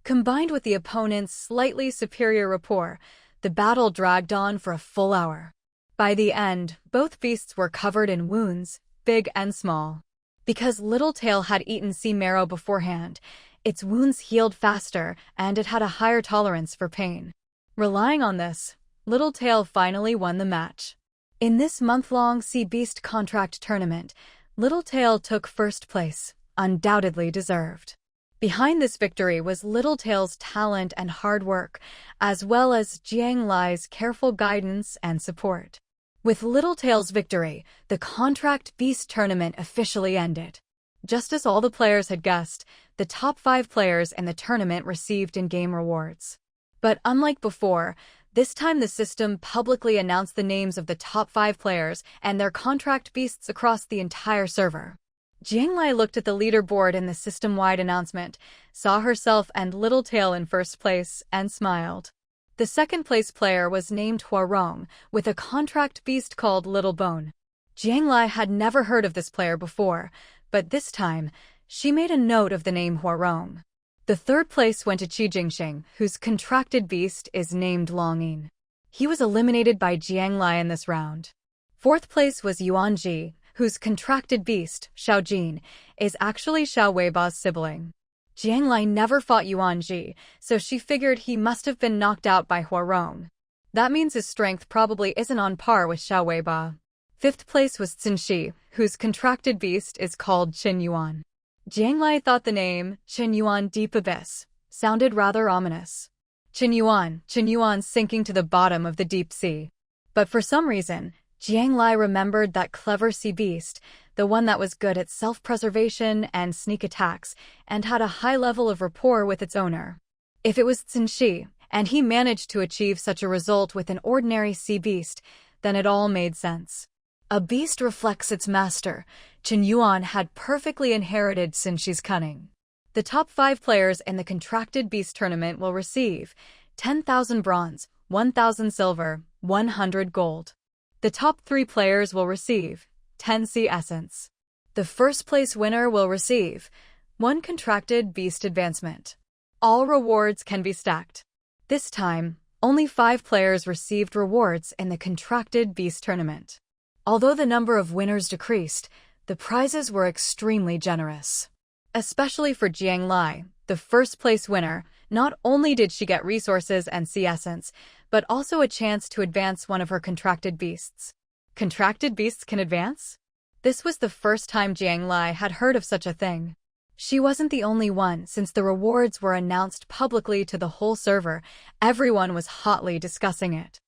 Combined with the opponent's slightly superior rapport, the battle dragged on for a full hour. By the end, both beasts were covered in wounds, big and small. Because Littletail had eaten sea marrow beforehand, its wounds healed faster and it had a higher tolerance for pain. Relying on this, Littletail finally won the match. In this month-long Sea Beast contract tournament, Littletail took first place, undoubtedly deserved. Behind this victory was Littletail's talent and hard work, as well as Jiang Lai's careful guidance and support. With Littletail's victory, the Contract Beast tournament officially ended. Just as all the players had guessed, the top 5 players in the tournament received in-game rewards. But unlike before, this time the system publicly announced the names of the top 5 players and their contract beasts across the entire server. Jiang Lai looked at the leaderboard in the system-wide announcement, saw herself and Littletail in first place, and smiled. The second-place player was named Huarong, with a contract beast called Little Bone. Jiang Lai had never heard of this player before, but this time, she made a note of the name Huarong. The third place went to Qi Jingxing, whose contracted beast is named Longyin. He was eliminated by Jiang Lai in this round. Fourth place was Yuanji, whose contracted beast, Xiaojin, is actually Xiao Weiba's sibling. Jiang Lai never fought Yuanji, so she figured he must have been knocked out by Huarong. That means his strength probably isn't on par with Xiao Weiba. Fifth place was Xinxi, whose contracted beast is called Qin Yuan. Jiang Lai thought the name, Qin Yuan Deep Abyss, sounded rather ominous. Qin Yuan sinking to the bottom of the deep sea. But for some reason, Jiang Lai remembered that clever sea beast, the one that was good at self-preservation and sneak attacks, and had a high level of rapport with its owner. If it was Xinxi, and he managed to achieve such a result with an ordinary sea beast, then it all made sense. A beast reflects its master. Qin Yuan had perfectly inherited Xinxi's cunning. The top 5 players in the contracted beast tournament will receive 10,000 bronze, 1,000 silver, 100 gold. The top 3 players will receive 10 sea essence. The first place winner will receive 1 contracted beast advancement. All rewards can be stacked. This time, only 5 players received rewards in the contracted beast tournament. Although the number of winners decreased, the prizes were extremely generous. Especially for Jiang Lai, the first place winner, not only did she get resources and sea essence, but also a chance to advance one of her contracted beasts. Contracted beasts can advance? This was the first time Jiang Lai had heard of such a thing. She wasn't the only one, since the rewards were announced publicly to the whole server. Everyone was hotly discussing it.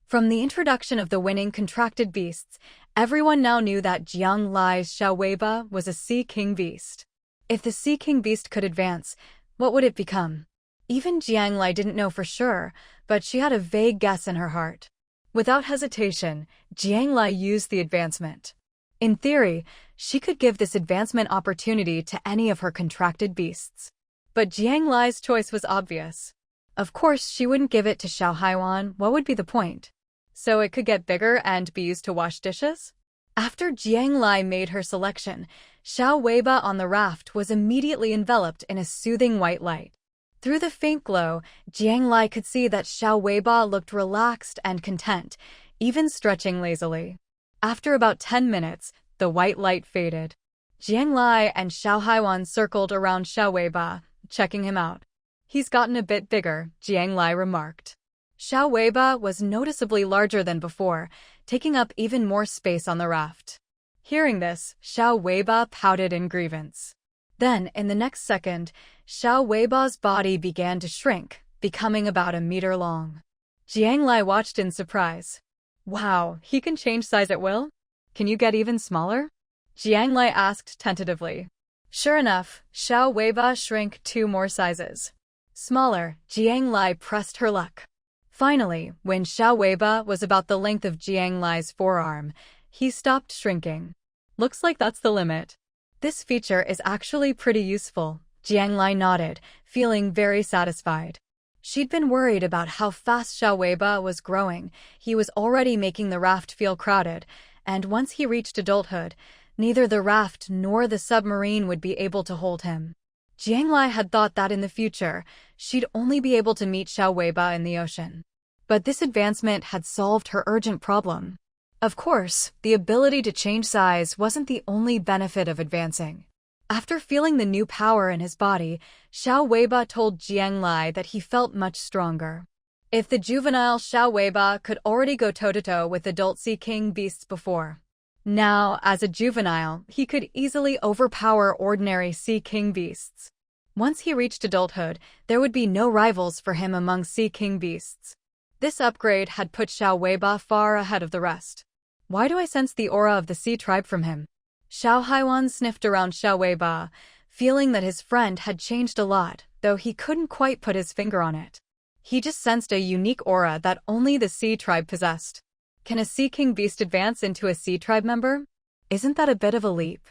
From the introduction of the winning contracted beasts, everyone now knew that Jiang Lai's Xiao Weiba was a Sea King beast. If the Sea King beast could advance, what would it become? Even Jiang Lai didn't know for sure, but she had a vague guess in her heart. Without hesitation, Jiang Lai used the advancement. In theory, she could give this advancement opportunity to any of her contracted beasts. But Jiang Lai's choice was obvious. Of course, she wouldn't give it to Xiao Haiwan. What would be the point? So it could get bigger and be used to wash dishes? After Jiang Lai made her selection, Xiao Weiba on the raft was immediately enveloped in a soothing white light. Through the faint glow, Jiang Lai could see that Xiao Weiba looked relaxed and content, even stretching lazily. After about 10 minutes, the white light faded. Jiang Lai and Xiao Haiwan circled around Xiao Weiba, checking him out. "He's gotten a bit bigger," Jiang Lai remarked. Xiao Weiba was noticeably larger than before, taking up even more space on the raft. Hearing this, Xiao Weiba pouted in grievance. Then, in the next second, Xiao Weiba's body began to shrink, becoming about a meter long. Jiang Lai watched in surprise. "Wow, he can change size at will? Can you get even smaller?" Jiang Lai asked tentatively. Sure enough, Xiao Weiba shrank 2 more sizes. Smaller, Jiang Lai pressed her luck. Finally, when Xiao Weiba was about the length of Jiang Lai's forearm, he stopped shrinking. "Looks like that's the limit." "This feature is actually pretty useful," Jiang Lai nodded, feeling very satisfied. She'd been worried about how fast Xiao Weiba was growing. He was already making the raft feel crowded, and once he reached adulthood, neither the raft nor the submarine would be able to hold him. Jiang Lai had thought that in the future, she'd only be able to meet Xiao Weiba in the ocean. But this advancement had solved her urgent problem. Of course, the ability to change size wasn't the only benefit of advancing. After feeling the new power in his body, Xiao Weiba told Jiang Lai that he felt much stronger. If the juvenile Xiao Weiba could already go toe-to-toe with adult Sea King beasts before, now, as a juvenile, he could easily overpower ordinary Sea King beasts. Once he reached adulthood, there would be no rivals for him among Sea King beasts. This upgrade had put Xiao Weiba far ahead of the rest. Why do I sense the aura of the sea tribe from him? Xiao Haiwan sniffed around Xiao Weiba, feeling that his friend had changed a lot, though he couldn't quite put his finger on it. He just sensed a unique aura that only the sea tribe possessed. Can a Sea King beast advance into a sea tribe member? Isn't that a bit of a leap?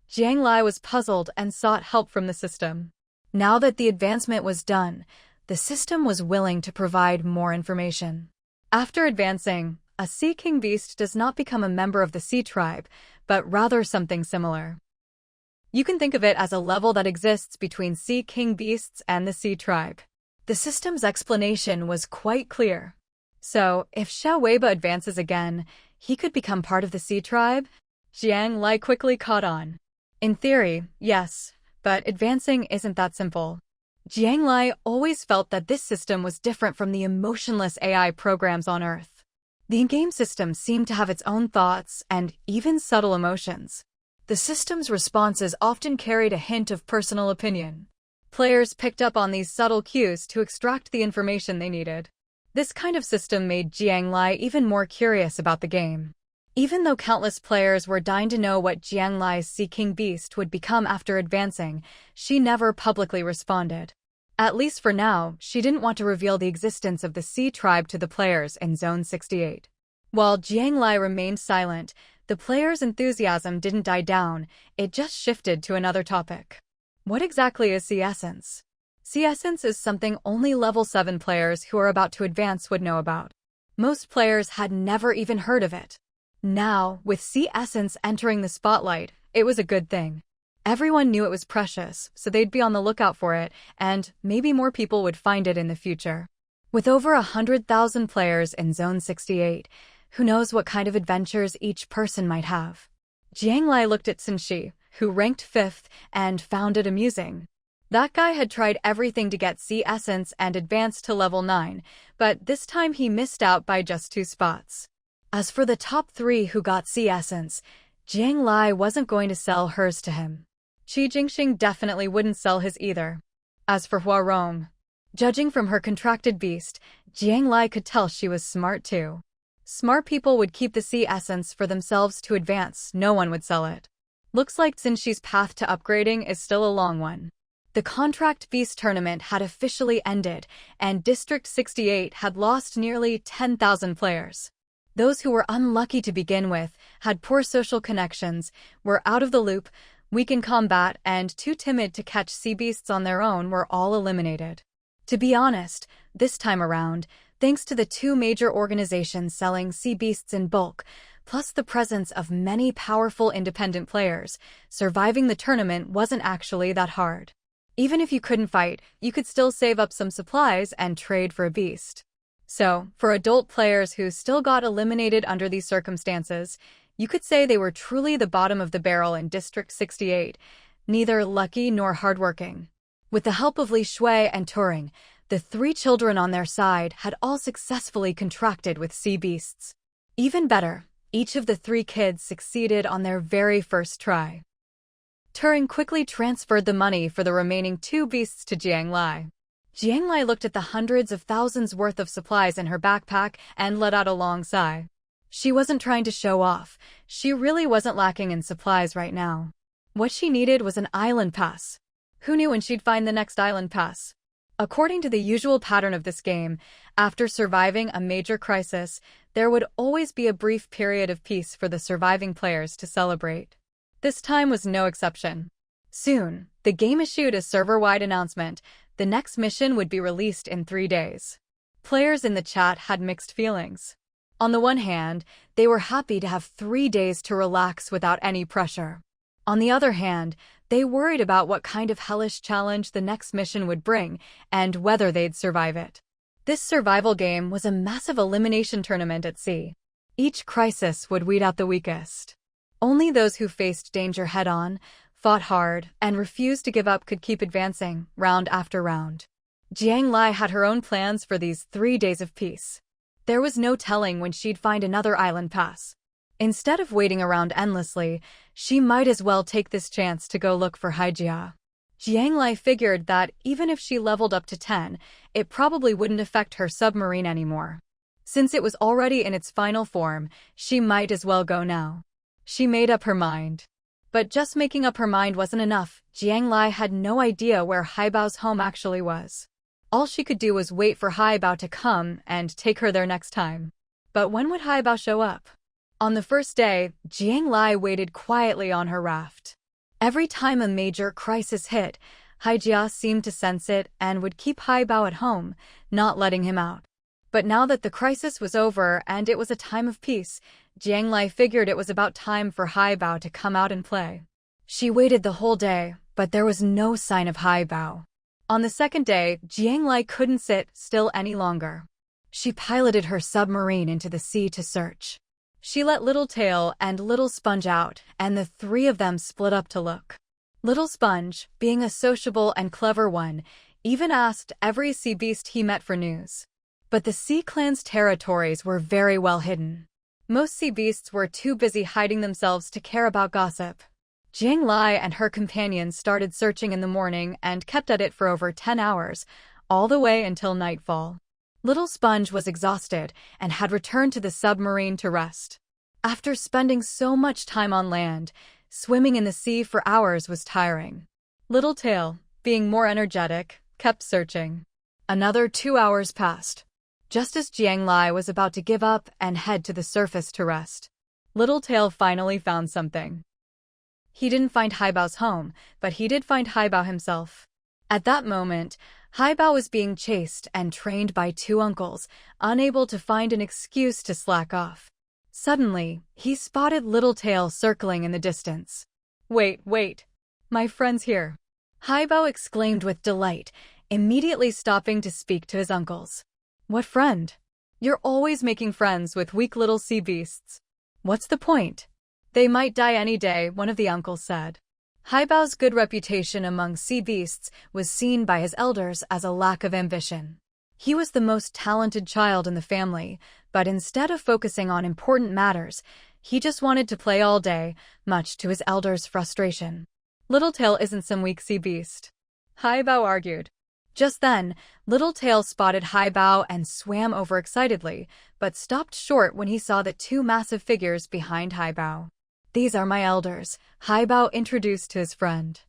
Jiang Lai was puzzled and sought help from the system. Now that the advancement was done, the system was willing to provide more information. After advancing, a Sea King beast does not become a member of the sea tribe, but rather something similar. You can think of it as a level that exists between Sea King beasts and the sea tribe. The system's explanation was quite clear. So, if Xiao Weiba advances again, he could become part of the sea tribe? Jiang Lai quickly caught on. In theory, yes, but advancing isn't that simple. Jiang Lai always felt that this system was different from the emotionless AI programs on Earth. The in-game system seemed to have its own thoughts and even subtle emotions. The system's responses often carried a hint of personal opinion. Players picked up on these subtle cues to extract the information they needed. This kind of system made Jiang Lai even more curious about the game. Even though countless players were dying to know what Jiang Lai's Sea King beast would become after advancing, she never publicly responded. At least for now, she didn't want to reveal the existence of the sea tribe to the players in Zone 68. While Jiang Lai remained silent, the players' enthusiasm didn't die down, it just shifted to another topic. What exactly is Sea Essence? Sea Essence is something only level 7 players who are about to advance would know about. Most players had never even heard of it. Now, with Sea Essence entering the spotlight, it was a good thing. Everyone knew it was precious, so they'd be on the lookout for it, and maybe more people would find it in the future. With over 100,000 players in Zone 68, who knows what kind of adventures each person might have. Jiang Lai looked at Xinshi, who ranked 5th, and found it amusing. That guy had tried everything to get Sea Essence and advance to level 9, but this time he missed out by just 2 spots. As for the top 3 who got Sea Essence, Jiang Lai wasn't going to sell hers to him. Qi Jingxing definitely wouldn't sell his either. As for Hua Rong, judging from her contracted beast, Jiang Lai could tell she was smart too. Smart people would keep the Sea Essence for themselves to advance, no one would sell it. Looks like Xinshi's path to upgrading is still a long one. The Contract Beast tournament had officially ended, and District 68 had lost nearly 10,000 players. Those who were unlucky to begin with, had poor social connections, were out of the loop, weak in combat, and too timid to catch sea beasts on their own were all eliminated. To be honest, this time around, thanks to the 2 major organizations selling sea beasts in bulk, plus the presence of many powerful independent players, surviving the tournament wasn't actually that hard. Even if you couldn't fight, you could still save up some supplies and trade for a beast. So, for adult players who still got eliminated under these circumstances, you could say they were truly the bottom of the barrel in District 68, neither lucky nor hardworking. With the help of Li Shui and Turing, the 3 children on their side had all successfully contracted with sea beasts. Even better, each of the 3 kids succeeded on their very first try. Turing quickly transferred the money for the remaining 2 beasts to Jiang Lai. Jiang Lai looked at the hundreds of thousands worth of supplies in her backpack and let out a long sigh. She wasn't trying to show off. She really wasn't lacking in supplies right now. What she needed was an island pass. Who knew when she'd find the next island pass? According to the usual pattern of this game, after surviving a major crisis, there would always be a brief period of peace for the surviving players to celebrate. This time was no exception. Soon, the game issued a server-wide announcement. The next mission would be released in 3 days. Players in the chat had mixed feelings. On the one hand, they were happy to have 3 days to relax without any pressure. On the other hand, They worried about what kind of hellish challenge the next mission would bring and whether they'd survive it. This survival game was a massive elimination tournament at sea. Each crisis would weed out the weakest. Only those who faced danger head-on, fought hard, and refused to give up could keep advancing, round after round. Jiang Lai had her own plans for these 3 days of peace. There was no telling when she'd find another island pass. Instead of waiting around endlessly, she might as well take this chance to go look for Hija. Jiang Lai figured that even if she leveled up to 10, it probably wouldn't affect her submarine anymore. Since it was already in its final form, she might as well go now. She made up her mind. But just making up her mind wasn't enough. Jiang Lai had no idea where Haibao's home actually was. All she could do was wait for Haibao to come and take her there next time. But when would Haibao show up? On the first day, Jiang Lai waited quietly on her raft. Every time a major crisis hit, Hija seemed to sense it and would keep Haibao at home, not letting him out. But now that the crisis was over and it was a time of peace, Jiang Lai figured it was about time for Haibao to come out and play. She waited the whole day, but there was no sign of Haibao. On the second day, Jiang Lai couldn't sit still any longer. She piloted her submarine into the sea to search. She let Little Tail and Little Sponge out, and the 3 of them split up to look. Little Sponge, being a sociable and clever one, even asked every sea beast he met for news. But the Sea Clan's territories were very well hidden. Most sea beasts were too busy hiding themselves to care about gossip. Jiang Lai and her companions started searching in the morning and kept at it for over 10 hours, all the way until nightfall. Little Sponge was exhausted and had returned to the submarine to rest. After spending so much time on land, swimming in the sea for hours was tiring. Little Tail, being more energetic, kept searching. Another 2 hours passed. Just as Jiang Lai was about to give up and head to the surface to rest, Little Tail finally found something. He didn't find Haibao's home, but he did find Haibao himself. At that moment, Haibao was being chased and trained by 2 uncles, unable to find an excuse to slack off. Suddenly, he spotted Little Tail circling in the distance. Wait. My friend's here," Haibao exclaimed with delight, immediately stopping to speak to his uncles. "What friend? You're always making friends with weak little sea beasts. What's the point? They might die any day," one of the uncles said. Haibao's good reputation among sea beasts was seen by his elders as a lack of ambition. He was the most talented child in the family, but instead of focusing on important matters, he just wanted to play all day, much to his elders' frustration. "Little Tail isn't some weak sea beast," Haibao argued. Just then, Little Tail spotted Haibao and swam over excitedly, but stopped short when he saw the 2 massive figures behind Haibao. "These are my elders," Haibao introduced to his friend.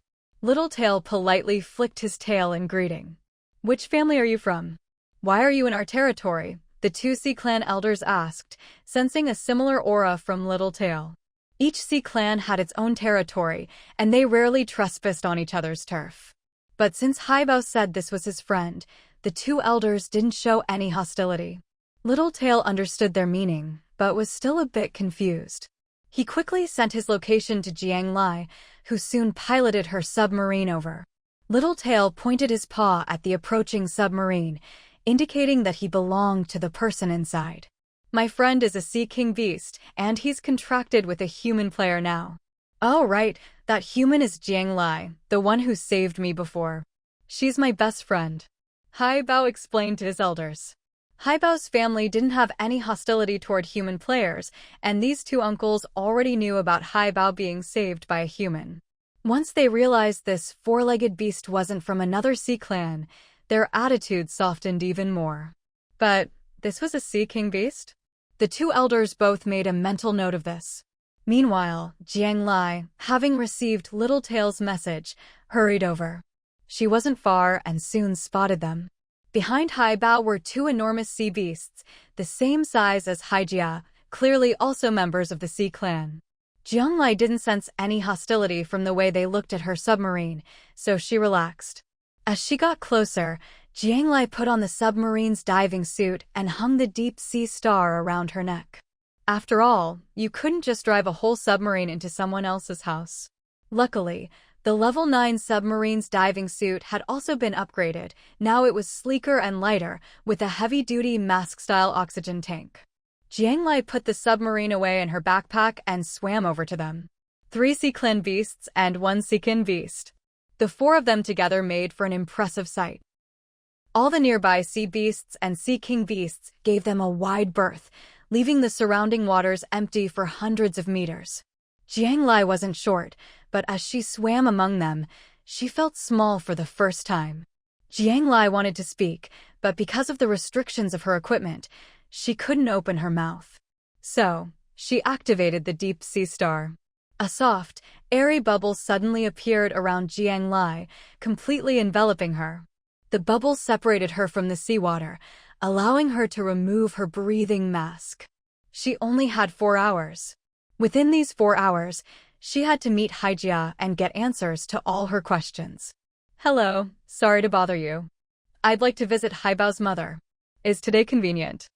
Little Tail politely flicked his tail in greeting. "Which family are you from? Why are you in our territory?" the 2 Sea Clan elders asked, sensing a similar aura from Little Tail. Each Sea Clan had its own territory, and they rarely trespassed on each other's turf. But since Haibao said this was his friend, the 2 elders didn't show any hostility. Little Tail understood their meaning, but was still a bit confused. He quickly sent his location to Jiang Lai, who soon piloted her submarine over. Little Tail pointed his paw at the approaching submarine, indicating that he belonged to the person inside. "My friend is a Sea King beast, and he's contracted with a human player now." "Oh right, that human is Jiang Lai, the one who saved me before. She's my best friend," Haibao explained to his elders. Haibao's family didn't have any hostility toward human players, and these 2 uncles already knew about Haibao being saved by a human. Once they realized this 4-legged beast wasn't from another Sea Clan, their attitudes softened even more. But this was a Sea King beast? The 2 elders both made a mental note of this. Meanwhile, Jiang Lai, having received Little Tail's message, hurried over. She wasn't far and soon spotted them. Behind Haibao were 2 enormous sea beasts, the same size as Hija, clearly also members of the Sea Clan. Jiang Lai didn't sense any hostility from the way they looked at her submarine, so she relaxed. As she got closer, Jiang Lai put on the submarine's diving suit and hung the deep sea star around her neck. After all, you couldn't just drive a whole submarine into someone else's house. Luckily, The level 9 submarine's diving suit had also been upgraded. Now it was sleeker and lighter, with a heavy-duty mask-style oxygen tank. Jiang Lai put the submarine away in her backpack and swam over to them. 3 sea clan beasts and 1 sea kin beast. The 4 of them together made for an impressive sight. All the nearby sea beasts and sea king beasts gave them a wide berth, leaving the surrounding waters empty for hundreds of meters. Jiang Lai wasn't short, but as she swam among them, she felt small for the first time. Jiang Lai wanted to speak, but because of the restrictions of her equipment, she couldn't open her mouth. So, she activated the deep sea star. A soft, airy bubble suddenly appeared around Jiang Lai, completely enveloping her. The bubble separated her from the seawater, allowing her to remove her breathing mask. She only had 4 hours. Within these 4 hours, she had to meet Hija and get answers to all her questions. Hello, sorry to bother you. I'd like to visit Haibao's mother. Is today convenient?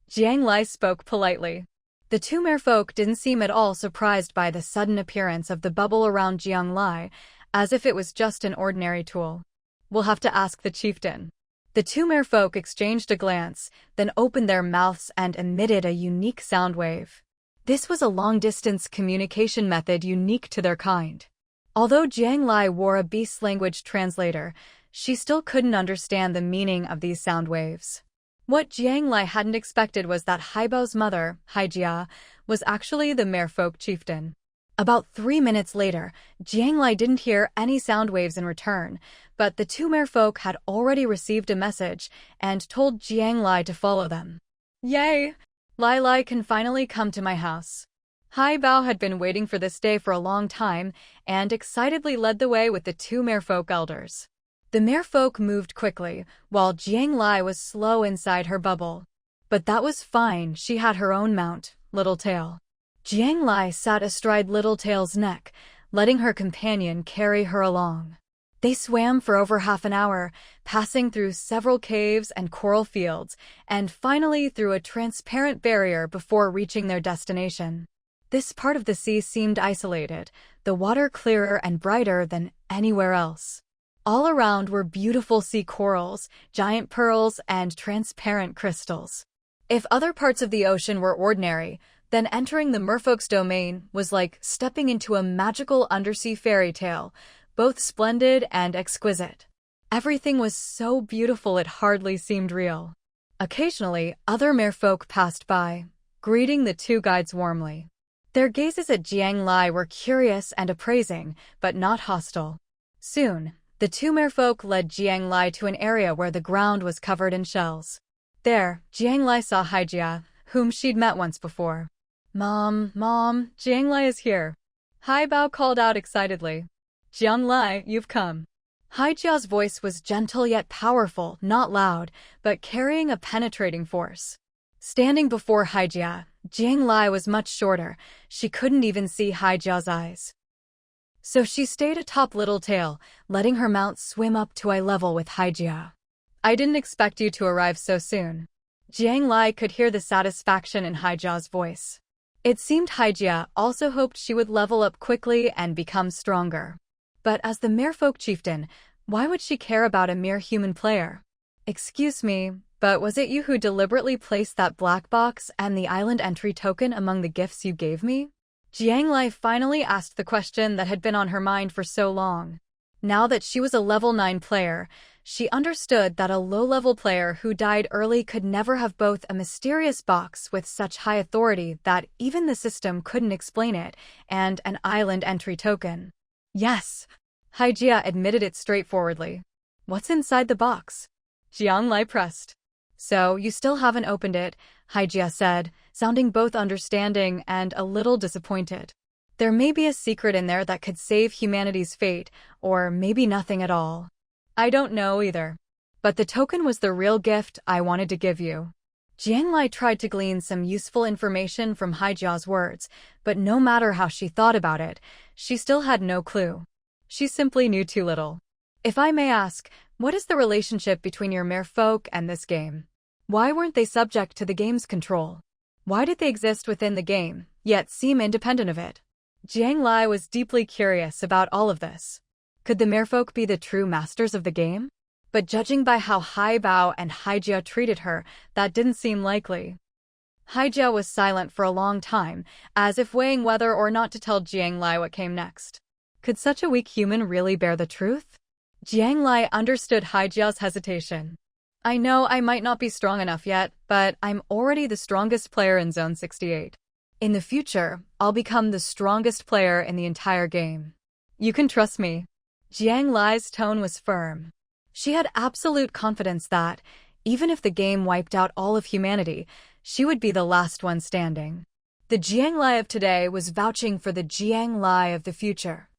Jiang Lai spoke politely. The 2 merfolk didn't seem at all surprised by the sudden appearance of the bubble around Jiang Lai, as if it was just an ordinary tool. We'll have to ask the chieftain. The 2 merfolk exchanged a glance, then opened their mouths and emitted a unique sound wave. This was a long-distance communication method unique to their kind. Although Jiang Lai wore a beast language translator, she still couldn't understand the meaning of these sound waves. What Jiang Lai hadn't expected was that Haibao's mother, Hija, was actually the merfolk chieftain. About 3 minutes later, Jiang Lai didn't hear any sound waves in return, but the 2 merfolk had already received a message and told Jiang Lai to follow them. Yay! Lai can finally come to my house. Haibao had been waiting for this day for a long time and excitedly led the way with the 2 merfolk elders. The merfolk moved quickly, while Jiang Lai was slow inside her bubble. But that was fine, she had her own mount, Littletail. Jiang Lai sat astride Littletail's neck, letting her companion carry her along. They swam for over half an hour, passing through several caves and coral fields, and finally through a transparent barrier before reaching their destination. This part of the sea seemed isolated, the water clearer and brighter than anywhere else. All around were beautiful sea corals, giant pearls, and transparent crystals. If other parts of the ocean were ordinary, then entering the merfolk's domain was like stepping into a magical undersea fairy tale, both splendid and exquisite. Everything was so beautiful it hardly seemed real. Occasionally, other merfolk passed by, greeting the 2 guides warmly. Their gazes at Jiang Lai were curious and appraising, but not hostile. Soon, the 2 merfolk led Jiang Lai to an area where the ground was covered in shells. There, Jiang Lai saw Hija, whom she'd met once before. Mom, Jiang Lai is here. Haibao called out excitedly. Jiang Lai, you've come. Hija's voice was gentle yet powerful, not loud, but carrying a penetrating force. Standing before Hija, Jiang Lai was much shorter. She couldn't even see Hija's eyes. So she stayed atop Littletail, letting her mount swim up to eye level with Hija. I didn't expect you to arrive so soon. Jiang Lai could hear the satisfaction in Hija's voice. It seemed Hija also hoped she would level up quickly and become stronger. But as the merfolk chieftain, why would she care about a mere human player? Excuse me, but was it you who deliberately placed that black box and the island entry token among the gifts you gave me? Jiang Lai finally asked the question that had been on her mind for so long. Now that she was a level 9 player, she understood that a low-level player who died early could never have both a mysterious box with such high authority that even the system couldn't explain it, and an island entry token. Yes, Hija admitted it straightforwardly. What's inside the box? Jiang Lai pressed. So, you still haven't opened it, Hija said, sounding both understanding and a little disappointed. There may be a secret in there that could save humanity's fate, or maybe nothing at all. I don't know either. But the token was the real gift I wanted to give you. Jiang Lai tried to glean some useful information from Hija's words, but no matter how she thought about it, she still had no clue. She simply knew too little. If I may ask, what is the relationship between your merfolk and this game? Why weren't they subject to the game's control? Why did they exist within the game, yet seem independent of it? Jiang Lai was deeply curious about all of this. Could the merfolk be the true masters of the game? But judging by how Haibao and Hija treated her, that didn't seem likely. Hija was silent for a long time, as if weighing whether or not to tell Jiang Lai what came next. Could such a weak human really bear the truth? Jiang Lai understood Hija's hesitation. I know I might not be strong enough yet, but I'm already the strongest player in Zone 68. In the future, I'll become the strongest player in the entire game. You can trust me. Jiang Lai's tone was firm. She had absolute confidence that, even if the game wiped out all of humanity, she would be the last one standing. The Jiang Lai of today was vouching for the Jiang Lai of the future.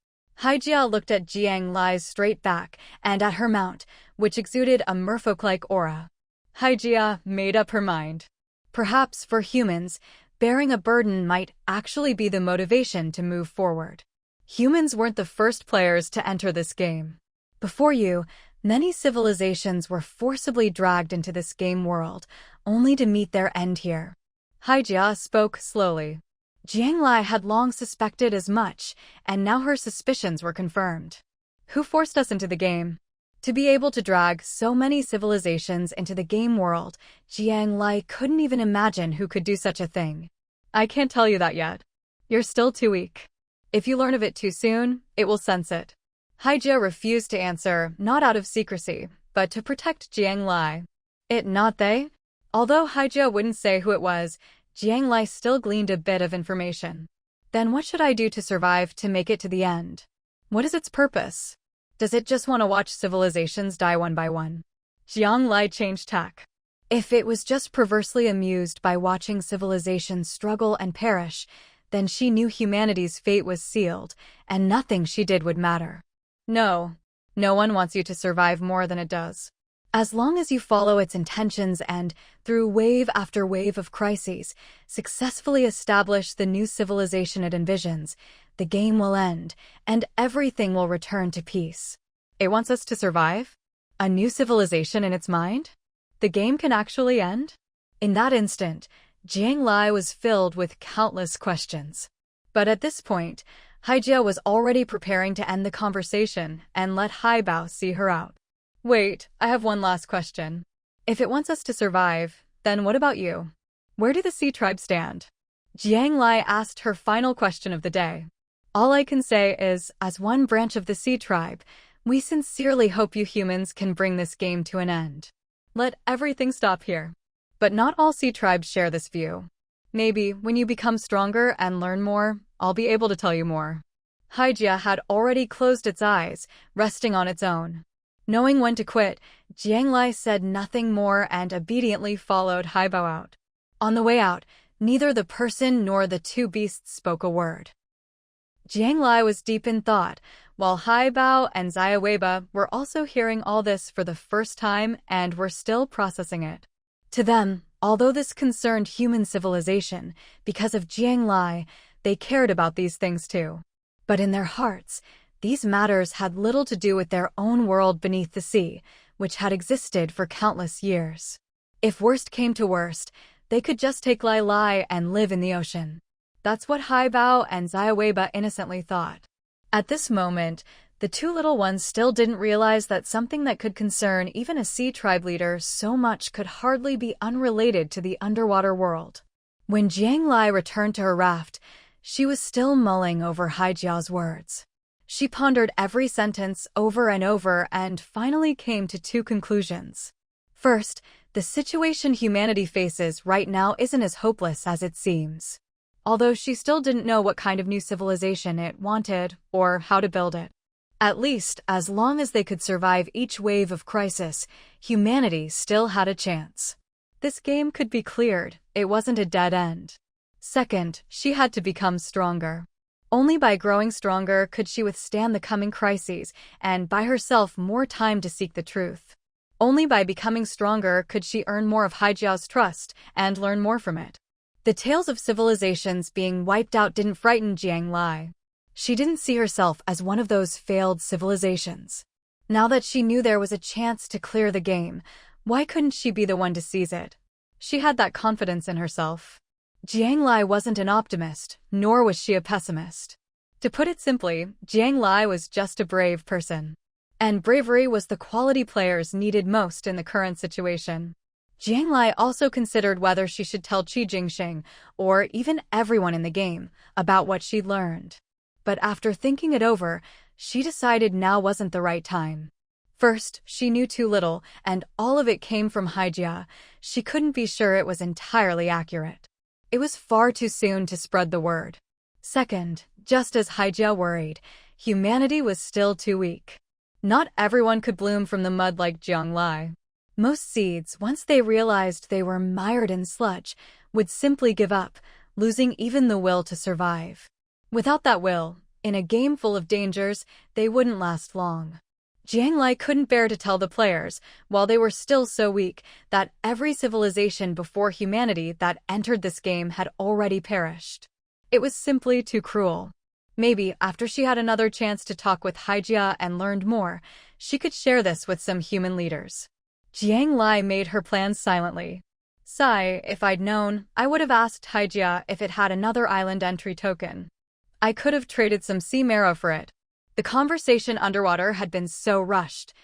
Hija looked at Jiang Lai's straight back and at her mount, which exuded a merfolk-like aura. Hija made up her mind. Perhaps for humans, bearing a burden might actually be the motivation to move forward. Humans weren't the first players to enter this game. Before you, many civilizations were forcibly dragged into this game world, only to meet their end here. Hija spoke slowly. Jiang Lai had long suspected as much, and now her suspicions were confirmed. Who forced us into the game? To be able to drag so many civilizations into the game world, Jiang Lai couldn't even imagine who could do such a thing. I can't tell you that yet. You're still too weak. If you learn of it too soon, it will sense it. Hija refused to answer, not out of secrecy, but to protect Jiang Lai. It not they? Although Hija wouldn't say who it was, Jiang Lai still gleaned a bit of information. Then what should I do to survive to make it to the end? What is its purpose? Does it just want to watch civilizations die one by one? Jiang Lai changed tack. If it was just perversely amused by watching civilizations struggle and perish, then she knew humanity's fate was sealed, and nothing she did would matter. No. No one wants you to survive more than it does. As long as you follow its intentions and, through wave after wave of crises, successfully establish the new civilization it envisions, the game will end, and everything will return to peace. It wants us to survive? A new civilization in its mind? The game can actually end? In that instant, Jiang Lai was filled with countless questions. But at this point, Hija was already preparing to end the conversation and let Haibao see her out. Wait, I have one last question. If it wants us to survive, then what about you? Where do the Sea Tribe stand? Jiang Lai asked her final question of the day. All I can say is, as one branch of the Sea Tribe, we sincerely hope you humans can bring this game to an end. Let everything stop here. But not all Sea Tribes share this view. Maybe, when you become stronger and learn more, I'll be able to tell you more. Hija had already closed its eyes, resting on its own. Knowing when to quit, Jiang Lai said nothing more and obediently followed Haibao out. On the way out, neither the person nor the two beasts spoke a word. Jiang Lai was deep in thought, while Haibao and Xiaoweiba were also hearing all this for the first time and were still processing it. To them, although this concerned human civilization, because of Jiang Lai, they cared about these things too. But in their hearts, these matters had little to do with their own world beneath the sea, which had existed for countless years. If worst came to worst, they could just take Lai Lai and live in the ocean. That's what Haibao and Xiaoweiba innocently thought. At this moment, the two little ones still didn't realize that something that could concern even a sea tribe leader so much could hardly be unrelated to the underwater world. When Jiang Lai returned to her raft, she was still mulling over Hija's words. She pondered every sentence over and over and finally came to two conclusions. First, the situation humanity faces right now isn't as hopeless as it seems. Although she still didn't know what kind of new civilization it wanted or how to build it. At least, as long as they could survive each wave of crisis, humanity still had a chance. This game could be cleared, it wasn't a dead end. Second, she had to become stronger. Only by growing stronger could she withstand the coming crises and buy herself more time to seek the truth. Only by becoming stronger could she earn more of Hija's trust and learn more from it. The tales of civilizations being wiped out didn't frighten Jiang Lai. She didn't see herself as one of those failed civilizations. Now that she knew there was a chance to clear the game, why couldn't she be the one to seize it? She had that confidence in herself. Jiang Lai wasn't an optimist, nor was she a pessimist. To put it simply, Jiang Lai was just a brave person. And bravery was the quality players needed most in the current situation. Jiang Lai also considered whether she should tell Qi Jingxing, or even everyone in the game, about what she'd learned. But after thinking it over, she decided now wasn't the right time. First, she knew too little, and all of it came from Hija. She couldn't be sure it was entirely accurate. It was far too soon to spread the word. Second, just as Hija worried, humanity was still too weak. Not everyone could bloom from the mud like Jiang Lai. Most seeds, once they realized they were mired in sludge, would simply give up, losing even the will to survive. Without that will, in a game full of dangers, they wouldn't last long. Jiang Lai couldn't bear to tell the players, while they were still so weak, that every civilization before humanity that entered this game had already perished. It was simply too cruel. Maybe, after she had another chance to talk with Hija and learned more, she could share this with some human leaders. Jiang Lai made her plans silently. Sigh, if I'd known, I would have asked Hija if it had another island entry token. I could have traded some sea marrow for it. The conversation underwater had been so rushed.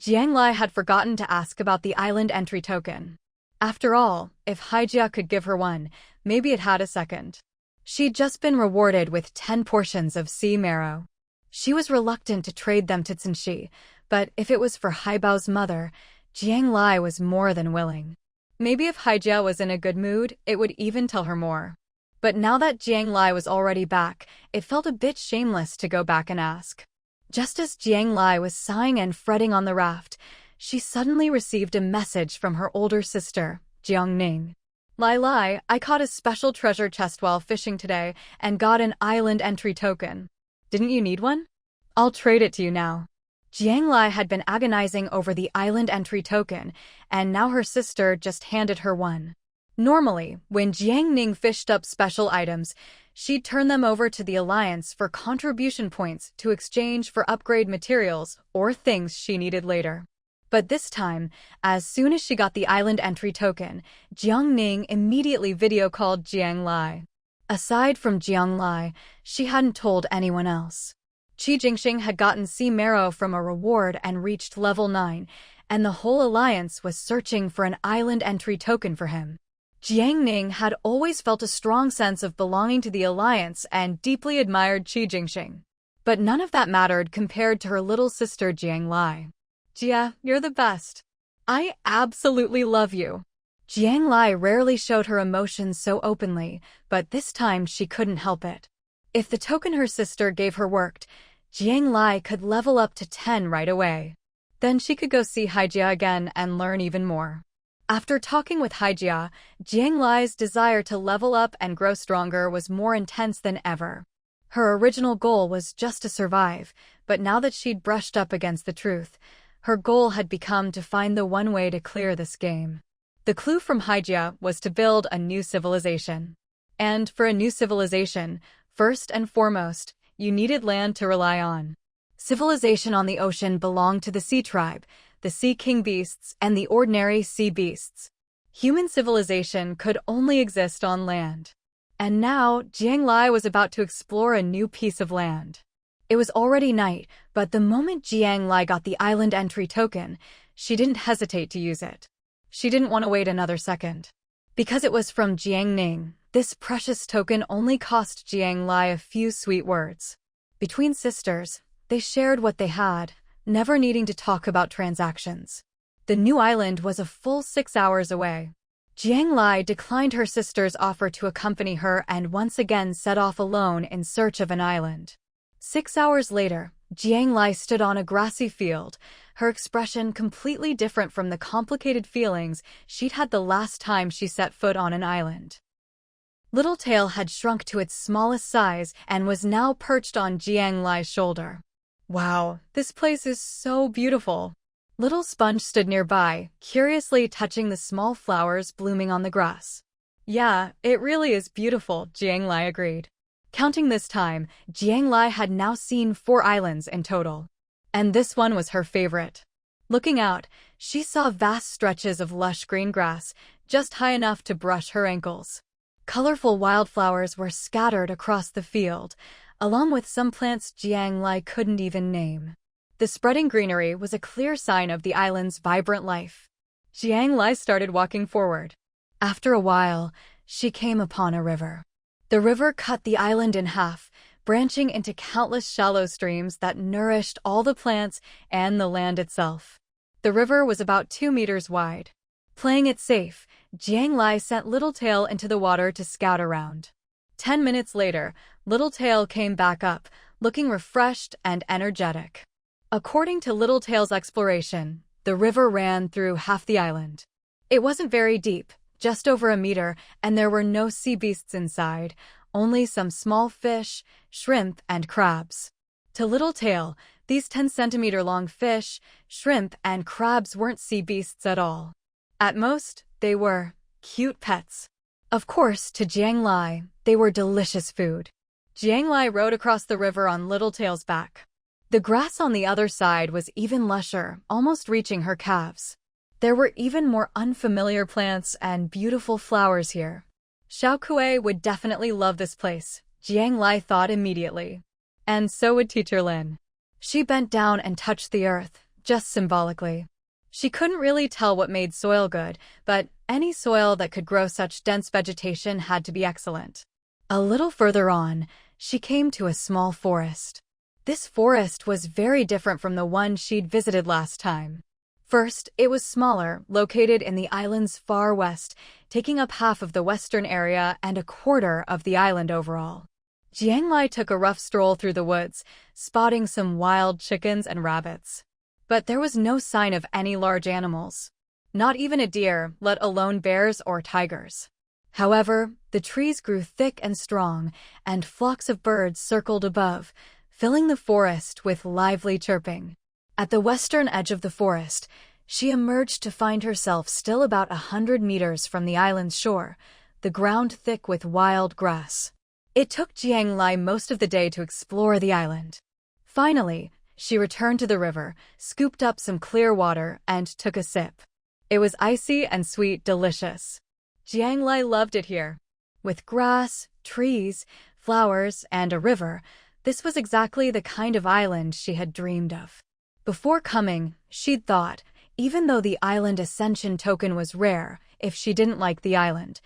Jiang Lai had forgotten to ask about the island entry token. After all, if Hija could give her one, maybe it had a second. She'd just been rewarded with 10 portions of sea marrow. She was reluctant to trade them to Tsinshi, but if it was for Haibao's mother, Jiang Lai was more than willing. Maybe if Hija was in a good mood, it would even tell her more. But now that Jiang Lai was already back, it felt a bit shameless to go back and ask. Just as Jiang Lai was sighing and fretting on the raft, she suddenly received a message from her older sister, Jiang Ning. Lai, I caught a special treasure chest while fishing today and got an island entry token. Didn't you need one? I'll trade it to you now. Jiang Lai had been agonizing over the island entry token, and now her sister just handed her one. Normally, when Jiang Ning fished up special items, she'd turn them over to the Alliance for contribution points to exchange for upgrade materials or things she needed later. But this time, as soon as she got the island entry token, Jiang Ning immediately video called Jiang Lai. Aside from Jiang Lai, she hadn't told anyone else. Qi Jingxing had gotten sea marrow from a reward and reached level 9, and the whole Alliance was searching for an island entry token for him. Jiang Ning had always felt a strong sense of belonging to the Alliance and deeply admired Qi Jingxing. But none of that mattered compared to her little sister Jiang Lai. Jia, you're the best. I absolutely love you. Jiang Lai rarely showed her emotions so openly, but this time she couldn't help it. If the token her sister gave her worked, Jiang Lai could level up to 10 right away. Then she could go see Hija again and learn even more. After talking with Hija, Jiang Lai's desire to level up and grow stronger was more intense than ever. Her original goal was just to survive, but now that she'd brushed up against the truth, her goal had become to find the one way to clear this game. The clue from Hija was to build a new civilization. And for a new civilization, first and foremost, you needed land to rely on. Civilization on the ocean belonged to the sea tribe, the sea king beasts, and the ordinary sea beasts. Human civilization could only exist on land. And now, Jiang Lai was about to explore a new piece of land. It was already night, but the moment Jiang Lai got the island entry token, she didn't hesitate to use it. She didn't want to wait another second. Because it was from Jiang Ning, this precious token only cost Jiang Lai a few sweet words. Between sisters, they shared what they had, never needing to talk about transactions. The new island was a full 6 hours away. Jiang Lai declined her sister's offer to accompany her and once again set off alone in search of an island. 6 hours later, Jiang Lai stood on a grassy field, her expression completely different from the complicated feelings she'd had the last time she set foot on an island. Littletail had shrunk to its smallest size and was now perched on Jiang Lai's shoulder. Wow, this place is so beautiful. Little Sponge stood nearby, curiously touching the small flowers blooming on the grass. Yeah, it really is beautiful, Jiang Lai agreed. Counting this time, Jiang Lai had now seen 4 islands in total. And this one was her favorite. Looking out, she saw vast stretches of lush green grass, just high enough to brush her ankles. Colorful wildflowers were scattered across the field, along with some plants Jiang Lai couldn't even name. The spreading greenery was a clear sign of the island's vibrant life. Jiang Lai started walking forward. After a while, she came upon a river. The river cut the island in half, branching into countless shallow streams that nourished all the plants and the land itself. The river was about 2 meters wide. Playing it safe, Jiang Lai sent Littletail into the water to scout around. 10 minutes later, Littletail came back up, looking refreshed and energetic. According to Littletail's exploration, the river ran through half the island. It wasn't very deep, just over a meter, and there were no sea beasts inside, only some small fish, shrimp, and crabs. To Littletail, these 10-centimeter-long fish, shrimp, and crabs weren't sea beasts at all. At most, they were cute pets. Of course, to Jiang Lai, they were delicious food. Jiang Lai rode across the river on Littletail's back. The grass on the other side was even lusher, almost reaching her calves. There were even more unfamiliar plants and beautiful flowers here. Xiaokui would definitely love this place, Jiang Lai thought immediately. And so would Teacher Lin. She bent down and touched the earth, just symbolically. She couldn't really tell what made soil good, but any soil that could grow such dense vegetation had to be excellent. A little further on, she came to a small forest. This forest was very different from the one she'd visited last time. First, it was smaller, located in the island's far west, taking up half of the western area and a quarter of the island overall. Jiang Lai took a rough stroll through the woods, spotting some wild chickens and rabbits. But there was no sign of any large animals. Not even a deer, let alone bears or tigers. However, the trees grew thick and strong, and flocks of birds circled above, filling the forest with lively chirping. At the western edge of the forest, she emerged to find herself still about 100 meters from the island's shore, the ground thick with wild grass. It took Jiang Lai most of the day to explore the island. Finally, she returned to the river, scooped up some clear water, and took a sip. It was icy and sweet, delicious. Jiang Lai loved it here. With grass, trees, flowers, and a river, this was exactly the kind of island she had dreamed of. Before coming, she'd thought, even though the island ascension token was rare, if she didn't like the island,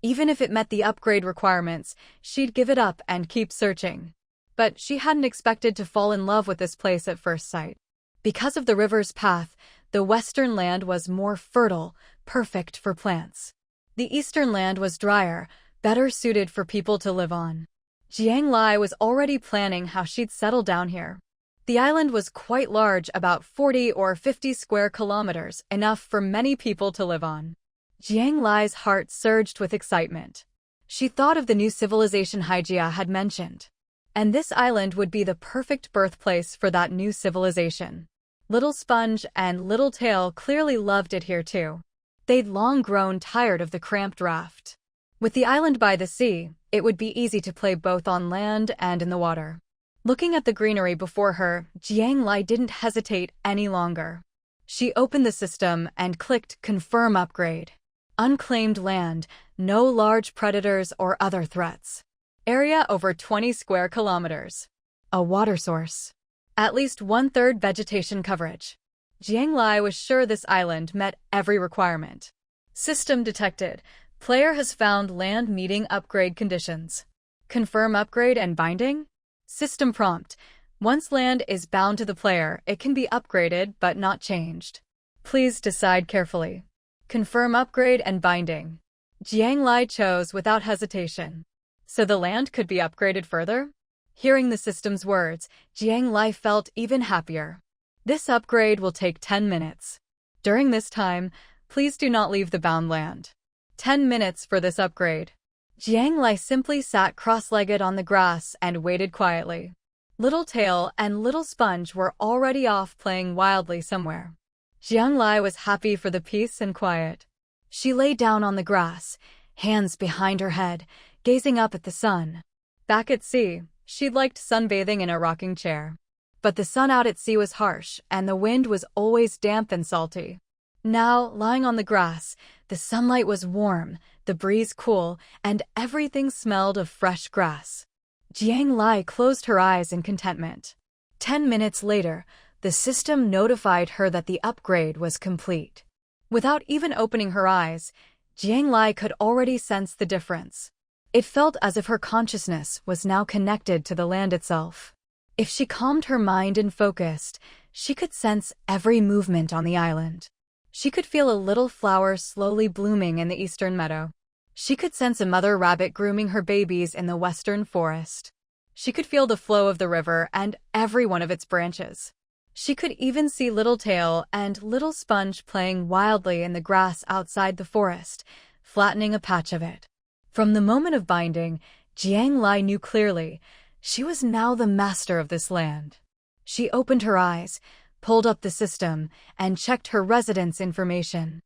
even if it met the upgrade requirements, she'd give it up and keep searching. But she hadn't expected to fall in love with this place at first sight. Because of the river's path, the western land was more fertile, perfect for plants. The eastern land was drier, better suited for people to live on. Jiang Lai was already planning how she'd settle down here. The island was quite large, about 40 or 50 square kilometers, enough for many people to live on. Jiang Lai's heart surged with excitement. She thought of the new civilization Hija had mentioned. And this island would be the perfect birthplace for that new civilization. Little Sponge and Littletail clearly loved it here too. They'd long grown tired of the cramped raft. With the island by the sea, it would be easy to play both on land and in the water. Looking at the greenery before her, Jiang Lai didn't hesitate any longer. She opened the system and clicked Confirm Upgrade. Unclaimed land, no large predators or other threats. Area over 20 square kilometers. A water source. At least 1/3 vegetation coverage. Jiang Lai was sure this island met every requirement. System detected. Player has found land meeting upgrade conditions. Confirm upgrade and binding? System prompt. Once land is bound to the player, it can be upgraded but not changed. Please decide carefully. Confirm upgrade and binding. Jiang Lai chose without hesitation. So the land could be upgraded further? Hearing the system's words, Jiang Lai felt even happier. This upgrade will take 10 minutes. During this time, please do not leave the bound land. 10 minutes for this upgrade. Jiang Lai simply sat cross-legged on the grass and waited quietly. Littletail and Little Sponge were already off playing wildly somewhere. Jiang Lai was happy for the peace and quiet. She lay down on the grass, hands behind her head, gazing up at the sun. Back at sea, she'd liked sunbathing in a rocking chair. But the sun out at sea was harsh, and the wind was always damp and salty. Now, lying on the grass, the sunlight was warm, the breeze cool, and everything smelled of fresh grass. Jiang Lai closed her eyes in contentment. 10 minutes later, the system notified her that the upgrade was complete. Without even opening her eyes, Jiang Lai could already sense the difference. It felt as if her consciousness was now connected to the land itself. If she calmed her mind and focused, she could sense every movement on the island. She could feel a little flower slowly blooming in the eastern meadow. She could sense a mother rabbit grooming her babies in the western forest. She could feel the flow of the river and every one of its branches. She could even see Little Tail and Little Sponge playing wildly in the grass outside the forest, flattening a patch of it. From the moment of binding, Jiang Lai knew clearly she was now the master of this land. She opened her eyes, pulled up the system, and checked her residence information.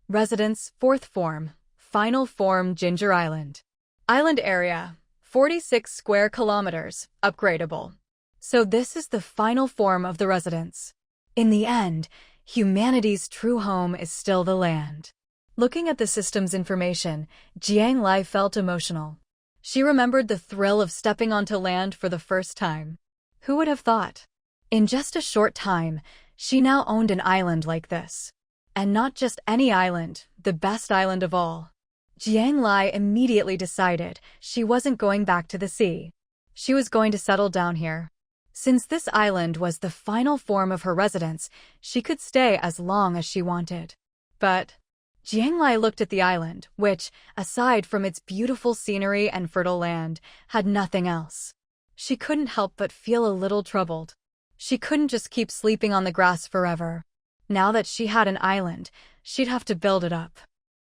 Residence, 4th form, final form Ginger Island. Island area, 46 square kilometers, upgradable. So this is the final form of the residence. In the end, humanity's true home is still the land. Looking at the system's information, Jiang Lai felt emotional. She remembered the thrill of stepping onto land for the first time. Who would have thought? In just a short time, she now owned an island like this. And not just any island, the best island of all. Jiang Lai immediately decided she wasn't going back to the sea. She was going to settle down here. Since this island was the final form of her residence, she could stay as long as she wanted. But Jiang Lai looked at the island, which, aside from its beautiful scenery and fertile land, had nothing else. She couldn't help but feel a little troubled. She couldn't just keep sleeping on the grass forever. Now that she had an island, she'd have to build it up.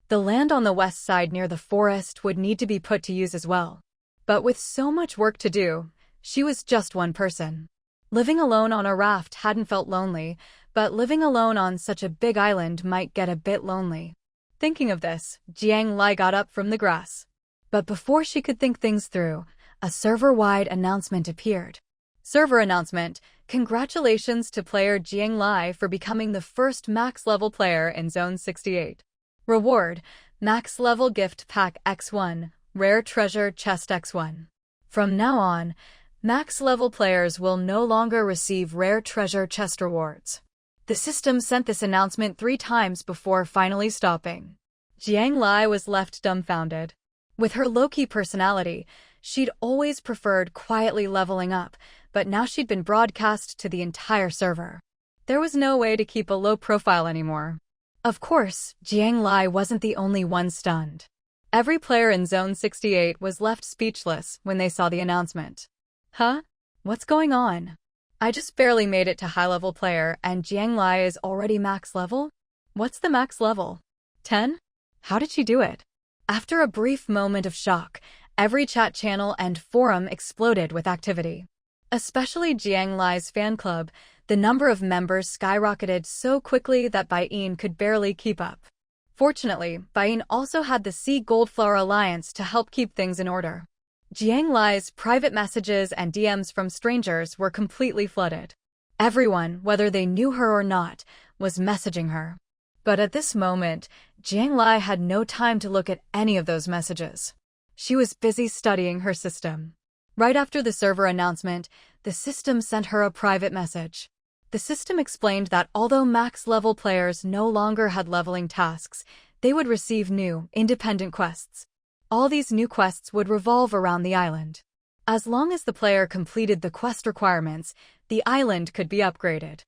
The land on the west side near the forest would need to be put to use as well. But with so much work to do, she was just one person. Living alone on a raft hadn't felt lonely, but living alone on such a big island might get a bit lonely. Thinking of this, Jiang Lai got up from the grass. But before she could think things through, a server-wide announcement appeared. Server announcement: congratulations to player Jiang Lai for becoming the first max-level player in Zone 68. Reward: max-level gift pack X1, rare treasure chest X1. From now on, max-level players will no longer receive rare treasure chest rewards. The system sent this announcement 3 times before finally stopping. Jiang Lai was left dumbfounded. With her low-key personality, she'd always preferred quietly leveling up, but now she'd been broadcast to the entire server. There was no way to keep a low profile anymore. Of course, Jiang Lai wasn't the only one stunned. Every player in Zone 68 was left speechless when they saw the announcement. Huh? What's going on? I just barely made it to high-level player, and Jiang Lai is already max level? What's the max level? 10? How did she do it? After a brief moment of shock, every chat channel and forum exploded with activity. Especially Jiang Lai's fan club, the number of members skyrocketed so quickly that Baiyin could barely keep up. Fortunately, Baiyin also had the Sea Goldflower Alliance to help keep things in order. Jiang Lai's private messages and DMs from strangers were completely flooded. Everyone, whether they knew her or not, was messaging her. But at this moment, Jiang Lai had no time to look at any of those messages. She was busy studying her system. Right after the server announcement, the system sent her a private message. The system explained that although max-level players no longer had leveling tasks, they would receive new, independent quests. All these new quests would revolve around the island. As long as the player completed the quest requirements, the island could be upgraded.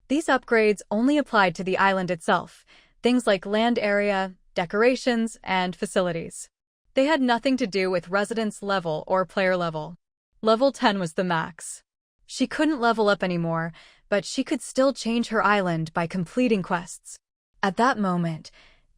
These upgrades only applied to the island itself, things like land area, decorations, and facilities. They had nothing to do with residence level or player level. Level 10 was the max. She couldn't level up anymore, but she could still change her island by completing quests. At that moment,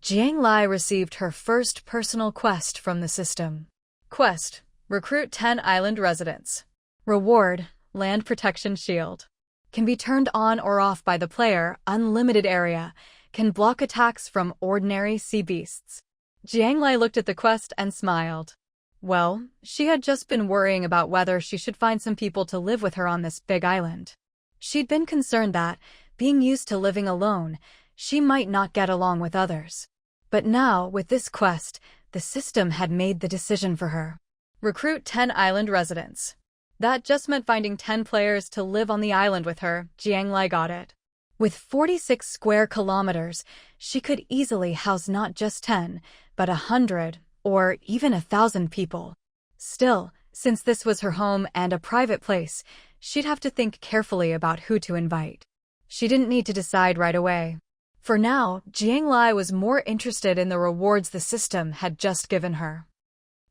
Jiang Lai received her first personal quest from the system. Quest: recruit 10 island residents. Reward: land protection shield. Can be turned on or off by the player, unlimited area, can block attacks from ordinary sea beasts. Jiang Lai looked at the quest and smiled. Well, she had just been worrying about whether she should find some people to live with her on this big island. She'd been concerned that, being used to living alone, she might not get along with others. But now, with this quest, the system had made the decision for her. Recruit 10 island residents. That just meant finding 10 players to live on the island with her. Jiang Lai got it. With 46 square kilometers, she could easily house not just 10, but 100, or even 1,000 people. Still, since this was her home and a private place, she'd have to think carefully about who to invite. She didn't need to decide right away. For now, Jiang Lai was more interested in the rewards the system had just given her.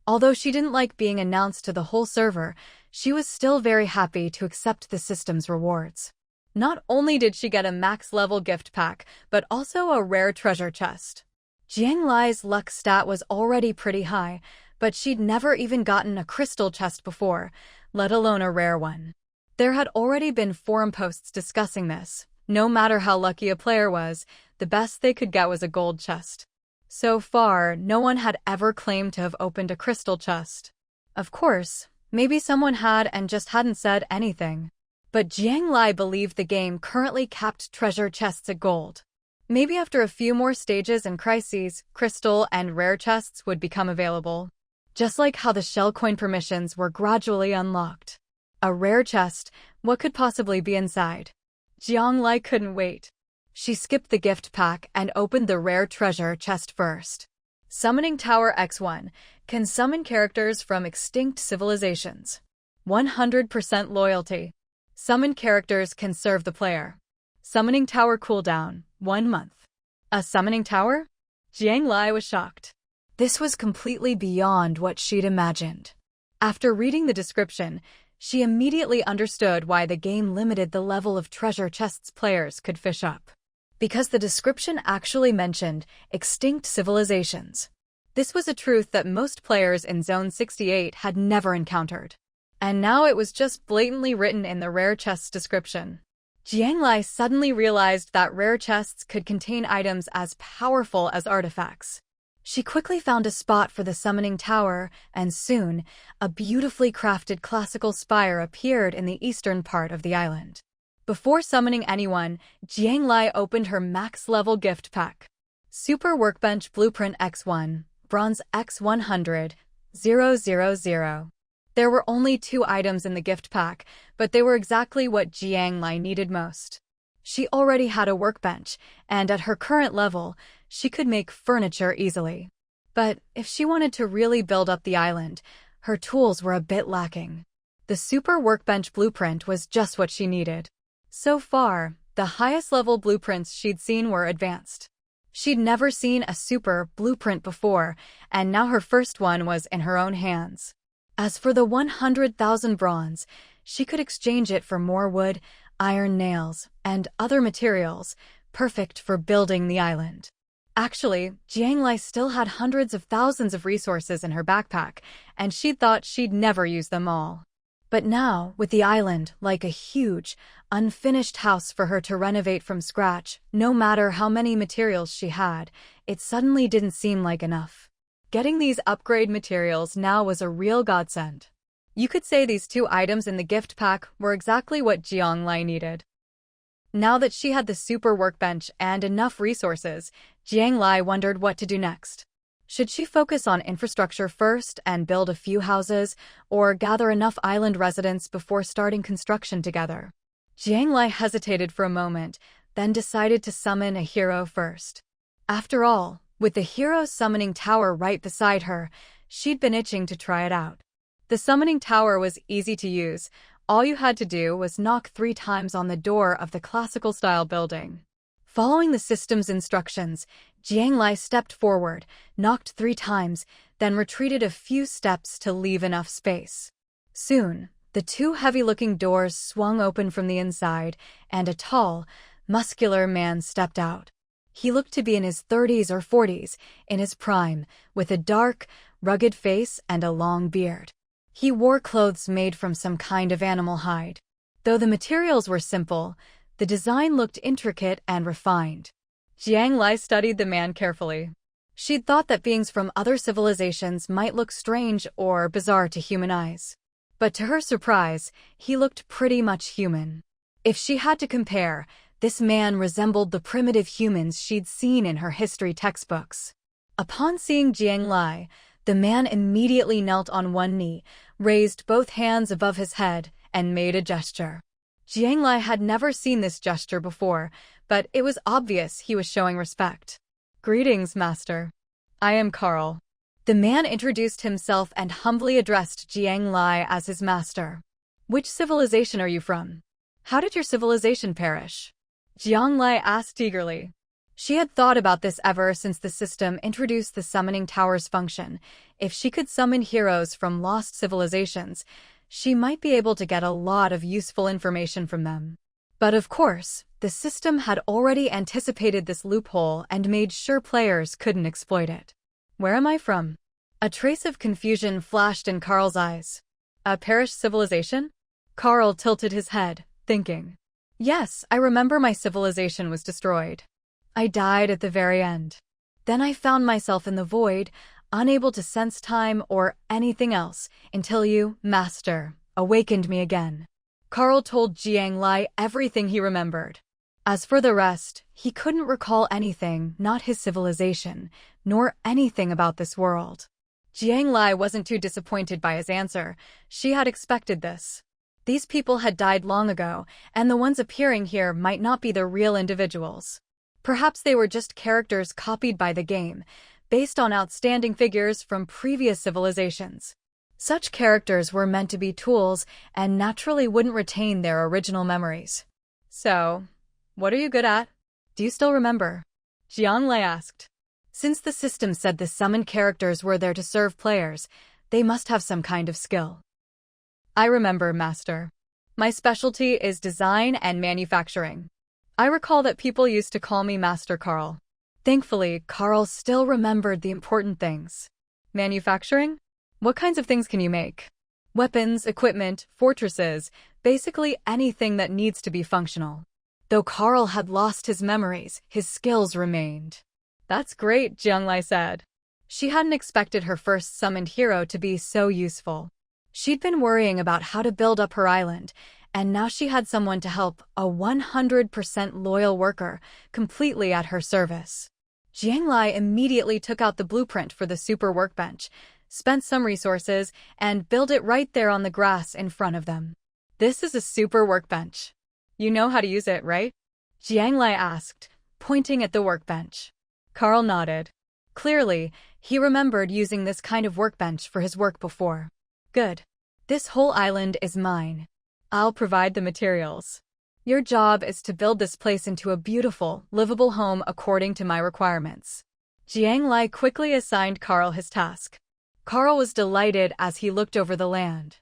Although she didn't like being announced to the whole server, she was still very happy to accept the system's rewards. Not only did she get a max-level gift pack, but also a rare treasure chest. Jiang Lai's luck stat was already pretty high, but she'd never even gotten a crystal chest before, let alone a rare one. There had already been forum posts discussing this. No matter how lucky a player was, the best they could get was a gold chest. So far, no one had ever claimed to have opened a crystal chest. Of course, maybe someone had and just hadn't said anything. But Jiang Lai believed the game currently capped treasure chests at gold. Maybe after a few more stages and crises, crystal and rare chests would become available. Just like how the shell coin permissions were gradually unlocked. A rare chest, what could possibly be inside? Jiang Lai couldn't wait. She skipped the gift pack and opened the rare treasure chest first. Summoning Tower X1 can summon characters from extinct civilizations. 100% loyalty. Summoned characters can serve the player. Summoning Tower cooldown, 1 month. A summoning tower? Jiang Lai was shocked. This was completely beyond what she'd imagined. After reading the description, she immediately understood why the game limited the level of treasure chests players could fish up. Because the description actually mentioned extinct civilizations. This was a truth that most players in Zone 68 had never encountered. And now it was just blatantly written in the rare chest's description. Jiang Lai suddenly realized that rare chests could contain items as powerful as artifacts. She quickly found a spot for the summoning tower, and soon, a beautifully crafted classical spire appeared in the eastern part of the island. Before summoning anyone, Jiang Lai opened her max-level gift pack. Super Workbench Blueprint X1, Bronze X100, 000. There were only 2 items in the gift pack, but they were exactly what Jiang Lai needed most. She already had a workbench, and at her current level, she could make furniture easily. But if she wanted to really build up the island, her tools were a bit lacking. The Super Workbench Blueprint was just what she needed. So far, the highest level blueprints she'd seen were advanced. She'd never seen a super blueprint before, and now her first one was in her own hands. As for the 100,000 bronze, she could exchange it for more wood, iron nails, and other materials, perfect for building the island. Actually, Jiang Lai still had hundreds of thousands of resources in her backpack, and she'd thought she'd never use them all. But now, with the island like a huge, unfinished house for her to renovate from scratch, no matter how many materials she had, it suddenly didn't seem like enough. Getting these upgrade materials now was a real godsend. You could say these 2 items in the gift pack were exactly what Jiang Lai needed. Now that she had the super workbench and enough resources, Jiang Lai wondered what to do next. Should she focus on infrastructure first and build a few houses, or gather enough island residents before starting construction together? Jiang Lai hesitated for a moment, then decided to summon a hero first. After all, with the hero's summoning tower right beside her, she'd been itching to try it out. The summoning tower was easy to use. All you had to do was knock 3 times on the door of the classical-style building. Following the system's instructions, Jiang Lai stepped forward, knocked 3 times, then retreated a few steps to leave enough space. Soon, the 2 heavy-looking doors swung open from the inside, and a tall, muscular man stepped out. He looked to be in his 30s or 40s, in his prime, with a dark, rugged face and a long beard. He wore clothes made from some kind of animal hide. Though the materials were simple, the design looked intricate and refined. Jiang Lai studied the man carefully. She'd thought that beings from other civilizations might look strange or bizarre to human eyes. But to her surprise, he looked pretty much human. If she had to compare, this man resembled the primitive humans she'd seen in her history textbooks. Upon seeing Jiang Lai, The man immediately knelt on one knee, raised both hands above his head, and made a gesture. Jiang Lai had never seen this gesture before, but it was obvious he was showing respect. "Greetings, master. I am Carl." The man introduced himself and humbly addressed Jiang Lai as his master. "Which civilization are you from? How did your civilization perish?" Jiang Lai asked eagerly. She had thought about this ever since the system introduced the summoning tower's function. If she could summon heroes from lost civilizations, she might be able to get a lot of useful information from them. But of course, the system had already anticipated this loophole and made sure players couldn't exploit it. "Where am I from?" A trace of confusion flashed in Carl's eyes. "A perished civilization?" Carl tilted his head, thinking. "Yes, I remember my civilization was destroyed. I died at the very end. Then I found myself in the void, unable to sense time or anything else, until you, master, awakened me again." Carl told Jiang Lai everything he remembered. As for the rest, he couldn't recall anything, not his civilization, nor anything about this world. Jiang Lai wasn't too disappointed by his answer. She had expected this. These people had died long ago, and the ones appearing here might not be the real individuals. Perhaps they were just characters copied by the game, based on outstanding figures from previous civilizations. Such characters were meant to be tools and naturally wouldn't retain their original memories. "So, what are you good at? Do you still remember?" Jiang Lai asked. Since the system said the summoned characters were there to serve players, they must have some kind of skill. "I remember, master. My specialty is design and manufacturing. I recall that people used to call me Master Carl." Thankfully, Carl still remembered the important things. "Manufacturing? What kinds of things can you make?" "Weapons, equipment, fortresses, basically anything that needs to be functional." Though Carl had lost his memories, his skills remained. "That's great," Jiang Lai said. She hadn't expected her first summoned hero to be so useful. She'd been worrying about how to build up her island, and now she had someone to help, a 100% loyal worker, completely at her service. Jiang Lai immediately took out the blueprint for the super workbench, spent some resources, and built it right there on the grass in front of them. "This is a super workbench. You know how to use it, right?" Jiang Lai asked, pointing at the workbench. Carl nodded. Clearly, he remembered using this kind of workbench for his work before. "Good. This whole island is mine. I'll provide the materials. Your job is to build this place into a beautiful, livable home according to my requirements." Jiang Lai quickly assigned Carl his task. Carl was delighted as he looked over the land.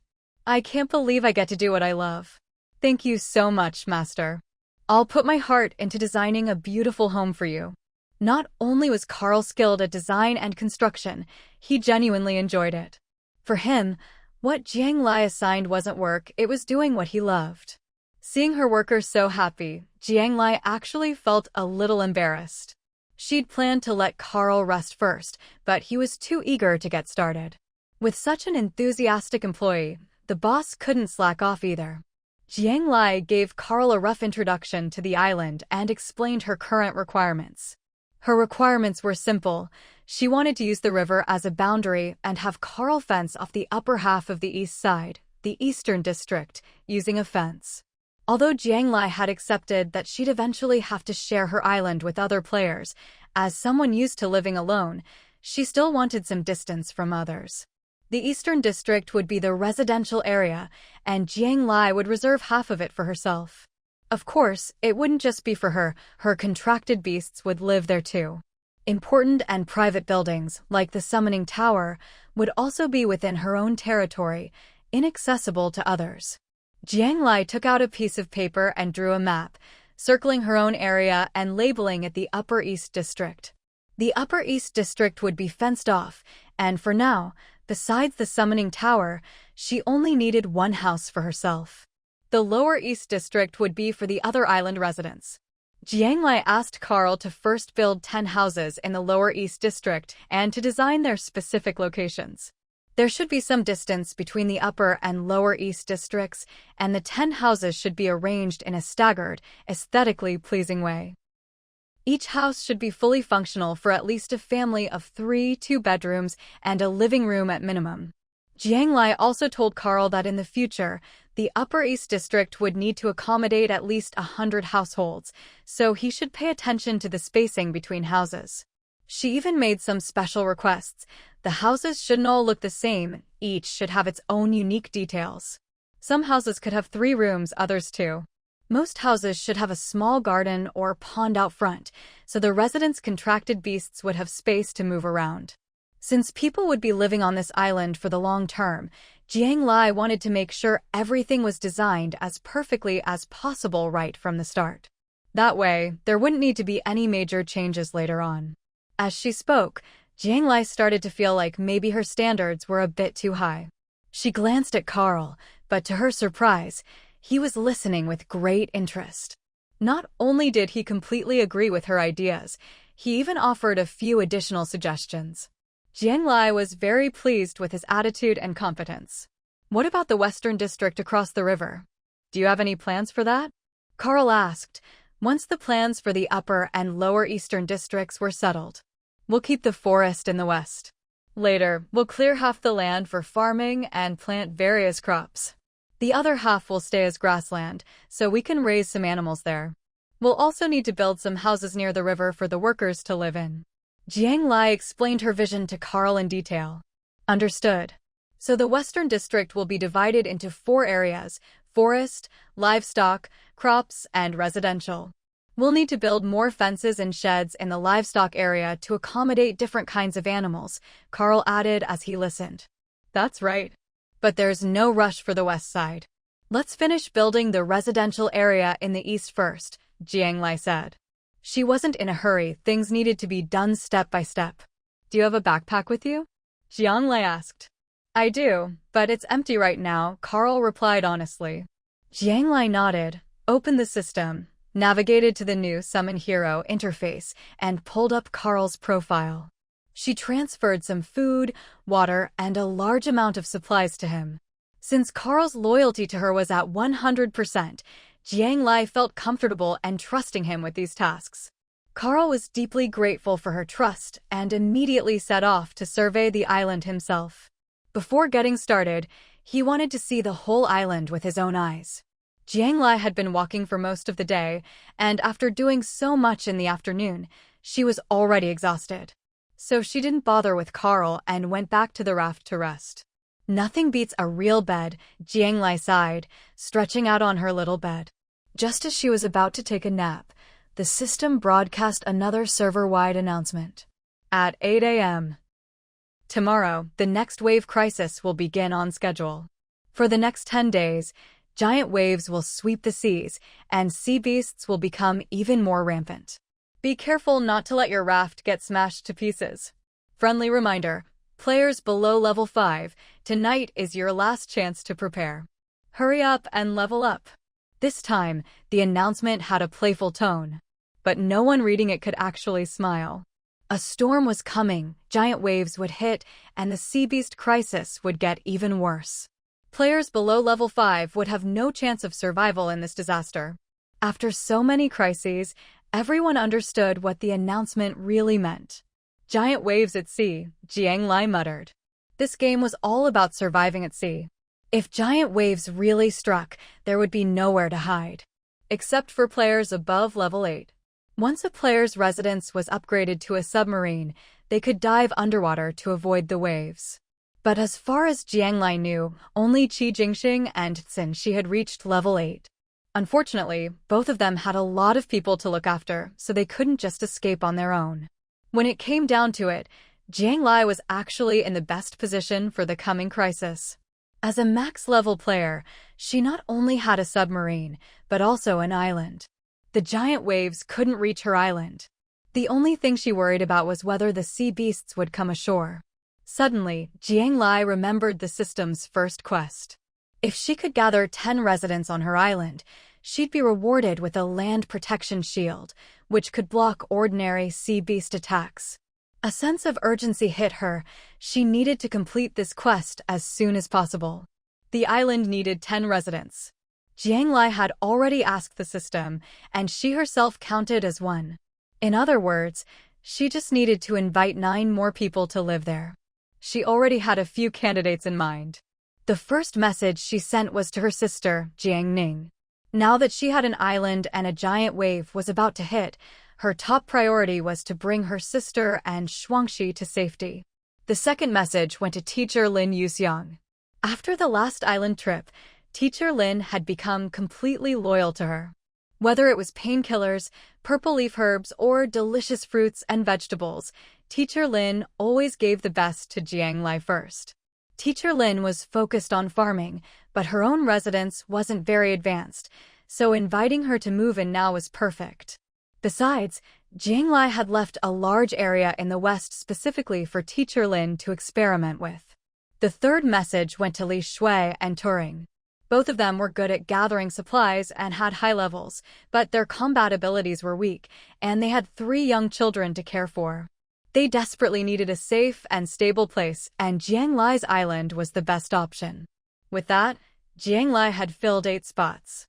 "I can't believe I get to do what I love. Thank you so much, master. I'll put my heart into designing a beautiful home for you." Not only was Carl skilled at design and construction, he genuinely enjoyed it. For him, what Jiang Lai assigned wasn't work, it was doing what he loved. Seeing her workers so happy, Jiang Lai actually felt a little embarrassed. She'd planned to let Carl rest first, but he was too eager to get started. With such an enthusiastic employee, the boss couldn't slack off either. Jiang Lai gave Carl a rough introduction to the island and explained her current requirements. Her requirements were simple. She wanted to use the river as a boundary and have Carl fence off the upper half of the east side, the eastern district, using a fence. Although Jiang Lai had accepted that she'd eventually have to share her island with other players, as someone used to living alone, she still wanted some distance from others. The eastern district would be the residential area, and Jiang Lai would reserve half of it for herself. Of course, it wouldn't just be for her contracted beasts would live there too. Important and private buildings, like the summoning tower, would also be within her own territory, inaccessible to others. Jiang Lai took out a piece of paper and drew a map, circling her own area and labeling it the Upper East District. The Upper East District would be fenced off, and for now, besides the summoning tower, she only needed one house for herself. The Lower East District would be for the other island residents. Jiang Lai asked Carl to first build 10 houses in the Lower East District and to design their specific locations. There should be some distance between the Upper and Lower East Districts, and the 10 houses should be arranged in a staggered, aesthetically pleasing way. Each house should be fully functional for at least a family of 3, 2 bedrooms, and a living room at minimum. Jiang Lai also told Carl that in the future, the Upper East District would need to accommodate at least 100 households, so he should pay attention to the spacing between houses. She even made some special requests. The houses shouldn't all look the same, each should have its own unique details. Some houses could have 3 rooms, others 2. Most houses should have a small garden or pond out front, so the residents' contracted beasts would have space to move around. Since people would be living on this island for the long term, Jiang Lai wanted to make sure everything was designed as perfectly as possible right from the start. That way, there wouldn't need to be any major changes later on. As she spoke, Jiang Lai started to feel like maybe her standards were a bit too high. She glanced at Carl, but to her surprise, he was listening with great interest. Not only did he completely agree with her ideas, he even offered a few additional suggestions. Jiang Lai was very pleased with his attitude and competence. What about the Western District across the river? Do you have any plans for that? Carl asked, once the plans for the Upper and Lower Eastern Districts were settled. We'll keep the forest in the west. Later, we'll clear half the land for farming and plant various crops. The other half will stay as grassland, so we can raise some animals there. We'll also need to build some houses near the river for the workers to live in. Jiang Lai explained her vision to Carl in detail. Understood. So the Western District will be divided into 4 areas: forest, livestock, crops, and residential. We'll need to build more fences and sheds in the livestock area to accommodate different kinds of animals, Carl added as he listened. That's right. But there's no rush for the west side. Let's finish building the residential area in the east first, Jiang Lai said. She wasn't in a hurry, things needed to be done step by step. Do you have a backpack with you? Jiang Lai asked. I do, but it's empty right now, Carl replied honestly. Jiang Lai nodded, opened the system, navigated to the new Summon Hero interface, and pulled up Carl's profile. She transferred some food, water, and a large amount of supplies to him. Since Carl's loyalty to her was at 100%, Jiang Lai felt comfortable and trusting him with these tasks. Carl was deeply grateful for her trust and immediately set off to survey the island himself. Before getting started, he wanted to see the whole island with his own eyes. Jiang Lai had been walking for most of the day, and after doing so much in the afternoon, she was already exhausted. So she didn't bother with Carl and went back to the raft to rest. Nothing beats a real bed, Jiang Lai sighed, stretching out on her little bed. Just as she was about to take a nap, the system broadcast another server-wide announcement. At 8 a.m. tomorrow, the next wave crisis will begin on schedule. For the next 10 days, giant waves will sweep the seas, and sea beasts will become even more rampant. Be careful not to let your raft get smashed to pieces. Friendly reminder, players below level 5, tonight is your last chance to prepare. Hurry up and level up. This time, the announcement had a playful tone, but no one reading it could actually smile. A storm was coming, giant waves would hit, and the sea beast crisis would get even worse. Players below level 5 would have no chance of survival in this disaster. After so many crises, everyone understood what the announcement really meant. Giant waves at sea, Jiang Lai muttered. This game was all about surviving at sea. If giant waves really struck, there would be nowhere to hide. Except for players above level 8. Once a player's residence was upgraded to a submarine, they could dive underwater to avoid the waves. But as far as Jiang Lai knew, only Qi Jingxing and Xin Shi had reached level 8. Unfortunately, both of them had a lot of people to look after, so they couldn't just escape on their own. When it came down to it, Jiang Lai was actually in the best position for the coming crisis. As a max-level player, she not only had a submarine, but also an island. The giant waves couldn't reach her island. The only thing she worried about was whether the sea beasts would come ashore. Suddenly, Jiang Lai remembered the system's first quest. If she could gather 10 residents on her island, she'd be rewarded with a land protection shield, which could block ordinary sea beast attacks. A sense of urgency hit her. She needed to complete this quest as soon as possible. The island needed 10 residents. Jiang Lai had already asked the system, and she herself counted as one. In other words, she just needed to invite 9 more people to live there. She already had a few candidates in mind. The first message she sent was to her sister, Jiang Ning. Now that she had an island and a giant wave was about to hit, her top priority was to bring her sister and Shuangxi to safety. The second message went to teacher Lin Yuxiang. After the last island trip, teacher Lin had become completely loyal to her. Whether it was painkillers, purple leaf herbs, or delicious fruits and vegetables, teacher Lin always gave the best to Jiang Lai first. Teacher Lin was focused on farming, but her own residence wasn't very advanced, so inviting her to move in now was perfect. Besides, Jiang Lai had left a large area in the west specifically for teacher Lin to experiment with. The third message went to Li Shui and Turing. Both of them were good at gathering supplies and had high levels, but their combat abilities were weak, and they had 3 young children to care for. They desperately needed a safe and stable place, and Jiang Lai's island was the best option. With that, Jiang Lai had filled 8 spots.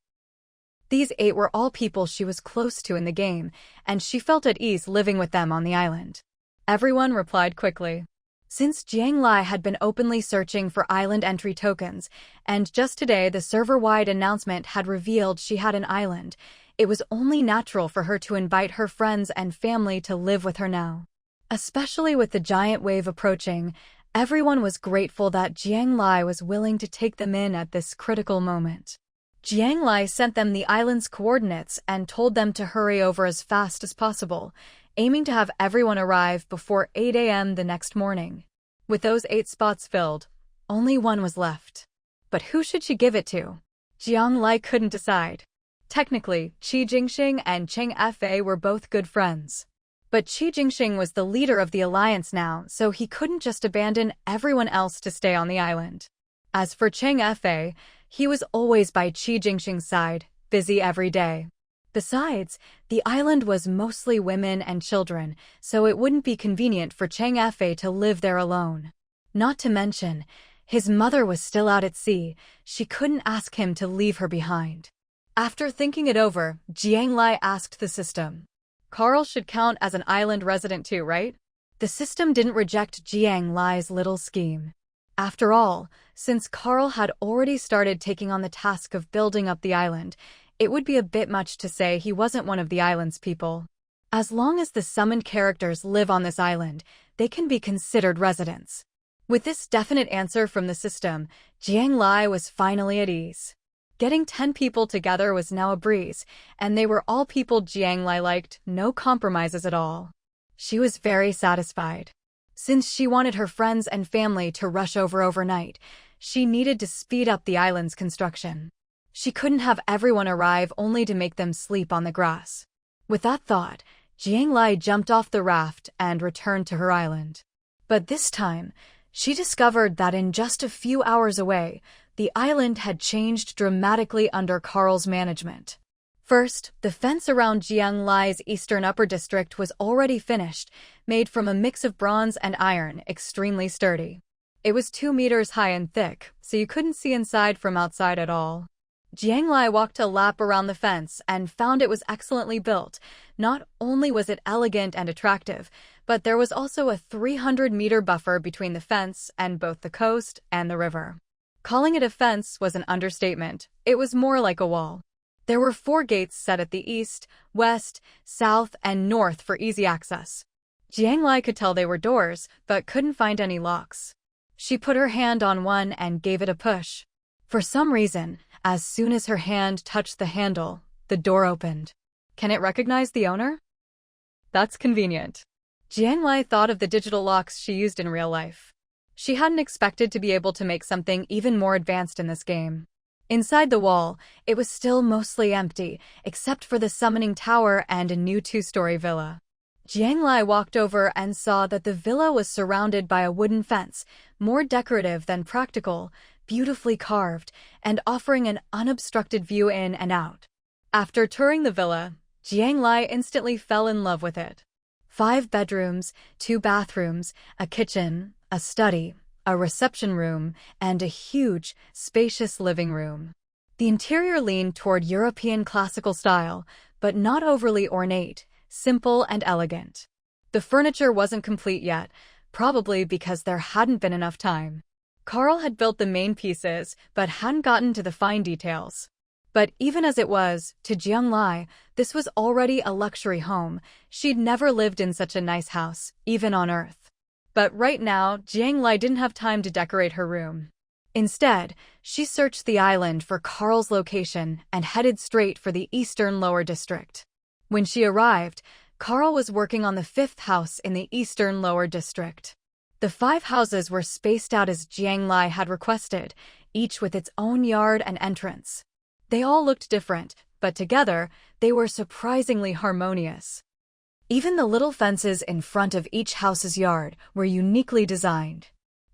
These 8 were all people she was close to in the game, and she felt at ease living with them on the island. Everyone replied quickly. Since Jiang Lai had been openly searching for island entry tokens, and just today the server-wide announcement had revealed she had an island, it was only natural for her to invite her friends and family to live with her now. Especially with the giant wave approaching, everyone was grateful that Jiang Lai was willing to take them in at this critical moment. Jiang Lai sent them the island's coordinates and told them to hurry over as fast as possible, aiming to have everyone arrive before 8 a.m. the next morning. With those 8 spots filled, only 1 was left. But who should she give it to? Jiang Lai couldn't decide. Technically, Qi Jingxing and Cheng Fa were both good friends. But Qi Jingxing was the leader of the alliance now, so he couldn't just abandon everyone else to stay on the island. As for Cheng Fa, he was always by Qi Jingxing's side, busy every day. Besides, the island was mostly women and children, so it wouldn't be convenient for Cheng Fa to live there alone. Not to mention, his mother was still out at sea. She couldn't ask him to leave her behind. After thinking it over, Jiang Lai asked the system. Carl should count as an island resident too, right? The system didn't reject Jiang Lai's little scheme. After all, since Carl had already started taking on the task of building up the island, it would be a bit much to say he wasn't one of the island's people. As long as the summoned characters live on this island, they can be considered residents. With this definite answer from the system, Jiang Lai was finally at ease. Getting 10 people together was now a breeze, and they were all people Jiang Lai liked, no compromises at all. She was very satisfied. Since she wanted her friends and family to rush over overnight, she needed to speed up the island's construction. She couldn't have everyone arrive only to make them sleep on the grass. With that thought, Jiang Lai jumped off the raft and returned to her island. But this time, she discovered that in just a few hours away, the island had changed dramatically under Carl's management. First, the fence around Jiang Lai's eastern upper district was already finished, made from a mix of bronze and iron, extremely sturdy. It was 2 meters high and thick, so you couldn't see inside from outside at all. Jiang Lai walked a lap around the fence and found it was excellently built. Not only was it elegant and attractive, but there was also a 300-meter buffer between the fence and both the coast and the river. Calling it a fence was an understatement. It was more like a wall. There were 4 gates set at the east, west, south, and north for easy access. Jiang Lai could tell they were doors, but couldn't find any locks. She put her hand on one and gave it a push. For some reason, as soon as her hand touched the handle, the door opened. Can it recognize the owner? That's convenient. Jiang Lai thought of the digital locks she used in real life. She hadn't expected to be able to make something even more advanced in this game. Inside the wall, it was still mostly empty, except for the summoning tower and a new 2-story villa. Jiang Lai walked over and saw that the villa was surrounded by a wooden fence, more decorative than practical, beautifully carved, and offering an unobstructed view in and out. After touring the villa, Jiang Lai instantly fell in love with it. 5 bedrooms, 2 bathrooms, a kitchen, a study, a reception room, and a huge, spacious living room. The interior leaned toward European classical style, but not overly ornate, simple and elegant. The furniture wasn't complete yet, probably because there hadn't been enough time. Carl had built the main pieces, but hadn't gotten to the fine details. But even as it was, to Jiang Lai, this was already a luxury home. She'd never lived in such a nice house, even on Earth. But right now, Jiang Lai didn't have time to decorate her room. Instead, she searched the island for Carl's location and headed straight for the eastern lower district. When she arrived, Carl was working on the 5th house in the eastern lower district. The 5 houses were spaced out as Jiang Lai had requested, each with its own yard and entrance. They all looked different, but together, they were surprisingly harmonious. Even the little fences in front of each house's yard were uniquely designed.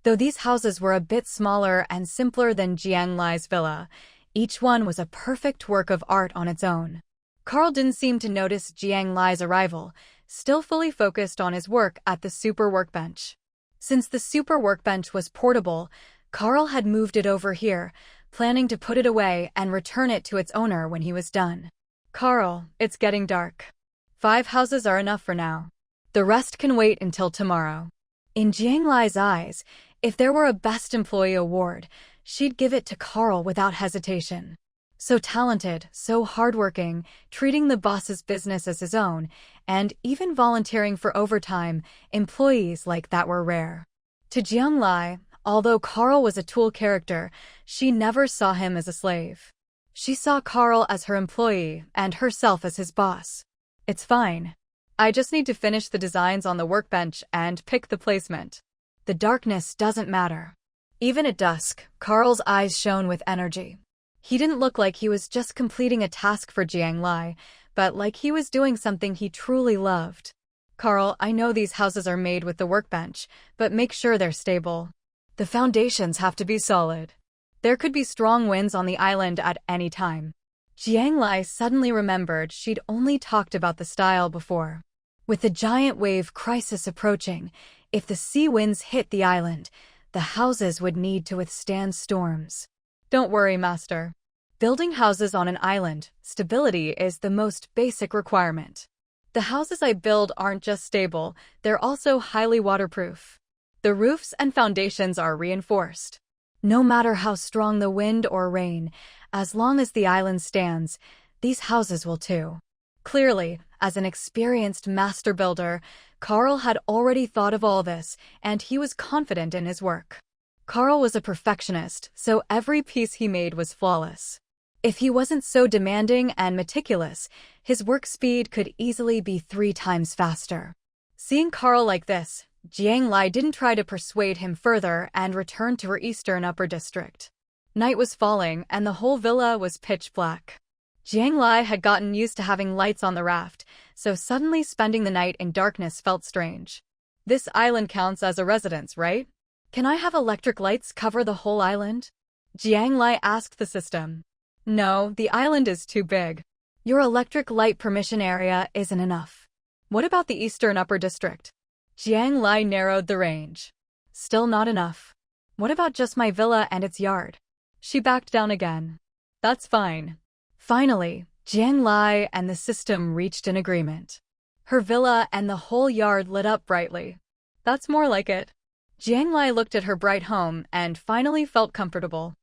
Though these houses were a bit smaller and simpler than Jiang Lai's villa, each one was a perfect work of art on its own. Carl didn't seem to notice Jiang Lai's arrival, still fully focused on his work at the super workbench. Since the super workbench was portable, Carl had moved it over here, planning to put it away and return it to its owner when he was done. "Carl, it's getting dark. 5 houses are enough for now. The rest can wait until tomorrow." In Jiang Lai's eyes, if there were a Best Employee award, she'd give it to Carl without hesitation. So talented, so hardworking, treating the boss's business as his own, and even volunteering for overtime, employees like that were rare. To Jiang Lai, although Carl was a tool character, she never saw him as a slave. She saw Carl as her employee and herself as his boss. "It's fine. I just need to finish the designs on the workbench and pick the placement. The darkness doesn't matter." Even at dusk, Carl's eyes shone with energy. He didn't look like he was just completing a task for Jiang Lai, but like he was doing something he truly loved. "Carl, I know these houses are made with the workbench, but make sure they're stable. The foundations have to be solid. There could be strong winds on the island at any time." Jiang Lai suddenly remembered she'd only talked about the style before. With the giant wave crisis approaching, if the sea winds hit the island, the houses would need to withstand storms. "Don't worry, Master. Building houses on an island, stability is the most basic requirement. The houses I build aren't just stable, they're also highly waterproof. The roofs and foundations are reinforced. No matter how strong the wind or rain, as long as the island stands, these houses will too." Clearly, as an experienced master builder, Carl had already thought of all this, and he was confident in his work. Carl was a perfectionist, so every piece he made was flawless. If he wasn't so demanding and meticulous, his work speed could easily be 3 times faster. Seeing Carl like this, Jiang Lai didn't try to persuade him further and returned to her eastern upper district. Night was falling, and the whole villa was pitch black. Jiang Lai had gotten used to having lights on the raft, so suddenly spending the night in darkness felt strange. "This island counts as a residence, right? Can I have electric lights cover the whole island?" Jiang Lai asked the system. "No, the island is too big. Your electric light permission area isn't enough." "What about the eastern upper district?" Jiang Lai narrowed the range. "Still not enough." "What about just my villa and its yard?" She backed down again. "That's fine." Finally, Jiang Lai and the system reached an agreement. Her villa and the whole yard lit up brightly. "That's more like it." Jiang Lai looked at her bright home and finally felt comfortable.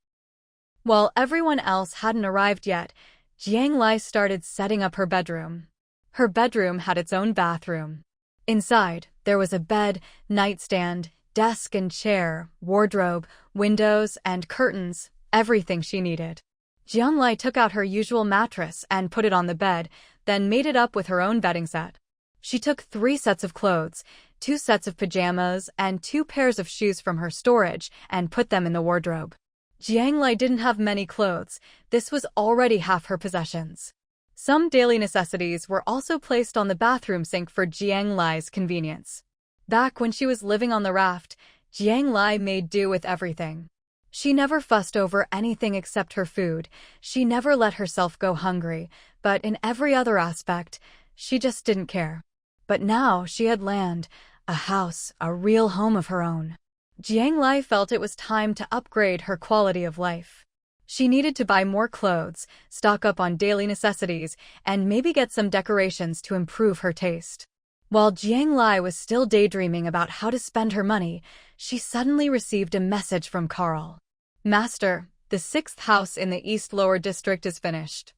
While everyone else hadn't arrived yet, Jiang Lai started setting up her bedroom. Her bedroom had its own bathroom. Inside, there was a bed, nightstand, desk and chair, wardrobe, windows, and curtains, everything she needed. Jiang Lai took out her usual mattress and put it on the bed, then made it up with her own bedding set. She took 3 sets of clothes, 2 sets of pajamas, and 2 pairs of shoes from her storage and put them in the wardrobe. Jiang Lai didn't have many clothes. This was already half her possessions. Some daily necessities were also placed on the bathroom sink for Jiang Lai's convenience. Back when she was living on the raft, Jiang Lai made do with everything. She never fussed over anything except her food. She never let herself go hungry, but in every other aspect, she just didn't care. But now she had land, a house, a real home of her own. Jiang Lai felt it was time to upgrade her quality of life. She needed to buy more clothes, stock up on daily necessities, and maybe get some decorations to improve her taste. While Jiang Lai was still daydreaming about how to spend her money, she suddenly received a message from Carl. Master, the 6th house in the East Lower District is finished.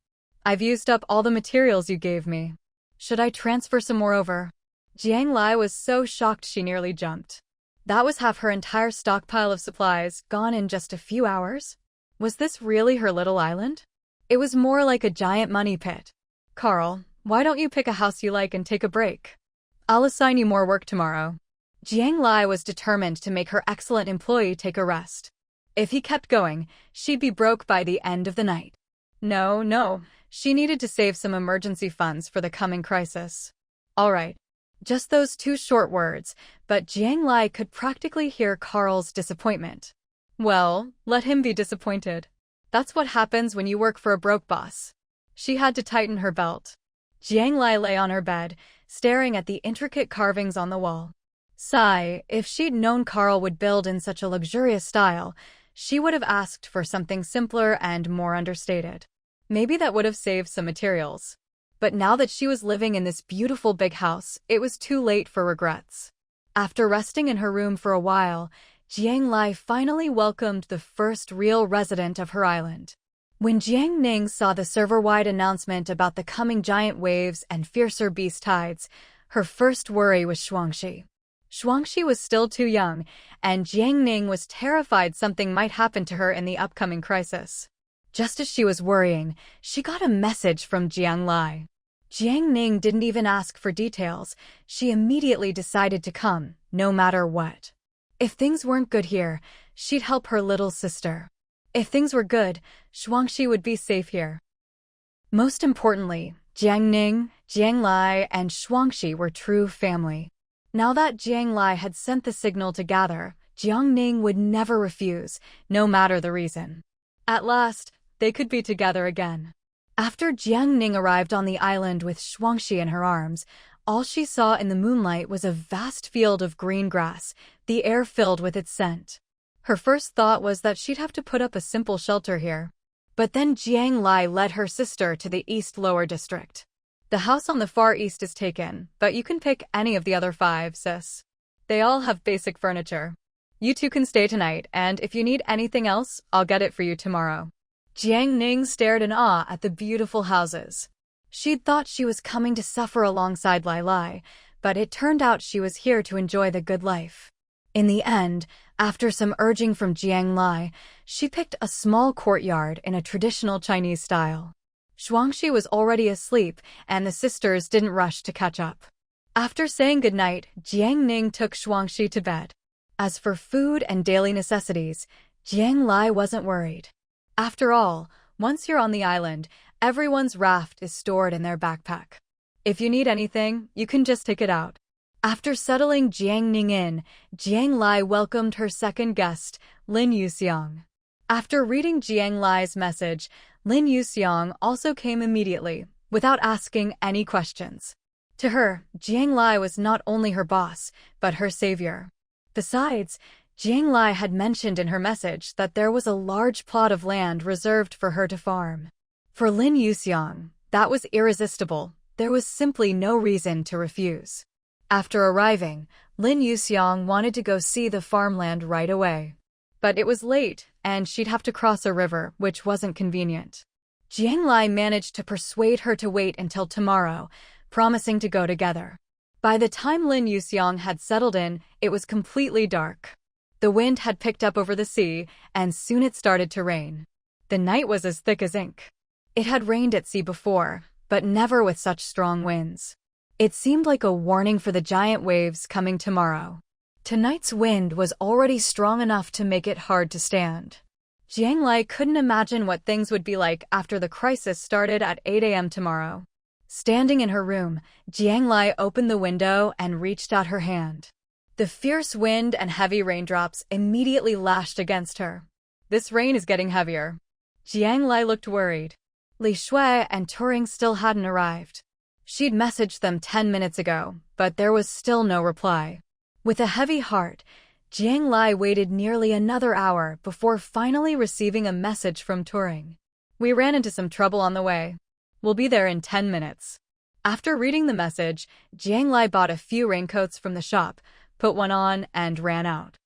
I've used up all the materials you gave me. Should I transfer some more over? Jiang Lai was so shocked she nearly jumped. That was half her entire stockpile of supplies, gone in just a few hours? Was this really her little island? It was more like a giant money pit. Carl, why don't you pick a house you like and take a break? I'll assign you more work tomorrow. Jiang Lai was determined to make her excellent employee take a rest. If he kept going, she'd be broke by the end of the night. No, she needed to save some emergency funds for the coming crisis. All right. Just those 2 short words, but Jiang Lai could practically hear Carl's disappointment. Well, let him be disappointed. That's what happens when you work for a broke boss. She had to tighten her belt. Jiang Lai lay on her bed, staring at the intricate carvings on the wall. Sigh, if she'd known Carl would build in such a luxurious style, she would have asked for something simpler and more understated. Maybe that would have saved some materials. But now that she was living in this beautiful big house, it was too late for regrets. After resting in her room for a while, Jiang Lai finally welcomed the first real resident of her island. When Jiang Ning saw the server-wide announcement about the coming giant waves and fiercer beast tides, her first worry was Shuangxi. Shuangxi was still too young, and Jiang Ning was terrified something might happen to her in the upcoming crisis. Just as she was worrying, she got a message from Jiang Lai. Jiang Ning didn't even ask for details. She immediately decided to come, no matter what. If things weren't good here, she'd help her little sister. If things were good, Shuangxi would be safe here. Most importantly, Jiang Ning, Jiang Lai, and Shuangxi were true family. Now that Jiang Lai had sent the signal to gather, Jiang Ning would never refuse, no matter the reason. At last, they could be together again. After Jiang Ning arrived on the island with Shuangxi in her arms, all she saw in the moonlight was a vast field of green grass, the air filled with its scent. Her first thought was that she'd have to put up a simple shelter here. But then Jiang Lai led her sister to the East Lower District. The house on the far east is taken, but you can pick any of the other 5, sis. They all have basic furniture. You 2 can stay tonight, and if you need anything else, I'll get it for you tomorrow. Jiang Ning stared in awe at the beautiful houses. She'd thought she was coming to suffer alongside Lai Lai, but it turned out she was here to enjoy the good life. In the end, after some urging from Jiang Lai, she picked a small courtyard in a traditional Chinese style. Shuangxi was already asleep, and the sisters didn't rush to catch up. After saying goodnight, Jiang Ning took Shuangxi to bed. As for food and daily necessities, Jiang Lai wasn't worried. After all, once you're on the island, everyone's raft is stored in their backpack. If you need anything, you can just take it out. After settling Jiang Ning in, Jiang Lai welcomed her second guest, Lin Yuxiang. After reading Jiang Lai's message, Lin Yuxiang also came immediately, without asking any questions. To her, Jiang Lai was not only her boss, but her savior. Besides, Jiang Lai had mentioned in her message that there was a large plot of land reserved for her to farm. For Lin Yuxiang, that was irresistible. There was simply no reason to refuse. After arriving, Lin Yuxiang wanted to go see the farmland right away. But it was late, and she'd have to cross a river, which wasn't convenient. Jiang Lai managed to persuade her to wait until tomorrow, promising to go together. By the time Lin Yuxiang had settled in, it was completely dark. The wind had picked up over the sea, and soon it started to rain. The night was as thick as ink. It had rained at sea before, but never with such strong winds. It seemed like a warning for the giant waves coming tomorrow. Tonight's wind was already strong enough to make it hard to stand. Jiang Lai couldn't imagine what things would be like after the crisis started at 8 a.m. tomorrow. Standing in her room, Jiang Lai opened the window and reached out her hand. The fierce wind and heavy raindrops immediately lashed against her. This rain is getting heavier. Jiang Lai looked worried. Li Shui and Turing still hadn't arrived. She'd messaged them 10 minutes ago, but there was still no reply. With a heavy heart, Jiang Lai waited nearly another hour before finally receiving a message from Turing. We ran into some trouble on the way. We'll be there in 10 minutes. After reading the message, Jiang Lai bought a few raincoats from the shop, put one on, and ran out.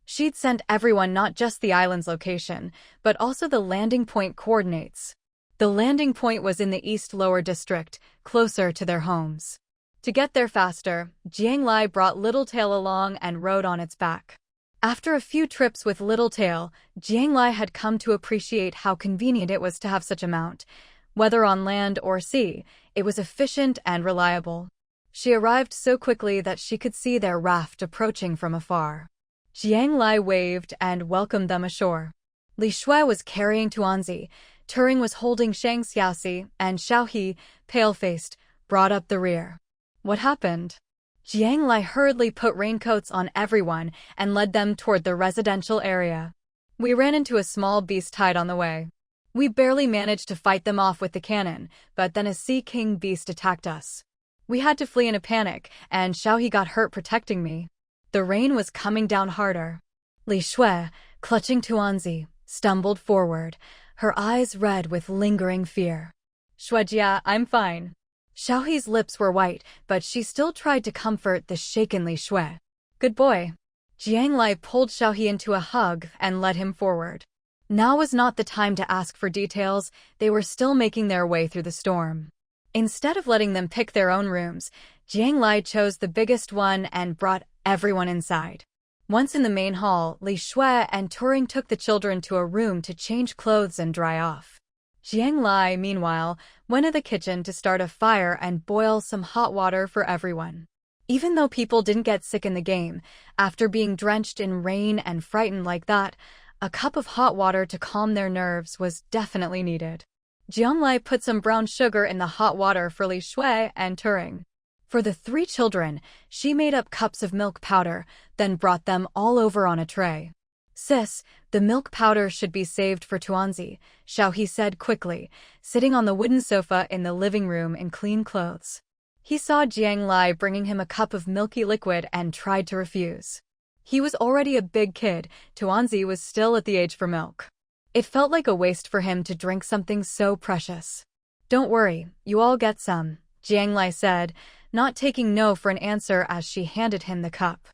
She'd sent everyone not just the island's location, but also the landing point coordinates. The landing point was in the East Lower District, closer to their homes. To get there faster, Jiang Lai brought Littletail along and rode on its back. After a few trips with Littletail, Jiang Lai had come to appreciate how convenient it was to have such a mount. Whether on land or sea, it was efficient and reliable. She arrived so quickly that she could see their raft approaching from afar. Jiang Lai waved and welcomed them ashore. Li Shui was carrying Tuanzi, Turing was holding Shang Xiaoxi, and Xiaohe, pale-faced, brought up the rear. What happened? Jiang Lai hurriedly put raincoats on everyone and led them toward the residential area. We ran into a small beast hide on the way. We barely managed to fight them off with the cannon, but then a Sea King beast attacked us. We had to flee in a panic, and Xiaohe got hurt protecting me. The rain was coming down harder. Li Shui, clutching Tuanzi, stumbled forward, her eyes red with lingering fear. Shuijia, I'm fine. Xiaohe's lips were white, but she still tried to comfort the shaken Li Shui. Good boy. Jiang Lai pulled Xiaohe into a hug and led him forward. Now was not the time to ask for details, they were still making their way through the storm. Instead of letting them pick their own rooms, Jiang Lai chose the biggest one and brought everyone inside. Once in the main hall, Li Shui and Turing took the children to a room to change clothes and dry off. Jiang Lai, meanwhile, went to the kitchen to start a fire and boil some hot water for everyone. Even though people didn't get sick in the game, after being drenched in rain and frightened like that, a cup of hot water to calm their nerves was definitely needed. Jiang Lai put some brown sugar in the hot water for Li Shui and Turing. For the 3 children, she made up cups of milk powder, then brought them all over on a tray. Sis, the milk powder should be saved for Tuanzi, Xiaohe said quickly, sitting on the wooden sofa in the living room in clean clothes. He saw Jiang Lai bringing him a cup of milky liquid and tried to refuse. He was already a big kid, Tuanzi was still at the age for milk. It felt like a waste for him to drink something so precious. Don't worry, you all get some, Jiang Lai said, not taking no for an answer as she handed him the cup.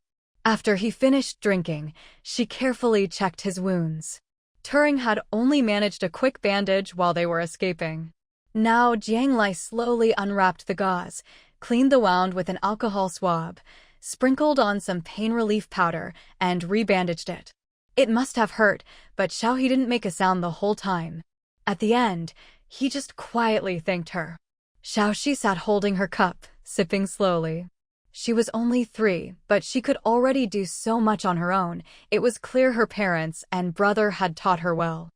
After he finished drinking, she carefully checked his wounds. Turing had only managed a quick bandage while they were escaping. Now Jiang Lai slowly unwrapped the gauze, cleaned the wound with an alcohol swab, sprinkled on some pain relief powder, and rebandaged it. It must have hurt, but Xiaohe didn't make a sound the whole time. At the end, he just quietly thanked her. Xiaohe sat holding her cup, sipping slowly. She was only 3, but she could already do so much on her own. It was clear her parents and brother had taught her well.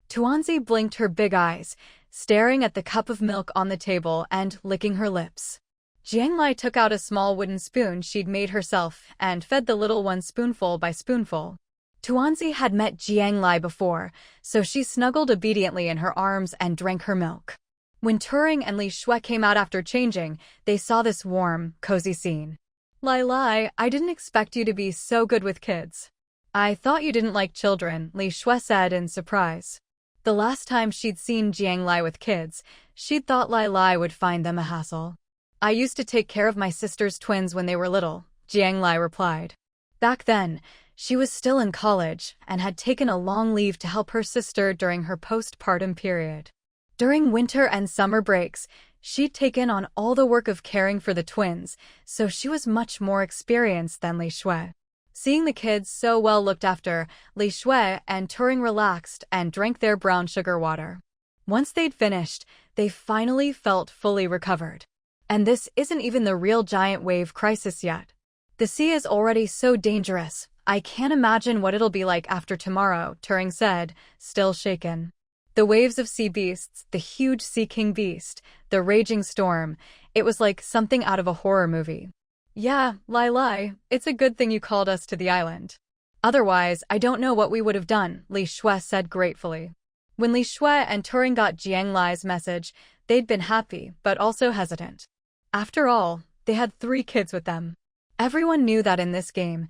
Tuanzi blinked her big eyes, staring at the cup of milk on the table and licking her lips. Jiang Lai took out a small wooden spoon she'd made herself and fed the little one spoonful by spoonful. Tuanzi had met Jiang Lai before, so she snuggled obediently in her arms and drank her milk. When Turing and Li Shui came out after changing, they saw this warm, cozy scene. Lai, I didn't expect you to be so good with kids. I thought you didn't like children, Li Shui said in surprise. The last time she'd seen Jiang Lai with kids, she'd thought Lai would find them a hassle. I used to take care of my sister's twins when they were little, Jiang Lai replied. Back then, she was still in college and had taken a long leave to help her sister during her postpartum period. During winter and summer breaks, she'd taken on all the work of caring for the twins, so she was much more experienced than Li Shui. Seeing the kids so well looked after, Li Shui and Turing relaxed and drank their brown sugar water. Once they'd finished, they finally felt fully recovered. And this isn't even the real giant wave crisis yet. The sea is already so dangerous, I can't imagine what it'll be like after tomorrow, Turing said, still shaken. The waves of sea beasts, the huge Sea King beast, the raging storm, it was like something out of a horror movie. Yeah, Lai, it's a good thing you called us to the island. Otherwise, I don't know what we would have done, Li Shui said gratefully. When Li Shui and Turing got Jiang Lai's message, they'd been happy, but also hesitant. After all, they had 3 kids with them. Everyone knew that in this game,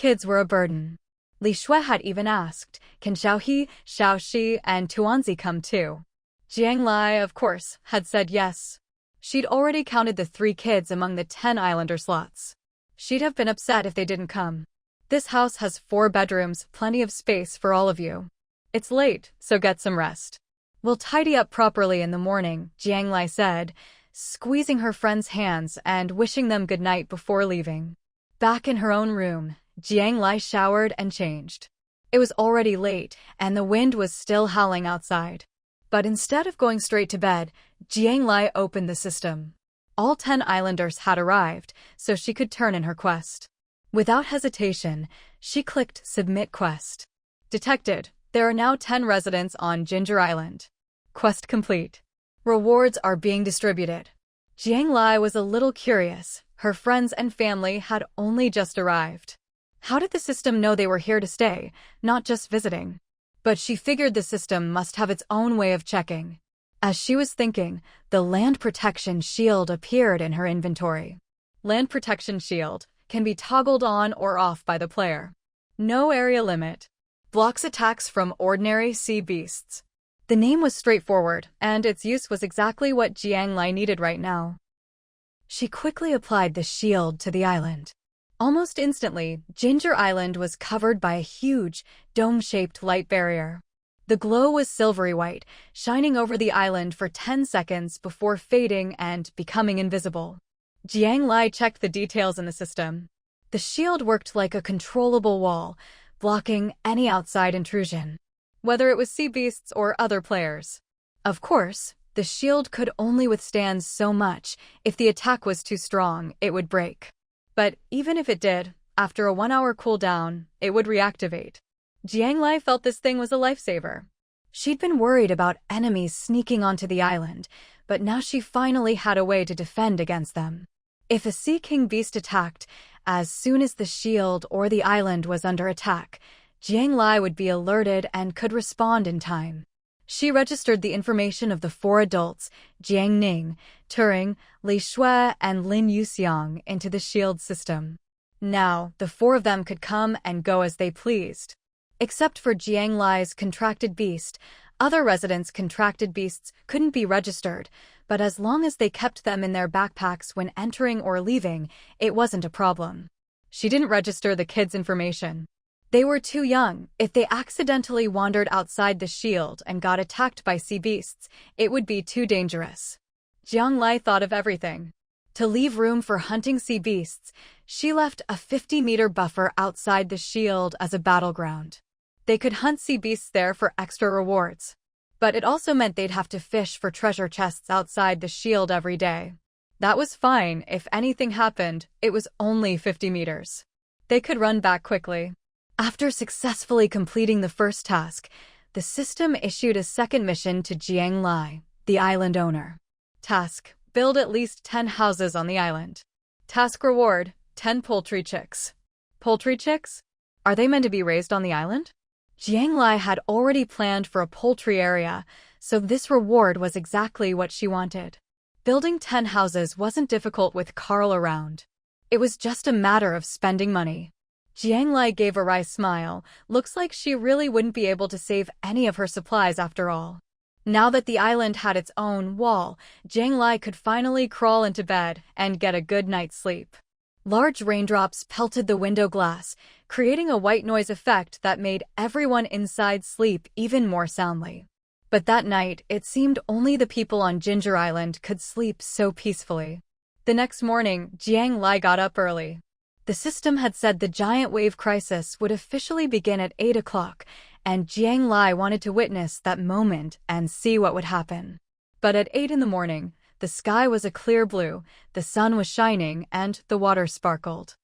Kids were a burden. Li Shui had even asked, can Xiaohe, Xiaoxi, and Tuanzi come too? Jiang Lai, of course, had said yes. She'd already counted the 3 kids among the 10 islander slots. She'd have been upset if they didn't come. This house has 4 bedrooms, plenty of space for all of you. It's late, so get some rest. We'll tidy up properly in the morning, Jiang Lai said, squeezing her friends' hands and wishing them good night before leaving. Back in her own room, Jiang Lai showered and changed. It was already late, and the wind was still howling outside. But instead of going straight to bed, Jiang Lai opened the system. All 10 islanders had arrived, so she could turn in her quest. Without hesitation, she clicked Submit Quest. Detected. There are now 10 residents on Ginger Island. Quest complete. Rewards are being distributed. Jiang Lai was a little curious. Her friends and family had only just arrived. How did the system know they were here to stay, not just visiting? But she figured the system must have its own way of checking. As she was thinking, the Land Protection Shield appeared in her inventory. Land Protection Shield can be toggled on or off by the player. No area limit. Blocks attacks from ordinary sea beasts. The name was straightforward, and its use was exactly what Jiang Lai needed right now. She quickly applied the shield to the island. Almost instantly, Ginger Island was covered by a huge, dome-shaped light barrier. The glow was silvery white, shining over the island for 10 seconds before fading and becoming invisible. Jiang Lai checked the details in the system. The shield worked like a controllable wall, blocking any outside intrusion, whether it was sea beasts or other players. Of course, the shield could only withstand so much. If the attack was too strong, it would break. But even if it did, after a 1-hour cooldown, it would reactivate. Jiang Lai felt this thing was a lifesaver. She'd been worried about enemies sneaking onto the island, but now she finally had a way to defend against them. If a Sea King beast attacked, as soon as the shield or the island was under attack, Jiang Lai would be alerted and could respond in time. She registered the information of the 4 adults, Jiang Ning, Turing, Li Shui, and Lin Yuxiang, into the shield system. Now, the 4 of them could come and go as they pleased. Except for Jiang Lai's contracted beast, other residents' contracted beasts couldn't be registered, but as long as they kept them in their backpacks when entering or leaving, it wasn't a problem. She didn't register the kids' information. They were too young. If they accidentally wandered outside the shield and got attacked by sea beasts, it would be too dangerous. Jiang Lai thought of everything. To leave room for hunting sea beasts, she left a 50-meter buffer outside the shield as a battleground. They could hunt sea beasts there for extra rewards. But it also meant they'd have to fish for treasure chests outside the shield every day. That was fine. If anything happened, it was only 50 meters. They could run back quickly. After successfully completing the first task, the system issued a second mission to Jiang Lai, the island owner. Task: build at least 10 houses on the island. Task reward: 10 poultry chicks. Poultry chicks? Are they meant to be raised on the island? Jiang Lai had already planned for a poultry area, so this reward was exactly what she wanted. Building 10 houses wasn't difficult with Carl around. It was just a matter of spending money. Jiang Lai gave a wry smile. Looks like she really wouldn't be able to save any of her supplies after all. Now that the island had its own wall, Jiang Lai could finally crawl into bed and get a good night's sleep. Large raindrops pelted the window glass, creating a white noise effect that made everyone inside sleep even more soundly. But that night, it seemed only the people on Ginger Island could sleep so peacefully. The next morning, Jiang Lai got up early. The system had said the giant wave crisis would officially begin at 8 o'clock, and Jiang Lai wanted to witness that moment and see what would happen. But at 8 in the morning, the sky was a clear blue, the sun was shining, and the water sparkled.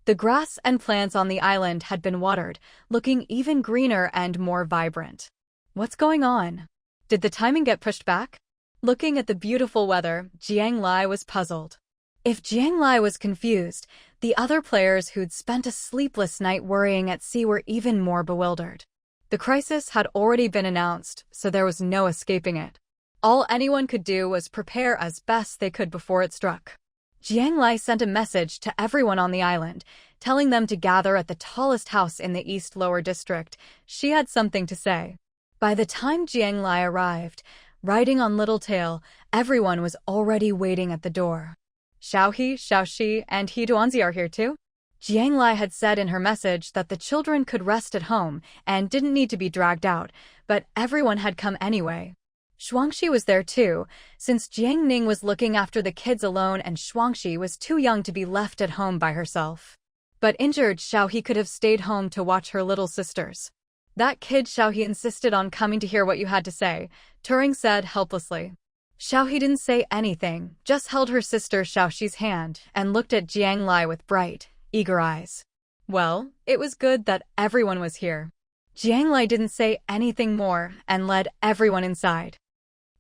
The grass and plants on the island had been watered, looking even greener and more vibrant. What's going on? Did the timing get pushed back? Looking at the beautiful weather, Jiang Lai was puzzled. If Jiang Lai was confused, the other players who'd spent a sleepless night worrying at sea were even more bewildered. The crisis had already been announced, so there was no escaping it. All anyone could do was prepare as best they could before it struck. Jiang Lai sent a message to everyone on the island, telling them to gather at the tallest house in the East Lower District. She had something to say. By the time Jiang Lai arrived, riding on Littletail, everyone was already waiting at the door. Xiaohe, Xiaoxi, and He Duanzi are here too? Jiang Lai had said in her message that the children could rest at home and didn't need to be dragged out, but everyone had come anyway. Shuangxi was there too, since Jiang Ning was looking after the kids alone and Shuangxi was too young to be left at home by herself. But injured Xiaohe could have stayed home to watch her little sisters. That kid Xiaohe insisted on coming to hear what you had to say, Turing said helplessly. Xiaohe didn't say anything, just held her sister Xiaoxi's hand and looked at Jiang Lai with bright, eager eyes. Well, it was good that everyone was here. Jiang Lai didn't say anything more and led everyone inside.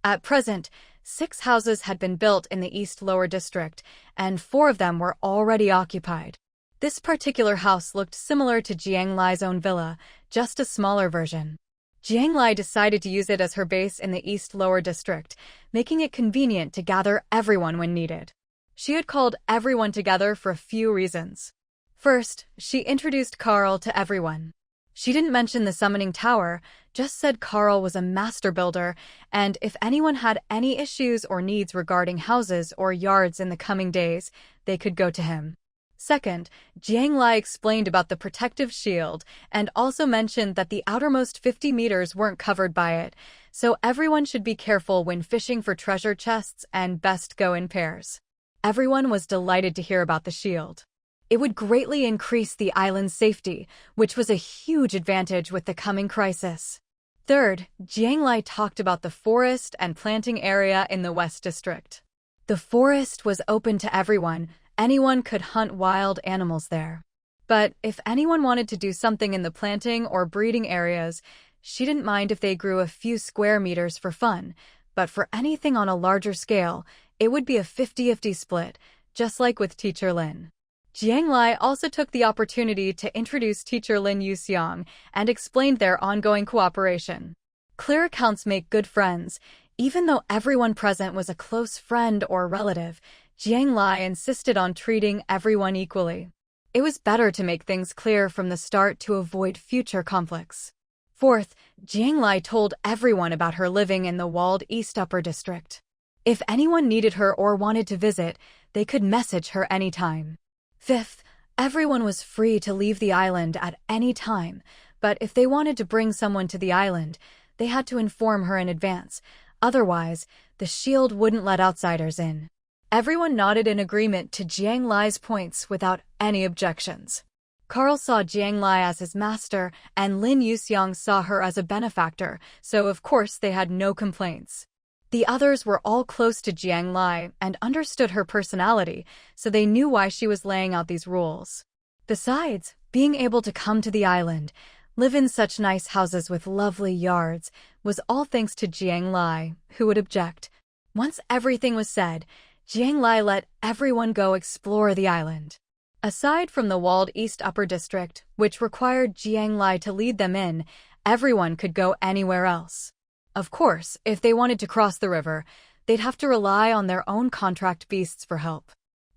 At present, 6 houses had been built in the East Lower District, and 4 of them were already occupied. This particular house looked similar to Jiang Lai's own villa, just a smaller version. Jiang Lai decided to use it as her base in the East Lower District, making it convenient to gather everyone when needed. She had called everyone together for a few reasons. First, she introduced Carl to everyone. She didn't mention the summoning tower, just said Carl was a master builder, and if anyone had any issues or needs regarding houses or yards in the coming days, they could go to him. Second, Jiang Lai explained about the protective shield and also mentioned that the outermost 50 meters weren't covered by it, so everyone should be careful when fishing for treasure chests and best go in pairs. Everyone was delighted to hear about the shield. It would greatly increase the island's safety, which was a huge advantage with the coming crisis. Third, Jiang Lai talked about the forest and planting area in the West District. The forest was open to everyone. Anyone could hunt wild animals there. But if anyone wanted to do something in the planting or breeding areas, she didn't mind if they grew a few square meters for fun, but for anything on a larger scale, it would be a 50-50 split, just like with Teacher Lin. Jiang Lai also took the opportunity to introduce Teacher Lin Yuxiang and explained their ongoing cooperation. Clear accounts make good friends. Even though everyone present was a close friend or relative, Jiang Lai insisted on treating everyone equally. It was better to make things clear from the start to avoid future conflicts. Fourth, Jiang Lai told everyone about her living in the walled East Upper District. If anyone needed her or wanted to visit, they could message her anytime. Fifth, everyone was free to leave the island at any time, but if they wanted to bring someone to the island, they had to inform her in advance. Otherwise, the shield wouldn't let outsiders in. Everyone nodded in agreement to Jiang Lai's points without any objections. Carl saw Jiang Lai as his master, and Lin Yuxiang saw her as a benefactor, so of course they had no complaints. The others were all close to Jiang Lai and understood her personality, so they knew why she was laying out these rules. Besides, being able to come to the island, live in such nice houses with lovely yards, was all thanks to Jiang Lai, who would object. Once everything was said, Jiang Lai let everyone go explore the island. Aside from the walled East Upper District, which required Jiang Lai to lead them in, everyone could go anywhere else. Of course, if they wanted to cross the river, they'd have to rely on their own contract beasts for help.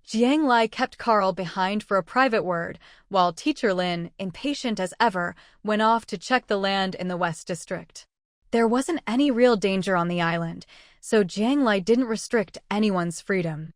Jiang Lai kept Carl behind for a private word, while Teacher Lin, impatient as ever, went off to check the land in the West District. There wasn't any real danger on the island, so Jiang Lai didn't restrict anyone's freedom.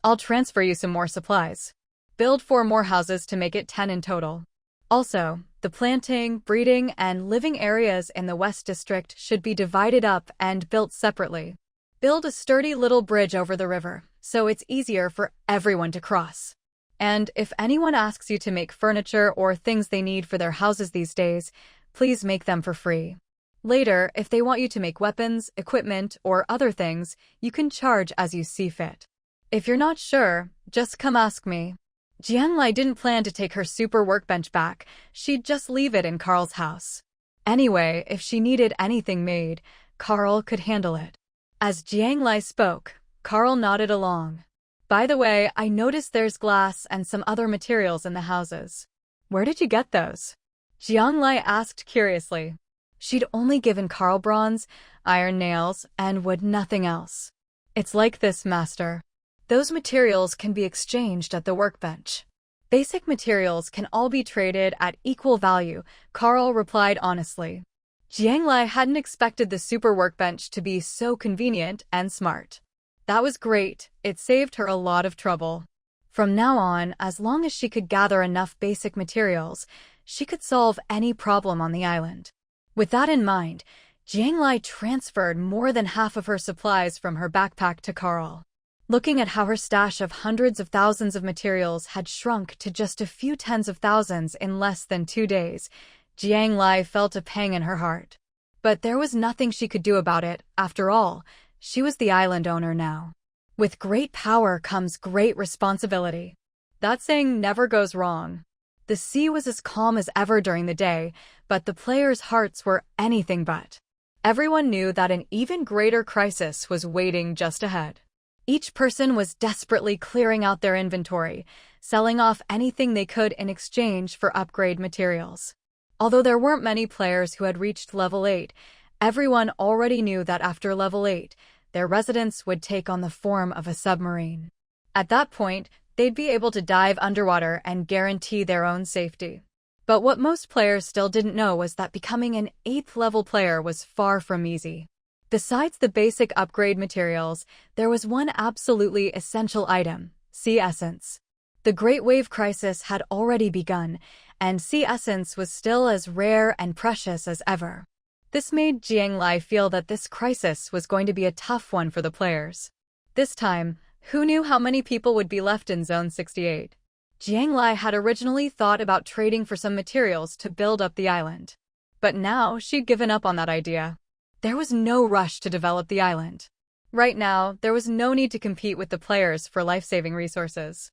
I'll transfer you some more supplies. Build 4 more houses to make it 10 in total. Also, the planting, breeding, and living areas in the West District should be divided up and built separately. Build a sturdy little bridge over the river, so it's easier for everyone to cross. And if anyone asks you to make furniture or things they need for their houses these days, please make them for free. Later, if they want you to make weapons, equipment, or other things, you can charge as you see fit. If you're not sure, just come ask me. Jiang Lai didn't plan to take her super workbench back, she'd just leave it in Carl's house. Anyway, if she needed anything made, Carl could handle it. As Jiang Lai spoke, Carl nodded along. By the way, I noticed there's glass and some other materials in the houses. Where did you get those? Jiang Lai asked curiously. She'd only given Carl bronze, iron nails, and wood, nothing else. It's like this, master. Those materials can be exchanged at the workbench. Basic materials can all be traded at equal value, Carl replied honestly. Jiang Lai hadn't expected the super workbench to be so convenient and smart. That was great, it saved her a lot of trouble. From now on, as long as she could gather enough basic materials, she could solve any problem on the island. With that in mind, Jiang Lai transferred more than half of her supplies from her backpack to Carl. Looking at how her stash of hundreds of thousands of materials had shrunk to just a few tens of thousands in less than 2 days, Jiang Lai felt a pang in her heart. But there was nothing she could do about it. After all, she was the island owner now. With great power comes great responsibility. That saying never goes wrong. The sea was as calm as ever during the day, but the players' hearts were anything but. Everyone knew that an even greater crisis was waiting just ahead. Each person was desperately clearing out their inventory, selling off anything they could in exchange for upgrade materials. Although there weren't many players who had reached level 8, everyone already knew that after level 8, their residence would take on the form of a submarine. At that point, they'd be able to dive underwater and guarantee their own safety. But what most players still didn't know was that becoming an 8th level player was far from easy. Besides the basic upgrade materials, there was one absolutely essential item: sea essence. The Great Wave Crisis had already begun, and sea essence was still as rare and precious as ever. This made Jiang Lai feel that this crisis was going to be a tough one for the players. This time, who knew how many people would be left in Zone 68? Jiang Lai had originally thought about trading for some materials to build up the island. But now she'd given up on that idea. There was no rush to develop the island. Right now, there was no need to compete with the players for life-saving resources.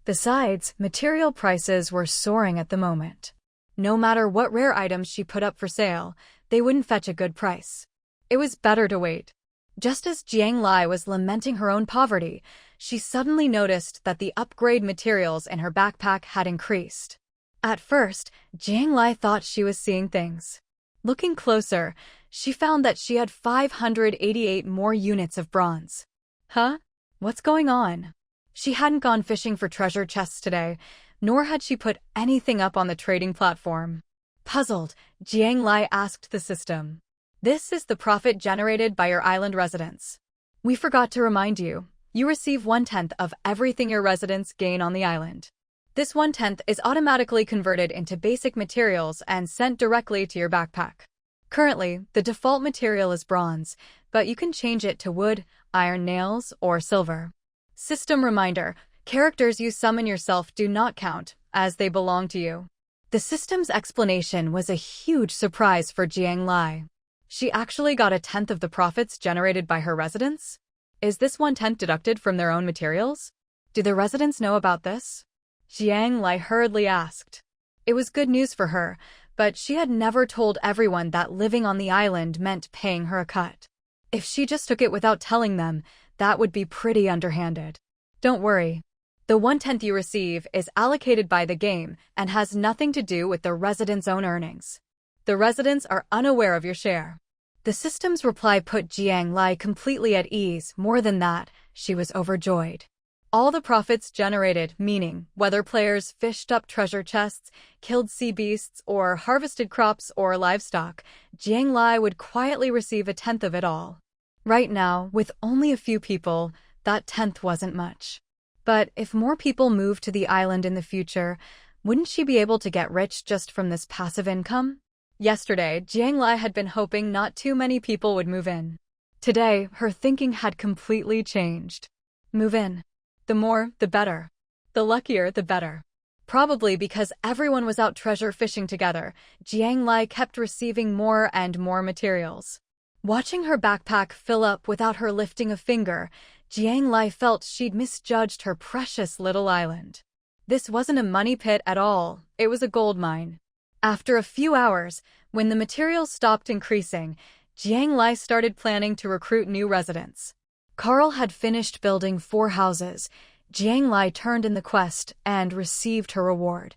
Besides, material prices were soaring at the moment. No matter what rare items she put up for sale, they wouldn't fetch a good price. It was better to wait. Just as Jiang Lai was lamenting her own poverty, she suddenly noticed that the upgrade materials in her backpack had increased. At first, Jiang Lai thought she was seeing things. Looking closer, she found that she had 588 more units of bronze. Huh? What's going on? She hadn't gone fishing for treasure chests today, nor had she put anything up on the trading platform. Puzzled, Jiang Lai asked the system. This is the profit generated by your island residents. We forgot to remind you, you receive 1/10 of everything your residents gain on the island. This 1/10 is automatically converted into basic materials and sent directly to your backpack. Currently, the default material is bronze, but you can change it to wood, iron nails, or silver. System reminder: characters you summon yourself do not count, as they belong to you. The system's explanation was a huge surprise for Jiang Lai. She actually got 1/10 of the profits generated by her residents? Is this 1/10 deducted from their own materials? Do the residents know about this? Jiang Lai hurriedly asked. It was good news for her, but she had never told everyone that living on the island meant paying her a cut. If she just took it without telling them, that would be pretty underhanded. Don't worry. The 1/10 you receive is allocated by the game and has nothing to do with the residents' own earnings. The residents are unaware of your share. The system's reply put Jiang Lai completely at ease. More than that, she was overjoyed. All the profits generated, meaning whether players fished up treasure chests, killed sea beasts, or harvested crops or livestock, Jiang Lai would quietly receive 1/10 of it all. Right now, with only a few people, that 1/10 wasn't much. But if more people moved to the island in the future, wouldn't she be able to get rich just from this passive income? Yesterday, Jiang Lai had been hoping not too many people would move in. Today, her thinking had completely changed. Move in. The more, the better. The luckier, the better. Probably because everyone was out treasure fishing together, Jiang Lai kept receiving more and more materials. Watching her backpack fill up without her lifting a finger, Jiang Lai felt she'd misjudged her precious little island. This wasn't a money pit at all, it was a gold mine. After a few hours, when the materials stopped increasing, Jiang Lai started planning to recruit new residents. Carl had finished building 4 houses. Jiang Lai turned in the quest and received her reward.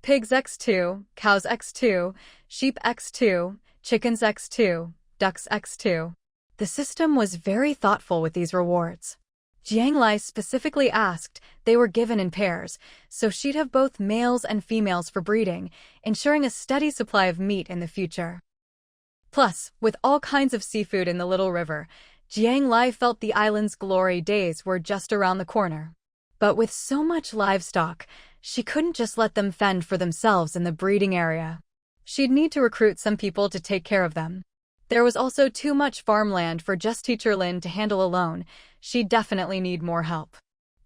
Pigs x2, cows x2, sheep x2, chickens x2, ducks x2. The system was very thoughtful with these rewards. Jiang Lai specifically asked they were given in pairs, so she'd have both males and females for breeding, ensuring a steady supply of meat in the future. Plus, with all kinds of seafood in the little river, Jiang Lai felt the island's glory days were just around the corner. But with so much livestock, she couldn't just let them fend for themselves in the breeding area. She'd need to recruit some people to take care of them. There was also too much farmland for just Teacher Lin to handle alone. She'd definitely need more help.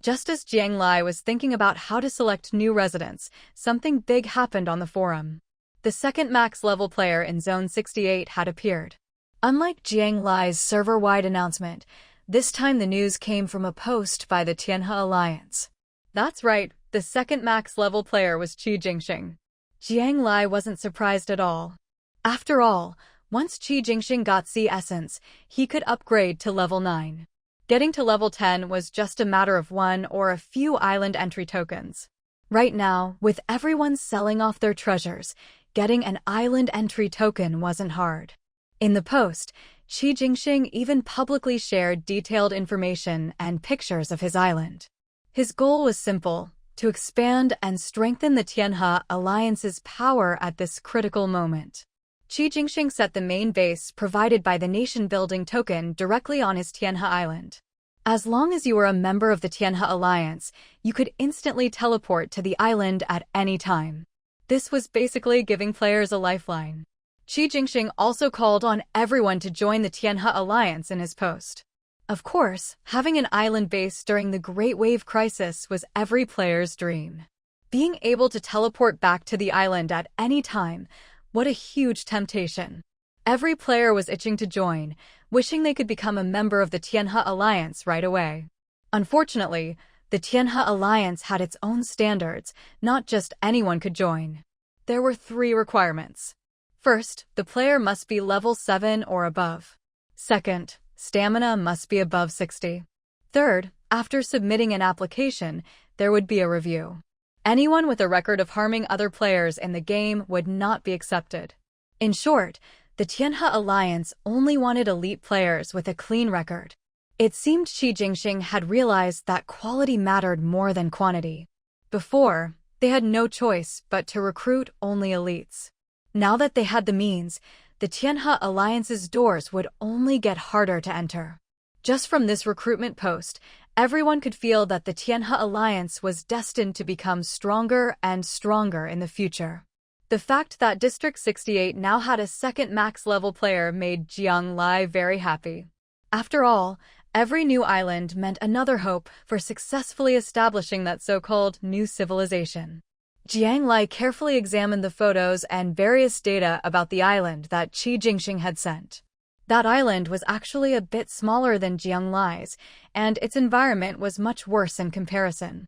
Just as Jiang Lai was thinking about how to select new residents, something big happened on the forum. The second max-level player in Zone 68 had appeared. Unlike Jiang Lai's server-wide announcement, this time the news came from a post by the Tianhe Alliance. That's right, the second max-level player was Qi Jingxing. Jiang Lai wasn't surprised at all. After all, once Qi Jingxing got Sea Essence, he could upgrade to level 9. Getting to level 10 was just a matter of one or a few island entry tokens. Right now, with everyone selling off their treasures, getting an island entry token wasn't hard. In the post, Qi Jingxing even publicly shared detailed information and pictures of his island. His goal was simple: to expand and strengthen the Tianhe Alliance's power at this critical moment. Qi Jingxing set the main base provided by the nation-building token directly on his Tianhe Island. As long as you were a member of the Tianhe Alliance, you could instantly teleport to the island at any time. This was basically giving players a lifeline. Qi Jingxing also called on everyone to join the Tianhe Alliance in his post. Of course, having an island base during the Great Wave Crisis was every player's dream. Being able to teleport back to the island at any time, what a huge temptation. Every player was itching to join, wishing they could become a member of the Tianhe Alliance right away. Unfortunately, the Tianhe Alliance had its own standards, not just anyone could join. There were 3 requirements. First, the player must be level 7 or above. Second, stamina must be above 60. Third, after submitting an application, there would be a review. Anyone with a record of harming other players in the game would not be accepted. In short, the Tianhe Alliance only wanted elite players with a clean record. It seemed Qi Jingxing had realized that quality mattered more than quantity. Before, they had no choice but to recruit only elites. Now that they had the means, the Tianhe Alliance's doors would only get harder to enter. Just from this recruitment post, everyone could feel that the Tianhe Alliance was destined to become stronger and stronger in the future. The fact that District 68 now had a second max-level player made Jiang Lai very happy. After all, every new island meant another hope for successfully establishing that so-called new civilization. Jiang Lai carefully examined the photos and various data about the island that Qi Jingxing had sent. That island was actually a bit smaller than Jiang Lai's, and its environment was much worse in comparison.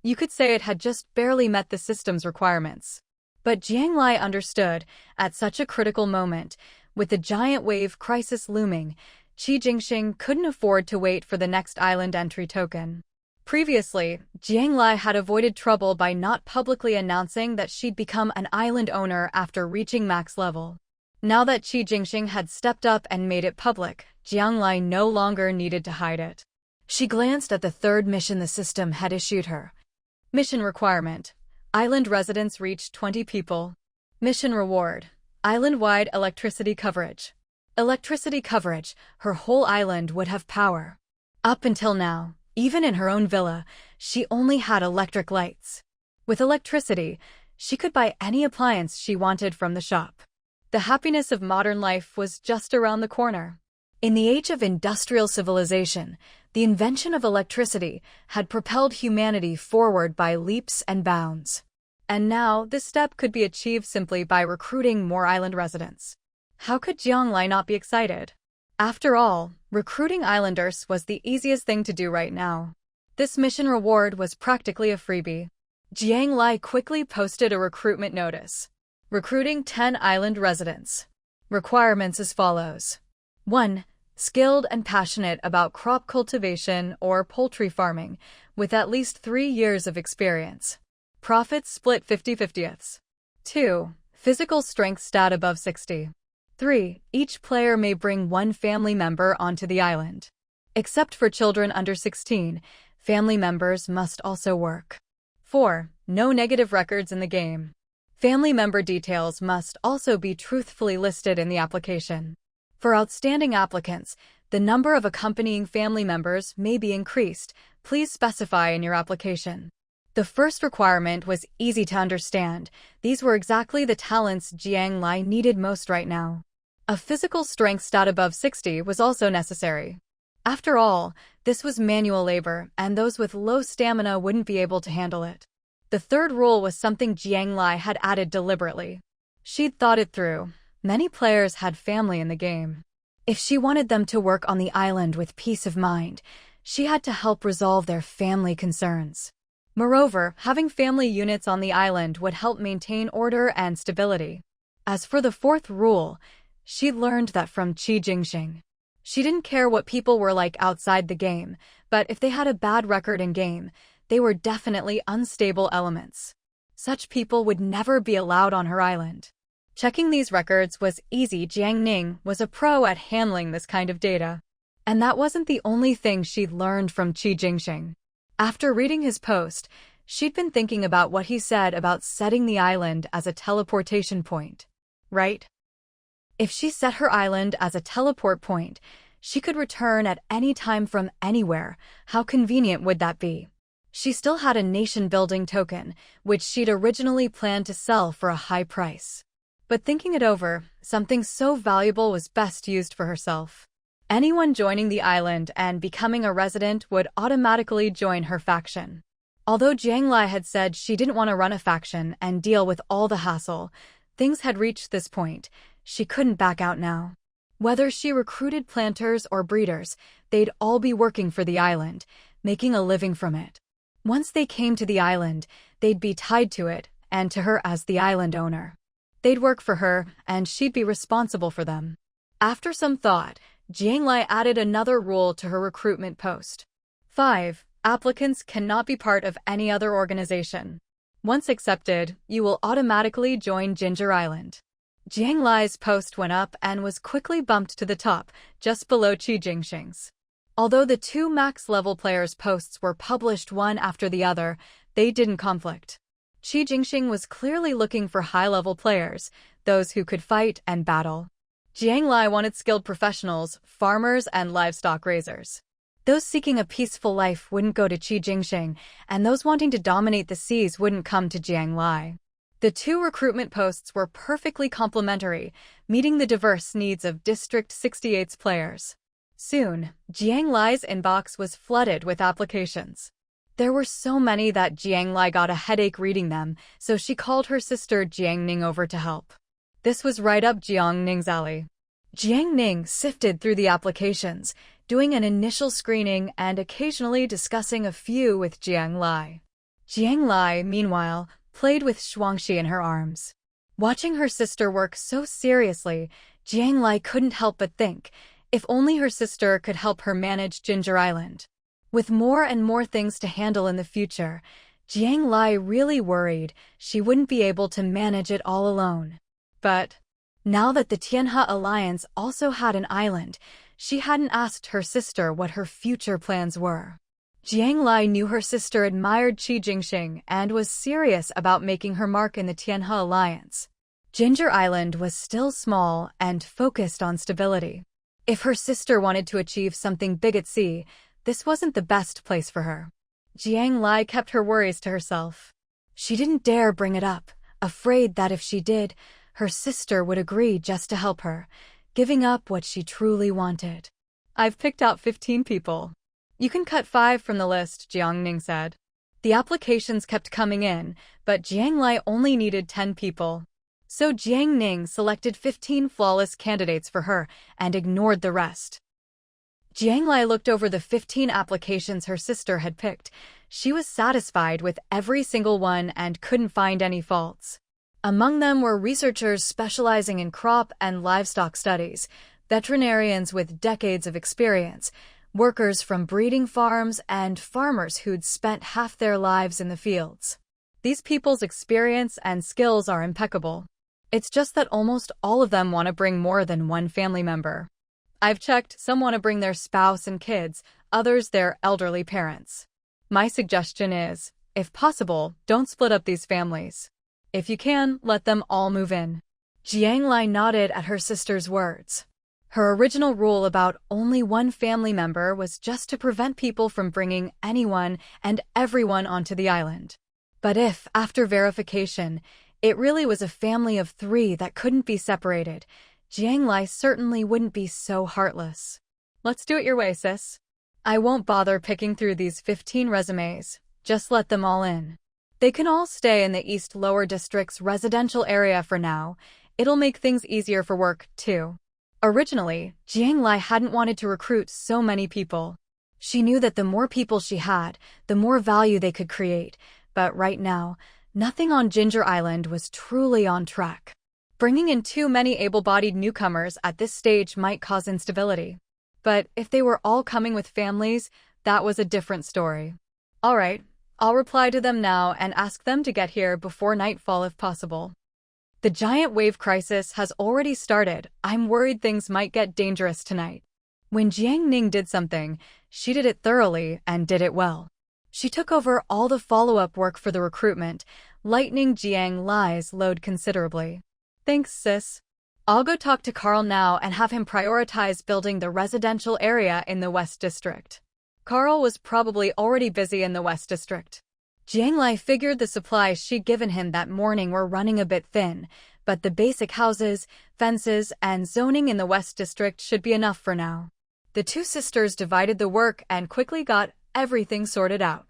You could say it had just barely met the system's requirements. But Jiang Lai understood, at such a critical moment, with the giant wave crisis looming, Qi Jingxing couldn't afford to wait for the next island entry token. Previously, Jiang Lai had avoided trouble by not publicly announcing that she'd become an island owner after reaching max level. Now that Qi Jingxing had stepped up and made it public, Jiang Lai no longer needed to hide it. She glanced at the 3rd mission the system had issued her. Mission requirement: island residents reach 20 people. Mission reward: island-wide electricity coverage. Electricity coverage, her whole island would have power. Up until now, even in her own villa, she only had electric lights. With electricity, she could buy any appliance she wanted from the shop. The happiness of modern life was just around the corner. In the age of industrial civilization, the invention of electricity had propelled humanity forward by leaps and bounds. And now, this step could be achieved simply by recruiting more island residents. How could Jiang Lai not be excited? After all, recruiting islanders was the easiest thing to do right now. This mission reward was practically a freebie. Jiang Lai quickly posted a recruitment notice. Recruiting 10 island residents. Requirements as follows. 1. Skilled and passionate about crop cultivation or poultry farming, with at least 3 years of experience. Profits split 50/50. 2. Physical strength stat above 60. 3. Each player may bring 1 family member onto the island. Except for children under 16, family members must also work. 4. No negative records in the game. Family member details must also be truthfully listed in the application. For outstanding applicants, the number of accompanying family members may be increased. Please specify in your application. The first requirement was easy to understand. These were exactly the talents Jiang Lai needed most right now. A physical strength stat above 60 was also necessary. After all, this was manual labor, and those with low stamina wouldn't be able to handle it. The third rule was something Jiang Lai had added deliberately. She'd thought it through. Many players had family in the game. If she wanted them to work on the island with peace of mind, she had to help resolve their family concerns. Moreover, having family units on the island would help maintain order and stability. As for the fourth rule, she learned that from Qi Jingxing. She didn't care what people were like outside the game, but if they had a bad record in-game, they were definitely unstable elements. Such people would never be allowed on her island. Checking these records was easy. Jiang Ning was a pro at handling this kind of data. And that wasn't the only thing she'd learned from Qi Jingxing. After reading his post, she'd been thinking about what he said about setting the island as a teleportation point. Right? If she set her island as a teleport point, she could return at any time from anywhere. How convenient would that be? She still had a nation-building token, which she'd originally planned to sell for a high price. But thinking it over, something so valuable was best used for herself. Anyone joining the island and becoming a resident would automatically join her faction. Although Jiang Lai had said she didn't want to run a faction and deal with all the hassle, things had reached this point. She couldn't back out now. Whether she recruited planters or breeders, they'd all be working for the island, making a living from it. Once they came to the island, they'd be tied to it, and to her as the island owner. They'd work for her, and she'd be responsible for them. After some thought, Jiang Lai added another rule to her recruitment post. 5. Applicants cannot be part of any other organization. Once accepted, you will automatically join Ginger Island. Jiang Lai's post went up and was quickly bumped to the top, just below Qi Jingxing's. Although the two max-level players' posts were published one after the other, they didn't conflict. Qi Jingxing was clearly looking for high-level players, those who could fight and battle. Jiang Lai wanted skilled professionals, farmers, and livestock raisers. Those seeking a peaceful life wouldn't go to Qi Jingxing, and those wanting to dominate the seas wouldn't come to Jiang Lai. The two recruitment posts were perfectly complementary, meeting the diverse needs of District 68's players. Soon, Jiang Lai's inbox was flooded with applications. There were so many that Jiang Lai got a headache reading them, so she called her sister Jiang Ning over to help. This was right up Jiang Ning's alley. Jiang Ning sifted through the applications, doing an initial screening and occasionally discussing a few with Jiang Lai. Jiang Lai, meanwhile, played with Shuangxi in her arms. Watching her sister work so seriously, Jiang Lai couldn't help but think, if only her sister could help her manage Ginger Island. With more and more things to handle in the future, Jiang Lai really worried she wouldn't be able to manage it all alone. But now that the Tianhe Alliance also had an island, she hadn't asked her sister what her future plans were. Jiang Lai knew her sister admired Qi Jingxing and was serious about making her mark in the Tianhe Alliance. Ginger Island was still small and focused on stability. If her sister wanted to achieve something big at sea, this wasn't the best place for her. Jiang Lai kept her worries to herself. She didn't dare bring it up, afraid that if she did, her sister would agree just to help her, giving up what she truly wanted. I've picked out 15 people. You can cut 5 from the list, Jiang Ning said. The applications kept coming in, but Jiang Lai only needed 10 people. So Jiang Ning selected 15 flawless candidates for her and ignored the rest. Jiang Lai looked over the 15 applications her sister had picked. She was satisfied with every single one and couldn't find any faults. Among them were researchers specializing in crop and livestock studies, veterinarians with decades of experience, workers from breeding farms, and farmers who'd spent half their lives in the fields. These people's experience and skills are impeccable. It's just that almost all of them want to bring more than one family member. I've checked, some want to bring their spouse and kids, others their elderly parents. My suggestion is, if possible, don't split up these families. If you can, let them all move in. Jiang Lai nodded at her sister's words. Her original rule about only one family member was just to prevent people from bringing anyone and everyone onto the island. But if, after verification, it really was a family of 3 that couldn't be separated, Jiang Lai certainly wouldn't be so heartless. Let's do it your way, sis. I won't bother picking through these 15 resumes, just let them all in. They can all stay in the East Lower District's residential area for now. It'll make things easier for work, too. Originally, Jiang Lai hadn't wanted to recruit so many people. She knew that the more people she had, the more value they could create, but right now, nothing on Ginger Island was truly on track. Bringing in too many able-bodied newcomers at this stage might cause instability. But if they were all coming with families, that was a different story. All right, I'll reply to them now and ask them to get here before nightfall if possible. The giant wave crisis has already started. I'm worried things might get dangerous tonight. When Jiang Ning did something, she did it thoroughly and did it well. She took over all the follow-up work for the recruitment, lightening Jiang Lai's load considerably. Thanks, sis. I'll go talk to Carl now and have him prioritize building the residential area in the West District. Carl was probably already busy in the West District. Jiang Lai figured the supplies she'd given him that morning were running a bit thin, but the basic houses, fences, and zoning in the West District should be enough for now. The 2 sisters divided the work and quickly got everything sorted out.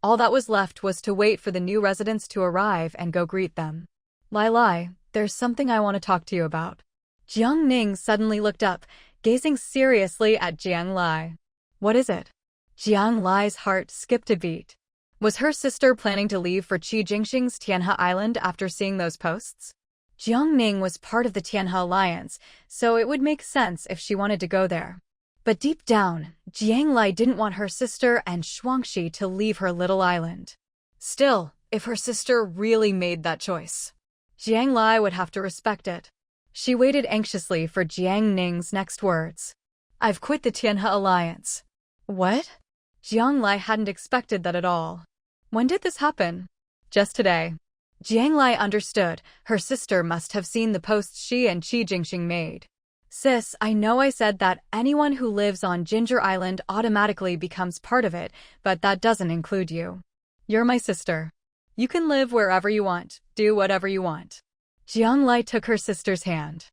All that was left was to wait for the new residents to arrive and go greet them. Lai, there's something I want to talk to you about. Jiang Ning suddenly looked up, gazing seriously at Jiang Lai. What is it? Jiang Lai's heart skipped a beat. Was her sister planning to leave for Qijingxing's Tianhe Island after seeing those posts? Jiang Ning was part of the Tianhe Alliance, so it would make sense if she wanted to go there. But deep down, Jiang Lai didn't want her sister and Shuangxi to leave her little island. Still, if her sister really made that choice, Jiang Lai would have to respect it. She waited anxiously for Jiang Ning's next words. I've quit the Tianhe Alliance. What? Jiang Lai hadn't expected that at all. When did this happen? Just today. Jiang Lai understood. Her sister must have seen the posts she and Qi Jingxing made. Sis, I know I said that anyone who lives on Ginger Island automatically becomes part of it, but that doesn't include you. You're my sister. You can live wherever you want, do whatever you want. Jiang Lai took her sister's hand.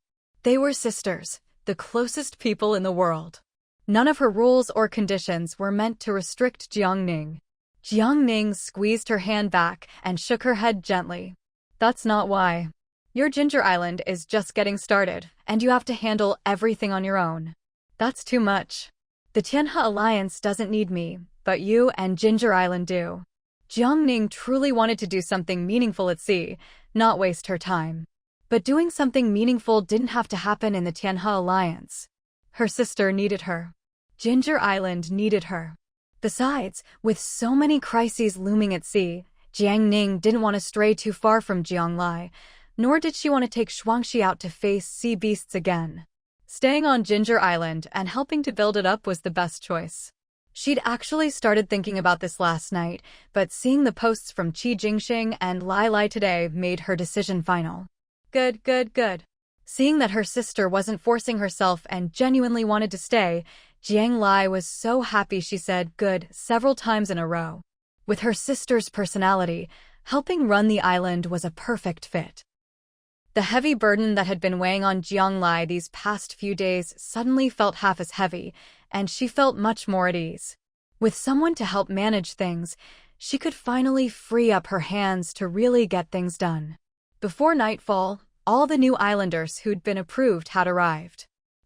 They were sisters, the closest people in the world. None of her rules or conditions were meant to restrict Jiang Ning. Jiang Ning squeezed her hand back and shook her head gently. That's not why. Your Ginger Island is just getting started, and you have to handle everything on your own. That's too much. The Tianhe Alliance doesn't need me, but you and Ginger Island do. Jiang Ning truly wanted to do something meaningful at sea, not waste her time. But doing something meaningful didn't have to happen in the Tianhe Alliance. Her sister needed her. Ginger Island needed her. Besides, with so many crises looming at sea, Jiang Ning didn't want to stray too far from Jiang Lai, nor did she want to take Shuangxi out to face sea beasts again. Staying on Ginger Island and helping to build it up was the best choice. She'd actually started thinking about this last night, but seeing the posts from Qi Jingxing and Lai today made her decision final. Good. Seeing that her sister wasn't forcing herself and genuinely wanted to stay, Jiang Lai was so happy she said good several times in a row. With her sister's personality, helping run the island was a perfect fit. The heavy burden that had been weighing on Jiang Lai these past few days suddenly felt half as heavy, and she felt much more at ease. With someone to help manage things, she could finally free up her hands to really get things done. Before nightfall, all the new islanders who'd been approved had arrived.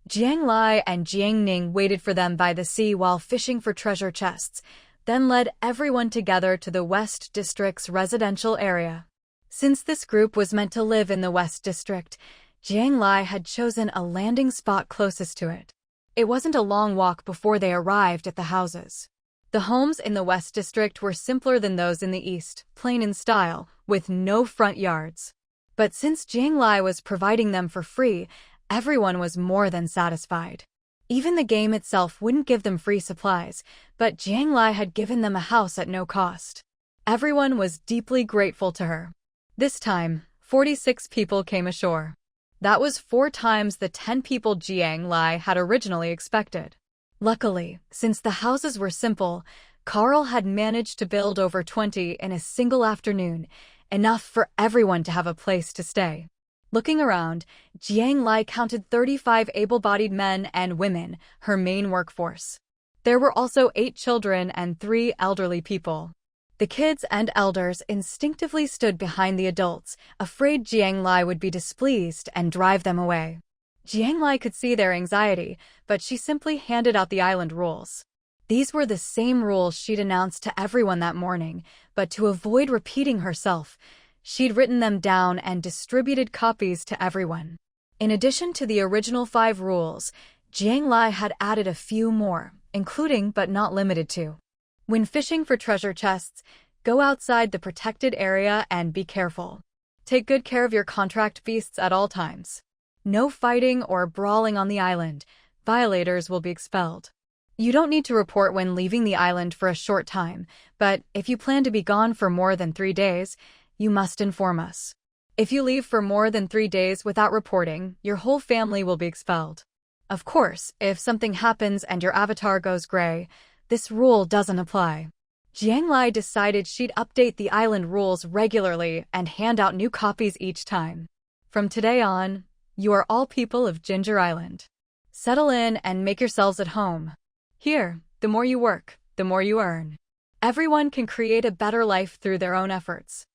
Jiang Lai and Jiang Ning waited for them by the sea while fishing for treasure chests, then led everyone together to the West District's residential area. Since this group was meant to live in the West District, Jiang Lai had chosen a landing spot closest to it. It wasn't a long walk before they arrived at the houses. The homes in the West District were simpler than those in the East, plain in style, with no front yards. But since Jiang Lai was providing them for free, everyone was more than satisfied. Even the game itself wouldn't give them free supplies, but Jiang Lai had given them a house at no cost. Everyone was deeply grateful to her. This time, 46 people came ashore. That was 4 times the 10 people Jiang Lai had originally expected. Luckily, since the houses were simple, Carl had managed to build over 20 in a single afternoon, enough for everyone to have a place to stay. Looking around, Jiang Lai counted 35 able-bodied men and women, her main workforce. There were also 8 children and 3 elderly people. The kids and elders instinctively stood behind the adults, afraid Jiang Lai would be displeased and drive them away. Jiang Lai could see their anxiety, but she simply handed out the island rules. These were the same rules she'd announced to everyone that morning, but to avoid repeating herself, she'd written them down and distributed copies to everyone. In addition to the original 5 rules, Jiang Lai had added a few more, including but not limited to: when fishing for treasure chests, go outside the protected area and be careful. Take good care of your contract beasts at all times. No fighting or brawling on the island. Violators will be expelled. You don't need to report when leaving the island for a short time, but if you plan to be gone for more than 3 days, you must inform us. If you leave for more than 3 days without reporting, your whole family will be expelled. Of course, if something happens and your avatar goes gray, this rule doesn't apply. Jiang Lai decided she'd update the island rules regularly and hand out new copies each time. From today on, you are all people of Ginger Island. Settle in and make yourselves at home. Here, the more you work, the more you earn. Everyone can create a better life through their own efforts.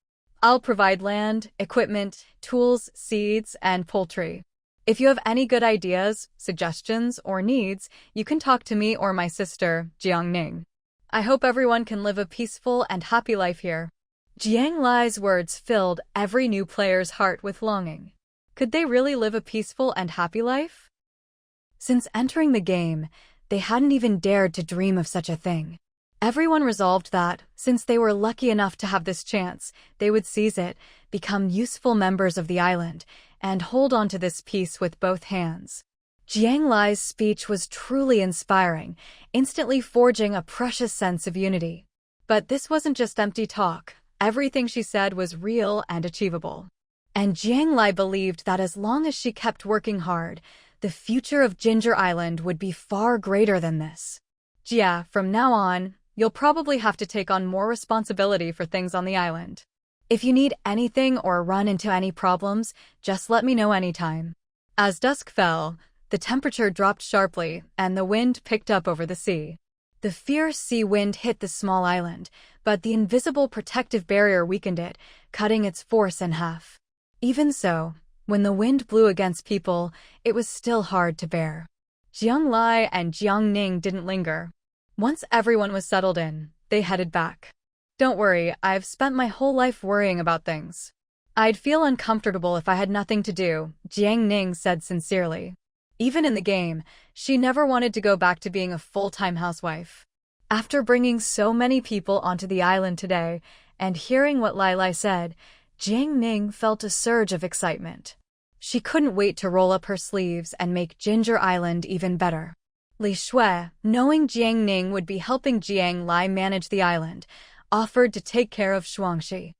I'll provide land, equipment, tools, seeds, and poultry. If you have any good ideas, suggestions, or needs, you can talk to me or my sister, Jiang Ning. I hope everyone can live a peaceful and happy life here. Jiang Lai's words filled every new player's heart with longing. Could they really live a peaceful and happy life? Since entering the game, they hadn't even dared to dream of such a thing. Everyone resolved that, since they were lucky enough to have this chance, they would seize it, become useful members of the island, and hold on to this peace with both hands. Jiang Lai's speech was truly inspiring, instantly forging a precious sense of unity. But this wasn't just empty talk. Everything she said was real and achievable. And Jiang Lai believed that as long as she kept working hard, the future of Ginger Island would be far greater than this. Jia, from now on, you'll probably have to take on more responsibility for things on the island. If you need anything or run into any problems, just let me know anytime. As dusk fell, the temperature dropped sharply and the wind picked up over the sea. The fierce sea wind hit the small island, but the invisible protective barrier weakened it, cutting its force in half. Even so, when the wind blew against people, it was still hard to bear. Jiang Lai and Jiang Ning didn't linger. Once everyone was settled in, they headed back. Don't worry, I've spent my whole life worrying about things. I'd feel uncomfortable if I had nothing to do, Jiang Ning said sincerely. Even in the game, she never wanted to go back to being a full-time housewife. After bringing so many people onto the island today, and hearing what Lai said, Jiang Ning felt a surge of excitement. She couldn't wait to roll up her sleeves and make Ginger Island even better. Li Shui, knowing Jiang Ning would be helping Jiang Lai manage the island, offered to take care of Shuangxi.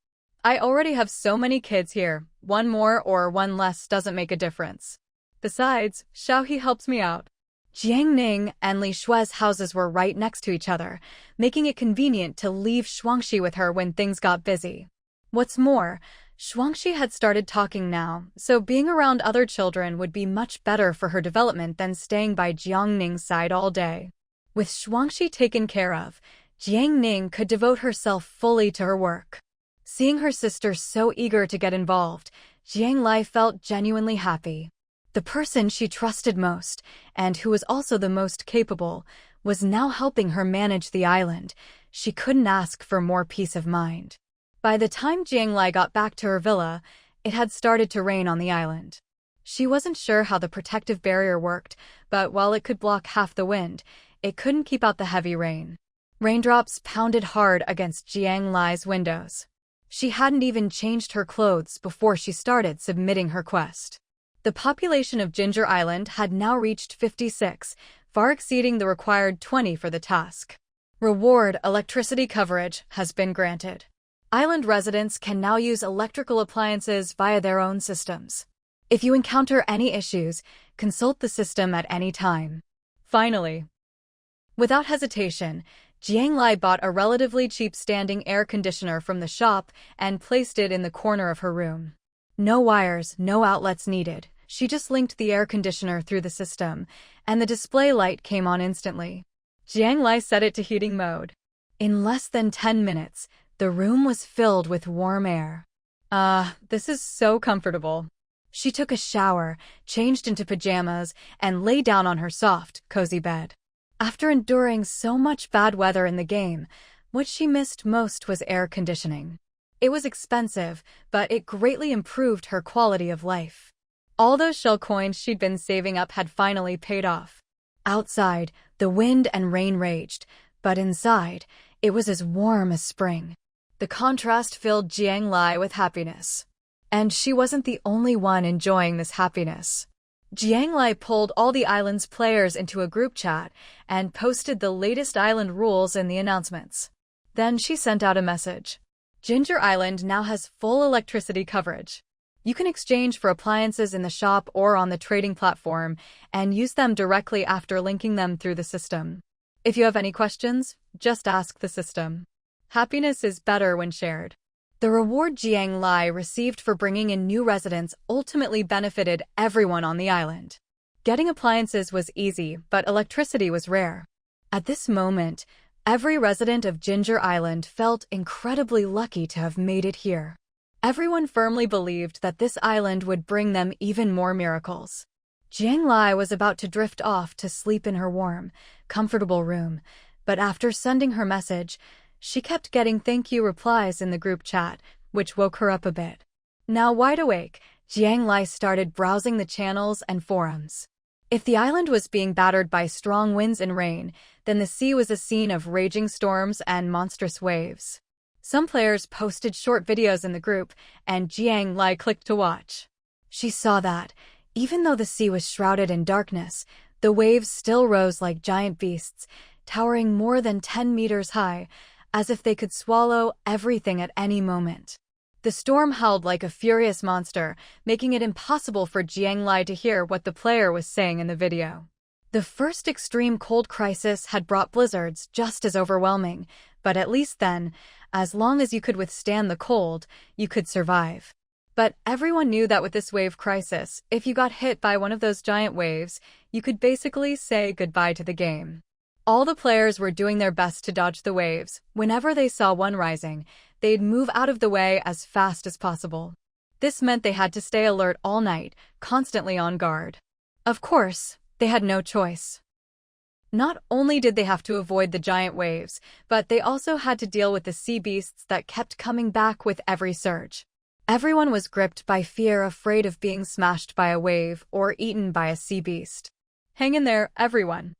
I already have so many kids here, one more or one less doesn't make a difference. Besides, Xiaohe helps me out. Jiang Ning and Li Shui's houses were right next to each other, making it convenient to leave Shuangxi with her when things got busy. What's more, Shuangxi had started talking now, so being around other children would be much better for her development than staying by Jiang Ning's side all day. With Shuangxi taken care of, Jiang Ning could devote herself fully to her work. Seeing her sister so eager to get involved, Jiang Lai felt genuinely happy. The person she trusted most, and who was also the most capable, was now helping her manage the island. She couldn't ask for more peace of mind. By the time Jiang Lai got back to her villa, it had started to rain on the island. She wasn't sure how the protective barrier worked, but while it could block half the wind, it couldn't keep out the heavy rain. Raindrops pounded hard against Jiang Lai's windows. She hadn't even changed her clothes before she started submitting her quest. The population of Ginger Island had now reached 56, far exceeding the required 20 for the task. Reward: electricity coverage has been granted. Island residents can now use electrical appliances via their own systems. If you encounter any issues, consult the system at any time. Finally, without hesitation, Jiang Lai bought a relatively cheap standing air conditioner from the shop and placed it in the corner of her room. No wires, no outlets needed. She just linked the air conditioner through the system, and the display light came on instantly. Jiang Lai set it to heating mode. In less than 10 minutes, the room was filled with warm air. This is so comfortable. She took a shower, changed into pajamas, and lay down on her soft, cozy bed. After enduring so much bad weather in the game, what she missed most was air conditioning. It was expensive, but it greatly improved her quality of life. All those shell coins she'd been saving up had finally paid off. Outside, the wind and rain raged, but inside, it was as warm as spring. The contrast filled Jiang Lai with happiness. And she wasn't the only one enjoying this happiness. Jiang Lai pulled all the island's players into a group chat and posted the latest island rules in the announcements. Then she sent out a message. Ginger Island now has full electricity coverage. You can exchange for appliances in the shop or on the trading platform and use them directly after linking them through the system. If you have any questions, just ask the system. Happiness is better when shared. The reward Jiang Lai received for bringing in new residents ultimately benefited everyone on the island. Getting appliances was easy, but electricity was rare. At this moment, every resident of Ginger Island felt incredibly lucky to have made it here. Everyone firmly believed that this island would bring them even more miracles. Jiang Lai was about to drift off to sleep in her warm, comfortable room, but after sending her message, she kept getting thank you replies in the group chat, which woke her up a bit. Now wide awake, Jiang Lai started browsing the channels and forums. If the island was being battered by strong winds and rain, then the sea was a scene of raging storms and monstrous waves. Some players posted short videos in the group, and Jiang Lai clicked to watch. She saw that, even though the sea was shrouded in darkness, the waves still rose like giant beasts, towering more than 10 meters high, as if they could swallow everything at any moment. The storm howled like a furious monster, making it impossible for Jiang Lai to hear what the player was saying in the video. The first extreme cold crisis had brought blizzards just as overwhelming, but at least then, as long as you could withstand the cold, you could survive. But everyone knew that with this wave crisis, if you got hit by one of those giant waves, you could basically say goodbye to the game. All the players were doing their best to dodge the waves. Whenever they saw one rising, they'd move out of the way as fast as possible. This meant they had to stay alert all night, constantly on guard. Of course, they had no choice. Not only did they have to avoid the giant waves, but they also had to deal with the sea beasts that kept coming back with every surge. Everyone was gripped by fear, afraid of being smashed by a wave or eaten by a sea beast. Hang in there, everyone.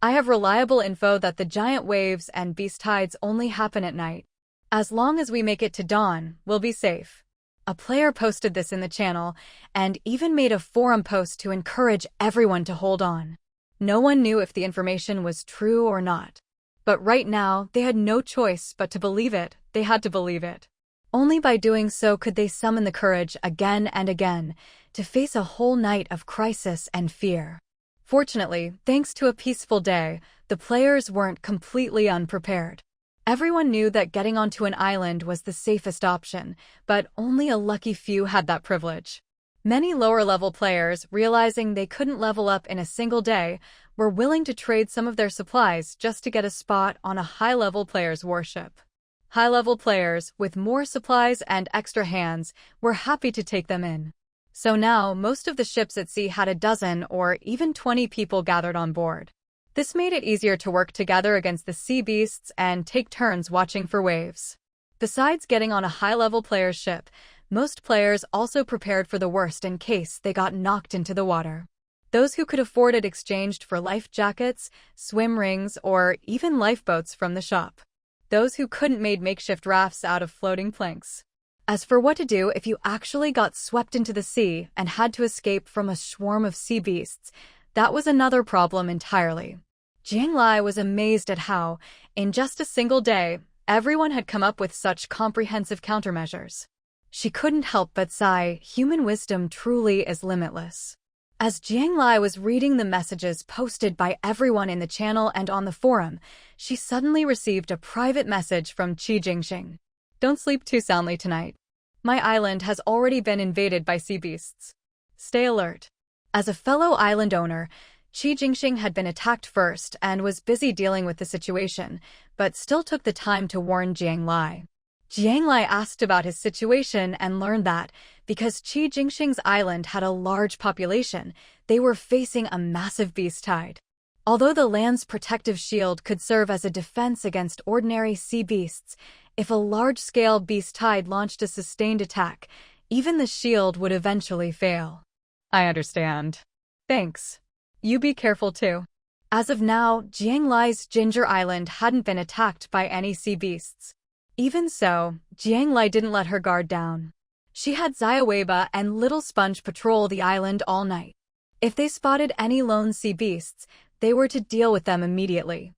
I have reliable info that the giant waves and beast tides only happen at night. As long as we make it to dawn, we'll be safe. A player posted this in the channel and even made a forum post to encourage everyone to hold on. No one knew if the information was true or not. But right now, they had no choice but to believe it. They had to believe it. Only by doing so could they summon the courage again and again to face a whole night of crisis and fear. Fortunately, thanks to a peaceful day, the players weren't completely unprepared. Everyone knew that getting onto an island was the safest option, but only a lucky few had that privilege. Many lower-level players, realizing they couldn't level up in a single day, were willing to trade some of their supplies just to get a spot on a high-level player's warship. High-level players, with more supplies and extra hands, were happy to take them in. So now, most of the ships at sea had a dozen or even 20 people gathered on board. This made it easier to work together against the sea beasts and take turns watching for waves. Besides getting on a high-level player's ship, most players also prepared for the worst in case they got knocked into the water. Those who could afford it exchanged for life jackets, swim rings, or even lifeboats from the shop. Those who couldn't made makeshift rafts out of floating planks. As for what to do if you actually got swept into the sea and had to escape from a swarm of sea beasts, That was another problem entirely. Jiang Lai was amazed at how, in just a single day, everyone had come up with such comprehensive countermeasures. She couldn't help but sigh, human wisdom truly is limitless. As Jiang Lai was reading the messages posted by everyone in the channel and on the forum, she suddenly received a private message from Qi Jingxing. Don't sleep too soundly tonight. My island has already been invaded by sea beasts. Stay alert. As a fellow island owner, Qi Jingxing had been attacked first and was busy dealing with the situation, but still took the time to warn Jiang Lai. Jiang Lai asked about his situation and learned that, because Qi Jingxing's island had a large population, they were facing a massive beast tide. Although the land's protective shield could serve as a defense against ordinary sea beasts, if a large-scale beast tide launched a sustained attack, even the shield would eventually fail. I understand. Thanks. You be careful too. As of now, Jiang Lai's Ginger Island hadn't been attacked by any sea beasts. Even so, Jiang Lai didn't let her guard down. She had Xiaoweiba and Little Sponge patrol the island all night. If they spotted any lone sea beasts, they were to deal with them immediately.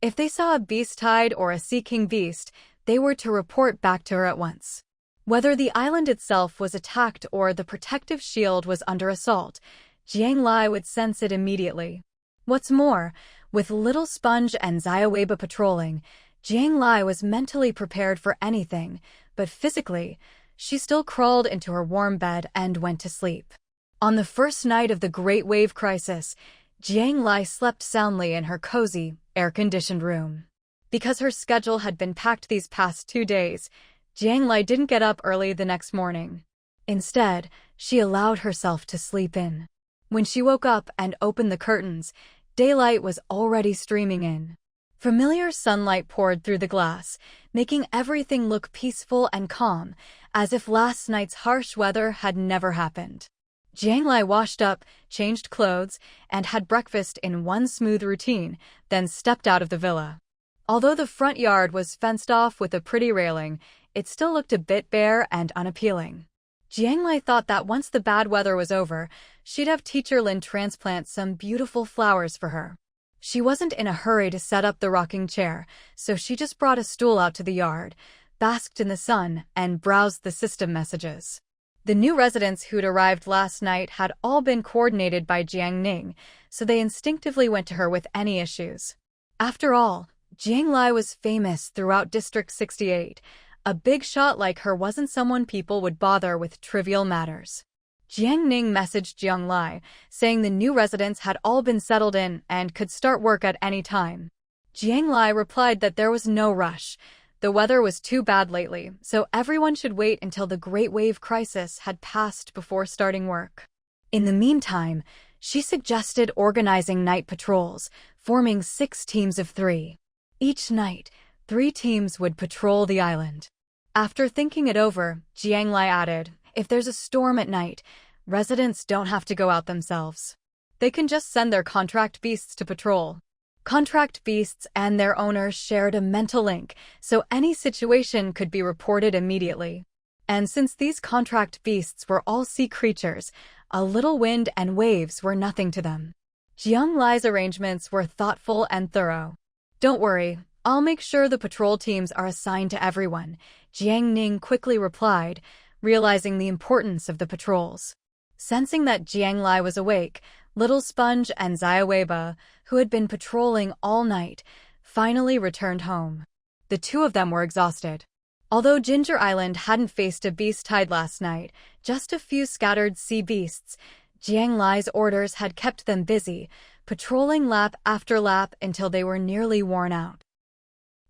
If they saw a beast tide or a sea king beast, they were to report back to her at once. Whether the island itself was attacked or the protective shield was under assault, Jiang Lai would sense it immediately. What's more, with Little Sponge and Xiaoweiba patrolling, Jiang Lai was mentally prepared for anything, but physically, she still crawled into her warm bed and went to sleep. On the first night of the Great Wave Crisis, Jiang Lai slept soundly in her cozy, air-conditioned room. Because her schedule had been packed these past 2 days, Jiang Lai didn't get up early the next morning. Instead, she allowed herself to sleep in. When she woke up and opened the curtains, daylight was already streaming in. Familiar sunlight poured through the glass, making everything look peaceful and calm, as if last night's harsh weather had never happened. Jiang Lai washed up, changed clothes, and had breakfast in one smooth routine, then stepped out of the villa. Although the front yard was fenced off with a pretty railing, it still looked a bit bare and unappealing. Jiang Lai thought that once the bad weather was over, she'd have Teacher Lin transplant some beautiful flowers for her. She wasn't in a hurry to set up the rocking chair, so she just brought a stool out to the yard, basked in the sun, and browsed the system messages. The new residents who'd arrived last night had all been coordinated by Jiang Ning, so they instinctively went to her with any issues. After all, Jiang Lai was famous throughout District 68. A big shot like her wasn't someone people would bother with trivial matters. Jiang Ning messaged Jiang Lai, saying the new residents had all been settled in and could start work at any time. Jiang Lai replied that there was no rush. The weather was too bad lately, so everyone should wait until the Great Wave Crisis had passed before starting work. In the meantime, she suggested organizing night patrols, forming 6 teams of 3. Each night, 3 teams would patrol the island. After thinking it over, Jiang Lai added, if there's a storm at night, residents don't have to go out themselves. They can just send their contract beasts to patrol. Contract beasts and their owners shared a mental link, so any situation could be reported immediately. And since these contract beasts were all sea creatures, a little wind and waves were nothing to them. Jiang Lai's arrangements were thoughtful and thorough. Don't worry, I'll make sure the patrol teams are assigned to everyone, Jiang Ning quickly replied, realizing the importance of the patrols. Sensing that Jiang Lai was awake, Little Sponge and Xiaoweiba, who had been patrolling all night, finally returned home. The 2 of them were exhausted. Although Ginger Island hadn't faced a beast tide last night, just a few scattered sea beasts, Jiang Lai's orders had kept them busy, patrolling lap after lap until they were nearly worn out.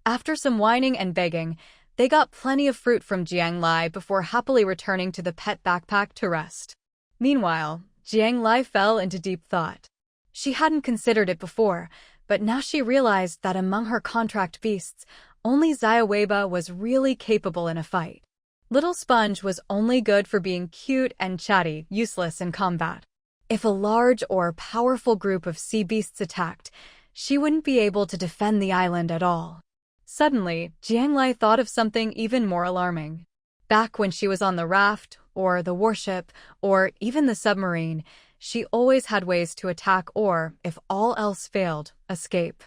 After some whining and begging, they got plenty of fruit from Jiang Lai before happily returning to the pet backpack to rest. Meanwhile, Jiang Lai fell into deep thought. She hadn't considered it before, but now she realized that among her contract beasts, only Xiaoweiba was really capable in a fight. Little Sponge was only good for being cute and chatty, useless in combat. If a large or powerful group of sea beasts attacked, she wouldn't be able to defend the island at all. Suddenly, Jiang Lai thought of something even more alarming. Back when she was on the raft, or the warship, or even the submarine, she always had ways to attack or, if all else failed, escape.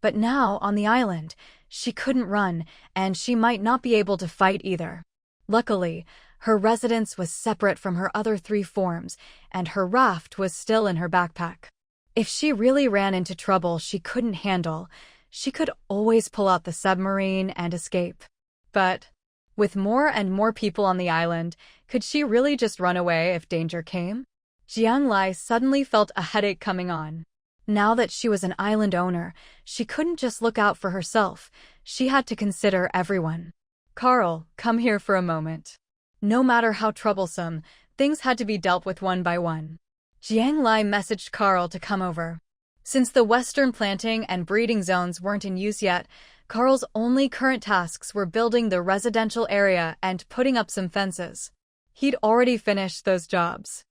But now, on the island, she couldn't run, and she might not be able to fight either. Luckily, her residence was separate from her other 3 forms, and her raft was still in her backpack. If she really ran into trouble she couldn't handle, she could always pull out the submarine and escape. But, with more and more people on the island, could she really just run away if danger came? Jiang Lai suddenly felt a headache coming on. Now that she was an island owner, she couldn't just look out for herself, she had to consider everyone. "Carl, come here for a moment." No matter how troublesome, things had to be dealt with one by one. Jiang Lai messaged Carl to come over. Since the western planting and breeding zones weren't in use yet, Carl's only current tasks were building the residential area and putting up some fences. He'd already finished those jobs.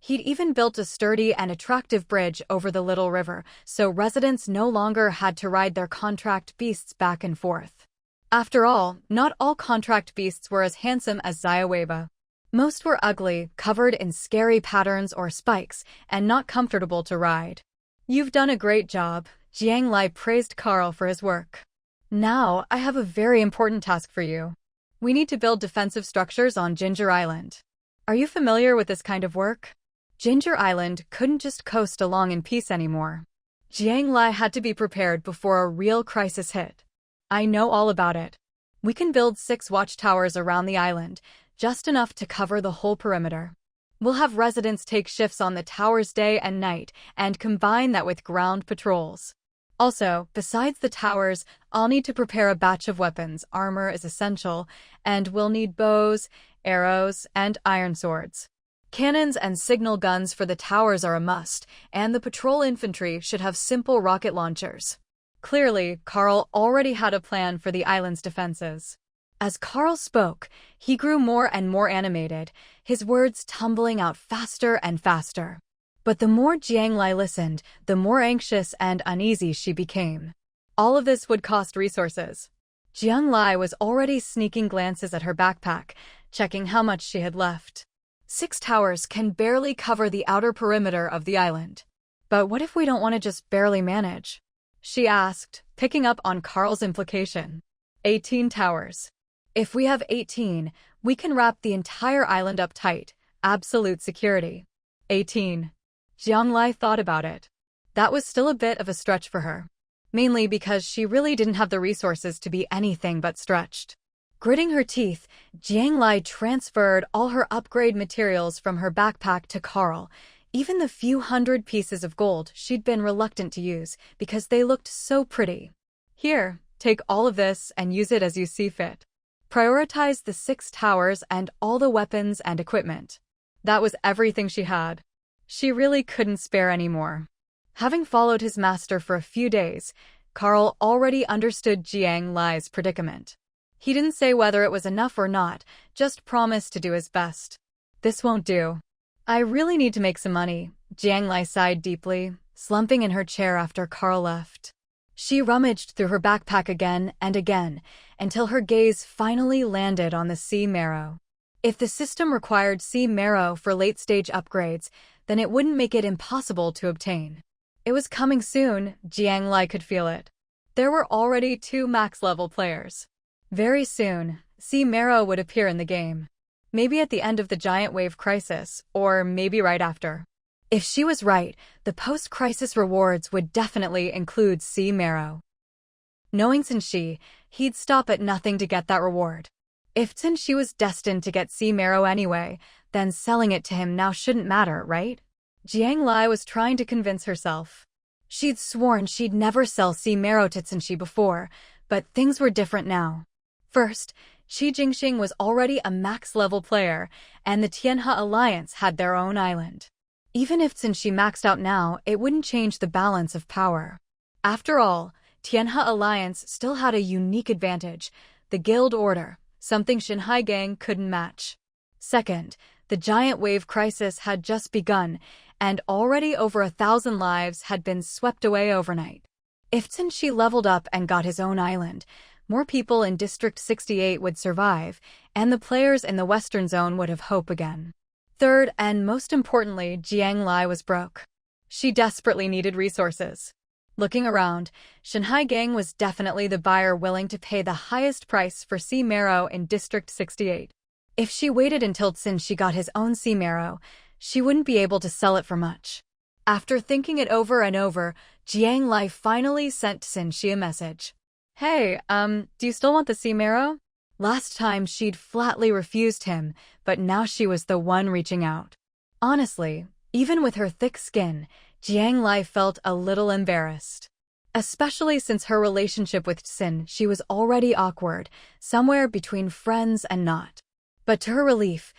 He'd even built a sturdy and attractive bridge over the little river, so residents no longer had to ride their contract beasts back and forth. After all, not all contract beasts were as handsome as Xiaoweiba. Most were ugly, covered in scary patterns or spikes, and not comfortable to ride. "You've done a great job," Jiang Lai praised Carl for his work. "Now, I have a very important task for you. We need to build defensive structures on Ginger Island. Are you familiar with this kind of work?" Ginger Island couldn't just coast along in peace anymore. Jiang Lai had to be prepared before a real crisis hit. "I know all about it. We can build 6 watchtowers around the island, just enough to cover the whole perimeter. We'll have residents take shifts on the towers day and night, and combine that with ground patrols. Also, besides the towers, I'll need to prepare a batch of weapons. Armor is essential, and we'll need bows, arrows, and iron swords. Cannons and signal guns for the towers are a must, and the patrol infantry should have simple rocket launchers." Clearly, Carl already had a plan for the island's defenses. As Carl spoke, he grew more and more animated, his words tumbling out faster and faster. But the more Jiang Lai listened, the more anxious and uneasy she became. All of this would cost resources. Jiang Lai was already sneaking glances at her backpack, checking how much she had left. 6 towers can barely cover the outer perimeter of the island. "But what if we don't want to just barely manage?" she asked, picking up on Carl's implication. 18 towers. If we have 18, we can wrap the entire island up tight, absolute security. 18. Jiang Lai thought about it. That was still a bit of a stretch for her. Mainly because she really didn't have the resources to be anything but stretched. Gritting her teeth, Jiang Lai transferred all her upgrade materials from her backpack to Carl, even the few hundred pieces of gold she'd been reluctant to use because they looked so pretty. "Here, take all of this and use it as you see fit. Prioritize the 6 towers and all the weapons and equipment." That was everything she had. She really couldn't spare any more. Having followed his master for a few days, Carl already understood Jiang Lai's predicament. He didn't say whether it was enough or not, just promised to do his best. "This won't do. I really need to make some money," Jiang Lai sighed deeply, slumping in her chair after Carl left. She rummaged through her backpack again and again, until her gaze finally landed on the sea marrow. If the system required sea marrow for late-stage upgrades, then it wouldn't make it impossible to obtain. It was coming soon, Jiang Lai could feel it. There were already 2 max-level players. Very soon, sea marrow would appear in the game. Maybe at the end of the giant wave crisis, or maybe right after. If she was right, the post-crisis rewards would definitely include sea marrow. Knowing Xin, he'd stop at nothing to get that reward. If Xin was destined to get sea marrow anyway, then selling it to him now shouldn't matter, right? Jiang Lai was trying to convince herself. She'd sworn she'd never sell sea marrow to Xin before, but things were different now. First, Shi Jingxing was already a max-level player, and the Tianhe Alliance had their own island. Even if Xin maxed out now, it wouldn't change the balance of power. After all, Tianhe Alliance still had a unique advantage, the Guild Order, something Xinhai Gang couldn't match. Second, the giant wave crisis had just begun, and already over 1,000 lives had been swept away overnight. If Xin leveled up and got his own island, more people in District 68 would survive, and the players in the Western Zone would have hope again. Third, and most importantly, Jiang Lai was broke. She desperately needed resources. Looking around, Shanghai Gang was definitely the buyer willing to pay the highest price for sea marrow in District 68. If she waited until she got his own sea marrow, she wouldn't be able to sell it for much. After thinking it over and over, Jiang Lai finally sent Shi a message. Hey, do you still want the sea marrow? Last time she'd flatly refused him, but now she was the one reaching out. Honestly, even with her thick skin, Jiang Lai felt a little embarrassed. Especially since her relationship with she was already awkward, somewhere between friends and not. But to her relief,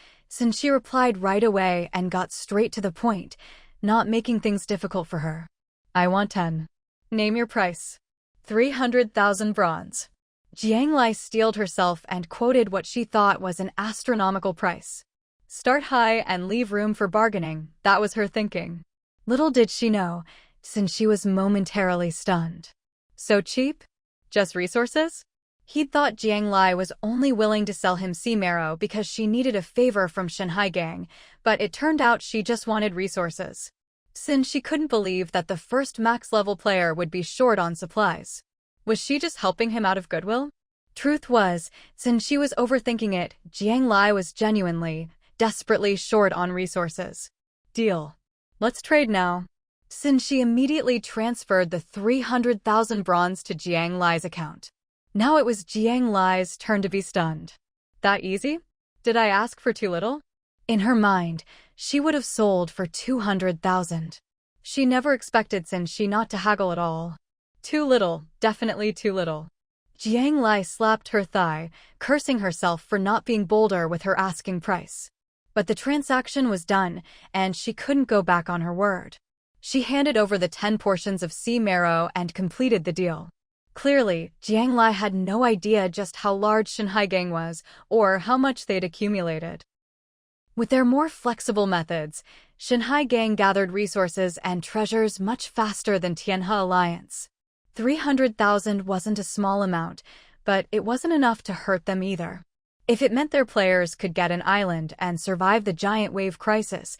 she replied right away and got straight to the point, not making things difficult for her. I want 10. Name your price. 300,000 bronze. Jiang Lai steeled herself and quoted what she thought was an astronomical price. Start high and leave room for bargaining, that was her thinking. Little did she know, she was momentarily stunned. So cheap? Just resources? He'd thought Jiang Lai was only willing to sell him sea marrow because she needed a favor from Shanghai Gang, but it turned out she just wanted resources. She couldn't believe that the first max-level player would be short on supplies. Was she just helping him out of goodwill? Truth was, she was overthinking it, Jiang Lai was genuinely, desperately short on resources. Deal. Let's trade now. She immediately transferred the 300,000 bronze to Jiang Lai's account. Now it was Jiang Lai's turn to be stunned. That easy? Did I ask for too little? In her mind, she would have sold for 200,000. She never expected she not to haggle at all. Too little, definitely too little. Jiang Lai slapped her thigh, cursing herself for not being bolder with her asking price. But the transaction was done, and she couldn't go back on her word. She handed over the 10 portions of sea marrow and completed the deal. Clearly, Jiang Lai had no idea just how large Shanghai Gang was, or how much they'd accumulated. With their more flexible methods, Shanghai Gang gathered resources and treasures much faster than Tianhe Alliance. 300,000 wasn't a small amount, but it wasn't enough to hurt them either. If it meant their players could get an island and survive the giant wave crisis,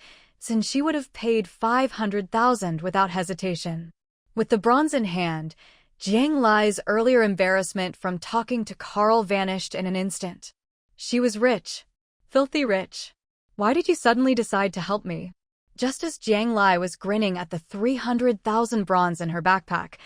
she would have paid 500,000 without hesitation. With the bronze in hand, Jiang Lai's earlier embarrassment from talking to Carl vanished in an instant. She was rich. Filthy rich. Why did you suddenly decide to help me? Just as Jiang Lai was grinning at the 300,000 bronze in her backpack,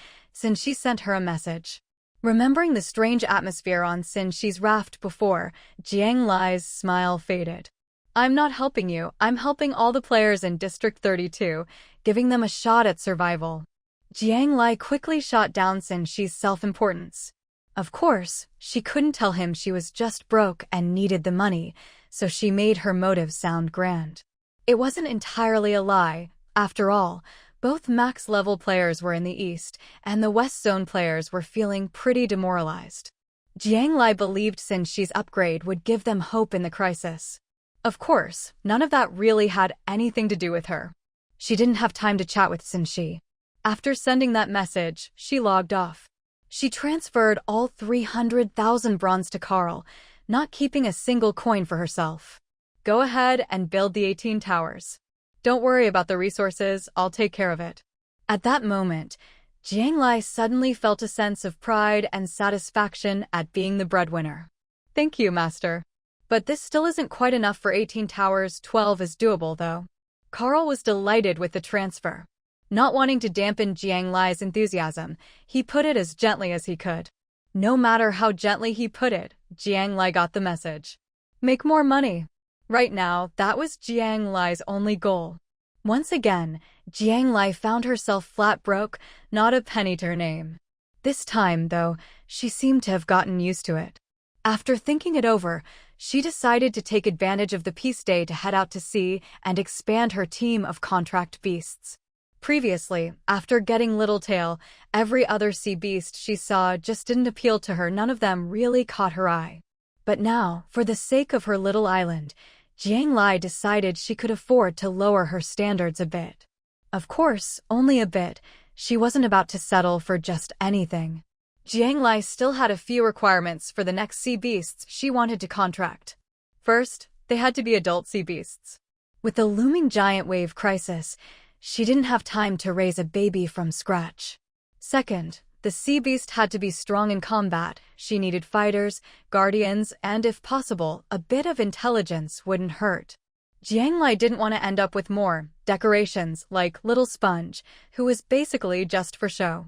she sent her a message. Remembering the strange atmosphere on Shi's raft before, Jiang Lai's smile faded. I'm not helping you, I'm helping all the players in District 32, giving them a shot at survival. Jiang Lai quickly shot down Shi's self-importance. Of course, she couldn't tell him she was just broke and needed the money, so she made her motives sound grand. It wasn't entirely a lie. After all, both max-level players were in the East, and the West Zone players were feeling pretty demoralized. Jiang Lai believed Shi's upgrade would give them hope in the crisis. Of course, none of that really had anything to do with her. She didn't have time to chat with Shi. After sending that message, she logged off. She transferred all 300,000 bronze to Carl, not keeping a single coin for herself. Go ahead and build the 18 towers. Don't worry about the resources, I'll take care of it. At that moment, Jiang Lai suddenly felt a sense of pride and satisfaction at being the breadwinner. Thank you, master. But this still isn't quite enough for 18 towers, 12 is doable though. Carl was delighted with the transfer. Not wanting to dampen Jiang Lai's enthusiasm, he put it as gently as he could. No matter how gently he put it, Jiang Lai got the message. Make more money. Right now, that was Jiang Lai's only goal. Once again, Jiang Lai found herself flat broke, not a penny to her name. This time, though, she seemed to have gotten used to it. After thinking it over, she decided to take advantage of the peace day to head out to sea and expand her team of contract beasts. Previously, after getting Littletail, every other sea beast she saw just didn't appeal to her, none of them really caught her eye. But now, for the sake of her little island, Jiang Lai decided she could afford to lower her standards a bit. Of course, only a bit. She wasn't about to settle for just anything. Jiang Lai still had a few requirements for the next sea beasts she wanted to contract. First, they had to be adult sea beasts. With the looming giant wave crisis, she didn't have time to raise a baby from scratch. Second, the sea beast had to be strong in combat. She needed fighters, guardians, and if possible, a bit of intelligence wouldn't hurt. Jiang Lai didn't want to end up with more decorations like Little Sponge, who was basically just for show.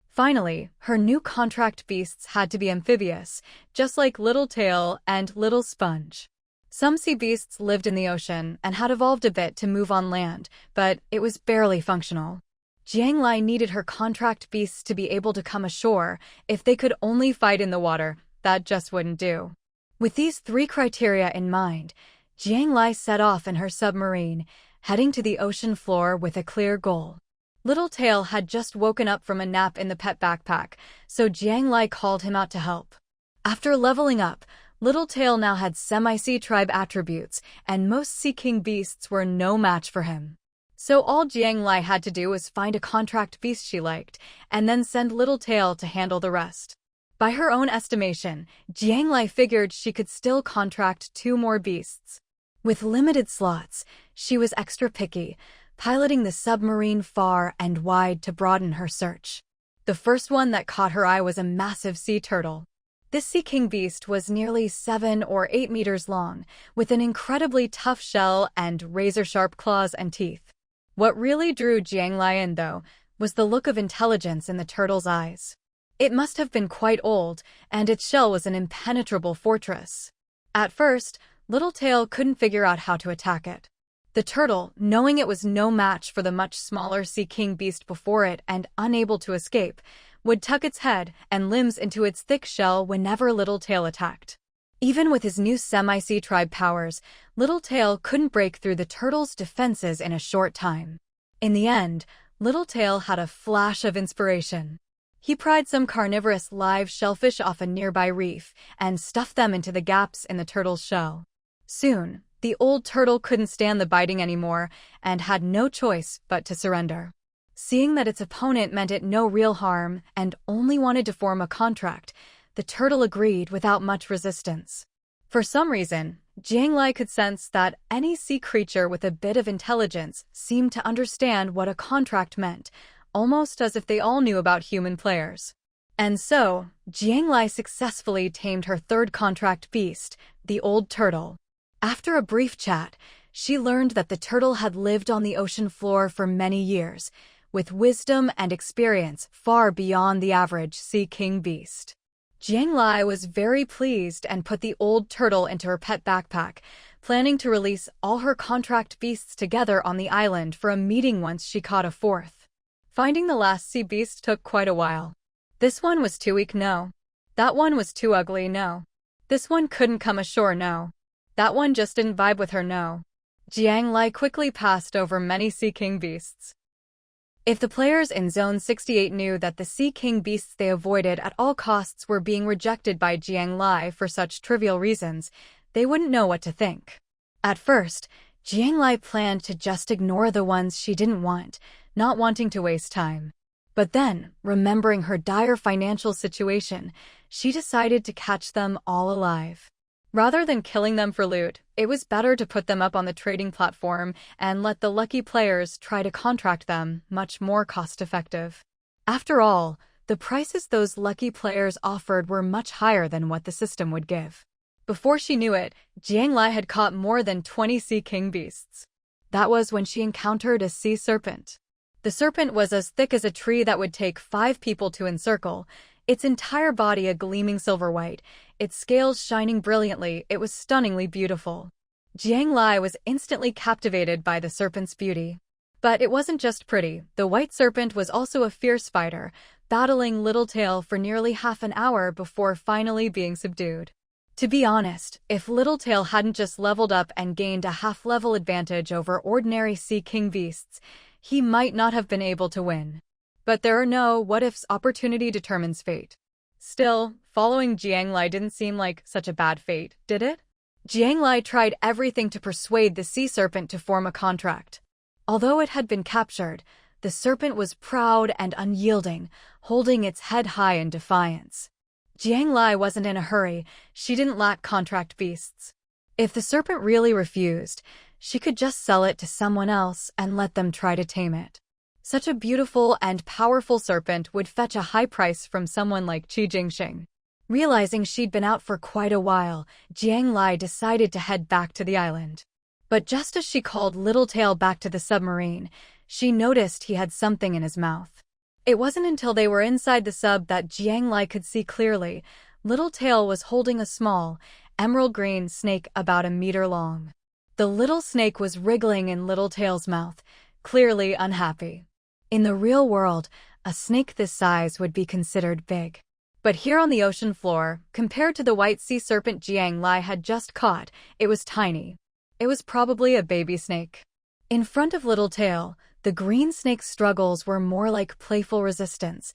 Finally, her new contract beasts had to be amphibious, just like Little Tail and Little Sponge. Some sea beasts lived in the ocean and had evolved a bit to move on land, but it was barely functional. Jiang Lai needed her contract beasts to be able to come ashore. If they could only fight in the water, that just wouldn't do. With these 3 criteria in mind, Jiang Lai set off in her submarine, heading to the ocean floor with a clear goal. Little Tail had just woken up from a nap in the pet backpack, so Jiang Lai called him out to help. After leveling up, Little Tail now had semi-sea tribe attributes, and most Sea King beasts were no match for him. So all Jiang Lai had to do was find a contract beast she liked, and then send Little Tail to handle the rest. By her own estimation, Jiang Lai figured she could still contract 2 more beasts. With limited slots, she was extra picky, piloting the submarine far and wide to broaden her search. The first one that caught her eye was a massive sea turtle. This Sea King beast was nearly 7 or 8 meters long, with an incredibly tough shell and razor-sharp claws and teeth. What really drew Jiang Lai in, though, was the look of intelligence in the turtle's eyes. It must have been quite old, and its shell was an impenetrable fortress. At first, Little Tail couldn't figure out how to attack it. The turtle, knowing it was no match for the much smaller Sea King beast before it and unable to escape, would tuck its head and limbs into its thick shell whenever Little Tail attacked. Even with his new semi-sea tribe powers, Little Tail couldn't break through the turtle's defenses in a short time. In the end, Little Tail had a flash of inspiration. He pried some carnivorous live shellfish off a nearby reef and stuffed them into the gaps in the turtle's shell. Soon, the old turtle couldn't stand the biting anymore and had no choice but to surrender. Seeing that its opponent meant it no real harm and only wanted to form a contract, the turtle agreed without much resistance. For some reason, Jiang Lai could sense that any sea creature with a bit of intelligence seemed to understand what a contract meant, almost as if they all knew about human players. And so, Jiang Lai successfully tamed her 3rd contract beast, the old turtle. After a brief chat, she learned that the turtle had lived on the ocean floor for many years, with wisdom and experience far beyond the average Sea King beast. Jiang Lai was very pleased and put the old turtle into her pet backpack, planning to release all her contract beasts together on the island for a meeting once she caught a 4th. Finding the last sea beast took quite a while. This one was too weak, no. That one was too ugly, no. This one couldn't come ashore, no. That one just didn't vibe with her, no. Jiang Lai quickly passed over many Sea King beasts. If the players in Zone 68 knew that the Sea King beasts they avoided at all costs were being rejected by Jiang Lai for such trivial reasons, they wouldn't know what to think. At first, Jiang Lai planned to just ignore the ones she didn't want, not wanting to waste time. But then, remembering her dire financial situation, she decided to catch them all alive. Rather than killing them for loot, it was better to put them up on the trading platform and let the lucky players try to contract them, much more cost-effective. After all, the prices those lucky players offered were much higher than what the system would give. Before she knew it, Jiang Lai had caught more than 20 Sea King beasts. That was when she encountered a sea serpent. The serpent was as thick as a tree that would take 5 people to encircle, its entire body a gleaming silver white, its scales shining brilliantly. It was stunningly beautiful. Jiang Lai was instantly captivated by the serpent's beauty. But it wasn't just pretty. The white serpent was also a fierce fighter, battling Little Tail for nearly half an hour before finally being subdued. To be honest, if Little Tail hadn't just leveled up and gained a half-level advantage over ordinary Sea King beasts, he might not have been able to win. But there are no what-ifs. Opportunity determines fate. Still, following Jiang Lai didn't seem like such a bad fate, did it? Jiang Lai tried everything to persuade the sea serpent to form a contract. Although it had been captured, the serpent was proud and unyielding, holding its head high in defiance. Jiang Lai wasn't in a hurry. She didn't lack contract beasts. If the serpent really refused, she could just sell it to someone else and let them try to tame it. Such a beautiful and powerful serpent would fetch a high price from someone like Qi Jingxing. Realizing she'd been out for quite a while, Jiang Lai decided to head back to the island. But just as she called Littletail back to the submarine, she noticed he had something in his mouth. It wasn't until they were inside the sub that Jiang Lai could see clearly. Littletail was holding a small, emerald green snake about a meter long. The little snake was wriggling in Littletail's mouth, clearly unhappy. In the real world, a snake this size would be considered big. But here on the ocean floor, compared to the white sea serpent Jiang Lai had just caught, it was tiny. It was probably a baby snake. In front of Littletail, the green snake's struggles were more like playful resistance.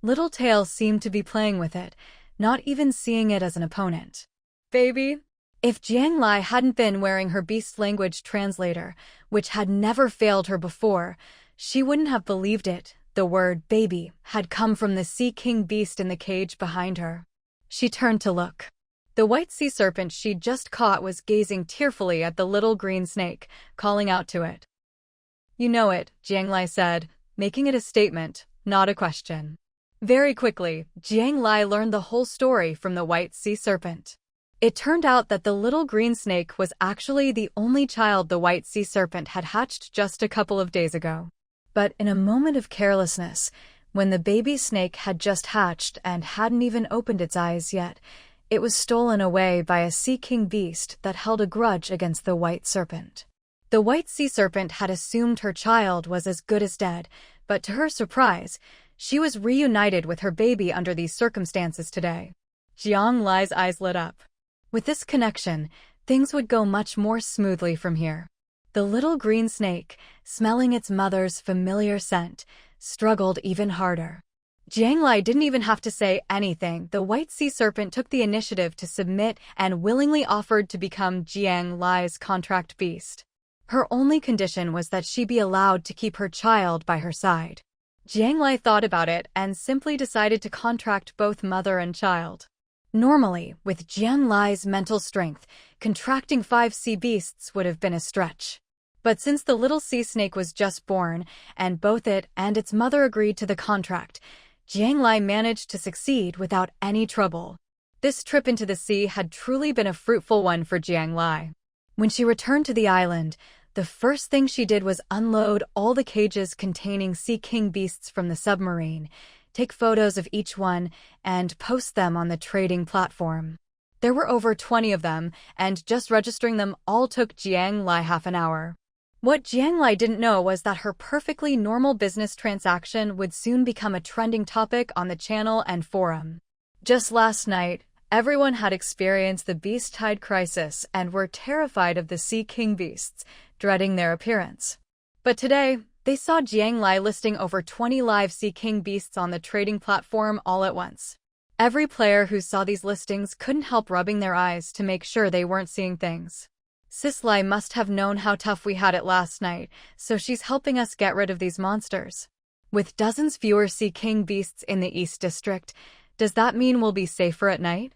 Littletail seemed to be playing with it, not even seeing it as an opponent. Baby? If Jiang Lai hadn't been wearing her beast language translator, which had never failed her before, she wouldn't have believed it. The word baby had come from the sea king beast in the cage behind her. She turned to look. The white sea serpent she'd just caught was gazing tearfully at the little green snake, calling out to it. You know it, Jiang Lai said, making it a statement, not a question. Very quickly, Jiang Lai learned the whole story from the white sea serpent. It turned out that the little green snake was actually the only child the white sea serpent had hatched just a couple of days ago. But in a moment of carelessness, when the baby snake had just hatched and hadn't even opened its eyes yet, it was stolen away by a sea king beast that held a grudge against the white serpent. The white sea serpent had assumed her child was as good as dead, but to her surprise, she was reunited with her baby under these circumstances today. Jiang Lai's eyes lit up. With this connection, things would go much more smoothly from here. The little green snake, smelling its mother's familiar scent, struggled even harder. Jiang Lai didn't even have to say anything. The white sea serpent took the initiative to submit and willingly offered to become Jiang Lai's contract beast. Her only condition was that she be allowed to keep her child by her side. Jiang Lai thought about it and simply decided to contract both mother and child. Normally, with Jiang Lai's mental strength, contracting 5 sea beasts would have been a stretch. But since the little sea snake was just born, and both it and its mother agreed to the contract, Jiang Lai managed to succeed without any trouble. This trip into the sea had truly been a fruitful one for Jiang Lai. When she returned to the island, the first thing she did was unload all the cages containing sea king beasts from the submarine, take photos of each one, and post them on the trading platform. There were over 20 of them, and just registering them all took Jiang Lai half an hour. What Jiang Lai didn't know was that her perfectly normal business transaction would soon become a trending topic on the channel and forum. Just last night, everyone had experienced the beast tide crisis and were terrified of the sea king beasts, dreading their appearance. But today, they saw Jiang Lai listing over 20 live sea king beasts on the trading platform all at once. Every player who saw these listings couldn't help rubbing their eyes to make sure they weren't seeing things. Sis Lai must have known how tough we had it last night, so she's helping us get rid of these monsters. With dozens fewer sea king beasts in the East District, does that mean we'll be safer at night?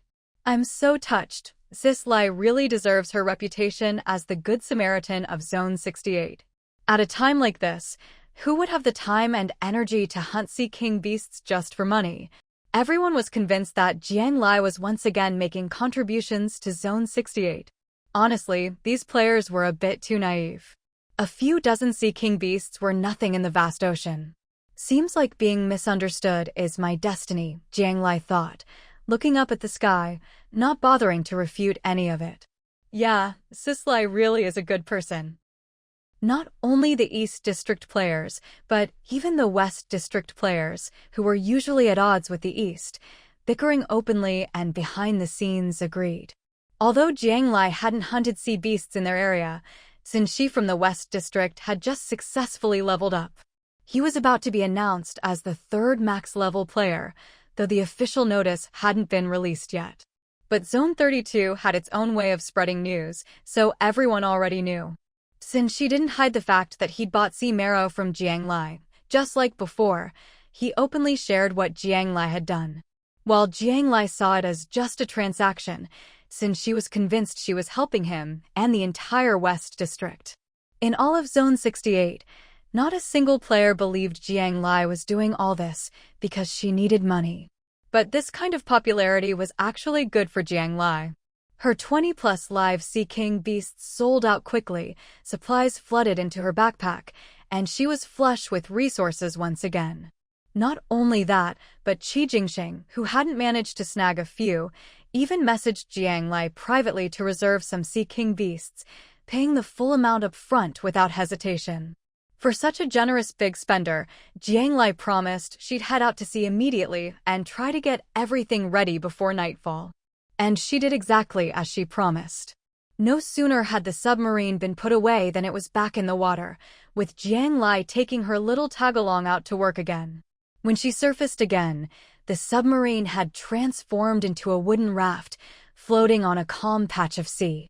I'm so touched. Sis Lai really deserves her reputation as the Good Samaritan of Zone 68. At a time like this, who would have the time and energy to hunt sea king beasts just for money? Everyone was convinced that Jiang Lai was once again making contributions to Zone 68. Honestly, these players were a bit too naive. A few dozen sea king beasts were nothing in the vast ocean. Seems like being misunderstood is my destiny, Jiang Lai thought, looking up at the sky, not bothering to refute any of it. Yeah, Sis Lai really is a good person. Not only the East District players, but even the West District players, who were usually at odds with the East, bickering openly and behind the scenes, agreed. Although Jiang Lai hadn't hunted sea beasts in their area, since she from the West District had just successfully leveled up, he was about to be announced as the 3rd max-level player, though the official notice hadn't been released yet. But Zone 32 had its own way of spreading news, so everyone already knew. Since she didn't hide the fact that he'd bought sea marrow from Jiang Lai, just like before, he openly shared what Jiang Lai had done. While Jiang Lai saw it as just a transaction, since she was convinced she was helping him and the entire West District. In all of Zone 68, not a single player believed Jiang Lai was doing all this because she needed money. But this kind of popularity was actually good for Jiang Lai. Her 20-plus live Sea King beasts sold out quickly, supplies flooded into her backpack, and she was flush with resources once again. Not only that, but Qi Jingxing, who hadn't managed to snag a few, even messaged Jiang Lai privately to reserve some Sea King beasts, paying the full amount up front without hesitation. For such a generous big spender, Jiang Lai promised she'd head out to sea immediately and try to get everything ready before nightfall. And she did exactly as she promised. No sooner had the submarine been put away than it was back in the water, with Jiang Lai taking her little tag-along out to work again. When she surfaced again, the submarine had transformed into a wooden raft, floating on a calm patch of sea.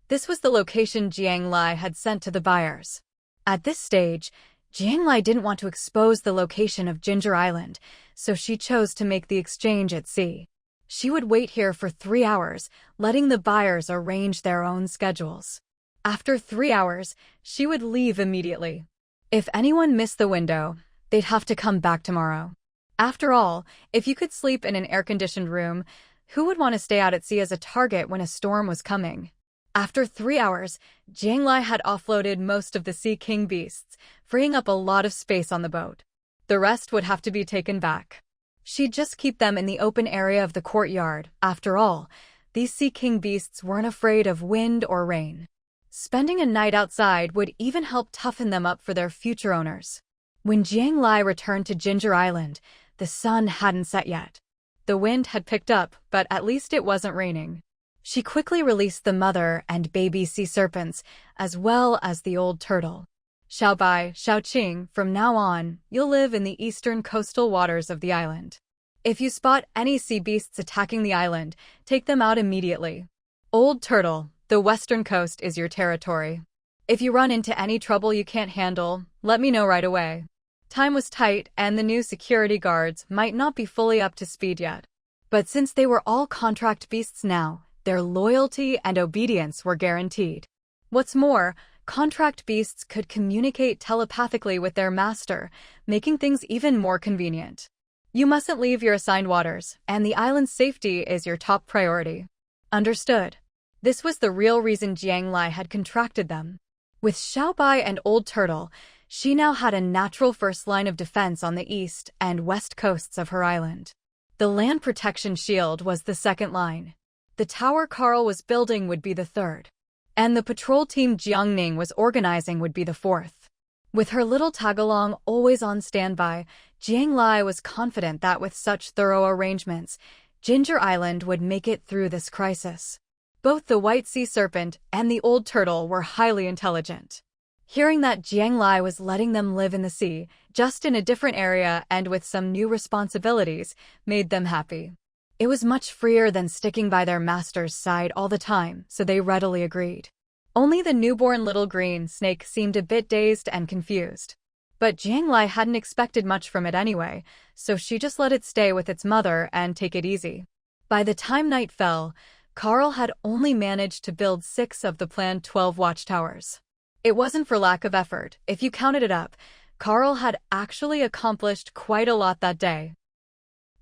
This was the location Jiang Lai had sent to the buyers. At this stage, Jiang Lai didn't want to expose the location of Ginger Island, so she chose to make the exchange at sea. She would wait here for 3 hours, letting the buyers arrange their own schedules. After 3 hours, she would leave immediately. If anyone missed the window, they'd have to come back tomorrow. After all, if you could sleep in an air-conditioned room, who would want to stay out at sea as a target when a storm was coming? After 3 hours, Jiang Lai had offloaded most of the Sea King beasts, freeing up a lot of space on the boat. The rest would have to be taken back. She'd just keep them in the open area of the courtyard. After all, these Sea King beasts weren't afraid of wind or rain. Spending a night outside would even help toughen them up for their future owners. When Jiang Lai returned to Ginger Island, the sun hadn't set yet. The wind had picked up, but at least it wasn't raining. She quickly released the mother and baby sea serpents, as well as the old turtle. Xiaobai, Xiaoqing, from now on, you'll live in the eastern coastal waters of the island. If you spot any sea beasts attacking the island, take them out immediately. Old turtle, the western coast is your territory. If you run into any trouble you can't handle, let me know right away. Time was tight, and the new security guards might not be fully up to speed yet. But since they were all contract beasts now, their loyalty and obedience were guaranteed. What's more, contract beasts could communicate telepathically with their master, making things even more convenient. You mustn't leave your assigned waters, and the island's safety is your top priority. Understood. This was the real reason Jiang Lai had contracted them. With Xiaobai and Old Turtle, she now had a natural first line of defense on the east and west coasts of her island. The land protection shield was the second line. The tower Carl was building would be the third. And the patrol team Jiangning was organizing would be the fourth. With her little tag-along always on standby, Jiang Lai was confident that with such thorough arrangements, Ginger Island would make it through this crisis. Both the White Sea Serpent and the Old Turtle were highly intelligent. Hearing that Jiang Lai was letting them live in the sea, just in a different area and with some new responsibilities, made them happy. It was much freer than sticking by their master's side all the time, so they readily agreed. Only the newborn little green snake seemed a bit dazed and confused. But Jiang Lai hadn't expected much from it anyway, so she just let it stay with its mother and take it easy. By the time night fell, Carl had only managed to build 6 of the planned 12 watchtowers. It wasn't for lack of effort. If you counted it up, Carl had actually accomplished quite a lot that day.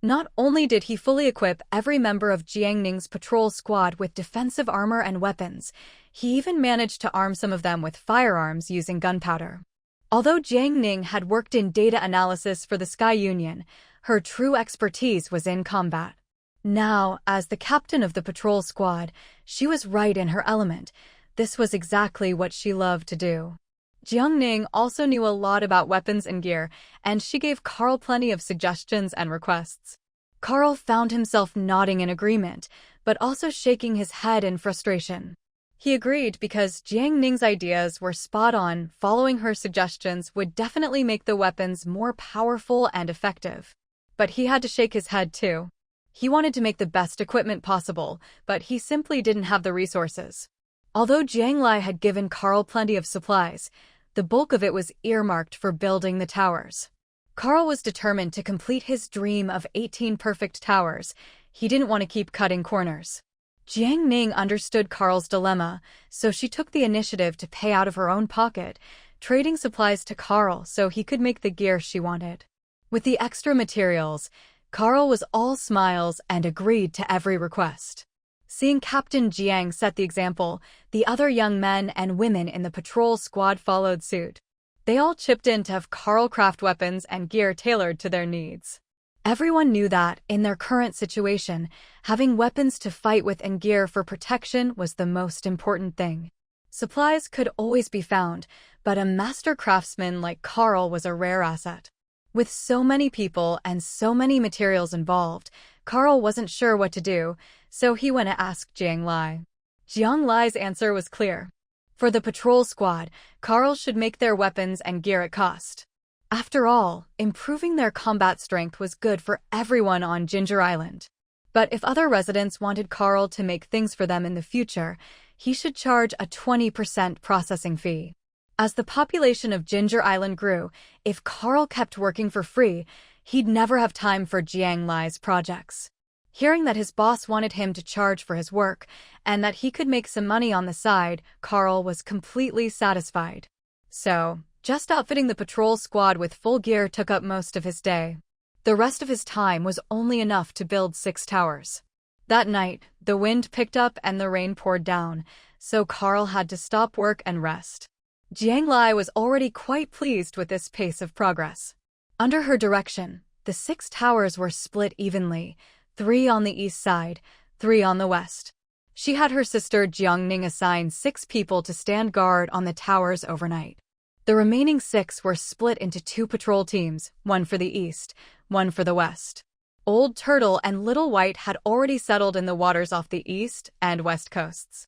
Not only did he fully equip every member of Jiangning's patrol squad with defensive armor and weapons, he even managed to arm some of them with firearms using gunpowder. Although Jiangning had worked in data analysis for the Sky Union, her true expertise was in combat. Now, as the captain of the patrol squad, she was right in her element. This was exactly what she loved to do. Jiangning also knew a lot about weapons and gear, and she gave Carl plenty of suggestions and requests. Carl found himself nodding in agreement, but also shaking his head in frustration. He agreed because Jiangning's ideas were spot on. Following her suggestions would definitely make the weapons more powerful and effective. But he had to shake his head too. He wanted to make the best equipment possible, but he simply didn't have the resources. Although Jiang Lai had given Carl plenty of supplies, the bulk of it was earmarked for building the towers. Carl was determined to complete his dream of 18 perfect towers. He didn't want to keep cutting corners. Jiang Ning understood Carl's dilemma, so she took the initiative to pay out of her own pocket, trading supplies to Carl so he could make the gear she wanted. With the extra materials, Carl was all smiles and agreed to every request. Seeing Captain Jiang set the example, the other young men and women in the patrol squad followed suit. They all chipped in to have Carl craft weapons and gear tailored to their needs. Everyone knew that, in their current situation, having weapons to fight with and gear for protection was the most important thing. Supplies could always be found, but a master craftsman like Carl was a rare asset. With so many people and so many materials involved, Carl wasn't sure what to do, so he went to ask Jiang Lai. Jiang Lai's answer was clear. For the patrol squad, Carl should make their weapons and gear at cost. After all, improving their combat strength was good for everyone on Ginger Island. But if other residents wanted Carl to make things for them in the future, he should charge a 20% processing fee. As the population of Ginger Island grew, if Carl kept working for free, he'd never have time for Jiang Lai's projects. Hearing that his boss wanted him to charge for his work, and that he could make some money on the side, Carl was completely satisfied. So, just outfitting the patrol squad with full gear took up most of his day. The rest of his time was only enough to build 6 towers. That night, the wind picked up and the rain poured down, so Carl had to stop work and rest. Jiang Lai was already quite pleased with this pace of progress. Under her direction, the 6 towers were split evenly, 3 on the east side, 3 on the west. She had her sister Jiang Ning assign 6 people to stand guard on the towers overnight. The remaining 6 were split into 2 patrol teams, 1 for the east, 1 for the west. Old Turtle and Little White had already settled in the waters off the east and west coasts.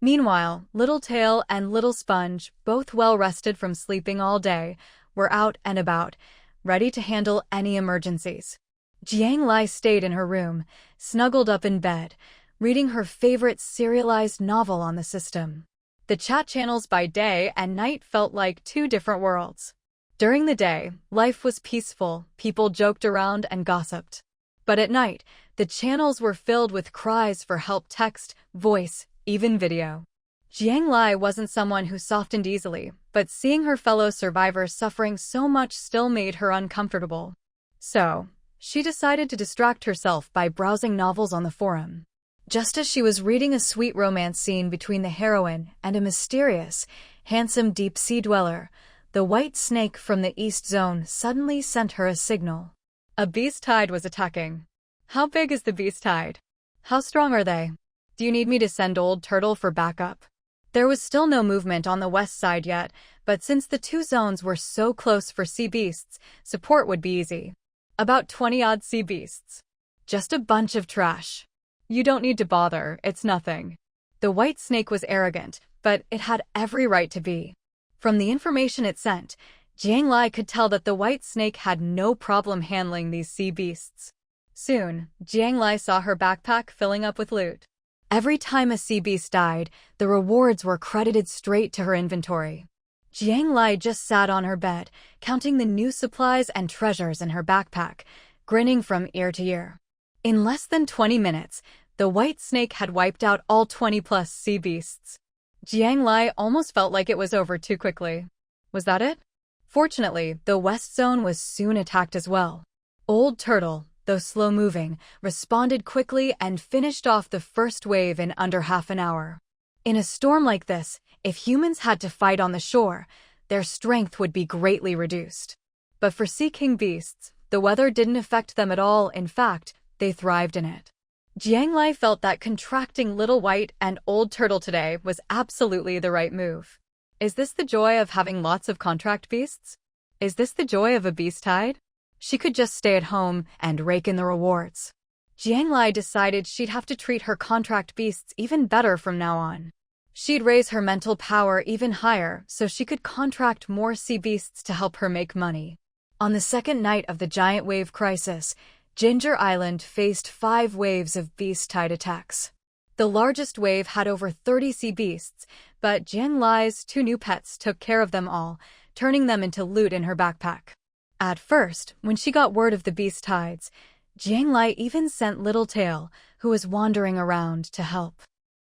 Meanwhile, Little Tail and Little Sponge, both well rested from sleeping all day, were out and about, ready to handle any emergencies. Jiang Lai stayed in her room, snuggled up in bed, reading her favorite serialized novel on the system. The chat channels by day and night felt like 2 different worlds. During the day, life was peaceful, people joked around and gossiped. But at night, the channels were filled with cries for help, text, voice, even video. Jiang Lai wasn't someone who softened easily, but seeing her fellow survivors suffering so much still made her uncomfortable. So, she decided to distract herself by browsing novels on the forum. Just as she was reading a sweet romance scene between the heroine and a mysterious, handsome deep-sea dweller, the white snake from the East Zone suddenly sent her a signal. A beast tide was attacking. How big is the beast tide? How strong are they? Do you need me to send Old Turtle for backup? There was still no movement on the west side yet, but since the 2 zones were so close for sea beasts, support would be easy. About 20-odd sea beasts. Just a bunch of trash. You don't need to bother, it's nothing. The white snake was arrogant, but it had every right to be. From the information it sent, Jiang Lai could tell that the white snake had no problem handling these sea beasts. Soon, Jiang Lai saw her backpack filling up with loot. Every time a sea beast died, the rewards were credited straight to her inventory. Jiang Lai just sat on her bed, counting the new supplies and treasures in her backpack, grinning from ear to ear. In less than 20 minutes, the white snake had wiped out all 20-plus sea beasts. Jiang Lai almost felt like it was over too quickly. Was that it? Fortunately, the west zone was soon attacked as well. Old Turtle, though slow-moving, responded quickly and finished off the first wave in under half an hour. In a storm like this, if humans had to fight on the shore, their strength would be greatly reduced. But for Sea King beasts, the weather didn't affect them at all. In fact, they thrived in it. Jiang Lai felt that contracting Little White and Old Turtle today was absolutely the right move. Is this the joy of having lots of contract beasts? Is this the joy of a beast tide? She could just stay at home and rake in the rewards. Jiang Lai decided she'd have to treat her contract beasts even better from now on. She'd raise her mental power even higher so she could contract more sea beasts to help her make money. On the second night of the giant wave crisis, Ginger Island faced 5 waves of beast tide attacks. The largest wave had over 30 sea beasts, but Jiang Lai's 2 new pets took care of them all, turning them into loot in her backpack. At first, when she got word of the beast tides, Jiang Lai even sent Little Tail, who was wandering around to help.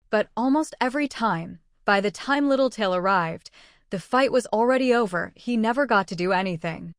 But almost every time, by the time Littletail arrived, the fight was already over. He never got to do anything.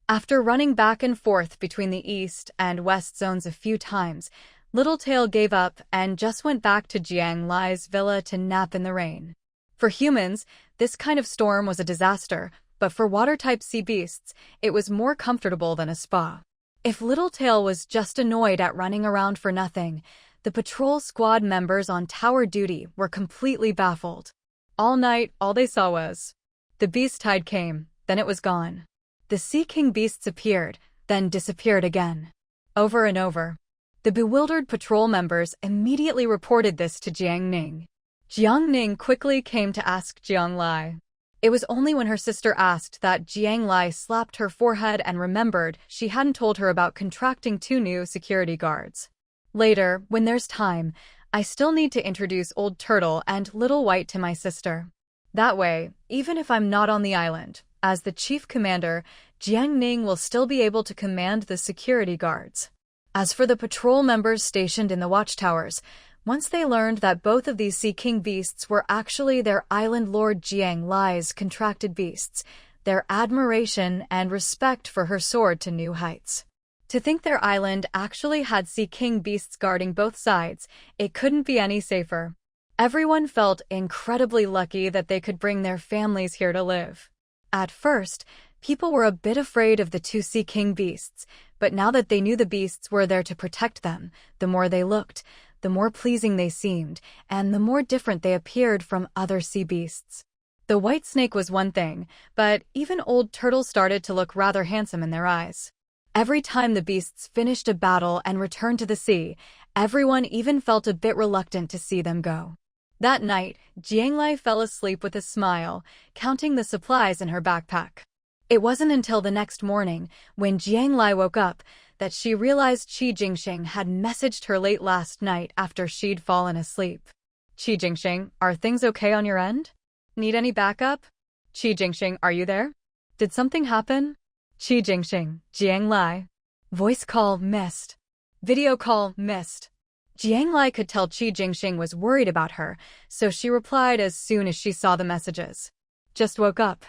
After running back and forth between the east and west zones a few times, Littletail gave up and just went back to Jiang Lai's villa to nap in the rain. For humans, this kind of storm was a disaster, but for water-type sea beasts, it was more comfortable than a spa. If Littletail was just annoyed at running around for nothing, the patrol squad members on tower duty were completely baffled. All night, all they saw was the beast tide came, then it was gone. The Sea King beasts appeared, then disappeared again. Over and over. The bewildered patrol members immediately reported this to Jiang Ning. Jiang Ning quickly came to ask Jiang Lai. It was only when her sister asked that Jiang Lai slapped her forehead and remembered she hadn't told her about contracting 2 new security guards. Later, when there's time, I still need to introduce Old Turtle and Little White to my sister. That way, even if I'm not on the island, as the chief commander, Jiang Ning will still be able to command the security guards. As for the patrol members stationed in the watchtowers, once they learned that both of these Sea King beasts were actually their island lord Jiang Lai's contracted beasts, their admiration and respect for her soared to new heights. To think their island actually had Sea King beasts guarding both sides, it couldn't be any safer. Everyone felt incredibly lucky that they could bring their families here to live. At first, people were a bit afraid of the 2 Sea King beasts, but now that they knew the beasts were there to protect them, the more they looked, the more pleasing they seemed, and the more different they appeared from other sea beasts. The white snake was one thing, but even Old Turtle started to look rather handsome in their eyes. Every time the beasts finished a battle and returned to the sea, everyone even felt a bit reluctant to see them go. That night, Jiang Lai fell asleep with a smile, counting the supplies in her backpack. It wasn't until the next morning, when Jiang Lai woke up, that she realized Qi Jingxing had messaged her late last night after she'd fallen asleep. Qi Jingxing, are things okay on your end? Need any backup? Qi Jingxing, are you there? Did something happen? Qi Jingxing, Jiang Lai. Voice call missed. Video call missed. Jiang Lai could tell Qi Jingxing was worried about her, so she replied as soon as she saw the messages. Just woke up.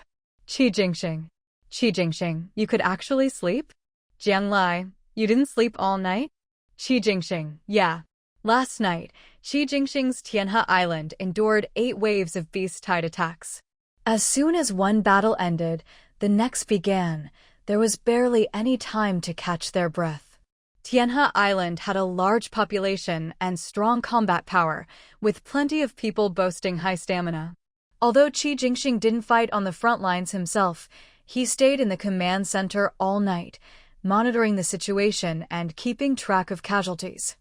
Qi Jingxing. Qi Jingxing, you could actually sleep? Jiang Lai, you didn't sleep all night? Qi Jingxing, yeah. Last night, Qi Jingxing's Tianhe Island endured 8 waves of beast tide attacks. As soon as one battle ended, the next began. There was barely any time to catch their breath. Tianhe Island had a large population and strong combat power, with plenty of people boasting high stamina. Although Qi Jingxing didn't fight on the front lines himself, he stayed in the command center all night, monitoring the situation and keeping track of casualties.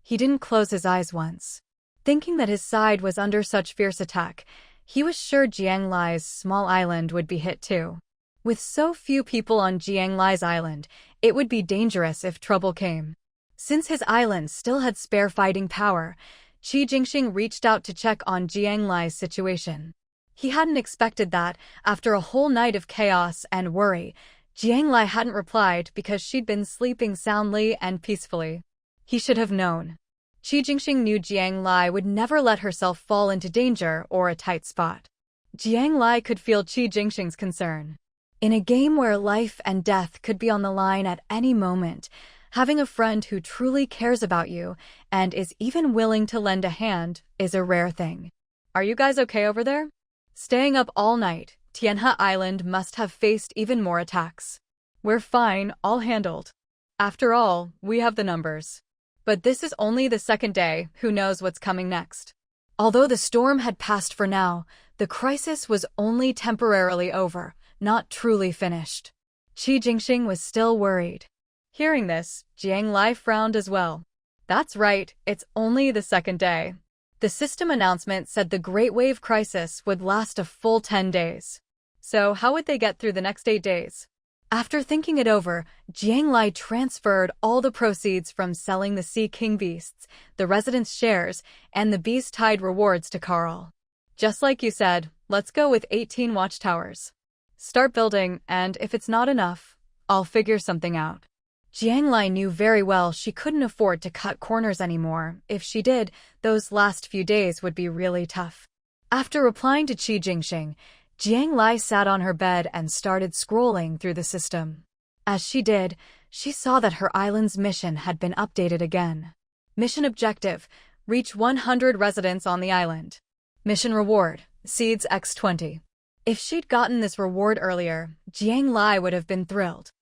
He didn't close his eyes once. Thinking that his side was under such fierce attack, he was sure Jiang Lai's small island would be hit too. With so few people on Jiang Lai's island, it would be dangerous if trouble came. Since his island still had spare fighting power, Qi Jingxing reached out to check on Jiang Lai's situation. He hadn't expected that, after a whole night of chaos and worry, Jiang Lai hadn't replied because she'd been sleeping soundly and peacefully. He should have known. Qi Jingxing knew Jiang Lai would never let herself fall into danger or a tight spot. Jiang Lai could feel Qi Jingxing's concern. In a game where life and death could be on the line at any moment, having a friend who truly cares about you and is even willing to lend a hand is a rare thing. Are you guys okay over there? Staying up all night, Tianhe Island must have faced even more attacks. We're fine, all handled. After all, we have the numbers. But this is only the second day, who knows what's coming next. Although the storm had passed for now, the crisis was only temporarily over, not truly finished. Qi Jingxing was still worried. Hearing this, Jiang Lai frowned as well. That's right, it's only the second day. The system announcement said the Great Wave crisis would last a full 10 days. So how would they get through the next 8 days? After thinking it over, Jiang Lai transferred all the proceeds from selling the Sea King beasts, the residents' shares, and the beast tide rewards to Carl. Just like you said, let's go with 18 watchtowers. Start building, and if it's not enough, I'll figure something out. Jiang Lai knew very well she couldn't afford to cut corners anymore. If she did, those last few days would be really tough. After replying to Qi Jingxing, Jiang Lai sat on her bed and started scrolling through the system. As she did, she saw that her island's mission had been updated again. Mission objective: reach 100 residents on the island. Mission reward: seeds x20. If she'd gotten this reward earlier, Jiang Lai would have been thrilled.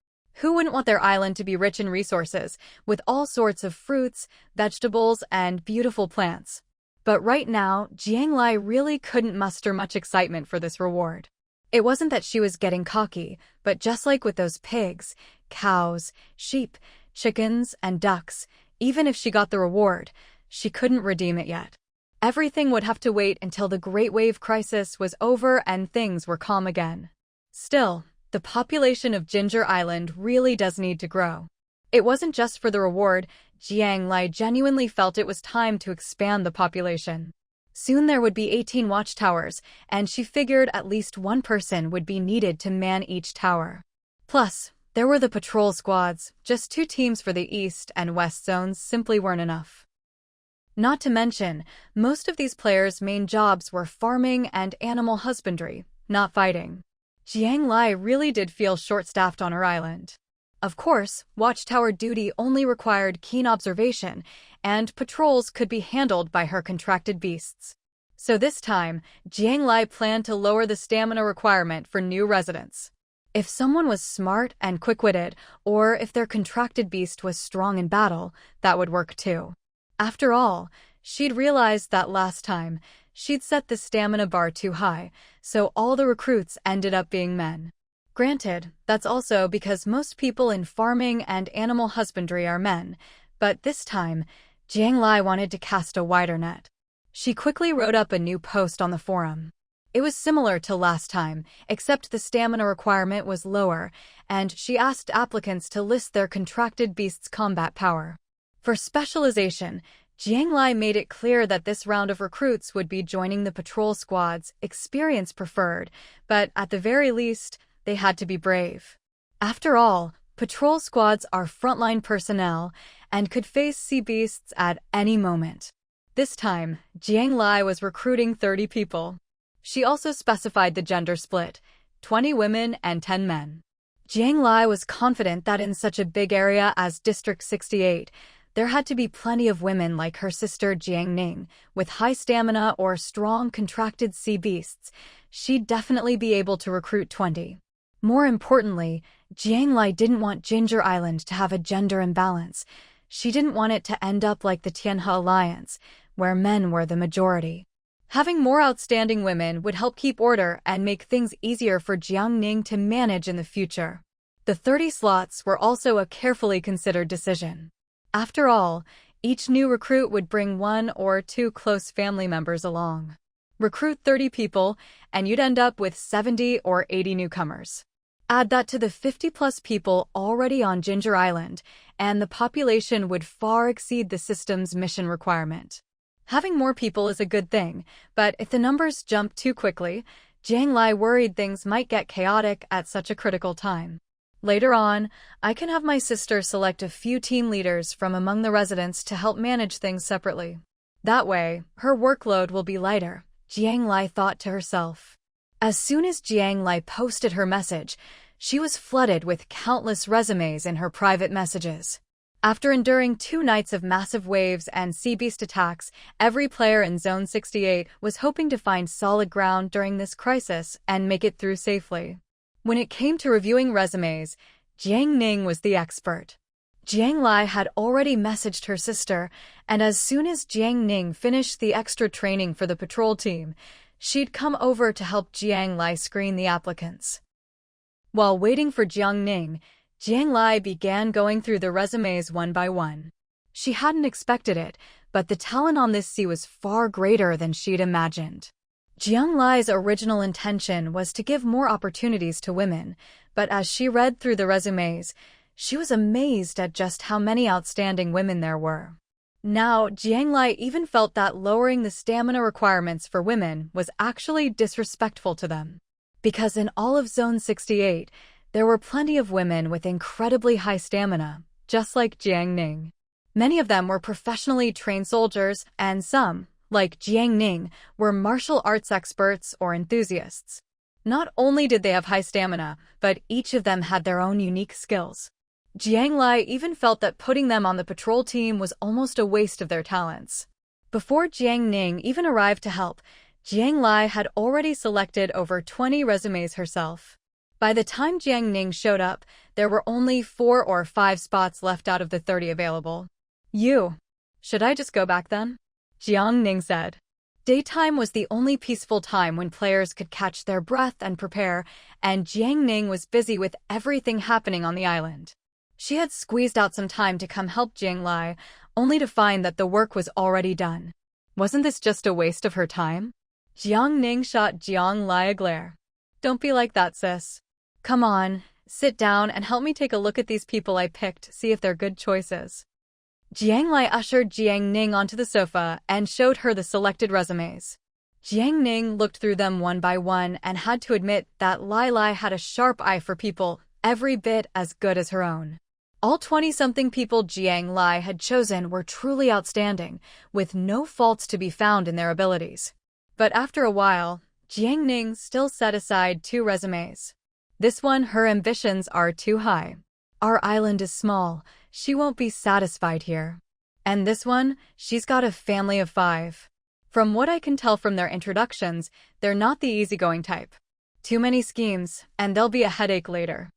Who wouldn't want their island to be rich in resources, with all sorts of fruits, vegetables, and beautiful plants? But right now, Jiang Lai really couldn't muster much excitement for this reward. It wasn't that she was getting cocky, but just like with those pigs, cows, sheep, chickens, and ducks, even if she got the reward, she couldn't redeem it yet. Everything would have to wait until the Great Wave crisis was over and things were calm again. Still, the population of Ginger Island really does need to grow. It wasn't just for the reward. Jiang Lai genuinely felt it was time to expand the population. Soon there would be 18 watchtowers, and she figured at least one person would be needed to man each tower. Plus, there were the patrol squads. Just 2 teams for the east and west zones simply weren't enough. Not to mention, most of these players' main jobs were farming and animal husbandry, not fighting. Jiang Lai really did feel short-staffed on her island. Of course, watchtower duty only required keen observation, and patrols could be handled by her contracted beasts. So this time, Jiang Lai planned to lower the stamina requirement for new residents. If someone was smart and quick-witted, or if their contracted beast was strong in battle, that would work too. After all, she'd realized that last time, she'd set the stamina bar too high, so all the recruits ended up being men. Granted, that's also because most people in farming and animal husbandry are men, but this time, Jiang Lai wanted to cast a wider net. She quickly wrote up a new post on the forum. It was similar to last time, except the stamina requirement was lower, and she asked applicants to list their contracted beast's combat power. For specialization, Jiang Lai made it clear that this round of recruits would be joining the patrol squads, experience preferred, but at the very least, they had to be brave. After all, patrol squads are frontline personnel and could face sea beasts at any moment. This time, Jiang Lai was recruiting 30 people. She also specified the gender split: 20 women and 10 men. Jiang Lai was confident that in such a big area as District 68, there had to be plenty of women like her sister Jiang Ning, with high stamina or strong contracted sea beasts. She'd definitely be able to recruit 20. More importantly, Jiang Lai didn't want Ginger Island to have a gender imbalance. She didn't want it to end up like the Tianhe Alliance, where men were the majority. Having more outstanding women would help keep order and make things easier for Jiang Ning to manage in the future. The 30 slots were also a carefully considered decision. After all, each new recruit would bring 1 or 2 close family members along. Recruit 30 people, and you'd end up with 70 or 80 newcomers. Add that to the 50-plus people already on Ginger Island, and the population would far exceed the system's mission requirement. Having more people is a good thing, but if the numbers jump too quickly, Jiang Lai worried things might get chaotic at such a critical time. Later on, I can have my sister select a few team leaders from among the residents to help manage things separately. That way, her workload will be lighter, Jiang Lai thought to herself. As soon as Jiang Lai posted her message, she was flooded with countless resumes in her private messages. After enduring 2 nights of massive waves and sea beast attacks, every player in Zone 68 was hoping to find solid ground during this crisis and make it through safely. When it came to reviewing resumes, Jiang Ning was the expert. Jiang Lai had already messaged her sister, and as soon as Jiang Ning finished the extra training for the patrol team, she'd come over to help Jiang Lai screen the applicants. While waiting for Jiang Ning, Jiang Lai began going through the resumes one by one. She hadn't expected it, but the talent on this sea was far greater than she'd imagined. Jiang Lai's original intention was to give more opportunities to women, but as she read through the resumes, she was amazed at just how many outstanding women there were. Now, Jiang Lai even felt that lowering the stamina requirements for women was actually disrespectful to them. Because in all of Zone 68, there were plenty of women with incredibly high stamina, just like Jiang Ning. Many of them were professionally trained soldiers, and some, like Jiang Ning, were martial arts experts or enthusiasts. Not only did they have high stamina, but each of them had their own unique skills. Jiang Lai even felt that putting them on the patrol team was almost a waste of their talents. Before Jiang Ning even arrived to help, Jiang Lai had already selected over 20 resumes herself. By the time Jiang Ning showed up, there were only 4 or 5 spots left out of the 30 available. Should I just go back then? Jiang Ning said. Daytime was the only peaceful time when players could catch their breath and prepare, and Jiang Ning was busy with everything happening on the island. She had squeezed out some time to come help Jiang Lai, only to find that the work was already done. Wasn't this just a waste of her time? Jiang Ning shot Jiang Lai a glare. Don't be like that, sis. Come on, sit down and help me take a look at these people I picked, see if they're good choices. Jiang Lai ushered Jiang Ning onto the sofa and showed her the selected resumes. Jiang Ning looked through them one by one and had to admit that Lai had a sharp eye for people every bit as good as her own. All 20-something people Jiang Lai had chosen were truly outstanding, with no faults to be found in their abilities. But after a while, Jiang Ning still set aside 2 resumes. This one, her ambitions are too high. Our island is small, she won't be satisfied here. And this one, she's got a family of 5. From what I can tell from their introductions, they're not the easygoing type. Too many schemes, and they'll be a headache later.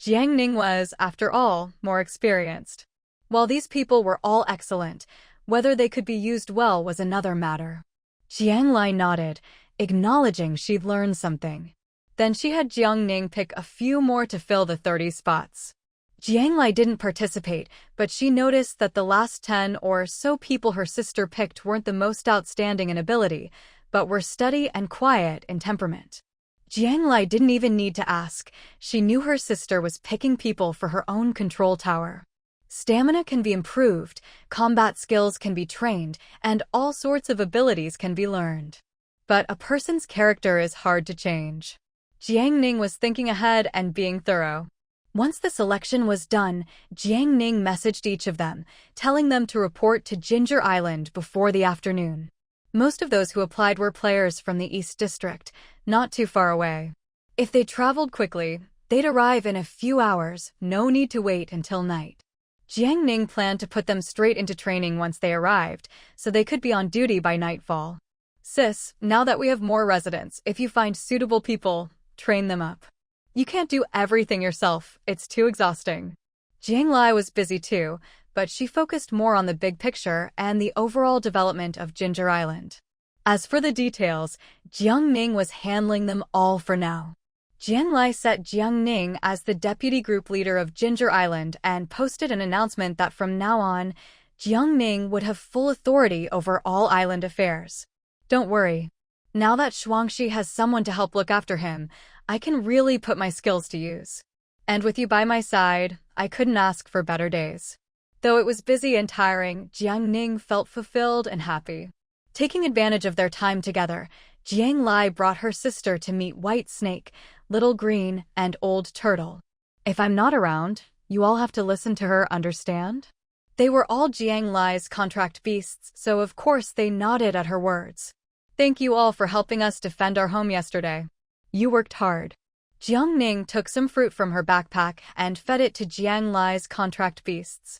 Jiang Ning was, after all, more experienced. While these people were all excellent, whether they could be used well was another matter. Jiang Lai nodded, acknowledging she'd learned something. Then she had Jiang Ning pick a few more to fill the 30 spots. Jiang Lai didn't participate, but she noticed that the last 10 or so people her sister picked weren't the most outstanding in ability, but were steady and quiet in temperament. Jiang Lai didn't even need to ask. She knew her sister was picking people for her own control tower. Stamina can be improved, combat skills can be trained, and all sorts of abilities can be learned. But a person's character is hard to change. Jiang Ning was thinking ahead and being thorough. Once the selection was done, Jiang Ning messaged each of them, telling them to report to Ginger Island before the afternoon. Most of those who applied were players from the East District, not too far away. If they traveled quickly, they'd arrive in a few hours, no need to wait until night. Jiang Ning planned to put them straight into training once they arrived, so they could be on duty by nightfall. Sis, now that we have more residents, if you find suitable people, train them up. You can't do everything yourself, it's too exhausting. Jiang Lai was busy too, but she focused more on the big picture and the overall development of Ginger Island. As for the details, Jiang Ning was handling them all for now. Jiang Lai set Jiang Ning as the deputy group leader of Ginger Island and posted an announcement that from now on, Jiang Ning would have full authority over all island affairs. Don't worry. Now that Shuangxi has someone to help look after him, I can really put my skills to use. And with you by my side, I couldn't ask for better days. Though it was busy and tiring, Jiang Ning felt fulfilled and happy. Taking advantage of their time together, Jiang Lai brought her sister to meet White Snake, Little Green, and Old Turtle. If I'm not around, you all have to listen to her, understand? They were all Jiang Lai's contract beasts, so of course they nodded at her words. Thank you all for helping us defend our home yesterday. You worked hard. Jiang Ning took some fruit from her backpack and fed it to Jiang Lai's contract beasts.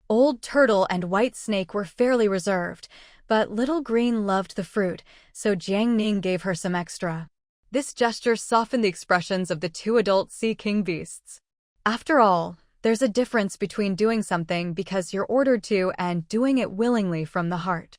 Old Turtle and White Snake were fairly reserved, but Little Green loved the fruit, so Jiang Ning gave her some extra. This gesture softened the expressions of the 2 adult Sea King beasts. After all, there's a difference between doing something because you're ordered to and doing it willingly from the heart.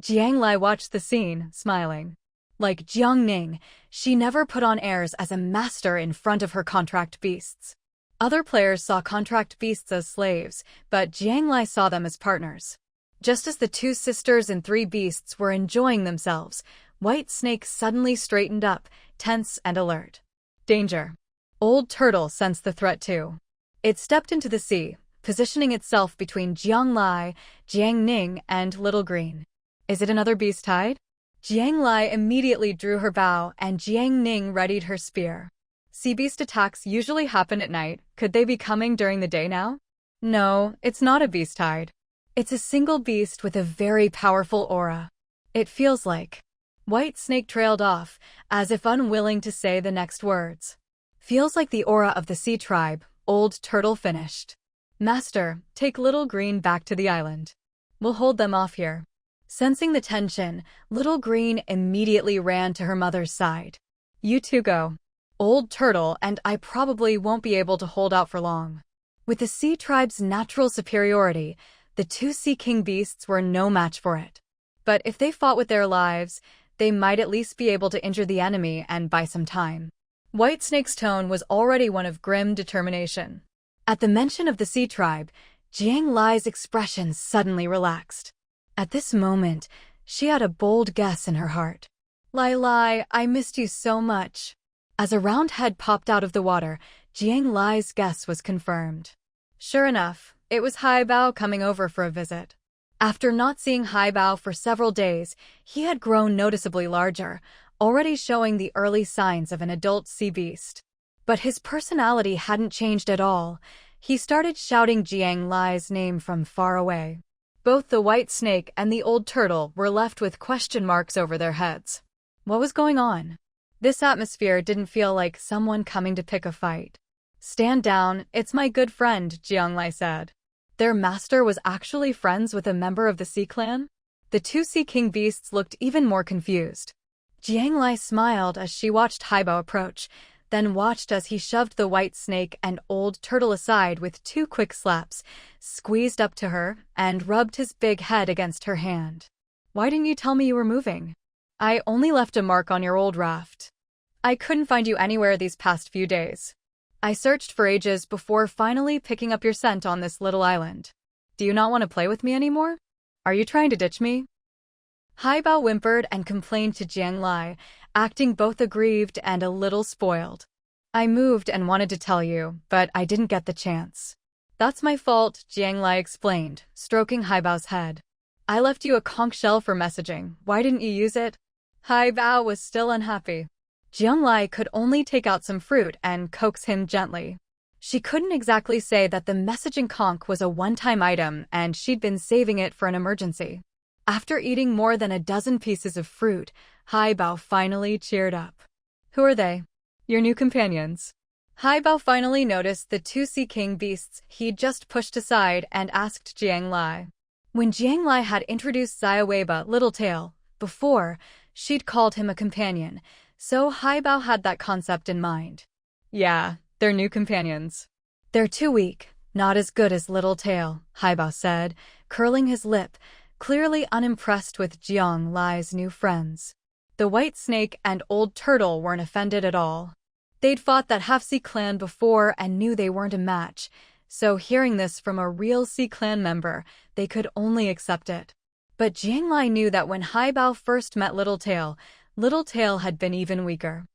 Jiang Lai watched the scene, smiling. Like Jiang Ning, she never put on airs as a master in front of her contract beasts. Other players saw contract beasts as slaves, but Jiang Lai saw them as partners. Just as the 2 sisters and 3 beasts were enjoying themselves, White Snake suddenly straightened up, tense and alert. Danger. Old Turtle sensed the threat too. It stepped into the sea, positioning itself between Jiang Lai, Jiang Ning, and Little Green. Is it another beast tide? Jiang Lai immediately drew her bow and Jiang Ning readied her spear. Sea beast attacks usually happen at night. Could they be coming during the day now? No, it's not a beast hide. It's a single beast with a very powerful aura. It feels like. White Snake trailed off, as if unwilling to say the next words. Feels like the aura of the sea tribe, Old Turtle finished. Master, take Little Green back to the island. We'll hold them off here. Sensing the tension, Little Green immediately ran to her mother's side. You two go. Old Turtle and I probably won't be able to hold out for long. With the sea tribe's natural superiority, the two Sea King beasts were no match for it. But if they fought with their lives, they might at least be able to injure the enemy and buy some time. White Snake's tone was already one of grim determination. At the mention of the sea tribe, Jiang Lai's expression suddenly relaxed. At this moment, she had a bold guess in her heart. Lai, I missed you so much. As a round head popped out of the water, Jiang Lai's guess was confirmed. Sure enough, it was Haibao coming over for a visit. After not seeing Haibao for several days, he had grown noticeably larger, already showing the early signs of an adult sea beast. But his personality hadn't changed at all. He started shouting Jiang Lai's name from far away. Both the White Snake and the Old Turtle were left with question marks over their heads. What was going on? This atmosphere didn't feel like someone coming to pick a fight. Stand down, it's my good friend, Jiang Lai said. Their master was actually friends with a member of the Sea Clan? The two Sea King beasts looked even more confused. Jiang Lai smiled as she watched Haibao approach, then watched as he shoved the White Snake and Old Turtle aside with two quick slaps, squeezed up to her, and rubbed his big head against her hand. Why didn't you tell me you were moving? I only left a mark on your old raft. I couldn't find you anywhere these past few days. I searched for ages before finally picking up your scent on this little island. Do you not want to play with me anymore? Are you trying to ditch me? Haibao whimpered and complained to Jiang Lai, acting both aggrieved and a little spoiled. I moved and wanted to tell you, but I didn't get the chance. That's my fault, Jiang Lai explained, stroking Haibao's head. I left you a conch shell for messaging. Why didn't you use it? Haibao was still unhappy. Jiang Lai could only take out some fruit and coax him gently. She couldn't exactly say that the messaging conch was a one-time item and she'd been saving it for an emergency. After eating more than a dozen pieces of fruit, Haibao finally cheered up. Who are they? Your new companions. Haibao finally noticed the two Sea King beasts he'd just pushed aside and asked Jiang Lai. When Jiang Lai had introduced Xiaoweiba Littletail before, she'd called him a companion, so Haibao had that concept in mind. Yeah, they're new companions. They're too weak, not as good as Littletail, Haibao said, curling his lip, clearly unimpressed with Jiang Lai's new friends. The White Snake and Old Turtle weren't offended at all. They'd fought that half-Sea clan before and knew they weren't a match, so hearing this from a real Sea clan member, they could only accept it. But Jiang Lai knew that when Haibao first met Littletail had been even weaker.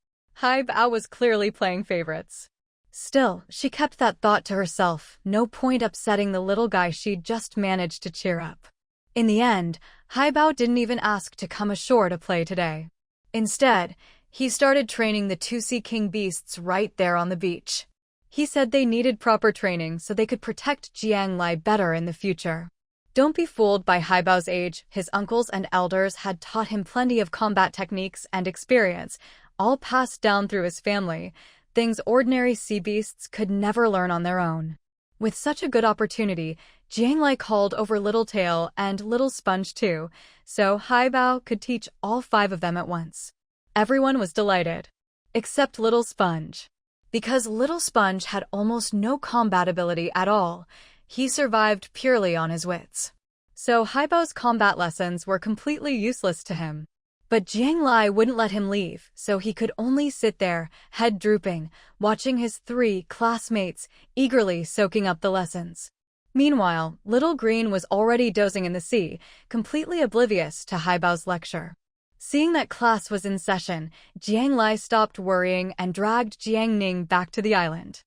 Haibao was clearly playing favorites. Still, she kept that thought to herself, no point upsetting the little guy she'd just managed to cheer up. In the end, Haibao didn't even ask to come ashore to play today. Instead, he started training the two Sea King beasts right there on the beach. He said they needed proper training so they could protect Jiang Lai better in the future. Don't be fooled by Haibao's age. His uncles and elders had taught him plenty of combat techniques and experience, all passed down through his family, things ordinary sea beasts could never learn on their own. With such a good opportunity, Jiang Lai called over Littletail and Little Sponge too, so Haibao could teach all 5 of them at once. Everyone was delighted. Except Little Sponge. Because Little Sponge had almost no combat ability at all, he survived purely on his wits. So Haibao's combat lessons were completely useless to him. But Jiang Lai wouldn't let him leave, so he could only sit there, head drooping, watching his 3 classmates eagerly soaking up the lessons. Meanwhile, Little Green was already dozing in the sea, completely oblivious to Haibao's lecture. Seeing that class was in session, Jiang Lai stopped worrying and dragged Jiang Ning back to the island.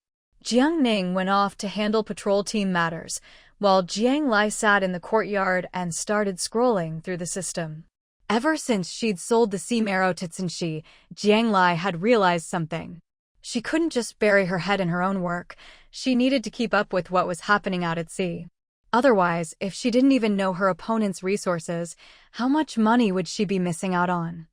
Jiang Ning went off to handle patrol team matters, while Jiang Lai sat in the courtyard and started scrolling through the system. Ever since she'd sold the sea marrow to Tsinshi, Jiang Lai had realized something. She couldn't just bury her head in her own work. she needed to keep up with what was happening out at sea. Otherwise, if she didn't even know her opponent's resources, how much money would she be missing out on?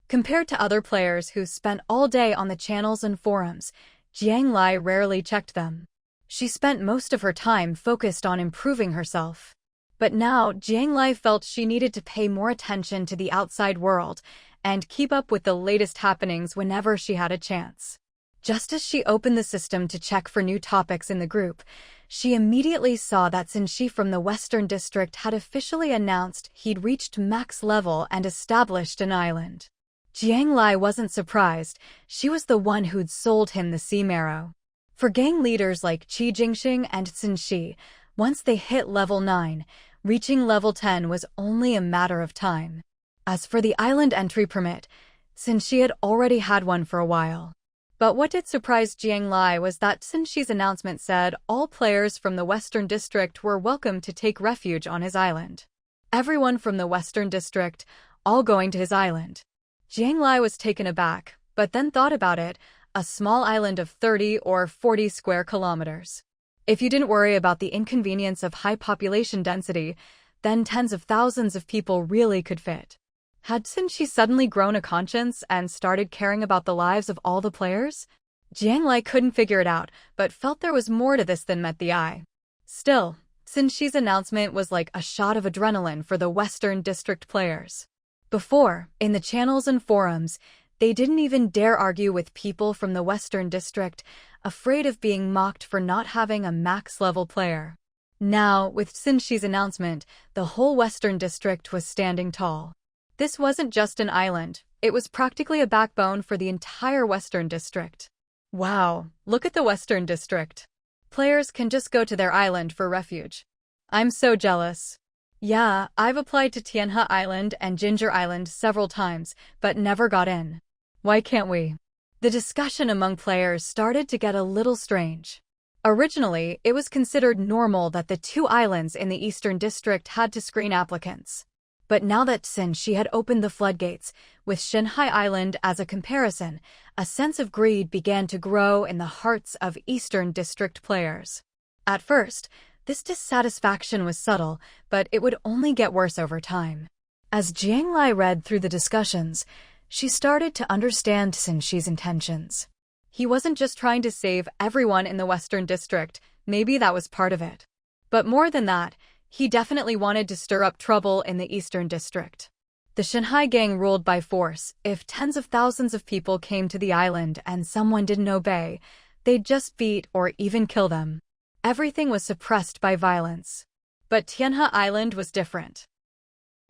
Compared to other players who spent all day on the channels and forums, Jiang Lai rarely checked them. She spent most of her time focused on improving herself. But now, Jiang Lai felt she needed to pay more attention to the outside world and keep up with the latest happenings whenever she had a chance. Just as she opened the system to check for new topics in the group, she immediately saw that Xin from the Western District had officially announced he'd reached max level and established an island. Jiang Lai wasn't surprised. She was the one who'd sold him the sea marrow. For gang leaders like Qi Jingxing and Xin, once they hit level 9, reaching level 10 was only a matter of time. As for the island entry permit, Xin had already had one for a while. But what did surprise Jiang Lai was that Xin announcement said all players from the Western District were welcome to take refuge on his island. Everyone from the Western District, all going to his island. Jiang Lai was taken aback, but then thought about it, a small island of 30 or 40 square kilometers. If you didn't worry about the inconvenience of high population density, then tens of thousands of people really could fit. Had Xin suddenly grown a conscience and started caring about the lives of all the players? Jiang Lai couldn't figure it out, but felt there was more to this than met the eye. Still, Xin's announcement was like a shot of adrenaline for the Western District players. Before, in the channels and forums, they didn't even dare argue with people from the Western District, afraid of being mocked for not having a max-level player. Now, with Xin's announcement, the whole Western District was standing tall. This wasn't just an island, it was practically a backbone for the entire Western District. Wow, look at the Western District. Players can just go to their island for refuge. I'm so jealous. Yeah, I've applied to Tianhe Island and Ginger Island several times, but never got in. Why can't we? The discussion among players started to get a little strange. Originally, it was considered normal that the two islands in the Eastern District had to screen applicants. But now that Xin had opened the floodgates, with Shanghai Island as a comparison, a sense of greed began to grow in the hearts of Eastern District players. At first, this dissatisfaction was subtle, but it would only get worse over time. As Jiang Lai read through the discussions, she started to understand Xin's intentions. He wasn't just trying to save everyone in the Western District, maybe that was part of it. But more than that, he definitely wanted to stir up trouble in the Eastern District. The Shanghai gang ruled by force. If tens of thousands of people came to the island and someone didn't obey, they'd just beat or even kill them. Everything was suppressed by violence. But Tianhe Island was different.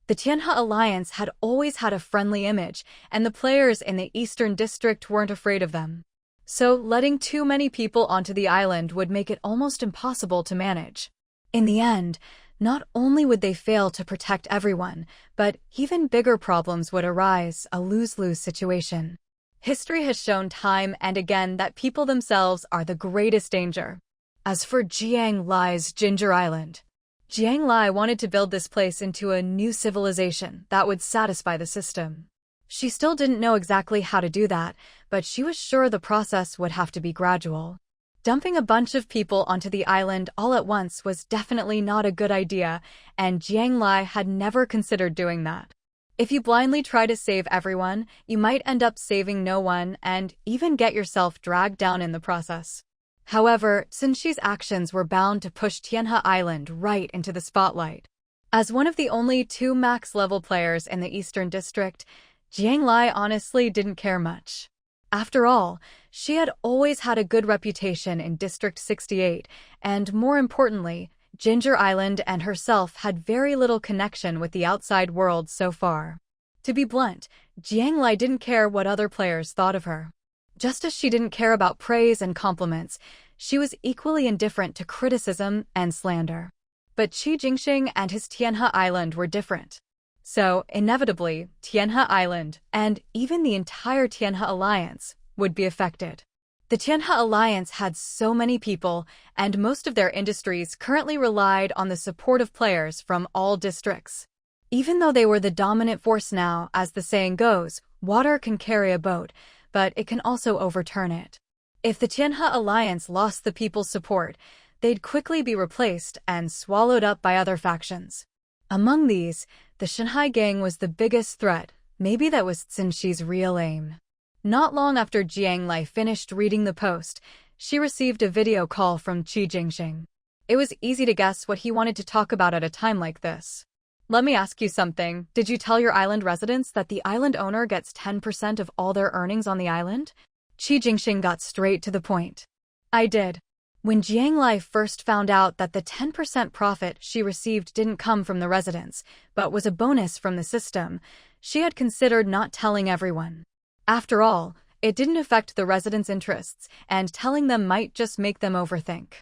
The Tianhe Alliance had always had a friendly image, and the players in the Eastern District weren't afraid of them. So letting too many people onto the island would make it almost impossible to manage. In the end, not only would they fail to protect everyone, but even bigger problems would arise, a lose-lose situation. History has shown time and again that people themselves are the greatest danger. As for Jiang Lai's Ginger Island, Jiang Lai wanted to build this place into a new civilization that would satisfy the system. She still didn't know exactly how to do that, but she was sure the process would have to be gradual. Dumping a bunch of people onto the island all at once was definitely not a good idea, and Jiang Lai had never considered doing that. If you blindly try to save everyone, you might end up saving no one and even get yourself dragged down in the process. However, Xin's actions were bound to push Tianhe Island right into the spotlight. As one of the only two max-level players in the Eastern District, Jiang Lai honestly didn't care much. After all, she had always had a good reputation in District 68, and more importantly, Ginger Island and herself had very little connection with the outside world so far. To be blunt, Jiang Lai didn't care what other players thought of her. Just as she didn't care about praise and compliments, she was equally indifferent to criticism and slander. But Qi Jingxing and his Tianhe Island were different. So, inevitably, Tianhe Island, and even the entire Tianhe Alliance, would be affected. The Tianhe Alliance had so many people, and most of their industries currently relied on the support of players from all districts. Even though they were the dominant force now, as the saying goes, water can carry a boat, but it can also overturn it. If the Tianhe alliance lost the people's support, they'd quickly be replaced and swallowed up by other factions. Among these, the Shanghai gang was the biggest threat. Maybe that was Xin Shi's real aim. Not long after Jiang Lai finished reading the post, she received a video call from Qi Jingxing. It was easy to guess what he wanted to talk about at a time like this. Let me ask you something. Did you tell your island residents that the island owner gets 10% of all their earnings on the island? Qi Jingxing got straight to the point. I did. When Jiang Lai first found out that the 10% profit she received didn't come from the residents, but was a bonus from the system, she had considered not telling everyone. After all, it didn't affect the residents' interests, and telling them might just make them overthink.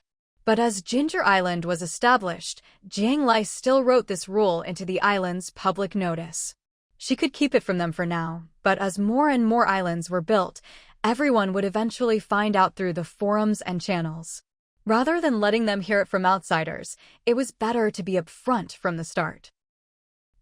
But as Ginger Island was established, Jiang Lai still wrote this rule into the island's public notice. She could keep it from them for now, but as more and more islands were built, everyone would eventually find out through the forums and channels. Rather than letting them hear it from outsiders, it was better to be upfront from the start.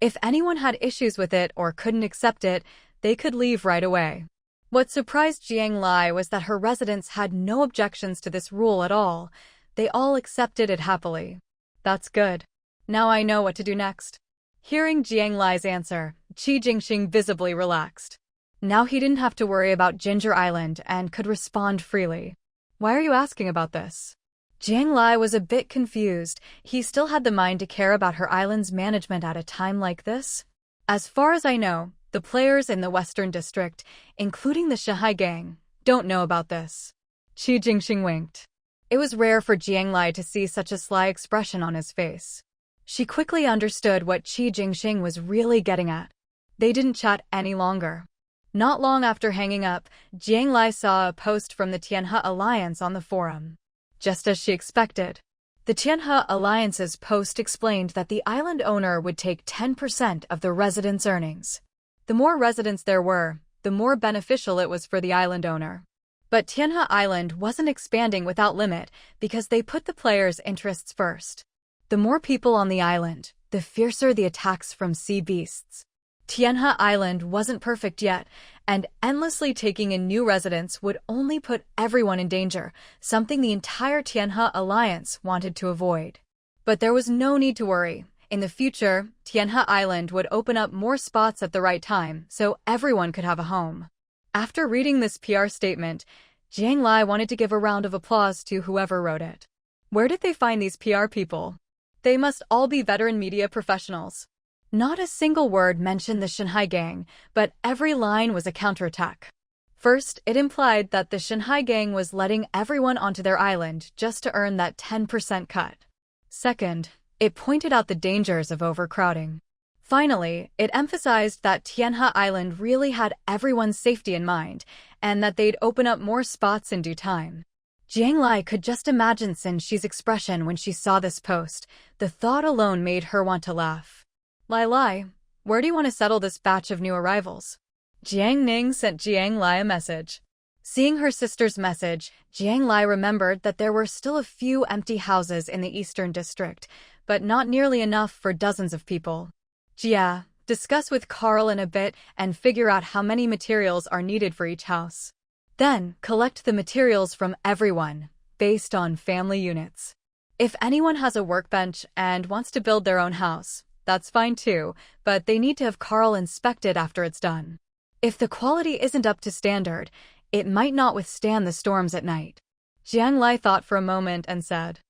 If anyone had issues with it or couldn't accept it, they could leave right away. What surprised Jiang Lai was that her residents had no objections to this rule at all. They all accepted it happily. That's good. Now I know what to do next. Hearing Jiang Lai's answer, Qi Jingxing visibly relaxed. Now he didn't have to worry about Ginger Island and could respond freely. Why are you asking about this? Jiang Lai was a bit confused. He still had the mind to care about her island's management at a time like this. As far as I know, the players in the Western District, including the Shanghai gang, don't know about this. Qi Jingxing winked. It was rare for Jiang Lai to see such a sly expression on his face. She quickly understood what Qi Jingxing was really getting at. They didn't chat any longer. Not long after hanging up, Jiang Lai saw a post from the Tianhe Alliance on the forum. Just as she expected. The Tianhe Alliance's post explained that the island owner would take 10% of the residents' earnings. The more residents there were, the more beneficial it was for the island owner. But Tianhe Island wasn't expanding without limit because they put the players' interests first. The more people on the island, the fiercer the attacks from sea beasts. Tianhe Island wasn't perfect yet, and endlessly taking in new residents would only put everyone in danger, something the entire Tianhe Alliance wanted to avoid. But there was no need to worry. In the future, Tianhe Island would open up more spots at the right time, so everyone could have a home. After reading this PR statement, Jiang Lai wanted to give a round of applause to whoever wrote it. Where did they find these PR people? They must all be veteran media professionals. Not a single word mentioned the Shanghai gang, but every line was a counterattack. First, it implied that the Shanghai gang was letting everyone onto their island just to earn that 10% cut. Second, it pointed out the dangers of overcrowding. Finally, it emphasized that Tianhe Island really had everyone's safety in mind, and that they'd open up more spots in due time. Jiang Lai could just imagine Xin Shi's expression when she saw this post. The thought alone made her want to laugh. Lai, where do you want to settle this batch of new arrivals? Jiang Ning sent Jiang Lai a message. Seeing her sister's message, Jiang Lai remembered that there were still a few empty houses in the Eastern District, but not nearly enough for dozens of people. Jia, discuss with Carl in a bit and figure out how many materials are needed for each house. Then, collect the materials from everyone, based on family units. If anyone has a workbench and wants to build their own house, that's fine too, but they need to have Carl inspect it after it's done. If the quality isn't up to standard, it might not withstand the storms at night. Jiang Lai thought for a moment and said,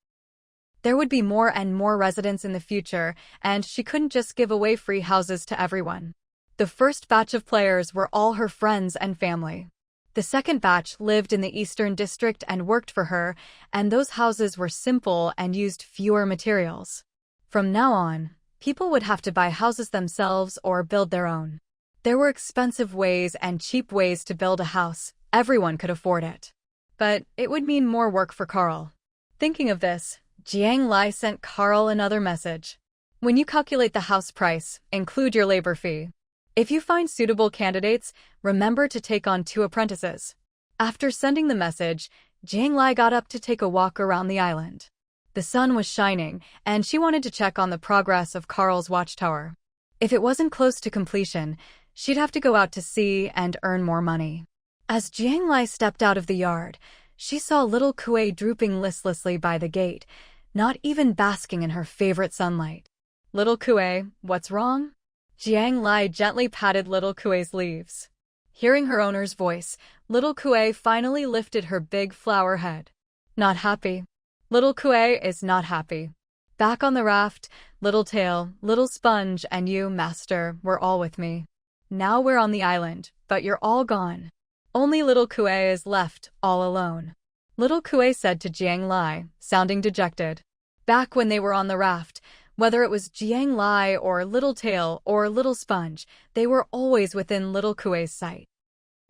there would be more and more residents in the future, and she couldn't just give away free houses to everyone. The first batch of players were all her friends and family. The second batch lived in the Eastern District and worked for her, and those houses were simple and used fewer materials. From now on, people would have to buy houses themselves or build their own. There were expensive ways and cheap ways to build a house. Everyone could afford it. But it would mean more work for Carl. Thinking of this, Jiang Lai sent Carl another message. When you calculate the house price, include your labor fee. If you find suitable candidates, remember to take on 2 apprentices. After sending the message, Jiang Lai got up to take a walk around the island. The sun was shining, and she wanted to check on the progress of Carl's watchtower. If it wasn't close to completion, she'd have to go out to sea and earn more money. As Jiang Lai stepped out of the yard, She saw little Kuei drooping listlessly by the gate, not even basking in her favorite sunlight. "Little Kuei, what's wrong?" Jiang Lai gently patted little Kuei's leaves. Hearing her owner's voice, little Kuei finally lifted her big flower head. "Not happy. Little Kuei is not happy. Back on the raft, Little Tail, Little Sponge, and you, Master, were all with me. Now we're on the island, but you're all gone. Only little Kuei is left, all alone." Little Kuei said to Jiang Lai, sounding dejected. Back when they were on the raft, whether it was Jiang Lai or Little Tail or Little Sponge, they were always within little Kuei's sight.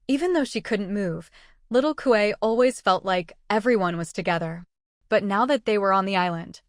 Even though she couldn't move, little Kuei always felt like everyone was together. But now that they were on the island,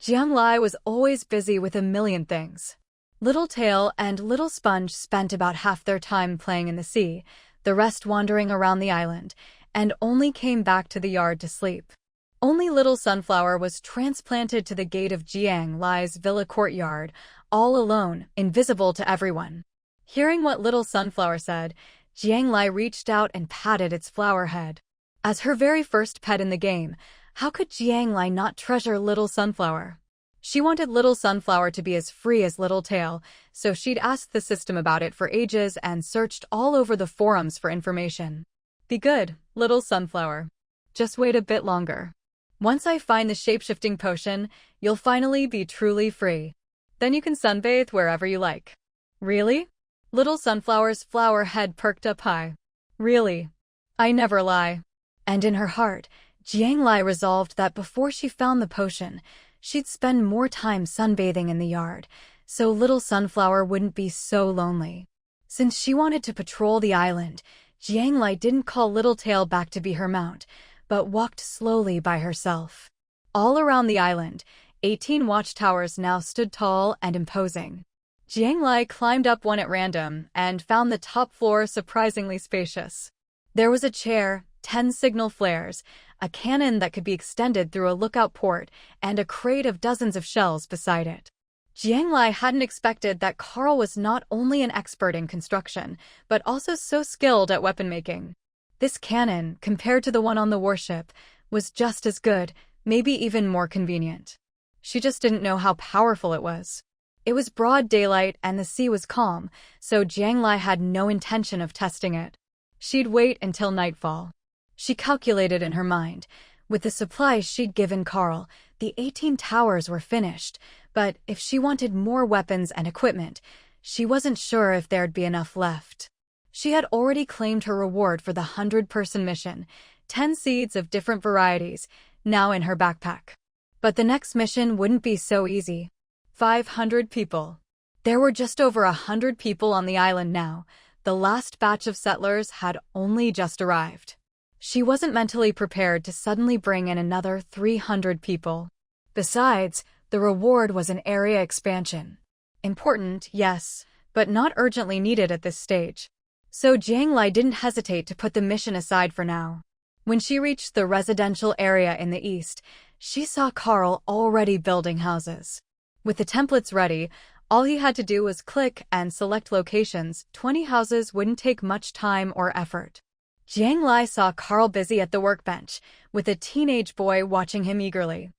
Jiang Lai was always busy with a million things. Little Tail and Little Sponge spent about half their time playing in the sea, the rest wandering around the island, and only came back to the yard to sleep. Only Little Sunflower was transplanted to the gate of Jiang Lai's villa courtyard, all alone, invisible to everyone. Hearing what Little Sunflower said, Jiang Lai reached out and patted its flower head. As her very first pet in the game, how could Jiang Lai not treasure Little Sunflower? She wanted Little Sunflower to be as free as Little Tail, so she'd asked the system about it for ages and searched all over the forums for information. "Be good, Little Sunflower. Just wait a bit longer. Once I find the shape-shifting potion, you'll finally be truly free. Then you can sunbathe wherever you like." "Really?" Little Sunflower's flower head perked up high. "Really? I never lie." And in her heart, Jiang Lai resolved that before she found the potion, she'd spend more time sunbathing in the yard, so Little Sunflower wouldn't be so lonely. Since she wanted to patrol the island, Jiang Lai didn't call Little Tail back to be her mount, but walked slowly by herself. All around the island, 18 watchtowers now stood tall and imposing. Jiang Lai climbed up one at random and found the top floor surprisingly spacious. There was a chair, 10 signal flares, a cannon that could be extended through a lookout port, and a crate of dozens of shells beside it. Jiang Lai hadn't expected that Carl was not only an expert in construction, but also so skilled at weapon making. This cannon, compared to the one on the warship, was just as good, maybe even more convenient. She just didn't know how powerful it was. It was broad daylight and the sea was calm, so Jiang Lai had no intention of testing it. She'd wait until nightfall. She calculated in her mind. With the supplies she'd given Carl, the 18 towers were finished, but if she wanted more weapons and equipment, she wasn't sure if there'd be enough left. She had already claimed her reward for the 100-person mission, 10 seeds of different varieties, now in her backpack. But the next mission wouldn't be so easy. 500 people. There were just over 100 people on the island now. The last batch of settlers had only just arrived. She wasn't mentally prepared to suddenly bring in another 300 people. Besides, the reward was an area expansion. Important, yes, but not urgently needed at this stage. So Jiang Lai didn't hesitate to put the mission aside for now. When she reached the residential area in the east, she saw Carl already building houses. With the templates ready, all he had to do was click and select locations. 20 houses wouldn't take much time or effort. Jiang Lai saw Carl busy at the workbench, with a teenage boy watching him eagerly.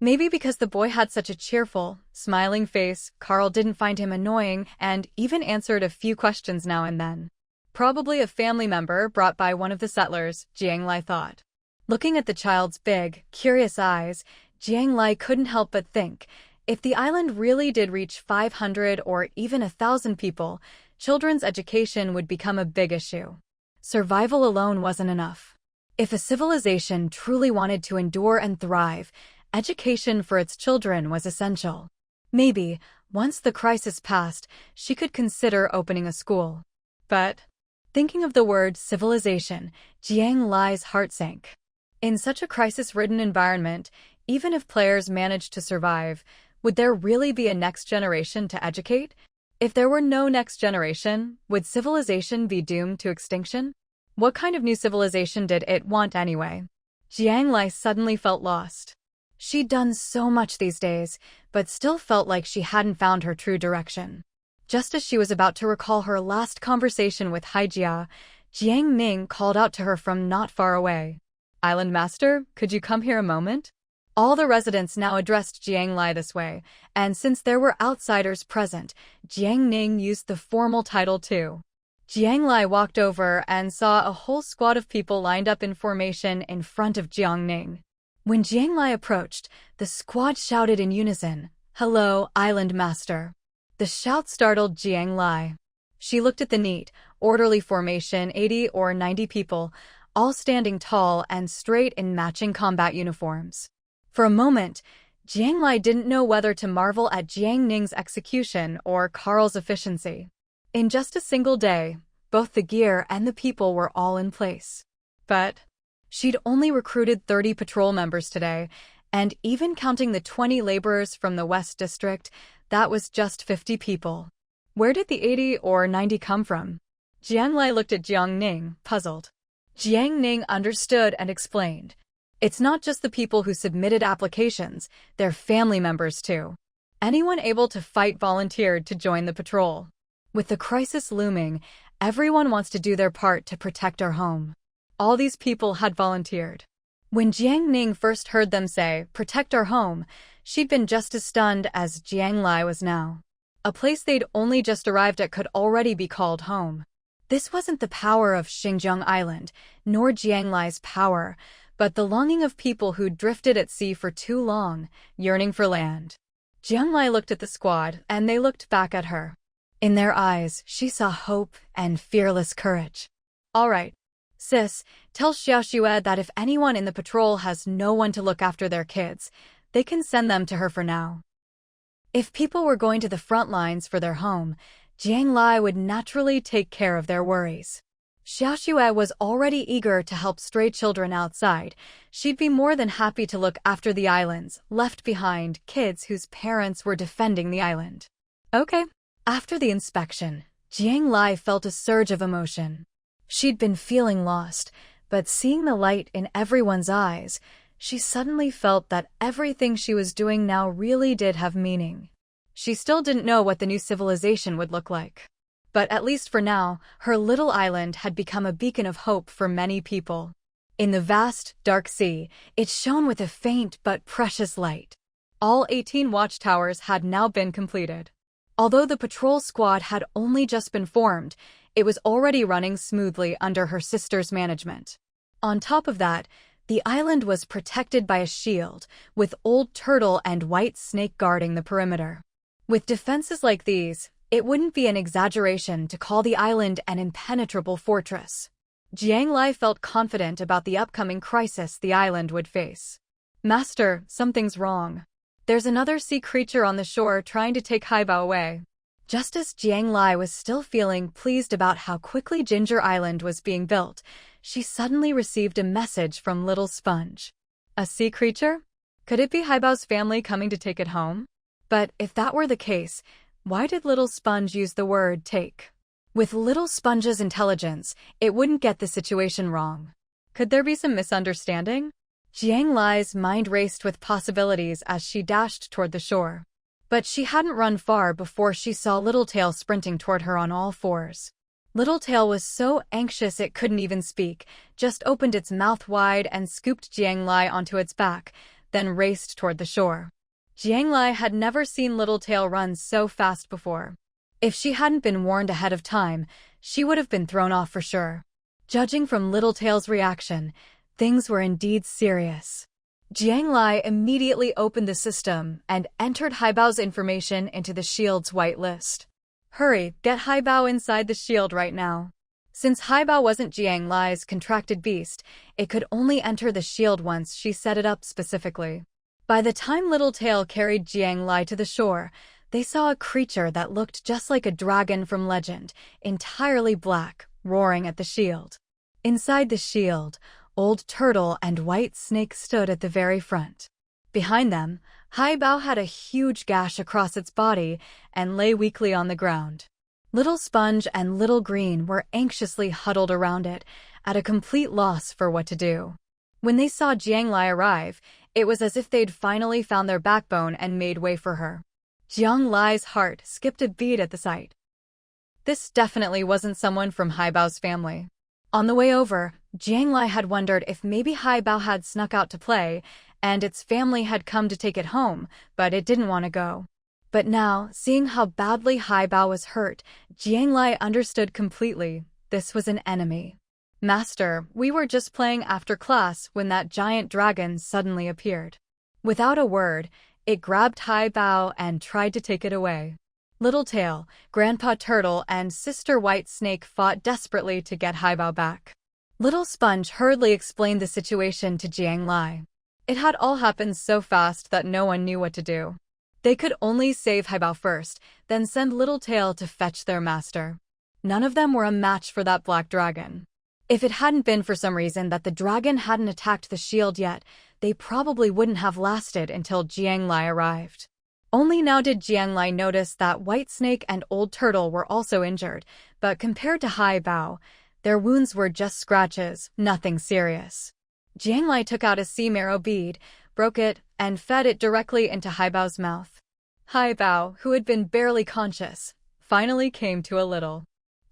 Maybe because the boy had such a cheerful, smiling face, Carl didn't find him annoying and even answered a few questions now and then. Probably a family member brought by one of the settlers, Jiang Lai thought. Looking at the child's big, curious eyes, Jiang Lai couldn't help but think, if the island really did reach 500 or even 1,000 people, children's education would become a big issue. Survival alone wasn't enough. If a civilization truly wanted to endure and thrive, education for its children was essential. Maybe, once the crisis passed, she could consider opening a school. But, thinking of the word civilization, Jiang Lai's heart sank. In such a crisis-ridden environment, even if players managed to survive, would there really be a next generation to educate? If there were no next generation, would civilization be doomed to extinction? What kind of new civilization did it want anyway? Jiang Lai suddenly felt lost. She'd done so much these days, but still felt like she hadn't found her true direction. Just as she was about to recall her last conversation with Hija, Jiang Ming called out to her from not far away. Island Master, could you come here a moment? All the residents now addressed Jiang Lai this way, and since there were outsiders present, Jiang Ning used the formal title too. Jiang Lai walked over and saw a whole squad of people lined up in formation in front of Jiang Ning. When Jiang Lai approached, the squad shouted in unison, "Hello, Island Master." The shout startled Jiang Lai. She looked at the neat, orderly formation, 80 or 90 people, all standing tall and straight in matching combat uniforms. For a moment, Jiang Lai didn't know whether to marvel at Jiang Ning's execution or Carl's efficiency. In just a single day, both the gear and the people were all in place. But she'd only recruited 30 patrol members today, and even counting the 20 laborers from the West District, that was just 50 people. Where did the 80 or 90 come from? Jiang Lai looked at Jiang Ning, puzzled. Jiang Ning understood and explained. It's not just the people who submitted applications, they're family members too. Anyone able to fight volunteered to join the patrol. With the crisis looming, everyone wants to do their part to protect our home. All these people had volunteered. When Jiang Ning first heard them say, "Protect our home," she'd been just as stunned as Jiang Lai was now. A place they'd only just arrived at could already be called home. This wasn't the power of Xinjiang Island, nor Jiang Lai's power, but the longing of people who'd drifted at sea for too long, yearning for land. Jiang Lai looked at the squad, and they looked back at her. In their eyes, she saw hope and fearless courage. "All right, sis, tell Xiaoxue that if anyone in the patrol has no one to look after their kids, they can send them to her for now." If people were going to the front lines for their home, Jiang Lai would naturally take care of their worries. Xiaoxue was already eager to help stray children outside. She'd be more than happy to look after the island's left behind kids whose parents were defending the island. Okay. After the inspection, Jiang Lai felt a surge of emotion. She'd been feeling lost, but seeing the light in everyone's eyes, she suddenly felt that everything she was doing now really did have meaning. She still didn't know what the new civilization would look like. But at least for now, her little island had become a beacon of hope for many people. In the vast, dark sea, it shone with a faint but precious light. All 18 watchtowers had now been completed. Although the patrol squad had only just been formed, it was already running smoothly under her sister's management. On top of that, the island was protected by a shield, with Old Turtle and White Snake guarding the perimeter. With defenses like these, it wouldn't be an exaggeration to call the island an impenetrable fortress. Jiang Lai felt confident about the upcoming crisis the island would face. "Master, something's wrong. There's another sea creature on the shore trying to take Haibao away." Just as Jiang Lai was still feeling pleased about how quickly Ginger Island was being built, she suddenly received a message from Little Sponge. A sea creature? Could it be Haibao's family coming to take it home? But if that were the case, why did Little Sponge use the word take? With Little Sponge's intelligence, it wouldn't get the situation wrong. Could there be some misunderstanding? Jiang Lai's mind raced with possibilities as she dashed toward the shore. But she hadn't run far before she saw Littletail sprinting toward her on all fours. Littletail was so anxious it couldn't even speak, just opened its mouth wide and scooped Jiang Lai onto its back, then raced toward the shore. Jiang Lai had never seen Littletail run so fast before. If she hadn't been warned ahead of time, she would have been thrown off for sure. Judging from Littletail's reaction, things were indeed serious. Jiang Lai immediately opened the system and entered Haibao's information into the shield's white list. "Hurry, get Haibao inside the shield right now." Since Haibao wasn't Jiang Lai's contracted beast, it could only enter the shield once she set it up specifically. By the time Littletail carried Jiang Lai to the shore, they saw a creature that looked just like a dragon from legend, entirely black, roaring at the shield. Inside the shield, Old Turtle and White Snake stood at the very front. Behind them, Haibao had a huge gash across its body and lay weakly on the ground. Little Sponge and Little Green were anxiously huddled around it, at a complete loss for what to do. When they saw Jiang Lai arrive, it was as if they'd finally found their backbone and made way for her. Jiang Lai's heart skipped a beat at the sight. This definitely wasn't someone from Haibao's family. On the way over, Jiang Lai had wondered if maybe Haibao had snuck out to play, and its family had come to take it home, but it didn't want to go. But now, seeing how badly Haibao was hurt, Jiang Lai understood completely. This was an enemy. Master, we were just playing after class when that giant dragon suddenly appeared. Without a word, it grabbed Haibao and tried to take it away. Littletail, Grandpa Turtle, and Sister White Snake fought desperately to get Haibao back. Little Sponge hurriedly explained the situation to Jiang Lai. It had all happened so fast that no one knew what to do. They could only save Haibao first, then send Littletail to fetch their master. None of them were a match for that black dragon. If it hadn't been for some reason that the dragon hadn't attacked the shield yet, they probably wouldn't have lasted until Jiang Lai arrived. Only now did Jiang Lai notice that White Snake and Old Turtle were also injured, but compared to Haibao, their wounds were just scratches, nothing serious. Jiang Lai took out a sea marrow bead, broke it, and fed it directly into Haibao's mouth. Haibao, who had been barely conscious, finally came to a little.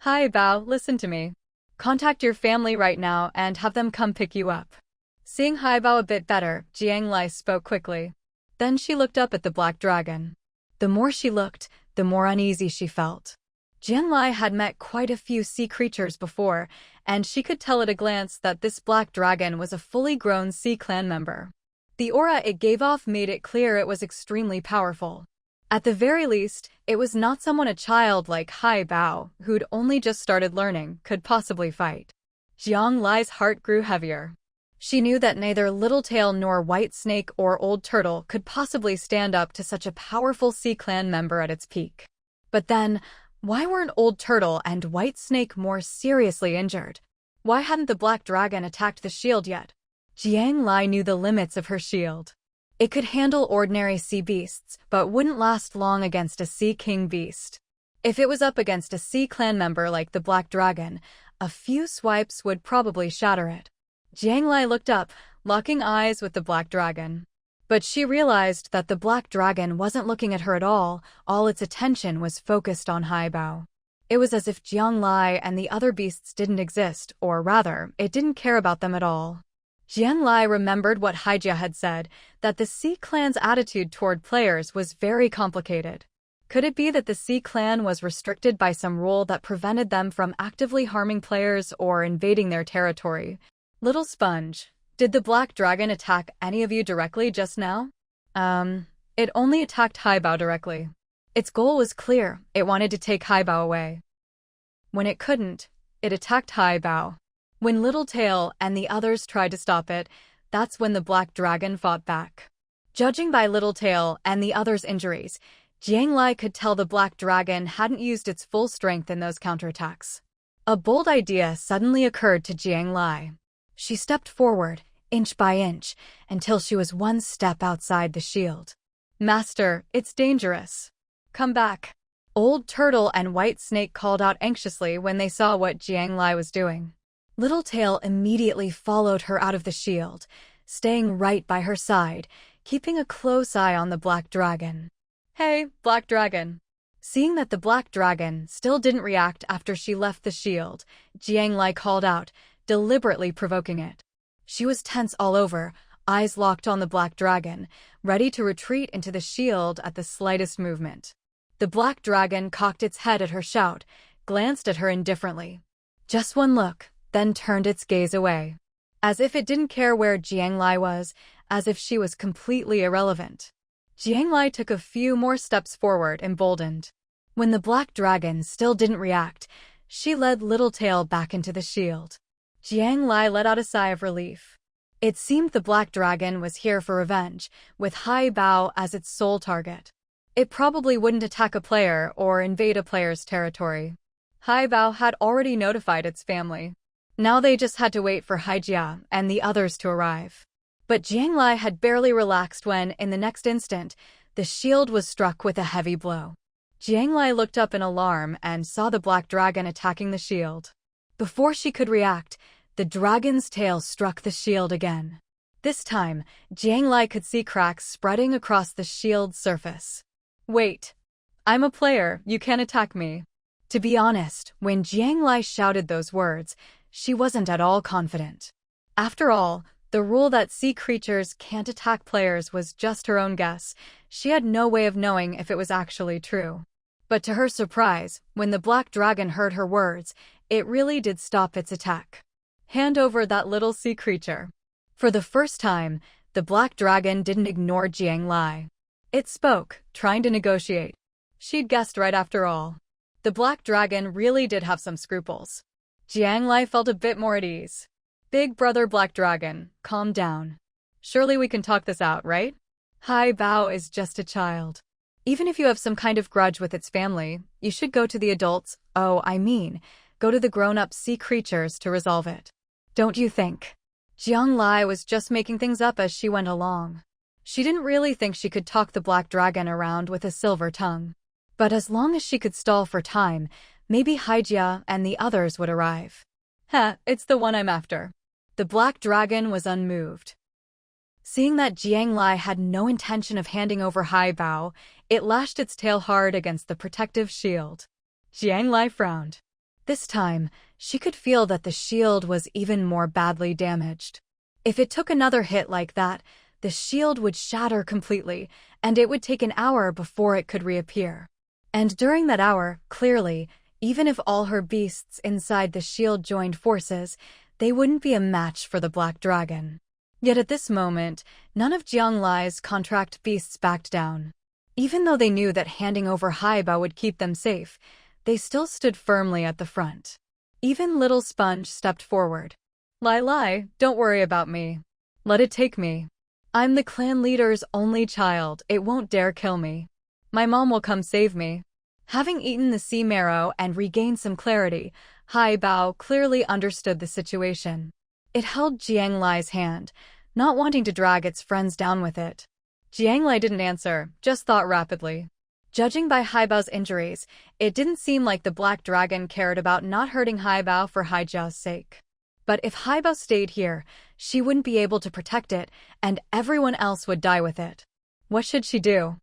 Haibao, listen to me. Contact your family right now and have them come pick you up. Seeing Haibao a bit better, Jiang Lai spoke quickly. Then she looked up at the black dragon. The more she looked, the more uneasy she felt. Jiang Lai had met quite a few sea creatures before, and she could tell at a glance that this black dragon was a fully grown sea clan member. The aura it gave off made it clear it was extremely powerful. At the very least, it was not someone a child like Haibao, who'd only just started learning, could possibly fight. Jiang Lai's heart grew heavier. She knew that neither Littletail nor White Snake or Old Turtle could possibly stand up to such a powerful sea clan member at its peak. But then, why weren't Old Turtle and White Snake more seriously injured? Why hadn't the black dragon attacked the shield yet? Jiang Lai knew the limits of her shield. It could handle ordinary sea beasts, but wouldn't last long against a sea king beast. If it was up against a sea clan member like the black dragon, a few swipes would probably shatter it. Jiang Lai looked up, locking eyes with the black dragon. But she realized that the black dragon wasn't looking at her at all its attention was focused on Haibao. It was as if Jiang Lai and the other beasts didn't exist, or rather, it didn't care about them at all. Jiang Lai remembered what Hija had said, that the Sea Clan's attitude toward players was very complicated. Could it be that the Sea Clan was restricted by some rule that prevented them from actively harming players or invading their territory? Little Sponge, did the black dragon attack any of you directly just now? It only attacked Haibao directly. Its goal was clear, it wanted to take Haibao away. When it couldn't, it attacked Haibao. When Littletail and the others tried to stop it, that's when the black dragon fought back. Judging by Littletail and the others' injuries, Jiang Lai could tell the black dragon hadn't used its full strength in those counterattacks. A bold idea suddenly occurred to Jiang Lai. She stepped forward, inch by inch, until she was one step outside the shield. Master, it's dangerous. Come back. Old Turtle and White Snake called out anxiously when they saw what Jiang Lai was doing. Littletail immediately followed her out of the shield, staying right by her side, keeping a close eye on the black dragon. Hey, black dragon. Seeing that the black dragon still didn't react after she left the shield, Jiang Lai called out, deliberately provoking it. She was tense all over, eyes locked on the black dragon, ready to retreat into the shield at the slightest movement. The black dragon cocked its head at her shout, glanced at her indifferently. Just one look, then turned its gaze away. As if it didn't care where Jiang Lai was, as if she was completely irrelevant. Jiang Lai took a few more steps forward, emboldened. When the black dragon still didn't react, she led Littletail back into the shield. Jiang Lai let out a sigh of relief. It seemed the black dragon was here for revenge, with Haibao as its sole target. It probably wouldn't attack a player or invade a player's territory. Haibao had already notified its family. Now they just had to wait for Hija and the others to arrive. But Jiang Lai had barely relaxed when, in the next instant, the shield was struck with a heavy blow. Jiang Lai looked up in alarm and saw the black dragon attacking the shield. Before she could react, the dragon's tail struck the shield again. This time, Jiang Lai could see cracks spreading across the shield's surface. Wait. I'm a player, you can't attack me. To be honest, when Jiang Lai shouted those words, she wasn't at all confident. After all, the rule that sea creatures can't attack players was just her own guess. She had no way of knowing if it was actually true. But to her surprise, when the black dragon heard her words, it really did stop its attack. Hand over that little sea creature. For the first time, the black dragon didn't ignore Jiang Lai. It spoke, trying to negotiate. She'd guessed right after all. The black dragon really did have some scruples. Jiang Lai felt a bit more at ease. Big brother black dragon, calm down. Surely we can talk this out, right? Haibao is just a child. Even if you have some kind of grudge with its family, you should go to the adults, go to the grown-up sea creatures to resolve it. Don't you think? Jiang Lai was just making things up as she went along. She didn't really think she could talk the black dragon around with a silver tongue. But as long as she could stall for time, maybe Hija and the others would arrive. It's the one I'm after. The black dragon was unmoved. Seeing that Jiang Lai had no intention of handing over Haibao, it lashed its tail hard against the protective shield. Jiang Lai frowned. This time, she could feel that the shield was even more badly damaged. If it took another hit like that, the shield would shatter completely, and it would take an hour before it could reappear. And during that hour, clearly, even if all her beasts inside the shield joined forces, they wouldn't be a match for the black dragon. Yet at this moment, none of Jiang Lai's contract beasts backed down. Even though they knew that handing over Haibao would keep them safe, they still stood firmly at the front. Even little Sponge stepped forward. Lai, don't worry about me. Let it take me. I'm the clan leader's only child, it won't dare kill me. My mom will come save me. Having eaten the sea marrow and regained some clarity, Haibao clearly understood the situation. It held Jiang Lai's hand, not wanting to drag its friends down with it. Jiang Lai didn't answer, just thought rapidly. Judging by Haibao's injuries, it didn't seem like the black dragon cared about not hurting Haibao for Hija's sake. But if Haibao stayed here, she wouldn't be able to protect it, and everyone else would die with it. What should she do?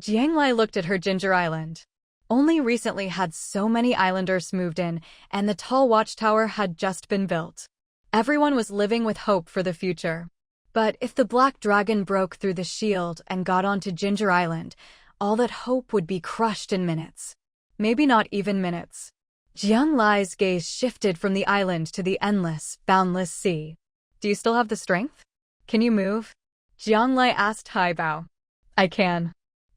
Jiang Lai looked at her Ginger Island. Only recently had so many islanders moved in, and the tall watchtower had just been built. Everyone was living with hope for the future. But if the black dragon broke through the shield and got onto Ginger Island, all that hope would be crushed in minutes. Maybe not even minutes. Jiang Lai's gaze shifted from the island to the endless, boundless sea. Do you still have the strength? Can you move? Jiang Lai asked Haibao. I can.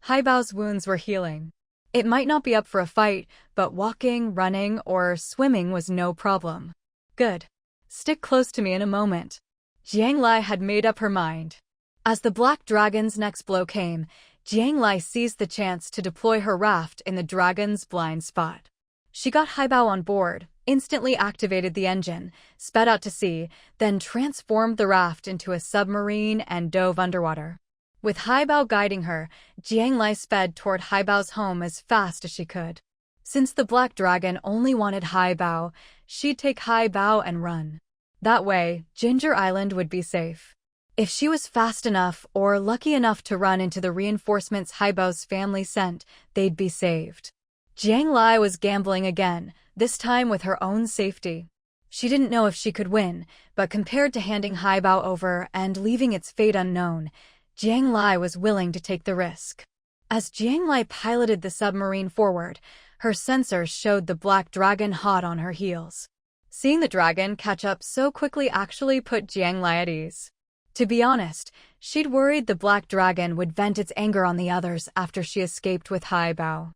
Haibao's wounds were healing. It might not be up for a fight, but walking, running, or swimming was no problem. Good. Stick close to me in a moment. Jiang Lai had made up her mind. As the black dragon's next blow came, Jiang Lai seized the chance to deploy her raft in the dragon's blind spot. She got Haibao on board, instantly activated the engine, sped out to sea, then transformed the raft into a submarine and dove underwater. With Haibao guiding her, Jiang Lai sped toward Haibao's home as fast as she could. Since the black dragon only wanted Haibao, she'd take Haibao and run. That way, Ginger Island would be safe. If she was fast enough or lucky enough to run into the reinforcements Haibao's family sent, they'd be saved. Jiang Lai was gambling again, this time with her own safety. She didn't know if she could win, but compared to handing Haibao over and leaving its fate unknown, Jiang Lai was willing to take the risk. As Jiang Lai piloted the submarine forward, her sensors showed the black dragon hot on her heels. Seeing the dragon catch up so quickly actually put Jiang Lai at ease. To be honest, she'd worried the black dragon would vent its anger on the others after she escaped with Haibao.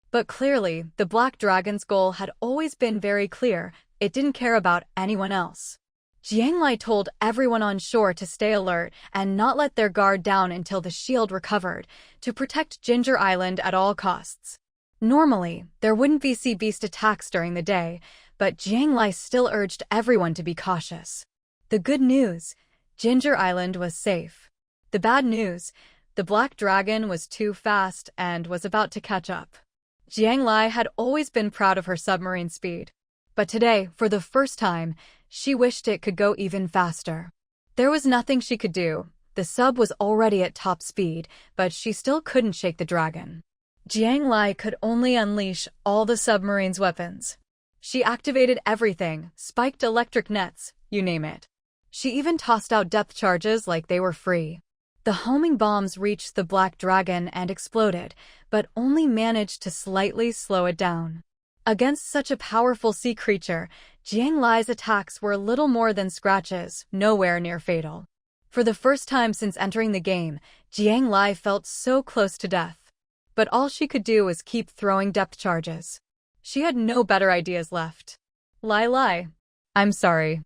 But clearly, the black dragon's goal had always been very clear. It didn't care about anyone else. Jiang Lai told everyone on shore to stay alert and not let their guard down until the shield recovered, to protect Ginger Island at all costs. Normally, there wouldn't be sea beast attacks during the day, but Jiang Lai still urged everyone to be cautious. The good news, Ginger Island was safe. The bad news, the black dragon was too fast and was about to catch up. Jiang Lai had always been proud of her submarine speed. But today, for the first time, she wished it could go even faster. There was nothing she could do. The sub was already at top speed, but she still couldn't shake the dragon. Jiang Lai could only unleash all the submarine's weapons. She activated everything, spiked electric nets, you name it. She even tossed out depth charges like they were free. The homing bombs reached the black dragon and exploded, but only managed to slightly slow it down. Against such a powerful sea creature, Jiang Lai's attacks were little more than scratches, nowhere near fatal. For the first time since entering the game, Jiang Lai felt so close to death. But all she could do was keep throwing depth charges. She had no better ideas left. Lai, I'm sorry.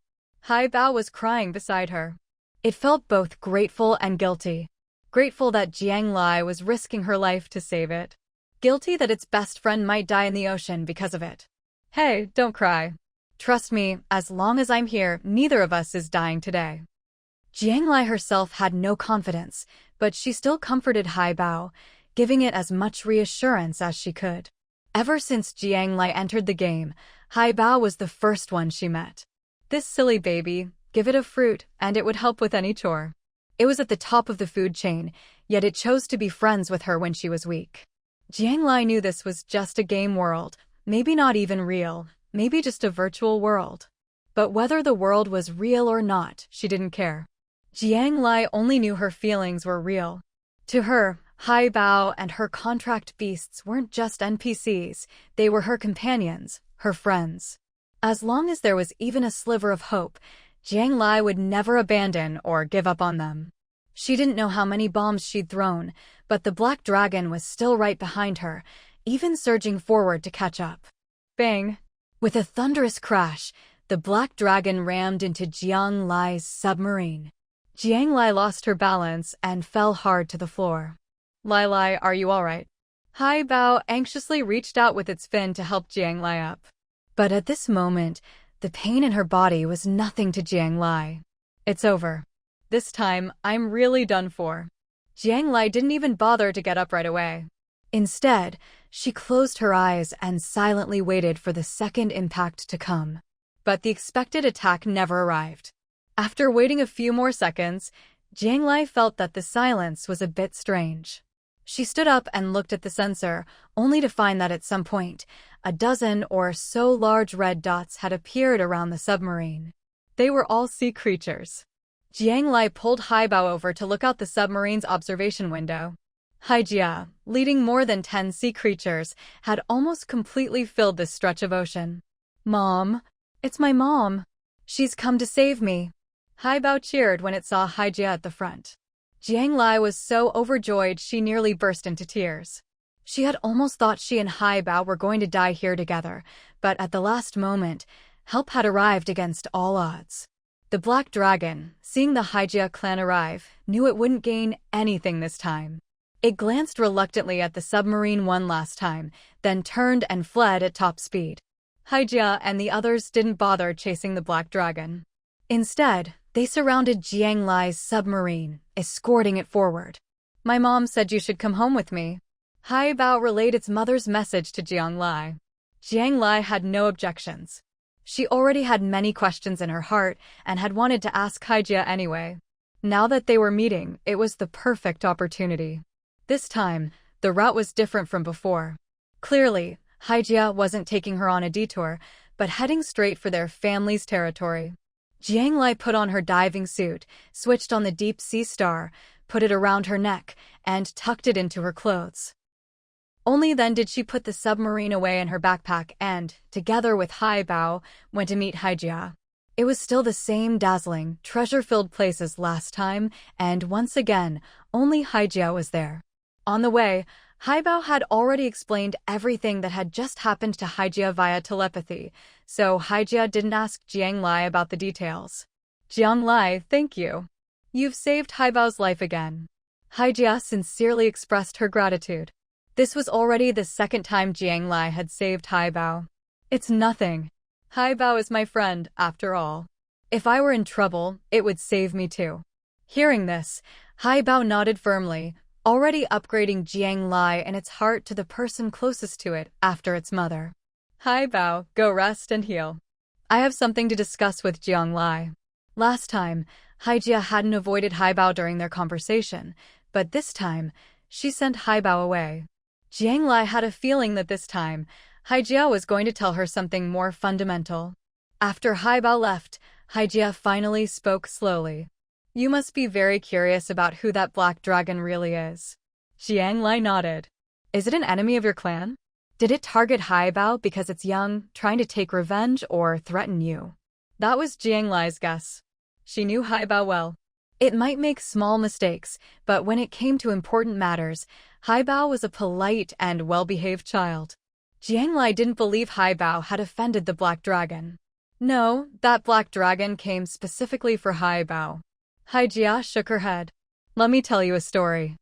Haibao was crying beside her. It felt both grateful and guilty. Grateful that Jiang Lai was risking her life to save it. Guilty that its best friend might die in the ocean because of it. Hey, don't cry. Trust me, as long as I'm here, neither of us is dying today. Jiang Lai herself had no confidence, but she still comforted Haibao, giving it as much reassurance as she could. Ever since Jiang Lai entered the game, Haibao was the first one she met. This silly baby, give it a fruit, and it would help with any chore. It was at the top of the food chain, yet it chose to be friends with her when she was weak. Jiang Lai knew this was just a game world, maybe not even real, maybe just a virtual world. But whether the world was real or not, she didn't care. Jiang Lai only knew her feelings were real. To her, Haibao and her contract beasts weren't just NPCs, they were her companions, her friends. As long as there was even a sliver of hope, Jiang Lai would never abandon or give up on them. She didn't know how many bombs she'd thrown, but the black dragon was still right behind her, even surging forward to catch up. Bang! With a thunderous crash, the black dragon rammed into Jiang Lai's submarine. Jiang Lai lost her balance and fell hard to the floor. Lai, are you alright? Haibao anxiously reached out with its fin to help Jiang Lai up. But at this moment, the pain in her body was nothing to Jiang Lai. It's over. This time, I'm really done for. Jiang Lai didn't even bother to get up right away. Instead, she closed her eyes and silently waited for the second impact to come. But the expected attack never arrived. After waiting a few more seconds, Jiang Lai felt that the silence was a bit strange. She stood up and looked at the sensor, only to find that at some point, a dozen or so large red dots had appeared around the submarine. They were all sea creatures. Jiang Lai pulled Haibao over to look out the submarine's observation window. Hija, leading more than 10 sea creatures, had almost completely filled this stretch of ocean. Mom, it's my mom. She's come to save me. Haibao cheered when it saw Hija at the front. Jiang Lai was so overjoyed she nearly burst into tears. She had almost thought she and Haibao were going to die here together, but at the last moment, help had arrived against all odds. The Black Dragon, seeing the Hija clan arrive, knew it wouldn't gain anything this time. It glanced reluctantly at the submarine one last time, then turned and fled at top speed. Hija and the others didn't bother chasing the Black Dragon. Instead, they surrounded Jiang Lai's submarine, escorting it forward. My mom said you should come home with me. Haibao relayed its mother's message to Jiang Lai. Jiang Lai had no objections. She already had many questions in her heart and had wanted to ask Hija anyway. Now that they were meeting, it was the perfect opportunity. This time, the route was different from before. Clearly, Hija wasn't taking her on a detour, but heading straight for their family's territory. Jiang Lai put on her diving suit, switched on the deep sea star, put it around her neck, and tucked it into her clothes. Only then did she put the submarine away in her backpack and, together with Haibao, went to meet Hija. It was still the same dazzling, treasure-filled place as last time, and once again, only Hija was there. On the way, Haibao had already explained everything that had just happened to Hija via telepathy, so Hija didn't ask Jiang Lai about the details. Jiang Lai, thank you. You've saved Haibao's life again. Hija sincerely expressed her gratitude. This was already the second time Jiang Lai had saved Haibao. It's nothing. Haibao is my friend, after all. If I were in trouble, it would save me too. Hearing this, Haibao nodded firmly, already upgrading Jiang Lai and its heart to the person closest to it after its mother. Haibao, go rest and heal. I have something to discuss with Jiang Lai. Last time, Hija hadn't avoided Haibao during their conversation, but this time, she sent Haibao away. Jiang Lai had a feeling that this time, Hija was going to tell her something more fundamental. After Haibao left, Hija finally spoke slowly. You must be very curious about who that black dragon really is. Jiang Lai nodded. Is it an enemy of your clan? Did it target Haibao because it's young, trying to take revenge, or threaten you? That was Jiang Lai's guess. She knew Haibao well. It might make small mistakes, but when it came to important matters, Haibao was a polite and well-behaved child. Jiang Lai didn't believe Haibao had offended the black dragon. No, that black dragon came specifically for Haibao. Hija shook her head. Let me tell you a story.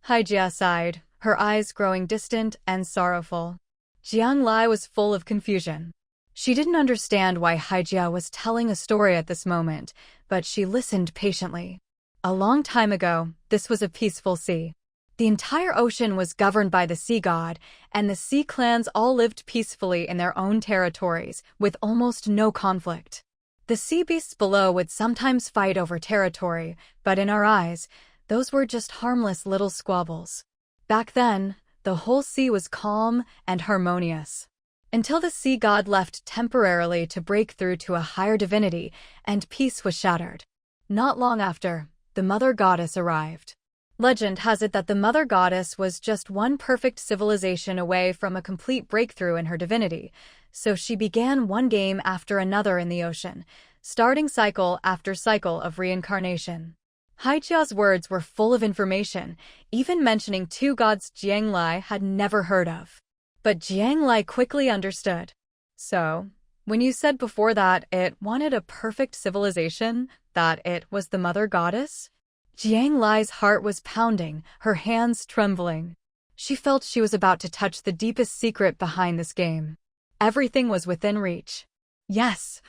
Hija sighed, her eyes growing distant and sorrowful. Jiang Lai was full of confusion. She didn't understand why Hija was telling a story at this moment, but she listened patiently. A long time ago, this was a peaceful sea. The entire ocean was governed by the sea god, and the sea clans all lived peacefully in their own territories, with almost no conflict. The sea beasts below would sometimes fight over territory, but in our eyes, those were just harmless little squabbles. Back then, the whole sea was calm and harmonious. Until the sea god left temporarily to break through to a higher divinity, and peace was shattered. Not long after, the mother goddess arrived. Legend has it that the mother goddess was just one perfect civilization away from a complete breakthrough in her divinity, so she began one game after another in the ocean, starting cycle after cycle of reincarnation. Hija's words were full of information, even mentioning two gods Jiang Lai had never heard of. But Jiang Lai quickly understood. So, when you said before that it wanted a perfect civilization, that it was the mother goddess? Jiang Lai's heart was pounding, her hands trembling. She felt she was about to touch the deepest secret behind this game. Everything was within reach. Yes.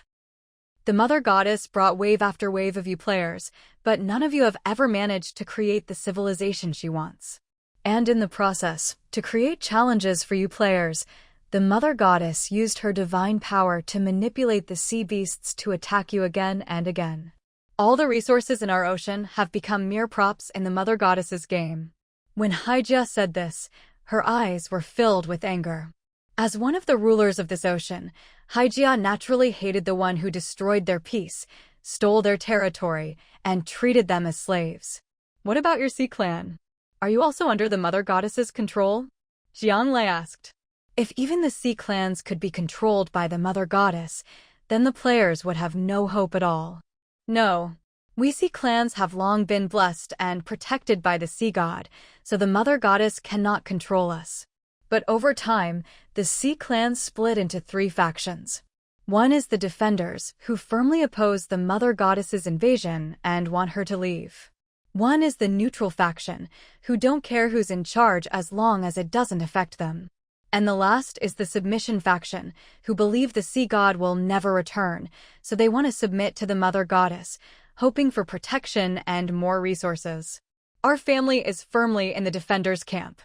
The mother goddess brought wave after wave of you players, but none of you have ever managed to create the civilization she wants. And in the process, to create challenges for you players, the mother goddess used her divine power to manipulate the sea beasts to attack you again and again. All the resources in our ocean have become mere props in the mother goddess's game. When Hija said this, her eyes were filled with anger. As one of the rulers of this ocean, Hija naturally hated the one who destroyed their peace, stole their territory, and treated them as slaves. What about your sea clan? Are you also under the mother goddess's control? Jiang Lai asked. If even the sea clans could be controlled by the mother goddess, then the players would have no hope at all. No. We sea clans have long been blessed and protected by the sea god, so the mother goddess cannot control us. But over time, the sea clans split into three factions. One is the defenders, who firmly oppose the mother goddess's invasion and want her to leave. One is the neutral faction, who don't care who's in charge as long as it doesn't affect them. And the last is the submission faction, who believe the sea god will never return, so they want to submit to the mother goddess, hoping for protection and more resources. Our family is firmly in the defenders' camp.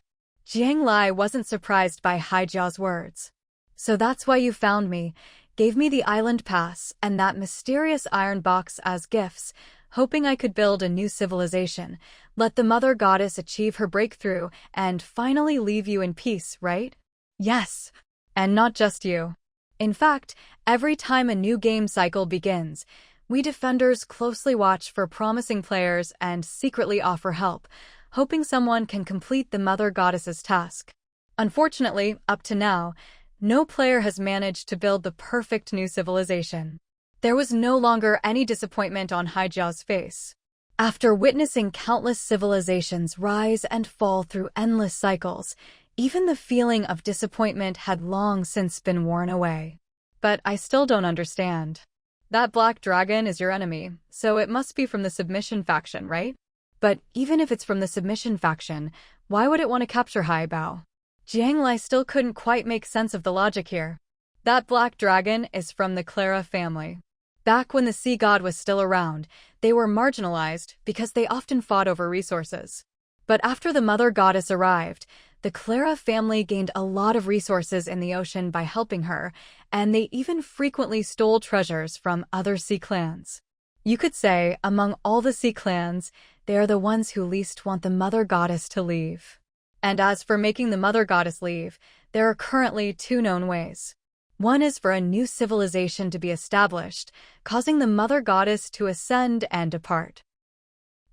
Jiang Lai wasn't surprised by Hija's words. So that's why you found me, gave me the island pass and that mysterious iron box as gifts, hoping I could build a new civilization, let the mother goddess achieve her breakthrough, and finally leave you in peace, right? Yes. And not just you. In fact, every time a new game cycle begins, we defenders closely watch for promising players and secretly offer help, hoping someone can complete the mother goddess's task. Unfortunately, up to now, no player has managed to build the perfect new civilization. There was no longer any disappointment on Hija's face. After witnessing countless civilizations rise and fall through endless cycles, even the feeling of disappointment had long since been worn away. But I still don't understand. That black dragon is your enemy, so it must be from the submission faction, right? But even if it's from the submission faction, why would it want to capture Haibao? Jiang Lai still couldn't quite make sense of the logic here. That black dragon is from the Clara family. Back when the sea god was still around, they were marginalized because they often fought over resources. But after the mother goddess arrived, the Clara family gained a lot of resources in the ocean by helping her, and they even frequently stole treasures from other sea clans. You could say, among all the sea clans, they are the ones who least want the mother goddess to leave. And as for making the Mother Goddess leave, there are currently two known ways. One is for a new civilization to be established, causing the Mother Goddess to ascend and depart.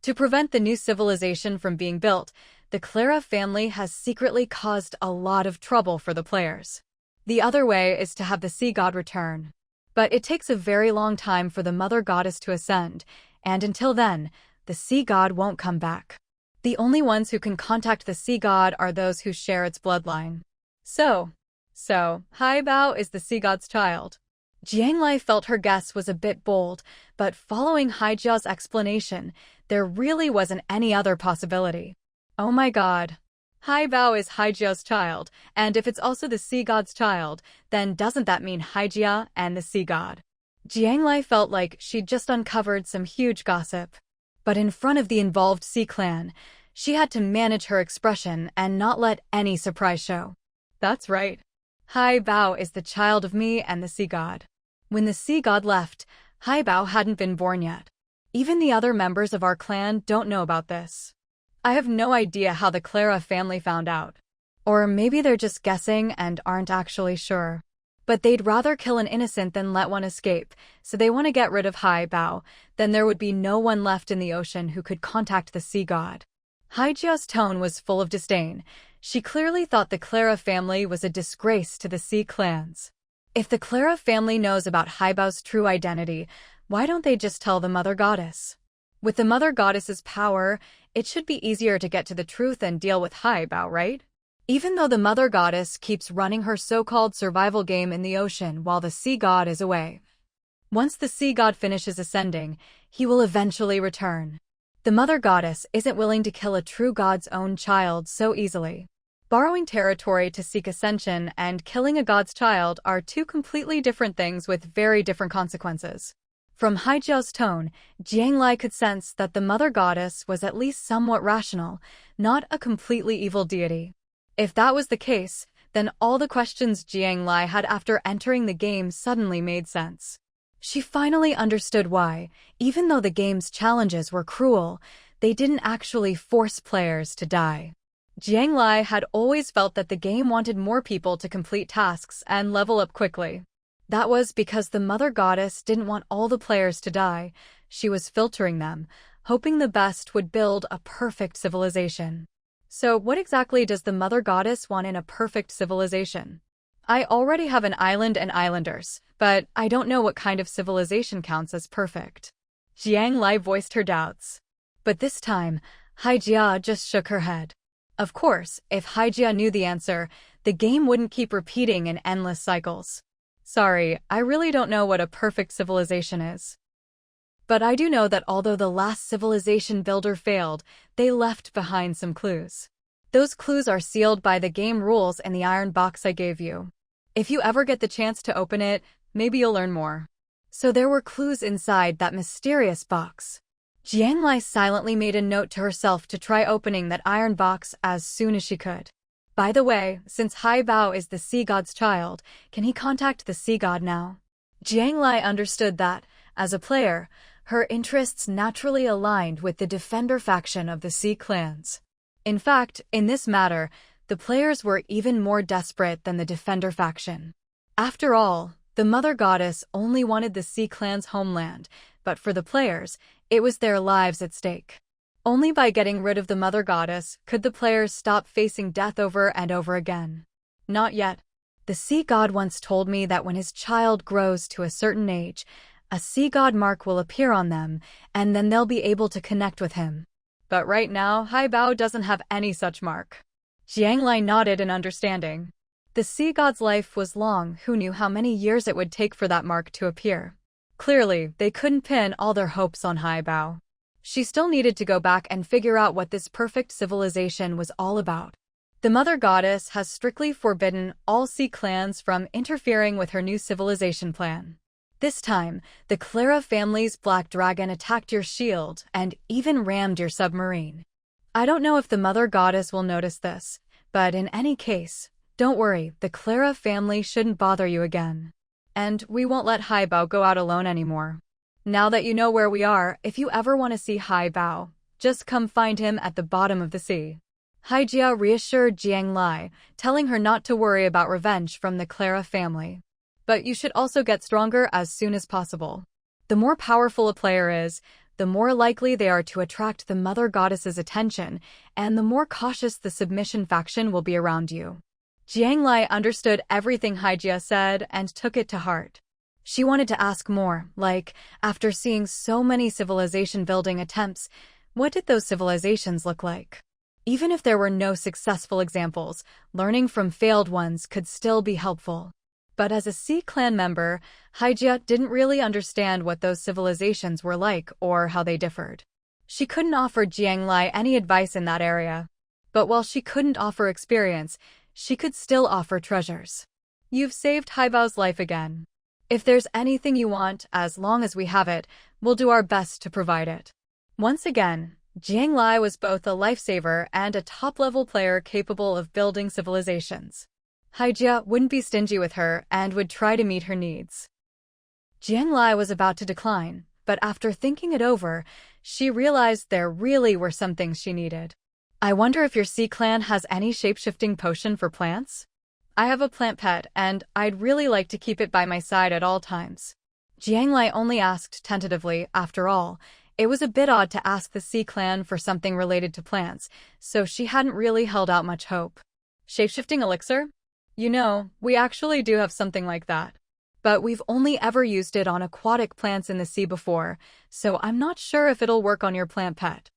To prevent the new civilization from being built, the Clara family has secretly caused a lot of trouble for the players. The other way is to have the sea god return. But it takes a very long time for the Mother Goddess to ascend, and until then, the sea god won't come back. The only ones who can contact the sea god are those who share its bloodline. So, Haibao is the sea god's child. Jiang Lai felt her guess was a bit bold, but following Hija's explanation, there really wasn't any other possibility. Oh my god. Haibao is Hija's child, and if it's also the sea god's child, then doesn't that mean Hija and the sea god? Jiang Lai felt like she'd just uncovered some huge gossip. But in front of the involved sea clan, she had to manage her expression and not let any surprise show. That's right. Haibao is the child of me and the sea god. When the sea god left, Haibao hadn't been born yet. Even the other members of our clan don't know about this. I have no idea how the Clara family found out. Or maybe they're just guessing and aren't actually sure. But they'd rather kill an innocent than let one escape, so they want to get rid of Haibao. Then there would be no one left in the ocean who could contact the sea god. Hija's tone was full of disdain. She clearly thought the Clara family was a disgrace to the sea clans. If the Clara family knows about Haibao's true identity, why don't they just tell the Mother Goddess? With the Mother Goddess's power, it should be easier to get to the truth and deal with Haibao, right? Even though the Mother Goddess keeps running her so-called survival game in the ocean while the sea god is away. Once the sea god finishes ascending, he will eventually return. The Mother Goddess isn't willing to kill a true god's own child so easily. Borrowing territory to seek ascension and killing a god's child are two completely different things with very different consequences. From Haijiao's tone, Jiang Lai could sense that the Mother Goddess was at least somewhat rational, not a completely evil deity. If that was the case, then all the questions Jiang Lai had after entering the game suddenly made sense. She finally understood why, even though the game's challenges were cruel, they didn't actually force players to die. Jiang Lai had always felt that the game wanted more people to complete tasks and level up quickly. That was because the Mother Goddess didn't want all the players to die. She was filtering them, hoping the best would build a perfect civilization. So what exactly does the Mother Goddess want in a perfect civilization? I already have an island and islanders, but I don't know what kind of civilization counts as perfect. Jiang Lai voiced her doubts. But this time, Hija just shook her head. Of course, if Hija knew the answer, the game wouldn't keep repeating in endless cycles. Sorry, I really don't know what a perfect civilization is. But I do know that although the last civilization builder failed, they left behind some clues. Those clues are sealed by the game rules in the iron box I gave you. If you ever get the chance to open it, maybe you'll learn more. So there were clues inside that mysterious box. Jiang Lai silently made a note to herself to try opening that iron box as soon as she could. By the way, since Haibao is the sea god's child, can he contact the sea god now? Jiang Lai understood that, as a player, her interests naturally aligned with the defender faction of the sea clans. In fact, in this matter, the players were even more desperate than the defender faction. After all, the Mother Goddess only wanted the sea clan's homeland, but for the players, it was their lives at stake. Only by getting rid of the Mother Goddess could the players stop facing death over and over again. Not yet. The sea god once told me that when his child grows to a certain age, a sea god mark will appear on them, and then they'll be able to connect with him. But right now, Haibao doesn't have any such mark. Jiang Lai nodded in understanding. The sea god's life was long. Who knew how many years it would take for that mark to appear? Clearly, they couldn't pin all their hopes on Haibao. She still needed to go back and figure out what this perfect civilization was all about. The Mother Goddess has strictly forbidden all sea clans from interfering with her new civilization plan. This time, the Clara family's black dragon attacked your shield and even rammed your submarine. I don't know if the Mother Goddess will notice this, but in any case, don't worry, the Clara family shouldn't bother you again. And we won't let Haibao go out alone anymore. Now that you know where we are, if you ever want to see Haibao, just come find him at the bottom of the sea. Hija reassured Jiang Lai, telling her not to worry about revenge from the Clara family. But you should also get stronger as soon as possible. The more powerful a player is, the more likely they are to attract the Mother Goddess's attention, and the more cautious the submission faction will be around you. Jiang Lai understood everything Hija said and took it to heart. She wanted to ask more, like, after seeing so many civilization-building attempts, what did those civilizations look like? Even if there were no successful examples, learning from failed ones could still be helpful. But as a Sea Clan member, Hija didn't really understand what those civilizations were like or how they differed. She couldn't offer Jiang Lai any advice in that area. But while she couldn't offer experience, she could still offer treasures. You've saved Haibao's life again. If there's anything you want, as long as we have it, we'll do our best to provide it. Once again, Jiang Lai was both a lifesaver and a top-level player capable of building civilizations. Hija wouldn't be stingy with her and would try to meet her needs. Jiang Lai was about to decline, but after thinking it over, she realized there really were some things she needed. I wonder if your Sea Clan has any shape-shifting potion for plants? I have a plant pet, and I'd really like to keep it by my side at all times. Jiang Lai only asked tentatively, after all. It was a bit odd to ask the Sea Clan for something related to plants, so she hadn't really held out much hope. Shape-shifting elixir? You know, we actually do have something like that. But we've only ever used it on aquatic plants in the sea before, so I'm not sure if it'll work on your plant pet.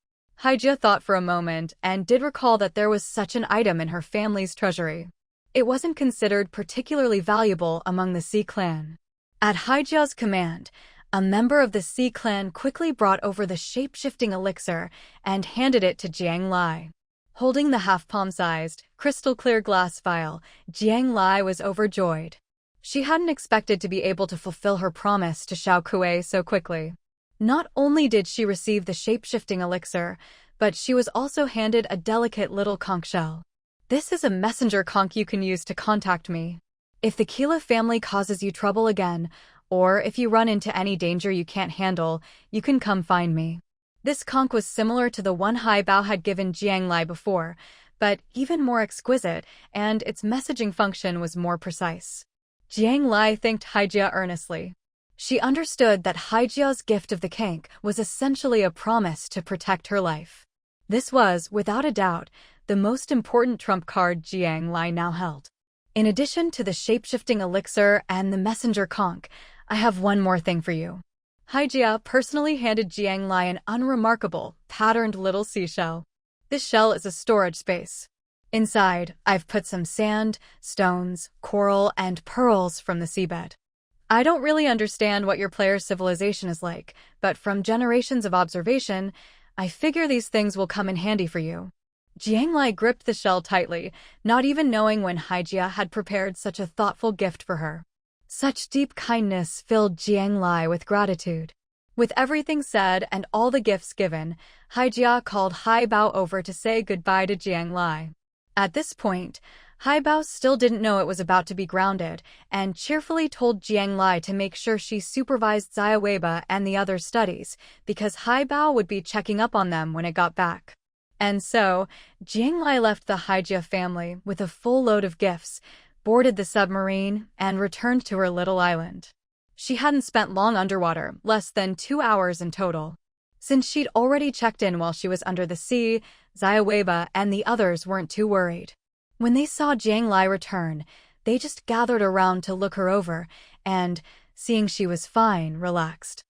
Hija thought for a moment and did recall that there was such an item in her family's treasury. It wasn't considered particularly valuable among the Sea Clan. At Hija's command, a member of the Sea Clan quickly brought over the shape-shifting elixir and handed it to Jiang Lai. Holding the half-palm-sized, crystal-clear glass vial, Jiang Lai was overjoyed. She hadn't expected to be able to fulfill her promise to Xiao Kuei so quickly. Not only did she receive the shape-shifting elixir, but she was also handed a delicate little conch shell. This is a messenger conch you can use to contact me. If the Keela family causes you trouble again, or if you run into any danger you can't handle, you can come find me. This conch was similar to the one Haibao had given Jiang Lai before, but even more exquisite, and its messaging function was more precise. Jiang Lai thanked Hija earnestly. She understood that Hija's gift of the conch was essentially a promise to protect her life. This was, without a doubt, the most important trump card Jiang Lai now held. In addition to the shape-shifting elixir and the messenger conch, I have one more thing for you. Hija personally handed Jiang Lai an unremarkable, patterned little seashell. This shell is a storage space. Inside, I've put some sand, stones, coral, and pearls from the seabed. I don't really understand what your player's civilization is like, but from generations of observation, I figure these things will come in handy for you. Jiang Lai gripped the shell tightly, not even knowing when Hija had prepared such a thoughtful gift for her. Such deep kindness filled Jiang Lai with gratitude. With everything said and all the gifts given, Hija called Haibao over to say goodbye to Jiang Lai. At this point, Haibao still didn't know it was about to be grounded, and cheerfully told Jiang Lai to make sure she supervised Xiaoweiba and the other studies, because Haibao would be checking up on them when it got back. And so, Jiang Lai left the Hija family with a full load of gifts, boarded the submarine, and returned to her little island. She hadn't spent long underwater, less than 2 hours in total. Since she'd already checked in while she was under the sea, Xiaoweiba and the others weren't too worried. When they saw Jiang Lai return, they just gathered around to look her over, and, seeing she was fine, relaxed.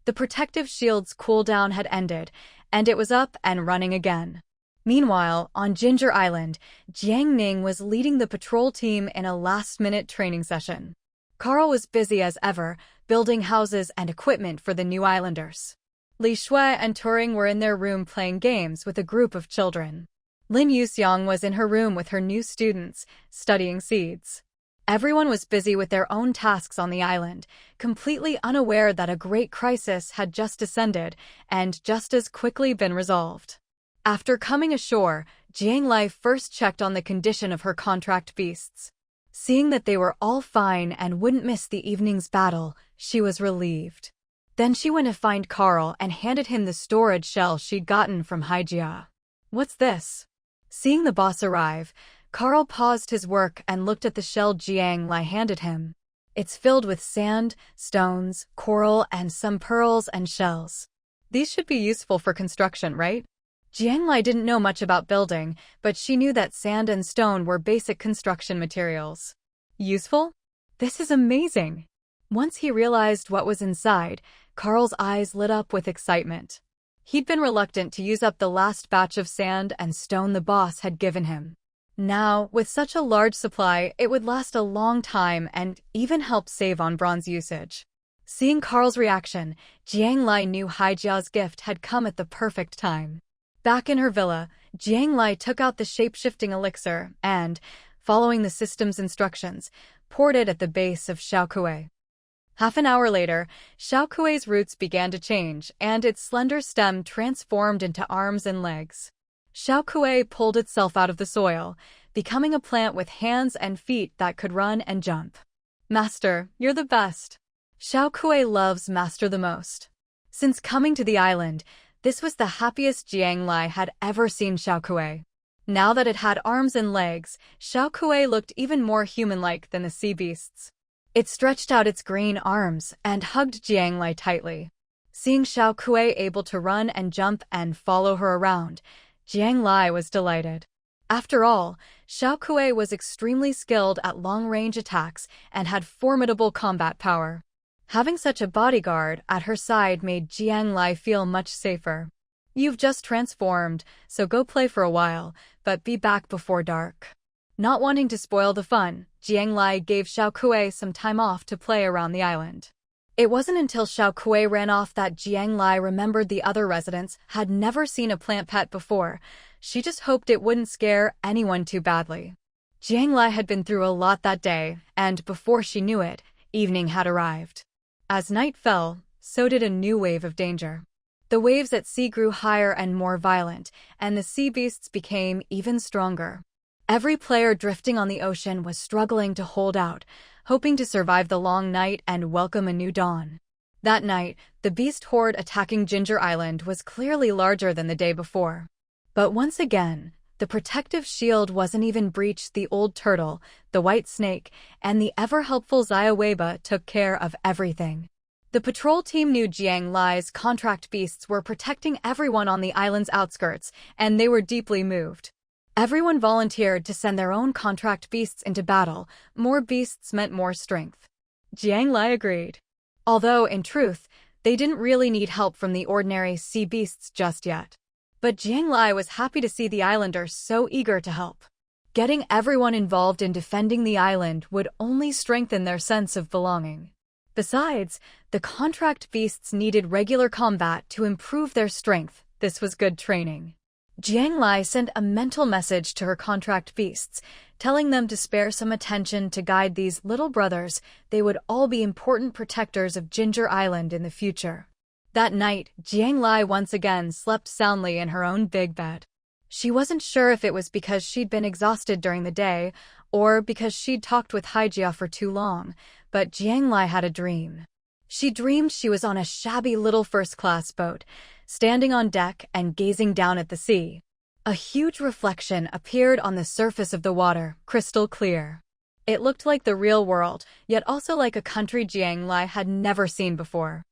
The protective shield's cooldown had ended, and it was up and running again. Meanwhile, on Ginger Island, Jiang Ning was leading the patrol team in a last-minute training session. Carl was busy as ever, building houses and equipment for the new islanders. Li Shui and Turing were in their room playing games with a group of children. Lin Yuxiang was in her room with her new students, studying seeds. Everyone was busy with their own tasks on the island, completely unaware that a great crisis had just descended and just as quickly been resolved. After coming ashore, Jiang Lai first checked on the condition of her contract beasts. Seeing that they were all fine and wouldn't miss the evening's battle, she was relieved. Then she went to find Carl and handed him the storage shell she'd gotten from Hija. "What's this?" Seeing the boss arrive, Carl paused his work and looked at the shell Jiang Lai handed him. It's filled with sand, stones, coral, and some pearls and shells. These should be useful for construction, right? Jiang Lai didn't know much about building, but she knew that sand and stone were basic construction materials. Useful? This is amazing! Once he realized what was inside, Carl's eyes lit up with excitement. He'd been reluctant to use up the last batch of sand and stone the boss had given him. Now, with such a large supply, it would last a long time and even help save on bronze usage. Seeing Carl's reaction, Jiang Lai knew Hija's gift had come at the perfect time. Back in her villa, Jiang Lai took out the shape-shifting elixir and, following the system's instructions, poured it at the base of Xiaokuei. Half an hour later, Xiaokuei's roots began to change, and its slender stem transformed into arms and legs. Xiaokuei pulled itself out of the soil, becoming a plant with hands and feet that could run and jump. Master, you're the best. Xiaokuei loves Master the most. Since coming to the island, this was the happiest Jiang Lai had ever seen Xiaokuei. Now that it had arms and legs, Xiaokuei looked even more human-like than the sea beasts. It stretched out its green arms and hugged Jiang Lai tightly. Seeing Xiaokuei able to run and jump and follow her around, Jiang Lai was delighted. After all, Xiaokuei was extremely skilled at long-range attacks and had formidable combat power. Having such a bodyguard at her side made Jiang Lai feel much safer. You've just transformed, so go play for a while, but be back before dark. Not wanting to spoil the fun, Jiang Lai gave Xiaokuei some time off to play around the island. It wasn't until Xiaokuei ran off that Jiang Lai remembered the other residents had never seen a plant pet before. She just hoped it wouldn't scare anyone too badly. Jiang Lai had been through a lot that day, and before she knew it, evening had arrived. As night fell, so did a new wave of danger. The waves at sea grew higher and more violent, and the sea beasts became even stronger. Every player drifting on the ocean was struggling to hold out, hoping to survive the long night and welcome a new dawn. That night, the beast horde attacking Ginger Island was clearly larger than the day before. But once again, the protective shield wasn't even breached. The old turtle, the white snake, and the ever-helpful Xiaoweiba took care of everything. The patrol team knew Jiang Lai's contract beasts were protecting everyone on the island's outskirts, and they were deeply moved. Everyone volunteered to send their own contract beasts into battle. More beasts meant more strength. Jiang Lai agreed. Although, in truth, they didn't really need help from the ordinary sea beasts just yet. But Jiang Lai was happy to see the islanders so eager to help. Getting everyone involved in defending the island would only strengthen their sense of belonging. Besides, the contract beasts needed regular combat to improve their strength. This was good training. Jiang Lai sent a mental message to her contract beasts, telling them to spare some attention to guide these little brothers. They would all be important protectors of Ginger Island in the future. That night, Jiang Lai once again slept soundly in her own big bed. She wasn't sure if it was because she'd been exhausted during the day or because she'd talked with Hija for too long, but Jiang Lai had a dream. She dreamed she was on a shabby little first-class boat, standing on deck and gazing down at the sea. A huge reflection appeared on the surface of the water, crystal clear. It looked like the real world, yet also like a country Jiang Lai had never seen before.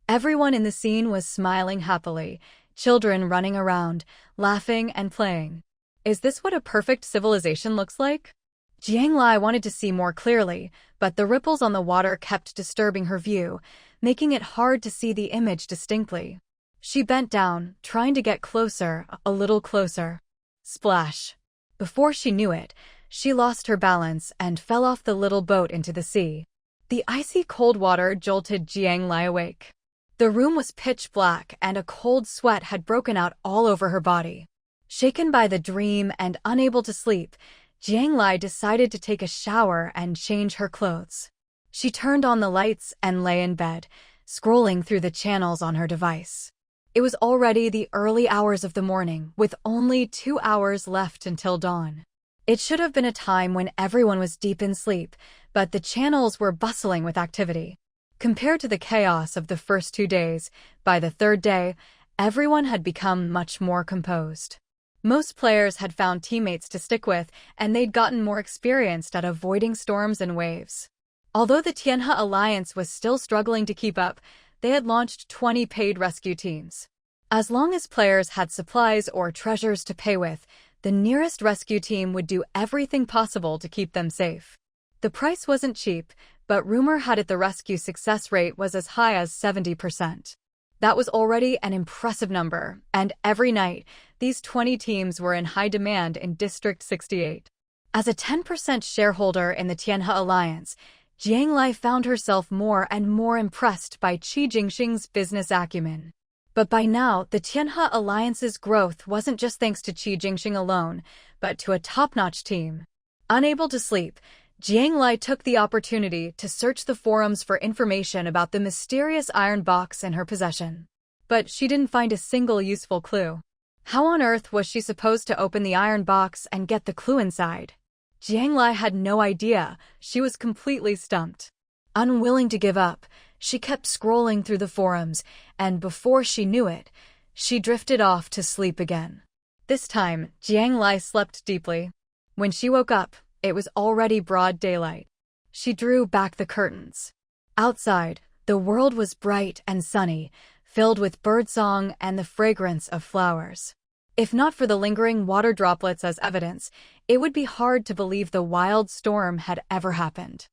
Everyone in the scene was smiling happily, children running around, laughing and playing. Is this what a perfect civilization looks like? Jiang Lai wanted to see more clearly, but the ripples on the water kept disturbing her view, making it hard to see the image distinctly. She bent down, trying to get closer, a little closer. Splash! Before she knew it, she lost her balance and fell off the little boat into the sea. The icy cold water jolted Jiang Lai awake. The room was pitch black and a cold sweat had broken out all over her body. Shaken by the dream and unable to sleep, Jiang Lai decided to take a shower and change her clothes. She turned on the lights and lay in bed, scrolling through the channels on her device. It was already the early hours of the morning, with only 2 hours left until dawn. It should have been a time when everyone was deep in sleep, but the channels were bustling with activity. Compared to the chaos of the first 2 days, by the third day, everyone had become much more composed. Most players had found teammates to stick with, and they'd gotten more experienced at avoiding storms and waves. Although the Tianhe Alliance was still struggling to keep up, they had launched 20 paid rescue teams. As long as players had supplies or treasures to pay with, the nearest rescue team would do everything possible to keep them safe. The price wasn't cheap, but rumor had it the rescue success rate was as high as 70%. That was already an impressive number, and every night, these 20 teams were in high demand in District 68. As a 10% shareholder in the Tianhe Alliance, Jiang Lai found herself more and more impressed by Qi Jingxing's business acumen. But by now, the Tianhe Alliance's growth wasn't just thanks to Qi Jingxing alone, but to a top-notch team. Unable to sleep, Jiang Lai took the opportunity to search the forums for information about the mysterious iron box in her possession. But she didn't find a single useful clue. How on earth was she supposed to open the iron box and get the clue inside? Jiang Lai had no idea. She was completely stumped. Unwilling to give up, she kept scrolling through the forums, and before she knew it, she drifted off to sleep again. This time, Jiang Lai slept deeply. When she woke up, it was already broad daylight. She drew back the curtains. Outside, the world was bright and sunny, filled with birdsong and the fragrance of flowers. If not for the lingering water droplets as evidence, it would be hard to believe the wild storm had ever happened.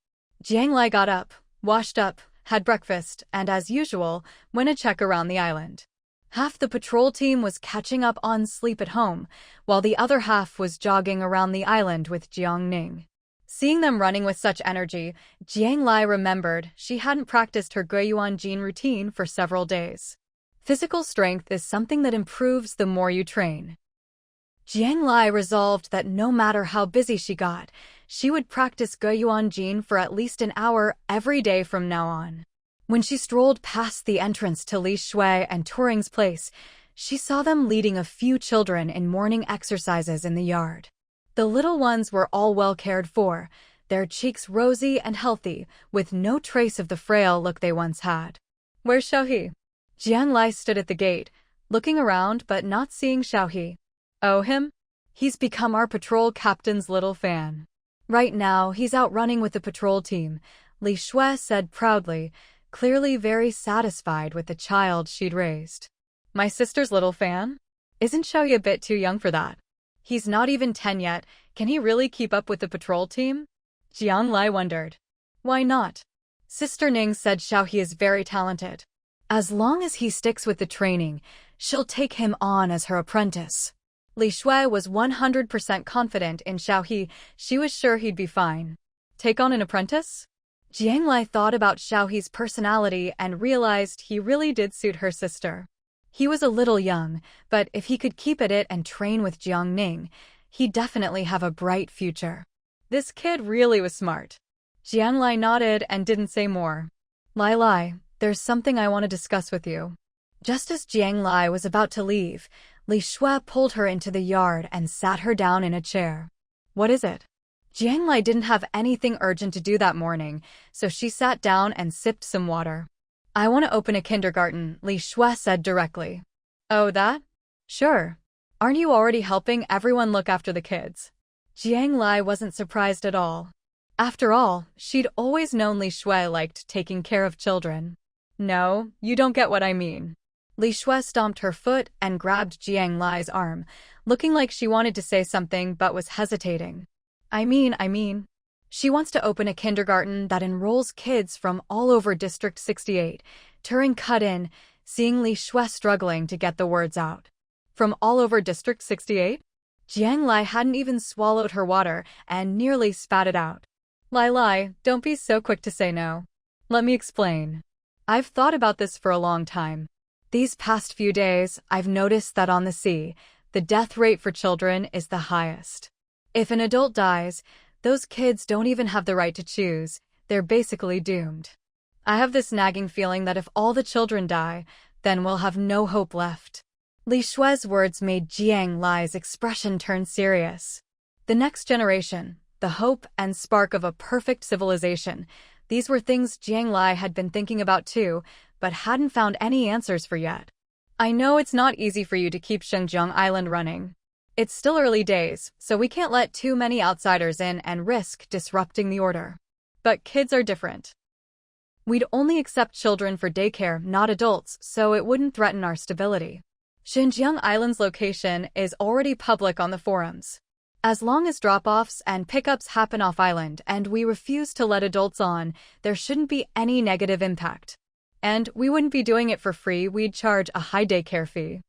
Jiang Lai got up, washed up, had breakfast, and as usual, went a check around the island. Half the patrol team was catching up on sleep at home, while the other half was jogging around the island with Jiang Ning. Seeing them running with such energy, Jiang Lai remembered she hadn't practiced her Guiyuan Jin routine for several days. Physical strength is something that improves the more you train. Jiang Lai resolved that no matter how busy she got, she would practice Guiyuan Jin for at least an hour every day from now on. When she strolled past the entrance to Li Shui and Turing's place, she saw them leading a few children in morning exercises in the yard. The little ones were all well cared for, their cheeks rosy and healthy, with no trace of the frail look they once had. "Where's Xiaohe?" Jiang Lai stood at the gate, looking around but not seeing Xiaohe. "Oh, him? He's become our patrol captain's little fan. Right now, he's out running with the patrol team," Li Shui said proudly, clearly very satisfied with the child she'd raised. "My sister's little fan? Isn't Xiaohe a bit too young for that? He's not even 10 yet. Can he really keep up with the patrol team?" Jiang Lai wondered. "Why not?" Sister Ning said Xiaohe is very talented. As long as he sticks with the training, she'll take him on as her apprentice. Li Shui was 100% confident in Xiaohe. She was sure he'd be fine. Take on an apprentice? Jiang Lai thought about Xiaohe's personality and realized he really did suit her sister. He was a little young, but if he could keep at it and train with Jiang Ning, he'd definitely have a bright future. This kid really was smart. Jiang Lai nodded and didn't say more. Lai, there's something I want to discuss with you." Just as Jiang Lai was about to leave, Li Shui pulled her into the yard and sat her down in a chair. "What is it?" Jiang Lai didn't have anything urgent to do that morning, so she sat down and sipped some water. "I want to open a kindergarten," Li Shui said directly. "Oh, that? Sure. Aren't you already helping everyone look after the kids?" Jiang Lai wasn't surprised at all. After all, she'd always known Li Shui liked taking care of children. "No, you don't get what I mean." Li Shui stomped her foot and grabbed Jiang Lai's arm, looking like she wanted to say something but was hesitating. I mean, she wants to open a kindergarten that enrolls kids from all over District 68. Turing cut in, seeing Li Shui struggling to get the words out. From all over District 68? Jiang Lai hadn't even swallowed her water and nearly spat it out. Lai, don't be so quick to say no. Let me explain. I've thought about this for a long time. These past few days, I've noticed that on the sea, the death rate for children is the highest. If an adult dies, those kids don't even have the right to choose. They're basically doomed. I have this nagging feeling that if all the children die, then we'll have no hope left. Li Shui's words made Jiang Lai's expression turn serious. The next generation, the hope and spark of a perfect civilization, these were things Jiang Lai had been thinking about too, but hadn't found any answers for yet. I know it's not easy for you to keep Shengjiang Island running. It's still early days, so we can't let too many outsiders in and risk disrupting the order. But kids are different. We'd only accept children for daycare, not adults, so it wouldn't threaten our stability. Xinjiang Island's location is already public on the forums. As long as drop-offs and pickups happen off-island and we refuse to let adults on, there shouldn't be any negative impact. And we wouldn't be doing it for free, we'd charge a high daycare fee.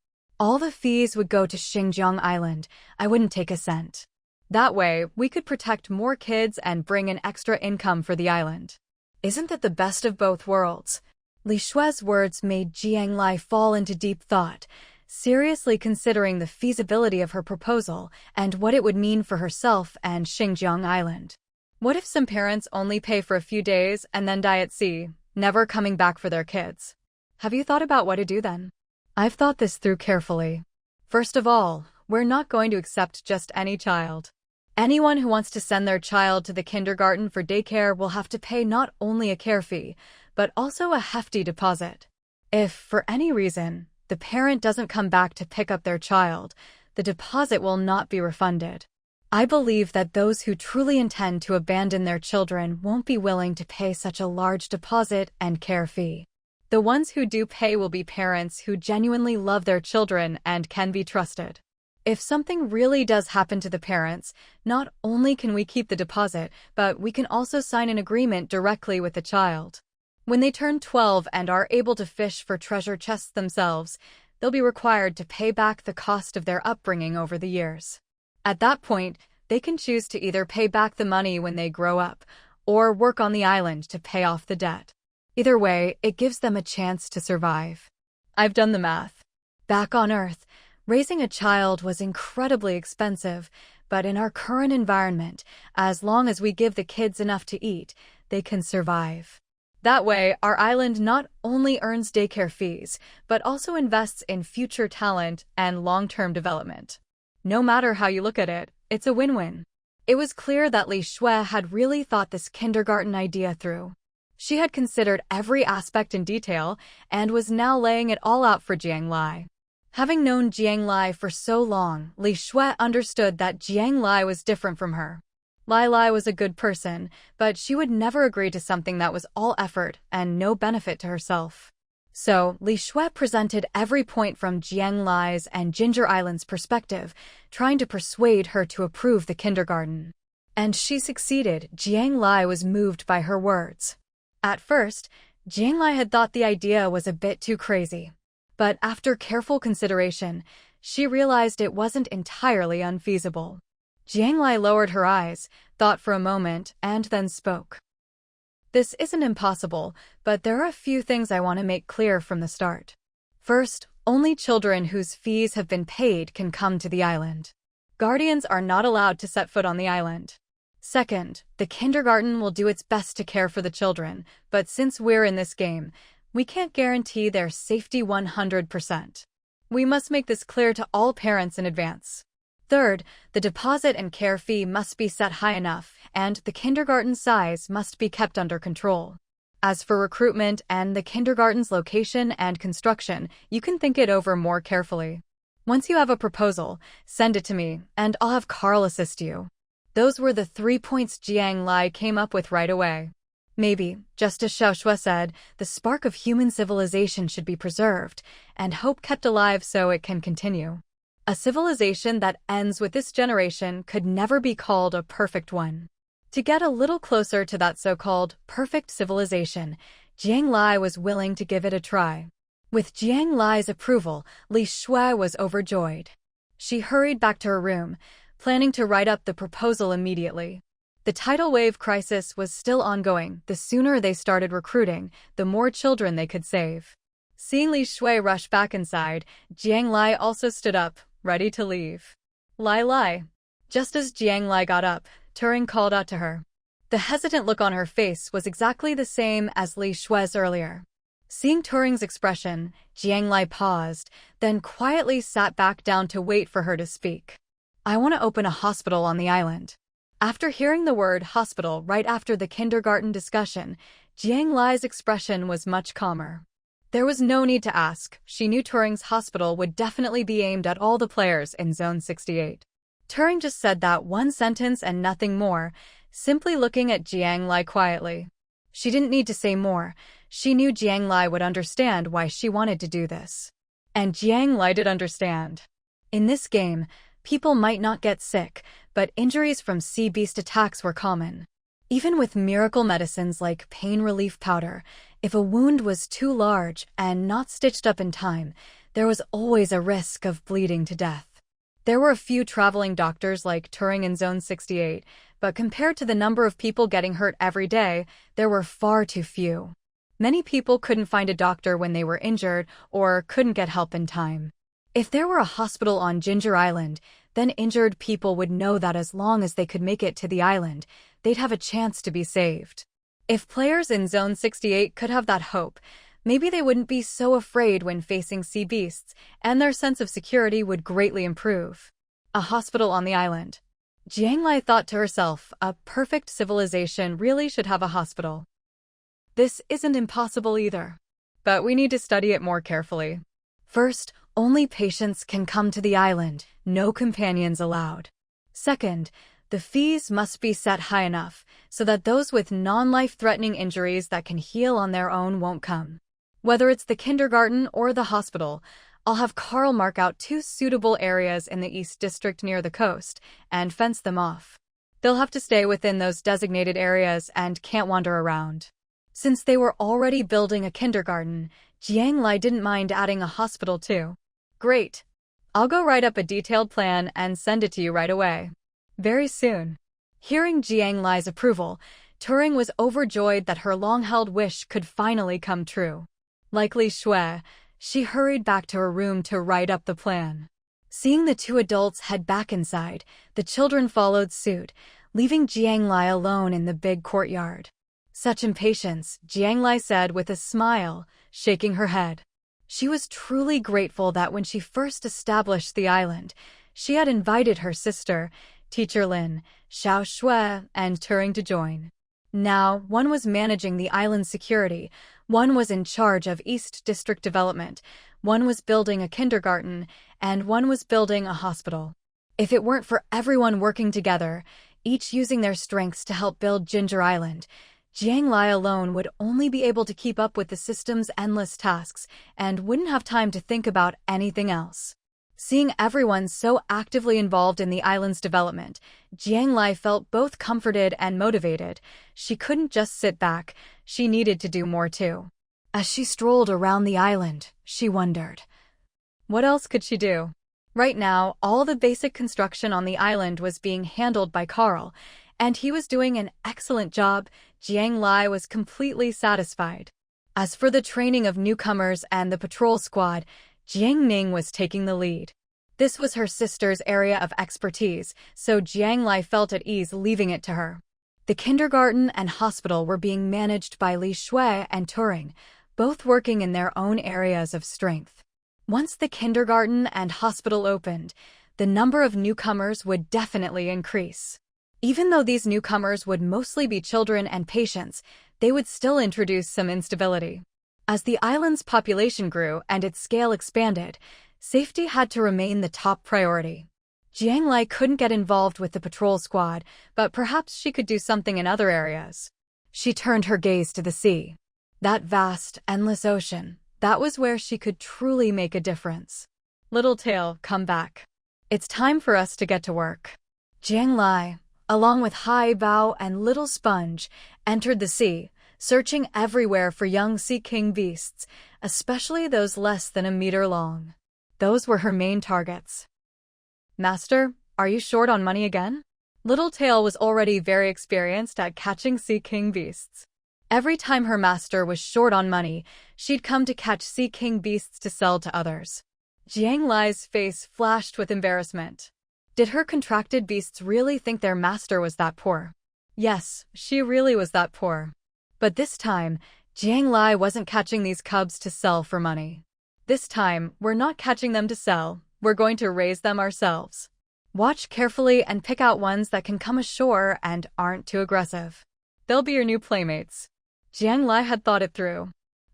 All the fees would go to Xinjiang Island. I wouldn't take a cent. That way, we could protect more kids and bring in extra income for the island. Isn't that the best of both worlds? Li Shui's words made Jiang Lai fall into deep thought, seriously considering the feasibility of her proposal and what it would mean for herself and Xinjiang Island. What if some parents only pay for a few days and then die at sea, never coming back for their kids? Have you thought about what to do then? I've thought this through carefully. First of all, we're not going to accept just any child. Anyone who wants to send their child to the kindergarten for daycare will have to pay not only a care fee, but also a hefty deposit. If, for any reason, the parent doesn't come back to pick up their child, the deposit will not be refunded. I believe that those who truly intend to abandon their children won't be willing to pay such a large deposit and care fee. The ones who do pay will be parents who genuinely love their children and can be trusted. If something really does happen to the parents, not only can we keep the deposit, but we can also sign an agreement directly with the child. When they turn 12 and are able to fish for treasure chests themselves, they'll be required to pay back the cost of their upbringing over the years. At that point, they can choose to either pay back the money when they grow up, or work on the island to pay off the debt. Either way, it gives them a chance to survive. I've done the math. Back on Earth, raising a child was incredibly expensive, but in our current environment, as long as we give the kids enough to eat, they can survive. That way, our island not only earns daycare fees, but also invests in future talent and long-term development. No matter how you look at it, it's a win-win. It was clear that Li Shui had really thought this kindergarten idea through. She had considered every aspect in detail and was now laying it all out for Jiang Lai. Having known Jiang Lai for so long, Li Shui understood that Jiang Lai was different from her. Lai was a good person, but she would never agree to something that was all effort and no benefit to herself. So, Li Shui presented every point from Jiang Lai's and Ginger Island's perspective, trying to persuade her to approve the kindergarten. And she succeeded. Jiang Lai was moved by her words. At first, Jiang Lai had thought the idea was a bit too crazy. But after careful consideration, she realized it wasn't entirely unfeasible. Jiang Lai lowered her eyes, thought for a moment, and then spoke. This isn't impossible, but there are a few things I want to make clear from the start. First, only children whose fees have been paid can come to the island. Guardians are not allowed to set foot on the island. Second, the kindergarten will do its best to care for the children, but since we're in this game, we can't guarantee their safety 100%. We must make this clear to all parents in advance. Third, the deposit and care fee must be set high enough, and the kindergarten size must be kept under control. As for recruitment and the kindergarten's location and construction, you can think it over more carefully. Once you have a proposal, send it to me, and I'll have Carl assist you. Those were the 3 points Jiang Lai came up with right away. Maybe, just as Xiao Shui said, the spark of human civilization should be preserved, and hope kept alive so it can continue. A civilization that ends with this generation could never be called a perfect one. To get a little closer to that so-called perfect civilization, Jiang Lai was willing to give it a try. With Jiang Lai's approval, Li Shui was overjoyed. She hurried back to her room, planning to write up the proposal immediately. The tidal wave crisis was still ongoing. The sooner they started recruiting, the more children they could save. Seeing Li Shui rush back inside, Jiang Lai also stood up, ready to leave. Lai. Just as Jiang Lai got up, Turing called out to her. The hesitant look on her face was exactly the same as Li Shui's earlier. Seeing Turing's expression, Jiang Lai paused, then quietly sat back down to wait for her to speak. I want to open a hospital on the island. After hearing the word hospital right after the kindergarten discussion, Jiang Lai's expression was much calmer. There was no need to ask. She knew Turing's hospital would definitely be aimed at all the players in Zone 68. Turing just said that one sentence and nothing more, simply looking at Jiang Lai quietly. She didn't need to say more. She knew Jiang Lai would understand why she wanted to do this. And Jiang Lai did understand. In this game, people might not get sick, but injuries from sea beast attacks were common. Even with miracle medicines like pain relief powder, if a wound was too large and not stitched up in time, there was always a risk of bleeding to death. There were a few traveling doctors like Turing in Zone 68, but compared to the number of people getting hurt every day, there were far too few. Many people couldn't find a doctor when they were injured or couldn't get help in time. If there were a hospital on Ginger Island, then injured people would know that as long as they could make it to the island, they'd have a chance to be saved. If players in Zone 68 could have that hope, maybe they wouldn't be so afraid when facing sea beasts, and their sense of security would greatly improve. A hospital on the island. Jiang Lai thought to herself, a perfect civilization really should have a hospital. This isn't impossible either. But we need to study it more carefully. First, only patients can come to the island, no companions allowed. Second, the fees must be set high enough so that those with non-life-threatening injuries that can heal on their own won't come. Whether it's the kindergarten or the hospital, I'll have Carl mark out 2 suitable areas in the East District near the coast and fence them off. They'll have to stay within those designated areas and can't wander around. Since they were already building a kindergarten, Jiang Lai didn't mind adding a hospital too. Great. I'll go write up a detailed plan and send it to you right away. Very soon. Hearing Jiang Lai's approval, Turing was overjoyed that her long-held wish could finally come true. Like Li Shui, she hurried back to her room to write up the plan. Seeing the 2 adults head back inside, the children followed suit, leaving Jiang Lai alone in the big courtyard. Such impatience, Jiang Lai said with a smile, shaking her head. She was truly grateful that when she first established the island, she had invited her sister, Teacher Lin, Xiao Shui, and Turing to join. Now, one was managing the island's security, one was in charge of East District development, one was building a kindergarten, and one was building a hospital. If it weren't for everyone working together, each using their strengths to help build Ginger Island, Jiang Lai alone would only be able to keep up with the system's endless tasks and wouldn't have time to think about anything else. Seeing everyone so actively involved in the island's development, Jiang Lai felt both comforted and motivated. She couldn't just sit back, she needed to do more too. As she strolled around the island, she wondered, what else could she do? Right now, all the basic construction on the island was being handled by Carl, and he was doing an excellent job. Jiang Lai was completely satisfied. As for the training of newcomers and the patrol squad, Jiang Ning was taking the lead. This was her sister's area of expertise, so Jiang Lai felt at ease leaving it to her. The kindergarten and hospital were being managed by Li Shui and Turing, both working in their own areas of strength. Once the kindergarten and hospital opened, the number of newcomers would definitely increase. Even though these newcomers would mostly be children and patients, they would still introduce some instability. As the island's population grew and its scale expanded, safety had to remain the top priority. Jiang Lai couldn't get involved with the patrol squad, but perhaps she could do something in other areas. She turned her gaze to the sea. That vast, endless ocean, that was where she could truly make a difference. Little tail, come back. It's time for us to get to work. Jiang Lai, along with Haibao and Little Sponge, entered the sea, searching everywhere for young sea king beasts, especially those less than a meter long. Those were her main targets. Master, are you short on money again? Little Tail was already very experienced at catching sea king beasts. Every time her master was short on money, she'd come to catch sea king beasts to sell to others. Jiang Lai's face flashed with embarrassment. Did her contracted beasts really think their master was that poor? Yes, she really was that poor. But this time, Jiang Lai wasn't catching these cubs to sell for money. This time, we're not catching them to sell, we're going to raise them ourselves. Watch carefully and pick out ones that can come ashore and aren't too aggressive. They'll be your new playmates. Jiang Lai had thought it through.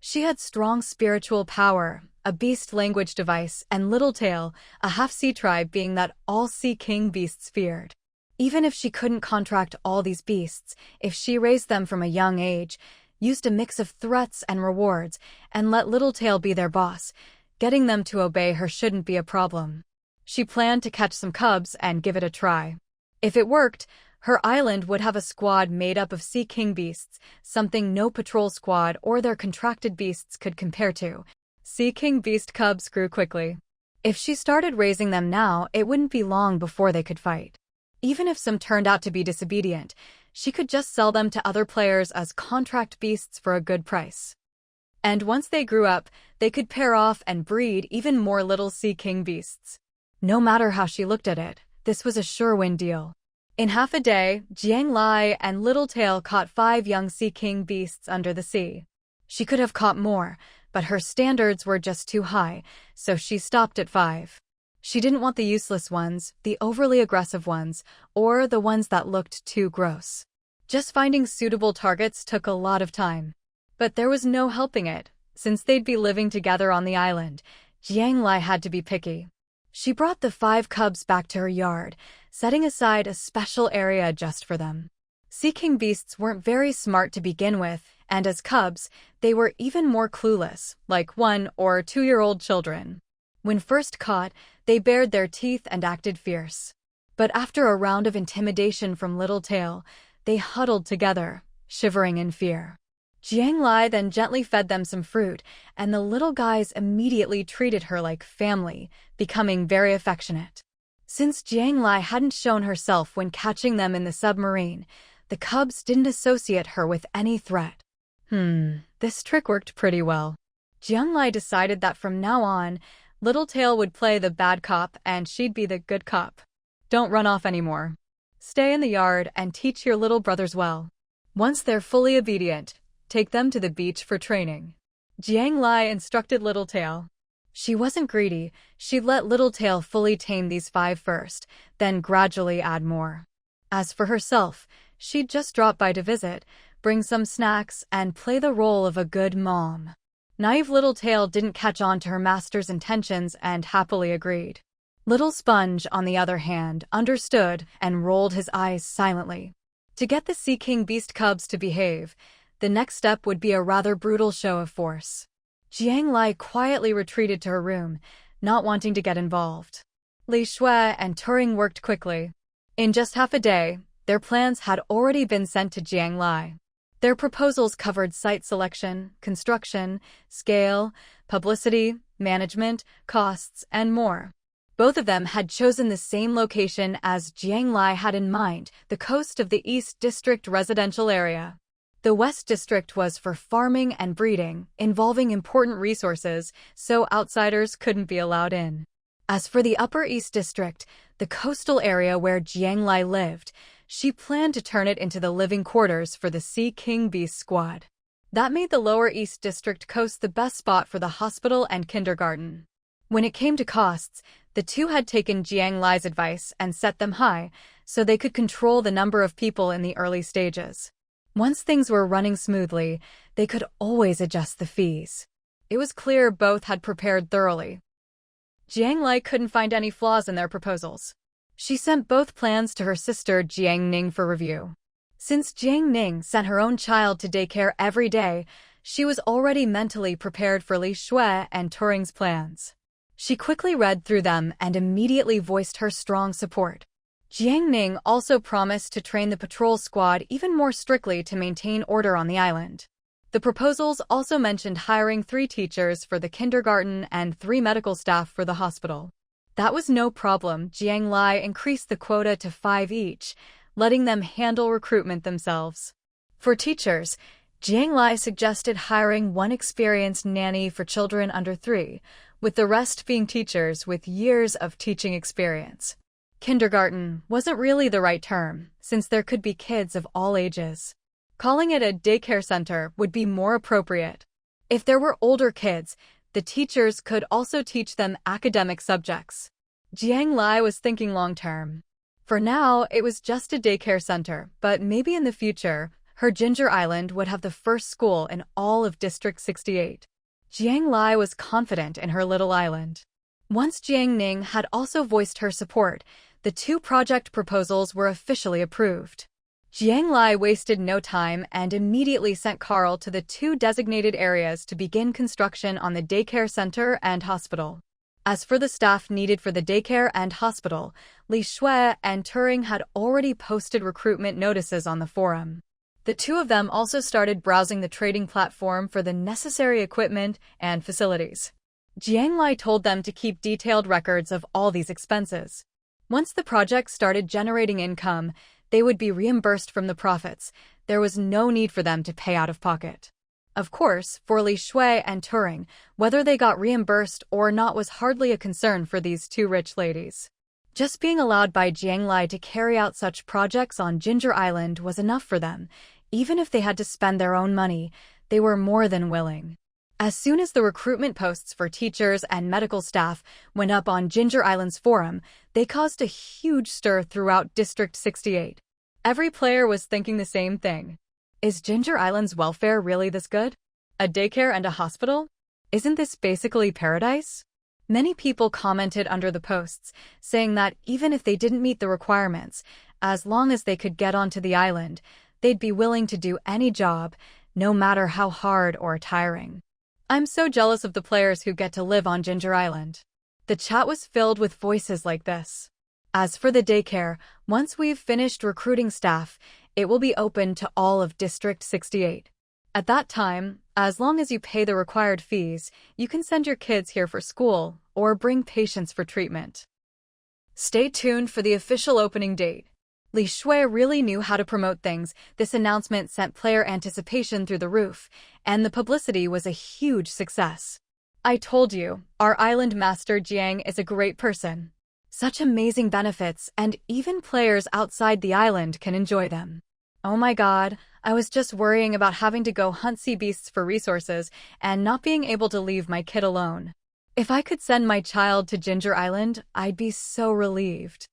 She had strong spiritual power, a beast language device, and Littletail, a half-sea tribe being that all Sea King beasts feared. Even if she couldn't contract all these beasts, if she raised them from a young age, used a mix of threats and rewards, and let Littletail be their boss, getting them to obey her shouldn't be a problem. She planned to catch some cubs and give it a try. If it worked, her island would have a squad made up of Sea King beasts, something no patrol squad or their contracted beasts could compare to. Sea King beast cubs grew quickly. If she started raising them now, it wouldn't be long before they could fight. Even if some turned out to be disobedient, she could just sell them to other players as contract beasts for a good price. And once they grew up, they could pair off and breed even more little Sea King beasts. No matter how she looked at it, this was a sure-win deal. In half a day, Jiang Lai and Littletail caught 5 young Sea King beasts under the sea. She could have caught more, but her standards were just too high, so she stopped at 5. She didn't want the useless ones, the overly aggressive ones, or the ones that looked too gross. Just finding suitable targets took a lot of time. But there was no helping it. Since they'd be living together on the island, Jiang Lai had to be picky. She brought the 5 cubs back to her yard, setting aside a special area just for them. Sea King beasts weren't very smart to begin with, and as cubs, they were even more clueless, like 1- or 2-year-old children. When first caught, they bared their teeth and acted fierce. But after a round of intimidation from Littletail, they huddled together, shivering in fear. Jiang Lai then gently fed them some fruit, and the little guys immediately treated her like family, becoming very affectionate. Since Jiang Lai hadn't shown herself when catching them in the submarine, the cubs didn't associate her with any threat. This trick worked pretty well. Jiang Lai decided that from now on, Littletail would play the bad cop and she'd be the good cop. Don't run off anymore. Stay in the yard and teach your little brothers well. Once they're fully obedient, take them to the beach for training. Jiang Lai instructed Littletail. She wasn't greedy. She'd let Littletail fully tame these 5 first, then gradually add more. As for herself, she'd just drop by to visit, bring some snacks, and play the role of a good mom. Naive Littletail didn't catch on to her master's intentions and happily agreed. Little Sponge, on the other hand, understood and rolled his eyes silently. To get the Sea King beast cubs to behave, the next step would be a rather brutal show of force. Jiang Lai quietly retreated to her room, not wanting to get involved. Li Shui and Turing worked quickly. In just half a day, their plans had already been sent to Jiang Lai. Their proposals covered site selection, construction, scale, publicity, management, costs, and more. Both of them had chosen the same location as Jiang Lai had in mind, the coast of the East District residential area. The West District was for farming and breeding, involving important resources, so outsiders couldn't be allowed in. As for the Upper East District, the coastal area where Jiang Lai lived, she planned to turn it into the living quarters for the Sea King Beast Squad. That made the Lower East District coast the best spot for the hospital and kindergarten. When it came to costs, the two had taken Jiang Lai's advice and set them high, so they could control the number of people in the early stages. Once things were running smoothly, they could always adjust the fees. It was clear both had prepared thoroughly. Jiang Lai couldn't find any flaws in their proposals. She sent both plans to her sister Jiang Ning for review. Since Jiang Ning sent her own child to daycare every day, she was already mentally prepared for Li Shui and Turing's plans. She quickly read through them and immediately voiced her strong support. Jiang Ning also promised to train the patrol squad even more strictly to maintain order on the island. The proposals also mentioned hiring 3 teachers for the kindergarten and 3 medical staff for the hospital. That was no problem. Jiang Lai increased the quota to 5 each, letting them handle recruitment themselves. For teachers, Jiang Lai suggested hiring 1 experienced nanny for children under 3, with the rest being teachers with years of teaching experience. Kindergarten wasn't really the right term, since there could be kids of all ages. Calling it a daycare center would be more appropriate. If there were older kids, the teachers could also teach them academic subjects. Jiang Lai was thinking long-term. For now, it was just a daycare center, but maybe in the future, her Ginger Island would have the first school in all of District 68. Jiang Lai was confident in her little island. Once Jiang Ning had also voiced her support, the two project proposals were officially approved. Jiang Lai wasted no time and immediately sent Carl to the two designated areas to begin construction on the daycare center and hospital. As for the staff needed for the daycare and hospital, Li Shui and Turing had already posted recruitment notices on the forum. The two of them also started browsing the trading platform for the necessary equipment and facilities. Jiang Lai told them to keep detailed records of all these expenses. Once the project started generating income, they would be reimbursed from the profits. There was no need for them to pay out of pocket. Of course, for Li Shui and Turing, whether they got reimbursed or not was hardly a concern for these two rich ladies. Just being allowed by Jiang Lai to carry out such projects on Ginger Island was enough for them. Even if they had to spend their own money, they were more than willing. As soon as the recruitment posts for teachers and medical staff went up on Ginger Island's forum, they caused a huge stir throughout District 68. Every player was thinking the same thing. Is Ginger Island's welfare really this good? A daycare and a hospital? Isn't this basically paradise? Many people commented under the posts, saying that even if they didn't meet the requirements, as long as they could get onto the island, they'd be willing to do any job, no matter how hard or tiring. I'm so jealous of the players who get to live on Ginger Island. The chat was filled with voices like this. As for the daycare, once we've finished recruiting staff, it will be open to all of District 68. At that time, as long as you pay the required fees, you can send your kids here for school or bring patients for treatment. Stay tuned for the official opening date. Li Shui really knew how to promote things. This announcement sent player anticipation through the roof, and the publicity was a huge success. I told you, our island master Jiang is a great person. Such amazing benefits, and even players outside the island can enjoy them. Oh my god, I was just worrying about having to go hunt sea beasts for resources and not being able to leave my kid alone. If I could send my child to Ginger Island, I'd be so relieved.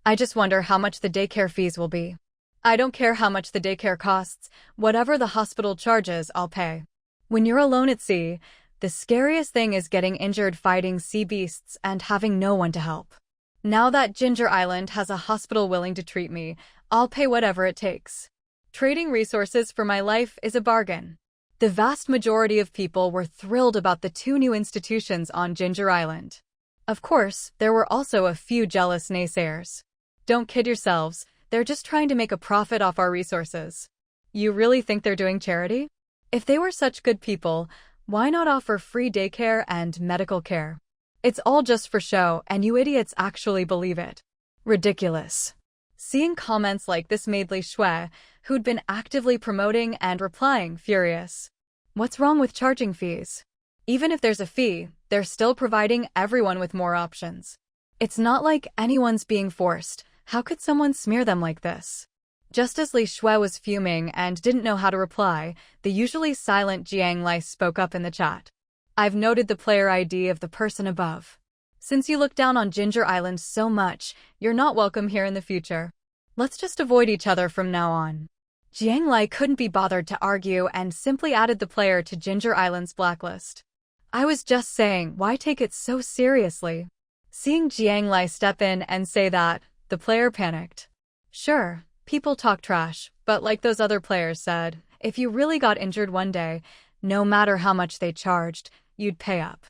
I just wonder how much the daycare fees will be. I don't care how much the daycare costs, whatever the hospital charges, I'll pay. When you're alone at sea, the scariest thing is getting injured fighting sea beasts and having no one to help. Now that Ginger Island has a hospital willing to treat me, I'll pay whatever it takes. Trading resources for my life is a bargain. The vast majority of people were thrilled about the two new institutions on Ginger Island. Of course, there were also a few jealous naysayers. Don't kid yourselves, they're just trying to make a profit off our resources. You really think they're doing charity? If they were such good people, why not offer free daycare and medical care? It's all just for show, and you idiots actually believe it. Ridiculous. Seeing comments like this made Li Shui, who'd been actively promoting and replying, furious. What's wrong with charging fees? Even if there's a fee, they're still providing everyone with more options. It's not like anyone's being forced. How could someone smear them like this? Just as Li Shui was fuming and didn't know how to reply, the usually silent Jiang Lai spoke up in the chat. I've noted the player ID of the person above. Since you look down on Ginger Island so much, you're not welcome here in the future. Let's just avoid each other from now on. Jiang Lai couldn't be bothered to argue and simply added the player to Ginger Island's blacklist. I was just saying, why take it so seriously? Seeing Jiang Lai step in and say that, the player panicked. Sure, people talk trash, but like those other players said, if you really got injured one day, no matter how much they charged, you'd pay up.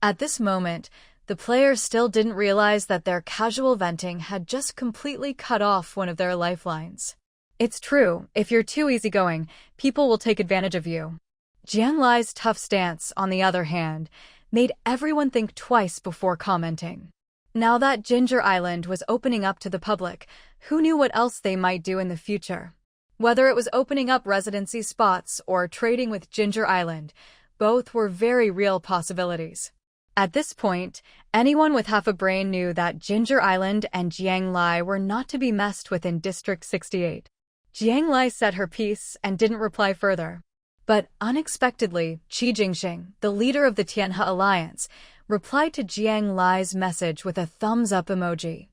At this moment, the players still didn't realize that their casual venting had just completely cut off one of their lifelines. It's true, if you're too easygoing, people will take advantage of you. Jiang Lai's tough stance, on the other hand, made everyone think twice before commenting. Now that Ginger Island was opening up to the public, who knew what else they might do in the future? Whether it was opening up residency spots or trading with Ginger Island, both were very real possibilities. At this point, anyone with half a brain knew that Ginger Island and Jiang Lai were not to be messed with in District 68. Jiang Lai said her piece and didn't reply further. But unexpectedly, Qi Jingxing, the leader of the Tianhe Alliance, replied to Jiang Lai's message with a thumbs-up emoji.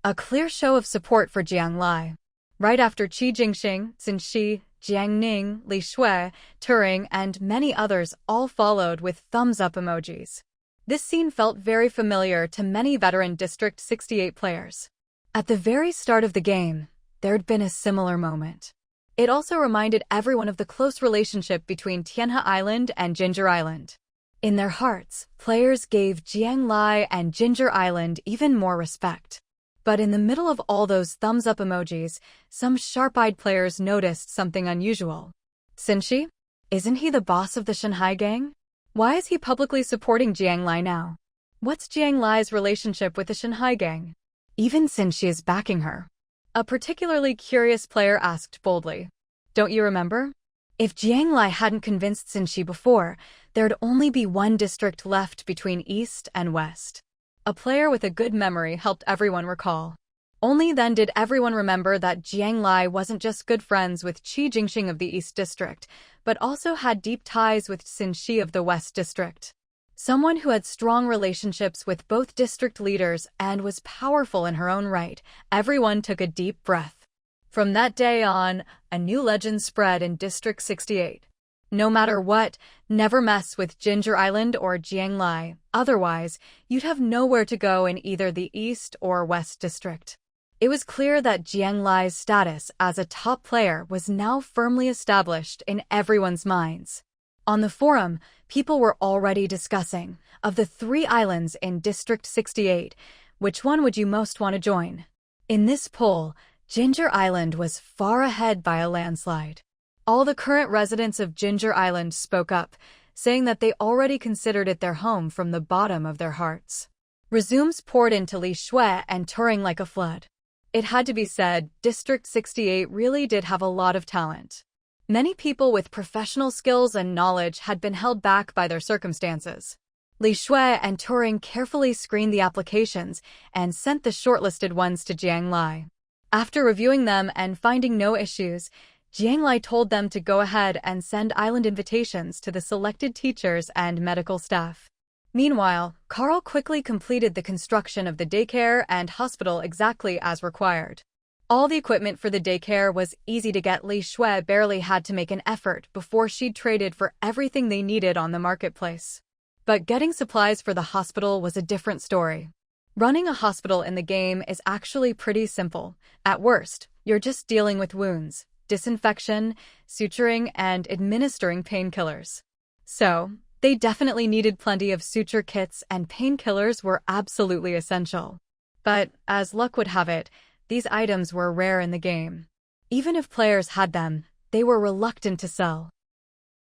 A clear show of support for Jiang Lai. Right after Qi Jingxing, Xin Shi, Jiang Ning, Li Shui, Turing, and many others all followed with thumbs-up emojis. This scene felt very familiar to many veteran District 68 players. At the very start of the game, there'd been a similar moment. It also reminded everyone of the close relationship between Tianhe Island and Ginger Island. In their hearts, players gave Jiang Lai and Ginger Island even more respect. But in the middle of all those thumbs-up emojis, some sharp-eyed players noticed something unusual. Xinshi? Isn't he the boss of the Shanghai gang? Why is he publicly supporting Jiang Lai now? What's Jiang Lai's relationship with the Shanghai gang? Even Xinshi is backing her. A particularly curious player asked boldly. Don't you remember? If Jiang Lai hadn't convinced Xinshi before, there'd only be one district left between East and West. A player with a good memory helped everyone recall. Only then did everyone remember that Jiang Lai wasn't just good friends with Qi Jingxing of the East District, but also had deep ties with Xinshi of the West District. Someone who had strong relationships with both district leaders and was powerful in her own right. Everyone took a deep breath. From that day on, a new legend spread in District 68. No matter what, never mess with Ginger Island or Jiang Lai, otherwise, you'd have nowhere to go in either the East or West District. It was clear that Jiang Lai's status as a top player was now firmly established in everyone's minds. On the forum, people were already discussing, of the 3 islands in District 68, which one would you most want to join? In this poll, Ginger Island was far ahead by a landslide. All the current residents of Ginger Island spoke up, saying that they already considered it their home from the bottom of their hearts. Resumes poured into Li Shui and Turing like a flood. It had to be said, District 68 really did have a lot of talent. Many people with professional skills and knowledge had been held back by their circumstances. Li Shui and Turing carefully screened the applications and sent the shortlisted ones to Jiang Lai. After reviewing them and finding no issues, Jiang Lai told them to go ahead and send island invitations to the selected teachers and medical staff. Meanwhile, Carl quickly completed the construction of the daycare and hospital exactly as required. All the equipment for the daycare was easy to get. Li Shui barely had to make an effort before she'd traded for everything they needed on the marketplace. But getting supplies for the hospital was a different story. Running a hospital in the game is actually pretty simple. At worst, you're just dealing with wounds, disinfection, suturing, and administering painkillers. So, they definitely needed plenty of suture kits, and painkillers were absolutely essential. But, as luck would have it, these items were rare in the game. Even if players had them, they were reluctant to sell.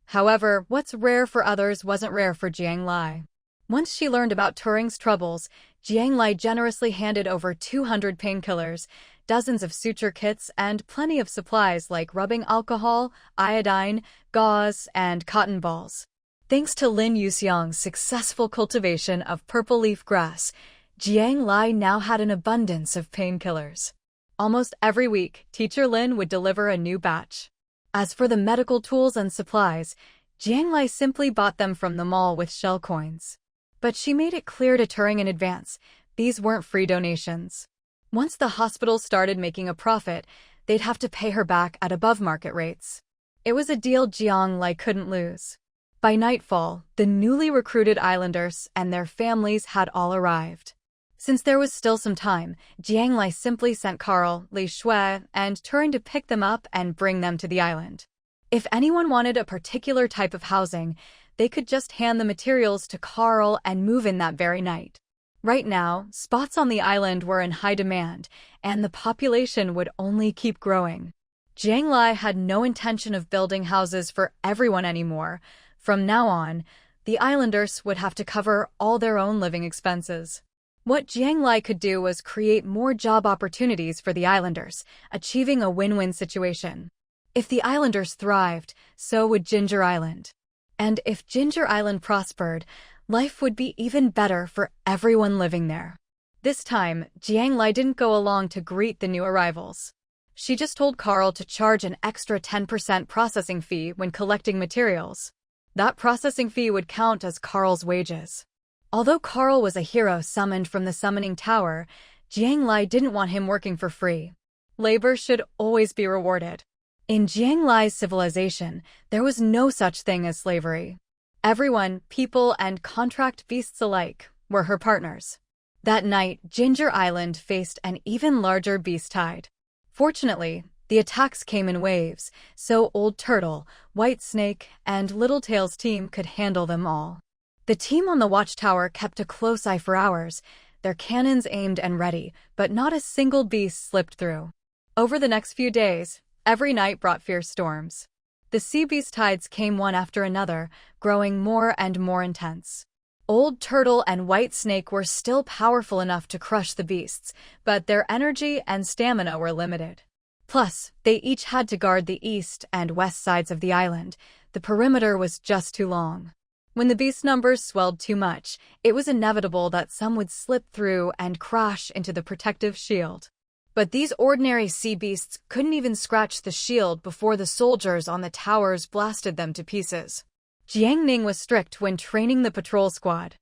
However, what's rare for others wasn't rare for Jiang Lai. Once she learned about Turing's troubles, Jiang Lai generously handed over 200 painkillers, dozens of suture kits, and plenty of supplies like rubbing alcohol, iodine, gauze, and cotton balls. Thanks to Lin Yuxiang's successful cultivation of purple leaf grass, Jiang Lai now had an abundance of painkillers. Almost every week, Teacher Lin would deliver a new batch. As for the medical tools and supplies, Jiang Lai simply bought them from the mall with shell coins. But she made it clear to Turing in advance, these weren't free donations. Once the hospital started making a profit, they'd have to pay her back at above-market rates. It was a deal Jiang Lai couldn't lose. By nightfall, the newly recruited islanders and their families had all arrived. Since there was still some time, Jiang Lai simply sent Carl, Li Shui, and Turing to pick them up and bring them to the island. If anyone wanted a particular type of housing, they could just hand the materials to Carl and move in that very night. Right now, spots on the island were in high demand, and the population would only keep growing. Jiang Lai had no intention of building houses for everyone anymore. From now on, the islanders would have to cover all their own living expenses. What Jiang Lai could do was create more job opportunities for the islanders, achieving a win-win situation. If the islanders thrived, so would Ginger Island. And if Ginger Island prospered, life would be even better for everyone living there. This time, Jiang Lai didn't go along to greet the new arrivals. She just told Carl to charge an extra 10% processing fee when collecting materials. That processing fee would count as Carl's wages. Although Carl was a hero summoned from the summoning tower, Jiang Lai didn't want him working for free. Labor should always be rewarded. In Jiang Lai's civilization, there was no such thing as slavery. Everyone, people and contract beasts alike, were her partners. That night, Ginger Island faced an even larger beast tide. Fortunately, the attacks came in waves, so Old Turtle, White Snake, and Littletail's team could handle them all. The team on the watchtower kept a close eye for hours, their cannons aimed and ready, but not a single beast slipped through. Over the next few days, every night brought fierce storms. The sea beast tides came one after another, growing more and more intense. Old Turtle and White Snake were still powerful enough to crush the beasts, but their energy and stamina were limited. Plus, they each had to guard the east and west sides of the island. The perimeter was just too long. When the beast numbers swelled too much, it was inevitable that some would slip through and crash into the protective shield. But these ordinary sea beasts couldn't even scratch the shield before the soldiers on the towers blasted them to pieces. Jiang Ning was strict when training the patrol squad.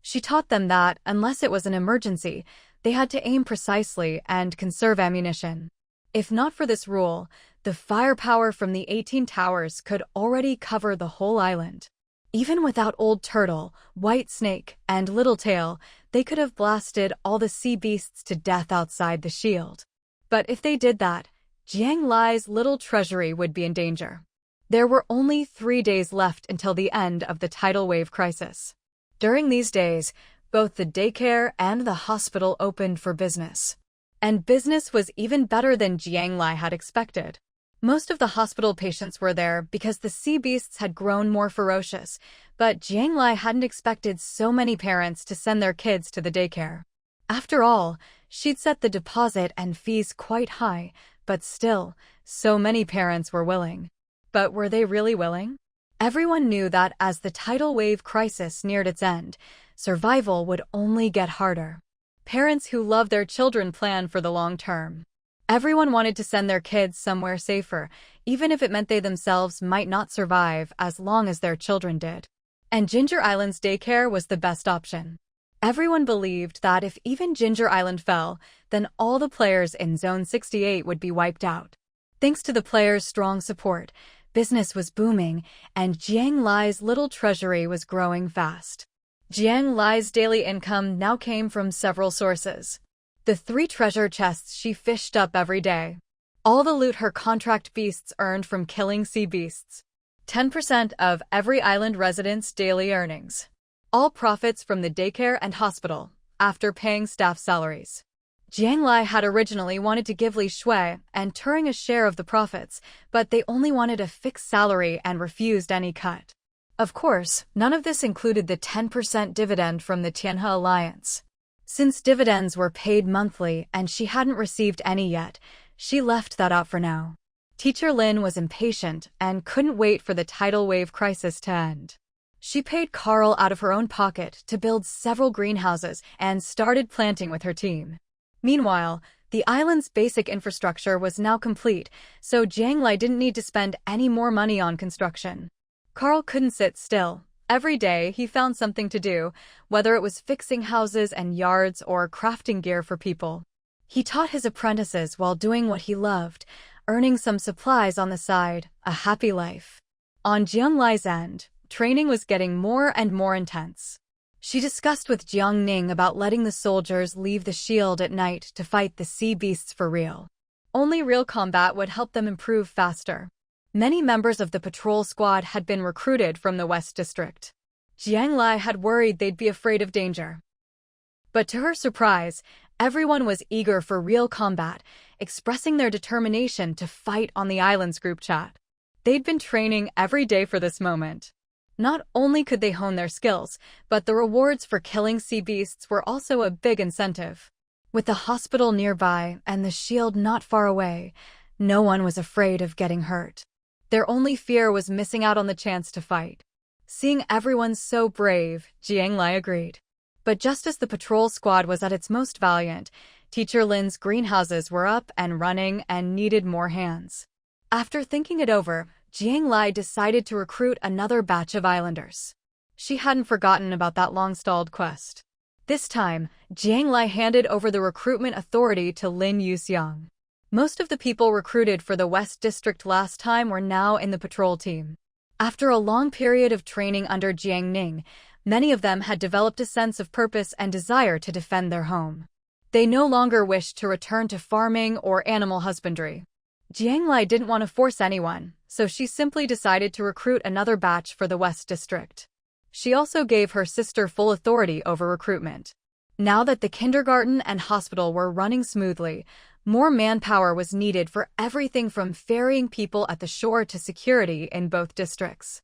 She taught them that, unless it was an emergency, they had to aim precisely and conserve ammunition. If not for this rule, the firepower from the 18 towers could already cover the whole island. Even without Old Turtle, White Snake, and Littletail, they could have blasted all the sea beasts to death outside the shield. But if they did that, Jiang Lai's little treasury would be in danger. There were only 3 days left until the end of the tidal wave crisis. During these days, both the daycare and the hospital opened for business. And business was even better than Jiang Lai had expected. Most of the hospital patients were there because the sea beasts had grown more ferocious, but Jiang Lai hadn't expected so many parents to send their kids to the daycare. After all, she'd set the deposit and fees quite high, but still, so many parents were willing. But were they really willing? Everyone knew that as the tidal wave crisis neared its end, survival would only get harder. Parents who love their children plan for the long term. Everyone wanted to send their kids somewhere safer, even if it meant they themselves might not survive as long as their children did. And Ginger Island's daycare was the best option. Everyone believed that if even Ginger Island fell, then all the players in Zone 68 would be wiped out. Thanks to the players' strong support, business was booming, and Jiang Lai's little treasury was growing fast. Jiang Lai's daily income now came from several sources. The 3 treasure chests she fished up every day. All the loot her contract beasts earned from killing sea beasts. 10% of every island resident's daily earnings. All profits from the daycare and hospital, after paying staff salaries. Jiang Lai had originally wanted to give Li Shui and Turing a share of the profits, but they only wanted a fixed salary and refused any cut. Of course, none of this included the 10% dividend from the Tianhe Alliance. Since dividends were paid monthly and she hadn't received any yet, she left that out for now. Teacher Lin was impatient and couldn't wait for the tidal wave crisis to end. She paid Carl out of her own pocket to build several greenhouses and started planting with her team. Meanwhile, the island's basic infrastructure was now complete, so Jiang Lai didn't need to spend any more money on construction. Carl couldn't sit still. Every day, he found something to do, whether it was fixing houses and yards or crafting gear for people. He taught his apprentices while doing what he loved, earning some supplies on the side, a happy life. On Jiang Lai's end, training was getting more and more intense. She discussed with Jiang Ning about letting the soldiers leave the shield at night to fight the sea beasts for real. Only real combat would help them improve faster. Many members of the patrol squad had been recruited from the West District. Jiang Lai had worried they'd be afraid of danger. But to her surprise, everyone was eager for real combat, expressing their determination to fight on the island's group chat. They'd been training every day for this moment. Not only could they hone their skills, but the rewards for killing sea beasts were also a big incentive. With the hospital nearby and the shield not far away, no one was afraid of getting hurt. Their only fear was missing out on the chance to fight. Seeing everyone so brave, Jiang Lai agreed. But just as the patrol squad was at its most valiant, Teacher Lin's greenhouses were up and running and needed more hands. After thinking it over, Jiang Lai decided to recruit another batch of islanders. She hadn't forgotten about that long-stalled quest. This time, Jiang Lai handed over the recruitment authority to Lin Yuxiang. Most of the people recruited for the West District last time were now in the patrol team. After a long period of training under Jiang Ning, many of them had developed a sense of purpose and desire to defend their home. They no longer wished to return to farming or animal husbandry. Jiang Lai didn't want to force anyone, so she simply decided to recruit another batch for the West District. She also gave her sister full authority over recruitment. Now that the kindergarten and hospital were running smoothly, more manpower was needed for everything from ferrying people at the shore to security in both districts.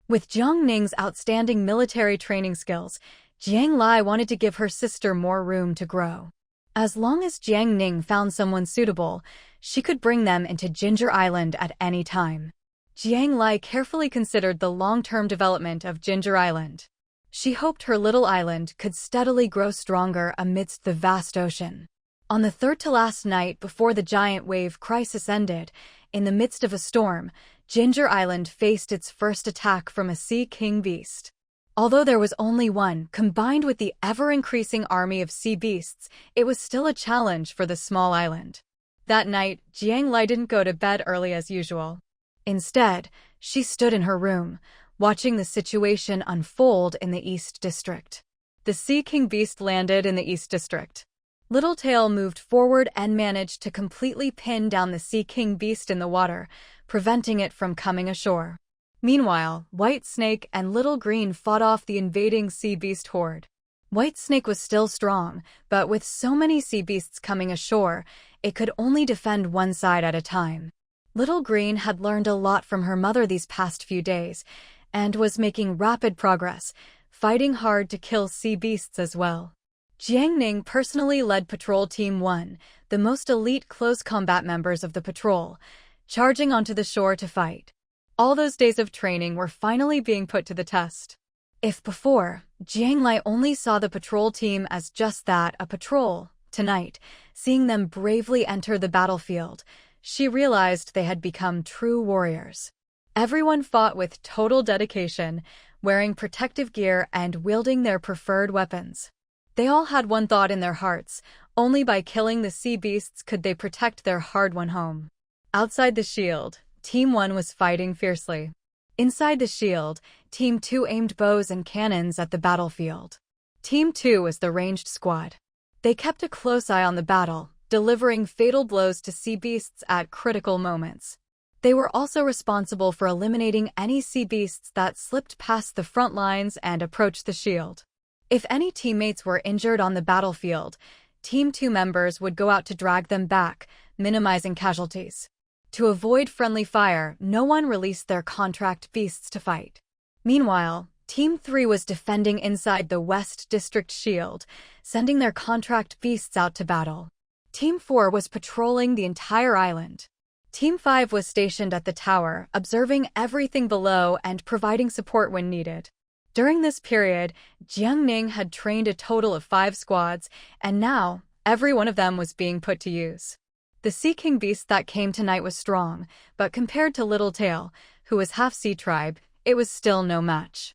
With Jiang Ning's outstanding military training skills, Jiang Lai wanted to give her sister more room to grow. As long as Jiang Ning found someone suitable, she could bring them into Ginger Island at any time. Jiang Lai carefully considered the long-term development of Ginger Island. She hoped her little island could steadily grow stronger amidst the vast ocean. On the third-to-last night before the giant wave crisis ended, in the midst of a storm, Ginger Island faced its first attack from a sea king beast. Although there was only one, combined with the ever-increasing army of sea beasts, it was still a challenge for the small island. That night, Jiang Lai didn't go to bed early as usual. Instead, she stood in her room, watching the situation unfold in the East District. The Sea King Beast landed in the East District. Littletail moved forward and managed to completely pin down the Sea King Beast in the water, preventing it from coming ashore. Meanwhile, White Snake and Little Green fought off the invading sea beast horde. White Snake was still strong, but with so many sea beasts coming ashore, it could only defend one side at a time. Little Green had learned a lot from her mother these past few days, and was making rapid progress, fighting hard to kill sea beasts as well. Jiang Ning personally led Patrol Team 1, the most elite close combat members of the patrol, charging onto the shore to fight. All those days of training were finally being put to the test. If before, Jiang Lai only saw the patrol team as just that, a patrol, tonight, seeing them bravely enter the battlefield, she realized they had become true warriors. Everyone fought with total dedication, wearing protective gear and wielding their preferred weapons. They all had one thought in their hearts: only by killing the sea beasts could they protect their hard-won home. Outside the shield, Team 1 was fighting fiercely. Inside the shield, Team 2 aimed bows and cannons at the battlefield. Team 2 was the ranged squad. They kept a close eye on the battle, delivering fatal blows to sea beasts at critical moments. They were also responsible for eliminating any sea beasts that slipped past the front lines and approached the shield. If any teammates were injured on the battlefield, Team 2 members would go out to drag them back, minimizing casualties. To avoid friendly fire, no one released their contract beasts to fight. Meanwhile, Team 3 was defending inside the West District shield, sending their contract beasts out to battle. Team 4 was patrolling the entire island. Team 5 was stationed at the tower, observing everything below and providing support when needed. During this period, Jiang Ning had trained a total of 5 squads, and now, every one of them was being put to use. The Sea King Beast that came tonight was strong, but compared to Littletail, who was half-sea tribe, it was still no match.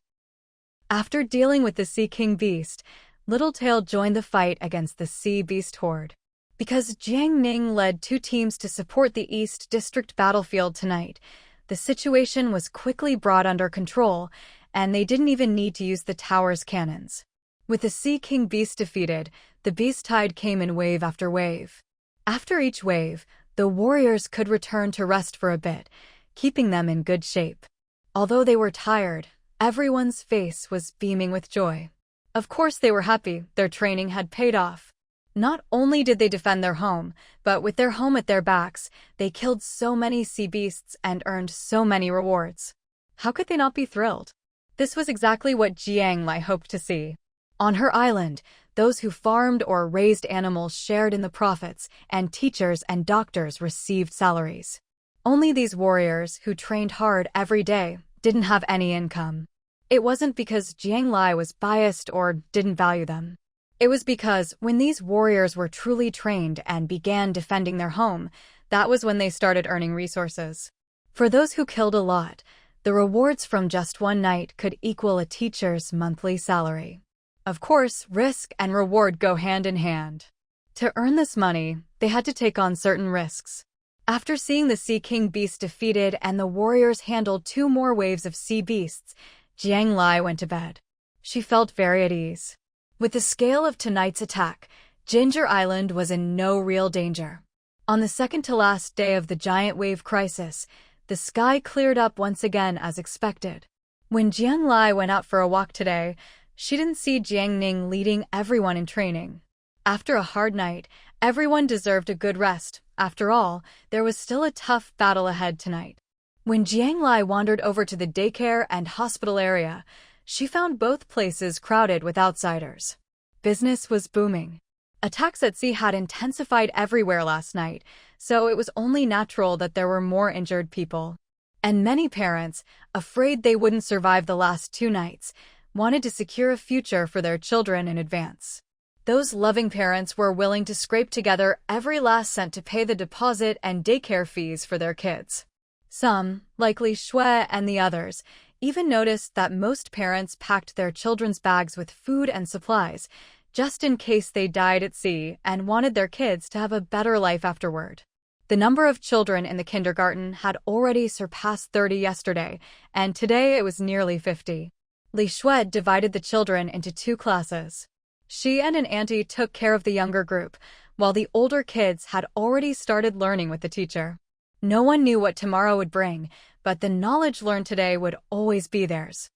After dealing with the Sea King Beast, Littletail joined the fight against the Sea Beast horde. Because Jiang Ning led 2 teams to support the East District battlefield tonight, the situation was quickly brought under control, and they didn't even need to use the tower's cannons. With the Sea King Beast defeated, the beast tide came in wave after wave. After each wave, the warriors could return to rest for a bit, keeping them in good shape. Although they were tired, everyone's face was beaming with joy. Of course they were happy, their training had paid off. Not only did they defend their home, but with their home at their backs, they killed so many sea beasts and earned so many rewards. How could they not be thrilled? This was exactly what Jiang Lai hoped to see. On her island, those who farmed or raised animals shared in the profits, and teachers and doctors received salaries. Only these warriors, who trained hard every day, didn't have any income. It wasn't because Jiang Lai was biased or didn't value them. It was because when these warriors were truly trained and began defending their home, that was when they started earning resources. For those who killed a lot, the rewards from just one night could equal a teacher's monthly salary. Of course, risk and reward go hand in hand. To earn this money, they they had to take on certain risks. After seeing the Sea King beast defeated and the warriors handle 2 more waves of sea beasts, Jiang Lai went to bed. She felt very at ease. With the scale of tonight's attack, Ginger Island was in no real danger. On the second-to-last day of the giant wave crisis, the sky cleared up once again as expected. When Jiang Lai went out for a walk today, she didn't see Jiang Ning leading everyone in training. After a hard night, everyone deserved a good rest. After all, there was still a tough battle ahead tonight. When Jiang Lai wandered over to the daycare and hospital area, she found both places crowded with outsiders. Business was booming. Attacks at sea had intensified everywhere last night, so it was only natural that there were more injured people. And many parents, afraid they wouldn't survive the last 2 nights, wanted to secure a future for their children in advance. Those loving parents were willing to scrape together every last cent to pay the deposit and daycare fees for their kids. Some, like Li Shui and the others, even noticed that most parents packed their children's bags with food and supplies, just in case they died at sea and wanted their kids to have a better life afterward. The number of children in the kindergarten had already surpassed 30 yesterday, and today it was nearly 50. Li Shui divided the children into 2 classes. She and an auntie took care of the younger group, while the older kids had already started learning with the teacher. No one knew what tomorrow would bring, but the knowledge learned today would always be theirs.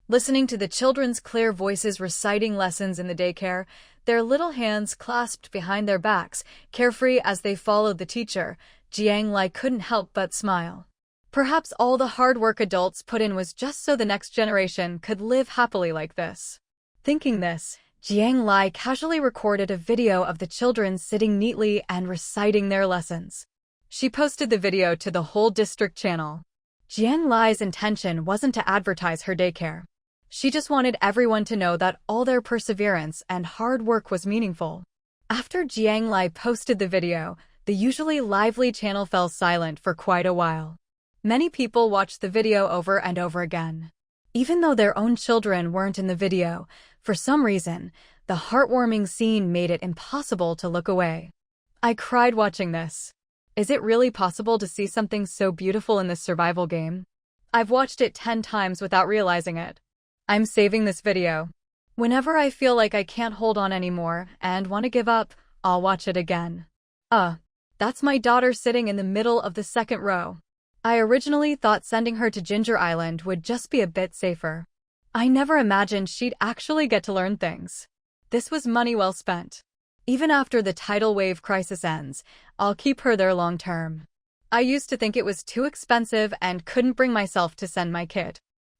Listening to the children's clear voices reciting lessons in the daycare, their little hands clasped behind their backs, carefree as they followed the teacher, Jiang Lai couldn't help but smile. Perhaps all the hard work adults put in was just so the next generation could live happily like this. Thinking this, Jiang Lai casually recorded a video of the children sitting neatly and reciting their lessons. She posted the video to the whole district channel. Jiang Lai's intention wasn't to advertise her daycare. She just wanted everyone to know that all their perseverance and hard work was meaningful. After Jiang Lai posted the video, the usually lively channel fell silent for quite a while. Many people watched the video over and over again. Even though their own children weren't in the video, for some reason, the heartwarming scene made it impossible to look away. I cried watching this. Is it really possible to see something so beautiful in this survival game? I've watched it 10 times without realizing it. I'm saving this video. Whenever I feel like I can't hold on anymore and want to give up, I'll watch it again. That's my daughter sitting in the middle of the 2nd row. I originally thought sending her to Ginger Island would just be a bit safer. I never imagined she'd actually get to learn things. This was money well spent. Even after the tidal wave crisis ends, I'll keep her there long term. I used to think it was too expensive and couldn't bring myself to send my kid.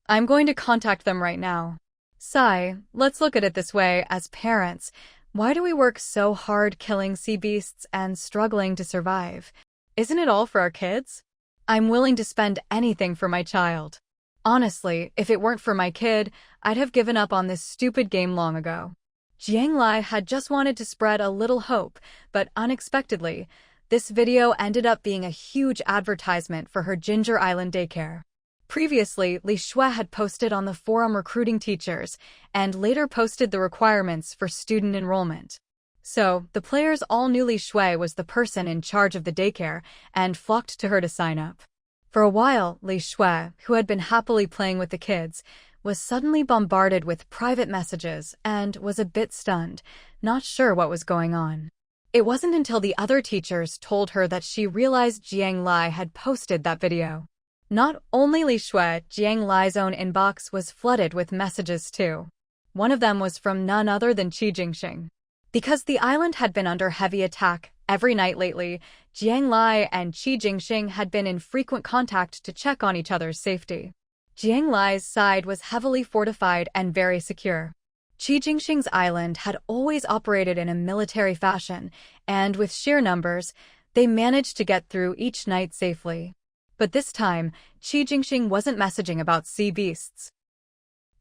I'm going to contact them right now. Sigh, let's look at it this way. As parents, why do we work so hard killing sea beasts and struggling to survive? Isn't it all for our kids? I'm willing to spend anything for my child. Honestly, if it weren't for my kid, I'd have given up on this stupid game long ago. Jiang Lai had just wanted to spread a little hope, but unexpectedly, this video ended up being a huge advertisement for her Ginger Island daycare. Previously, Li Shui had posted on the forum recruiting teachers, and later posted the requirements for student enrollment. So, the players all knew Li Shui was the person in charge of the daycare, and flocked to her to sign up. For a while, Li Shui, who had been happily playing with the kids, was suddenly bombarded with private messages and was a bit stunned, not sure what was going on. It wasn't until the other teachers told her that she realized Jiang Lai had posted that video. Not only Li Shui, Jiang Lai's own inbox was flooded with messages too. One of them was from none other than Qi Jingxing. Because the island had been under heavy attack every night lately, Jiang Lai and Qi Jingxing had been in frequent contact to check on each other's safety. Jiang Lai's side was heavily fortified and very secure. Qi Jingxing's island had always operated in a military fashion, and with sheer numbers, they managed to get through each night safely. But this time, Qi Jingxing wasn't messaging about sea beasts.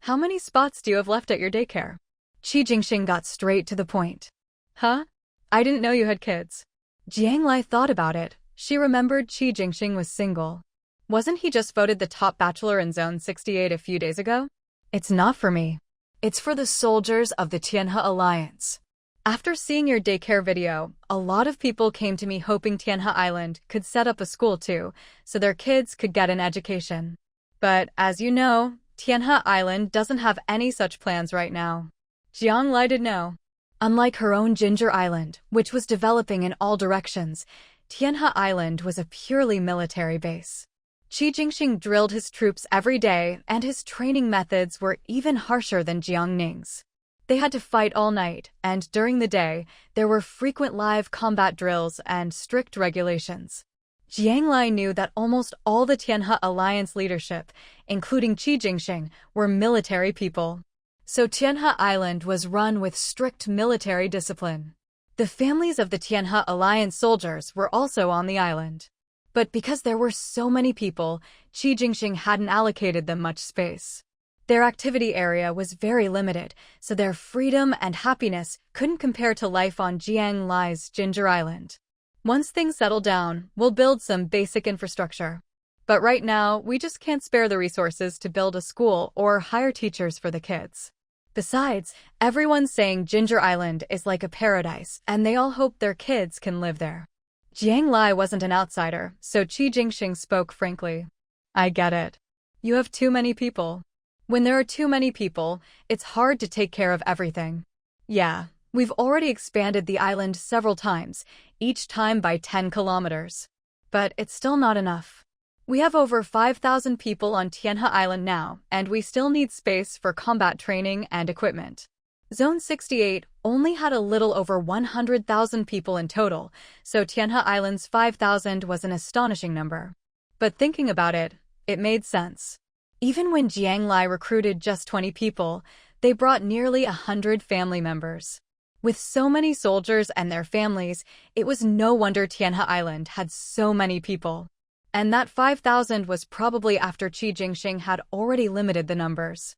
How many spots do you have left at your daycare? Qi Jingxing got straight to the point. Huh? I didn't know you had kids. Jiang Lai thought about it. She remembered Qi Jingxing was single. Wasn't he just voted the top bachelor in Zone 68 a few days ago? It's not for me. It's for the soldiers of the Tianhe Alliance. After seeing your daycare video, a lot of people came to me hoping Tianhe Island could set up a school too, so their kids could get an education. But as you know, Tianhe Island doesn't have any such plans right now. Jiang Lai did know. Unlike her own Ginger Island, which was developing in all directions, Tianhe Island was a purely military base. Qi Jingxing drilled his troops every day, and his training methods were even harsher than Jiangning's. They had to fight all night, and during the day, there were frequent live combat drills and strict regulations. Jiang Lai knew that almost all the Tianhe Alliance leadership, including Qi Jingxing, were military people. So Tianhe Island was run with strict military discipline. The families of the Tianhe Alliance soldiers were also on the island. But because there were so many people, Qi Jingxing hadn't allocated them much space. Their activity area was very limited, so their freedom and happiness couldn't compare to life on Jiang Lai's Ginger Island. Once things settle down, we'll build some basic infrastructure. But right now, we just can't spare the resources to build a school or hire teachers for the kids. Besides, everyone's saying Ginger Island is like a paradise, and they all hope their kids can live there. Jiang Lai wasn't an outsider, so Qi Jingxing spoke frankly. I get it. You have too many people. When there are too many people, it's hard to take care of everything. Yeah, we've already expanded the island several times, each time by 10 kilometers. But it's still not enough. We have over 5,000 people on Tianhe Island now, and we still need space for combat training and equipment. Zone 68 only had a little over 100,000 people in total, so Tianhe Island's 5,000 was an astonishing number. But thinking about it, it made sense. Even when Jiang Lai recruited just 20 people, they brought nearly 100 family members. With so many soldiers and their families, it was no wonder Tianhe Island had so many people. And that 5,000 was probably after Qi Jingxing had already limited the numbers.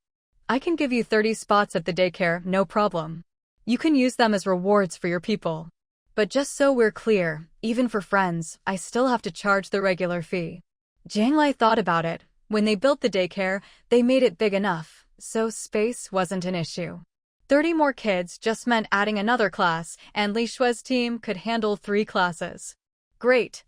I can give you 30 spots at the daycare, no problem. You can use them as rewards for your people. But just so we're clear, even for friends, I still have to charge the regular fee. Jiang Lai thought about it. When they built the daycare, they made it big enough, so space wasn't an issue. 30 more kids just meant adding another class, and Li Shui's team could handle 3 classes. Great.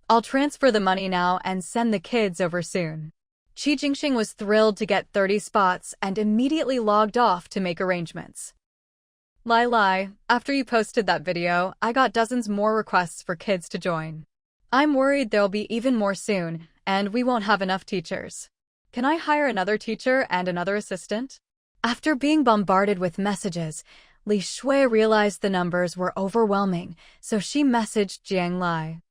I'll transfer the money now and send the kids over soon. Qi Jingxing was thrilled to get 30 spots and immediately logged off to make arrangements. Lai, after you posted that video, I got dozens more requests for kids to join. I'm worried there'll be even more soon, and we won't have enough teachers. Can I hire another teacher and another assistant? After being bombarded with messages, Li Shui realized the numbers were overwhelming, so she messaged Jiang Lai.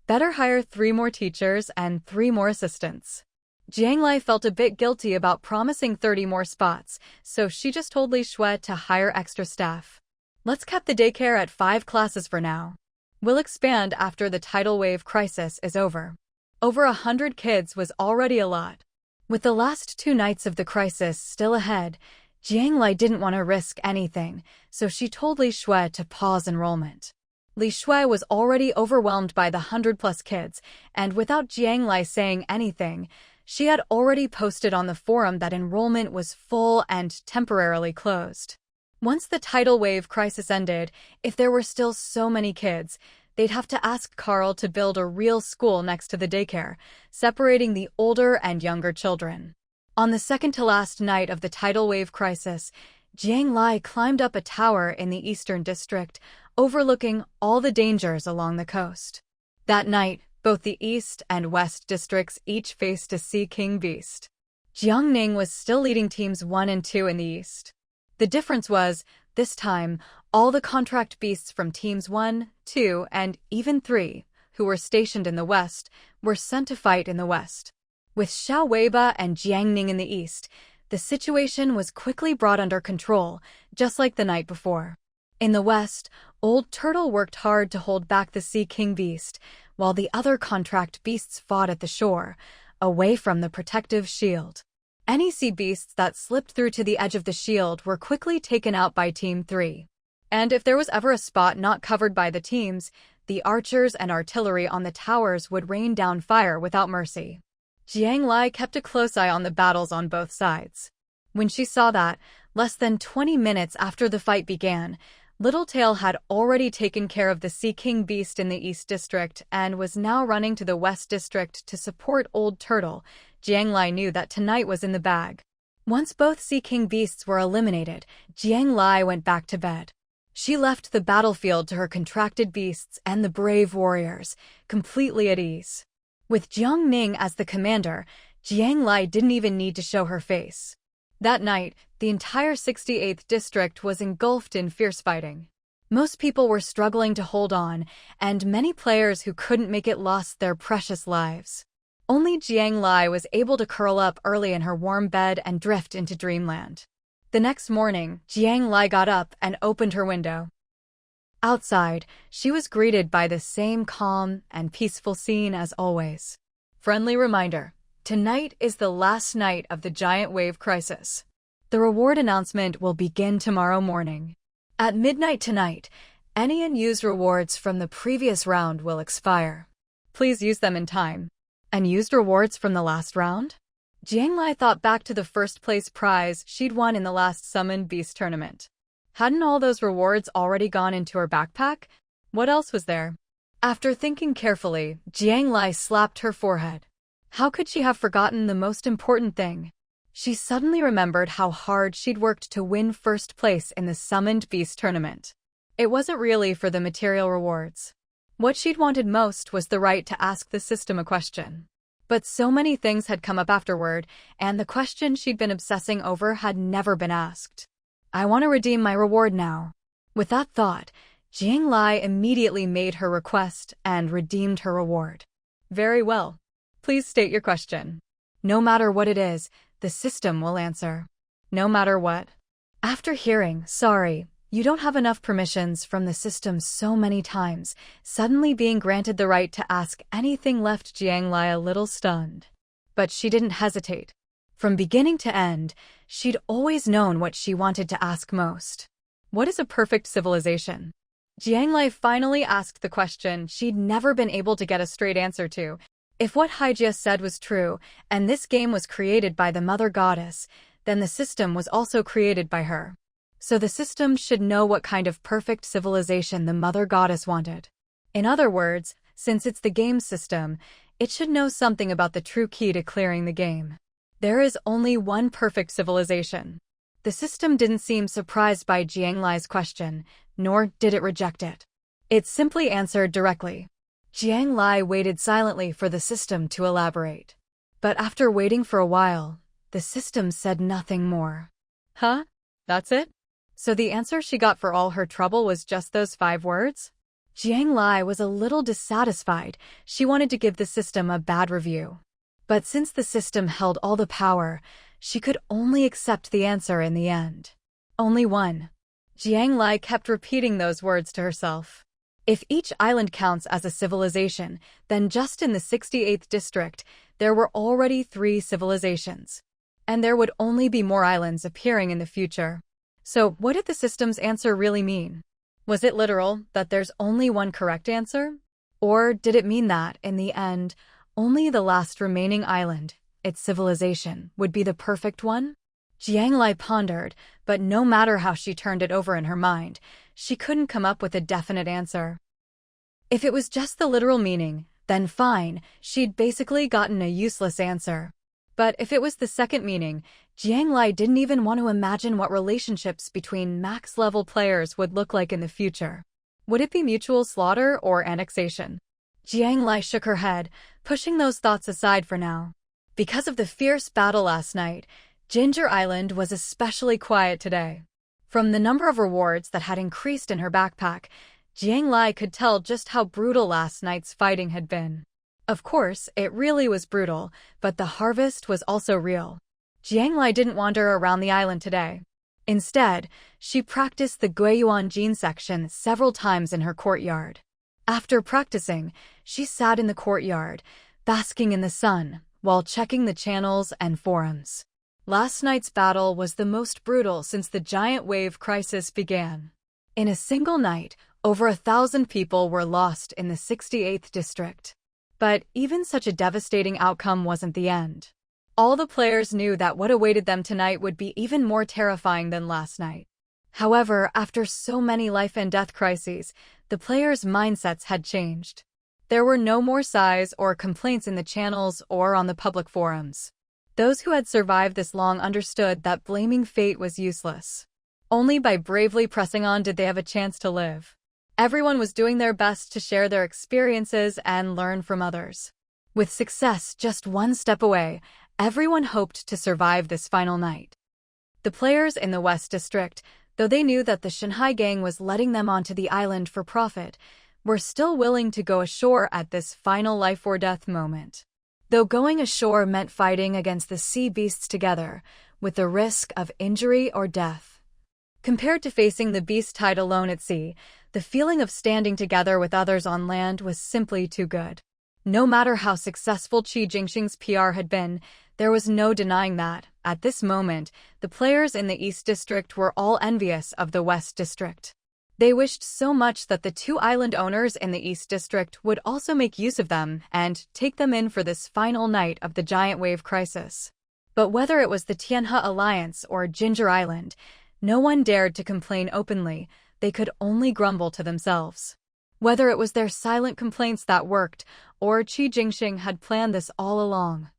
Better hire 3 more teachers and 3 more assistants. Jiang Lai felt a bit guilty about promising 30 more spots, so she just told Li Shui to hire extra staff. Let's cap the daycare at 5 classes for now. We'll expand after the tidal wave crisis is over. Over 100 kids was already a lot. With the last 2 nights of the crisis still ahead, Jiang Lai didn't want to risk anything, so she told Li Shui to pause enrollment. Li Shui was already overwhelmed by the 100-plus kids, and without Jiang Lai saying anything, she had already posted on the forum that enrollment was full and temporarily closed. Once the tidal wave crisis ended, if there were still so many kids, they'd have to ask Carl to build a real school next to the daycare, separating the older and younger children. On the second-to-last night of the tidal wave crisis, Jiang Lai climbed up a tower in the Eastern District, overlooking all the dangers along the coast. That night, both the East and West districts each faced a Sea King beast. Jiangning was still leading teams 1 and 2 in the East. The difference was, this time, all the contract beasts from teams 1, 2, and even 3, who were stationed in the West, were sent to fight in the West. With Xiao Weiba and Jiangning in the East, the situation was quickly brought under control, just like the night before. In the West, Old Turtle worked hard to hold back the Sea King beast, while the other contract beasts fought at the shore, away from the protective shield. Any sea beasts that slipped through to the edge of the shield were quickly taken out by Team 3. And if there was ever a spot not covered by the teams, the archers and artillery on the towers would rain down fire without mercy. Jiang Lai kept a close eye on the battles on both sides. When she saw that, Less than 20 minutes after the fight began, Littletail had already taken care of the Sea King beast in the East District and was now running to the West District to support Old Turtle. Jiang Lai knew that tonight was in the bag. Once both Sea King beasts were eliminated, Jiang Lai went back to bed. She left the battlefield to her contracted beasts and the brave warriors, completely at ease. With Jiang Ning as the commander, Jiang Lai didn't even need to show her face. That night, the entire 68th district was engulfed in fierce fighting. Most people were struggling to hold on, and many players who couldn't make it lost their precious lives. Only Jiang Lai was able to curl up early in her warm bed and drift into dreamland. The next morning, Jiang Lai got up and opened her window. Outside, she was greeted by the same calm and peaceful scene as always. Friendly reminder: tonight is the last night of the Giant Wave Crisis. The reward announcement will begin tomorrow morning. At midnight tonight, any unused rewards from the previous round will expire. Please use them in time. Unused rewards from the last round? Jiang Lai thought back to the first-place prize she'd won in the last Summoned Beast tournament. Hadn't all those rewards already gone into her backpack? What else was there? After thinking carefully, Jiang Lai slapped her forehead. How could she have forgotten the most important thing? She suddenly remembered how hard she'd worked to win first place in the Summoned Beast tournament. It wasn't really for the material rewards. What she'd wanted most was the right to ask the system a question. But so many things had come up afterward, and the question she'd been obsessing over had never been asked. I want to redeem my reward now. With that thought, Jiang Lai immediately made her request and redeemed her reward. Very well. Please state your question. No matter what it is, the system will answer. No matter what. After hearing, sorry, you don't have enough permissions from the system so many times, suddenly being granted the right to ask anything left Jiang Lai a little stunned. But she didn't hesitate. From beginning to end, she'd always known what she wanted to ask most. What is a perfect civilization? Jiang Lai finally asked the question she'd never been able to get a straight answer to. If what Hija said was true, and this game was created by the Mother Goddess, then the system was also created by her. So the system should know what kind of perfect civilization the Mother Goddess wanted. In other words, since it's the game system, it should know something about the true key to clearing the game. There is only one perfect civilization. The system didn't seem surprised by Jiang Lai's question, nor did it reject it. It simply answered directly. Jiang Lai waited silently for the system to elaborate. But after waiting for a while, the system said nothing more. Huh? That's it? So the answer she got for all her trouble was just those 5 words? Jiang Lai was a little dissatisfied. She wanted to give the system a bad review. But since the system held all the power, she could only accept the answer in the end. Only one. Jiang Lai kept repeating those words to herself. If each island counts as a civilization, then just in the 68th district, there were already 3 civilizations. And there would only be more islands appearing in the future. So what did the system's answer really mean? Was it literal, that there's only one correct answer? Or did it mean that, in the end, only the last remaining island, its civilization, would be the perfect one? Jiang Lai pondered, but no matter how she turned it over in her mind, she couldn't come up with a definite answer. If it was just the literal meaning, then fine, she'd basically gotten a useless answer. But if it was the second meaning, Jiang Lai didn't even want to imagine what relationships between max-level players would look like in the future. Would it be mutual slaughter or annexation? Jiang Lai shook her head, pushing those thoughts aside for now. Because of the fierce battle last night, Ginger Island was especially quiet today. From the number of rewards that had increased in her backpack, Jiang Lai could tell just how brutal last night's fighting had been. Of course, it really was brutal, but the harvest was also real. Jiang Lai didn't wander around the island today. Instead, she practiced the Guiyuan Jin section several times in her courtyard. After practicing, she sat in the courtyard, basking in the sun, while checking the channels and forums. Last night's battle was the most brutal since the Giant Wave Crisis began. In a single night, over 1,000 people were lost in the 68th district. But even such a devastating outcome wasn't the end. All the players knew that what awaited them tonight would be even more terrifying than last night. However, after so many life and death crises, the players' mindsets had changed. There were no more sighs or complaints in the channels or on the public forums. Those who had survived this long understood that blaming fate was useless. Only by bravely pressing on did they have a chance to live. Everyone was doing their best to share their experiences and learn from others. With success just one step away, everyone hoped to survive this final night. The players in the West District, though they knew that the Shanghai gang was letting them onto the island for profit, were still willing to go ashore at this final life-or-death moment. Though going ashore meant fighting against the sea beasts together, with the risk of injury or death. Compared to facing the beast tide alone at sea, the feeling of standing together with others on land was simply too good. No matter how successful Qi Jingxing's PR had been, there was no denying that, at this moment, the players in the East District were all envious of the West District. They wished so much that the two island owners in the East District would also make use of them and take them in for this final night of the giant wave crisis. But whether it was the Tianhe Alliance or Ginger Island, no one dared to complain openly. They could only grumble to themselves. Whether it was their silent complaints that worked, or Qi Jingxing had planned this all along.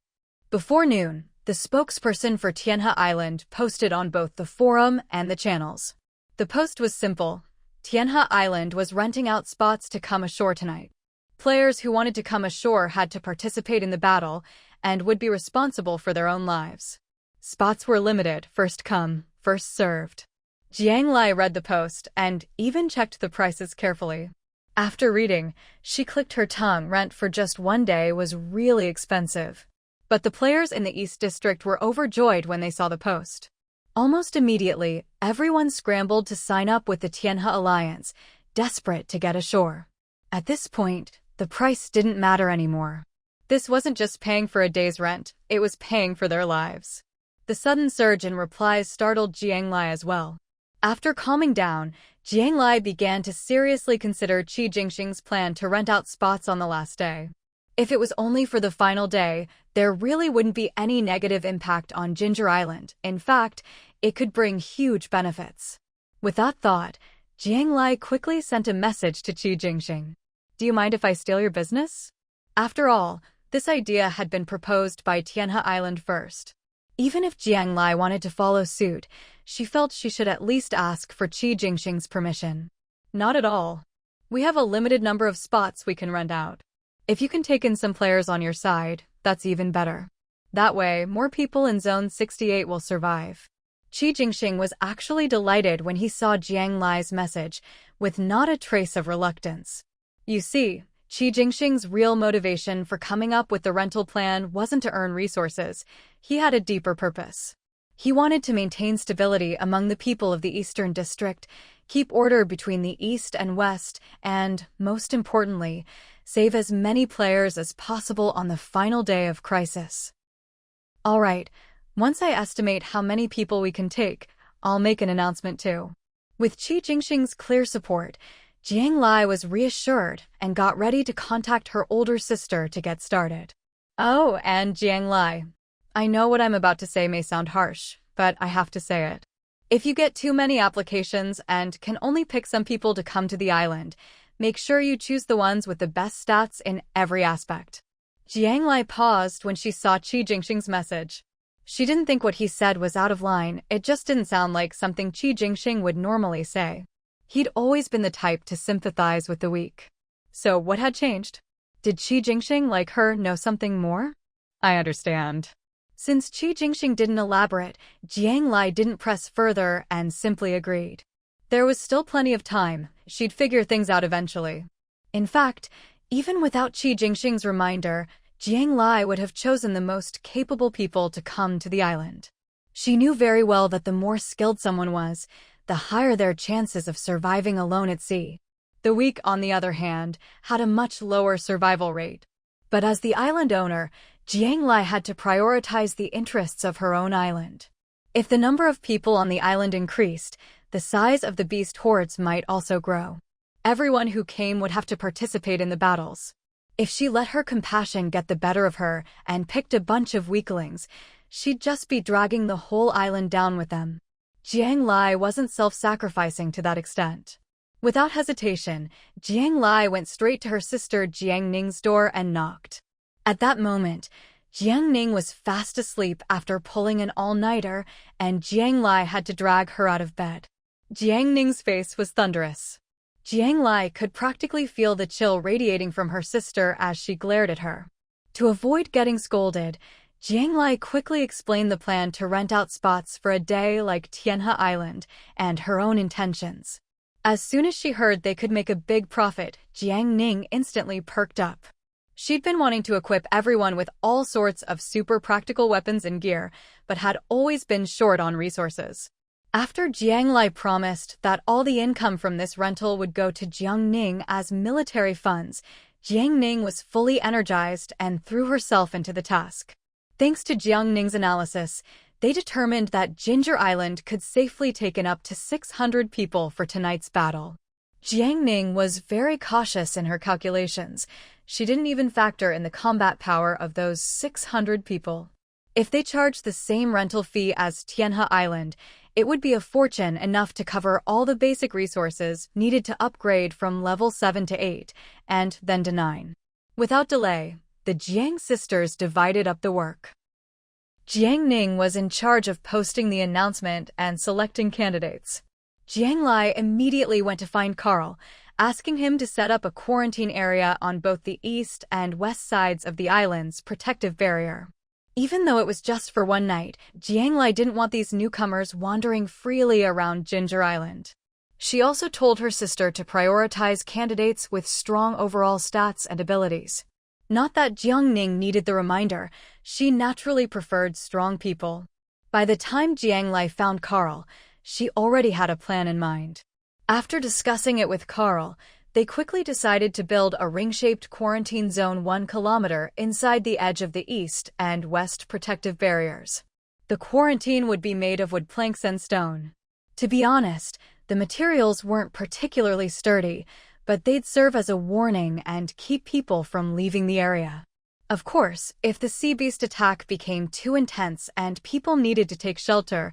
Before noon, the spokesperson for Tianhe Island posted on both the forum and the channels. The post was simple. Tianhe Island was renting out spots to come ashore tonight. Players who wanted to come ashore had to participate in the battle and would be responsible for their own lives. Spots were limited, first come, first served. Jiang Lai read the post and even checked the prices carefully. After reading, she clicked her tongue. Rent for just one day was really expensive. But the players in the East District were overjoyed when they saw the post. Almost immediately, everyone scrambled to sign up with the Tianhe Alliance, desperate to get ashore. At this point, the price didn't matter anymore. This wasn't just paying for a day's rent, it was paying for their lives. The sudden surge in replies startled Jiang Lai as well. After calming down, Jiang Lai began to seriously consider Qi Jingxing's plan to rent out spots on the last day. If it was only for the final day, there really wouldn't be any negative impact on Ginger Island. In fact, it could bring huge benefits. With that thought, Jiang Lai quickly sent a message to Qi Jingxing. "Do you mind if I steal your business?" After all, this idea had been proposed by Tianhe Island first. Even if Jiang Lai wanted to follow suit, she felt she should at least ask for Qi Jingxing's permission. "Not at all. We have a limited number of spots we can rent out. If you can take in some players on your side, that's even better. That way, more people in Zone 68 will survive." Qi Jingxing was actually delighted when he saw Jiang Lai's message, with not a trace of reluctance. You see, Qi Jingxing's real motivation for coming up with the rental plan wasn't to earn resources. He had a deeper purpose. He wanted to maintain stability among the people of the Eastern District, keep order between the East and West, and, most importantly, save as many players as possible on the final day of crisis. All right, once I estimate how many people we can take, I'll make an announcement too. With Qi Jingxing's clear support, Jiang Lai was reassured and got ready to contact her older sister to get started. Oh, and Jiang Lai, I know what I'm about to say may sound harsh, but I have to say it. If you get too many applications and can only pick some people to come to the island, make sure you choose the ones with the best stats in every aspect. Jiang Lai paused when she saw Qi Jingxing's message. She didn't think what he said was out of line, it just didn't sound like something Qi Jingxing would normally say. He'd always been the type to sympathize with the weak. So what had changed? Did Qi Jingxing, like her, know something more? I understand. Since Qi Jingxing didn't elaborate, Jiang Lai didn't press further and simply agreed. There was still plenty of time, she'd figure things out eventually. In fact, even without Qi Jingxing's reminder, Jiang Lai would have chosen the most capable people to come to the island. She knew very well that the more skilled someone was, the higher their chances of surviving alone at sea. The weak, on the other hand, had a much lower survival rate. But as the island owner, Jiang Lai had to prioritize the interests of her own island. If the number of people on the island increased, the size of the beast hordes might also grow. Everyone who came would have to participate in the battles. If she let her compassion get the better of her and picked a bunch of weaklings, she'd just be dragging the whole island down with them. Jiang Lai wasn't self-sacrificing to that extent. Without hesitation, Jiang Lai went straight to her sister Jiang Ning's door and knocked. At that moment, Jiang Ning was fast asleep after pulling an all-nighter, and Jiang Lai had to drag her out of bed. Jiang Ning's face was thunderous. Jiang Lai could practically feel the chill radiating from her sister as she glared at her. To avoid getting scolded, Jiang Lai quickly explained the plan to rent out spots for a day like Tianhe Island and her own intentions. As soon as she heard they could make a big profit, Jiang Ning instantly perked up. She'd been wanting to equip everyone with all sorts of super practical weapons and gear, but had always been short on resources. After Jiang Lai promised that all the income from this rental would go to Jiang Ning as military funds, Jiang Ning was fully energized and threw herself into the task. Thanks to Jiang Ning's analysis, they determined that Ginger Island could safely take in up to 600 people for tonight's battle. Jiang Ning was very cautious in her calculations. She didn't even factor in the combat power of those 600 people. If they charged the same rental fee as Tianhe Island, it would be a fortune enough to cover all the basic resources needed to upgrade from level 7 to 8, and then to 9. Without delay, the Jiang sisters divided up the work. Jiang Ning was in charge of posting the announcement and selecting candidates. Jiang Lai immediately went to find Carl, asking him to set up a quarantine area on both the east and west sides of the island's protective barrier. Even though it was just for one night, Jiang Lai didn't want these newcomers wandering freely around Ginger Island. She also told her sister to prioritize candidates with strong overall stats and abilities. Not that Jiang Ning needed the reminder, she naturally preferred strong people. By the time Jiang Lai found Carl, she already had a plan in mind. After discussing it with Carl, they quickly decided to build a ring-shaped quarantine zone 1 kilometer inside the edge of the east and west protective barriers. The quarantine would be made of wood planks and stone. To be honest, the materials weren't particularly sturdy, but they'd serve as a warning and keep people from leaving the area. Of course, if the sea beast attack became too intense and people needed to take shelter,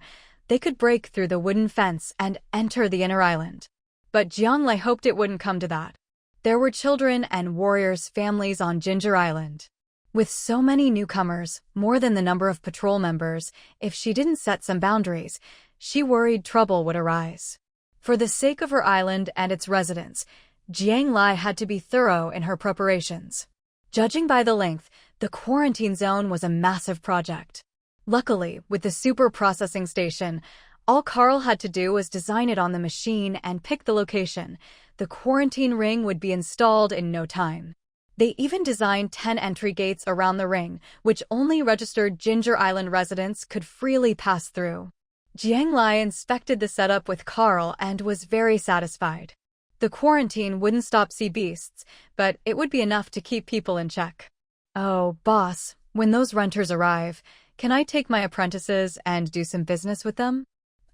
they could break through the wooden fence and enter the inner island. But Jiang Lai hoped it wouldn't come to that. There were children and warriors' families on Ginger Island. With so many newcomers, more than the number of patrol members, if she didn't set some boundaries, she worried trouble would arise. For the sake of her island and its residents, Jiang Lai had to be thorough in her preparations. Judging by the length, the quarantine zone was a massive project. Luckily, with the super processing station, all Carl had to do was design it on the machine and pick the location. The quarantine ring would be installed in no time. They even designed 10 entry gates around the ring, which only registered Ginger Island residents could freely pass through. Jiang Lai inspected the setup with Carl and was very satisfied. The quarantine wouldn't stop sea beasts, but it would be enough to keep people in check. Oh, boss, when those renters arrive, can I take my apprentices and do some business with them?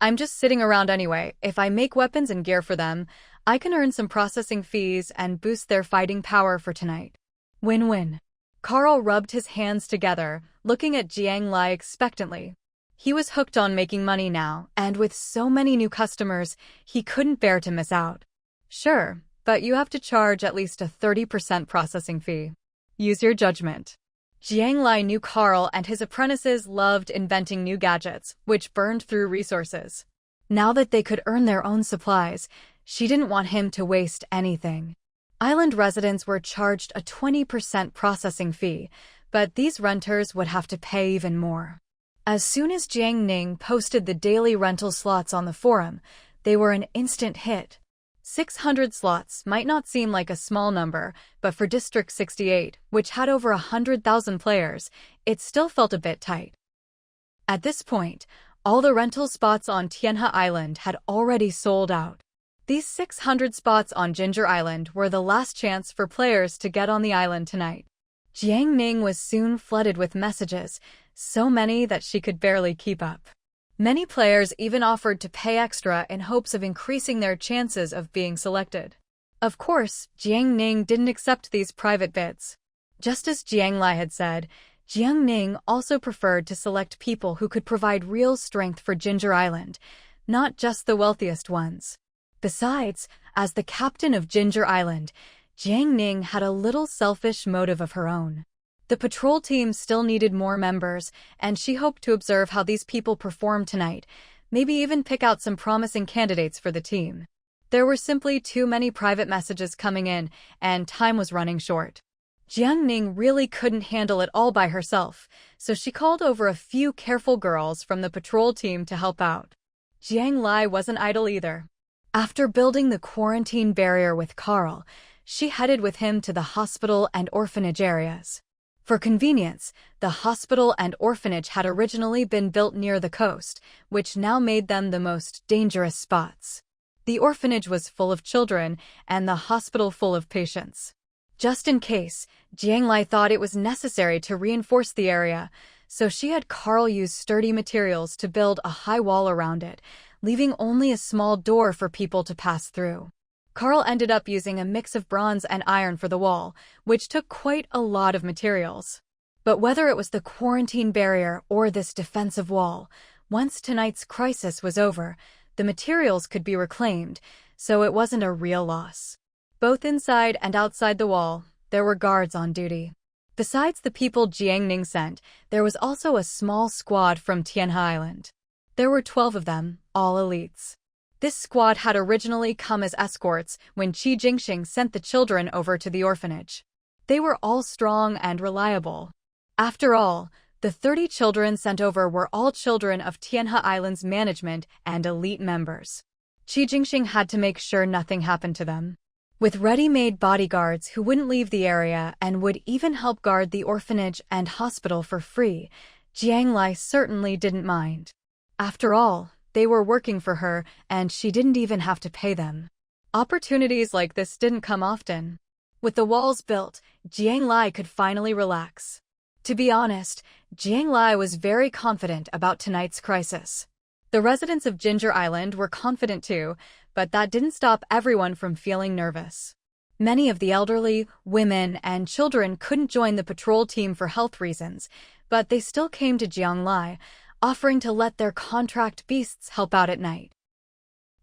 I'm just sitting around anyway. If I make weapons and gear for them, I can earn some processing fees and boost their fighting power for tonight. Win-win. Carl rubbed his hands together, looking at Jiang Lai expectantly. He was hooked on making money now, and with so many new customers, he couldn't bear to miss out. Sure, but you have to charge at least a 30% processing fee. Use your judgment. Jiang Lai knew Carl and his apprentices loved inventing new gadgets, which burned through resources. Now that they could earn their own supplies, she didn't want him to waste anything. Island residents were charged a 20% processing fee, but these renters would have to pay even more. As soon as Jiang Ning posted the daily rental slots on the forum, they were an instant hit. 600 slots might not seem like a small number, but for District 68, which had over 100,000 players, it still felt a bit tight. At this point, all the rental spots on Tianhe Island had already sold out. These 600 spots on Ginger Island were the last chance for players to get on the island tonight. Jiang Ning was soon flooded with messages, so many that she could barely keep up. Many players even offered to pay extra in hopes of increasing their chances of being selected. Of course, Jiang Ning didn't accept these private bids. Just as Jiang Lai had said, Jiang Ning also preferred to select people who could provide real strength for Ginger Island, not just the wealthiest ones. Besides, as the captain of Ginger Island, Jiang Ning had a little selfish motive of her own. The patrol team still needed more members, and she hoped to observe how these people performed tonight, maybe even pick out some promising candidates for the team. There were simply too many private messages coming in, and time was running short. Jiang Ning really couldn't handle it all by herself, so she called over a few careful girls from the patrol team to help out. Jiang Lai wasn't idle either. After building the quarantine barrier with Carl, she headed with him to the hospital and orphanage areas. For convenience, the hospital and orphanage had originally been built near the coast, which now made them the most dangerous spots. The orphanage was full of children, and the hospital full of patients. Just in case, Jiang Lai thought it was necessary to reinforce the area, so she had Carl use sturdy materials to build a high wall around it, leaving only a small door for people to pass through. Carl ended up using a mix of bronze and iron for the wall, which took quite a lot of materials. But whether it was the quarantine barrier or this defensive wall, once tonight's crisis was over, the materials could be reclaimed, so it wasn't a real loss. Both inside and outside the wall, there were guards on duty. Besides the people Jiang Ning sent, there was also a small squad from Tianhe Island. There were 12 of them, all elites. This squad had originally come as escorts when Qi Jingxing sent the children over to the orphanage. They were all strong and reliable. After all, the 30 children sent over were all children of Tianhe Island's management and elite members. Qi Jingxing had to make sure nothing happened to them. With ready-made bodyguards who wouldn't leave the area and would even help guard the orphanage and hospital for free, Jiang Lai certainly didn't mind. After all, they were working for her, and she didn't even have to pay them. Opportunities like this didn't come often. With the walls built, Jiang Lai could finally relax. To be honest, Jiang Lai was very confident about tonight's crisis. The residents of Ginger Island were confident too, but that didn't stop everyone from feeling nervous. Many of the elderly, women, and children couldn't join the patrol team for health reasons, but they still came to Jiang Lai, offering to let their contract beasts help out at night.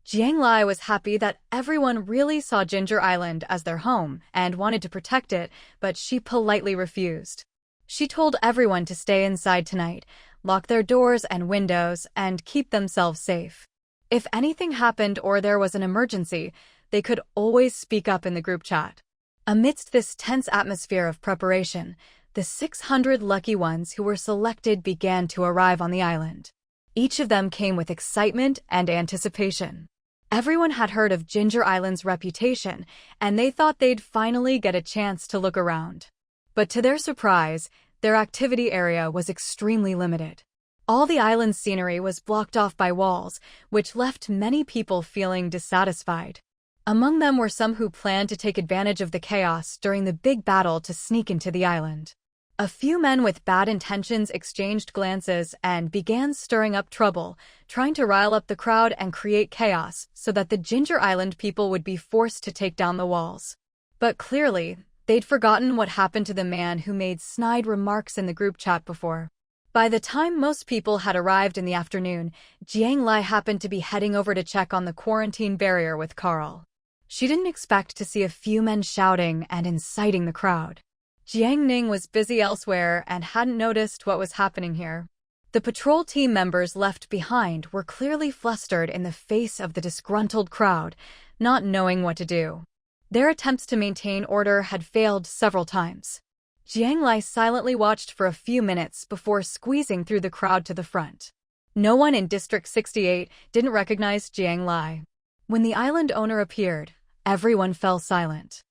Jiang Lai was happy that everyone really saw Ginger Island as their home and wanted to protect it, but she politely refused. She told everyone to stay inside tonight, lock their doors and windows, and keep themselves safe. If anything happened or there was an emergency, they could always speak up in the group chat. Amidst this tense atmosphere of preparation, the 600 lucky ones who were selected began to arrive on the island. Each of them came with excitement and anticipation. Everyone had heard of Ginger Island's reputation, and they thought they'd finally get a chance to look around. But to their surprise, their activity area was extremely limited. All the island's scenery was blocked off by walls, which left many people feeling dissatisfied. Among them were some who planned to take advantage of the chaos during the big battle to sneak into the island. A few men with bad intentions exchanged glances and began stirring up trouble, trying to rile up the crowd and create chaos so that the Ginger Island people would be forced to take down the walls. But clearly, they'd forgotten what happened to the man who made snide remarks in the group chat before. By the time most people had arrived in the afternoon, Jiang Lai happened to be heading over to check on the quarantine barrier with Carl. She didn't expect to see a few men shouting and inciting the crowd. Jiang Ning was busy elsewhere and hadn't noticed what was happening here. The patrol team members left behind were clearly flustered in the face of the disgruntled crowd, not knowing what to do. Their attempts to maintain order had failed several times. Jiang Lai silently watched for a few minutes before squeezing through the crowd to the front. No one in District 68 didn't recognize Jiang Lai. When the island owner appeared, everyone fell silent.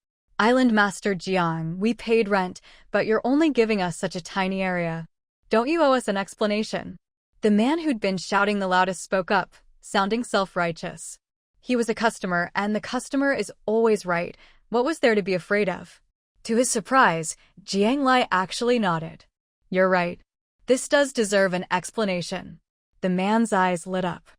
Island Master Jiang, we paid rent, but you're only giving us such a tiny area. Don't you owe us an explanation? The man who'd been shouting the loudest spoke up, sounding self-righteous. He was a customer, and the customer is always right. What was there to be afraid of? To his surprise, Jiang Lai actually nodded. You're right. This does deserve an explanation. The man's eyes lit up.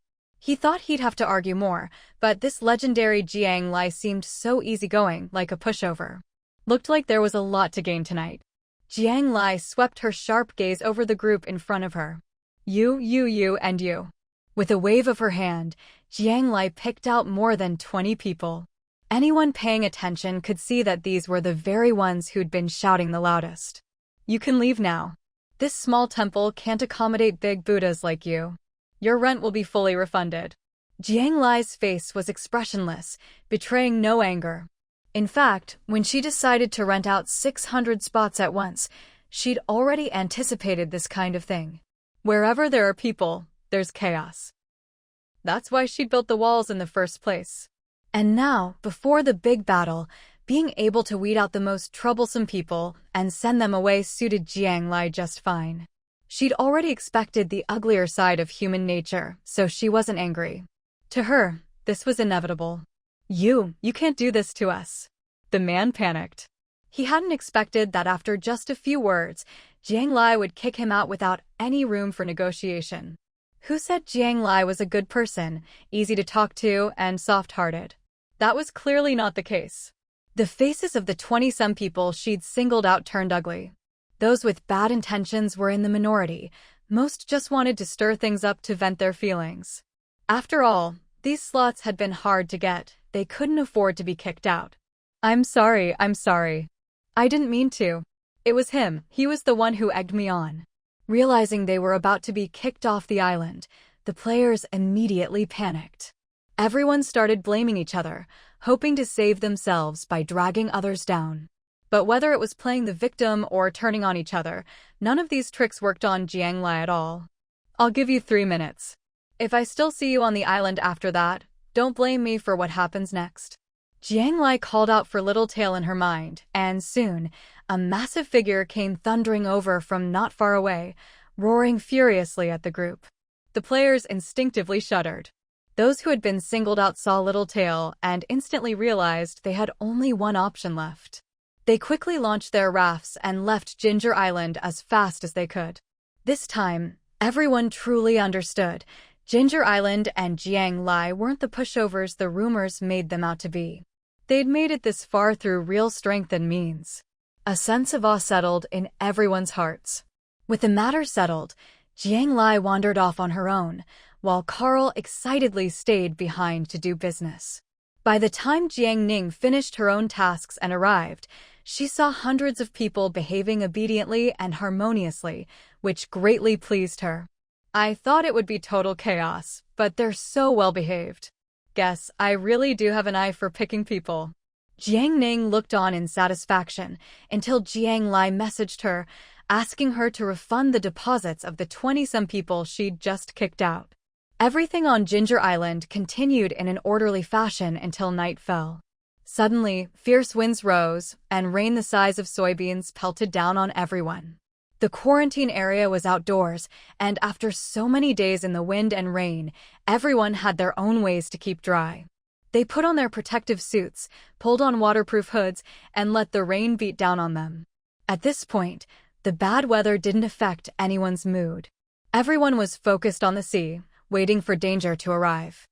He thought he'd have to argue more, but this legendary Jiang Lai seemed so easygoing, like a pushover. Looked like there was a lot to gain tonight. Jiang Lai swept her sharp gaze over the group in front of her. You, and you. With a wave of her hand, Jiang Lai picked out more than 20 people. Anyone paying attention could see that these were the very ones who'd been shouting the loudest. You can leave now. This small temple can't accommodate big Buddhas like you. Your rent will be fully refunded. Jiang Lai's face was expressionless, betraying no anger. In fact, when she decided to rent out 600 spots at once, she'd already anticipated this kind of thing. Wherever there are people, there's chaos. That's why she'd built the walls in the first place. And now, before the big battle, being able to weed out the most troublesome people and send them away suited Jiang Lai just fine. She'd already expected the uglier side of human nature, so she wasn't angry. To her, this was inevitable. You can't do this to us. The man panicked. He hadn't expected that after just a few words, Jiang Lai would kick him out without any room for negotiation. Who said Jiang Lai was a good person, easy to talk to, and soft-hearted? That was clearly not the case. The faces of the 20-some people she'd singled out turned ugly. Those with bad intentions were in the minority. Most just wanted to stir things up to vent their feelings. After all, these slots had been hard to get. They couldn't afford to be kicked out. I'm sorry. I didn't mean to. It was him. He was the one who egged me on. Realizing they were about to be kicked off the island, the players immediately panicked. Everyone started blaming each other, hoping to save themselves by dragging others down. But whether it was playing the victim or turning on each other, none of these tricks worked on Jiang Lai at all. I'll give you 3 minutes. If I still see you on the island after that, don't blame me for what happens next. Jiang Lai called out for Littletail in her mind, and soon, a massive figure came thundering over from not far away, roaring furiously at the group. The players instinctively shuddered. Those who had been singled out saw Littletail and instantly realized they had only one option left. They quickly launched their rafts and left Ginger Island as fast as they could. This time, everyone truly understood. Ginger Island and Jiang Lai weren't the pushovers the rumors made them out to be. They'd made it this far through real strength and means. A sense of awe settled in everyone's hearts. With the matter settled, Jiang Lai wandered off on her own, while Carl excitedly stayed behind to do business. By the time Jiang Ning finished her own tasks and arrived, she saw hundreds of people behaving obediently and harmoniously, which greatly pleased her. I thought it would be total chaos, but they're so well behaved. Guess I really do have an eye for picking people. Jiang Ning looked on in satisfaction until Jiang Lai messaged her, asking her to refund the deposits of the 20-some people she'd just kicked out. Everything on Ginger Island continued in an orderly fashion until night fell. Suddenly, fierce winds rose, and rain the size of soybeans pelted down on everyone. The quarantine area was outdoors, and after so many days in the wind and rain, everyone had their own ways to keep dry. They put on their protective suits, pulled on waterproof hoods, and let the rain beat down on them. At this point, the bad weather didn't affect anyone's mood. Everyone was focused on the sea, waiting for danger to arrive.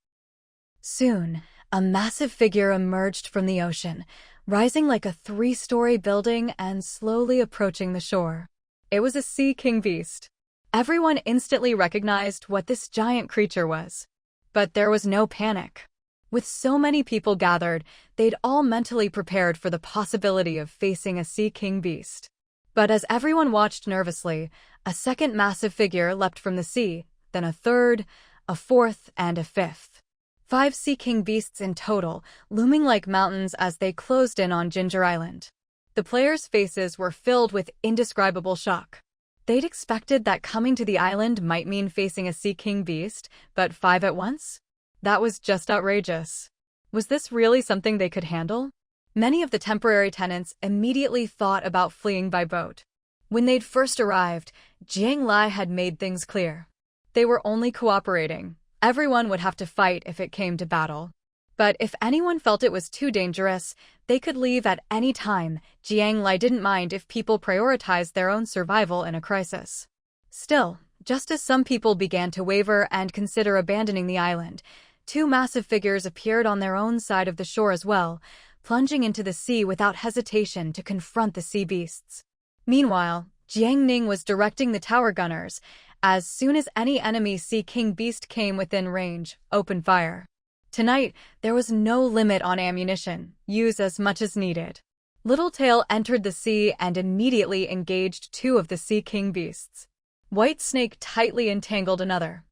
Soon, a massive figure emerged from the ocean, rising like a 3-story building and slowly approaching the shore. It was a sea king beast. Everyone instantly recognized what this giant creature was. But there was no panic. With so many people gathered, they'd all mentally prepared for the possibility of facing a sea king beast. But as everyone watched nervously, a second massive figure leapt from the sea, then a third, a fourth, and a fifth. 5 sea king beasts in total, looming like mountains as they closed in on Ginger Island. The players' faces were filled with indescribable shock. They'd expected that coming to the island might mean facing a sea king beast, but 5 at once? That was just outrageous. Was this really something they could handle? Many of the temporary tenants immediately thought about fleeing by boat. When they'd first arrived, Jiang Lai had made things clear. They were only cooperating. Everyone would have to fight if it came to battle. But if anyone felt it was too dangerous, they could leave at any time. Jiang Lai didn't mind if people prioritized their own survival in a crisis. Still, Just as some people began to waver and consider abandoning the island, two massive figures appeared on their own side of the shore as well, plunging into the sea without hesitation to confront the sea beasts. Meanwhile, Jiang Ning was directing the tower gunners. As soon as any enemy Sea King beast came within range, open fire. Tonight, there was no limit on ammunition. Use as much as needed. Littletail entered the sea and immediately engaged two of the Sea King beasts. White Snake tightly entangled another.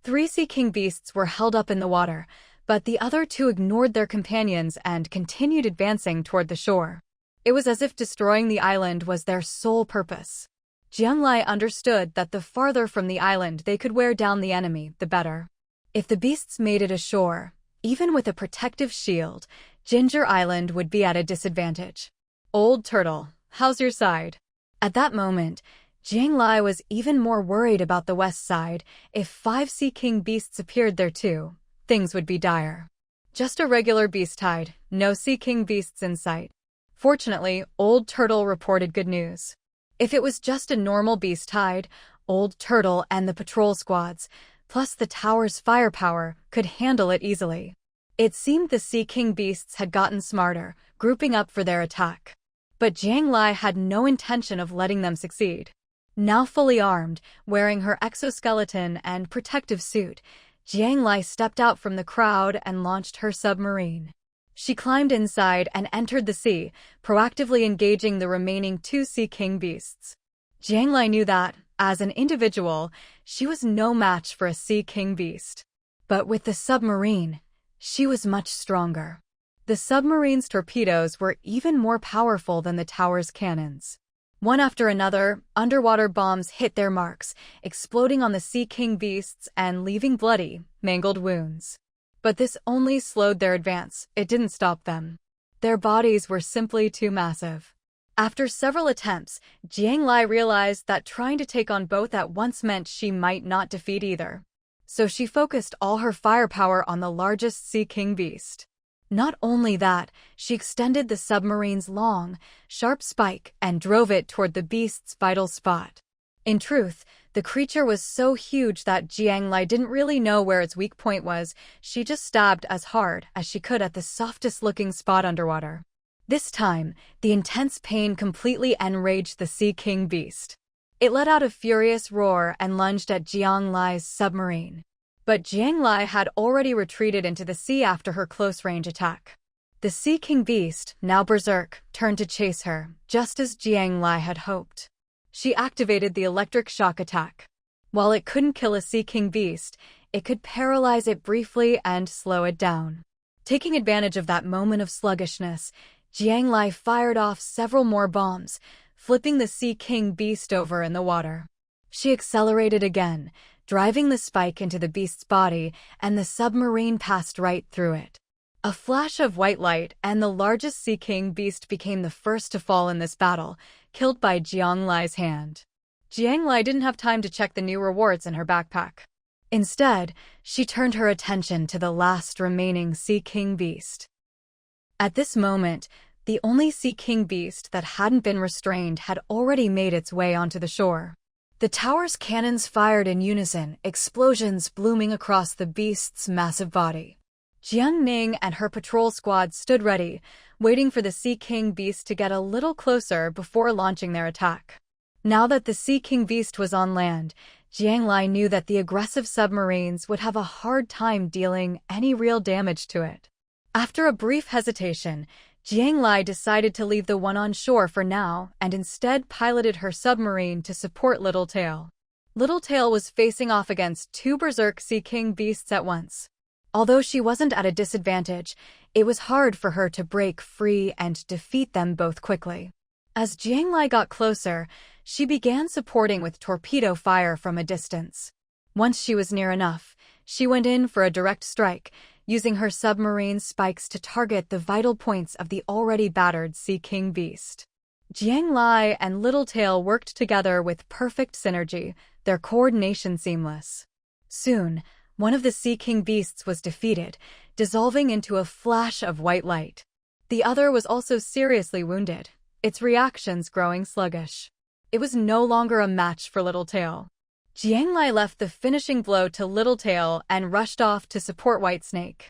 Three Sea King beasts were held up in the water, but the other two ignored their companions and continued advancing toward the shore. It was as if destroying the island was their sole purpose. Jiang Lai understood that the farther from the island they could wear down the enemy, the better. If the beasts made it ashore, even with a protective shield, Ginger Island would be at a disadvantage. Old Turtle, how's your side? At that moment, Jiang Lai was even more worried about the west side. If 5 Sea King beasts appeared there too, things would be dire. Just a regular beast hide, no Sea King beasts in sight. Fortunately, Old Turtle reported good news. If it was just a normal beast hide, Old Turtle and the patrol squads, plus the tower's firepower, could handle it easily. It seemed the Sea King beasts had gotten smarter, grouping up for their attack. But Jiang Lai had no intention of letting them succeed. Now fully armed, wearing her exoskeleton and protective suit, Jiang Lai stepped out from the crowd and launched her submarine. She climbed inside and entered the sea, proactively engaging the remaining 2 Sea King beasts. Jiang Lai knew that, as an individual, she was no match for a Sea King beast. But with the submarine, she was much stronger. The submarine's torpedoes were even more powerful than the tower's cannons. One after another, underwater bombs hit their marks, exploding on the Sea King beasts and leaving bloody, mangled wounds. But this only slowed their advance, it didn't stop them. Their bodies were simply too massive. After several attempts, Jiang Lai realized that trying to take on both at once meant she might not defeat either. So she focused all her firepower on the largest Sea King beast. Not only that, she extended the submarine's long, sharp spike and drove it toward the beast's vital spot. In truth, the creature was so huge that Jiang Lai didn't really know where its weak point was. She just stabbed as hard as she could at the softest-looking spot underwater. This time, the intense pain completely enraged the Sea King beast. It let out a furious roar and lunged at Jiang Lai's submarine. But Jiang Lai had already retreated into the sea after her close-range attack. The Sea King beast, now berserk, turned to chase her, just as Jiang Lai had hoped. She activated the electric shock attack. While it couldn't kill a Sea King beast, it could paralyze it briefly and slow it down. Taking advantage of that moment of sluggishness, Jiang Lai fired off several more bombs, flipping the Sea King beast over in the water. She accelerated again, driving the spike into the beast's body, and the submarine passed right through it. A flash of white light, and the largest Sea King beast became the first to fall in this battle, killed by Jiang Lai's hand. Jiang Lai didn't have time to check the new rewards in her backpack. Instead, she turned her attention to the last remaining Sea King beast. At this moment, the only Sea King beast that hadn't been restrained had already made its way onto the shore. The tower's cannons fired in unison, explosions blooming across the beast's massive body. Jiang Ning and her patrol squad stood ready, waiting for the Sea King beast to get a little closer before launching their attack. Now that the Sea King beast was on land, Jiang Lai knew that the aggressive submarines would have a hard time dealing any real damage to it. After a brief hesitation, Jiang Lai decided to leave the one on shore for now and instead piloted her submarine to support Littletail. Littletail was facing off against 2 berserk Sea King beasts at once. Although she wasn't at a disadvantage, it was hard for her to break free and defeat them both quickly. As Jiang Lai got closer, she began supporting with torpedo fire from a distance. Once she was near enough, she went in for a direct strike, using her submarine spikes to target the vital points of the already battered Sea King beast. Jiang Lai and Littletail worked together with perfect synergy, their coordination seamless. Soon, one of the Sea King beasts was defeated, dissolving into a flash of white light. The other was also seriously wounded, its reactions growing sluggish. It was no longer a match for Littletail. Jiang Lai left the finishing blow to Littletail and rushed off to support Whitesnake.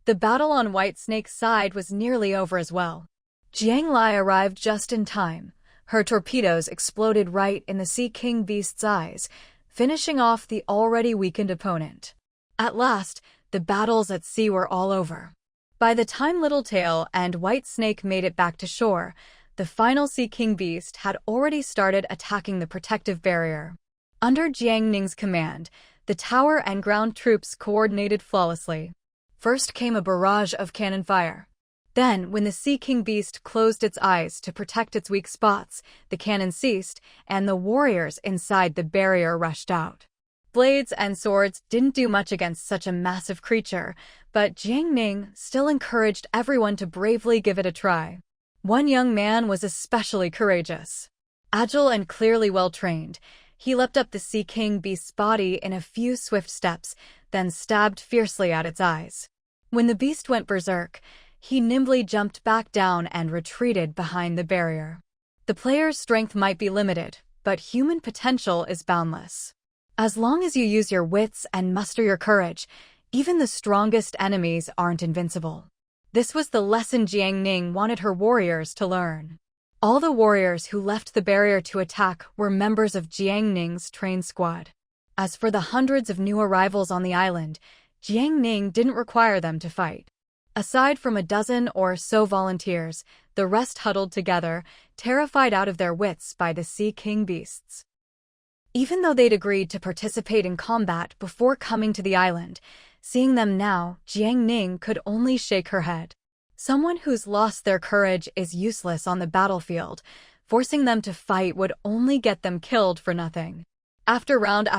The battle on Whitesnake's side was nearly over as well. Jiang Lai arrived just in time. Her torpedoes exploded right in the Sea King Beast's eyes, finishing off the already weakened opponent. At last, the battles at sea were all over. By the time Littletail and Whitesnake made it back to shore, the final Sea King Beast had already started attacking the protective barrier. Under Jiang Ning's command, the tower and ground troops coordinated flawlessly. First came a barrage of cannon fire. Then, when the Sea King Beast closed its eyes to protect its weak spots, the cannon ceased, and the warriors inside the barrier rushed out. Blades and swords didn't do much against such a massive creature, but Jiang Ning still encouraged everyone to bravely give it a try. One young man was especially courageous. Agile and clearly well-trained, he leapt up the Sea King Beast's body in a few swift steps, then stabbed fiercely at its eyes. When the beast went berserk, he nimbly jumped back down and retreated behind the barrier. The player's strength might be limited, but human potential is boundless. As long as you use your wits and muster your courage, even the strongest enemies aren't invincible. This was the lesson Jiang Ning wanted her warriors to learn. All the warriors who left the barrier to attack were members of Jiang Ning's trained squad. As for the hundreds of new arrivals on the island, Jiang Ning didn't require them to fight. Aside from a dozen or so volunteers, the rest huddled together, terrified out of their wits by the Sea King Beasts. Even though they'd agreed to participate in combat before coming to the island, seeing them now, Jiang Ning could only shake her head. Someone who's lost their courage is useless on the battlefield. Forcing them to fight would only get them killed for nothing. After round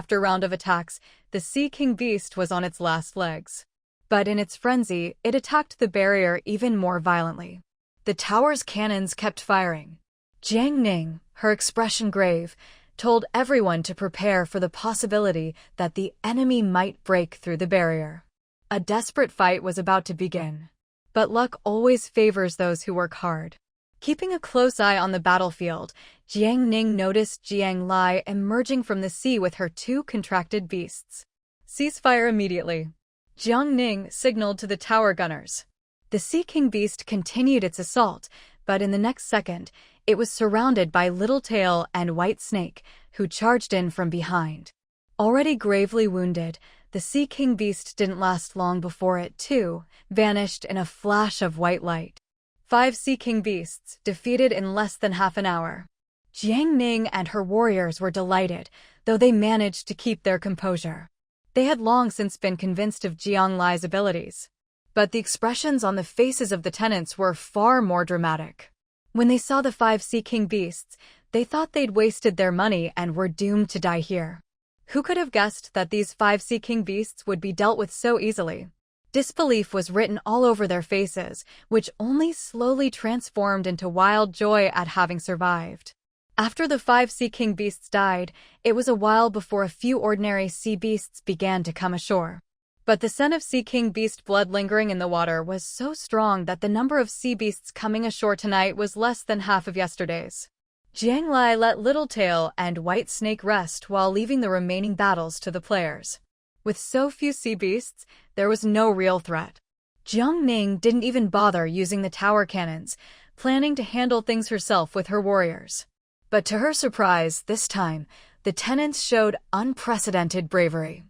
of attacks, the Sea King Beast was on its last legs. But in its frenzy, it attacked the barrier even more violently. The tower's cannons kept firing. Jiang Ning, her expression grave, told everyone to prepare for the possibility that the enemy might break through the barrier. A desperate fight was about to begin. But luck always favors those who work hard. Keeping a close eye on the battlefield, Jiang Ning noticed Jiang Lai emerging from the sea with her two contracted beasts. Ceasefire immediately. Jiang Ning signaled to the tower gunners. The Sea King Beast continued its assault, but in the next second, it was surrounded by Littletail and Whitesnake, who charged in from behind. Already gravely wounded, the Sea King Beast didn't last long before it, too, vanished in a flash of white light. 5 Sea King Beasts, defeated in less than half an hour. Jiang Ning and her warriors were delighted, though they managed to keep their composure. They had long since been convinced of Jiang Lai's abilities. But the expressions on the faces of the tenants were far more dramatic. When they saw the 5 Sea King Beasts, they thought they'd wasted their money and were doomed to die here. Who could have guessed that these 5 Sea King Beasts would be dealt with so easily? Disbelief was written all over their faces, which only slowly transformed into wild joy at having survived. After the 5 Sea King Beasts died, it was a while before a few ordinary sea beasts began to come ashore. But the scent of Sea King Beast blood lingering in the water was so strong that the number of sea beasts coming ashore tonight was less than half of yesterday's. Jiang Lai let Littletail and Whitesnake rest while leaving the remaining battles to the players. With so few sea beasts, there was no real threat. Jiang Ning didn't even bother using the tower cannons, planning to handle things herself with her warriors. But to her surprise, this time, the tenants showed unprecedented bravery.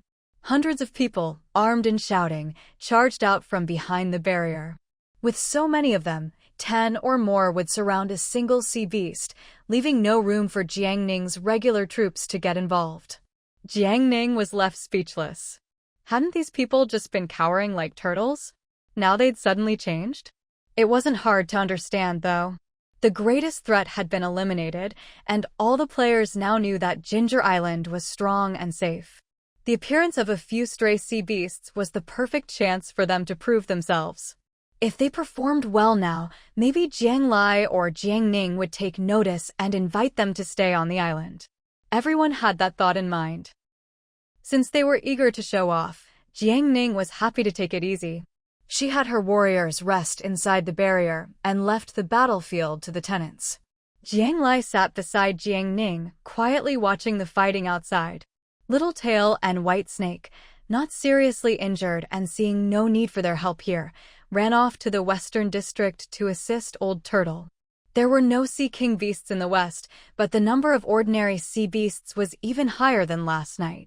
Hundreds of people, armed and shouting, charged out from behind the barrier. With so many of them, 10 or more would surround a single sea beast, leaving no room for Jiang Ning's regular troops to get involved. Jiang Ning was left speechless. Hadn't these people just been cowering like turtles? Now they'd suddenly changed? It wasn't hard to understand, though. The greatest threat had been eliminated, and all the players now knew that Ginger Island was strong and safe. The appearance of a few stray sea beasts was the perfect chance for them to prove themselves. If they performed well now, maybe Jiang Lai or Jiang Ning would take notice and invite them to stay on the island. Everyone had that thought in mind. Since they were eager to show off, Jiang Ning was happy to take it easy. She had her warriors rest inside the barrier and left the battlefield to the tenants. Jiang Lai sat beside Jiang Ning, quietly watching the fighting outside. Littletail and White Snake, not seriously injured and seeing no need for their help here, ran off to the Western District to assist Old Turtle. There were no Sea King beasts in the west, but the number of ordinary sea beasts was even higher than last night.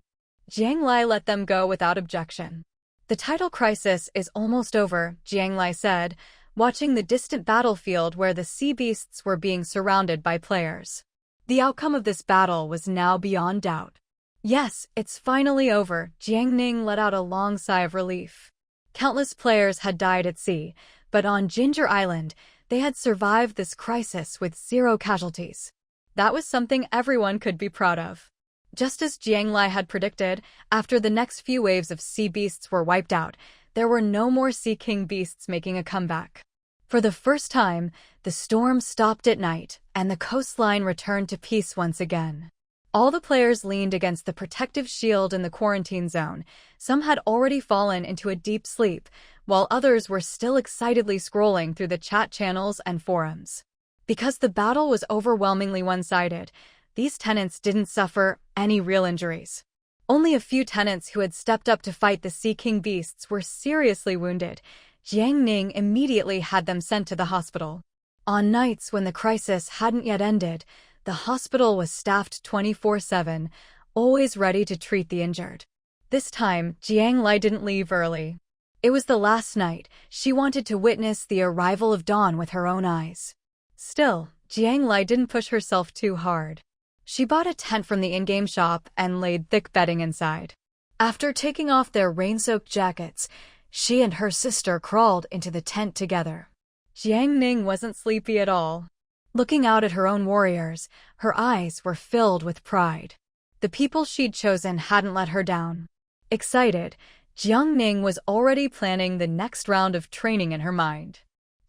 Jiang Lai let them go without objection. The title crisis is almost over, Jiang Lai said, watching the distant battlefield where the sea beasts were being surrounded by players. The outcome of this battle was now beyond doubt. Yes, it's finally over, Jiang Ning let out a long sigh of relief. Countless players had died at sea, but on Ginger Island, they had survived this crisis with 0 casualties. That was something everyone could be proud of. Just as Jiang Lai had predicted, after the next few waves of sea beasts were wiped out, there were no more Sea King beasts making a comeback. For the first time, the storm stopped at night, and the coastline returned to peace once again. All the players leaned against the protective shield in the quarantine zone. Some had already fallen into a deep sleep, while others were still excitedly scrolling through the chat channels and forums. Because the battle was overwhelmingly one-sided, these tenants didn't suffer any real injuries. Only a few tenants who had stepped up to fight the Sea King beasts were seriously wounded. Jiang Ning immediately had them sent to the hospital. On nights when the crisis hadn't yet ended, the hospital was staffed 24/7, always ready to treat the injured. This time, Jiang Lai didn't leave early. It was the last night. She wanted to witness the arrival of dawn with her own eyes. Still, Jiang Lai didn't push herself too hard. She bought a tent from the in-game shop and laid thick bedding inside. After taking off their rain-soaked jackets, she and her sister crawled into the tent together. Jiang Ning wasn't sleepy at all. Looking out at her own warriors, her eyes were filled with pride. The people she'd chosen hadn't let her down. Excited, Jiang Ning was already planning the next round of training in her mind.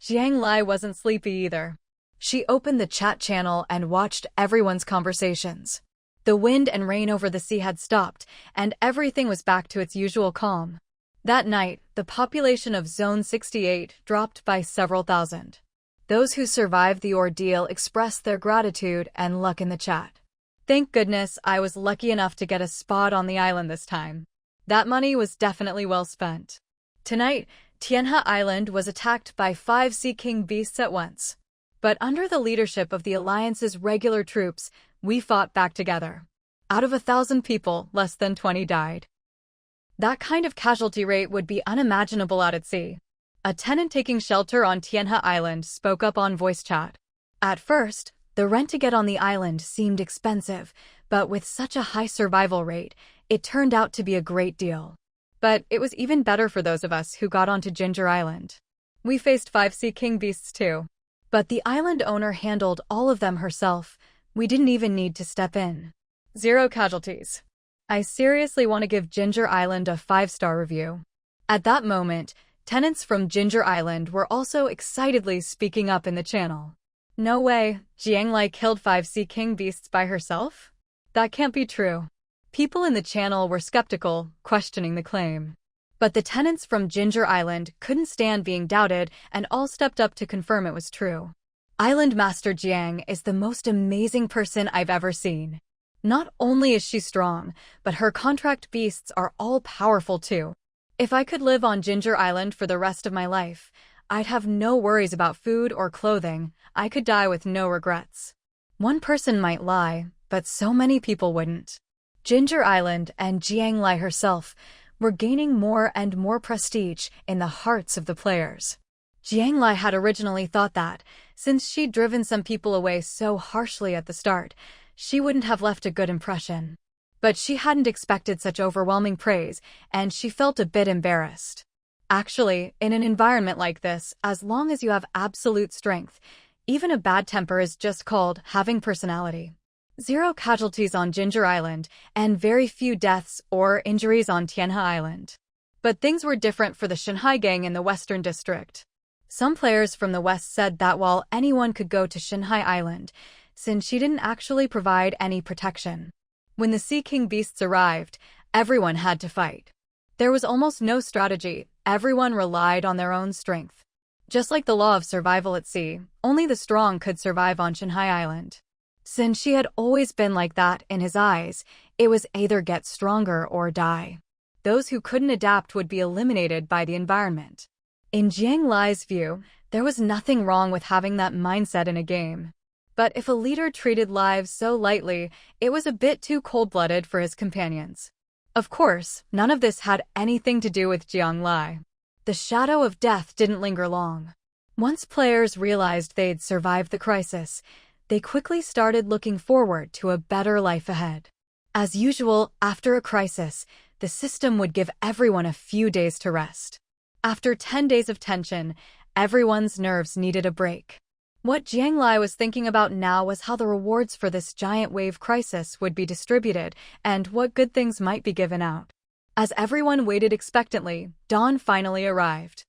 Jiang Lai wasn't sleepy either. She opened the chat channel and watched everyone's conversations. The wind and rain over the sea had stopped, and everything was back to its usual calm. That night, the population of Zone 68 dropped by several thousand. Those who survived the ordeal expressed their gratitude and luck in the chat. Thank goodness I was lucky enough to get a spot on the island this time. That money was definitely well spent. Tonight, Tianhe Island was attacked by 5 Sea King beasts at once. But under the leadership of the Alliance's regular troops, we fought back together. Out of 1,000 people, less than 20 died. That kind of casualty rate would be unimaginable out at sea. A tenant taking shelter on Tianhe Island spoke up on voice chat. At first, the rent to get on the island seemed expensive, but with such a high survival rate, it turned out to be a great deal. But it was even better for those of us who got onto Ginger Island. We faced 5 Sea King beasts too. But the island owner handled all of them herself. We didn't even need to step in. 0 casualties. I seriously want to give Ginger Island a 5-star review. At that moment, tenants from Ginger Island were also excitedly speaking up in the channel. No way, Jiang Lai killed 5 Sea King beasts by herself? That can't be true. People in the channel were skeptical, questioning the claim. But the tenants from Ginger Island couldn't stand being doubted and all stepped up to confirm it was true. Island Master Jiang is the most amazing person I've ever seen. Not only is she strong, but her contract beasts are all powerful too. If I could live on Ginger Island for the rest of my life, I'd have no worries about food or clothing. I could die with no regrets. One person might lie, but so many people wouldn't. Ginger Island and Jiang Lai herself were gaining more and more prestige in the hearts of the players. Jiang Lai had originally thought that, since she'd driven some people away so harshly at the start, she wouldn't have left a good impression. But she hadn't expected such overwhelming praise, and she felt a bit embarrassed. Actually, in an environment like this, as long as you have absolute strength, even a bad temper is just called having personality. 0 casualties on Ginger Island, and very few deaths or injuries on Tianhe Island. But things were different for the Shanghai gang in the Western District. Some players from the West said that while anyone could go to Shanghai Island, since she didn't actually provide any protection. When the Sea King beasts arrived, everyone had to fight. There was almost no strategy, everyone relied on their own strength. Just like the law of survival at sea, only the strong could survive on Shanghai Island. Since she had always been like that in his eyes, It was either get stronger or die. Those who couldn't adapt would be eliminated by the environment. In Jiang Lai's view, there was nothing wrong with having that mindset in a game. But if a leader treated lives so lightly, it was a bit too cold-blooded for his companions. Of course, none of this had anything to do with Jiang Lai. The shadow of death didn't linger long. Once players realized they'd survived the crisis, they quickly started looking forward to a better life ahead. As usual, after a crisis, the system would give everyone a few days to rest. After 10 days of tension, everyone's nerves needed a break. What Jiang Lai was thinking about now was how the rewards for this giant wave crisis would be distributed and what good things might be given out. As everyone waited expectantly, dawn finally arrived.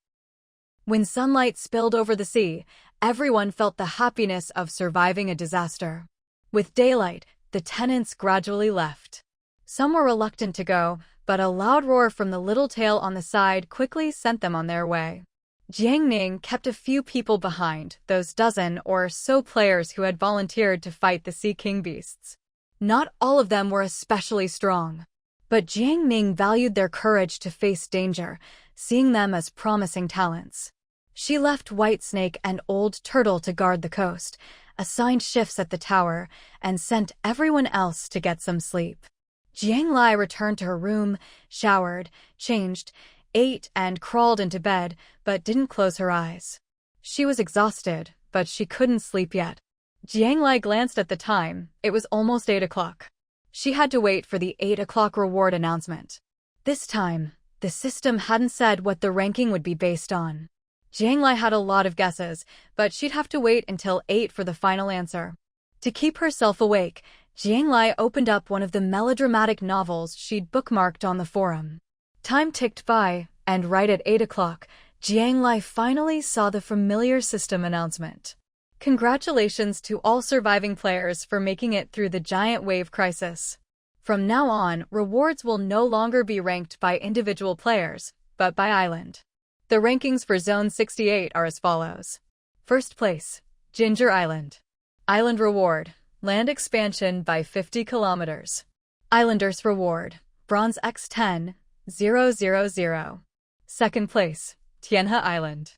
When sunlight spilled over the sea, everyone felt the happiness of surviving a disaster. With daylight, the tenants gradually left. Some were reluctant to go, but a loud roar from the little tail on the side quickly sent them on their way. Jiang Ning kept a few people behind, those dozen or so players who had volunteered to fight the Sea King beasts. Not all of them were especially strong, but Jiang Ning valued their courage to face danger, seeing them as promising talents. She left White Snake and Old Turtle to guard the coast, assigned shifts at the tower, and sent everyone else to get some sleep. Jiang Lai returned to her room, showered, changed, ate and crawled into bed, but didn't close her eyes. She was exhausted, but she couldn't sleep yet. Jiang Lai glanced at the time. It was almost 8 o'clock. She had to wait for the 8 o'clock reward announcement. This time, the system hadn't said what the ranking would be based on. Jiang Lai had a lot of guesses, but she'd have to wait until 8 for the final answer. To keep herself awake, Jiang Lai opened up one of the melodramatic novels she'd bookmarked on the forum. Time ticked by, and right at 8 o'clock, Jiang Lai finally saw the familiar system announcement. Congratulations to all surviving players for making it through the giant wave crisis. From now on, rewards will no longer be ranked by individual players, but by island. The rankings for Zone 68 are as follows. First place, Ginger Island. Island reward, land expansion by 50 kilometers. Islanders reward, Bronze X10, 000. Second place, Tianhe Island.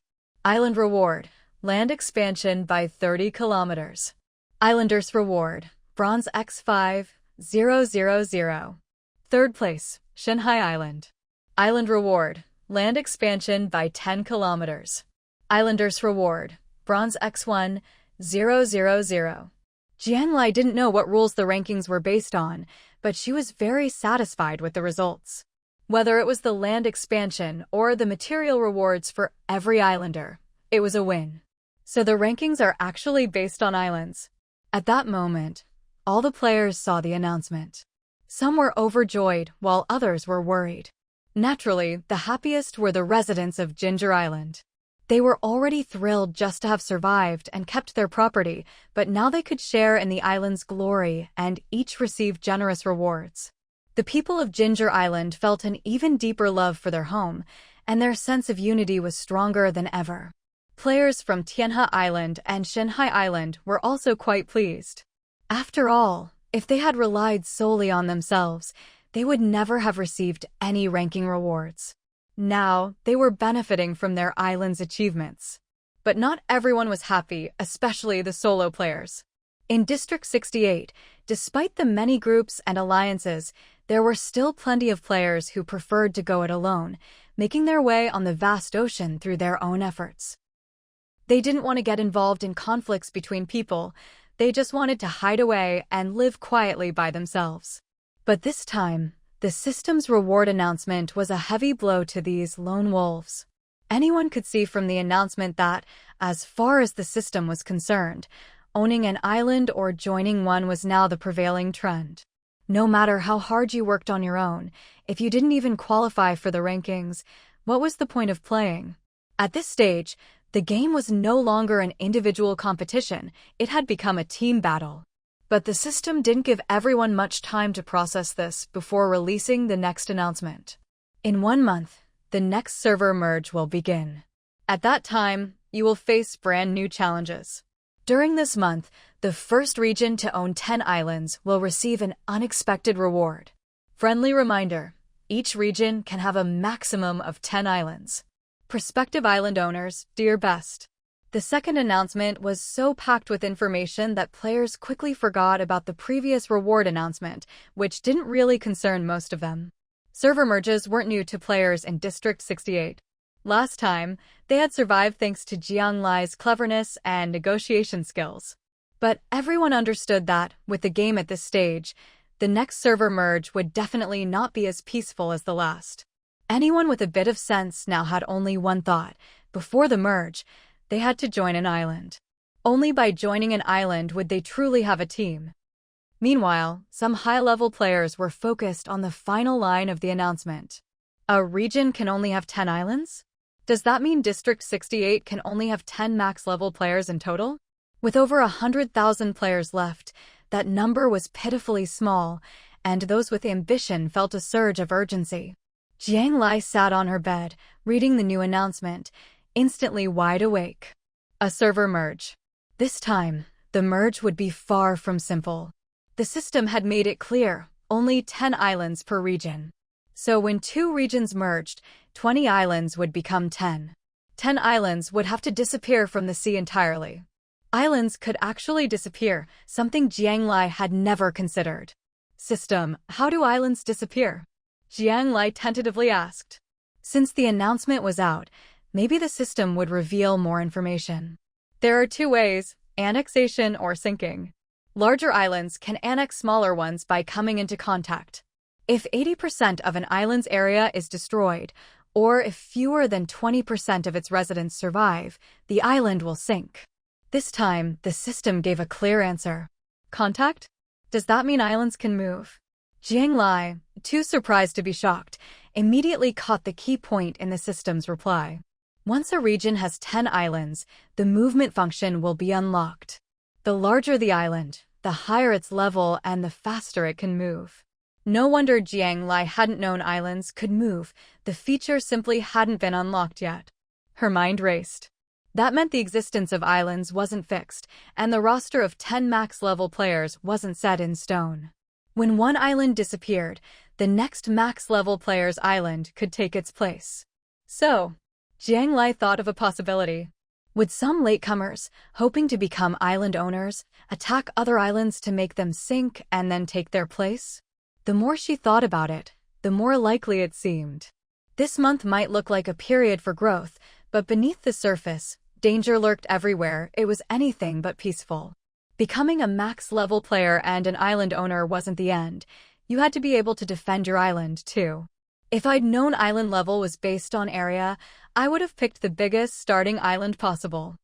Island reward, land expansion by 30 kilometers. Islanders reward, Bronze X5, 000. Third place, Shanghai Island. Island reward, land expansion by 10 kilometers. Islanders reward, Bronze X1, 000. Jiang Lai didn't know what rules the rankings were based on, but she was very satisfied with the results. Whether it was the land expansion or the material rewards for every islander, it was a win. So the rankings are actually based on islands. At that moment, all the players saw the announcement. Some were overjoyed, while others were worried. Naturally, the happiest were the residents of Ginger Island. They were already thrilled just to have survived and kept their property, but now they could share in the island's glory and each receive generous rewards. The people of Ginger Island felt an even deeper love for their home, and their sense of unity was stronger than ever. Players from Tianhe Island and Shanghai Island were also quite pleased. After all, if they had relied solely on themselves, they would never have received any ranking rewards. Now, they were benefiting from their island's achievements. But not everyone was happy, especially the solo players. In District 68, despite the many groups and alliances, there were still plenty of players who preferred to go it alone, making their way on the vast ocean through their own efforts. They didn't want to get involved in conflicts between people, they just wanted to hide away and live quietly by themselves. But this time, the system's reward announcement was a heavy blow to these lone wolves. Anyone could see from the announcement that, as far as the system was concerned, owning an island or joining one was now the prevailing trend. No matter how hard you worked on your own, if you didn't even qualify for the rankings, what was the point of playing? At this stage, the game was no longer an individual competition, it had become a team battle. But the system didn't give everyone much time to process this before releasing the next announcement. In 1 month, the next server merge will begin. At that time, you will face brand new challenges. During this month, The first region to own 10 islands will receive an unexpected reward. Friendly reminder, each region can have a maximum of 10 islands. Prospective island owners, do your best. The second announcement was so packed with information that players quickly forgot about the previous reward announcement, which didn't really concern most of them. Server merges weren't new to players in District 68. Last time, they had survived thanks to Jiang Lai's cleverness and negotiation skills. But everyone understood that, with the game at this stage, the next server merge would definitely not be as peaceful as the last. Anyone with a bit of sense now had only one thought. Before the merge, they had to join an island. Only by joining an island would they truly have a team. Meanwhile, some high-level players were focused on the final line of the announcement. A region can only have 10 islands? Does that mean District 68 can only have 10 max-level players in total? With over 100,000 players left, that number was pitifully small, and those with ambition felt a surge of urgency. Jiang Lai sat on her bed, reading the new announcement, instantly wide awake. A server merge. This time, the merge would be far from simple. The system had made it clear, only 10 islands per region. So when 2 regions merged, 20 islands would become 10. 10 islands would have to disappear from the sea entirely. Islands could actually disappear, something Jiang Lai had never considered. System, how do islands disappear? Jiang Lai tentatively asked. Since the announcement was out, maybe the system would reveal more information. There are 2 ways, annexation or sinking. Larger islands can annex smaller ones by coming into contact. If 80% of an island's area is destroyed, or if fewer than 20% of its residents survive, the island will sink. This time, the system gave a clear answer. Contact? Does that mean islands can move? Jiang Lai, too surprised to be shocked, immediately caught the key point in the system's reply. Once a region has 10 islands, the movement function will be unlocked. The larger the island, the higher its level and the faster it can move. No wonder Jiang Lai hadn't known islands could move, the feature simply hadn't been unlocked yet. Her mind raced. That meant the existence of islands wasn't fixed, and the roster of 10 max-level players wasn't set in stone. When one island disappeared, the next max-level player's island could take its place. So, Jiang Lai thought of a possibility. Would some latecomers, hoping to become island owners, attack other islands to make them sink and then take their place? The more she thought about it, the more likely it seemed. This month might look like a period for growth, but beneath the surface, danger lurked everywhere. It was anything but peaceful. Becoming a max-level player and an island owner wasn't the end. You had to be able to defend your island, too. If I'd known island level was based on area, I would have picked the biggest starting island possible.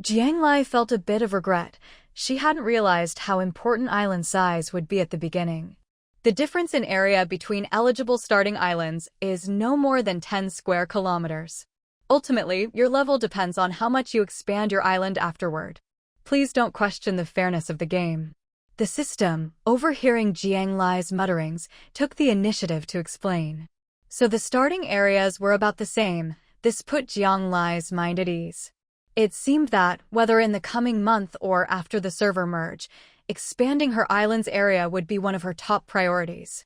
Jiang Lai felt a bit of regret. She hadn't realized how important island size would be at the beginning. The difference in area between eligible starting islands is no more than 10 square kilometers. Ultimately, your level depends on how much you expand your island afterward. Please don't question the fairness of the game. The system, overhearing Jiang Lai's mutterings, took the initiative to explain. So the starting areas were about the same. This put Jiang Lai's mind at ease. It seemed that, whether in the coming month or after the server merge, expanding her island's area would be one of her top priorities.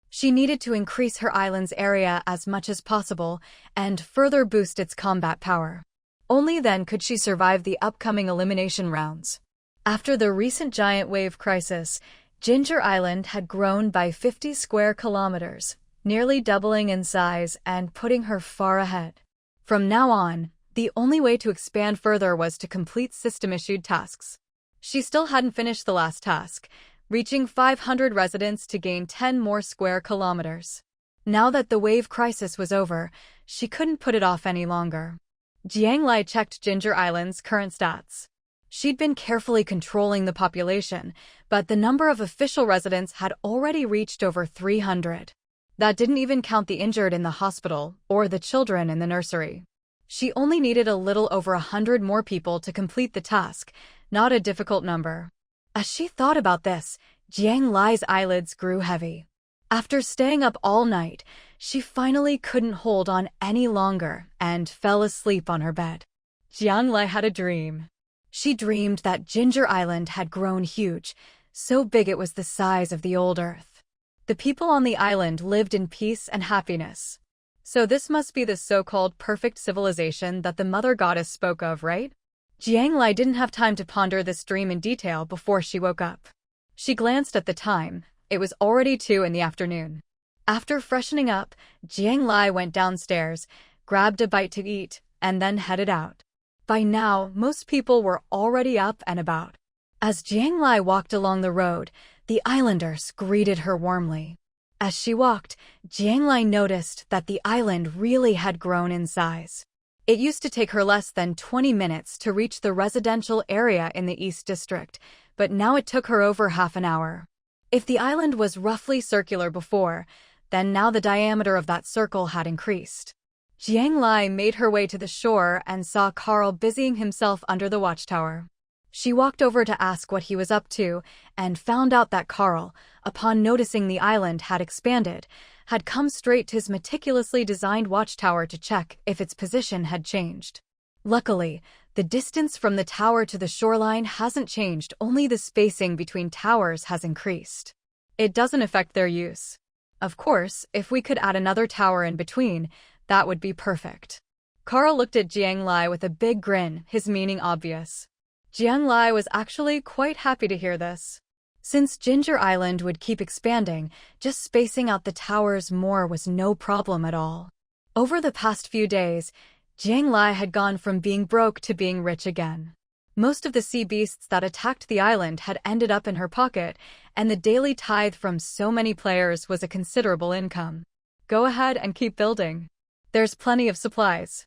She needed to increase her island's area as much as possible and further boost its combat power. Only then could she survive the upcoming elimination rounds. After the recent giant wave crisis, Ginger Island had grown by 50 square kilometers, nearly doubling in size and putting her far ahead. From now on, the only way to expand further was to complete system-issued tasks. She still hadn't finished the last task, reaching 500 residents to gain 10 more square kilometers. Now that the wave crisis was over, she couldn't put it off any longer. Jiang Lai checked Ginger Island's current stats. She'd been carefully controlling the population, but the number of official residents had already reached over 300. That didn't even count the injured in the hospital or the children in the nursery. She only needed a little over 100 more people to complete the task, not a difficult number. As she thought about this, Jiang Lai's eyelids grew heavy. After staying up all night, she finally couldn't hold on any longer and fell asleep on her bed. Jiang Lai had a dream. She dreamed that Ginger Island had grown huge, so big it was the size of the old Earth. The people on the island lived in peace and happiness. So this must be the so-called perfect civilization that the mother goddess spoke of, right? Jiang Lai didn't have time to ponder this dream in detail before she woke up. She glanced at the time. It was already 2 in the afternoon. After freshening up, Jiang Lai went downstairs, grabbed a bite to eat, and then headed out. By now, most people were already up and about. As Jiang Lai walked along the road, the islanders greeted her warmly. As she walked, Jiang Lai noticed that the island really had grown in size. It used to take her less than 20 minutes to reach the residential area in the East District, but now it took her over half an hour. If the island was roughly circular before, then now the diameter of that circle had increased. Jiang Lai made her way to the shore and saw Carl busying himself under the watchtower. She walked over to ask what he was up to and found out that Carl, upon noticing the island had expanded, had come straight to his meticulously designed watchtower to check if its position had changed. Luckily, the distance from the tower to the shoreline hasn't changed, only the spacing between towers has increased. It doesn't affect their use. Of course, if we could add another tower in between, that would be perfect. Carl looked at Jiang Lai with a big grin, his meaning obvious. Jiang Lai was actually quite happy to hear this. Since Ginger Island would keep expanding, just spacing out the towers more was no problem at all. Over the past few days, Jiang Lai had gone from being broke to being rich again. Most of the sea beasts that attacked the island had ended up in her pocket, and the daily tithe from so many players was a considerable income. Go ahead and keep building. There's plenty of supplies.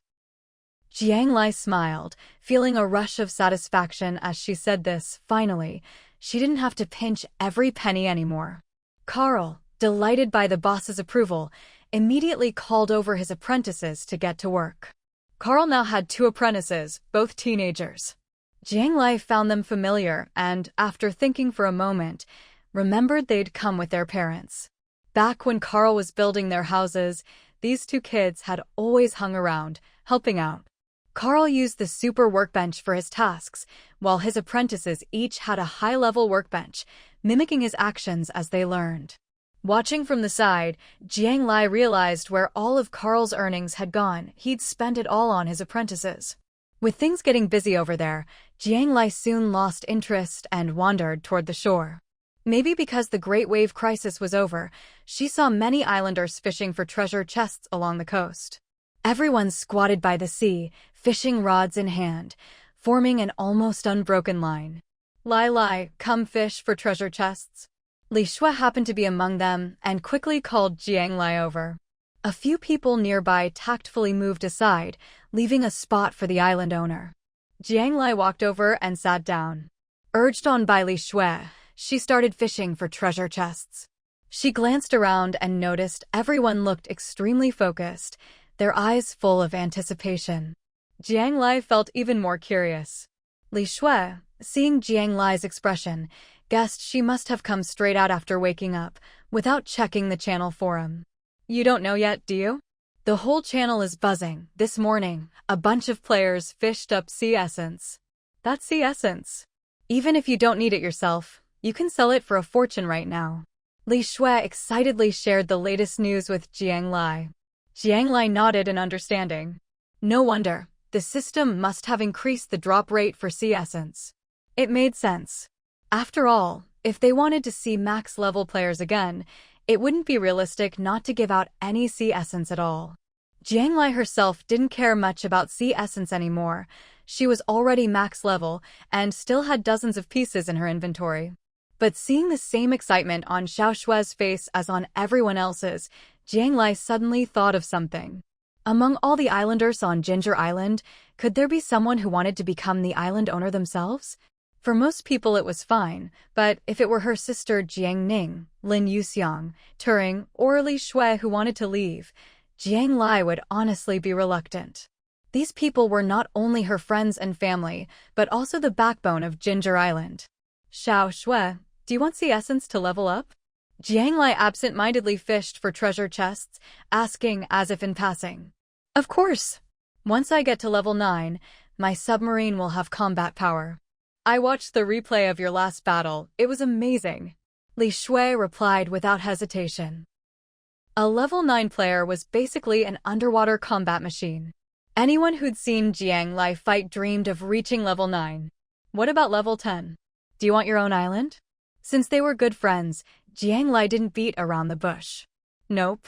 Jiang Lai smiled, feeling a rush of satisfaction as she said this. Finally, she didn't have to pinch every penny anymore. Carl, delighted by the boss's approval, immediately called over his apprentices to get to work. Carl now had 2 apprentices, both teenagers. Jiang Lai found them familiar and, after thinking for a moment, remembered they'd come with their parents. Back when Carl was building their houses, these 2 kids had always hung around, helping out. Carl used the super workbench for his tasks, while his apprentices each had a high-level workbench, mimicking his actions as they learned. Watching from the side, Jiang Lai realized where all of Carl's earnings had gone. He'd spent it all on his apprentices. With things getting busy over there, Jiang Lai soon lost interest and wandered toward the shore. Maybe because the Great Wave Crisis was over, she saw many islanders fishing for treasure chests along the coast. Everyone squatted by the sea, fishing rods in hand, forming an almost unbroken line. Lai, come fish for treasure chests. Li Shui happened to be among them and quickly called Jiang Lai over. A few people nearby tactfully moved aside, leaving a spot for the island owner. Jiang Lai walked over and sat down. Urged on by Li Shui, she started fishing for treasure chests. She glanced around and noticed everyone looked extremely focused, their eyes full of anticipation. Jiang Lai felt even more curious. Li Shui, seeing Jiang Lai's expression, guessed she must have come straight out after waking up, without checking the channel forum. You don't know yet, do you? The whole channel is buzzing. This morning, a bunch of players fished up sea essence. That's sea essence. Even if you don't need it yourself, you can sell it for a fortune right now. Li Shui excitedly shared the latest news with Jiang Lai. Jiang Lai nodded in understanding. No wonder, the system must have increased the drop rate for sea essence. It made sense. After all, if they wanted to see max-level players again, it wouldn't be realistic not to give out any sea essence at all. Jiang Lai herself didn't care much about sea essence anymore. She was already max level and still had dozens of pieces in her inventory. But seeing the same excitement on Xiao Shue's face as on everyone else's, Jiang Lai suddenly thought of something. Among all the islanders on Ginger Island, could there be someone who wanted to become the island owner themselves? For most people it was fine, but if it were her sister Jiang Ning, Lin Yuxiang, Turing, or Li Shui who wanted to leave, Jiang Lai would honestly be reluctant. These people were not only her friends and family, but also the backbone of Ginger Island. Xiao Shui, do you want sea essence to level up? Jiang Lai absent-mindedly fished for treasure chests, asking as if in passing. Of course. Once I get to level 9, my submarine will have combat power. I watched the replay of your last battle. It was amazing. Li Shui replied without hesitation. A level 9 player was basically an underwater combat machine. Anyone who'd seen Jiang Lai fight dreamed of reaching level 9. What about level 10? Do you want your own island? Since they were good friends, Jiang Lai didn't beat around the bush. Nope.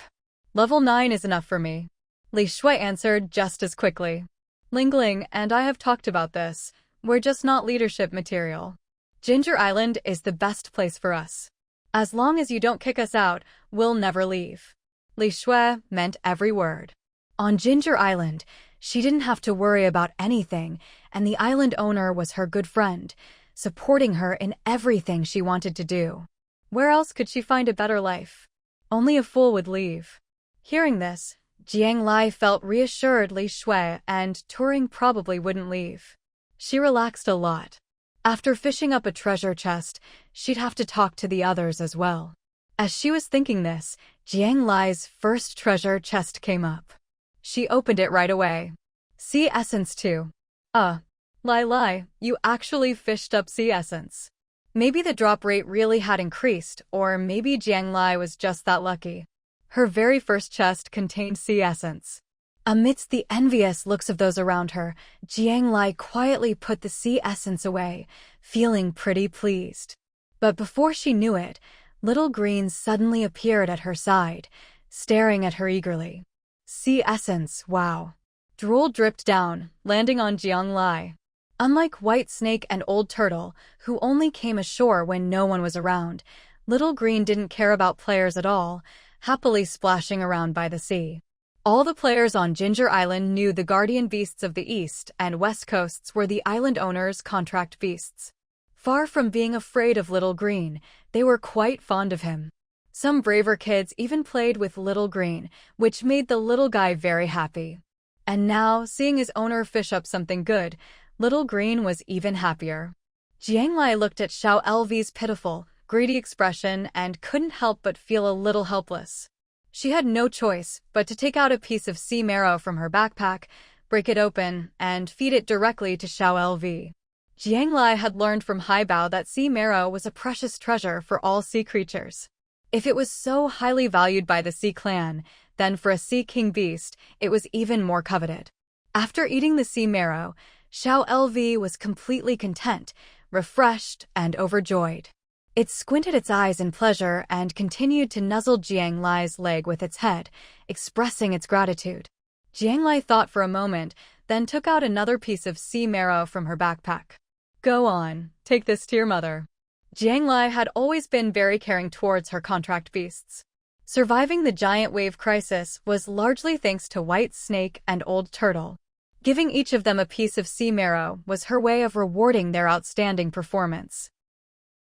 Level 9 is enough for me. Li Shui answered just as quickly. Ling Ling and I have talked about this. We're just not leadership material. Ginger Island is the best place for us. As long as you don't kick us out, we'll never leave. Li Shui meant every word. On Ginger Island, she didn't have to worry about anything, and the island owner was her good friend, supporting her in everything she wanted to do. Where else could she find a better life? Only a fool would leave. Hearing this, Jiang Lai felt reassured Li Shui and Turing probably wouldn't leave. She relaxed a lot. After fishing up a treasure chest, she'd have to talk to the others as well. As she was thinking this, Jiang Lai's first treasure chest came up. She opened it right away. Sea essence too. Lai, you actually fished up sea essence. Maybe the drop rate really had increased, or maybe Jiang Lai was just that lucky. Her very first chest contained sea essence. Amidst the envious looks of those around her, Jiang Lai quietly put the sea essence away, feeling pretty pleased. But before she knew it, Little Green suddenly appeared at her side, staring at her eagerly. Sea essence, wow. Drool dripped down, landing on Jiang Lai. Unlike White Snake and Old Turtle, who only came ashore when no one was around, Little Green didn't care about players at all, happily splashing around by the sea. All the players on Ginger Island knew the guardian beasts of the east and west coasts were the island owners' contract beasts. Far from being afraid of Little Green, they were quite fond of him. Some braver kids even played with Little Green, which made the little guy very happy. And now, seeing his owner fish up something good, Little Green was even happier. Jiang Lai looked at Xiao LV's pitiful, greedy expression and couldn't help but feel a little helpless. She had no choice but to take out a piece of sea marrow from her backpack, break it open, and feed it directly to Xiao LV. Jiang Lai had learned from Haibao that sea marrow was a precious treasure for all sea creatures. If it was so highly valued by the Sea Clan, then for a Sea King beast, it was even more coveted. After eating the sea marrow, Xiao LV was completely content, refreshed, and overjoyed. It squinted its eyes in pleasure and continued to nuzzle Jiang Lai's leg with its head, expressing its gratitude. Jiang Lai thought for a moment, then took out another piece of sea marrow from her backpack. Go on, take this to your mother. Jiang Lai had always been very caring towards her contract beasts. Surviving the giant wave crisis was largely thanks to White Snake and Old Turtle. Giving each of them a piece of sea marrow was her way of rewarding their outstanding performance.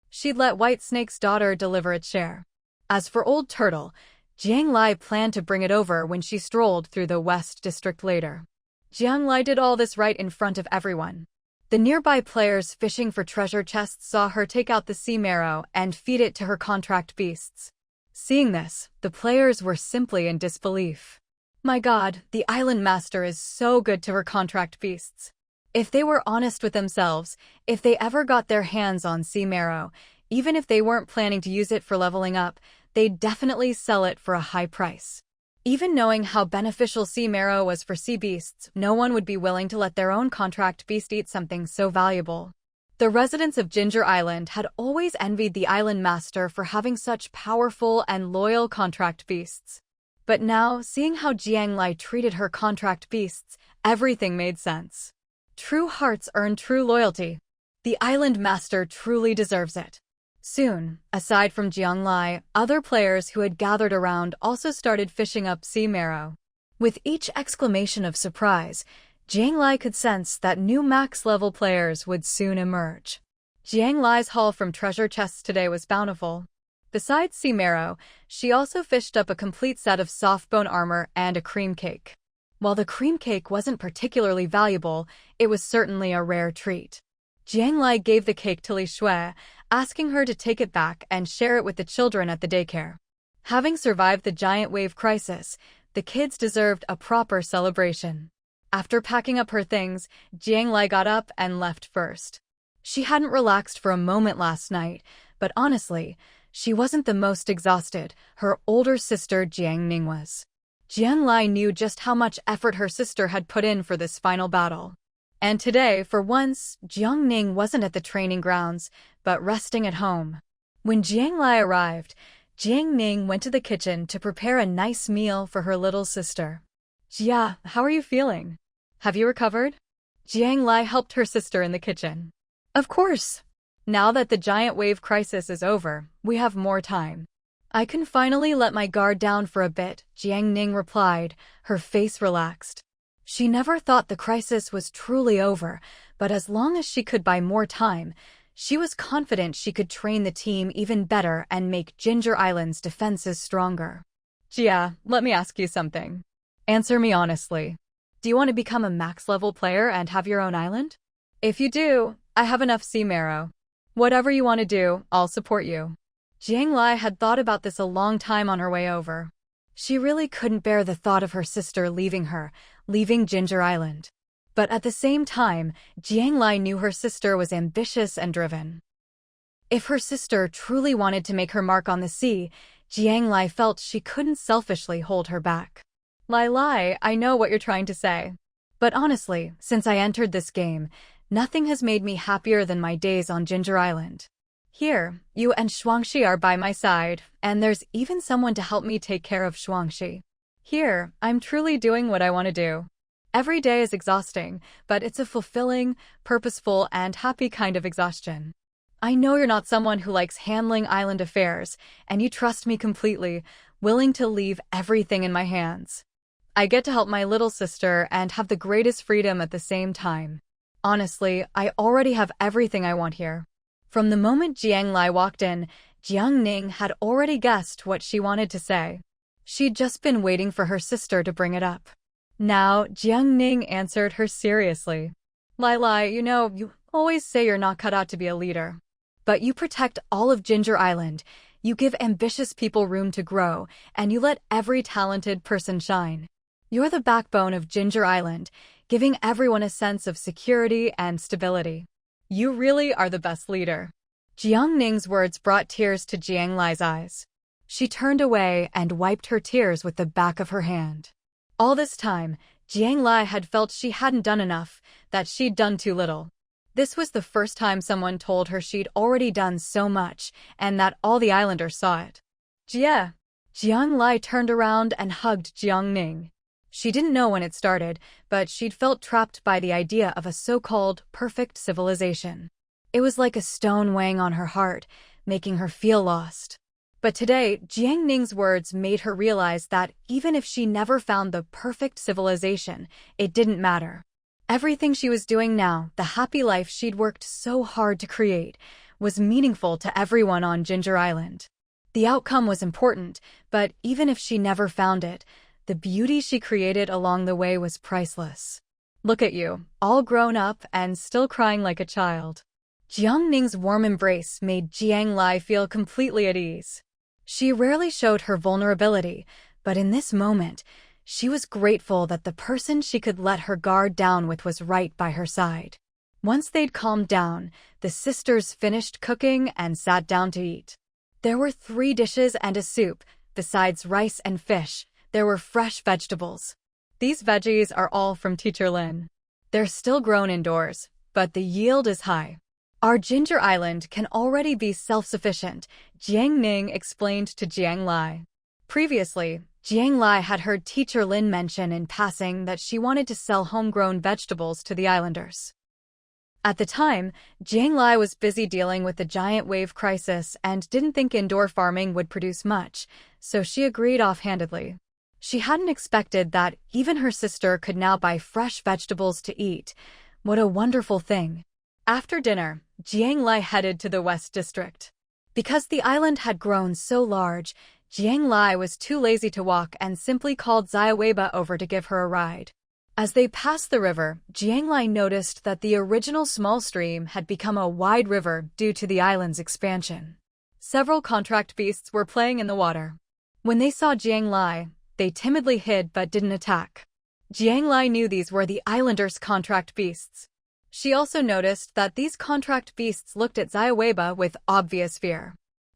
She'd let White Snake's daughter deliver its share. As for Old Turtle, Jiang Lai planned to bring it over when she strolled through the West District later. Jiang Lai did all this right in front of everyone. The nearby players fishing for treasure chests saw her take out the sea marrow and feed it to her contract beasts. Seeing this, the players were simply in disbelief. My God, the island master is so good to her contract beasts. If they were honest with themselves, if they ever got their hands on sea marrow, even if they weren't planning to use it for leveling up, they'd definitely sell it for a high price. Even knowing how beneficial sea marrow was for sea beasts, no one would be willing to let their own contract beast eat something so valuable. The residents of Ginger Island had always envied the island master for having such powerful and loyal contract beasts. But now, seeing how Jiang Lai treated her contract beasts, everything made sense. True hearts earn true loyalty. The island master truly deserves it. Soon, aside from Jiang Lai, other players who had gathered around also started fishing up sea marrow. With each exclamation of surprise, Jiang Lai could sense that new max-level players would soon emerge. Jiang Lai's haul from treasure chests today was bountiful. Besides sea marrow, she also fished up a complete set of soft bone armor and a cream cake. While the cream cake wasn't particularly valuable, it was certainly a rare treat. Jiang Lai gave the cake to Li Shui, asking her to take it back and share it with the children at the daycare. Having survived the giant wave crisis, the kids deserved a proper celebration. After packing up her things, Jiang Lai got up and left first. She hadn't relaxed for a moment last night, but honestly, she wasn't the most exhausted. Her older sister Jiang Ning was. Jiang Lai knew just how much effort her sister had put in for this final battle. And today, for once, Jiang Ning wasn't at the training grounds, but resting at home. When Jiang Lai arrived, Jiang Ning went to the kitchen to prepare a nice meal for her little sister. Jia, how are you feeling? Have you recovered? Jiang Lai helped her sister in the kitchen. Of course. Now that the giant wave crisis is over, we have more time. I can finally let my guard down for a bit, Jiang Ning replied, her face relaxed. She never thought the crisis was truly over, but as long as she could buy more time, she was confident she could train the team even better and make Ginger Island's defenses stronger. Jia, let me ask you something. Answer me honestly. Do you want to become a max-level player and have your own island? If you do, I have enough sea marrow. Whatever you want to do, I'll support you. Jiang Lai had thought about this a long time on her way over. She really couldn't bear the thought of her sister leaving Ginger Island. But at the same time, Jiang Lai knew her sister was ambitious and driven. If her sister truly wanted to make her mark on the sea, Jiang Lai felt she couldn't selfishly hold her back. Lai, I know what you're trying to say. But honestly, since I entered this game, nothing has made me happier than my days on Ginger Island. Here, you and Shuangxi are by my side, and there's even someone to help me take care of Shuangxi. Here, I'm truly doing what I want to do. Every day is exhausting, but it's a fulfilling, purposeful, and happy kind of exhaustion. I know you're not someone who likes handling island affairs, and you trust me completely, willing to leave everything in my hands. I get to help my little sister and have the greatest freedom at the same time. Honestly, I already have everything I want here. From the moment Jiang Lai walked in, Jiang Ning had already guessed what she wanted to say. She'd just been waiting for her sister to bring it up. Now, Jiang Ning answered her seriously. Lai, you always say you're not cut out to be a leader. But you protect all of Ginger Island, you give ambitious people room to grow, and you let every talented person shine. You're the backbone of Ginger Island, giving everyone a sense of security and stability. You really are the best leader. Jiang Ning's words brought tears to Jiang Lai's eyes. She turned away and wiped her tears with the back of her hand. All this time, Jiang Lai had felt she hadn't done enough, that she'd done too little. This was the first time someone told her she'd already done so much, and that all the islanders saw it. Jia. Jiang Lai turned around and hugged Jiang Ning. She didn't know when it started, but she'd felt trapped by the idea of a so-called perfect civilization. It was like a stone weighing on her heart, making her feel lost. But today, Jiang Ning's words made her realize that even if she never found the perfect civilization, it didn't matter. Everything she was doing now, the happy life she'd worked so hard to create, was meaningful to everyone on Ginger Island. The outcome was important, but even if she never found it, the beauty she created along the way was priceless. Look at you, all grown up and still crying like a child. Jiang Ning's warm embrace made Jiang Lai feel completely at ease. She rarely showed her vulnerability, but in this moment, she was grateful that the person she could let her guard down with was right by her side. Once they'd calmed down, the sisters finished cooking and sat down to eat. There were 3 dishes and a soup. Besides rice and fish, there were fresh vegetables. These veggies are all from Teacher Lin. They're still grown indoors, but the yield is high. Our Ginger Island can already be self-sufficient, Jiang Ning explained to Jiang Lai. Previously, Jiang Lai had heard Teacher Lin mention in passing that she wanted to sell homegrown vegetables to the islanders. At the time, Jiang Lai was busy dealing with the giant wave crisis and didn't think indoor farming would produce much, so she agreed offhandedly. She hadn't expected that even her sister could now buy fresh vegetables to eat. What a wonderful thing. After dinner, Jiang Lai headed to the West District. Because the island had grown so large, Jiang Lai was too lazy to walk and simply called Weiba over to give her a ride. As they passed the river, Jiang Lai noticed that the original small stream had become a wide river due to the island's expansion. Several contract beasts were playing in the water. When they saw Jiang Lai, they timidly hid but didn't attack. Jiang Lai knew these were the islanders' contract beasts. She also noticed that these contract beasts looked at Xiaoweiba with obvious fear.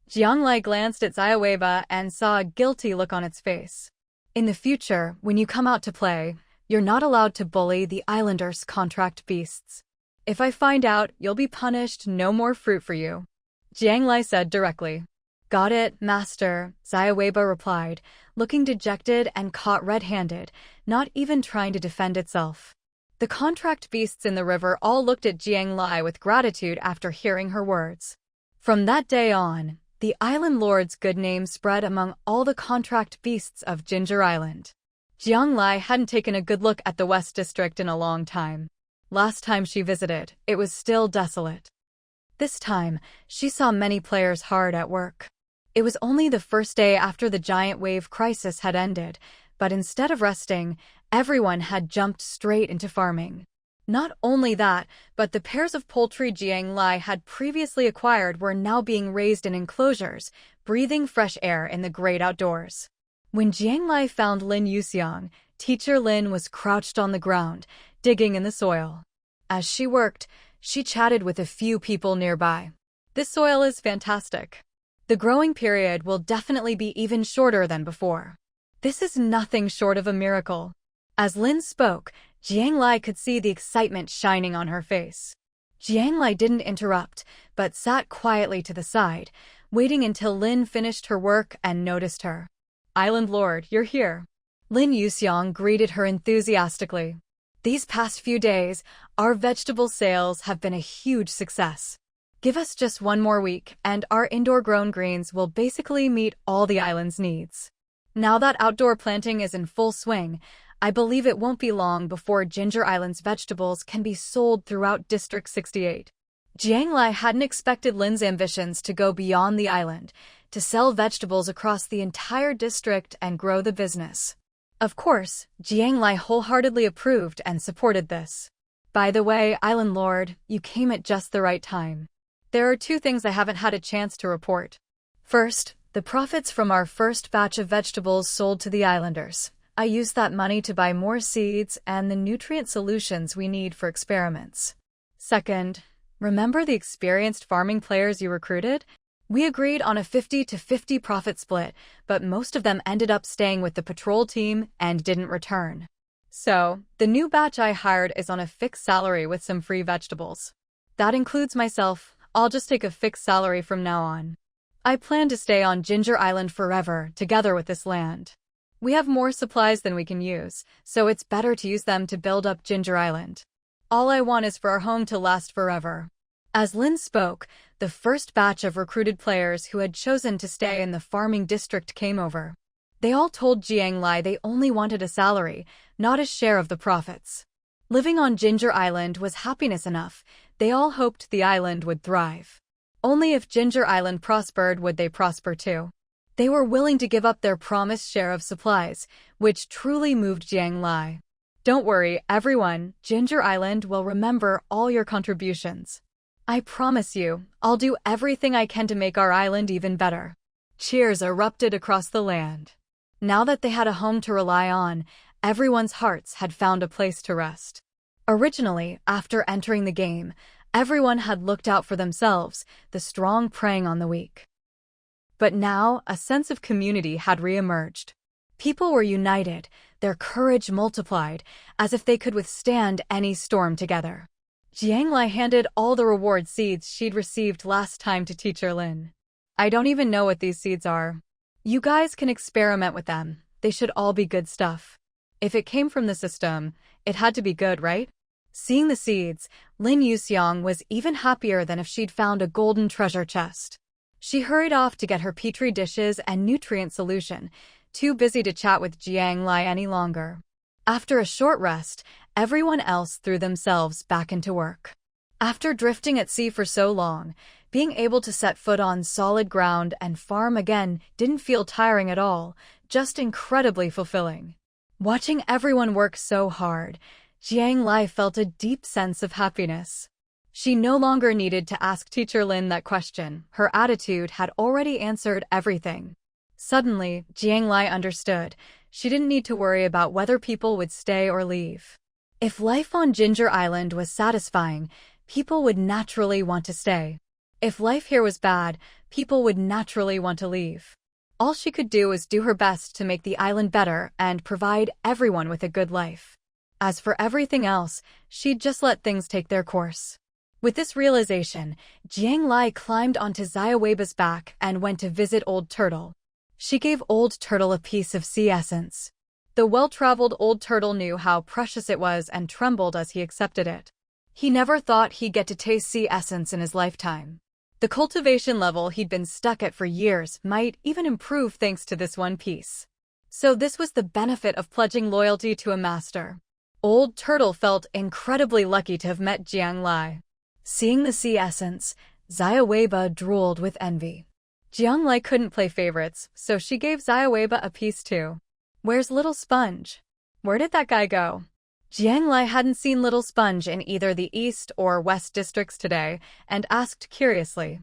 Jiang Lai glanced at Xiaoweiba and saw a guilty look on its face. In the future, when you come out to play, you're not allowed to bully the islanders' contract beasts. If I find out, you'll be punished, no more fruit for you. Jiang Lai said directly. Got it, master, Xiaoweiba replied, looking dejected and caught red-handed, not even trying to defend itself. The contract beasts in the river all looked at Jiang Lai with gratitude after hearing her words. From that day on, the island lord's good name spread among all the contract beasts of Ginger Island. Jiang Lai hadn't taken a good look at the West District in a long time. Last time she visited, it was still desolate. This time, she saw many players hard at work. It was only the first day after the giant wave crisis had ended, but instead of resting, everyone had jumped straight into farming. Not only that, but the pairs of poultry Jiang Lai had previously acquired were now being raised in enclosures, breathing fresh air in the great outdoors. When Jiang Lai found Lin Yuxiang, teacher Lin was crouched on the ground, digging in the soil. As she worked, she chatted with a few people nearby. This soil is fantastic. The growing period will definitely be even shorter than before. This is nothing short of a miracle. As Lin spoke, Jiang Lai could see the excitement shining on her face. Jiang Lai didn't interrupt, but sat quietly to the side, waiting until Lin finished her work and noticed her. Island Lord, you're here. Lin Yuxiang greeted her enthusiastically. These past few days, our vegetable sales have been a huge success. Give us just one more week, and our indoor-grown greens will basically meet all the island's needs. Now that outdoor planting is in full swing, I believe it won't be long before Ginger Island's vegetables can be sold throughout District 68. Jiang Lai hadn't expected Lin's ambitions to go beyond the island, to sell vegetables across the entire district and grow the business. Of course, Jiang Lai wholeheartedly approved and supported this. By the way, Island Lord, you came at just the right time. There are two things I haven't had a chance to report. First, the profits from our first batch of vegetables sold to the islanders. I used that money to buy more seeds and the nutrient solutions we need for experiments. Second, remember the experienced farming players you recruited? We agreed on a 50-50 profit split, but most of them ended up staying with the patrol team and didn't return. So, the new batch I hired is on a fixed salary with some free vegetables. That includes myself. I'll just take a fixed salary from now on. I plan to stay on Ginger Island forever, together with this land. We have more supplies than we can use, so it's better to use them to build up Ginger Island. All I want is for our home to last forever. As Lin spoke, the first batch of recruited players who had chosen to stay in the farming district came over. They all told Jiang Lai they only wanted a salary, not a share of the profits. Living on Ginger Island was happiness enough. They all hoped the island would thrive. Only if Ginger Island prospered would they prosper too. They were willing to give up their promised share of supplies, which truly moved Jiang Lai. Don't worry, everyone, Ginger Island will remember all your contributions. I promise you, I'll do everything I can to make our island even better. Cheers erupted across the land. Now that they had a home to rely on, everyone's hearts had found a place to rest. Originally, after entering the game, everyone had looked out for themselves, the strong preying on the weak. But now, a sense of community had re-emerged. People were united, their courage multiplied, as if they could withstand any storm together. Jiang Lai handed all the reward seeds she'd received last time to teacher Lin. I don't even know what these seeds are. You guys can experiment with them. They should all be good stuff. If it came from the system, it had to be good, right? Seeing the seeds, Lin Yuxiang was even happier than if she'd found a golden treasure chest. She hurried off to get her petri dishes and nutrient solution, too busy to chat with Jiang Lai any longer. After a short rest, everyone else threw themselves back into work. After drifting at sea for so long, being able to set foot on solid ground and farm again didn't feel tiring at all, just incredibly fulfilling. Watching everyone work so hard, Jiang Lai felt a deep sense of happiness. She no longer needed to ask teacher Lin that question. Her attitude had already answered everything. Suddenly, Jiang Lai understood. She didn't need to worry about whether people would stay or leave. If life on Ginger Island was satisfying, people would naturally want to stay. If life here was bad, people would naturally want to leave. All she could do was do her best to make the island better and provide everyone with a good life. As for everything else, she'd just let things take their course. With this realization, Jiang Lai climbed onto Xiaoweba's back and went to visit Old Turtle. She gave Old Turtle a piece of sea essence. The well-traveled Old Turtle knew how precious it was and trembled as he accepted it. He never thought he'd get to taste sea essence in his lifetime. The cultivation level he'd been stuck at for years might even improve thanks to this one piece. So this was the benefit of pledging loyalty to a master. Old Turtle felt incredibly lucky to have met Jiang Lai. Seeing the sea essence, Xiaoweiba drooled with envy. Jiang Lai couldn't play favorites, so she gave Xiaoweiba a piece too. Where's Little Sponge? Where did that guy go? Jiang Lai hadn't seen Little Sponge in either the East or West districts today, and asked curiously.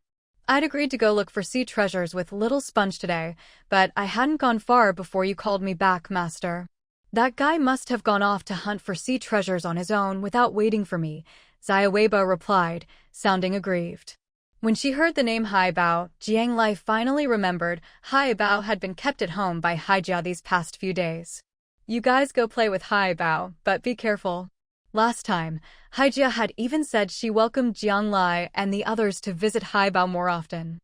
I'd agreed to go look for sea treasures with Little Sponge today, but I hadn't gone far before you called me back, Master. That guy must have gone off to hunt for sea treasures on his own without waiting for me, Xiaoweiba replied, sounding aggrieved. When she heard the name Haibao, Jiang Lai finally remembered Haibao had been kept at home by Hija these past few days. You guys go play with Haibao, but be careful. Last time, Hija had even said she welcomed Jiang Lai and the others to visit Haibao more often.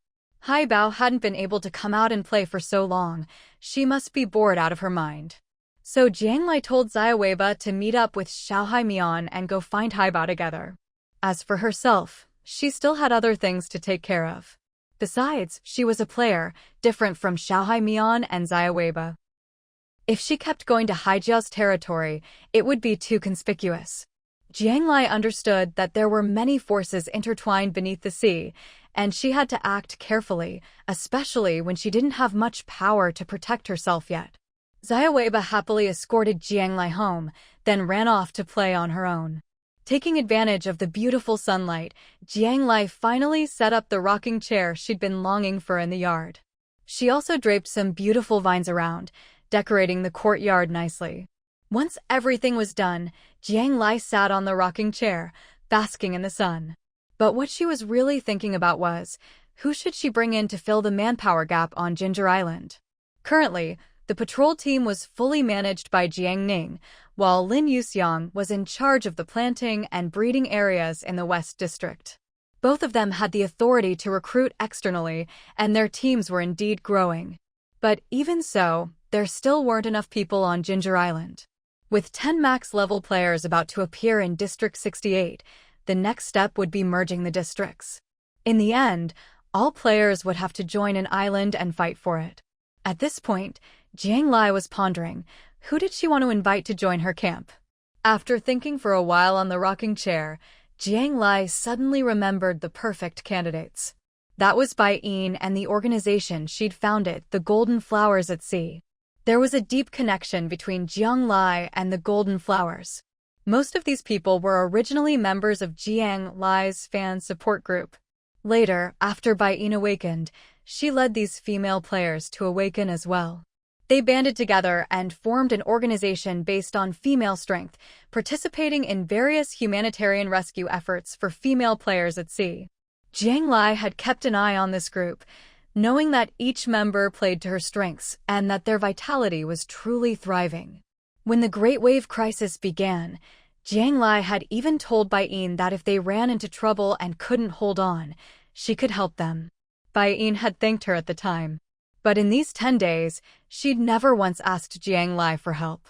Haibao hadn't been able to come out and play for so long, she must be bored out of her mind. So Jiang Lai told Xiaoweiba to meet up with Xiaohai Mian and go find Haibao together. As for herself, she still had other things to take care of. Besides, she was a player, different from Xiaohai Mian and Xiaoweiba. If she kept going to Hija's territory, it would be too conspicuous. Jiang Lai understood that there were many forces intertwined beneath the sea, and she had to act carefully, especially when she didn't have much power to protect herself yet. Xiaoweiba happily escorted Jiang Lai home, then ran off to play on her own. Taking advantage of the beautiful sunlight, Jiang Lai finally set up the rocking chair she'd been longing for in the yard. She also draped some beautiful vines around, decorating the courtyard nicely. Once everything was done, Jiang Lai sat on the rocking chair, basking in the sun. But what she was really thinking about was, who should she bring in to fill the manpower gap on Ginger Island? Currently, the patrol team was fully managed by Jiang Ning, while Lin Yuxiang was in charge of the planting and breeding areas in the West District. Both of them had the authority to recruit externally, and their teams were indeed growing. But even so, there still weren't enough people on Ginger Island. With 10 max-level players about to appear in District 68, the next step would be merging the districts. In the end, all players would have to join an island and fight for it. At this point, Jiang Lai was pondering, who did she want to invite to join her camp? After thinking for a while on the rocking chair, Jiang Lai suddenly remembered the perfect candidates. That was Bai Yin and the organization she'd founded, the Golden Flowers at Sea. There was a deep connection between Jiang Lai and the Golden Flowers. Most of these people were originally members of Jiang Lai's fan support group. Later, after Bai Yin awakened, she led these female players to awaken as well. They banded together and formed an organization based on female strength, participating in various humanitarian rescue efforts for female players at sea. Jiang Lai had kept an eye on this group, knowing that each member played to her strengths and that their vitality was truly thriving. When the Great Wave Crisis began, Jiang Lai had even told Bai Yin that if they ran into trouble and couldn't hold on, she could help them. Bai Yin had thanked her at the time. But in these 10 days, she'd never once asked Jiang Lai for help.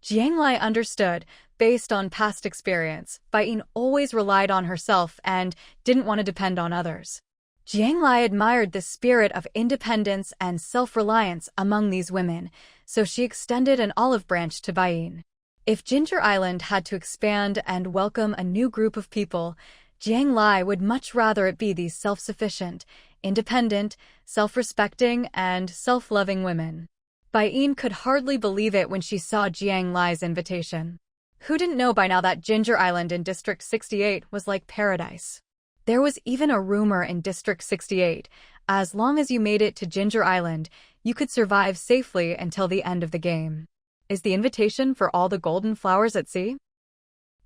Jiang Lai understood, based on past experience, Bai Yin always relied on herself and didn't want to depend on others. Jiang Lai admired the spirit of independence and self-reliance among these women, so she extended an olive branch to Bai Yin. If Ginger Island had to expand and welcome a new group of people, Jiang Lai would much rather it be these self-sufficient, independent, self-respecting, and self-loving women. Bai Yin could hardly believe it when she saw Jiang Lai's invitation. Who didn't know by now that Ginger Island in District 68 was like paradise? There was even a rumor in District 68, as long as you made it to Ginger Island, you could survive safely until the end of the game. Is the invitation for all the golden flowers at sea?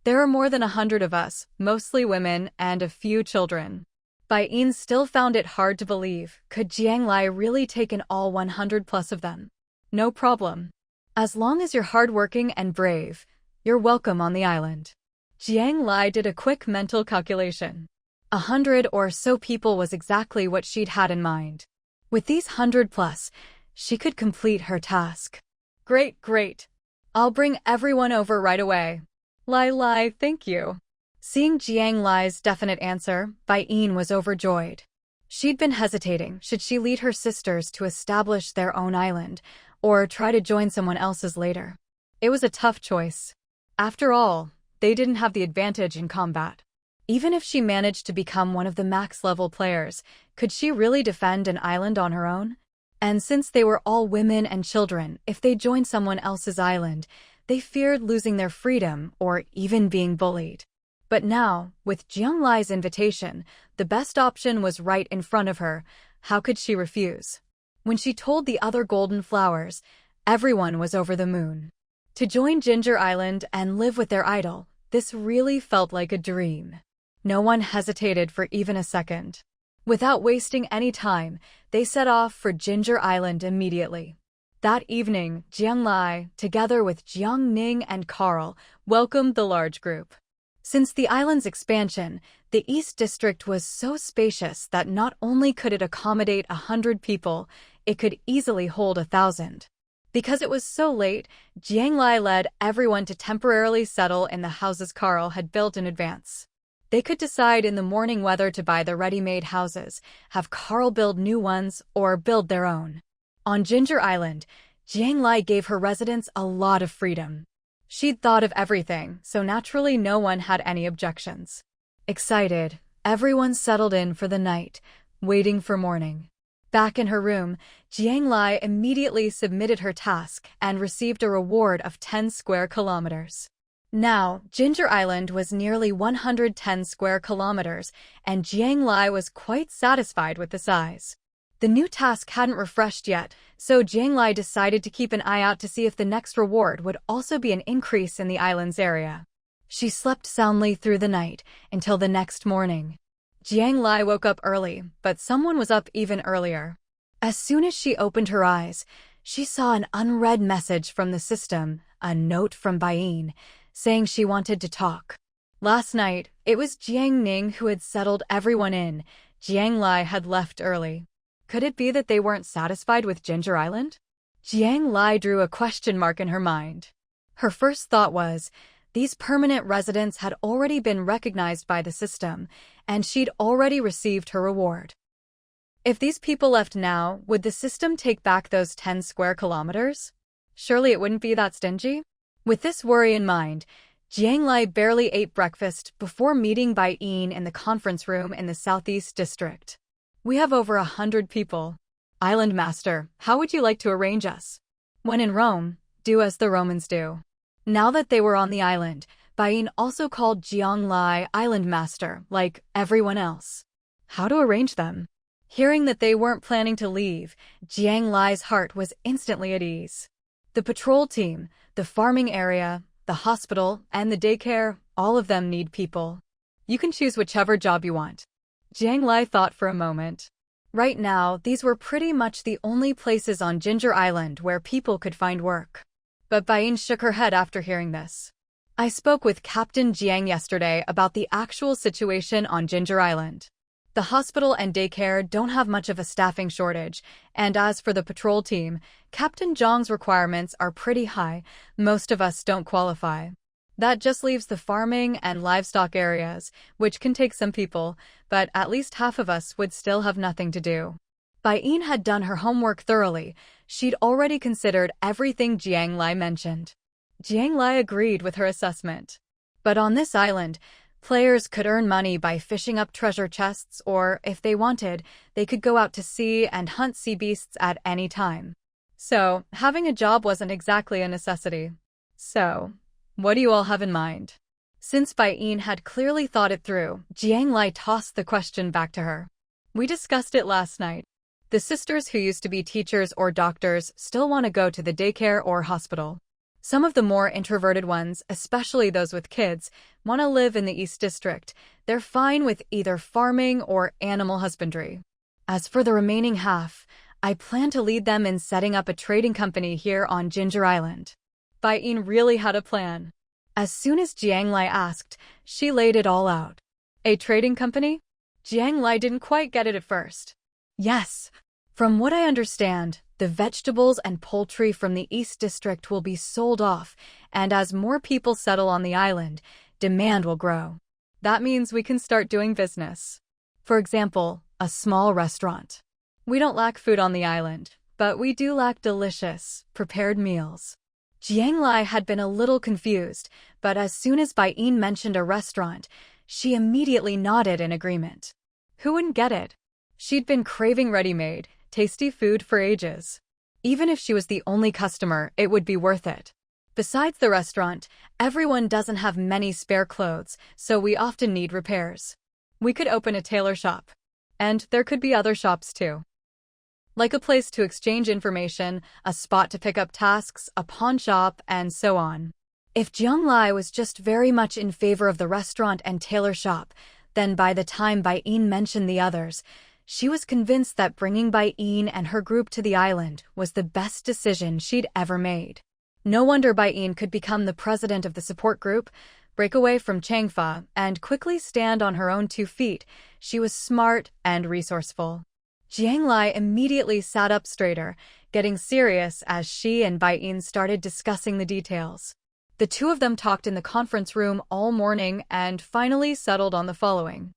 There are more than 100 of us, mostly women and a few children. Baiyin still found it hard to believe. Could Jiang Lai really take in all 100 plus of them? No problem. As long as you're hardworking and brave, you're welcome on the island. Jiang Lai did a quick mental calculation. 100 or so people was exactly what she'd had in mind. With these 100 plus, she could complete her task. Great, great. I'll bring everyone over right away. Lai, thank you. Seeing Jiang Lai's definite answer, Baiyin was overjoyed. She'd been hesitating. Should she lead her sisters to establish their own island, or try to join someone else's later? It was a tough choice. After all, they didn't have the advantage in combat. Even if she managed to become one of the max-level players, could she really defend an island on her own? And since they were all women and children, if they joined someone else's island, they feared losing their freedom or even being bullied. But now, with Jiang Lai's invitation, the best option was right in front of her. How could she refuse? When she told the other golden flowers, everyone was over the moon. To join Ginger Island and live with their idol, this really felt like a dream. No one hesitated for even a second. Without wasting any time, they set off for Ginger Island immediately. That evening, Jiang Lai, together with Jiang Ning and Carl, welcomed the large group. Since the island's expansion, the East District was so spacious that not only could it accommodate 100 people, it could easily hold 1,000. Because it was so late, Jiang Lai led everyone to temporarily settle in the houses Carl had built in advance. They could decide in the morning whether to buy the ready-made houses, have Carl build new ones, or build their own. On Ginger Island, Jiang Lai gave her residents a lot of freedom. She'd thought of everything, so naturally no one had any objections. Excited, everyone settled in for the night, waiting for morning. Back in her room, Jiang Lai immediately submitted her task and received a reward of 10 square kilometers. Now, Ginger Island was nearly 110 square kilometers, and Jiang Lai was quite satisfied with the size. The new task hadn't refreshed yet, so Jiang Lai decided to keep an eye out to see if the next reward would also be an increase in the island's area. She slept soundly through the night until the next morning. Jiang Lai woke up early, but someone was up even earlier. As soon as she opened her eyes, she saw an unread message from the system, a note from Baiyin, saying she wanted to talk. Last night, it was Jiang Ning who had settled everyone in. Jiang Lai had left early. Could it be that they weren't satisfied with Ginger Island? Jiang Lai drew a question mark in her mind. Her first thought was, these permanent residents had already been recognized by the system, and she'd already received her reward. If these people left now, would the system take back those 10 square kilometers? Surely it wouldn't be that stingy? With this worry in mind, Jiang Lai barely ate breakfast before meeting Baiyin in the conference room in the Southeast District. We have over 100 people. Island Master, how would you like to arrange us? When in Rome, do as the Romans do. Now that they were on the island, Baiyin also called Jiang Lai Island Master, like everyone else. How to arrange them? Hearing that they weren't planning to leave, Jiang Lai's heart was instantly at ease. The patrol team, the farming area, the hospital, and the daycare, all of them need people. You can choose whichever job you want. Jiang Lai thought for a moment. Right now, these were pretty much the only places on Ginger Island where people could find work. But Baiyin shook her head after hearing this. I spoke with Captain Jiang yesterday about the actual situation on Ginger Island. The hospital and daycare don't have much of a staffing shortage, and as for the patrol team, Captain Zhang's requirements are pretty high. Most of us don't qualify. That just leaves the farming and livestock areas, which can take some people, but at least half of us would still have nothing to do. Baiyin had done her homework thoroughly. She'd already considered everything Jiang Lai mentioned. Jiang Lai agreed with her assessment. But on this island, players could earn money by fishing up treasure chests, or, if they wanted, they could go out to sea and hunt sea beasts at any time. So, having a job wasn't exactly a necessity. So, what do you all have in mind? Since Baiyin had clearly thought it through, Jiang Lai tossed the question back to her. We discussed it last night. The sisters who used to be teachers or doctors still want to go to the daycare or hospital. Some of the more introverted ones, especially those with kids, want to live in the East District. They're fine with either farming or animal husbandry. As for the remaining half, I plan to lead them in setting up a trading company here on Ginger Island. Bai-yin really had a plan. As soon as Jiang Lai asked, she laid it all out. A trading company? Jiang Lai didn't quite get it at first. Yes. From what I understand, the vegetables and poultry from the East District will be sold off, and as more people settle on the island, demand will grow. That means we can start doing business. For example, a small restaurant. We don't lack food on the island, but we do lack delicious, prepared meals. Jiang Lai had been a little confused, but as soon as Bai-yin mentioned a restaurant, she immediately nodded in agreement. Who wouldn't get it? She'd been craving ready-made, tasty food for ages. Even if she was the only customer, it would be worth it. Besides the restaurant, everyone doesn't have many spare clothes, so we often need repairs. We could open a tailor shop. And there could be other shops too. Like a place to exchange information, a spot to pick up tasks, a pawn shop, and so on. If Jiang Lai was just very much in favor of the restaurant and tailor shop, then by the time Bai-yin mentioned the others, she was convinced that bringing Bai-yin and her group to the island was the best decision she'd ever made. No wonder Bai-yin could become the president of the support group, break away from Changfa, and quickly stand on her own 2 feet. She was smart and resourceful. Jiang Lai immediately sat up straighter, getting serious as she and Bai-yin started discussing the details. The two of them talked in the conference room all morning and finally settled on the following.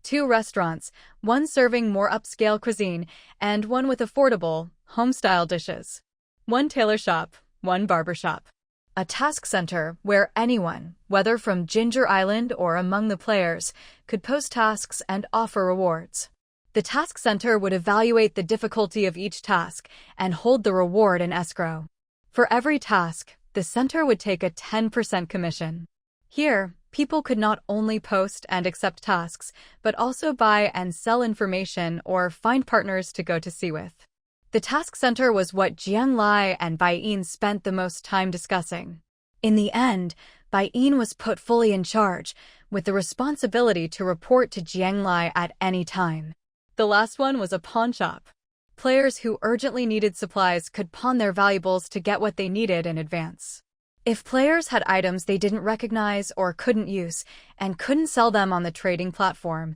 2 restaurants, one serving more upscale cuisine and one with affordable, home-style dishes. 1 tailor shop, 1 barber shop. A task center where anyone, whether from Ginger Island or among the players, could post tasks and offer rewards. The task center would evaluate the difficulty of each task and hold the reward in escrow. For every task, the center would take a 10% commission. Here, people could not only post and accept tasks, but also buy and sell information or find partners to go to sea with. The task center was what Jiang Lai and Bai-yin spent the most time discussing. In the end, Bai-yin was put fully in charge, with the responsibility to report to Jiang Lai at any time. The last one was a pawn shop. Players who urgently needed supplies could pawn their valuables to get what they needed in advance. If players had items they didn't recognize or couldn't use and couldn't sell them on the trading platform,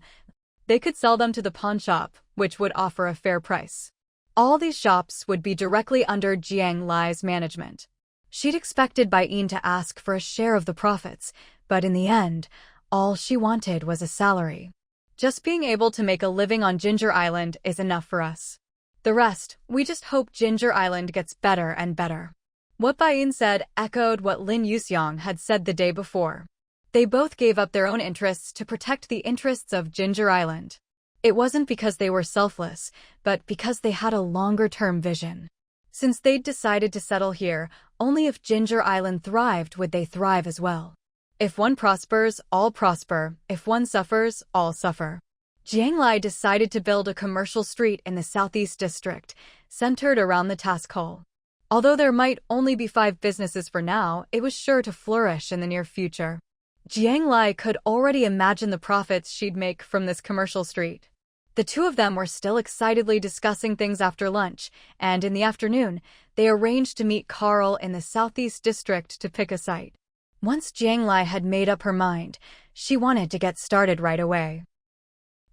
they could sell them to the pawn shop, which would offer a fair price. All these shops would be directly under Jiang Lai's management. She'd expected Bai-yin to ask for a share of the profits, but in the end, all she wanted was a salary. Just being able to make a living on Ginger Island is enough for us. The rest, we just hope Ginger Island gets better and better. What Bai-yin said echoed what Lin Yuxiang had said the day before. They both gave up their own interests to protect the interests of Ginger Island. It wasn't because they were selfless, but because they had a longer-term vision. Since they'd decided to settle here, only if Ginger Island thrived would they thrive as well. If one prospers, all prosper. If one suffers, all suffer. Jiang Lai decided to build a commercial street in the Southeast District, centered around the task hall. Although there might only be 5 businesses for now, it was sure to flourish in the near future. Jiang Lai could already imagine the profits she'd make from this commercial street. The two of them were still excitedly discussing things after lunch, and in the afternoon, they arranged to meet Carl in the Southeast District to pick a site. Once Jiang Lai had made up her mind, she wanted to get started right away.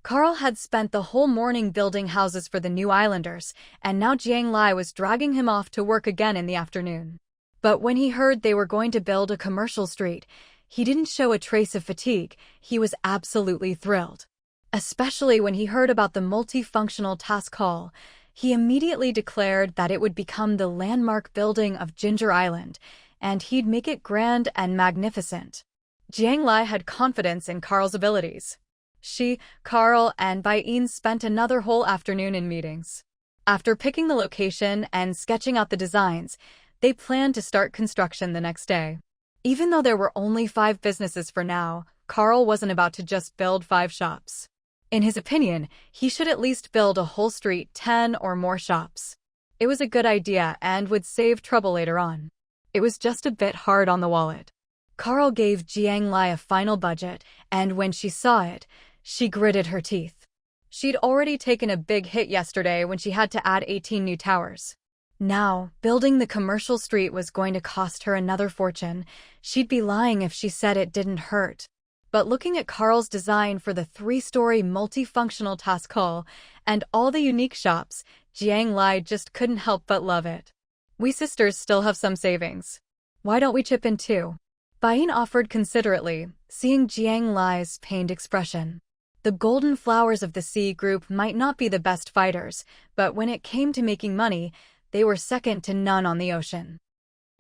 Carl had spent the whole morning building houses for the new islanders, and now Jiang Lai was dragging him off to work again in the afternoon. But when he heard they were going to build a commercial street, he didn't show a trace of fatigue. He was absolutely thrilled. Especially when he heard about the multifunctional task hall, he immediately declared that it would become the landmark building of Ginger Island, and he'd make it grand and magnificent. Jiang Lai had confidence in Carl's abilities. She, Carl, and Bai-yin spent another whole afternoon in meetings. After picking the location and sketching out the designs, they planned to start construction the next day. Even though there were only 5 businesses for now, Carl wasn't about to just build 5 shops. In his opinion, he should at least build a whole street, 10 or more shops. It was a good idea and would save trouble later on. It was just a bit hard on the wallet. Carl gave Jiang Lai a final budget, and when she saw it, she gritted her teeth. She'd already taken a big hit yesterday when she had to add 18 new towers. Now, building the commercial street was going to cost her another fortune. She'd be lying if she said it didn't hurt. But looking at Carl's design for the 3-story multifunctional task hall and all the unique shops, Jiang Lai just couldn't help but love it. We sisters still have some savings. Why don't we chip in too? Bain offered considerately, seeing Jiang Lai's pained expression. The Golden Flowers of the Sea group might not be the best fighters, but when it came to making money, they were second to none on the ocean.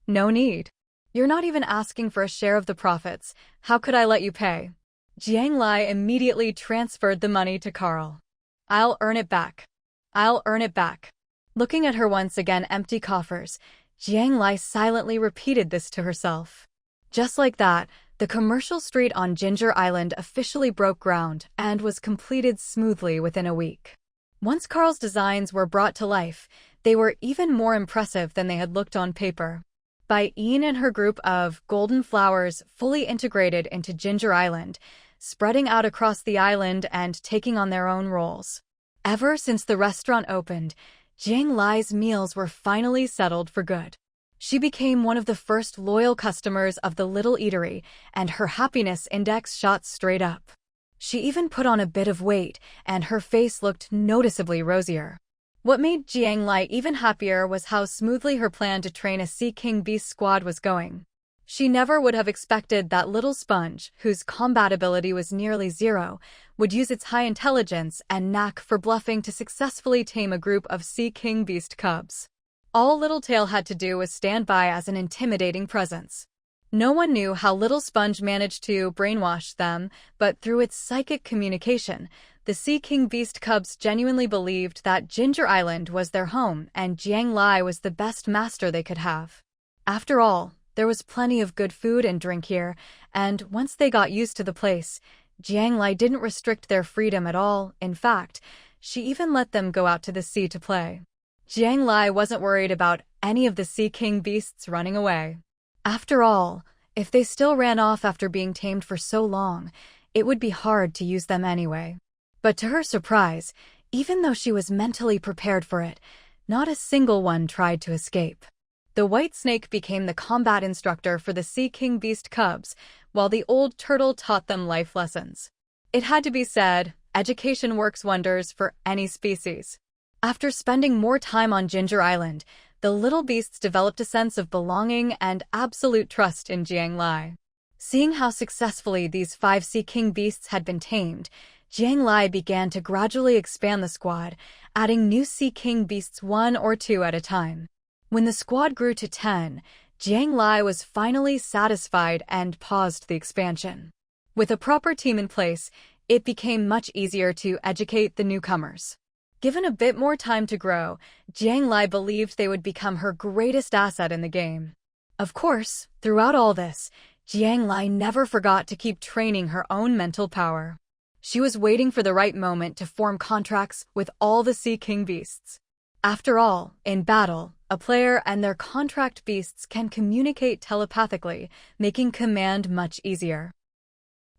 No need. You're not even asking for a share of the profits. How could I let you pay? Jiang Lai immediately transferred the money to Carl. I'll earn it back. I'll earn it back. Looking at her once again empty coffers, Jiang Lai silently repeated this to herself. Just like that, the commercial street on Ginger Island officially broke ground and was completed smoothly within a week. Once Carl's designs were brought to life, they were even more impressive than they had looked on paper. Bain and her group of Golden Flowers fully integrated into Ginger Island, spreading out across the island and taking on their own roles. Ever since the restaurant opened, Jiang Lai's meals were finally settled for good. She became one of the first loyal customers of the little eatery, and her happiness index shot straight up. She even put on a bit of weight, and her face looked noticeably rosier. What made Jiang Lai even happier was how smoothly her plan to train a Sea King Beast squad was going. She never would have expected that little sponge, whose combat ability was nearly zero, would use its high intelligence and knack for bluffing to successfully tame a group of Sea King Beast cubs. All Littletail had to do was stand by as an intimidating presence. No one knew how Little Sponge managed to brainwash them, but through its psychic communication, the Sea King Beast cubs genuinely believed that Ginger Island was their home and Jiang Lai was the best master they could have. After all, there was plenty of good food and drink here, and once they got used to the place, Jiang Lai didn't restrict their freedom at all. In fact, she even let them go out to the sea to play. Jiang Lai wasn't worried about any of the Sea King Beasts running away. After all, if they still ran off after being tamed for so long, it would be hard to use them anyway. But to her surprise, even though she was mentally prepared for it, not a single one tried to escape. The White Snake became the combat instructor for the Sea King Beast cubs, while the old turtle taught them life lessons. It had to be said, education works wonders for any species. After spending more time on Ginger Island, the little beasts developed a sense of belonging and absolute trust in Jiang Lai. Seeing how successfully these 5 Sea King Beasts had been tamed, Jiang Lai began to gradually expand the squad, adding new Sea King Beasts 1 or 2 at a time. When the squad grew to 10, Jiang Lai was finally satisfied and paused the expansion. With a proper team in place, it became much easier to educate the newcomers. Given a bit more time to grow, Jiang Lai believed they would become her greatest asset in the game. Of course, throughout all this, Jiang Lai never forgot to keep training her own mental power. She was waiting for the right moment to form contracts with all the Sea King Beasts. After all, in battle, a player and their contract beasts can communicate telepathically, making command much easier.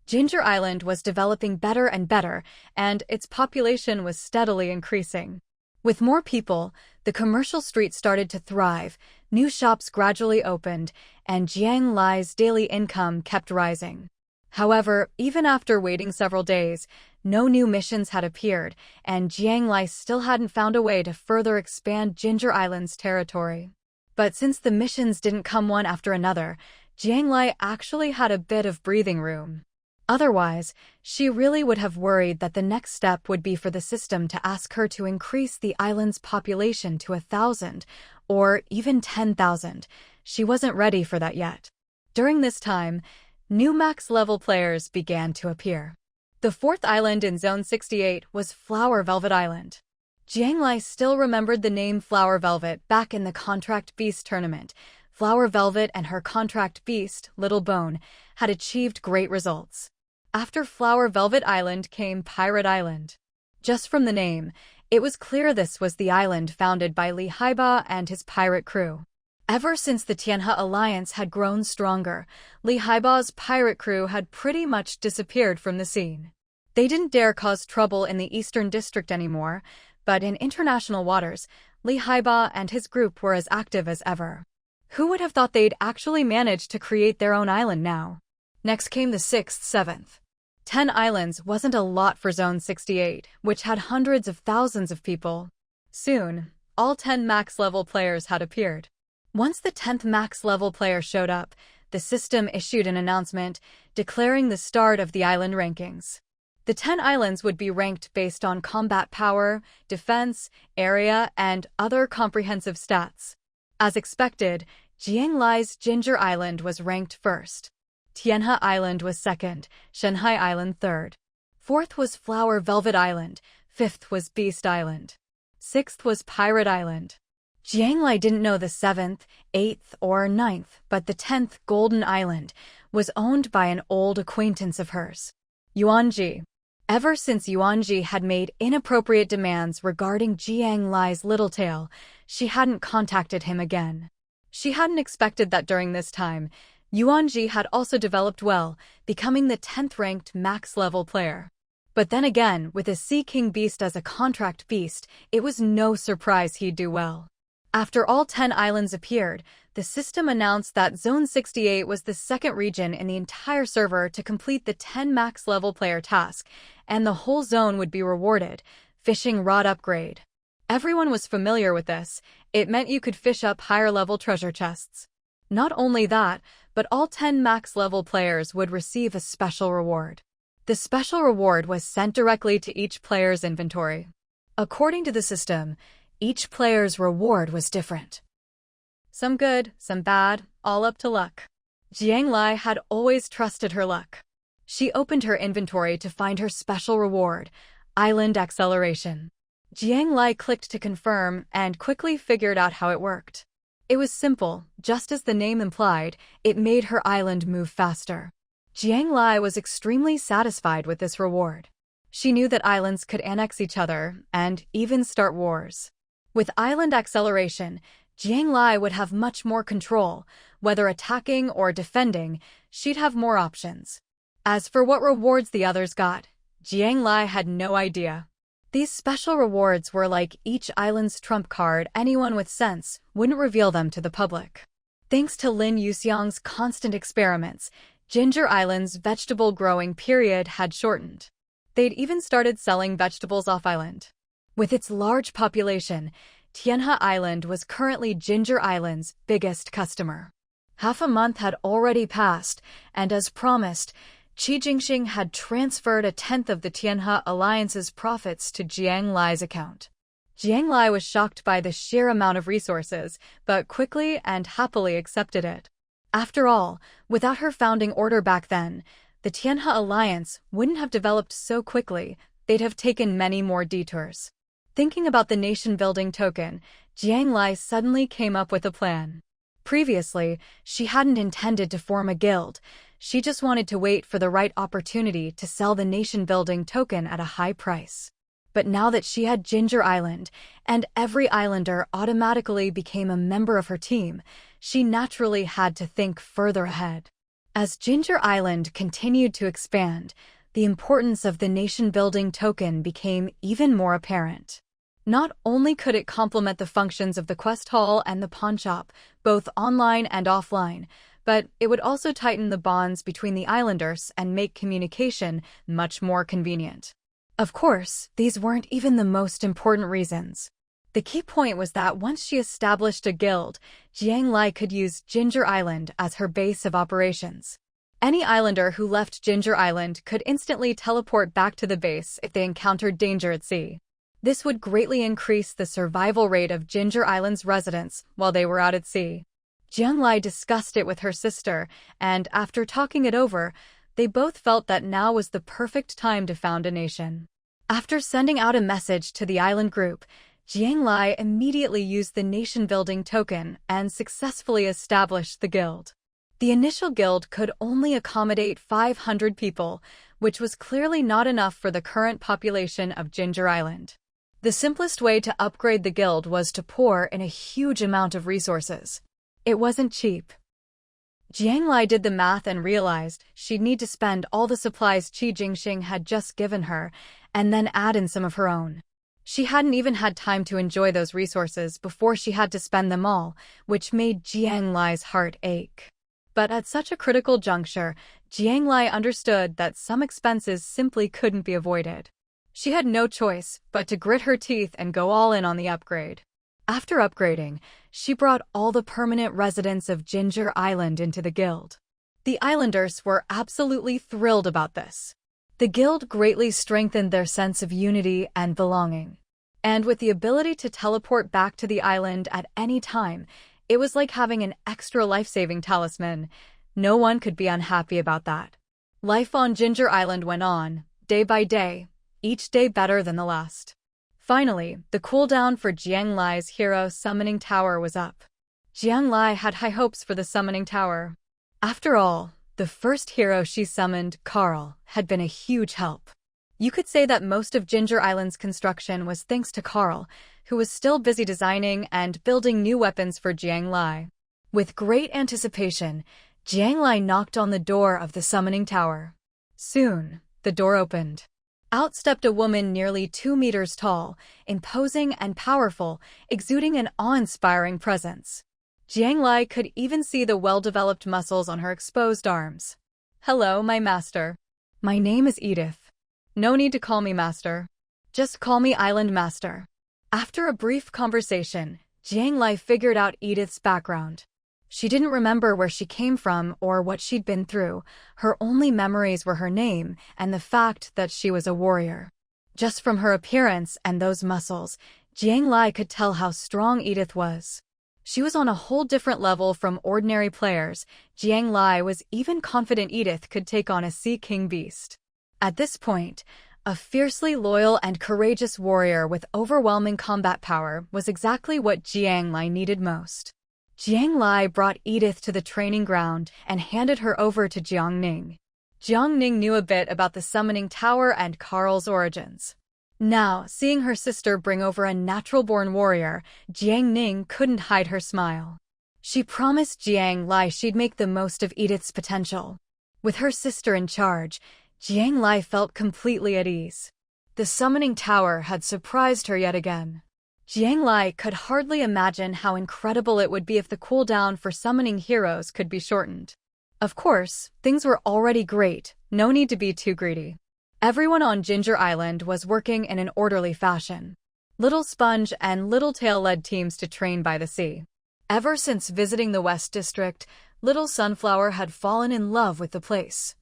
Ginger Island was developing better and better, and its population was steadily increasing. With more people, the commercial street started to thrive, new shops gradually opened, and Jiang Lai's daily income kept rising. However, even after waiting several days, no new missions had appeared, and Jiang Lai still hadn't found a way to further expand Ginger Island's territory. But since the missions didn't come one after another, Jiang Lai actually had a bit of breathing room. Otherwise, she really would have worried that the next step would be for the system to ask her to increase the island's population to 1,000, or even 10,000. She wasn't ready for that yet. During this time, new max-level players began to appear. The 4th island in Zone 68 was Flower Velvet Island. Jiang Lai still remembered the name Flower Velvet back in the Contract Beast tournament. Flower Velvet and her contract beast, Little Bone, had achieved great results. After Flower Velvet Island came Pirate Island. Just from the name, it was clear this was the island founded by Haibao and his pirate crew. Ever since the Tianhe alliance had grown stronger, Li Haibao's pirate crew had pretty much disappeared from the scene. They didn't dare cause trouble in the Eastern District anymore, but in international waters, Li Haibao and his group were as active as ever. Who would have thought they'd actually managed to create their own island now? Next came the 6th, 7th. 10 islands wasn't a lot for Zone 68, which had hundreds of thousands of people. Soon, all 10 max-level players had appeared. Once the 10th max-level player showed up, the system issued an announcement declaring the start of the island rankings. The 10 islands would be ranked based on combat power, defense, area, and other comprehensive stats. As expected, Jiang Lai's Ginger Island was ranked first. Tianhe Island was second, Shanghai Island third. Fourth was Flower Velvet Island, fifth was Beast Island. Sixth was Pirate Island. Jiang Lai didn't know the 7th, 8th, or 9th, but the 10th Golden Island was owned by an old acquaintance of hers, Yuanji. Ever since Yuanji had made inappropriate demands regarding Jiang Lai's little tail, she hadn't contacted him again. She hadn't expected that during this time, Yuanji had also developed well, becoming the 10th-ranked max-level player. But then again, with a Sea King beast as a contract beast, it was no surprise he'd do well. After all 10 islands appeared, the system announced that Zone 68 was the second region in the entire server to complete the 10 max-level player task, and the whole zone would be rewarded, fishing rod upgrade. Everyone was familiar with this. It meant you could fish up higher-level treasure chests. Not only that, but all 10 max-level players would receive a special reward. The special reward was sent directly to each player's inventory. According to the system, each player's reward was different. Some good, some bad, all up to luck. Jiang Lai had always trusted her luck. She opened her inventory to find her special reward, Island Acceleration. Jiang Lai clicked to confirm and quickly figured out how it worked. It was simple, just as the name implied, it made her island move faster. Jiang Lai was extremely satisfied with this reward. She knew that islands could annex each other and even start wars. With Island Acceleration, Jiang Lai would have much more control. Whether attacking or defending, she'd have more options. As for what rewards the others got, Jiang Lai had no idea. These special rewards were like each island's trump card. Anyone with sense wouldn't reveal them to the public. Thanks to Lin Yuxiang's constant experiments, Ginger Island's vegetable growing period had shortened. They'd even started selling vegetables off-island. With its large population, Tianhe Island was currently Ginger Island's biggest customer. Half a month had already passed, and as promised, Qi Jingxing had transferred 1/10 of the Tianhe Alliance's profits to Jiang Lai's account. Jiang Lai was shocked by the sheer amount of resources, but quickly and happily accepted it. After all, without her founding order back then, the Tianhe Alliance wouldn't have developed so quickly. They'd have taken many more detours. Thinking about the nation-building token, Jiang Lai suddenly came up with a plan. Previously, she hadn't intended to form a guild. She just wanted to wait for the right opportunity to sell the nation-building token at a high price. But now that she had Ginger Island, and every islander automatically became a member of her team, she naturally had to think further ahead. As Ginger Island continued to expand, the importance of the nation-building token became even more apparent. Not only could it complement the functions of the quest hall and the pawn shop, both online and offline, but it would also tighten the bonds between the islanders and make communication much more convenient. Of course, these weren't even the most important reasons. The key point was that once she established a guild, Jiang Lai could use Ginger Island as her base of operations. Any islander who left Ginger Island could instantly teleport back to the base if they encountered danger at sea. This would greatly increase the survival rate of Ginger Island's residents while they were out at sea. Jiang Lai discussed it with her sister, and after talking it over, they both felt that now was the perfect time to found a nation. After sending out a message to the island group, Jiang Lai immediately used the nation-building token and successfully established the guild. The initial guild could only accommodate 500 people, which was clearly not enough for the current population of Ginger Island. The simplest way to upgrade the guild was to pour in a huge amount of resources. It wasn't cheap. Jiang Lai did the math and realized she'd need to spend all the supplies Qi Jingxing had just given her, and then add in some of her own. She hadn't even had time to enjoy those resources before she had to spend them all, which made Jiang Lai's heart ache. But at such a critical juncture, Jiang Lai understood that some expenses simply couldn't be avoided. She had no choice but to grit her teeth and go all in on the upgrade. After upgrading, she brought all the permanent residents of Ginger Island into the guild. The islanders were absolutely thrilled about this. The guild greatly strengthened their sense of unity and belonging. And with the ability to teleport back to the island at any time, it was like having an extra life-saving talisman. No one could be unhappy about that. Life on Ginger Island went on, day by day, each day better than the last. Finally, the cooldown for Jiang Lai's hero summoning tower was up. Jiang Lai had high hopes for the summoning tower. After all, the first hero she summoned, Carl, had been a huge help. You could say that most of Ginger Island's construction was thanks to Carl, who was still busy designing and building new weapons for Jiang Lai. With great anticipation, Jiang Lai knocked on the door of the summoning tower. Soon, the door opened. Out stepped a woman nearly 2 meters tall, imposing and powerful, exuding an awe-inspiring presence. Jiang Lai could even see the well-developed muscles on her exposed arms. "Hello, my master. My name is Edith. No need to call me master. Just call me Island Master." After a brief conversation, Jiang Lai figured out Edith's background. She didn't remember where she came from or what she'd been through. Her only memories were her name and the fact that she was a warrior. Just from her appearance and those muscles, Jiang Lai could tell how strong Edith was. She was on a whole different level from ordinary players. Jiang Lai was even confident Edith could take on a Sea King beast. At this point, a fiercely loyal and courageous warrior with overwhelming combat power was exactly what Jiang Lai needed most. Jiang Lai brought Edith to the training ground and handed her over to Jiang Ning. Jiang Ning knew a bit about the summoning tower and Carl's origins. Now, seeing her sister bring over a natural-born warrior, Jiang Ning couldn't hide her smile. She promised Jiang Lai she'd make the most of Edith's potential. With her sister in charge, Jiang Lai felt completely at ease. The summoning tower had surprised her yet again. Jiang Lai could hardly imagine how incredible it would be if the cooldown for summoning heroes could be shortened. Of course, things were already great, no need to be too greedy. Everyone on Ginger Island was working in an orderly fashion. Little Sponge and Little Tail led teams to train by the sea. Ever since visiting the West District, Little Sunflower had fallen in love with the place.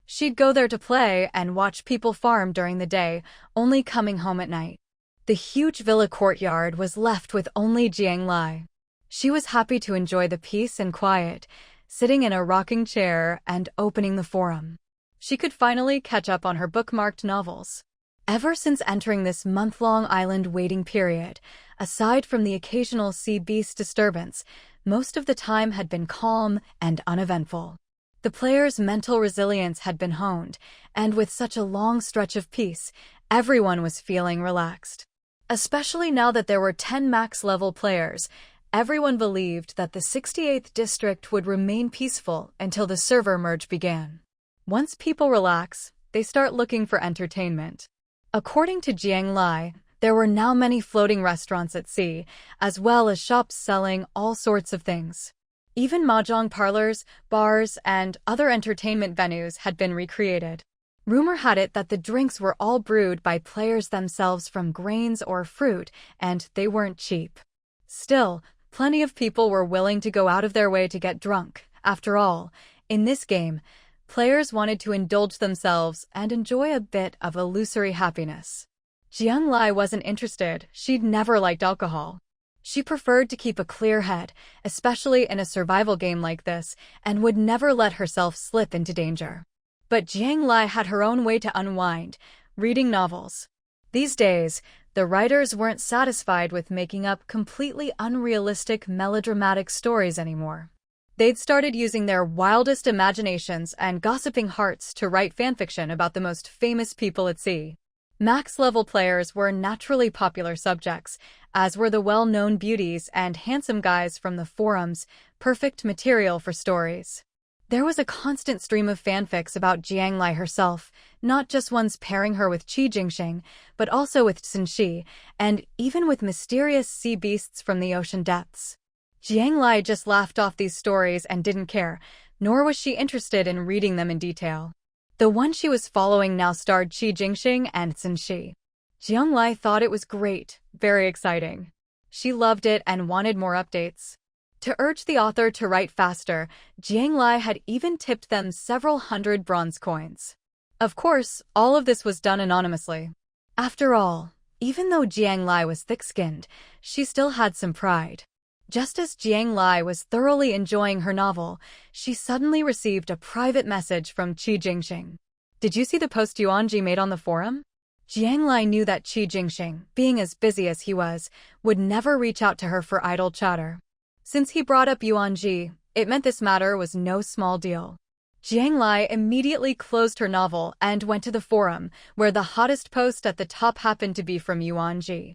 She'd go there to play and watch people farm during the day, only coming home at night. The huge villa courtyard was left with only Jiang Lai. She was happy to enjoy the peace and quiet, sitting in a rocking chair and opening the forum. She could finally catch up on her bookmarked novels. Ever since entering this month-long island waiting period, aside from the occasional sea beast disturbance, most of the time had been calm and uneventful. The players' mental resilience had been honed, and with such a long stretch of peace, everyone was feeling relaxed. Especially now that there were 10 max-level players, everyone believed that the 68th district would remain peaceful until the server merge began. Once people relax, they start looking for entertainment. According to Jiang Lai, there were now many floating restaurants at sea, as well as shops selling all sorts of things. Even mahjong parlors, bars, and other entertainment venues had been recreated. Rumor had it that the drinks were all brewed by players themselves from grains or fruit, and they weren't cheap. Still, plenty of people were willing to go out of their way to get drunk. After all, in this game, players wanted to indulge themselves and enjoy a bit of illusory happiness. Jiang Lai wasn't interested. She'd never liked alcohol. She preferred to keep a clear head, especially in a survival game like this, and would never let herself slip into danger. But Jiang Lai had her own way to unwind, reading novels. These days, the writers weren't satisfied with making up completely unrealistic melodramatic stories anymore. They'd started using their wildest imaginations and gossiping hearts to write fanfiction about the most famous people at sea. Max-level players were naturally popular subjects, as were the well-known beauties and handsome guys from the forums, perfect material for stories. There was a constant stream of fanfics about Jiang Lai herself, not just ones pairing her with Qi Jingxing, but also with Xinxi, and even with mysterious sea beasts from the ocean depths. Jiang Lai just laughed off these stories and didn't care, nor was she interested in reading them in detail. The one she was following now starred Qi Jingxing and Xinxi. Jiang Lai thought it was great, very exciting. She loved it and wanted more updates. To urge the author to write faster, Jiang Lai had even tipped them several hundred bronze coins. Of course, all of this was done anonymously. After all, even though Jiang Lai was thick-skinned, she still had some pride. Just as Jiang Lai was thoroughly enjoying her novel, she suddenly received a private message from Qi Jingxing. Did you see the post Yuanji made on the forum? Jiang Lai knew that Qi Jingxing, being as busy as he was, would never reach out to her for idle chatter. Since he brought up Yuanji, it meant this matter was no small deal. Jiang Lai immediately closed her novel and went to the forum, where the hottest post at the top happened to be from Yuanji.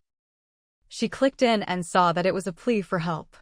She clicked in and saw that it was a plea for help.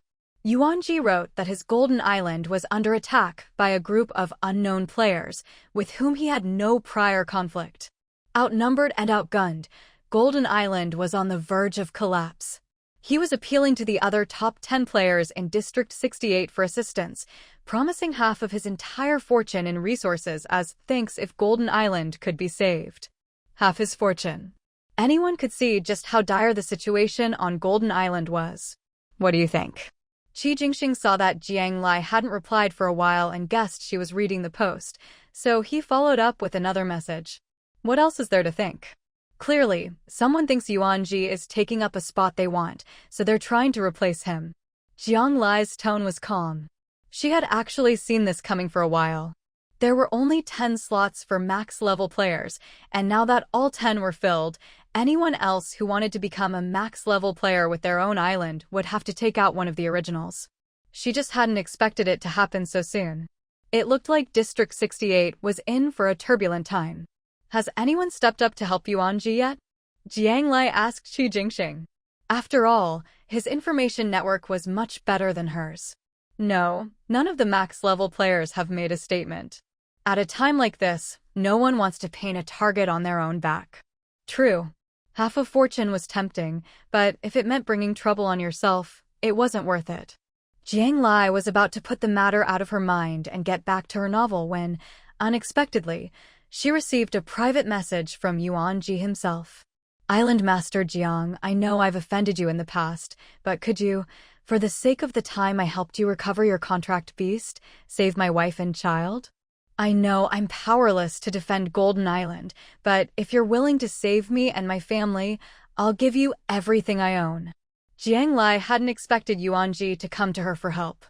Yuanji wrote that his Golden Island was under attack by a group of unknown players, with whom he had no prior conflict. Outnumbered and outgunned, Golden Island was on the verge of collapse. He was appealing to the other top 10 players in District 68 for assistance, promising half of his entire fortune in resources as thanks if Golden Island could be saved. Half his fortune. Anyone could see just how dire the situation on Golden Island was. What do you think? Qi Jingxing saw that Jiang Lai hadn't replied for a while and guessed she was reading the post, so he followed up with another message. What else is there to think? Clearly, someone thinks Yuanji is taking up a spot they want, so they're trying to replace him. Jiang Lai's tone was calm. She had actually seen this coming for a while. There were only 10 slots for max-level players, and now that all 10 were filled, anyone else who wanted to become a max-level player with their own island would have to take out one of the originals. She just hadn't expected it to happen so soon. It looked like District 68 was in for a turbulent time. Has anyone stepped up to help Yuanji yet? Jiang Lai asked Qi Jingxing. After all, his information network was much better than hers. No, none of the max-level players have made a statement. At a time like this, no one wants to paint a target on their own back. True. Half a fortune was tempting, but if it meant bringing trouble on yourself, it wasn't worth it. Jiang Lai was about to put the matter out of her mind and get back to her novel when, unexpectedly, she received a private message from Yuanji himself. Island Master Jiang, I know I've offended you in the past, but could you, for the sake of the time I helped you recover your contract beast, save my wife and child? I know I'm powerless to defend Golden Island, but if you're willing to save me and my family, I'll give you everything I own. Jiang Lai hadn't expected Yuanji to come to her for help.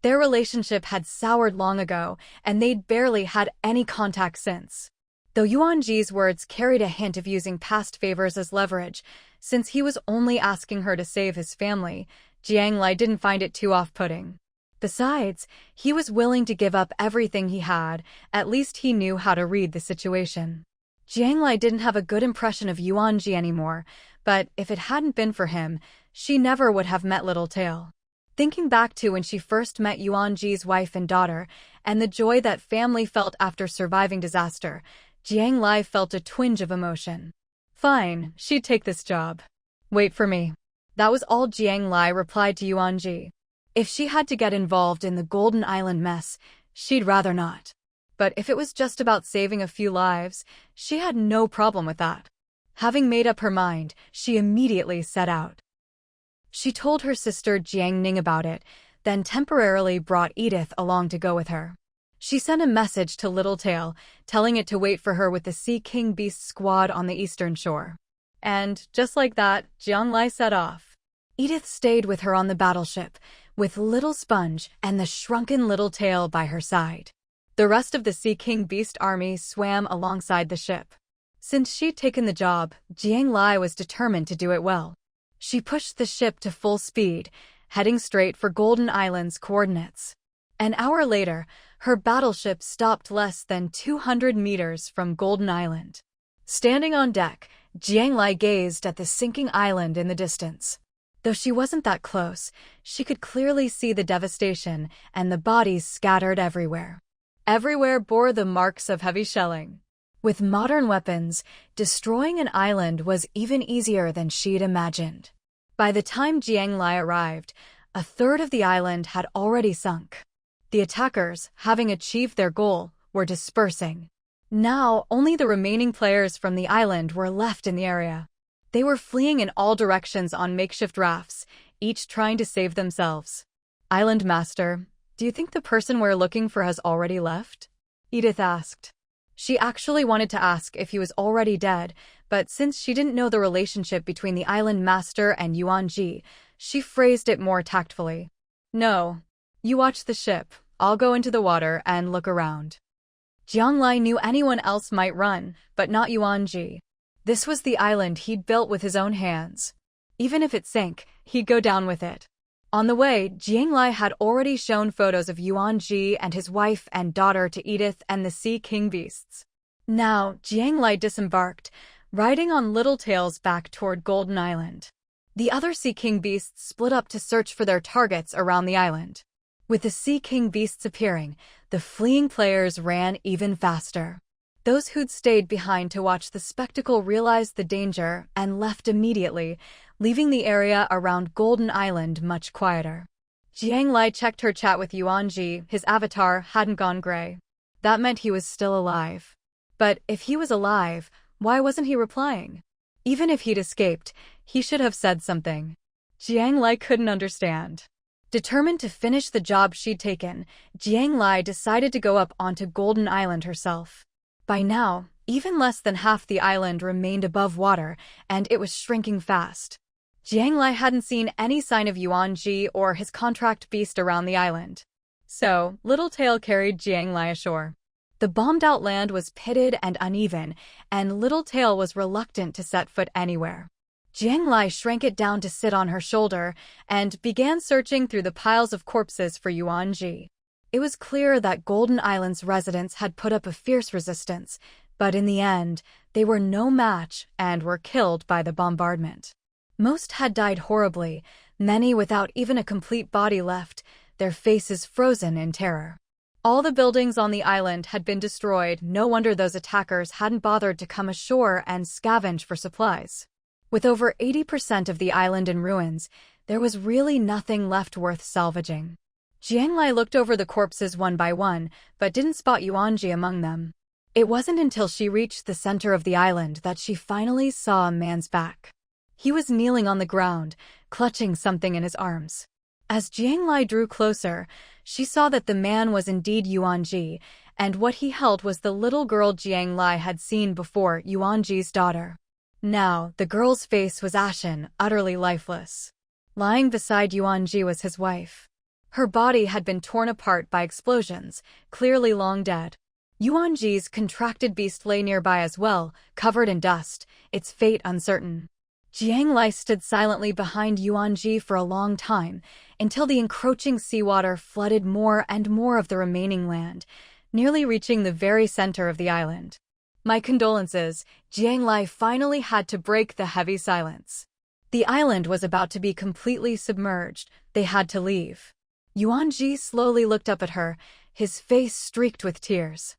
Their relationship had soured long ago, and they'd barely had any contact since. Though Yuanji's words carried a hint of using past favors as leverage, since he was only asking her to save his family, Jiang Lai didn't find it too off-putting. Besides, he was willing to give up everything he had, at least he knew how to read the situation. Jiang Lai didn't have a good impression of Yuanji anymore, but if it hadn't been for him, she never would have met Littletail. Thinking back to when she first met Yuanji's wife and daughter, and the joy that family felt after surviving disaster, Jiang Lai felt a twinge of emotion. Fine, she'd take this job. Wait for me. That was all Jiang Lai replied to Yuanji. If she had to get involved in the Golden Island mess, she'd rather not. But if it was just about saving a few lives, she had no problem with that. Having made up her mind, she immediately set out. She told her sister Jiang Ning about it, then temporarily brought Edith along to go with her. She sent a message to Littletail, telling it to wait for her with the Sea King Beast squad on the eastern shore. And, just like that, Jiang Lai set off. Edith stayed with her on the battleship, with Little Sponge and the shrunken Littletail by her side. The rest of the Sea King Beast army swam alongside the ship. Since she'd taken the job, Jiang Lai was determined to do it well. She pushed the ship to full speed, heading straight for Golden Island's coordinates. An hour later, her battleship stopped less than 200 meters from Golden Island. Standing on deck, Jiang Lai gazed at the sinking island in the distance. Though she wasn't that close, she could clearly see the devastation and the bodies scattered everywhere. Everywhere bore the marks of heavy shelling. With modern weapons, destroying an island was even easier than she'd imagined. By the time Jiang Lai arrived, a third of the island had already sunk. The attackers, having achieved their goal, were dispersing. Now, only the remaining players from the island were left in the area. They were fleeing in all directions on makeshift rafts, each trying to save themselves. "Island Master, do you think the person we're looking for has already left?" Edith asked. She actually wanted to ask if he was already dead, but since she didn't know the relationship between the Island Master and Yuan Ji, she phrased it more tactfully. "No. You watch the ship. I'll go into the water and look around." Jiang Lai knew anyone else might run, but not Yuan Ji. This was the island he'd built with his own hands. Even if it sank, he'd go down with it. On the way, Jiang Lai had already shown photos of Yuan Ji and his wife and daughter to Edith and the Sea King beasts. Now, Jiang Lai disembarked, riding on Littletail's back toward Golden Island. The other Sea King beasts split up to search for their targets around the island. With the Sea King beasts appearing, the fleeing players ran even faster. Those who'd stayed behind to watch the spectacle realized the danger and left immediately, leaving the area around Golden Island much quieter. Jiang Lai checked her chat with Yuan Ji. His avatar hadn't gone gray. That meant he was still alive. But if he was alive, why wasn't he replying? Even if he'd escaped, he should have said something. Jiang Lai couldn't understand. Determined to finish the job she'd taken, Jiang Lai decided to go up onto Golden Island herself. By now, even less than half the island remained above water, and it was shrinking fast. Jiang Lai hadn't seen any sign of Yuan Ji or his contract beast around the island. So, Littletail carried Jiang Lai ashore. The bombed-out land was pitted and uneven, and Littletail was reluctant to set foot anywhere. Jiang Lai shrank it down to sit on her shoulder and began searching through the piles of corpses for Yuan Ji. It was clear that Golden Island's residents had put up a fierce resistance, but in the end, they were no match and were killed by the bombardment. Most had died horribly, many without even a complete body left, their faces frozen in terror. All the buildings on the island had been destroyed. No wonder those attackers hadn't bothered to come ashore and scavenge for supplies. With over 80% of the island in ruins, there was really nothing left worth salvaging. Jiang Lai looked over the corpses one by one, but didn't spot Yuan Ji among them. It wasn't until she reached the center of the island that she finally saw a man's back. He was kneeling on the ground, clutching something in his arms. As Jiang Lai drew closer, she saw that the man was indeed Yuan Ji, and what he held was the little girl Jiang Lai had seen before, Yuan Ji's daughter. Now, the girl's face was ashen, utterly lifeless. Lying beside Yuan Ji was his wife. Her body had been torn apart by explosions, clearly long dead. Yuan Ji's contracted beast lay nearby as well, covered in dust, its fate uncertain. Jiang Lai stood silently behind Yuan Ji for a long time, until the encroaching seawater flooded more and more of the remaining land, nearly reaching the very center of the island. "My condolences," Jiang Lai finally had to break the heavy silence. The island was about to be completely submerged. They had to leave. Yuan Ji slowly looked up at her, his face streaked with tears.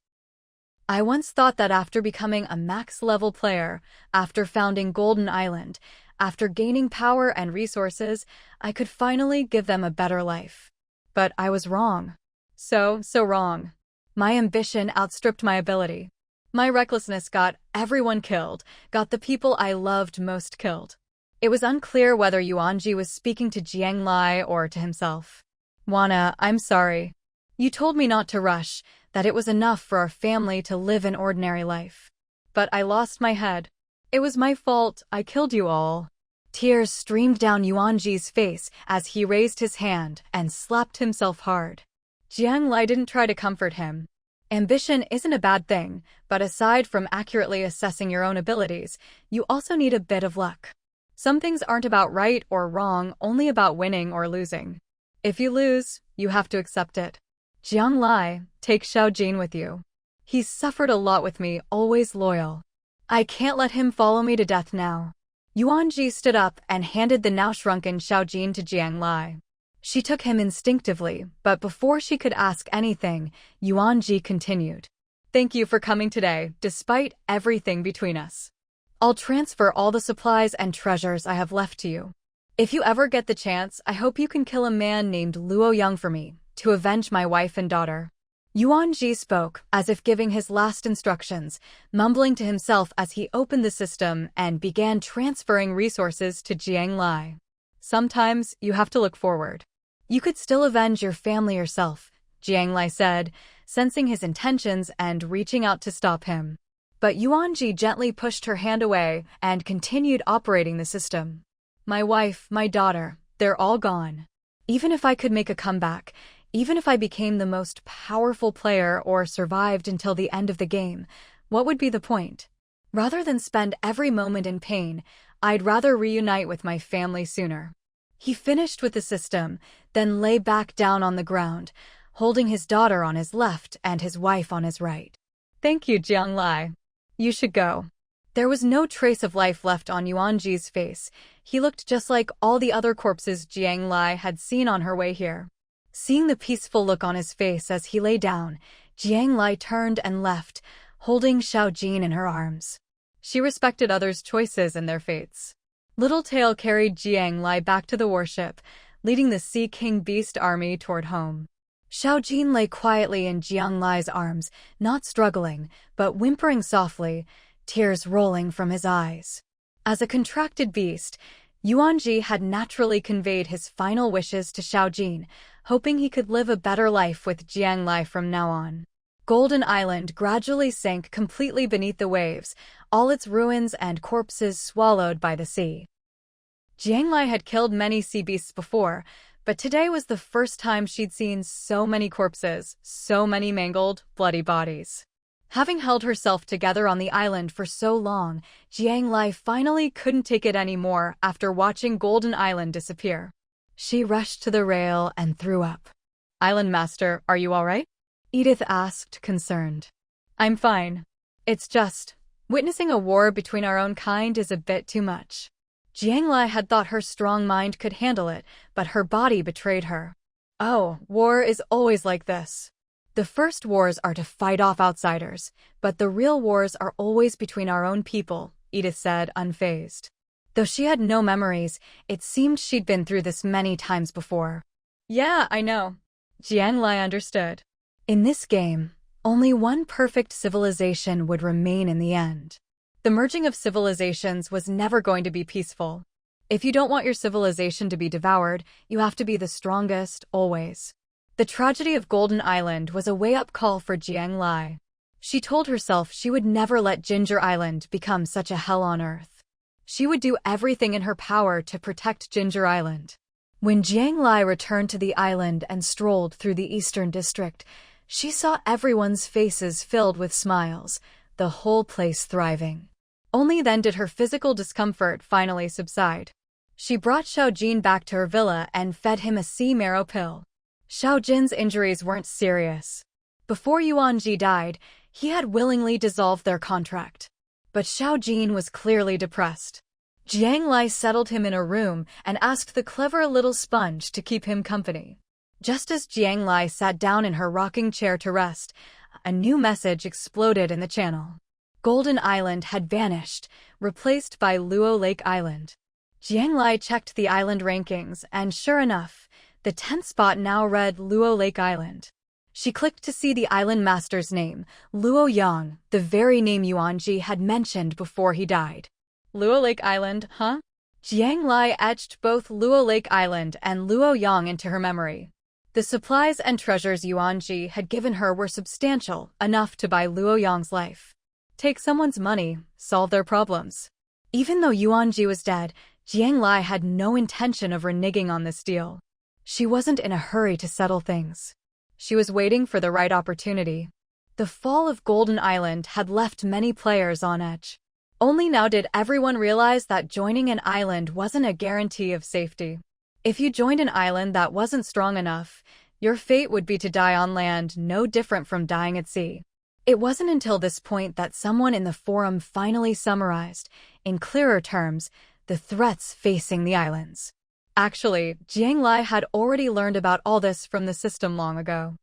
"I once thought that after becoming a max-level player, after founding Golden Island, after gaining power and resources, I could finally give them a better life. But I was wrong. So wrong. My ambition outstripped my ability. My recklessness got everyone killed, got the people I loved most killed." It was unclear whether Yuan Ji was speaking to Jiang Lai or to himself. "Wana, I'm sorry. You told me not to rush, that it was enough for our family to live an ordinary life. But I lost my head. It was my fault. I killed you all." Tears streamed down Yuan Ji's face as he raised his hand and slapped himself hard. Jiang Lai didn't try to comfort him. Ambition isn't a bad thing, but aside from accurately assessing your own abilities, you also need a bit of luck. Some things aren't about right or wrong, only about winning or losing. If you lose, you have to accept it. Jiang Lai, take Xiao Jin with you. He's suffered a lot with me, always loyal. I can't let him follow me to death now. Yuanji stood up and handed the now-shrunken Xiaojin to Jiang Lai. She took him instinctively, but before she could ask anything, Yuanji continued. Thank you for coming today, despite everything between us. I'll transfer all the supplies and treasures I have left to you. If you ever get the chance, I hope you can kill a man named Luo Yang for me, to avenge my wife and daughter. Yuanji spoke, as if giving his last instructions, mumbling to himself as he opened the system and began transferring resources to Jiang Lai. Sometimes, you have to look forward. You could still avenge your family yourself, Jiang Lai said, sensing his intentions and reaching out to stop him. But Yuanji gently pushed her hand away and continued operating the system. My wife, my daughter, they're all gone. Even if I could make a comeback, even if I became the most powerful player or survived until the end of the game, what would be the point? Rather than spend every moment in pain, I'd rather reunite with my family sooner. He finished with the system, then lay back down on the ground, holding his daughter on his left and his wife on his right. Thank you, Jiang Lai. You should go. There was no trace of life left on Yuanji's face. He looked just like all the other corpses Jiang Lai had seen on her way here. Seeing the peaceful look on his face as he lay down, Jiang Lai turned and left, holding Xiaojin in her arms. She respected others' choices and their fates. Littletail carried Jiang Lai back to the warship, leading the Sea King Beast army toward home. Xiaojin lay quietly in Jiang Lai's arms, not struggling, but whimpering softly, tears rolling from his eyes. As a contracted beast, Yuanji had naturally conveyed his final wishes to Xiaojin, hoping he could live a better life with Jiang Lai from now on. Golden Island gradually sank completely beneath the waves, all its ruins and corpses swallowed by the sea. Jiang Lai had killed many sea beasts before, but today was the first time she'd seen so many corpses, so many mangled, bloody bodies. Having held herself together on the island for so long, Jiang Lai finally couldn't take it anymore after watching Golden Island disappear. She rushed to the rail and threw up. Island Master, are you all right? Edith asked, concerned. I'm fine. It's just, witnessing a war between our own kind is a bit too much. Jiang Lai had thought her strong mind could handle it, but her body betrayed her. Oh, war is always like this. The first wars are to fight off outsiders, but the real wars are always between our own people, Edith said, unfazed. Though she had no memories, it seemed she'd been through this many times before. Yeah, I know. Jiang Lai understood. In this game, only one perfect civilization would remain in the end. The merging of civilizations was never going to be peaceful. If you don't want your civilization to be devoured, you have to be the strongest, always. The tragedy of Golden Island was a wake-up call for Jiang Lai. She told herself she would never let Ginger Island become such a hell on earth. She would do everything in her power to protect Ginger Island. When Jiang Lai returned to the island and strolled through the Eastern District, she saw everyone's faces filled with smiles, the whole place thriving. Only then did her physical discomfort finally subside. She brought Xiaojin back to her villa and fed him a sea marrow pill. Xiaojin's injuries weren't serious. Before Yuanji died, he had willingly dissolved their contract. But Xiaojin was clearly depressed. Jiang Lai settled him in a room and asked the clever little sponge to keep him company. Just as Jiang Lai sat down in her rocking chair to rest, a new message exploded in the channel. Golden Island had vanished, replaced by Luo Lake Island. Jiang Lai checked the island rankings, and sure enough, the 10th spot now read Luo Lake Island. She clicked to see the island master's name, Luo Yang, the very name Yuanji had mentioned before he died. Luo Lake Island, huh? Jiang Lai etched both Luo Lake Island and Luo Yang into her memory. The supplies and treasures Yuanji had given her were substantial, enough to buy Luo Yang's life. Take someone's money, solve their problems. Even though Yuanji was dead, Jiang Lai had no intention of reneging on this deal. She wasn't in a hurry to settle things. She was waiting for the right opportunity. The fall of Golden Island had left many players on edge. Only now did everyone realize that joining an island wasn't a guarantee of safety. If you joined an island that wasn't strong enough, your fate would be to die on land, no different from dying at sea. It wasn't until this point that someone in the forum finally summarized, in clearer terms, the threats facing the islands. Actually, Jiang Lai had already learned about all this from the system long ago.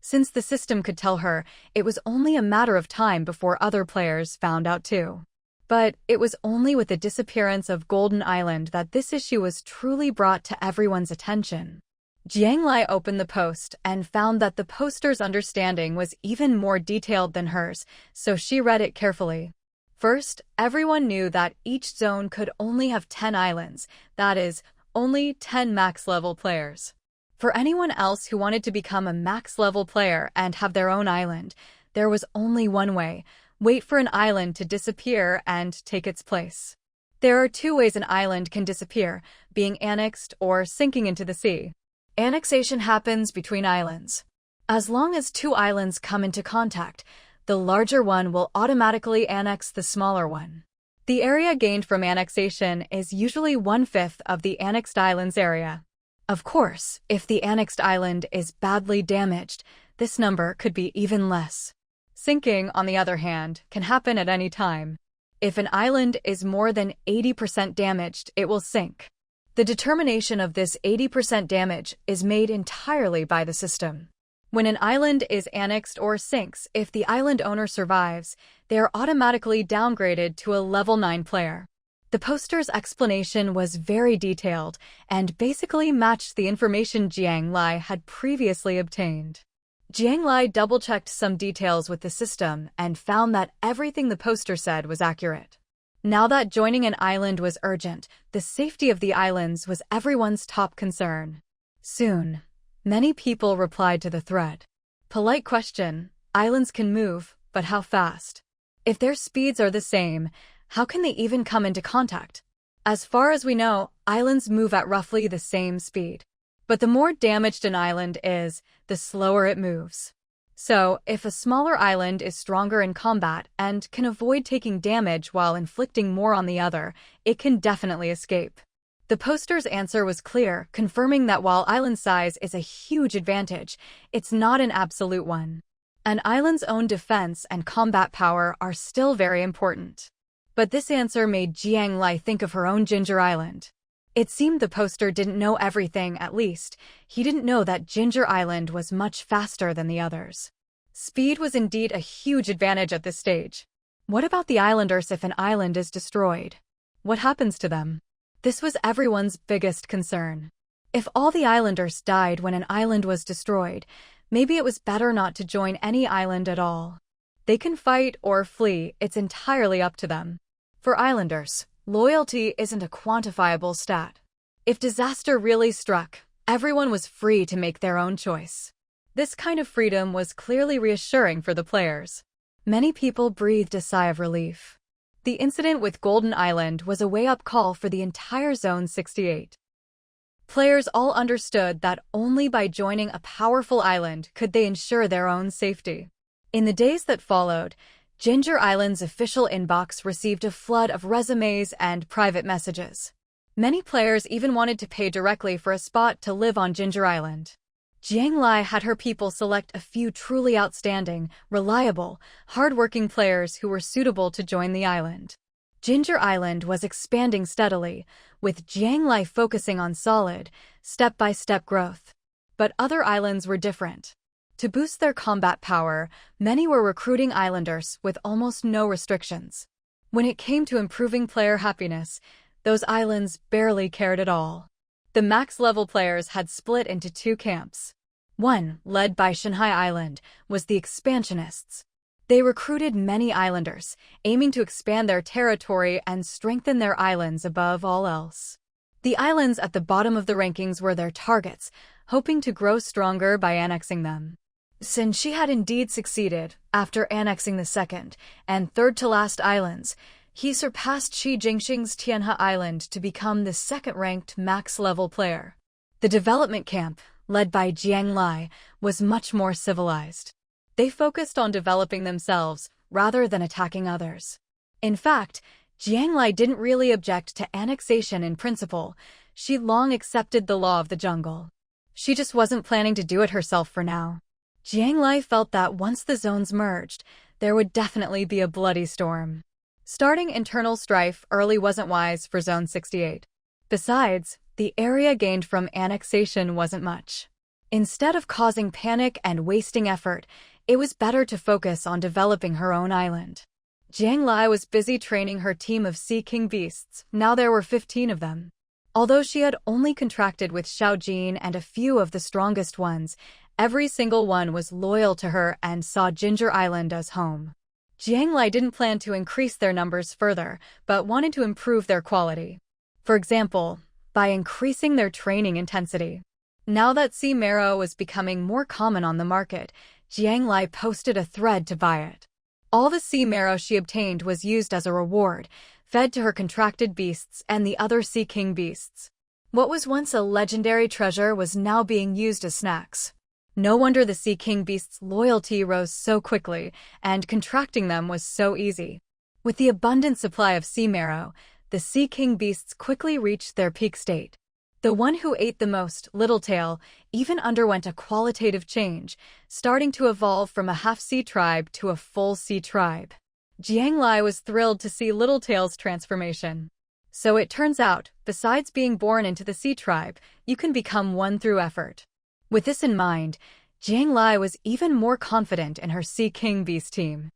Since the system could tell her, it was only a matter of time before other players found out too. But it was only with the disappearance of Golden Island that this issue was truly brought to everyone's attention. Jiang Lai opened the post and found that the poster's understanding was even more detailed than hers, so she read it carefully. First, everyone knew that each zone could only have 10 islands, that is, only 10 max-level players. For anyone else who wanted to become a max-level player and have their own island, there was only one way: wait for an island to disappear and take its place. There are two ways an island can disappear: being annexed or sinking into the sea. Annexation happens between islands. As long as two islands come into contact, the larger one will automatically annex the smaller one. The area gained from annexation is usually 1/5 of the annexed island's area. Of course, if the annexed island is badly damaged, this number could be even less. Sinking, on the other hand, can happen at any time. If an island is more than 80% damaged, it will sink. The determination of this 80% damage is made entirely by the system. When an island is annexed or sinks, if the island owner survives, they are automatically downgraded to a level 9 player. The poster's explanation was very detailed and basically matched the information Jiang Lai had previously obtained. Jiang Lai double-checked some details with the system and found that everything the poster said was accurate. Now that joining an island was urgent, the safety of the islands was everyone's top concern. Soon, many people replied to the thread. Polite question: islands can move, but how fast? If their speeds are the same, how can they even come into contact? As far as we know, islands move at roughly the same speed. But the more damaged an island is, the slower it moves. So, if a smaller island is stronger in combat and can avoid taking damage while inflicting more on the other, it can definitely escape. The poster's answer was clear, confirming that while island size is a huge advantage, it's not an absolute one. An island's own defense and combat power are still very important. But this answer made Jiang Lai think of her own Ginger Island. It seemed the poster didn't know everything, at least. He didn't know that Ginger Island was much faster than the others. Speed was indeed a huge advantage at this stage. What about the islanders if an island is destroyed? What happens to them? This was everyone's biggest concern. If all the islanders died when an island was destroyed, maybe it was better not to join any island at all. They can fight or flee, it's entirely up to them. For islanders, loyalty isn't a quantifiable stat. If disaster really struck, everyone was free to make their own choice. This kind of freedom was clearly reassuring for the players. Many people breathed a sigh of relief. The incident with Golden Island was a wake-up call for the entire Zone 68. Players all understood that only by joining a powerful island could they ensure their own safety. In the days that followed, Ginger Island's official inbox received a flood of resumes and private messages. Many players even wanted to pay directly for a spot to live on Ginger Island. Jiang Lai had her people select a few truly outstanding, reliable, hard-working players who were suitable to join the island. Ginger Island was expanding steadily, with Jiang Lai focusing on solid, step-by-step growth. But other islands were different. To boost their combat power, many were recruiting islanders with almost no restrictions. When it came to improving player happiness, those islands barely cared at all. The max-level players had split into two camps. One, led by Shanghai Island, was the expansionists. They recruited many islanders, aiming to expand their territory and strengthen their islands above all else. The islands at the bottom of the rankings were their targets, hoping to grow stronger by annexing them. Since she had indeed succeeded, after annexing the second and third-to-last islands, he surpassed Xi Jinping's Tianhe Island to become the second-ranked max-level player. The development camp, led by Jiang Lai, was much more civilized. They focused on developing themselves rather than attacking others. In fact, Jiang Lai didn't really object to annexation in principle. She long accepted the law of the jungle. She just wasn't planning to do it herself for now. Jiang Lai felt that once the zones merged, there would definitely be a bloody storm. Starting internal strife early wasn't wise for Zone 68. Besides, the area gained from annexation wasn't much. Instead of causing panic and wasting effort, it was better to focus on developing her own island. Jiang Lai was busy training her team of Sea King beasts. Now there were 15 of them. Although she had only contracted with Xiaojin and a few of the strongest ones, every single one was loyal to her and saw Ginger Island as home. Jiang Lai didn't plan to increase their numbers further, but wanted to improve their quality. For example, by increasing their training intensity. Now that sea marrow was becoming more common on the market, Jiang Lai posted a thread to buy it. All the sea marrow she obtained was used as a reward, fed to her contracted beasts and the other Sea King beasts. What was once a legendary treasure was now being used as snacks. No wonder the Sea King beasts' loyalty rose so quickly, and contracting them was so easy. With the abundant supply of sea marrow, the Sea King beasts quickly reached their peak state. The one who ate the most, Littletail, even underwent a qualitative change, starting to evolve from a half-sea tribe to a full-sea tribe. Jiang Lai was thrilled to see Littletail's transformation. So it turns out, besides being born into the sea tribe, you can become one through effort. With this in mind, Jiang Lai was even more confident in her Sea King beast team.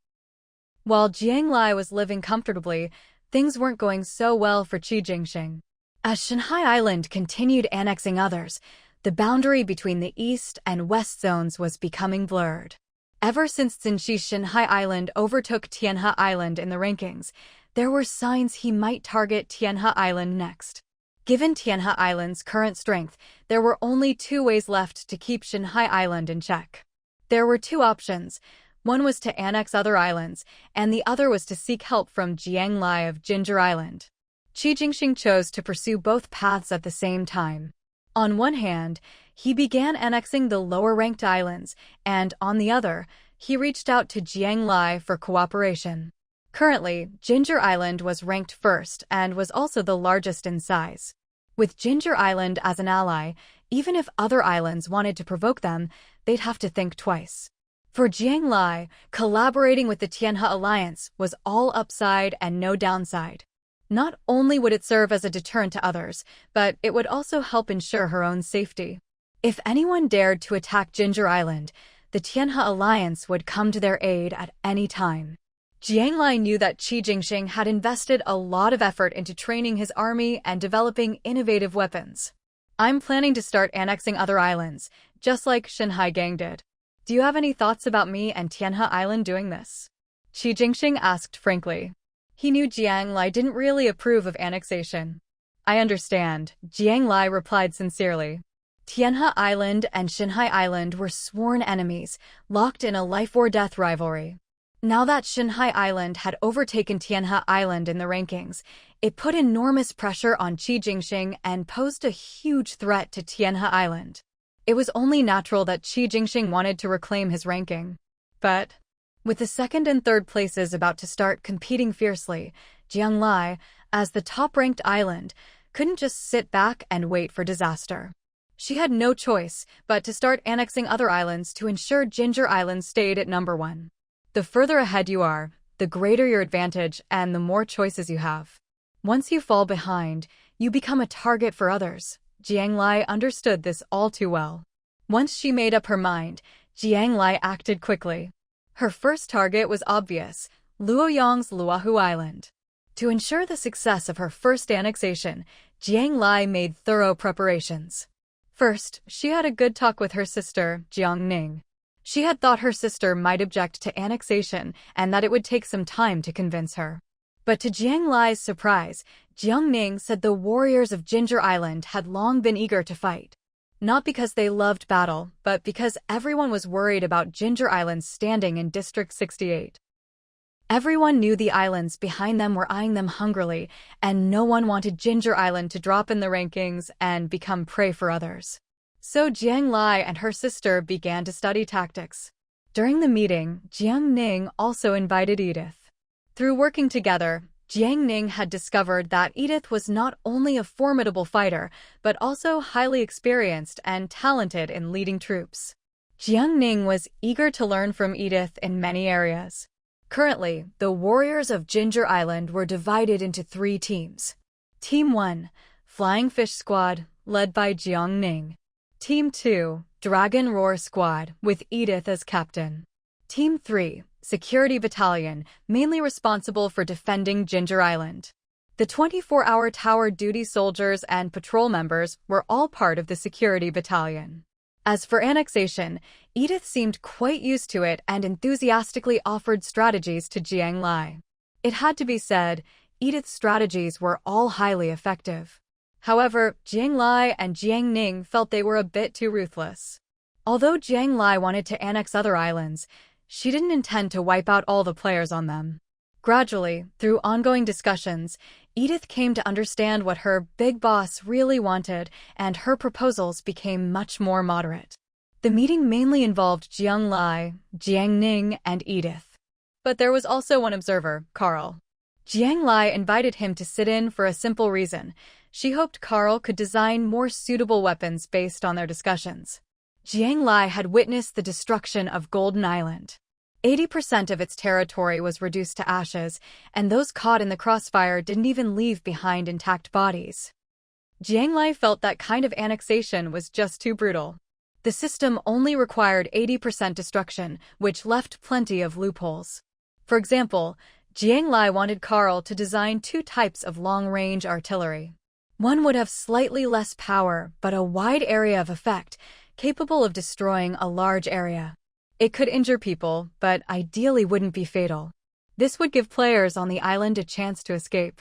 While Jiang Lai was living comfortably, things weren't going so well for Qi Jingxing. As Shanghai Island continued annexing others, the boundary between the east and west zones was becoming blurred. Ever since Xinxi's Shanghai Island overtook Tianhe Island in the rankings, there were signs he might target Tianhe Island next. Given Tianhe Island's current strength, there were only two ways left to keep Shanghai Island in check. There were two options. One was to annex other islands, and the other was to seek help from Jiang Lai of Ginger Island. Qi Jingxing chose to pursue both paths at the same time. On one hand, he began annexing the lower-ranked islands, and on the other, he reached out to Jiang Lai for cooperation. Currently, Ginger Island was ranked first and was also the largest in size. With Ginger Island as an ally, even if other islands wanted to provoke them, they'd have to think twice. For Jiang Lai, collaborating with the Tianhe Alliance was all upside and no downside. Not only would it serve as a deterrent to others, but it would also help ensure her own safety. If anyone dared to attack Ginger Island, the Tianhe Alliance would come to their aid at any time. Jiang Lai knew that Qi Jingxing had invested a lot of effort into training his army and developing innovative weapons. I'm planning to start annexing other islands, just like Shanghai Gang did. Do you have any thoughts about me and Tianhe Island doing this? Qi Jingxing asked frankly. He knew Jiang Lai didn't really approve of annexation. I understand, Jiang Lai replied sincerely. Tianhe Island and Shanghai Island were sworn enemies, locked in a life-or-death rivalry. Now that Shanghai Island had overtaken Tianhe Island in the rankings, it put enormous pressure on Qi Jingxing and posed a huge threat to Tianhe Island. It was only natural that Qi Jingxing wanted to reclaim his ranking. But with the second and third places about to start competing fiercely, Jiang Lai, as the top-ranked island, couldn't just sit back and wait for disaster. She had no choice but to start annexing other islands to ensure Ginger Island stayed at number 1. The further ahead you are, the greater your advantage and the more choices you have. Once you fall behind, you become a target for others. Jiang Lai understood this all too well. Once she made up her mind, Jiang Lai acted quickly. Her first target was obvious, Luoyang's Luohu Island. To ensure the success of her first annexation, Jiang Lai made thorough preparations. First, she had a good talk with her sister, Jiang Ning. She had thought her sister might object to annexation and that it would take some time to convince her. But to Jiang Lai's surprise, Jiang Ning said the warriors of Ginger Island had long been eager to fight. Not because they loved battle, but because everyone was worried about Ginger Island's standing in District 68. Everyone knew the islands behind them were eyeing them hungrily, and no one wanted Ginger Island to drop in the rankings and become prey for others. So Jiang Lai and her sister began to study tactics. During the meeting, Jiang Ning also invited Edith. Through working together, Jiang Ning had discovered that Edith was not only a formidable fighter, but also highly experienced and talented in leading troops. Jiang Ning was eager to learn from Edith in many areas. Currently, the warriors of Ginger Island were divided into 3 teams. Team 1, Flying Fish Squad, led by Jiang Lai. Team 2, Dragon Roar Squad, with Edith as captain. Team 3, Security Battalion, mainly responsible for defending Ginger Island. The 24-hour tower duty soldiers and patrol members were all part of the Security Battalion. As for annexation, Edith seemed quite used to it and enthusiastically offered strategies to Jiang Lai. It had to be said, Edith's strategies were all highly effective. However, Jiang Lai and Jiang Ning felt they were a bit too ruthless. Although Jiang Lai wanted to annex other islands, she didn't intend to wipe out all the players on them. Gradually, through ongoing discussions, Edith came to understand what her big boss really wanted, and her proposals became much more moderate. The meeting mainly involved Jiang Lai, Jiang Ning, and Edith. But there was also one observer, Carl. Jiang Lai invited him to sit in for a simple reason. She hoped Carl could design more suitable weapons based on their discussions. Jiang Lai had witnessed the destruction of Golden Island. 80% of its territory was reduced to ashes, and those caught in the crossfire didn't even leave behind intact bodies. Jiang Lai felt that kind of annexation was just too brutal. The system only required 80% destruction, which left plenty of loopholes. For example, Jiang Lai wanted Carl to design 2 types of long-range artillery. One would have slightly less power, but a wide area of effect, capable of destroying a large area. It could injure people, but ideally wouldn't be fatal. This would give players on the island a chance to escape.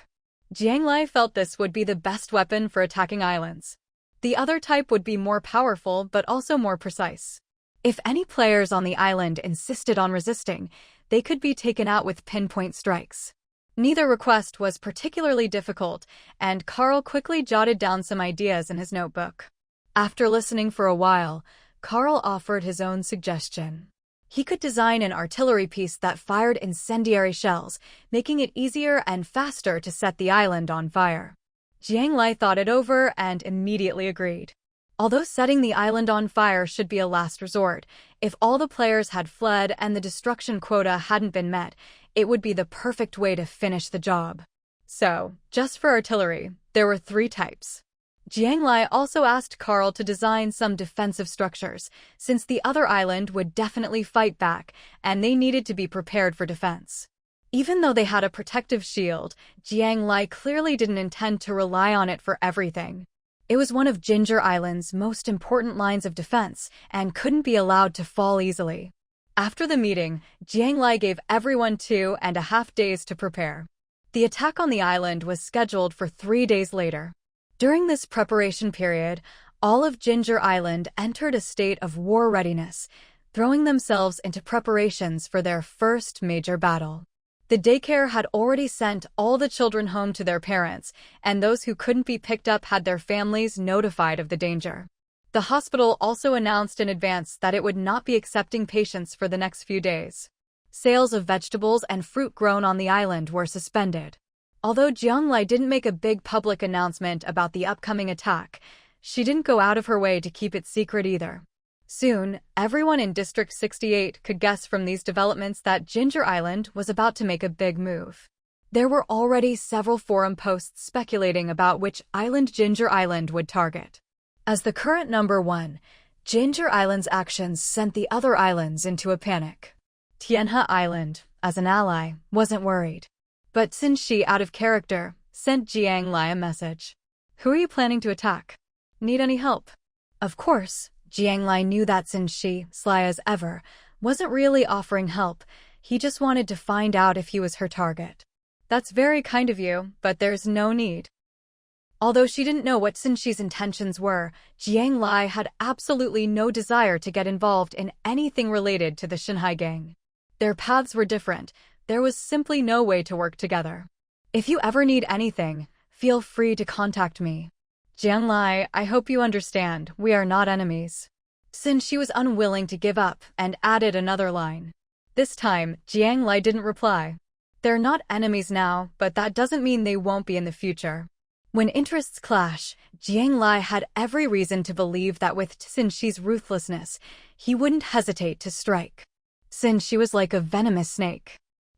Jiang Lai felt this would be the best weapon for attacking islands. The other type would be more powerful, but also more precise. If any players on the island insisted on resisting, they could be taken out with pinpoint strikes. Neither request was particularly difficult, and Carl quickly jotted down some ideas in his notebook. After listening for a while, Carl offered his own suggestion. He could design an artillery piece that fired incendiary shells, making it easier and faster to set the island on fire. Jiang Lai thought it over and immediately agreed. Although setting the island on fire should be a last resort, if all the players had fled and the destruction quota hadn't been met, it would be the perfect way to finish the job. So, just for artillery, there were 3 types. Jiang Lai also asked Carl to design some defensive structures, since the other island would definitely fight back, and they needed to be prepared for defense. Even though they had a protective shield, Jiang Lai clearly didn't intend to rely on it for everything. It was one of Ginger Island's most important lines of defense, and couldn't be allowed to fall easily. After the meeting, Jiang Lai gave everyone 2.5 days to prepare. The attack on the island was scheduled for 3 days later. During this preparation period, all of Ginger Island entered a state of war readiness, throwing themselves into preparations for their first major battle. The daycare had already sent all the children home to their parents, and those who couldn't be picked up had their families notified of the danger. The hospital also announced in advance that it would not be accepting patients for the next few days. Sales of vegetables and fruit grown on the island were suspended. Although Jiang Lai didn't make a big public announcement about the upcoming attack, she didn't go out of her way to keep it secret either. Soon, everyone in District 68 could guess from these developments that Ginger Island was about to make a big move. There were already several forum posts speculating about which island Ginger Island would target. As the current number 1, Ginger Island's actions sent the other islands into a panic. Tianhe Island, as an ally, wasn't worried. But Xin, out of character, sent Jiang Lai a message. "Who are you planning to attack? Need any help?" Of course, Jiang Lai knew that Xin, sly as ever, wasn't really offering help. He just wanted to find out if he was her target. "That's very kind of you, but there's no need." Although she didn't know what Xin's intentions were, Jiang Lai had absolutely no desire to get involved in anything related to the Xinhai gang. Their paths were different. There was simply no way to work together. "If you ever need anything, feel free to contact me. Jiang Lai, I hope you understand, we are not enemies." Xin was unwilling to give up and added another line. This time, Jiang Lai didn't reply. They're not enemies now, but that doesn't mean they won't be in the future. When interests clash, Jiang Lai had every reason to believe that with Xin's ruthlessness, he wouldn't hesitate to strike. Xin was like a venomous snake.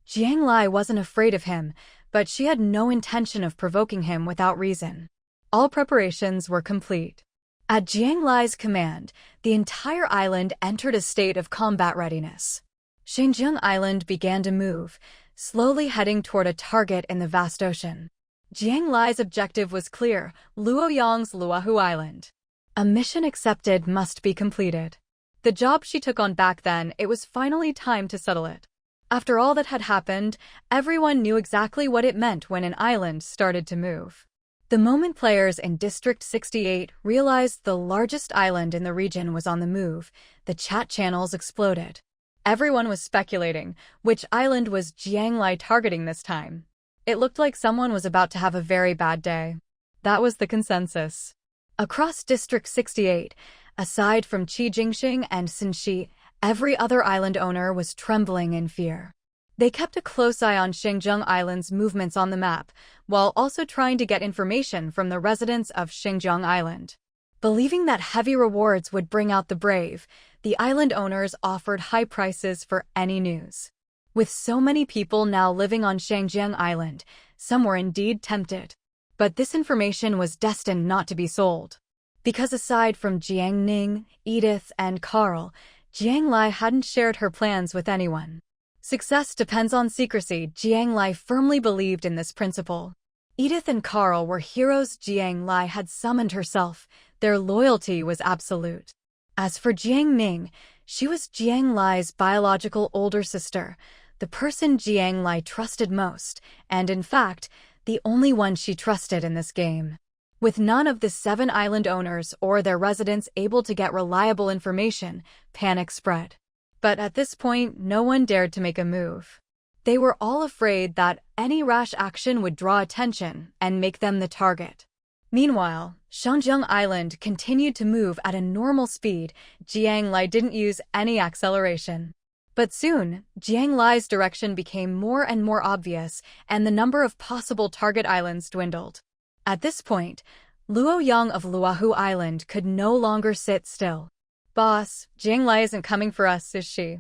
Jiang Lai wasn't afraid of him, but she had no intention of provoking him without reason. All preparations were complete. At Jiang Lai's command, the entire island entered a state of combat readiness. Xinjiang Island began to move, slowly heading toward a target in the vast ocean. Jiang Lai's objective was clear: Luoyang's Luohu Island. A mission accepted must be completed. The job she took on back then, it was finally time to settle it. After all that had happened, everyone knew exactly what it meant when an island started to move. The moment players in District 68 realized the largest island in the region was on the move, the chat channels exploded. Everyone was speculating which island was Jiang Lai targeting this time. It looked like someone was about to have a very bad day. That was the consensus. Across District 68, aside from Qi Jingxing and Xinxi, every other island owner was trembling in fear. They kept a close eye on Xinjiang Island's movements on the map, while also trying to get information from the residents of Xinjiang Island. Believing that heavy rewards would bring out the brave, the island owners offered high prices for any news. With so many people now living on Xinjiang Island, some were indeed tempted. But this information was destined not to be sold. Because aside from Jiang Ning, Edith, and Carl, Jiang Lai hadn't shared her plans with anyone. Success depends on secrecy. Jiang Lai firmly believed in this principle. Edith and Carl were heroes Jiang Lai had summoned herself. Their loyalty was absolute. As for Jiang Ning, she was Jiang Lai's biological older sister, the person Jiang Lai trusted most, and in fact, the only one she trusted in this game. With none of the 7 island owners or their residents able to get reliable information, panic spread. But at this point, no one dared to make a move. They were all afraid that any rash action would draw attention and make them the target. Meanwhile, Xinjiang Island continued to move at a normal speed. Jiang Lai didn't use any acceleration. But soon, Jiang Lai's direction became more and more obvious, and the number of possible target islands dwindled. At this point, Luoyang of Luohu Island could no longer sit still. "Boss, Jiang Lai isn't coming for us, is she?"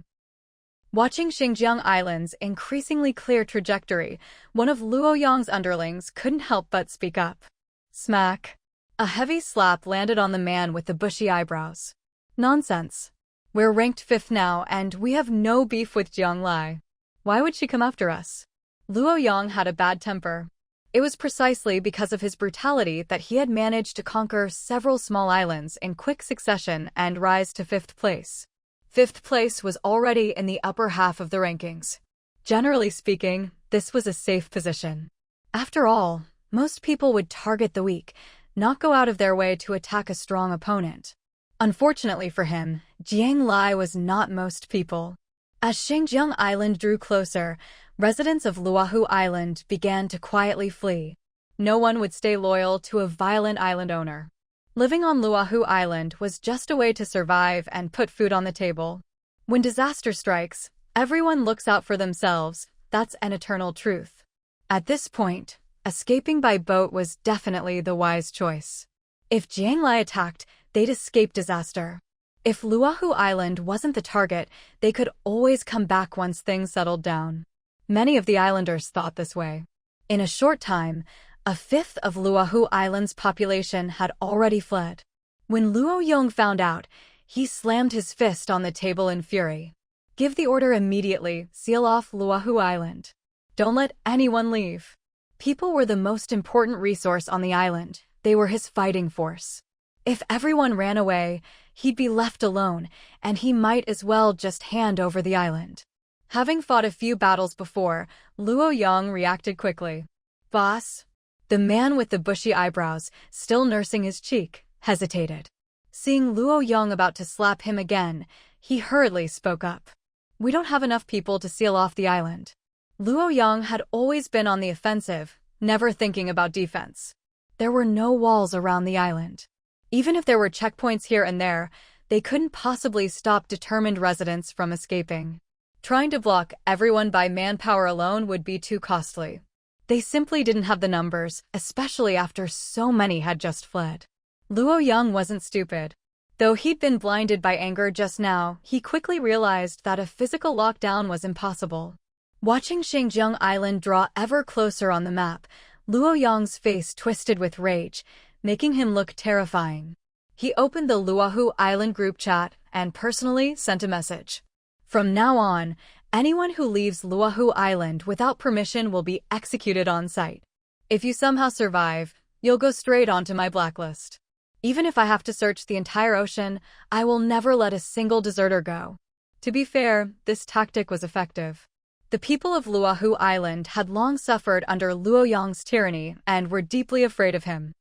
Watching Xinjiang Island's increasingly clear trajectory, one of Luoyang's underlings couldn't help but speak up. Smack. A heavy slap landed on the man with the bushy eyebrows. "Nonsense. We're ranked 5th now, and we have no beef with Jiang Lai. Why would she come after us?" Luoyang had a bad temper. It was precisely because of his brutality that he had managed to conquer several small islands in quick succession and rise to 5th place. 5th place was already in the upper half of the rankings. Generally speaking, this was a safe position. After all, most people would target the weak, not go out of their way to attack a strong opponent. Unfortunately for him, Jiang Lai was not most people. As Xinjiang Island drew closer, residents of Luohu Island began to quietly flee. No one would stay loyal to a violent island owner. Living on Luohu Island was just a way to survive and put food on the table. When disaster strikes, everyone looks out for themselves. That's an eternal truth. At this point, escaping by boat was definitely the wise choice. If Jiang Lai attacked, they'd escape disaster. If Luohu Island wasn't the target, they could always come back once things settled down. Many of the islanders thought this way. In a short time, 1/5 of Luohu Island's population had already fled. When Luoyang found out, he slammed his fist on the table in fury. "Give the order immediately, seal off Luohu Island. Don't let anyone leave." People were the most important resource on the island. They were his fighting force. If everyone ran away, he'd be left alone, and he might as well just hand over the island. Having fought a few battles before, Luoyang reacted quickly. "Boss?" The man with the bushy eyebrows, still nursing his cheek, hesitated. Seeing Luoyang about to slap him again, he hurriedly spoke up. "We don't have enough people to seal off the island." Luoyang had always been on the offensive, never thinking about defense. There were no walls around the island. Even if there were checkpoints here and there, they couldn't possibly stop determined residents from escaping. Trying to block everyone by manpower alone would be too costly. They simply didn't have the numbers, especially after so many had just fled. Luoyang wasn't stupid. Though he'd been blinded by anger just now, he quickly realized that a physical lockdown was impossible. Watching Shangjiang Island draw ever closer on the map, Luo Yang's face twisted with rage, making him look terrifying. He opened the Luohu Island group chat and personally sent a message. From now on, anyone who leaves Luohu Island without permission will be executed on sight. If you somehow survive, you'll go straight onto my blacklist. Even if I have to search the entire ocean, I will never let a single deserter go. To be fair, this tactic was effective. The people of Luohu Island had long suffered under Luo Yang's tyranny and were deeply afraid of him.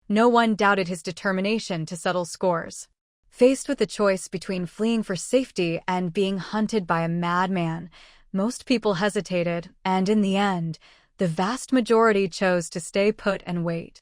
No one doubted his determination to settle scores. Faced with the choice between fleeing for safety and being hunted by a madman, most people hesitated, and in the end, the vast majority chose to stay put and wait.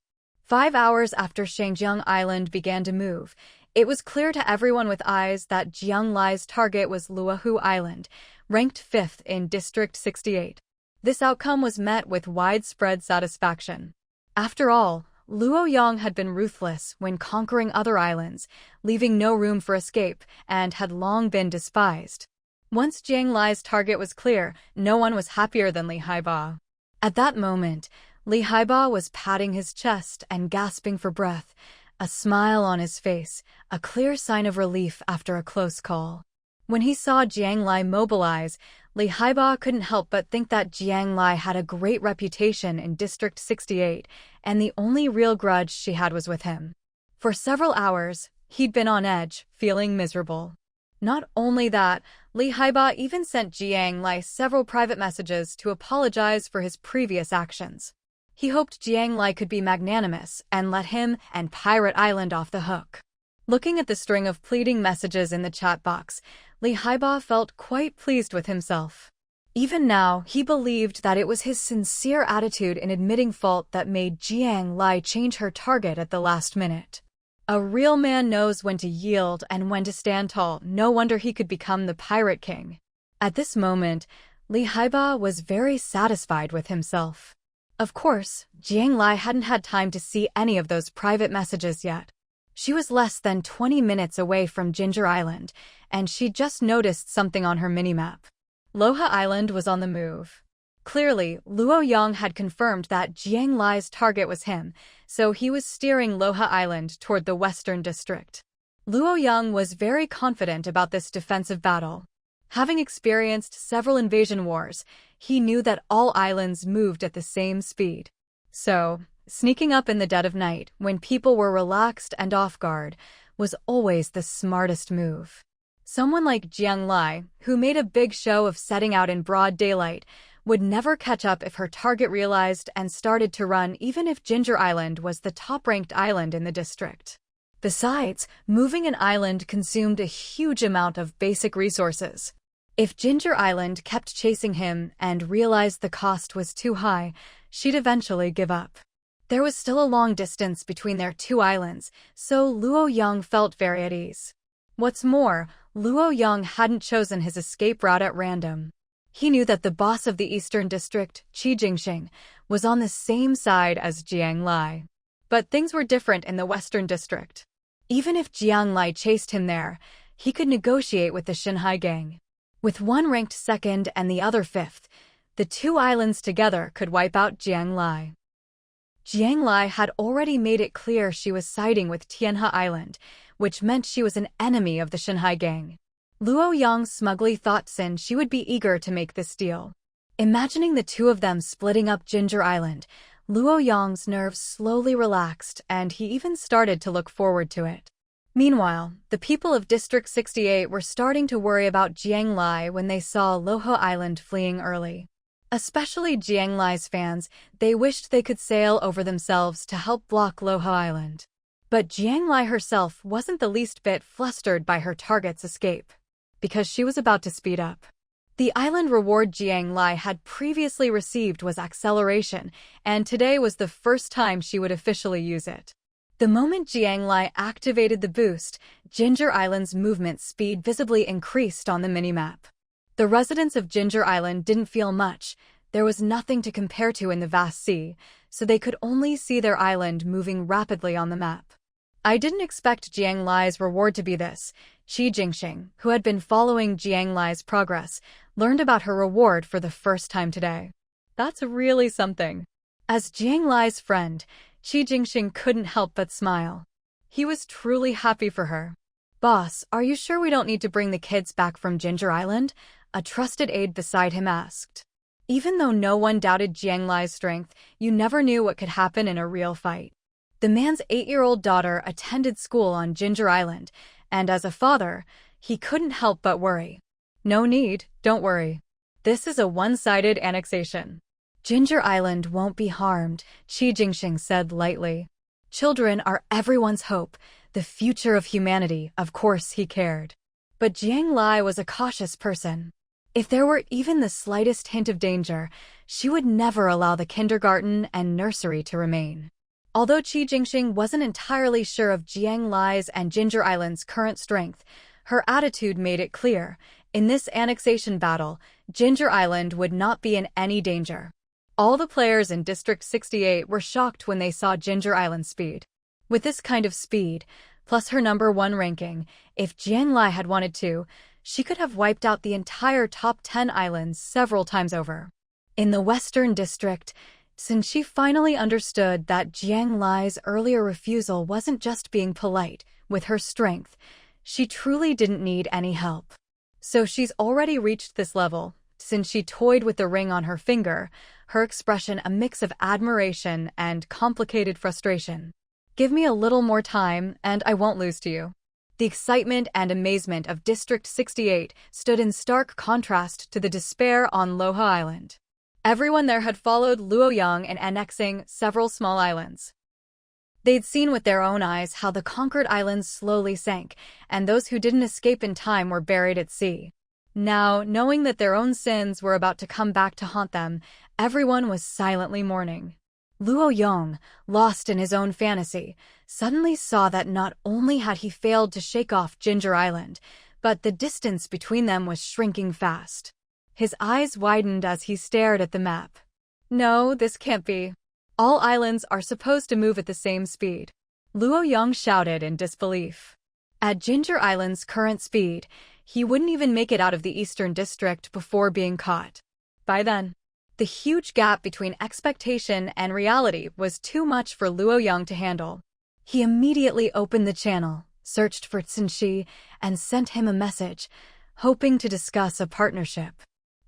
5 hours after Shangjiang Island began to move, it was clear to everyone with eyes that Jiang Lai's target was Luohu Island, ranked 5th in District 68. This outcome was met with widespread satisfaction. After all, Luo Yang had been ruthless when conquering other islands, leaving no room for escape, and had long been despised. Once Jiang Lai's target was clear, no one was happier than Li Haibao. At that moment, Li Haibao was patting his chest and gasping for breath, a smile on his face, a clear sign of relief after a close call. When he saw Jiang Lai mobilize, Li Haibao couldn't help but think that Jiang Lai had a great reputation in District 68, and the only real grudge she had was with him. For several hours, he'd been on edge, feeling miserable. Not only that, Li Haibao even sent Jiang Lai several private messages to apologize for his previous actions. He hoped Jiang Lai could be magnanimous and let him and Pirate Island off the hook. Looking at the string of pleading messages in the chat box, Li Haibao felt quite pleased with himself. Even now, he believed that it was his sincere attitude in admitting fault that made Jiang Lai change her target at the last minute. A real man knows when to yield and when to stand tall. No wonder he could become the Pirate King. At this moment, Li Haibao was very satisfied with himself. Of course, Jiang Lai hadn't had time to see any of those private messages yet. She was less than 20 minutes away from Ginger Island, and she'd just noticed something on her minimap. Loha Island was on the move. Clearly, Luo Yang had confirmed that Jiang Lai's target was him, so he was steering Loha Island toward the Western District. Luo Yang was very confident about this defensive battle. Having experienced several invasion wars, he knew that all islands moved at the same speed. So, sneaking up in the dead of night, when people were relaxed and off guard, was always the smartest move. Someone like Jiang Lai, who made a big show of setting out in broad daylight, would never catch up if her target realized and started to run, even if Ginger Island was the top-ranked island in the district. Besides, moving an island consumed a huge amount of basic resources. If Ginger Island kept chasing him and realized the cost was too high, she'd eventually give up. There was still a long distance between their two islands, so Luo Yang felt very at ease. What's more, Luo Yang hadn't chosen his escape route at random. He knew that the boss of the Eastern District, Qi Jingxing, was on the same side as Jiang Lai. But things were different in the Western District. Even if Jiang Lai chased him there, he could negotiate with the Xinhai gang. With one ranked 2nd and the other 5th, the two islands together could wipe out Jiang Lai. Jiang Lai had already made it clear she was siding with Tianhe Island, which meant she was an enemy of the Xinhai gang. Luo Yang smugly thought she would be eager to make this deal. Imagining the two of them splitting up Ginger Island, Luo Yang's nerves slowly relaxed and he even started to look forward to it. Meanwhile, the people of District 68 were starting to worry about Jiang Lai when they saw Loha Island fleeing early. Especially Jiang Lai's fans, they wished they could sail over themselves to help block Loha Island. But Jiang Lai herself wasn't the least bit flustered by her target's escape, because she was about to speed up. The island reward Jiang Lai had previously received was acceleration, and today was the first time she would officially use it. The moment Jiang Lai activated the boost, Ginger Island's movement speed visibly increased on the minimap. The residents of Ginger Island didn't feel much. There was nothing to compare to in the vast sea, so they could only see their island moving rapidly on the map. I didn't expect Jiang Lai's reward to be this. Qi Jingxing, who had been following Jiang Lai's progress, learned about her reward for the first time today. That's really something. As Jiang Lai's friend, Qi Jingxing couldn't help but smile. He was truly happy for her. "Boss, are you sure we don't need to bring the kids back from Ginger Island?" a trusted aide beside him asked. Even though no one doubted Jiang Lai's strength, you never knew what could happen in a real fight. The man's 8-year-old daughter attended school on Ginger Island, and as a father, he couldn't help but worry. "No need, don't worry. This is a one-sided annexation. Ginger Island won't be harmed," Qi Jingxing said lightly. "Children are everyone's hope, the future of humanity." Of course he cared. But Jiang Lai was a cautious person. If there were even the slightest hint of danger, she would never allow the kindergarten and nursery to remain. Although Qi Jingxing wasn't entirely sure of Jiang Lai's and Ginger Island's current strength, her attitude made it clear. In this annexation battle, Ginger Island would not be in any danger. All the players in District 68 were shocked when they saw Ginger Island's speed. With this kind of speed, plus her #1 ranking, if Jiang Lai had wanted to, she could have wiped out the entire top 10 islands several times over. In the Western District, since she finally understood that Jiang Lai's earlier refusal wasn't just being polite, with her strength, she truly didn't need any help. So she's already reached this level. Since she toyed with the ring on her finger, her expression a mix of admiration and complicated frustration. "Give me a little more time, and I won't lose to you." The excitement and amazement of District 68 stood in stark contrast to the despair on Loha Island. Everyone there had followed Luoyang in annexing several small islands. They'd seen with their own eyes how the conquered islands slowly sank, and those who didn't escape in time were buried at sea. Now, knowing that their own sins were about to come back to haunt them, everyone was silently mourning. Luoyang, lost in his own fantasy, suddenly saw that not only had he failed to shake off Ginger Island, but the distance between them was shrinking fast. His eyes widened as he stared at the map. "No, this can't be. All islands are supposed to move at the same speed." Luoyang shouted in disbelief. At Ginger Island's current speed, he wouldn't even make it out of the Eastern District before being caught. By then, the huge gap between expectation and reality was too much for Luoyang to handle. He immediately opened the channel, searched for Tsinshi, and sent him a message, hoping to discuss a partnership.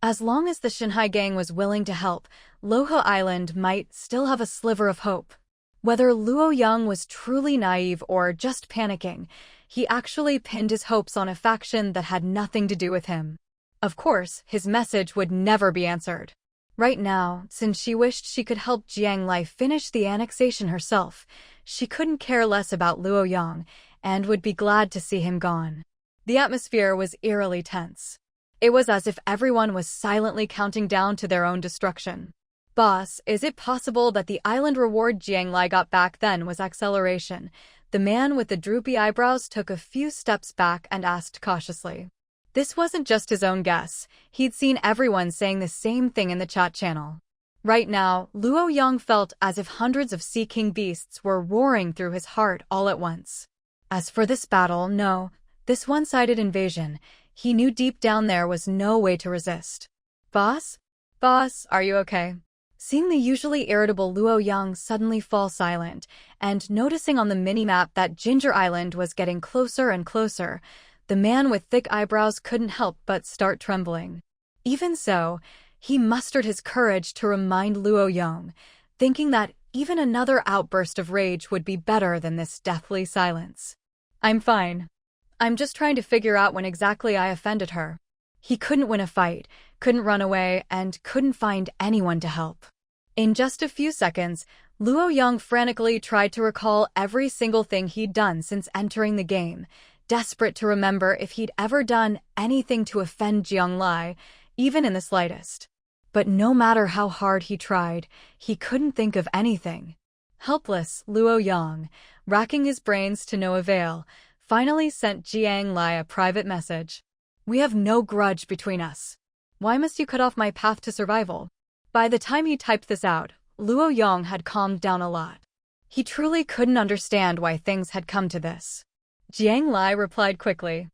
As long as the Shanghai gang was willing to help, Loha Island might still have a sliver of hope. Whether Luoyang was truly naive or just panicking, he actually pinned his hopes on a faction that had nothing to do with him. Of course, his message would never be answered. Right now, since she wished she could help Jiang Lai finish the annexation herself, she couldn't care less about Luoyang and would be glad to see him gone. The atmosphere was eerily tense. It was as if everyone was silently counting down to their own destruction. "Boss, is it possible that the island reward Jiang Lai got back then was acceleration?" The man with the droopy eyebrows took a few steps back and asked cautiously. This wasn't just his own guess. He'd seen everyone saying the same thing in the chat channel. Right now, Luoyang felt as if hundreds of Sea King beasts were roaring through his heart all at once. As for this battle, no, this one-sided invasion, he knew deep down there was no way to resist. "Boss? Boss, are you okay?" Seeing the usually irritable Luoyang suddenly fall silent, and noticing on the mini-map that Ginger Island was getting closer and closer, the man with thick eyebrows couldn't help but start trembling. Even so, he mustered his courage to remind Luoyang, thinking that even another outburst of rage would be better than this deathly silence. "I'm fine. I'm just trying to figure out when exactly I offended her." He couldn't win a fight, couldn't run away, and couldn't find anyone to help. In just a few seconds, Luoyang frantically tried to recall every single thing he'd done since entering the game, desperate to remember if he'd ever done anything to offend Jiang Lai, even in the slightest. But no matter how hard he tried, he couldn't think of anything. Helpless, Luoyang, racking his brains to no avail, finally sent Jiang Lai a private message. "We have no grudge between us. Why must you cut off my path to survival?" By the time he typed this out, Luoyang had calmed down a lot. He truly couldn't understand why things had come to this. Jiang Lai replied quickly.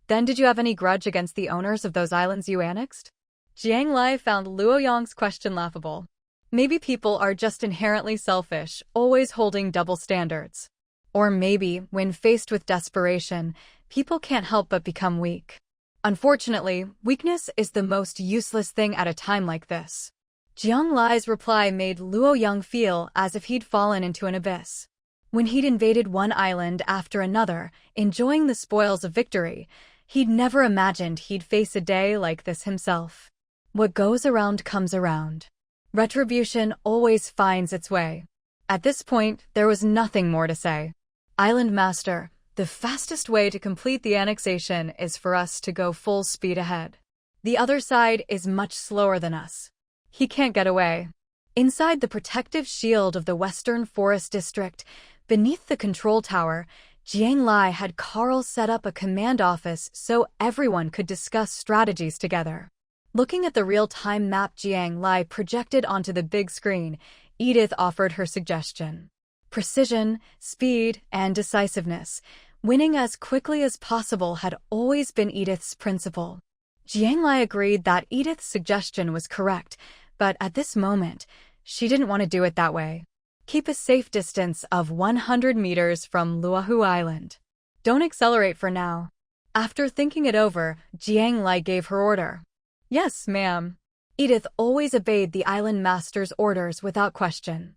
Then did you have any grudge against the owners of those islands you annexed? Jiang Lai found Luo Yang's question laughable. Maybe people are just inherently selfish, always holding double standards. Or maybe, when faced with desperation, people can't help but become weak. Unfortunately, weakness is the most useless thing at a time like this. Jiang Lai's reply made Luo Yang feel as if he'd fallen into an abyss. When he'd invaded one island after another, enjoying the spoils of victory, he'd never imagined he'd face a day like this himself. What goes around comes around. Retribution always finds its way. At this point, there was nothing more to say. Island Master, the fastest way to complete the annexation is for us to go full speed ahead. The other side is much slower than us. He can't get away. Inside the protective shield of the Western Forest District, beneath the control tower, Jiang Lai had Carl set up a command office so everyone could discuss strategies together. Looking at the real-time map Jiang Lai projected onto the big screen, Edith offered her suggestion. Precision, speed, and decisiveness, winning as quickly as possible had always been Edith's principle. Jiang Lai agreed that Edith's suggestion was correct, but at this moment, she didn't want to do it that way. Keep a safe distance of 100 meters from Luohu Island. Don't accelerate for now. After thinking it over, Jiang Lai gave her order. Yes, ma'am. Edith always obeyed the island master's orders without question.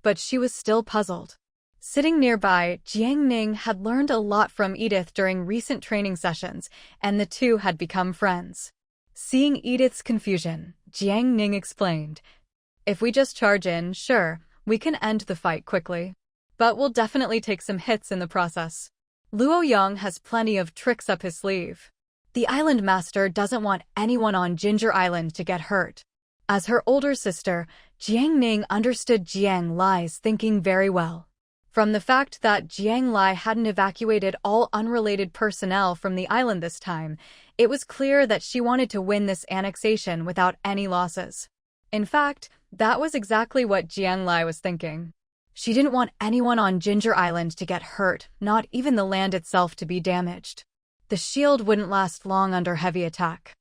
But she was still puzzled. Sitting nearby, Jiang Ning had learned a lot from Edith during recent training sessions, and the two had become friends. Seeing Edith's confusion, Jiang Ning explained, "If we just charge in, sure, we can end the fight quickly. But we'll definitely take some hits in the process. Luo Yang has plenty of tricks up his sleeve. The island master doesn't want anyone on Ginger Island to get hurt." As her older sister, Jiang Ning understood Jiang Lai's thinking very well. From the fact that Jiang Lai hadn't evacuated all unrelated personnel from the island this time, it was clear that she wanted to win this annexation without any losses. In fact, that was exactly what Jiang Lai was thinking. She didn't want anyone on Ginger Island to get hurt, not even the land itself to be damaged. The shield wouldn't last long under heavy attack.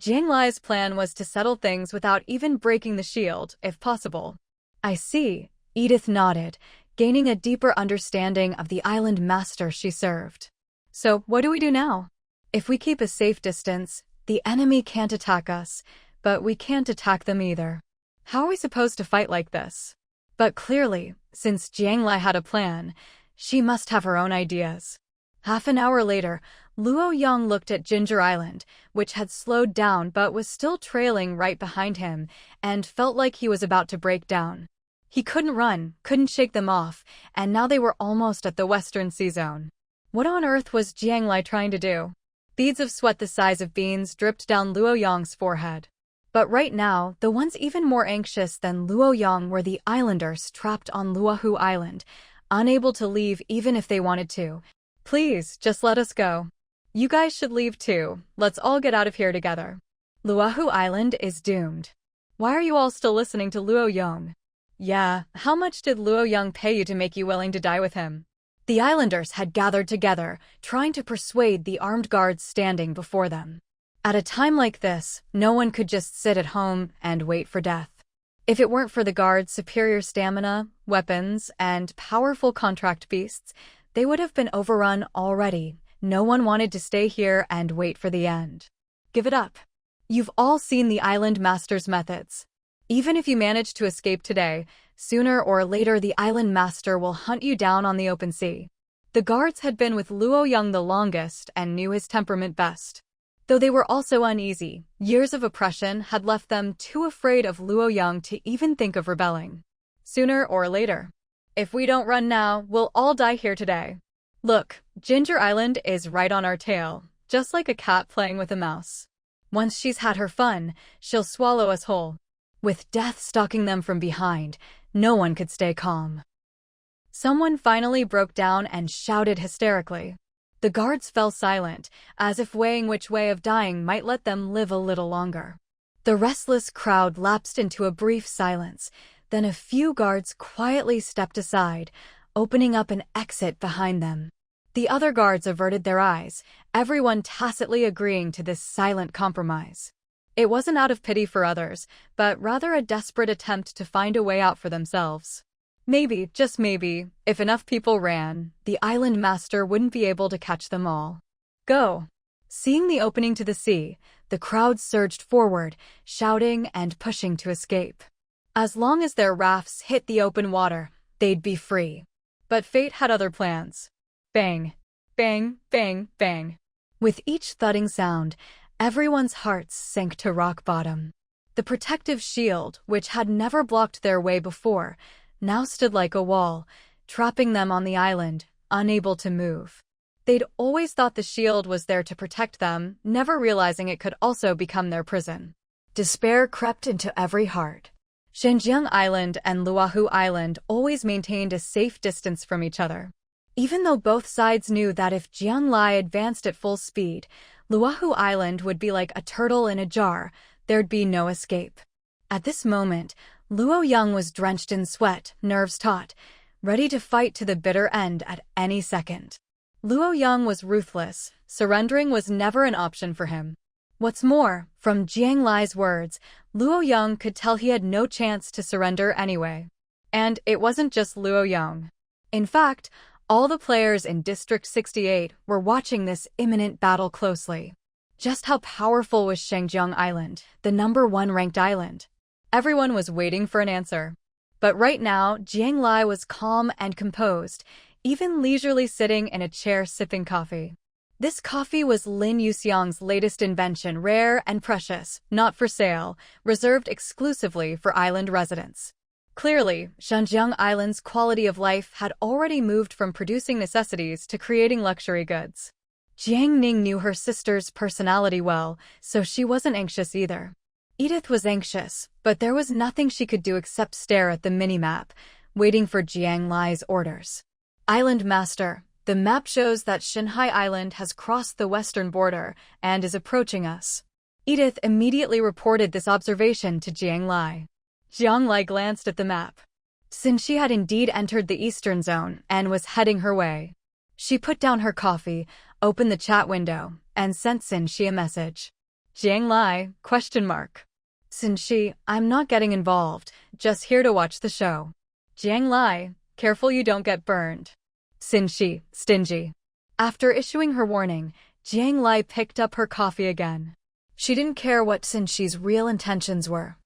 Jiang Lai's plan was to settle things without even breaking the shield, if possible. I see, Edith nodded, gaining a deeper understanding of the island master she served. So, what do we do now? If we keep a safe distance, the enemy can't attack us, but we can't attack them either. How are we supposed to fight like this? But clearly, since Jiang Lai had a plan, she must have her own ideas. Half an hour later, Luo Yang looked at Ginger Island, which had slowed down but was still trailing right behind him, and felt like he was about to break down. He couldn't run, couldn't shake them off, and now they were almost at the Western Sea Zone. What on earth was Jiang Lai trying to do? Beads of sweat the size of beans dripped down Luo Yang's forehead. But right now, the ones even more anxious than Luo Yang were the islanders trapped on Luohu Island, unable to leave even if they wanted to. Please, just let us go. You guys should leave too. Let's all get out of here together. Luohu Island is doomed. Why are you all still listening to Luo Yang? Yeah, how much did Luo Yang pay you to make you willing to die with him? The islanders had gathered together, trying to persuade the armed guards standing before them. At a time like this, no one could just sit at home and wait for death. If it weren't for the guards' superior stamina, weapons, and powerful contract beasts, they would have been overrun already. No one wanted to stay here and wait for the end. Give it up. You've all seen the island master's methods. Even if you manage to escape today, sooner or later the island master will hunt you down on the open sea. The guards had been with Luo Yang the longest and knew his temperament best. Though they were also uneasy, years of oppression had left them too afraid of Luo Yang to even think of rebelling. Sooner or later. If we don't run now, we'll all die here today. Look, Ginger Island is right on our tail, just like a cat playing with a mouse. Once she's had her fun, she'll swallow us whole. With death stalking them from behind, no one could stay calm. Someone finally broke down and shouted hysterically. The guards fell silent, as if weighing which way of dying might let them live a little longer. The restless crowd lapsed into a brief silence, then a few guards quietly stepped aside, opening up an exit behind them. The other guards averted their eyes, everyone tacitly agreeing to this silent compromise. It wasn't out of pity for others, but rather a desperate attempt to find a way out for themselves. Maybe, just maybe, if enough people ran, the island master wouldn't be able to catch them all. Go! Seeing the opening to the sea, the crowd surged forward, shouting and pushing to escape. As long as their rafts hit the open water, they'd be free. But fate had other plans. Bang! Bang! Bang! Bang! With each thudding sound, everyone's hearts sank to rock bottom. The protective shield, which had never blocked their way before, now stood like a wall, trapping them on the island, unable to move. They'd always thought the shield was there to protect them, never realizing it could also become their prison. Despair crept into every heart. Xinjiang Island and Luohu Island always maintained a safe distance from each other. Even though both sides knew that if Jiang Lai advanced at full speed, Luohu Island would be like a turtle in a jar, there'd be no escape. At this moment, Luo Yang was drenched in sweat, nerves taut, ready to fight to the bitter end at any second. Luo Yang was ruthless, surrendering was never an option for him. What's more, from Jiang Lai's words, Luo Yang could tell he had no chance to surrender anyway. And it wasn't just Luo Yang. In fact, all the players in District 68 were watching this imminent battle closely. Just how powerful was Xinjiang Island, the #1 ranked island? Everyone was waiting for an answer. But right now, Jiang Lai was calm and composed, even leisurely sitting in a chair sipping coffee. This coffee was Lin Yuxiang's latest invention, rare and precious, not for sale, reserved exclusively for island residents. Clearly, Xinjiang Island's quality of life had already moved from producing necessities to creating luxury goods. Jiang Ning knew her sister's personality well, so she wasn't anxious either. Edith was anxious, but there was nothing she could do except stare at the minimap, waiting for Jiang Lai's orders. Island Master, the map shows that Xinhai Island has crossed the western border and is approaching us. Edith immediately reported this observation to Jiang Lai. Jiang Lai glanced at the map. Since she had indeed entered the eastern zone and was heading her way. She put down her coffee, opened the chat window, and sent Xin a message. Jiang Lai, ? Xin, I'm not getting involved, just here to watch the show. Jiang Lai, careful you don't get burned. Xin, stingy. After issuing her warning, Jiang Lai picked up her coffee again. She didn't care what Xin's real intentions were.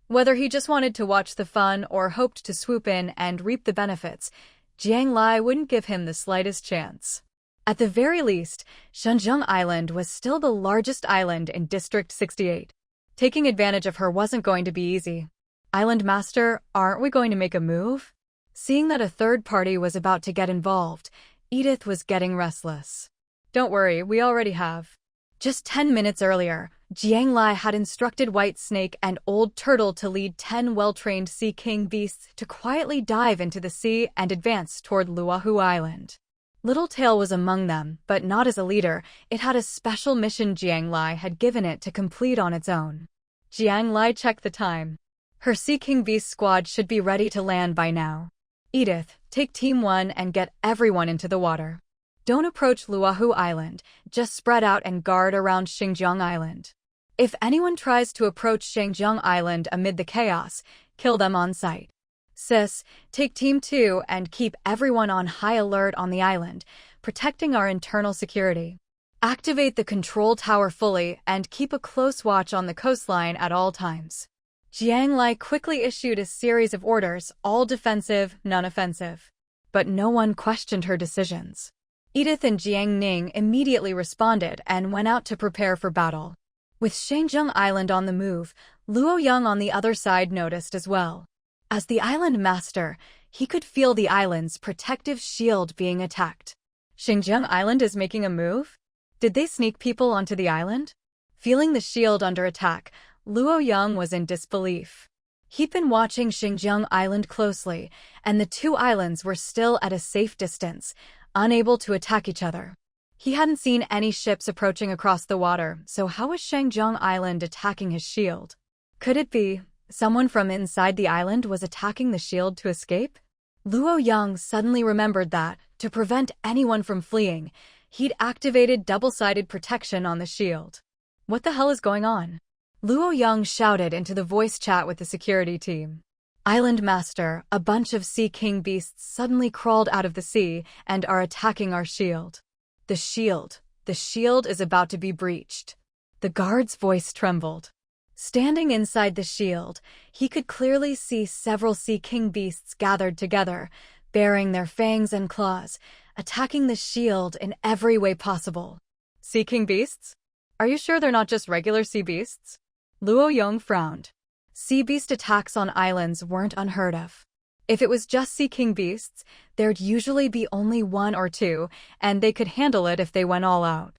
Whether he just wanted to watch the fun or hoped to swoop in and reap the benefits, Jiang Lai wouldn't give him the slightest chance. At the very least, Xinjiang Island was still the largest island in District 68. Taking advantage of her wasn't going to be easy. Island Master, aren't we going to make a move? Seeing that a third party was about to get involved, Edith was getting restless. Don't worry, we already have. Just 10 minutes earlier, Jiang Lai had instructed White Snake and Old Turtle to lead 10 well-trained Sea King beasts to quietly dive into the sea and advance toward Luohu Island. Littletail was among them, but not as a leader. It had a special mission Jiang Lai had given it to complete on its own. Jiang Lai checked the time. Her Sea King Beast squad should be ready to land by now. Edith, take Team 1 and get everyone into the water. Don't approach Luohu Island, just spread out and guard around Xinjiang Island. If anyone tries to approach Xinjiang Island amid the chaos, kill them on sight. Sis, take Team 2 and keep everyone on high alert on the island, protecting our internal security. Activate the control tower fully and keep a close watch on the coastline at all times. Jiang Lai quickly issued a series of orders, all defensive, none offensive. But no one questioned her decisions. Edith and Jiang Ning immediately responded and went out to prepare for battle. With Xinjiang Island on the move, Luo Yang on the other side noticed as well. As the island master, he could feel the island's protective shield being attacked. Xinjiang Island is making a move? Did they sneak people onto the island? Feeling the shield under attack, Luo Yang was in disbelief. He'd been watching Xinjiang Island closely, and the two islands were still at a safe distance, unable to attack each other. He hadn't seen any ships approaching across the water, so how was Xinjiang Island attacking his shield? Could it be someone from inside the island was attacking the shield to escape? Luo Yang suddenly remembered that, To prevent anyone from fleeing, he'd activated double-sided protection on the shield. What the hell is going on? Luo Yang shouted into the voice chat with the security team. Island Master, a bunch of Sea King beasts suddenly crawled out of the sea and are attacking our shield. The shield is about to be breached. The guard's voice trembled. Standing inside the shield, he could clearly see several Sea King beasts gathered together, baring their fangs and claws, attacking the shield in every way possible. Sea King beasts? Are you sure they're not just regular sea beasts? Luo Yang frowned. Sea beast attacks on islands weren't unheard of. If it was just Sea King beasts, there'd usually be only one or two, and they could handle it if they went all out.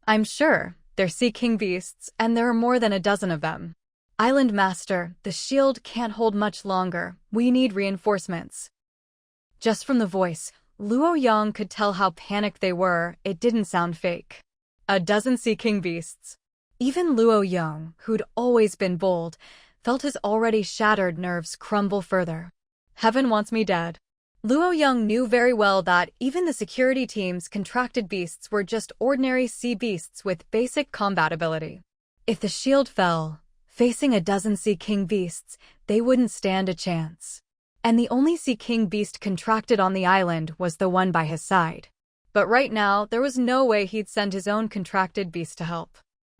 I'm sure they're Sea King beasts, and there are more than a dozen of them. Island Master, the shield can't hold much longer. We need reinforcements. Just from the voice, Luo Yang could tell how panicked they were. It didn't sound fake. A dozen Sea King beasts. Even Luo Yang, who'd always been bold, felt his already shattered nerves crumble further. Heaven wants me dead. Luo Yang knew very well that even the security team's contracted beasts were just ordinary sea beasts with basic combat ability. If the shield fell, facing a dozen Sea King beasts, they wouldn't stand a chance. And the only Sea King beast contracted on the island was the one by his side. But right now, there was no way he'd send his own contracted beast to help.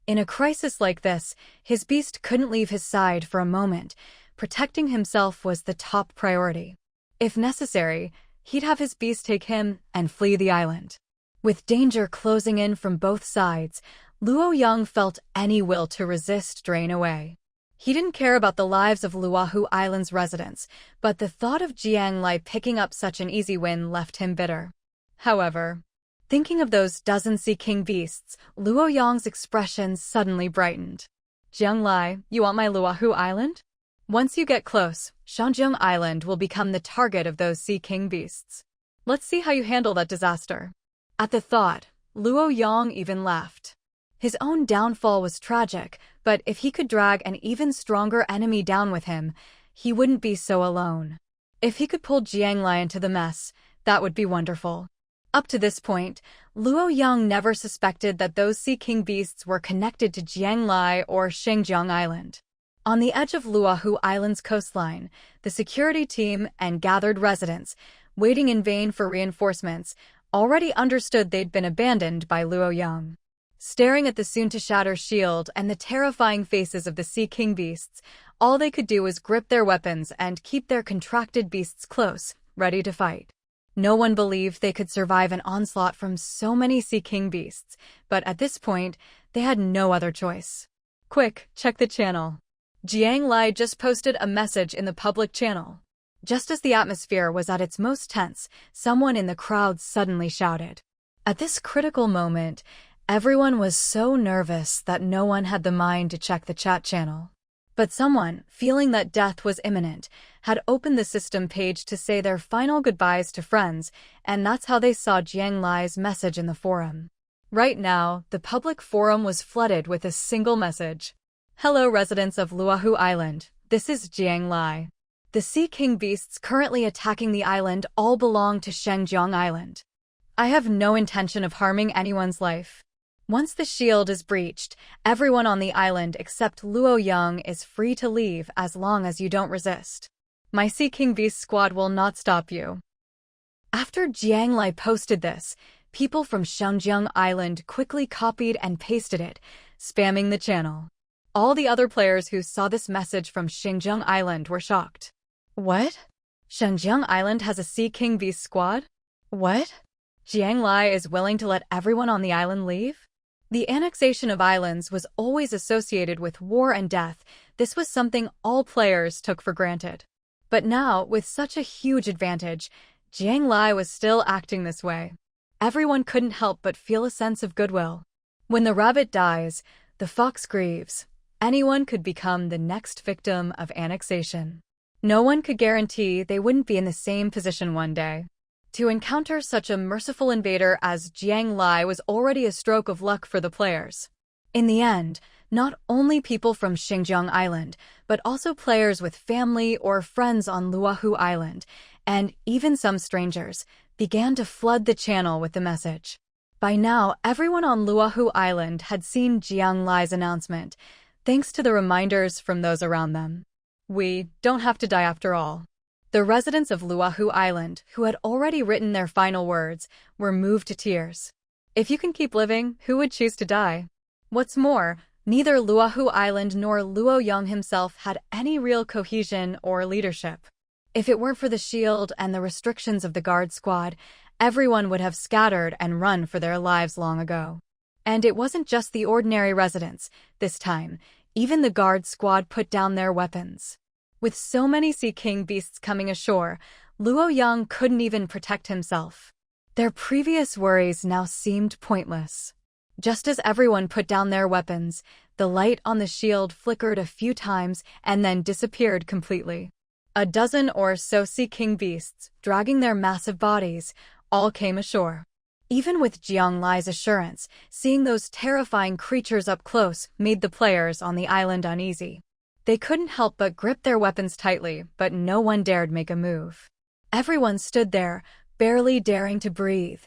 In a crisis like this, his beast couldn't leave his side for a moment. Protecting himself was the top priority. If necessary, he'd have his beast take him and flee the island. With danger closing in from both sides, Luo Yang felt any will to resist drain away. He didn't care about the lives of Luohu Island's residents, but the thought of Jiang Lai picking up such an easy win left him bitter. However, thinking of those dozen Sea King beasts, Luo Yang's expression suddenly brightened. Jiang Lai, you want my Luohu Island? Once you get close, Shanjiang Island will become the target of those Sea King beasts. Let's see how you handle that disaster. At the thought, Luo Yang even laughed. His own downfall was tragic, but if he could drag an even stronger enemy down with him, he wouldn't be so alone. If he could pull Jiang Lai into the mess, that would be wonderful. Up to this point, Luo Yang never suspected that those Sea King beasts were connected to Jiang Lai or Shanjiang Island. On the edge of Luohu Island's coastline, the security team and gathered residents, waiting in vain for reinforcements, already understood they'd been abandoned by Luo Yang. Staring at the soon-to-shatter shield and the terrifying faces of the Sea King beasts, all they could do was grip their weapons and keep their contracted beasts close, ready to fight. No one believed they could survive an onslaught from so many Sea King beasts, but at this point, they had no other choice. Quick, check the channel. Jiang Lai just posted a message in the public channel. Just as the atmosphere was at its most tense, someone in the crowd suddenly shouted. At this critical moment, everyone was so nervous that no one had the mind to check the chat channel. But someone, feeling that death was imminent, had opened the system page to say their final goodbyes to friends, and that's how they saw Jiang Lai's message in the forum. Right now, the public forum was flooded with a single message. Hello residents of Luohu Island, this is Jiang Lai. The Sea King beasts currently attacking the island all belong to Shanjiang Island. I have no intention of harming anyone's life. Once the shield is breached, everyone on the island except Luo Yang is free to leave as long as you don't resist. My Sea King beast squad will not stop you. After Jiang Lai posted this, people from Shanjiang Island quickly copied and pasted it, spamming the channel. All the other players who saw this message from Shanjiang Island were shocked. What? Shanjiang Island has a Sea King beast squad? What? Jiang Lai is willing to let everyone on the island leave? The annexation of islands was always associated with war and death. This was something all players took for granted. But now, with such a huge advantage, Jiang Lai was still acting this way. Everyone couldn't help but feel a sense of goodwill. When the rabbit dies, the fox grieves. Anyone could become the next victim of annexation. No one could guarantee they wouldn't be in the same position one day. To encounter such a merciful invader as Jiang Lai was already a stroke of luck for the players. In the end, not only people from Shanjiang Island, but also players with family or friends on Luohu Island, and even some strangers, began to flood the channel with the message. By now, everyone on Luohu Island had seen Jiang Lai's announcement, thanks to the reminders from those around them. We don't have to die after all. The residents of Luohu Island, who had already written their final words, were moved to tears. If you can keep living, who would choose to die? What's more, neither Luohu Island nor Luoyang himself had any real cohesion or leadership. If it weren't for the shield and the restrictions of the guard squad, everyone would have scattered and run for their lives long ago. And it wasn't just the ordinary residents. This time, even the guard squad put down their weapons. With so many Sea King beasts coming ashore, Luoyang couldn't even protect himself. Their previous worries now seemed pointless. Just as everyone put down their weapons, the light on the shield flickered a few times and then disappeared completely. A dozen or so Sea King beasts, dragging their massive bodies, all came ashore. Even with Jiang Lai's assurance, seeing those terrifying creatures up close made the players on the island uneasy. They couldn't help but grip their weapons tightly, but no one dared make a move. Everyone stood there, barely daring to breathe,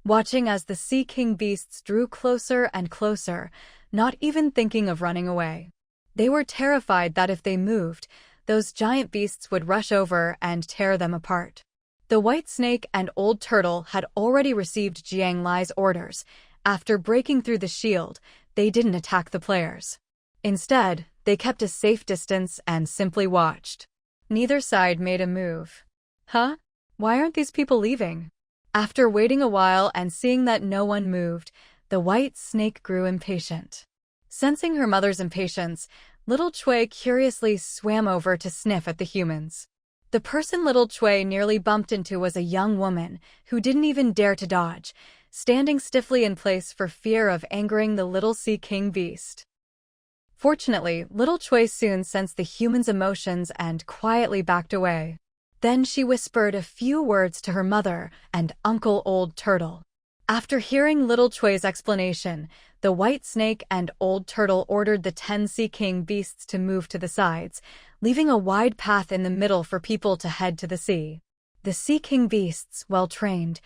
watching as the Sea King beasts drew closer and closer, not even thinking of running away. They were terrified that if they moved, those giant beasts would rush over and tear them apart. The White Snake and Old Turtle had already received Jiang Lai's orders. After breaking through the shield, they didn't attack the players. Instead, they kept a safe distance and simply watched. Neither side made a move. Huh? Why aren't these people leaving? After waiting a while and seeing that no one moved, the White Snake grew impatient. Sensing her mother's impatience, Little Chui curiously swam over to sniff at the humans. The person Little Chui nearly bumped into was a young woman who didn't even dare to dodge, standing stiffly in place for fear of angering the little Sea King beast. Fortunately, Little Chui soon sensed the human's emotions and quietly backed away. Then she whispered a few words to her mother and Uncle Old Turtle. After hearing Little Chui's explanation, the White Snake and Old Turtle ordered the 10 Sea King beasts to move to the sides, leaving a wide path in the middle for people to head to the sea. The Sea King beasts, well trained,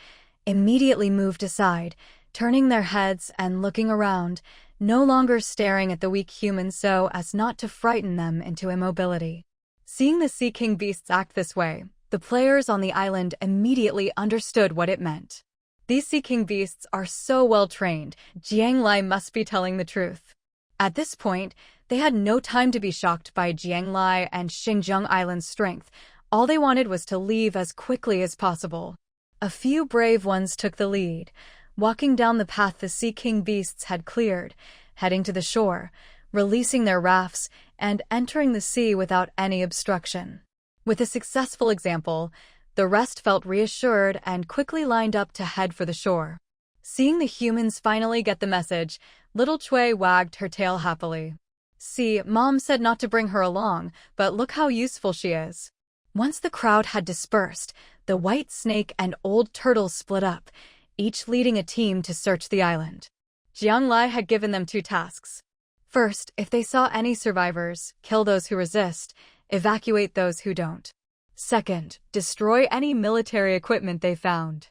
immediately moved aside, turning their heads and looking around, no longer staring at the weak humans so as not to frighten them into immobility. Seeing the Sea King beasts act this way, the players on the island immediately understood what it meant. These Sea King beasts are so well trained, Jiang Lai must be telling the truth. At this point, they had no time to be shocked by Jiang Lai and Xinjiang Island's strength. All they wanted was to leave as quickly as possible. A few brave ones took the lead, walking down the path the Sea King beasts had cleared, heading to the shore, releasing their rafts, and entering the sea without any obstruction. With a successful example, the rest felt reassured and quickly lined up to head for the shore. Seeing the humans finally get the message, Little Chui wagged her tail happily. See, Mom said not to bring her along, but look how useful she is. Once the crowd had dispersed, the White Snake and Old Turtle split up, each leading a team to search the island. Jiang Lai had given them 2 tasks. First, if they saw any survivors, kill those who resist, evacuate those who don't. Second, destroy any military equipment they found.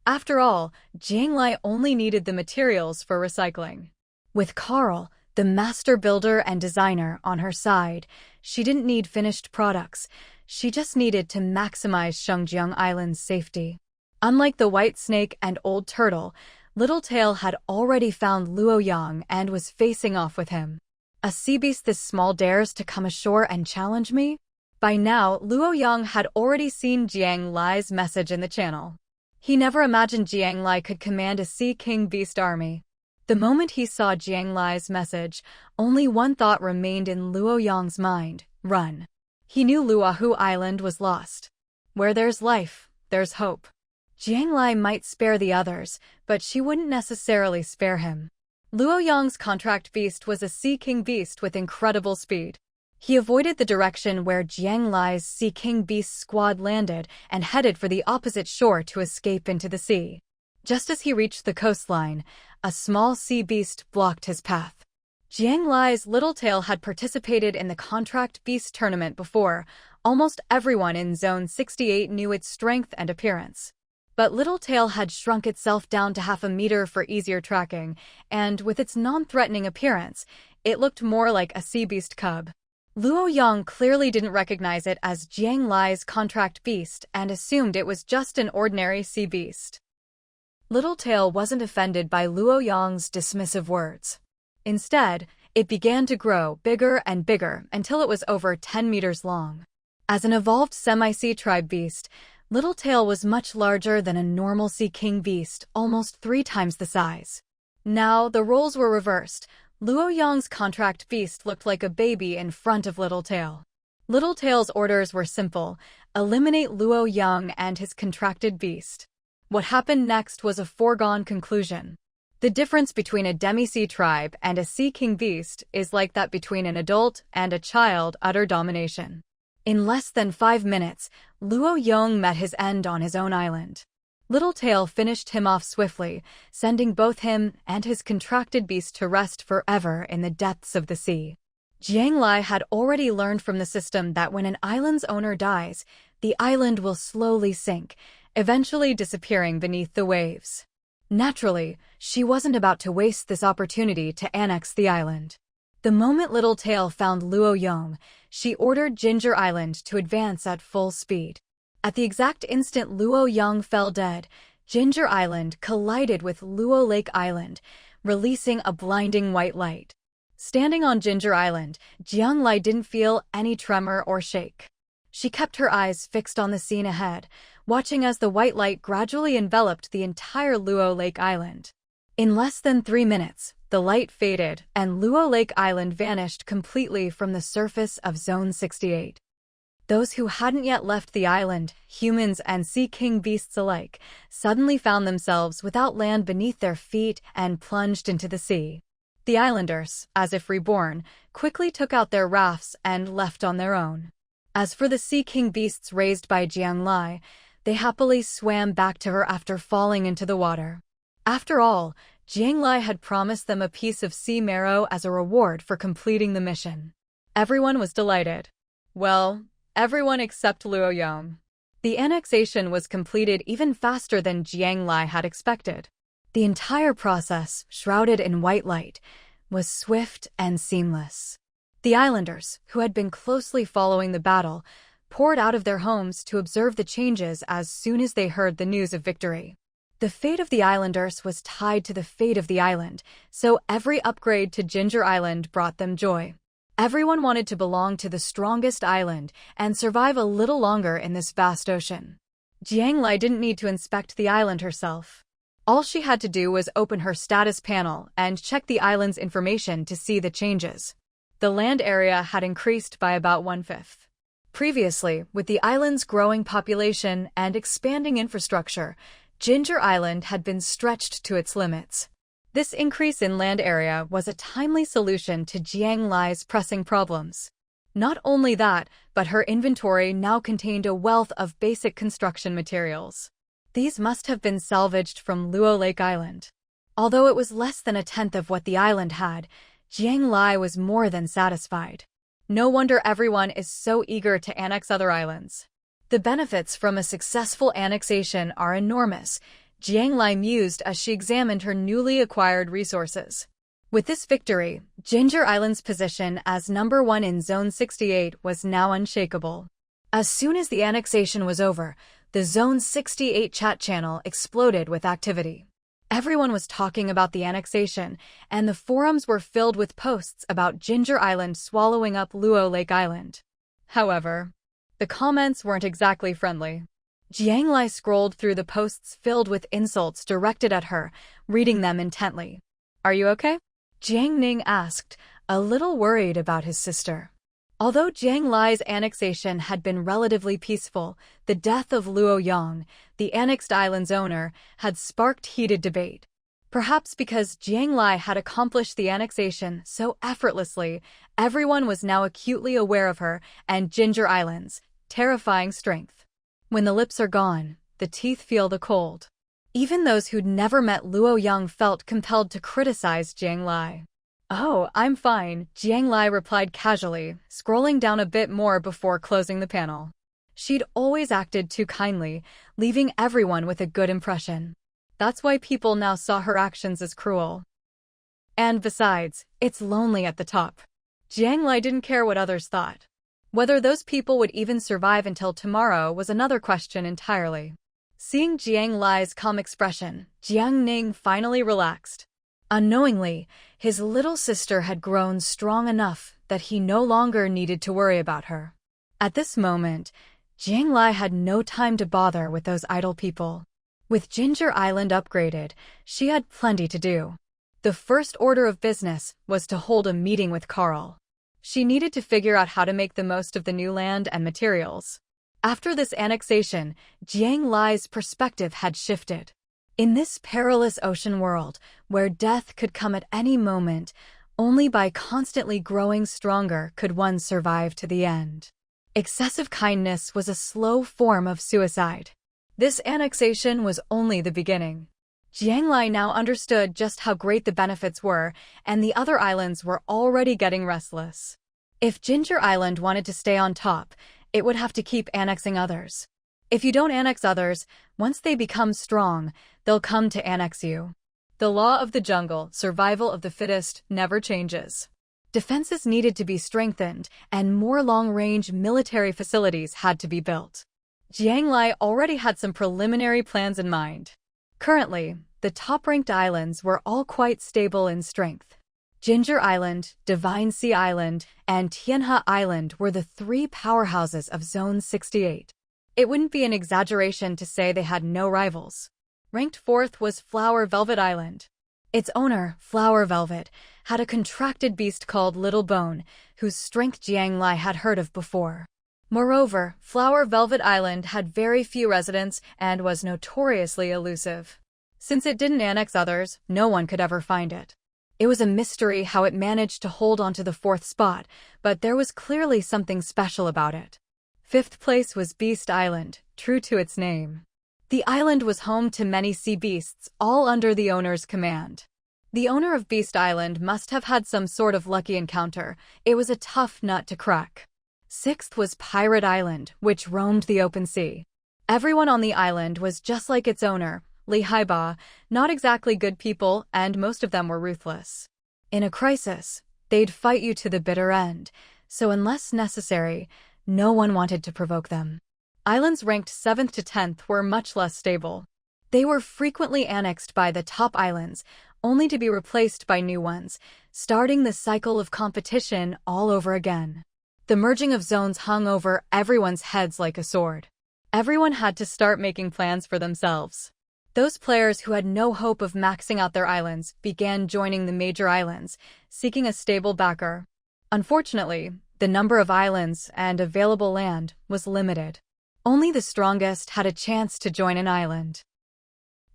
After all, Jiang Lai only needed the materials for recycling. With Carl, the master builder and designer, on her side, she didn't need finished products. She just needed to maximize Xinjiang Island's safety. Unlike the White Snake and Old Turtle, Littletail had already found Luoyang and was facing off with him. A sea beast this small dares to come ashore and challenge me? By now, Luoyang had already seen Jiang Lai's message in the channel. He never imagined Jiang Lai could command a Sea King beast army. The moment he saw Jiang Lai's message, only one thought remained in Luoyang's mind: run. He knew Luohu Island was lost. Where there's life, there's hope. Jiang Lai might spare the others, but she wouldn't necessarily spare him. Luoyang's contract beast was a Sea King beast with incredible speed. He avoided the direction where Jiang Lai's Sea King beast squad landed and headed for the opposite shore to escape into the sea. Just as he reached the coastline, a small sea beast blocked his path. Jiang Lai's Littletail had participated in the contract beast tournament before. Almost everyone in Zone 68 knew its strength and appearance. But Littletail had shrunk itself down to half a meter for easier tracking, and with its non-threatening appearance, it looked more like a sea beast cub. Luo Yang clearly didn't recognize it as Jiang Lai's contract beast and assumed it was just an ordinary sea beast. Littletail wasn't offended by Luo Yang's dismissive words. Instead, it began to grow bigger and bigger until it was over 10 meters long. As an evolved semi-sea tribe beast, Littletail was much larger than a normal sea king beast, almost 3 times the size. Now, the roles were reversed. Luo Yang's contract beast looked like a baby in front of Littletail. Littletail's orders were simple: eliminate Luo Yang and his contracted beast. What happened next was a foregone conclusion. The difference between a demi-sea tribe and a sea king beast is like that between an adult and a child: utter domination. In less than 5 minutes, Luo Yang met his end on his own island. Littletail finished him off swiftly, sending both him and his contracted beast to rest forever in the depths of the sea. Jiang Lai had already learned from the system that when an island's owner dies, the island will slowly sink, eventually disappearing beneath the waves. Naturally, she wasn't about to waste this opportunity to annex the island. The moment Littletail found Luo Yang, she ordered Ginger Island to advance at full speed. At the exact instant Luo Yang fell dead, Ginger Island collided with Luo Lake Island, releasing a blinding white light. Standing on Ginger Island, Jiang Lai didn't feel any tremor or shake. She kept her eyes fixed on the scene ahead, watching as the white light gradually enveloped the entire Luo Lake Island. In less than 3 minutes, the light faded and Luo Lake Island vanished completely from the surface of Zone 68. Those who hadn't yet left the island, humans and sea king beasts alike, suddenly found themselves without land beneath their feet and plunged into the sea. The islanders, as if reborn, quickly took out their rafts and left on their own. As for the sea king beasts raised by Jiang Lai, they happily swam back to her after falling into the water. After all, Jiang Lai had promised them a piece of sea marrow as a reward for completing the mission. Everyone was delighted. Well, everyone except Luo Yang. The annexation was completed even faster than Jiang Lai had expected. The entire process, shrouded in white light, was swift and seamless. The islanders, who had been closely following the battle, poured out of their homes to observe the changes as soon as they heard the news of victory. The fate of the islanders was tied to the fate of the island, so every upgrade to Ginger Island brought them joy. Everyone wanted to belong to the strongest island and survive a little longer in this vast ocean. Jiang Lai didn't need to inspect the island herself. All she had to do was open her status panel and check the island's information to see the changes. The land area had increased by about 1/5. Previously, with the island's growing population and expanding infrastructure, Ginger Island had been stretched to its limits. This increase in land area was a timely solution to Jiang Lai's pressing problems. Not only that, but her inventory now contained a wealth of basic construction materials. These must have been salvaged from Luo Lake Island. Although it was less than 1/10 of what the island had, Jiang Lai was more than satisfied. No wonder everyone is so eager to annex other islands. The benefits from a successful annexation are enormous, Jiang Lai mused as she examined her newly acquired resources. With this victory, Ginger Island's position as number 1 in Zone 68 was now unshakable. As soon as the annexation was over, the Zone 68 chat channel exploded with activity. Everyone was talking about the annexation, and the forums were filled with posts about Ginger Island swallowing up Luo Lake Island. However, the comments weren't exactly friendly. Jiang Lai scrolled through the posts filled with insults directed at her, reading them intently. "Are you okay?" Jiang Ning asked, a little worried about his sister. Although Jiang Lai's annexation had been relatively peaceful, the death of Luo Yang, the annexed island's owner, had sparked heated debate. Perhaps because Jiang Lai had accomplished the annexation so effortlessly, everyone was now acutely aware of her and Ginger Island's terrifying strength. When the lips are gone, the teeth feel the cold. Even those who'd never met Luo Yang felt compelled to criticize Jiang Lai. "Oh, I'm fine," Jiang Lai replied casually, scrolling down a bit more before closing the panel. She'd always acted too kindly, leaving everyone with a good impression. That's why people now saw her actions as cruel. And besides, it's lonely at the top. Jiang Lai didn't care what others thought. Whether those people would even survive until tomorrow was another question entirely. Seeing Jiang Lai's calm expression, Jiang Ning finally relaxed. Unknowingly, his little sister had grown strong enough that he no longer needed to worry about her. At this moment, Jiang Lai had no time to bother with those idle people. With Ginger Island upgraded, she had plenty to do. The first order of business was to hold a meeting with Carl. She needed to figure out how to make the most of the new land and materials. After this annexation, Jiang Lai's perspective had shifted. In this perilous ocean world, where death could come at any moment, only by constantly growing stronger could one survive to the end. Excessive kindness was a slow form of suicide. This annexation was only the beginning. Jiang Lai now understood just how great the benefits were, and the other islands were already getting restless. If Ginger Island wanted to stay on top, it would have to keep annexing others. If you don't annex others, once they become strong, they'll come to annex you. The law of the jungle, survival of the fittest, never changes. Defenses needed to be strengthened, and more long-range military facilities had to be built. Jiang Lai already had some preliminary plans in mind. Currently, the top-ranked islands were all quite stable in strength. Ginger Island, Divine Sea Island, and Tianhe Island were the three powerhouses of Zone 68. It wouldn't be an exaggeration to say they had no rivals. Ranked fourth was Flower Velvet Island. Its owner, Flower Velvet, had a contracted beast called Little Bone, whose strength Jiang Lai had heard of before. Moreover, Flower Velvet Island had very few residents and was notoriously elusive. Since it didn't annex others, no one could ever find it. It was a mystery how it managed to hold onto the fourth spot, but there was clearly something special about it. Fifth place was Beast Island, true to its name. The island was home to many sea beasts, all under the owner's command. The owner of Beast Island must have had some sort of lucky encounter. It was a tough nut to crack. Sixth was Pirate Island, which roamed the open sea. Everyone on the island was just like its owner, Haibao, not exactly good people, and most of them were ruthless. In a crisis, they'd fight you to the bitter end, so unless necessary, no one wanted to provoke them. Islands ranked 7th to 10th were much less stable. They were frequently annexed by the top islands, only to be replaced by new ones, starting the cycle of competition all over again. The merging of zones hung over everyone's heads like a sword. Everyone had to start making plans for themselves. Those players who had no hope of maxing out their islands began joining the major islands, seeking a stable backer. Unfortunately, the number of islands and available land was limited. Only the strongest had a chance to join an island.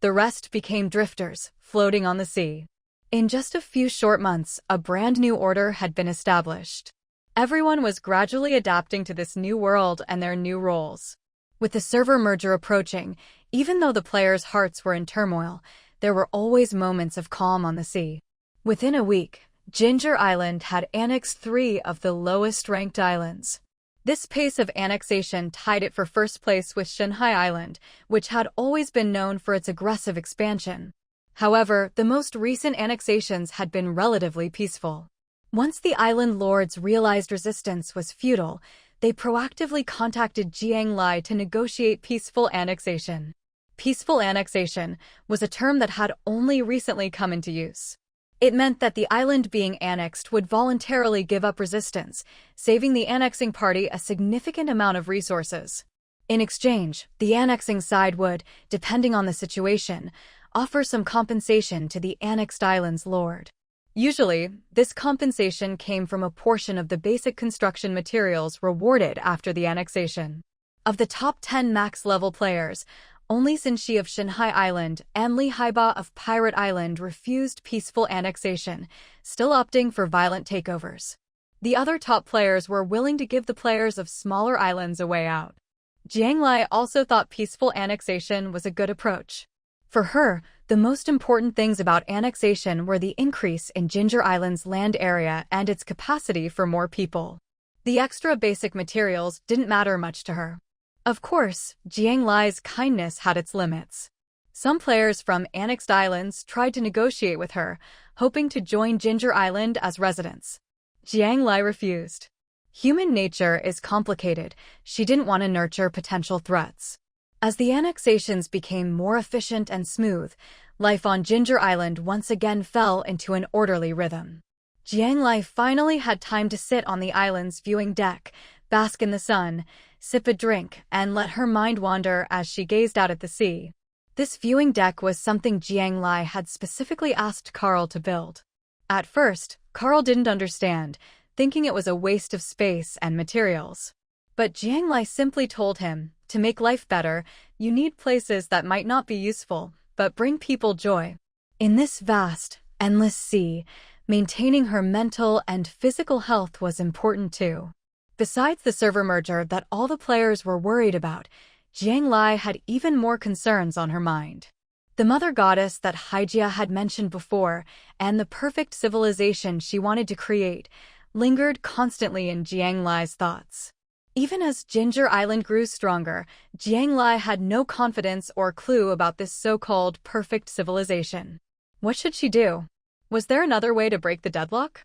The rest became drifters, floating on the sea. In just a few short months, a brand new order had been established. Everyone was gradually adapting to this new world and their new roles. With the server merger approaching, even though the players' hearts were in turmoil, there were always moments of calm on the sea. Within a week, Ginger Island had annexed 3 of the lowest-ranked islands. This pace of annexation tied it for first place with Shanghai Island, which had always been known for its aggressive expansion. However, the most recent annexations had been relatively peaceful. Once the island lords realized resistance was futile, they proactively contacted Jiang Lai to negotiate peaceful annexation. Peaceful annexation was a term that had only recently come into use. It meant that the island being annexed would voluntarily give up resistance, saving the annexing party a significant amount of resources. In exchange, the annexing side would, depending on the situation, offer some compensation to the annexed island's lord. Usually, this compensation came from a portion of the basic construction materials rewarded after the annexation. Of the top 10 max-level players, only Xinxi of Shanghai Island and Li Haibao of Pirate Island refused peaceful annexation, still opting for violent takeovers. The other top players were willing to give the players of smaller islands a way out. Jiang Lai also thought peaceful annexation was a good approach. For her, the most important things about annexation were the increase in Ginger Island's land area and its capacity for more people. The extra basic materials didn't matter much to her. Of course, Jiang Lai's kindness had its limits. Some players from annexed islands tried to negotiate with her, hoping to join Ginger Island as residents. Jiang Lai refused. Human nature is complicated. She didn't want to nurture potential threats. As the annexations became more efficient and smooth, life on Ginger Island once again fell into an orderly rhythm. Jiang Lai finally had time to sit on the island's viewing deck, bask in the sun, sip a drink, and let her mind wander as she gazed out at the sea. This viewing deck was something Jiang Lai had specifically asked Carl to build. At first, Carl didn't understand, thinking it was a waste of space and materials. But Jiang Lai simply told him, to make life better, you need places that might not be useful, but bring people joy. In this vast, endless sea, maintaining her mental and physical health was important too. Besides the server merger that all the players were worried about, Jiang Lai had even more concerns on her mind. The mother goddess that Hija had mentioned before, and the perfect civilization she wanted to create, lingered constantly in Jiang Lai's thoughts. Even as Ginger Island grew stronger, Jiang Lai had no confidence or clue about this so-called perfect civilization. What should she do? Was there another way to break the deadlock?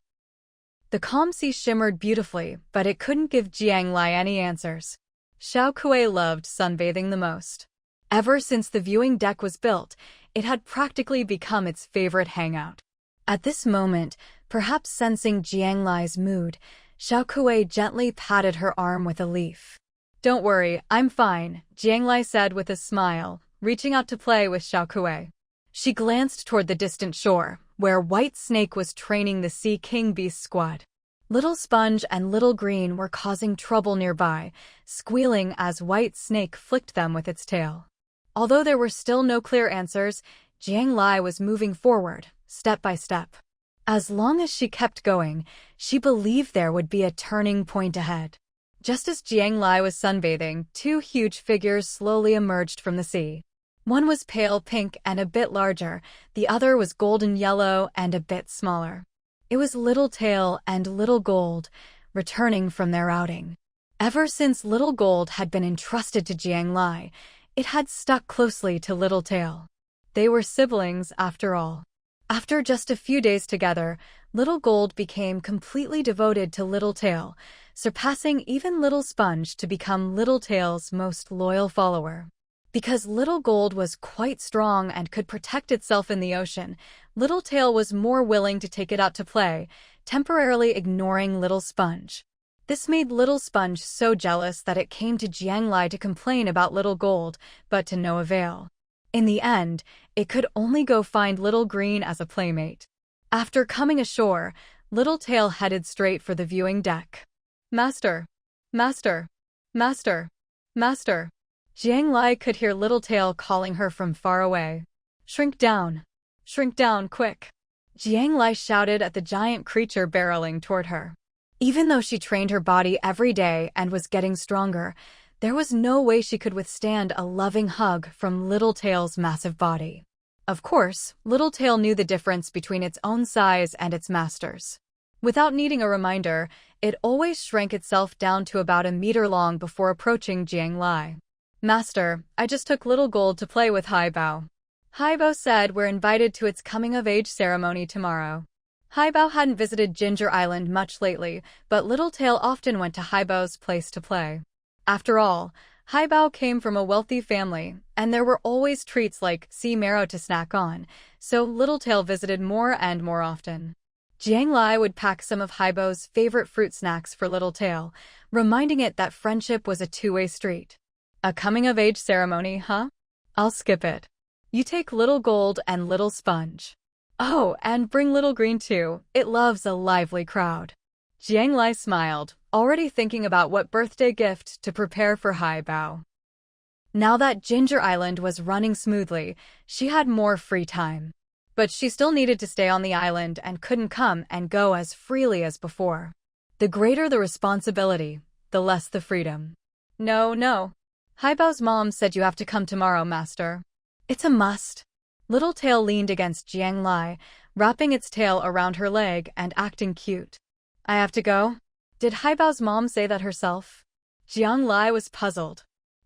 The calm sea shimmered beautifully, but it couldn't give Jiang Lai any answers. Xiao Kuei loved sunbathing the most. Ever since the viewing deck was built, it had practically become its favorite hangout. At this moment, perhaps sensing Jiang Lai's mood, Xiao Kuei gently patted her arm with a leaf. "Don't worry, I'm fine," Jiang Lai said with a smile, reaching out to play with Xiao Kuei. She glanced toward the distant shore, where White Snake was training the Sea King Beast squad. Little Sponge and Little Green were causing trouble nearby, squealing as White Snake flicked them with its tail. Although there were still no clear answers, Jiang Lai was moving forward, step by step. As long as she kept going, she believed there would be a turning point ahead. Just as Jiang Lai was sunbathing, two huge figures slowly emerged from the sea. One was pale pink and a bit larger, the other was golden yellow and a bit smaller. It was Little Tail and Little Gold, returning from their outing. Ever since Little Gold had been entrusted to Jiang Lai, it had stuck closely to Little Tail. They were siblings, after all. After just a few days together, Little Gold became completely devoted to Little Tail, surpassing even Little Sponge to become Little Tail's most loyal follower. Because Little Gold was quite strong and could protect itself in the ocean, Little Tail was more willing to take it out to play, temporarily ignoring Little Sponge. This made Little Sponge so jealous that it came to Jiang Lai to complain about Little Gold, but to no avail. In the end, it could only go find Little Green as a playmate. After coming ashore, Little Tail headed straight for the viewing deck. "Master! Master! Master! Master!" Jiang Lai could hear Little Tail calling her from far away. "Shrink down! Shrink down, quick!" Jiang Lai shouted at the giant creature barreling toward her. Even though she trained her body every day and was getting stronger, there was no way she could withstand a loving hug from Little Tail's massive body. Of course, Little Tail knew the difference between its own size and its master's. Without needing a reminder, it always shrank itself down to about a meter long before approaching Jiang Lai. "Master, I just took Little Gold to play with Haibao." Haibao said we're invited to its coming-of-age ceremony tomorrow. Haibao hadn't visited Ginger Island much lately, but Little Tail often went to Haibao's place to play. After all, Haibao came from a wealthy family, and there were always treats like sea marrow to snack on, so Little Tail visited more and more often. Jiang Lai would pack some of Haibao's favorite fruit snacks for Little Tail, reminding it that friendship was a two-way street. "A coming-of-age ceremony, huh? I'll skip it. You take Little Gold and Little Sponge. Oh, and bring Little Green too, it loves a lively crowd." Jiang Lai smiled, already thinking about what birthday gift to prepare for Haibao. Now that Ginger Island was running smoothly, she had more free time. But she still needed to stay on the island and couldn't come and go as freely as before. The greater the responsibility, the less the freedom. No. Haibao's mom said you have to come tomorrow, Master. It's a must." Little Tail leaned against Jiang Lai, wrapping its tail around her leg and acting cute. "I have to go? Did Haibao's mom say that herself?" Jiang Lai was puzzled.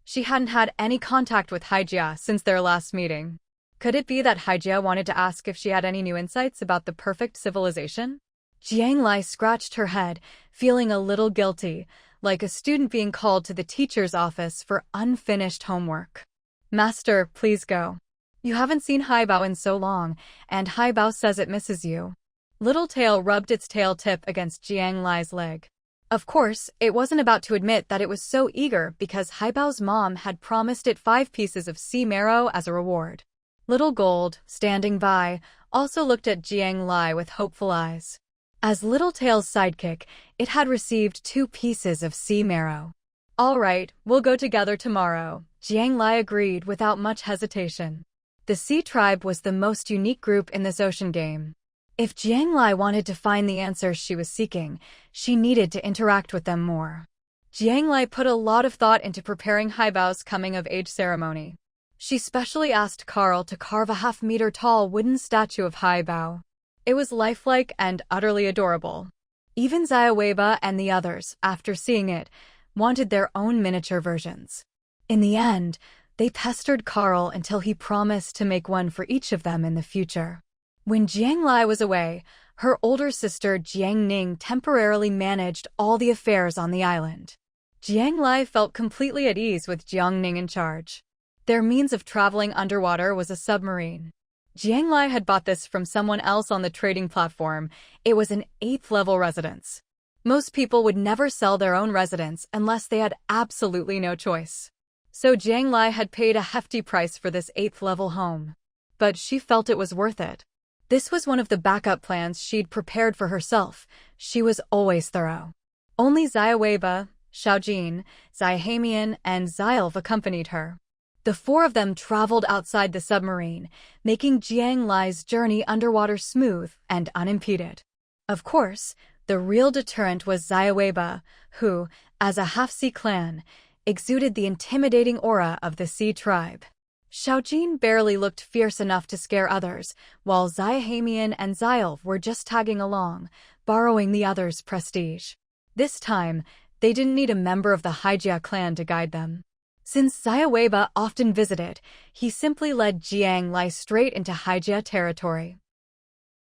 She hadn't had any contact with Hija since their last meeting. Could it be that Hija wanted to ask if she had any new insights about the perfect civilization? Jiang Lai scratched her head, feeling a little guilty, like a student being called to the teacher's office for unfinished homework. Master, please go. You haven't seen Haibao in so long, and Haibao says it misses you. Little Tail rubbed its tail tip against Jiang Lai's leg. Of course, it wasn't about to admit that it was so eager because Haibao's mom had promised it 5 pieces of sea marrow as a reward. Little Gold, standing by, also looked at Jiang Lai with hopeful eyes. As Little Tail's sidekick, it had received 2 pieces of sea marrow. All right, we'll go together tomorrow, Jiang Lai agreed without much hesitation. The Sea Tribe was the most unique group in this ocean game. If Jiang Lai wanted to find the answers she was seeking, she needed to interact with them more. Jiang Lai put a lot of thought into preparing Haibao's coming-of-age ceremony. She specially asked Carl to carve a half-meter-tall wooden statue of Haibao. It was lifelike and utterly adorable. Even Xiaoweiba and the others, after seeing it, wanted their own miniature versions. In the end, they pestered Carl until he promised to make one for each of them in the future. When Jiang Lai was away, her older sister Jiang Ning temporarily managed all the affairs on the island. Jiang Lai felt completely at ease with Jiang Ning in charge. Their means of traveling underwater was a submarine. Jiang Lai had bought this from someone else on the trading platform. It was an 8th-level residence. Most people would never sell their own residence unless they had absolutely no choice. So Jiang Lai had paid a hefty price for this 8th-level home. But she felt it was worth it. This was one of the backup plans she'd prepared for herself. She was always thorough. Only Xiaoweiba, Xiaojin, Xiahamian, and Xylv accompanied her. The 4 of them traveled outside the submarine, making Jiang Lai's journey underwater smooth and unimpeded. Of course, the real deterrent was Xiaoweiba, who, as a half-sea clan, exuded the intimidating aura of the Sea Tribe. Xiaojin barely looked fierce enough to scare others, while Xiahamian and Xylv were just tagging along, borrowing the others' prestige. This time, they didn't need a member of the Hija clan to guide them. Since Xiaoweiba often visited, he simply led Jiang Lai straight into Hija territory.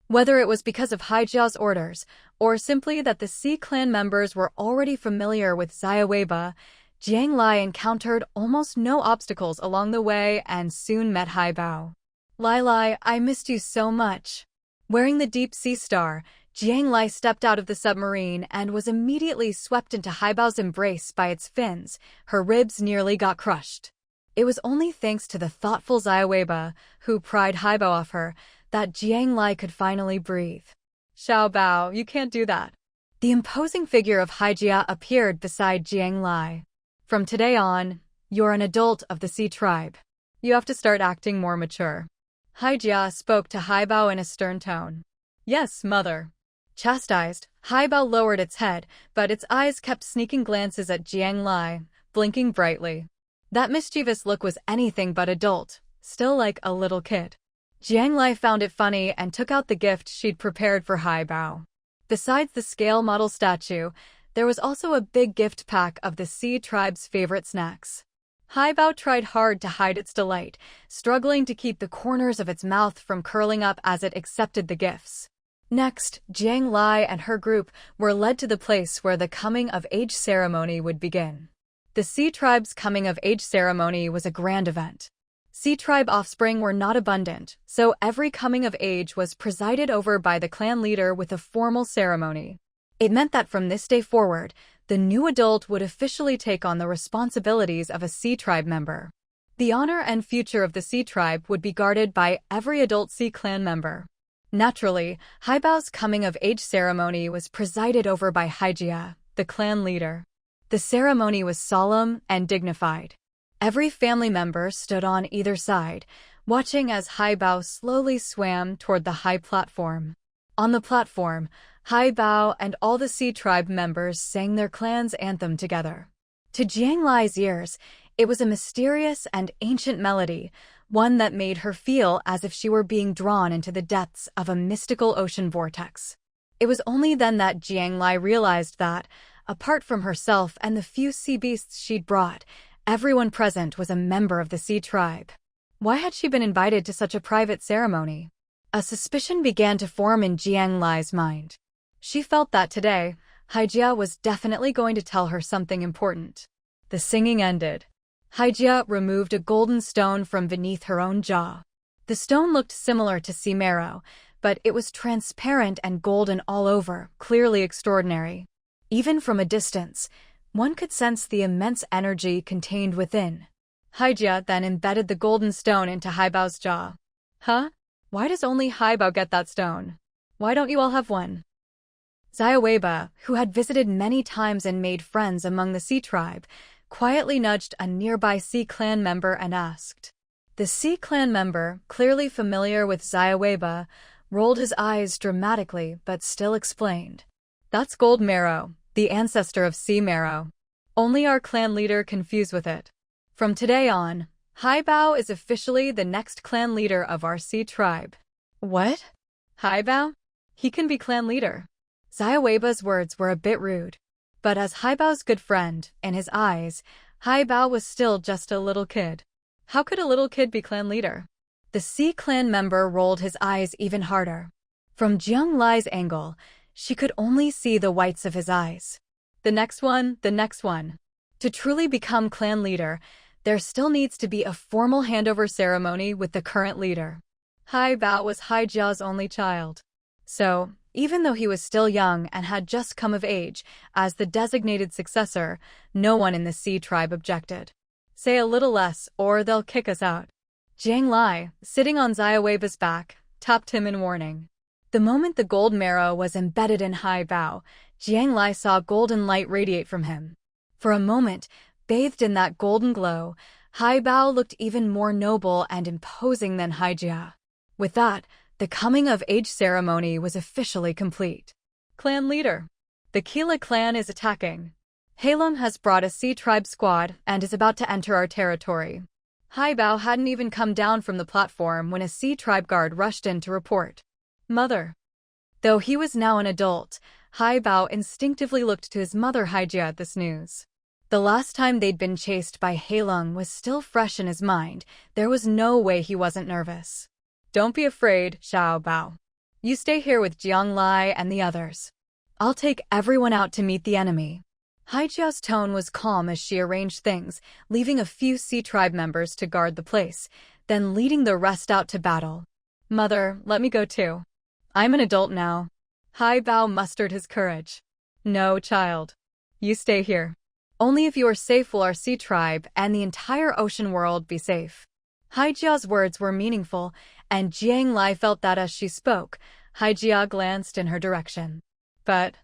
Whether it was because of Hija's orders, or simply that the Sea Clan members were already familiar with Xiaoweiba, Jiang Lai encountered almost no obstacles along the way and soon met Haibao. Lai, I missed you so much. Wearing the deep sea star, Jiang Lai stepped out of the submarine and was immediately swept into Haibao's embrace by its fins. Her ribs nearly got crushed. It was only thanks to the thoughtful Xiaoweiba, who pried Haibao off her, that Jiang Lai could finally breathe. Xiaobao, you can't do that. The imposing figure of Hija appeared beside Jiang Lai. From today on, you're an adult of the Sea Tribe. You have to start acting more mature. Hija spoke to Haibao in a stern tone. Yes, mother. Chastised, Haibao lowered its head, but its eyes kept sneaking glances at Jiang Lai, blinking brightly. That mischievous look was anything but adult, still like a little kid. Jiang Lai found it funny and took out the gift she'd prepared for Haibao. Besides the scale model statue, there was also a big gift pack of the Sea Tribe's favorite snacks. Haibao tried hard to hide its delight, struggling to keep the corners of its mouth from curling up as it accepted the gifts. Next, Jiang Lai and her group were led to the place where the coming-of-age ceremony would begin. The Sea Tribe's coming-of-age ceremony was a grand event. Sea Tribe offspring were not abundant, so every coming-of-age was presided over by the clan leader with a formal ceremony. It meant that from this day forward, the new adult would officially take on the responsibilities of a Sea Tribe member. The honor and future of the Sea Tribe would be guarded by every adult Sea Clan member. Naturally, Haibao's coming-of-age ceremony was presided over by Hija, the clan leader. The ceremony was solemn and dignified. Every family member stood on either side, watching as Haibao slowly swam toward the high platform. On the platform, Haibao and all the Sea Tribe members sang their clan's anthem together. To Jiang Lai's ears, it was a mysterious and ancient melody, one that made her feel as if she were being drawn into the depths of a mystical ocean vortex. It was only then that Jiang Lai realized that, apart from herself and the few sea beasts she'd brought, Everyone present was a member of the sea tribe. Why had she been invited to such a private ceremony? A suspicion began to form in Jiang Lai's mind. She felt that today, Hija was definitely going to tell her something important. The singing ended. Hija removed a golden stone from beneath her own jaw. The stone looked similar to sea marrow, but it was transparent and golden all over, clearly extraordinary. Even from a distance, one could sense the immense energy contained within. Hija then embedded the golden stone into Haibao's jaw. Huh? Why does only Haibao get that stone? Why don't you all have one? Weba, who had visited many times and made friends among the sea tribe, quietly nudged a nearby sea clan member and asked. The sea clan member, clearly familiar with Weba, rolled his eyes dramatically but still explained. That's gold marrow, the ancestor of sea marrow. Only our clan leader confused with it. From today on, Haibao is officially the next clan leader of our sea tribe. What? Haibao? He can be clan leader. Weba's words were a bit rude. But as Haibao's good friend, in his eyes, Haibao was still just a little kid. How could a little kid be clan leader? The sea clan member rolled his eyes even harder. From Jiang Lai's angle, she could only see the whites of his eyes. The next one. To truly become clan leader, there still needs to be a formal handover ceremony with the current leader. Haibao was Hija's only child. So, even though he was still young and had just come of age, as the designated successor, no one in the sea tribe objected. Say a little less, or they'll kick us out. Jiang Lai, sitting on Weba's back, tapped him in warning. The moment the gold marrow was embedded in Haibao, Jiang Lai saw golden light radiate from him. For a moment, bathed in that golden glow, Haibao looked even more noble and imposing than Hija. With that, the coming-of-age ceremony was officially complete. Clan leader. The Kila clan is attacking. Halong has brought a sea tribe squad and is about to enter our territory. Haibao hadn't even come down from the platform when a sea tribe guard rushed in to report. Mother. Though he was now an adult, Haibao instinctively looked to his mother Hija at this news. The last time they'd been chased by Halong was still fresh in his mind. There was no way he wasn't nervous. Don't be afraid, Haibao. You stay here with Jiang Lai and the others. I'll take everyone out to meet the enemy. Hija's tone was calm as she arranged things, leaving a few sea tribe members to guard the place, then leading the rest out to battle. Mother, let me go too. I'm an adult now. Haibao mustered his courage. No, child. You stay here. Only if you are safe will our sea tribe and the entire ocean world be safe. Hija's words were meaningful, and Jiang Lai felt that as she spoke. Hija glanced in her direction. But,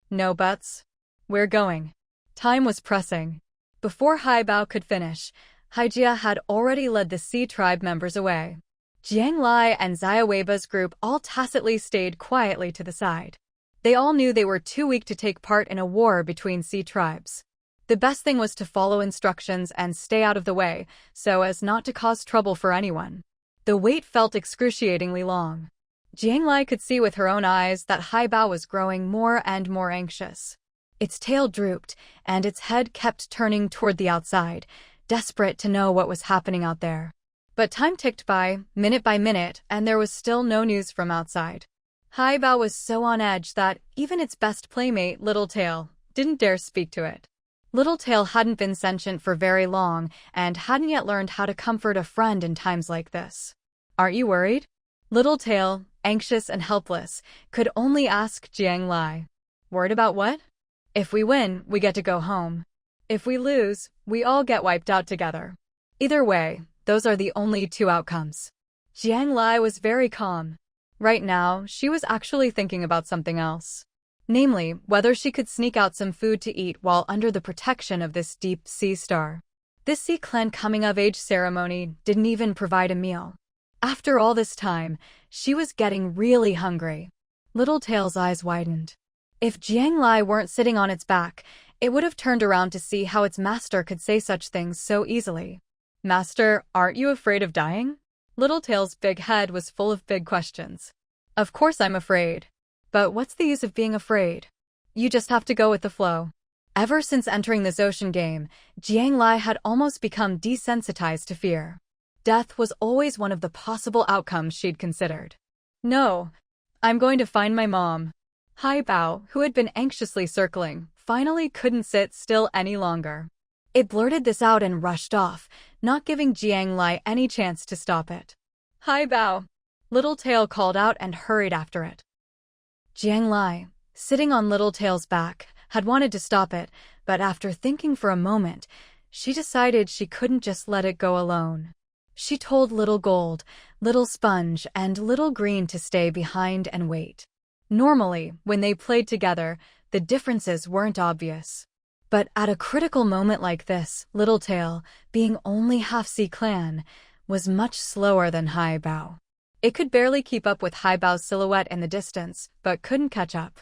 no buts. We're going. Time was pressing. Before Haibao could finish, Hija had already led the sea tribe members away. Jiang Lai and Weba's group all tacitly stayed quietly to the side. They all knew they were too weak to take part in a war between sea tribes. The best thing was to follow instructions and stay out of the way, so as not to cause trouble for anyone. The wait felt excruciatingly long. Jiang Lai could see with her own eyes that Haibao was growing more and more anxious. Its tail drooped, and its head kept turning toward the outside, desperate to know what was happening out there. But time ticked by minute, and there was still no news from outside. Haibao was so on edge that even its best playmate, Littletail, didn't dare speak to it. Littletail hadn't been sentient for very long and hadn't yet learned how to comfort a friend in times like this. Aren't you worried? Littletail, anxious and helpless, could only ask Jiang Lai. Worried about what? If we win, we get to go home. If we lose, we all get wiped out together. Either way, those are the only two outcomes. Jiang Lai was very calm. Right now, she was actually thinking about something else. Namely, whether she could sneak out some food to eat while under the protection of this deep sea star. This sea clan coming-of-age ceremony didn't even provide a meal. After all this time, she was getting really hungry. Littletail's eyes widened. If Jiang Lai weren't sitting on its back, it would have turned around to see how its master could say such things so easily. Master, aren't you afraid of dying? Littletail's big head was full of big questions. Of course I'm afraid. But what's the use of being afraid? You just have to go with the flow. Ever since entering this ocean game, Jiang Lai had almost become desensitized to fear. Death was always one of the possible outcomes she'd considered. No, I'm going to find my mom. Haibao, who had been anxiously circling, finally couldn't sit still any longer. It blurted this out and rushed off, not giving Jiang Lai any chance to stop it. Haibao! Littletail called out and hurried after it. Jiang Lai, sitting on Littletail's back, had wanted to stop it, but after thinking for a moment, she decided she couldn't just let it go alone. She told Little Gold, Little Sponge, and Little Green to stay behind and wait. Normally, when they played together, the differences weren't obvious. But at a critical moment like this, Littletail, being only half Sea Clan, was much slower than Haibao. It could barely keep up with Haibao's silhouette in the distance, but couldn't catch up.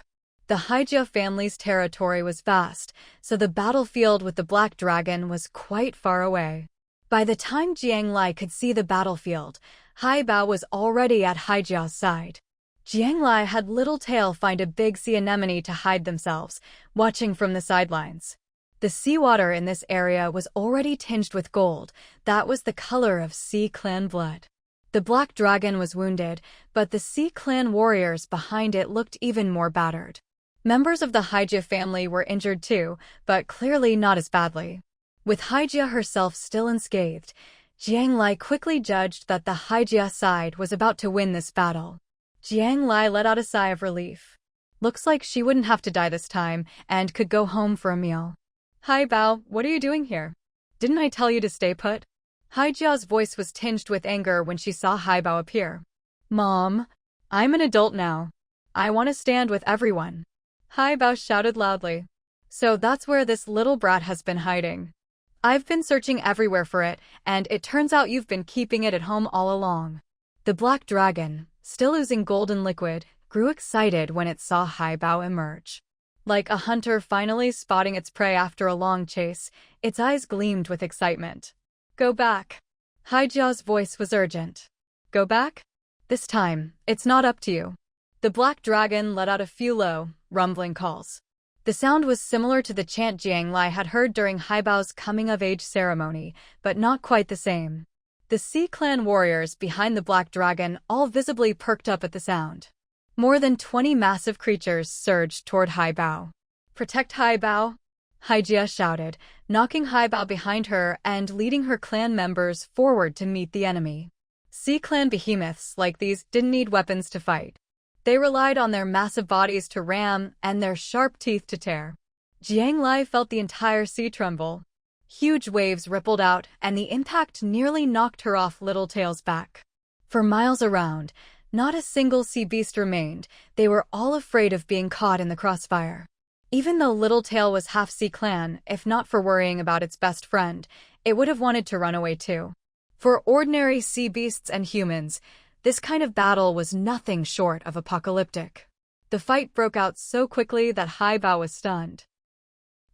The Hija family's territory was vast, so the battlefield with the Black Dragon was quite far away. By the time Jiang Lai could see the battlefield, Haibao was already at Hija's side. Jiang Lai had Littletail find a big sea anemone to hide themselves, watching from the sidelines. The seawater in this area was already tinged with gold. That was the color of Sea Clan blood. The Black Dragon was wounded, but the Sea Clan warriors behind it looked even more battered. Members of the Hija family were injured too, but clearly not as badly. With Hija herself still unscathed, Jiang Lai quickly judged that the Hija side was about to win this battle. Jiang Lai let out a sigh of relief. Looks like she wouldn't have to die this time, and could go home for a meal. Haibao, what are you doing here? Didn't I tell you to stay put? Hija's voice was tinged with anger when she saw Haibao appear. Mom, I'm an adult now. I want to stand with everyone. Haibao shouted loudly. So that's where this little brat has been hiding. I've been searching everywhere for it, and it turns out you've been keeping it at home all along. The Black Dragon, still oozing golden liquid, grew excited when it saw Haibao emerge. Like a hunter finally spotting its prey after a long chase, its eyes gleamed with excitement. Go back. Hija's voice was urgent. Go back? This time, it's not up to you. The Black Dragon let out a few low, rumbling calls. The sound was similar to the chant Jiang Lai had heard during Haibao's coming-of-age ceremony, but not quite the same. The Sea Clan warriors behind the Black Dragon all visibly perked up at the sound. More than 20 massive creatures surged toward Haibao. Protect Haibao! Hija shouted, knocking Haibao behind her and leading her clan members forward to meet the enemy. Sea Clan behemoths like these didn't need weapons to fight. They relied on their massive bodies to ram and their sharp teeth to tear. Jiang Lai felt the entire sea tremble. Huge waves rippled out, and the impact nearly knocked her off Littletail's back. For miles around, not a single sea beast remained. They were all afraid of being caught in the crossfire. Even though Littletail was half Sea Clan, if not for worrying about its best friend, it would have wanted to run away too. For ordinary sea beasts and humans, this kind of battle was nothing short of apocalyptic. The fight broke out so quickly that Haibao was stunned.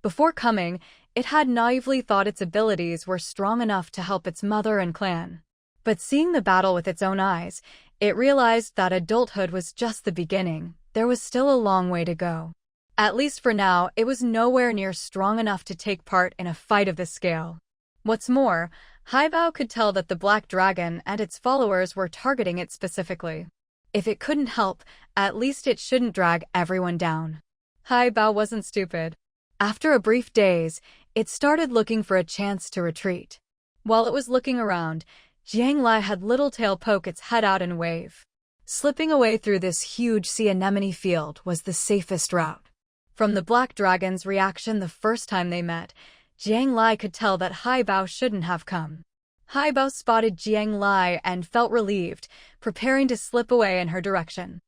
Before coming, it had naively thought its abilities were strong enough to help its mother and clan. But seeing the battle with its own eyes, it realized that adulthood was just the beginning. There was still a long way to go. At least for now, it was nowhere near strong enough to take part in a fight of this scale. What's more, Haibao could tell that the Black Dragon and its followers were targeting it specifically. If it couldn't help, at least it shouldn't drag everyone down. Haibao wasn't stupid. After a brief daze, it started looking for a chance to retreat. While it was looking around, Jiang Lai had Littletail poke its head out and wave. Slipping away through this huge sea anemone field was the safest route. From the Black Dragon's reaction the first time they met, Jiang Lai could tell that Haibao shouldn't have come. Haibao spotted Jiang Lai and felt relieved, preparing to slip away in her direction.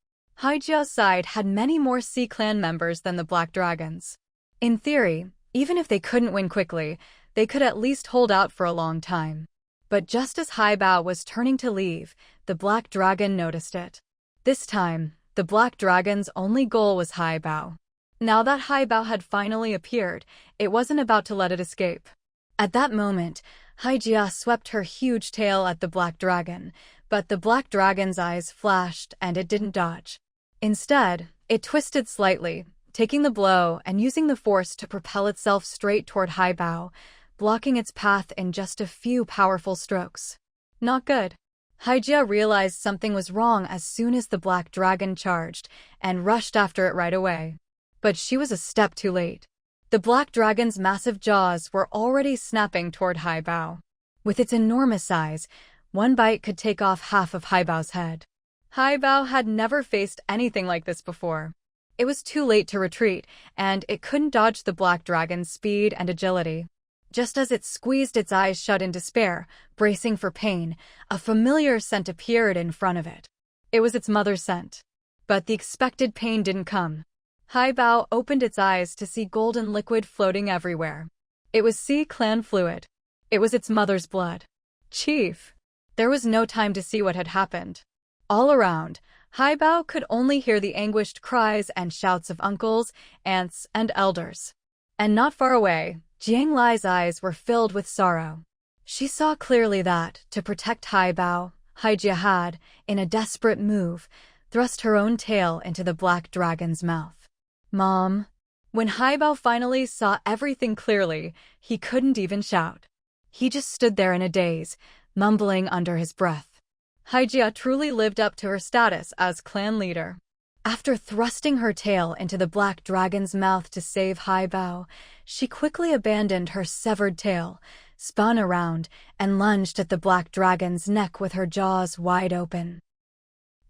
Hija's side had many more Sea Clan members than the Black Dragons. In theory, even if they couldn't win quickly, they could at least hold out for a long time. But just as Haibao was turning to leave, the Black Dragon noticed it. This time, the Black Dragon's only goal was Haibao. Now that Haibao had finally appeared, it wasn't about to let it escape. At that moment, Hija swept her huge tail at the Black Dragon, but the Black Dragon's eyes flashed and it didn't dodge. Instead, it twisted slightly, taking the blow and using the force to propel itself straight toward Haibao, blocking its path in just a few powerful strokes. Not good. Hija realized something was wrong as soon as the black dragon charged and rushed after it right away. But she was a step too late. The black dragon's massive jaws were already snapping toward Haibao. With its enormous size, one bite could take off half of Haibao's head. Haibao had never faced anything like this before. It was too late to retreat, and it couldn't dodge the black dragon's speed and agility. Just as it squeezed its eyes shut in despair, bracing for pain, a familiar scent appeared in front of it. It was its mother's scent. But the expected pain didn't come. Haibao opened its eyes to see golden liquid floating everywhere. It was sea clan fluid. It was its mother's blood. Chief! There was no time to see what had happened. All around, Haibao could only hear the anguished cries and shouts of uncles, aunts, and elders. And not far away, Jiang Lai's eyes were filled with sorrow. She saw clearly that, to protect Haibao, Hija had, in a desperate move, thrust her own tail into the black dragon's mouth. Mom. When Haibao finally saw everything clearly, he couldn't even shout. He just stood there in a daze, mumbling under his breath. Hija truly lived up to her status as clan leader. After thrusting her tail into the black dragon's mouth to save Haibao, she quickly abandoned her severed tail, spun around, and lunged at the black dragon's neck with her jaws wide open.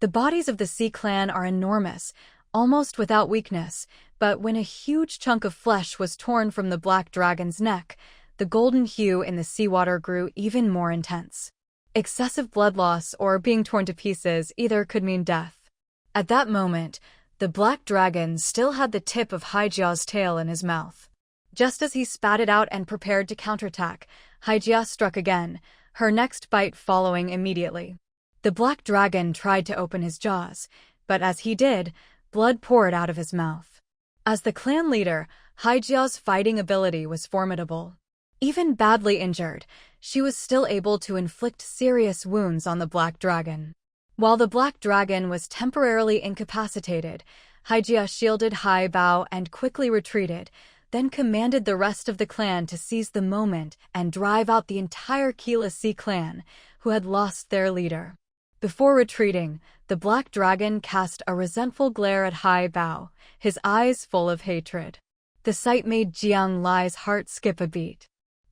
The bodies of the Sea Clan are enormous, almost without weakness, but when a huge chunk of flesh was torn from the black dragon's neck, the golden hue in the seawater grew even more intense. Excessive blood loss or being torn to pieces either could mean death. At that moment, the black dragon still had the tip of Hija's tail in his mouth. Just as he spat it out and prepared to counterattack, Hija struck again, her next bite following immediately. The black dragon tried to open his jaws, but as he did, blood poured out of his mouth. As the clan leader, Hija's fighting ability was formidable. Even badly injured, she was still able to inflict serious wounds on the black dragon. While the black dragon was temporarily incapacitated, Hija shielded Haibao and quickly retreated, then commanded the rest of the clan to seize the moment and drive out the entire Kila Sea clan, who had lost their leader. Before retreating, the black dragon cast a resentful glare at Haibao, his eyes full of hatred. The sight made Jiang Lai's heart skip a beat.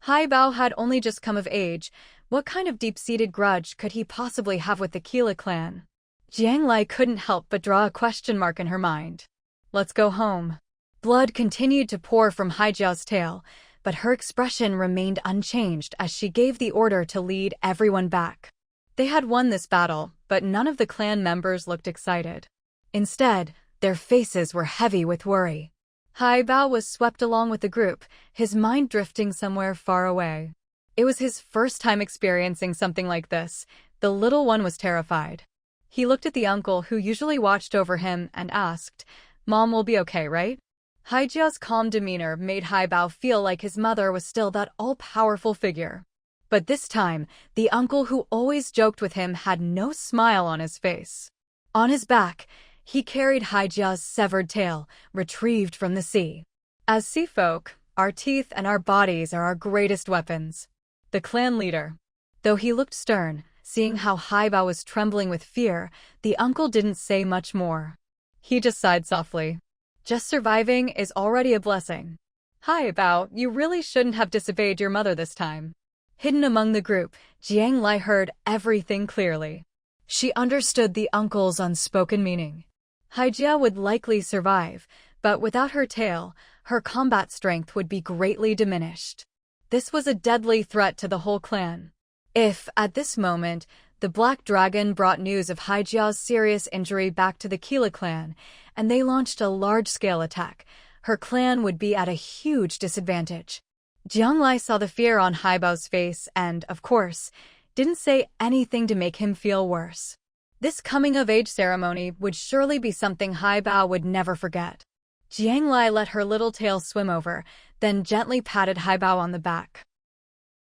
Haibao had only just come of age. What kind of deep-seated grudge could he possibly have with the Kila clan? Jiang Lai couldn't help but draw a question mark in her mind. Let's go home. Blood continued to pour from Hija's tail, but her expression remained unchanged as she gave the order to lead everyone back. They had won this battle, but none of the clan members looked excited. Instead, their faces were heavy with worry. Haibao was swept along with the group, his mind drifting somewhere far away. It was his first time experiencing something like this. The little one was terrified. He looked at the uncle who usually watched over him and asked, "Mom will be okay, right?" Hija's calm demeanor made Haibao feel like his mother was still that all-powerful figure. But this time, the uncle who always joked with him had no smile on his face. On his back, he carried Hija's severed tail, retrieved from the sea. As sea folk, our teeth and our bodies are our greatest weapons. The clan leader. Though he looked stern, seeing how Haibao was trembling with fear, the uncle didn't say much more. He just sighed softly. Just surviving is already a blessing. Haibao, you really shouldn't have disobeyed your mother this time. Hidden among the group, Jiang Lai heard everything clearly. She understood the uncle's unspoken meaning. Hija would likely survive, but without her tail, her combat strength would be greatly diminished. This was a deadly threat to the whole clan. If, at this moment, the Black Dragon brought news of Hija's serious injury back to the Kila clan, and they launched a large-scale attack, her clan would be at a huge disadvantage. Jiang Lai saw the fear on Haibao's face and, of course, didn't say anything to make him feel worse. This coming-of-age ceremony would surely be something Haibao would never forget. Jiang Lai let her little tail swim over, then gently patted Haibao on the back.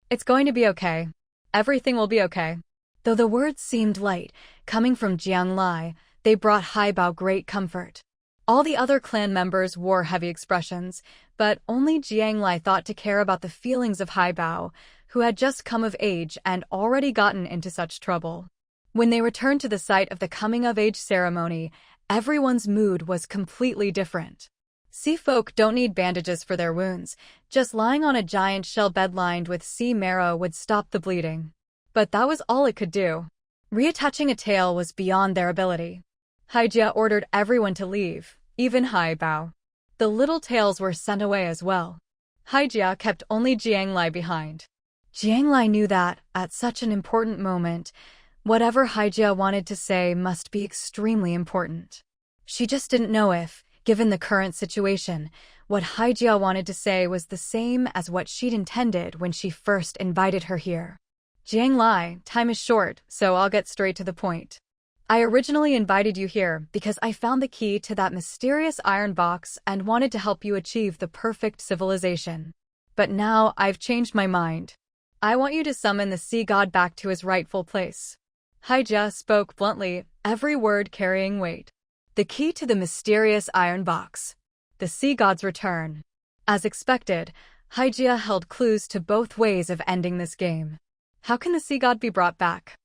"It's going to be okay. Everything will be okay." Though the words seemed light, coming from Jiang Lai, they brought Haibao great comfort. All the other clan members wore heavy expressions, but only Jiang Lai thought to care about the feelings of Haibao, who had just come of age and already gotten into such trouble. When they returned to the site of the coming-of-age ceremony, everyone's mood was completely different. Sea folk don't need bandages for their wounds. Just lying on a giant shell bed lined with sea marrow would stop the bleeding. But that was all it could do. Reattaching a tail was beyond their ability. Hija ordered everyone to leave, even Haibao. The little tails were sent away as well. Hija kept only Jiang Lai behind. Jiang Lai knew that, at such an important moment, whatever Hija wanted to say must be extremely important. She just didn't know if, given the current situation, what Hija wanted to say was the same as what she'd intended when she first invited her here. Jiang Lai, time is short, so I'll get straight to the point. I originally invited you here because I found the key to that mysterious iron box and wanted to help you achieve the perfect civilization. But now I've changed my mind. I want you to summon the sea god back to his rightful place. Hija spoke bluntly, every word carrying weight. The key to the mysterious iron box. The sea god's return. As expected, Hija held clues to both ways of ending this game. How can the sea god be brought back?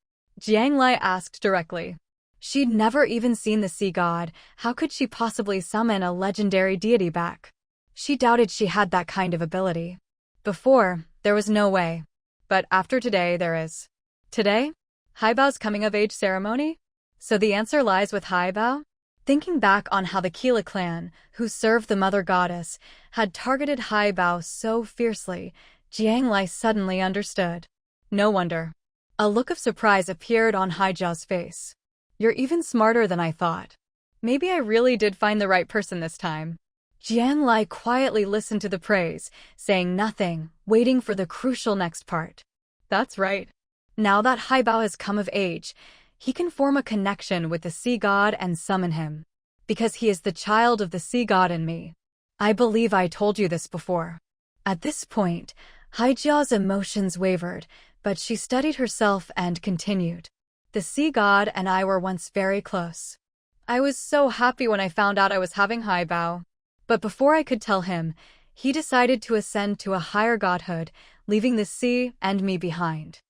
Jiang Lai asked directly. She'd never even seen the sea god. How could she possibly summon a legendary deity back? She doubted she had that kind of ability. Before, there was no way. But after today, there is. Today? Haibao's coming-of-age ceremony? So the answer lies with Haibao? Thinking back on how the Kila clan, who served the mother goddess, had targeted Haibao so fiercely, Jiang Lai suddenly understood. No wonder. A look of surprise appeared on Hija's face. You're even smarter than I thought. Maybe I really did find the right person this time. Jiang Lai quietly listened to the praise, saying nothing, waiting for the crucial next part. That's right. Now that Haibao has come of age, he can form a connection with the sea god and summon him. Because he is the child of the sea god in me. I believe I told you this before. At this point, Hija's emotions wavered, but she steadied herself and continued. The sea god and I were once very close. I was so happy when I found out I was having Haibao. But before I could tell him, he decided to ascend to a higher godhood, leaving the sea and me behind.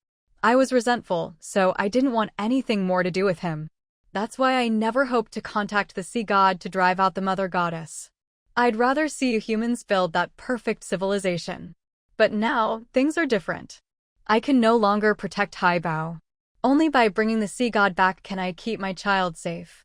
I was resentful, so I didn't want anything more to do with him. That's why I never hoped to contact the sea god to drive out the mother goddess. I'd rather see you humans build that perfect civilization. But now, things are different. I can no longer protect Haibao. Only by bringing the sea god back can I keep my child safe.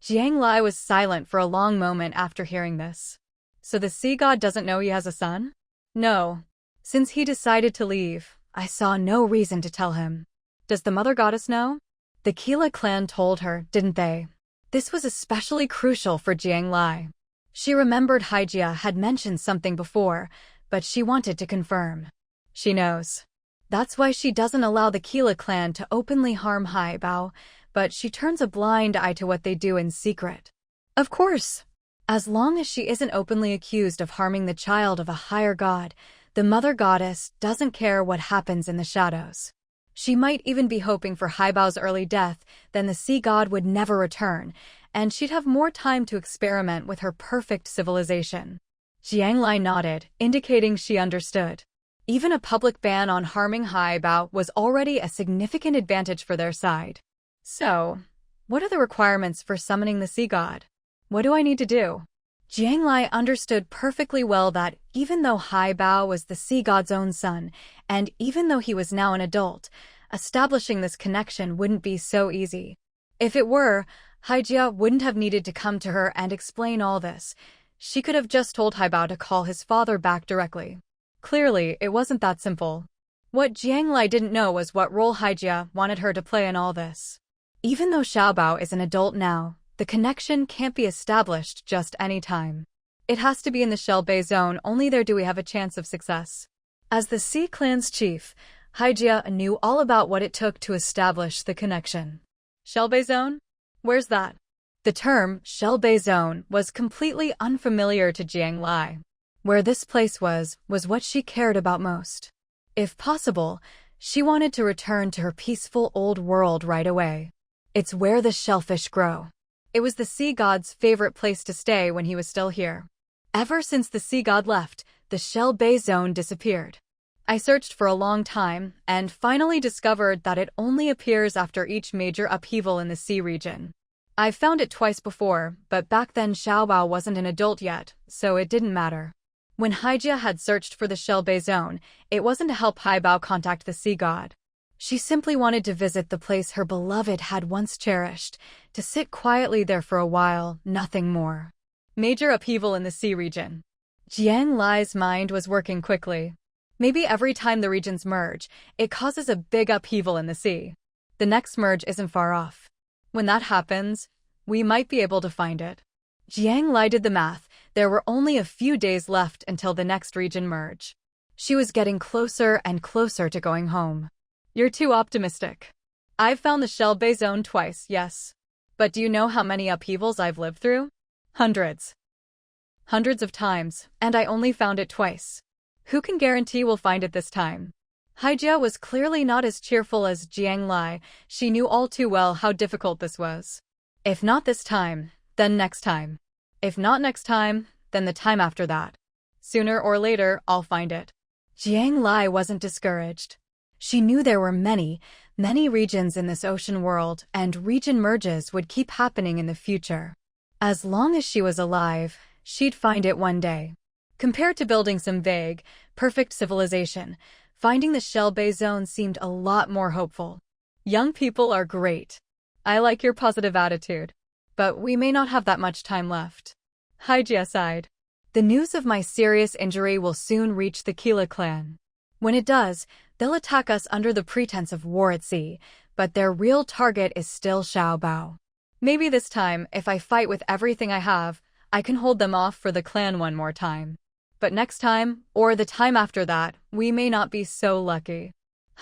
Jiang Lai was silent for a long moment after hearing this. So the sea god doesn't know he has a son? No. Since he decided to leave, I saw no reason to tell him. Does the mother goddess know? The Kila clan told her, didn't they? This was especially crucial for Jiang Lai. She remembered Hija had mentioned something before, but she wanted to confirm. She knows. That's why she doesn't allow the Kila clan to openly harm Haibao, but she turns a blind eye to what they do in secret. Of course. As long as she isn't openly accused of harming the child of a higher god, the mother goddess doesn't care what happens in the shadows. She might even be hoping for Haibao's early death, then the sea god would never return, and she'd have more time to experiment with her perfect civilization. Jiang Lai nodded, indicating she understood. Even a public ban on harming Haibao was already a significant advantage for their side. So, what are the requirements for summoning the sea god? What do I need to do? Jiang Lai understood perfectly well that even though Haibao was the sea god's own son, and even though he was now an adult, establishing this connection wouldn't be so easy. If it were, Hija wouldn't have needed to come to her and explain all this. She could have just told Haibao to call his father back directly. Clearly, it wasn't that simple. What Jiang Lai didn't know was what role Hija wanted her to play in all this. Even though Haibao is an adult now, the connection can't be established just any time. It has to be in the Shell Bay zone, only there do we have a chance of success. As the Sea Clan's chief, Hija knew all about what it took to establish the connection. Shell Bay zone? Where's that? The term Shell Bay zone was completely unfamiliar to Jiang Lai. Where this place was what she cared about most. If possible, she wanted to return to her peaceful old world right away. It's where the shellfish grow. It was the sea god's favorite place to stay when he was still here. Ever since the sea god left, the Shell Bay zone disappeared. I searched for a long time and finally discovered that it only appears after each major upheaval in the sea region. I've found it twice before, but back then Haibao wasn't an adult yet, so it didn't matter. When Hija had searched for the Shell Bay zone, it wasn't to help Haibao contact the sea god. She simply wanted to visit the place her beloved had once cherished, to sit quietly there for a while, nothing more. Major upheaval in the sea region. Jiang Lai's mind was working quickly. Maybe every time the regions merge, it causes a big upheaval in the sea. The next merge isn't far off. When that happens, we might be able to find it. Jiang Lai did the math. There were only a few days left until the next region merge. She was getting closer and closer to going home. You're too optimistic. I've found the Shell Bay zone twice, yes. But do you know how many upheavals I've lived through? Hundreds. Hundreds of times, and I only found it twice. Who can guarantee we'll find it this time? Hija was clearly not as cheerful as Jiang Lai. She knew all too well how difficult this was. If not this time, then next time. If not next time, then the time after that. Sooner or later, I'll find it. Jiang Lai wasn't discouraged. She knew there were many, many regions in this ocean world, and region merges would keep happening in the future. As long as she was alive, she'd find it one day. Compared to building some vague, perfect civilization, finding the Shell Bay zone seemed a lot more hopeful. Young people are great. I like your positive attitude. But we may not have that much time left. Hija sighed. The news of my serious injury will soon reach the Kila clan. When it does, they'll attack us under the pretense of war at sea, but their real target is still Haibao. Maybe this time, if I fight with everything I have, I can hold them off for the clan one more time. But next time, or the time after that, we may not be so lucky.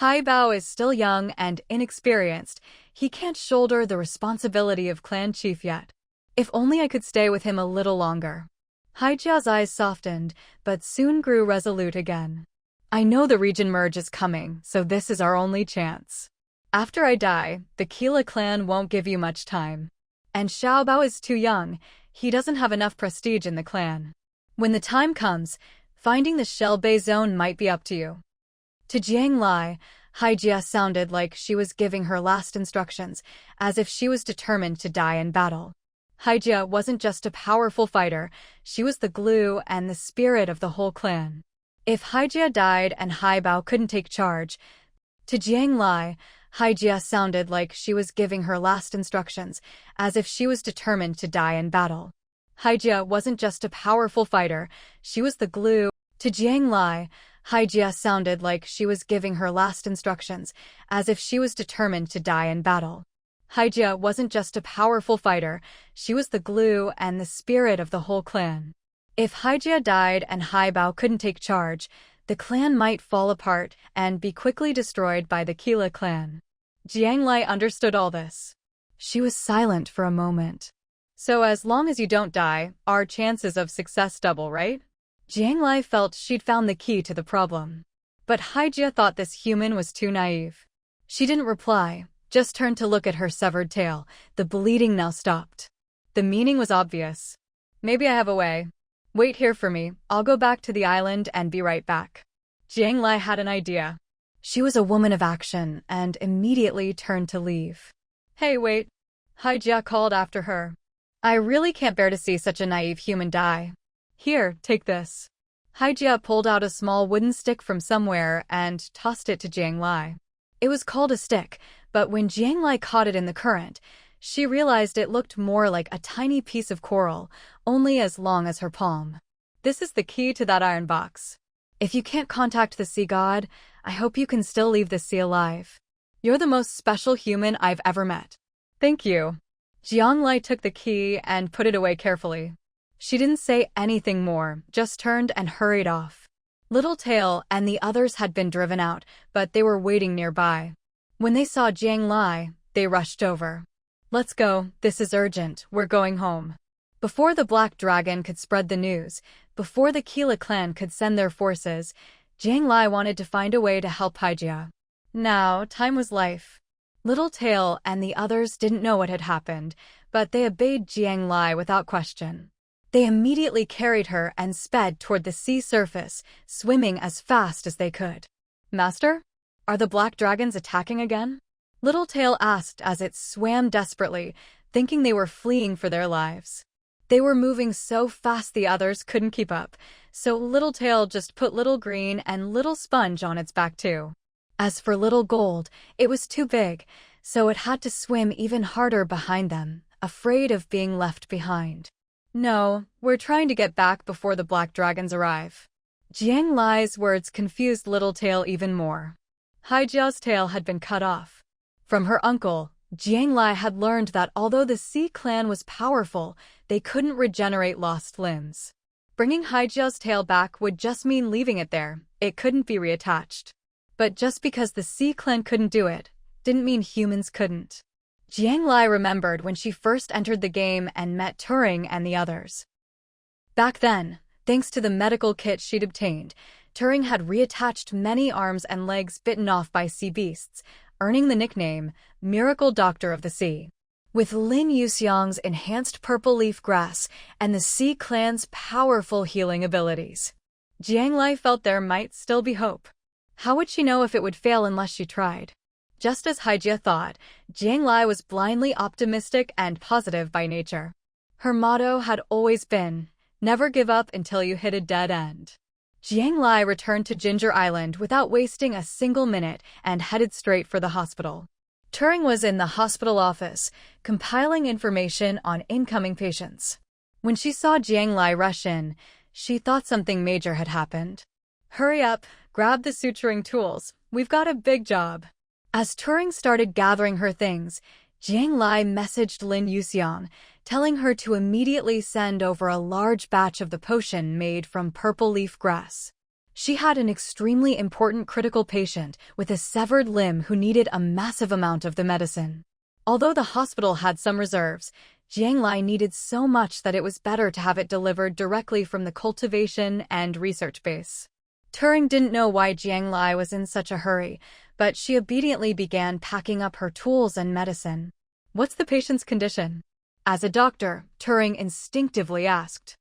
Haibao is still young and inexperienced. He can't shoulder the responsibility of clan chief yet. If only I could stay with him a little longer. Hija's eyes softened, but soon grew resolute again. I know the region merge is coming, so this is our only chance. After I die, the Kila clan won't give you much time. And Haibao is too young. He doesn't have enough prestige in the clan. When the time comes, finding the Shell Bay zone might be up to you. To Jiang Lai, Hija sounded like she was giving her last instructions, as if she was determined to die in battle. Hija wasn't just a powerful fighter, she was the glue and the spirit of the whole clan. If Hija died and Haibao couldn't take charge, to Jiang Lai, Hija sounded like she was giving her last instructions, as if she was determined to die in battle. Hija wasn't just a powerful fighter, she was the glue. To Jiang Lai, Hija sounded like she was giving her last instructions, as if she was determined to die in battle. Hija wasn't just a powerful fighter, she was the glue and the spirit of the whole clan. If Hija died and Haibao couldn't take charge, the clan might fall apart and be quickly destroyed by the Kila clan. Jiang Lai understood all this. She was silent for a moment. So as long as you don't die, our chances of success double, right? Jiang Lai felt she'd found the key to the problem. But Hija thought this human was too naive. She didn't reply, just turned to look at her severed tail. The bleeding now stopped. The meaning was obvious. Maybe I have a way. Wait here for me, I'll go back to the island and be right back. Jiang Lai had an idea. She was a woman of action and immediately turned to leave. Hey, wait. Hija called after her. I really can't bear to see such a naive human die. Here, take this. Hija pulled out a small wooden stick from somewhere and tossed it to Jiang Lai. It was called a stick, but when Jiang Lai caught it in the current, she realized it looked more like a tiny piece of coral, only as long as her palm. This is the key to that iron box. If you can't contact the sea god, I hope you can still leave the sea alive. You're the most special human I've ever met. Thank you. Jiang Lai took the key and put it away carefully. She didn't say anything more, just turned and hurried off. Little Tail and the others had been driven out, but they were waiting nearby. When they saw Jiang Lai, they rushed over. Let's go, this is urgent, we're going home. Before the Black Dragon could spread the news, before the Kila clan could send their forces, Jiang Lai wanted to find a way to help Hija. Now, time was life. Little Tail and the others didn't know what had happened, but they obeyed Jiang Lai without question. They immediately carried her and sped toward the sea surface, swimming as fast as they could. "Master? Are the black dragons attacking again?" Littletail asked as it swam desperately, thinking they were fleeing for their lives. They were moving so fast the others couldn't keep up, so Littletail just put Little Green and Little Sponge on its back too. As for Little Gold, it was too big, so it had to swim even harder behind them, afraid of being left behind. "No, we're trying to get back before the black dragons arrive." Jiang Lai's words confused Littletail even more. Hija's tail had been cut off. From her uncle, Jiang Lai had learned that although the Sea clan was powerful, they couldn't regenerate lost limbs. Bringing Hija's tail back would just mean leaving it there. It couldn't be reattached. But just because the Sea clan couldn't do it, didn't mean humans couldn't. Jiang Lai remembered when she first entered the game and met Turing and the others. Back then, thanks to the medical kit she'd obtained, Turing had reattached many arms and legs bitten off by sea beasts, earning the nickname Miracle Doctor of the Sea. With Lin Yuxiang's enhanced purple leaf grass and the Sea clan's powerful healing abilities, Jiang Lai felt there might still be hope. How would she know if it would fail unless she tried? Just as Hija thought, Jiang Lai was blindly optimistic and positive by nature. Her motto had always been, "Never give up until you hit a dead end." Jiang Lai returned to Ginger Island without wasting a single minute and headed straight for the hospital. Turing was in the hospital office, compiling information on incoming patients. When she saw Jiang Lai rush in, she thought something major had happened. "Hurry up, grab the suturing tools, we've got a big job." As Turing started gathering her things, Jiang Lai messaged Lin Yuxiang, telling her to immediately send over a large batch of the potion made from purple leaf grass. She had an extremely important critical patient with a severed limb who needed a massive amount of the medicine. Although the hospital had some reserves, Jiang Lai needed so much that it was better to have it delivered directly from the cultivation and research base. Turing didn't know why Jiang Lai was in such a hurry, but she obediently began packing up her tools and medicine. "What's the patient's condition?" As a doctor, Turing instinctively asked.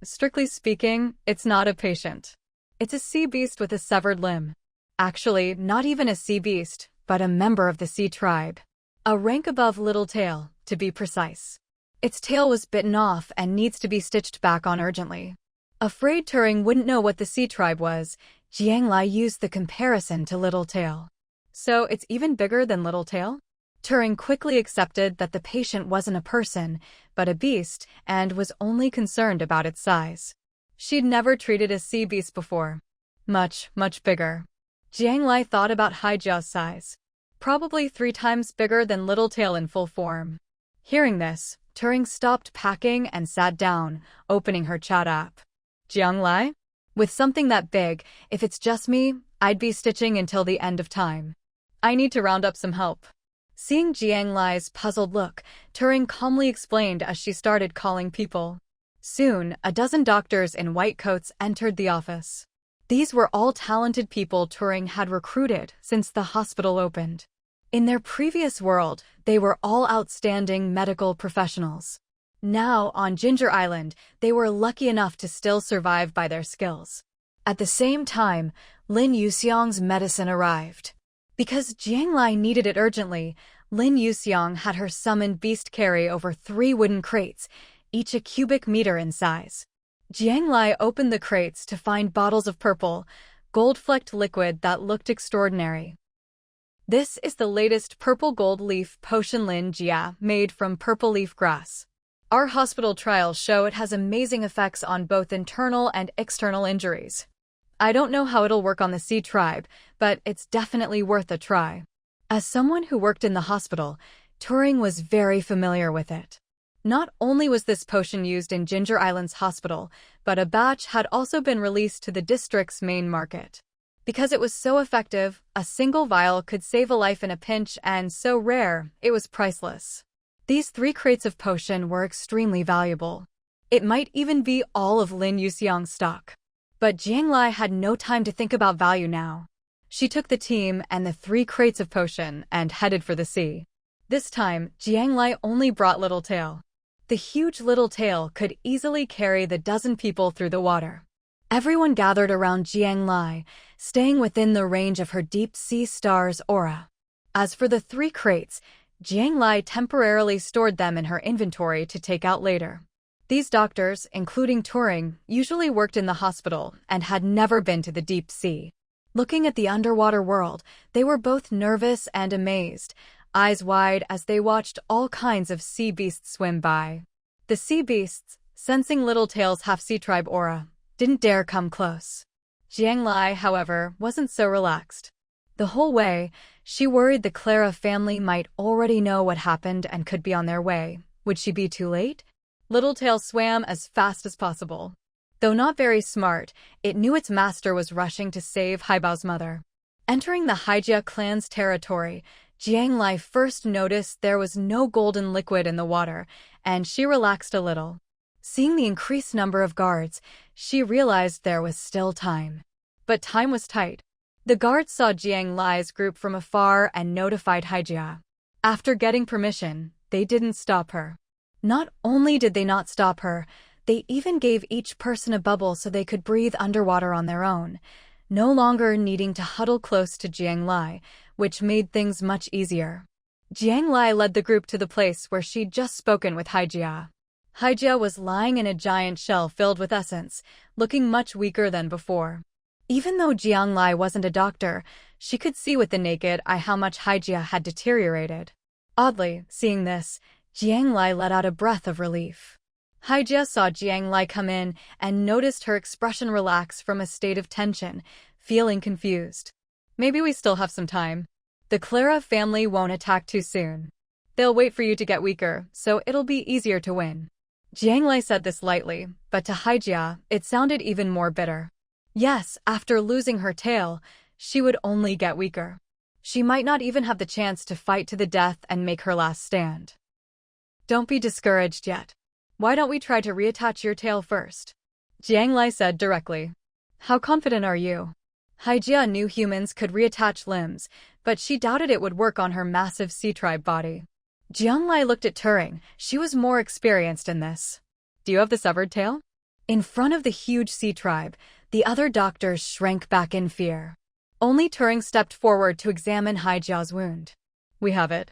Strictly speaking, it's not a patient. It's a sea beast with a severed limb. Actually, not even a sea beast, but a member of the sea tribe. A rank above Littletail, to be precise. Its tail was bitten off and needs to be stitched back on urgently. Afraid Turing wouldn't know what the sea tribe was, Jiang Lai used the comparison to Littletail. "So it's even bigger than Littletail?" Turing quickly accepted that the patient wasn't a person, but a beast, and was only concerned about its size. She'd never treated a sea beast before. Much, much bigger. Jiang Lai thought about Hija's size. Probably 3 times bigger than Littletail in full form. Hearing this, Turing stopped packing and sat down, opening her chat app. "Jiang Lai? With something that big, if it's just me, I'd be stitching until the end of time. I need to round up some help." Seeing Jiang Lai's puzzled look, Turing calmly explained as she started calling people. Soon, a dozen doctors in white coats entered the office. These were all talented people Turing had recruited since the hospital opened. In their previous world, they were all outstanding medical professionals. Now, on Ginger Island, they were lucky enough to still survive by their skills. At the same time, Lin Yuxiang's medicine arrived. Because Jiang Lai needed it urgently, Lin Yuxiang had her summoned beast carry over 3 wooden crates, each a cubic meter in size. Jiang Lai opened the crates to find bottles of purple, gold-flecked liquid that looked extraordinary. "This is the latest purple gold leaf potion Lin Jia made from purple leaf grass. Our hospital trials show it has amazing effects on both internal and external injuries. I don't know how it'll work on the sea tribe, but it's definitely worth a try." As someone who worked in the hospital, Turing was very familiar with it. Not only was this potion used in Ginger Island's hospital, but a batch had also been released to the district's main market. Because it was so effective, a single vial could save a life in a pinch, and so rare, it was priceless. These 3 crates of potion were extremely valuable. It might even be all of Lin Yuxiang's stock. But Jiang Lai had no time to think about value now. She took the team and the 3 crates of potion and headed for the sea. This time, Jiang Lai only brought Little Tail. The huge Little Tail could easily carry the dozen people through the water. Everyone gathered around Jiang Lai, staying within the range of her deep-sea star's aura. As for the 3 crates, Jiang Lai temporarily stored them in her inventory to take out later. These doctors, including Turing, usually worked in the hospital and had never been to the deep sea. Looking at the underwater world, they were both nervous and amazed, eyes wide as they watched all kinds of sea beasts swim by. The sea beasts, sensing Little Tail's half-sea tribe aura, didn't dare come close. Jiang Lai, however, wasn't so relaxed. The whole way, she worried the Clara family might already know what happened and could be on their way. Would she be too late? Little Tail swam as fast as possible. Though not very smart, it knew its master was rushing to save Haibao's mother. Entering the Hija clan's territory, Jiang Lai first noticed there was no golden liquid in the water, and she relaxed a little. Seeing the increased number of guards, she realized there was still time. But time was tight. The guards saw Jiang Lai's group from afar and notified Hija. After getting permission, they didn't stop her. Not only did they not stop her, they even gave each person a bubble so they could breathe underwater on their own, no longer needing to huddle close to Jiang Lai, which made things much easier. Jiang Lai led the group to the place where she'd just spoken with Hija. Hija was lying in a giant shell filled with essence, looking much weaker than before. Even though Jiang Lai wasn't a doctor, she could see with the naked eye how much Hija had deteriorated. Oddly, seeing this, Jiang Lai let out a breath of relief. Hija saw Jiang Lai come in and noticed her expression relax from a state of tension, feeling confused. Maybe we still have some time. The Clara family won't attack too soon. They'll wait for you to get weaker, so it'll be easier to win. Jiang Lai said this lightly, but to Hija, it sounded even more bitter. Yes, after losing her tail, she would only get weaker. She might not even have the chance to fight to the death and make her last stand. Don't be discouraged yet. Why don't we try to reattach your tail first? Jiang Lai said directly. How confident are you? Hija knew humans could reattach limbs, but she doubted it would work on her massive sea tribe body. Jiang Lai looked at Turing. She was more experienced in this. Do you have the severed tail? In front of the huge sea tribe, the other doctors shrank back in fear. Only Turing stepped forward to examine Hija's wound. We have it.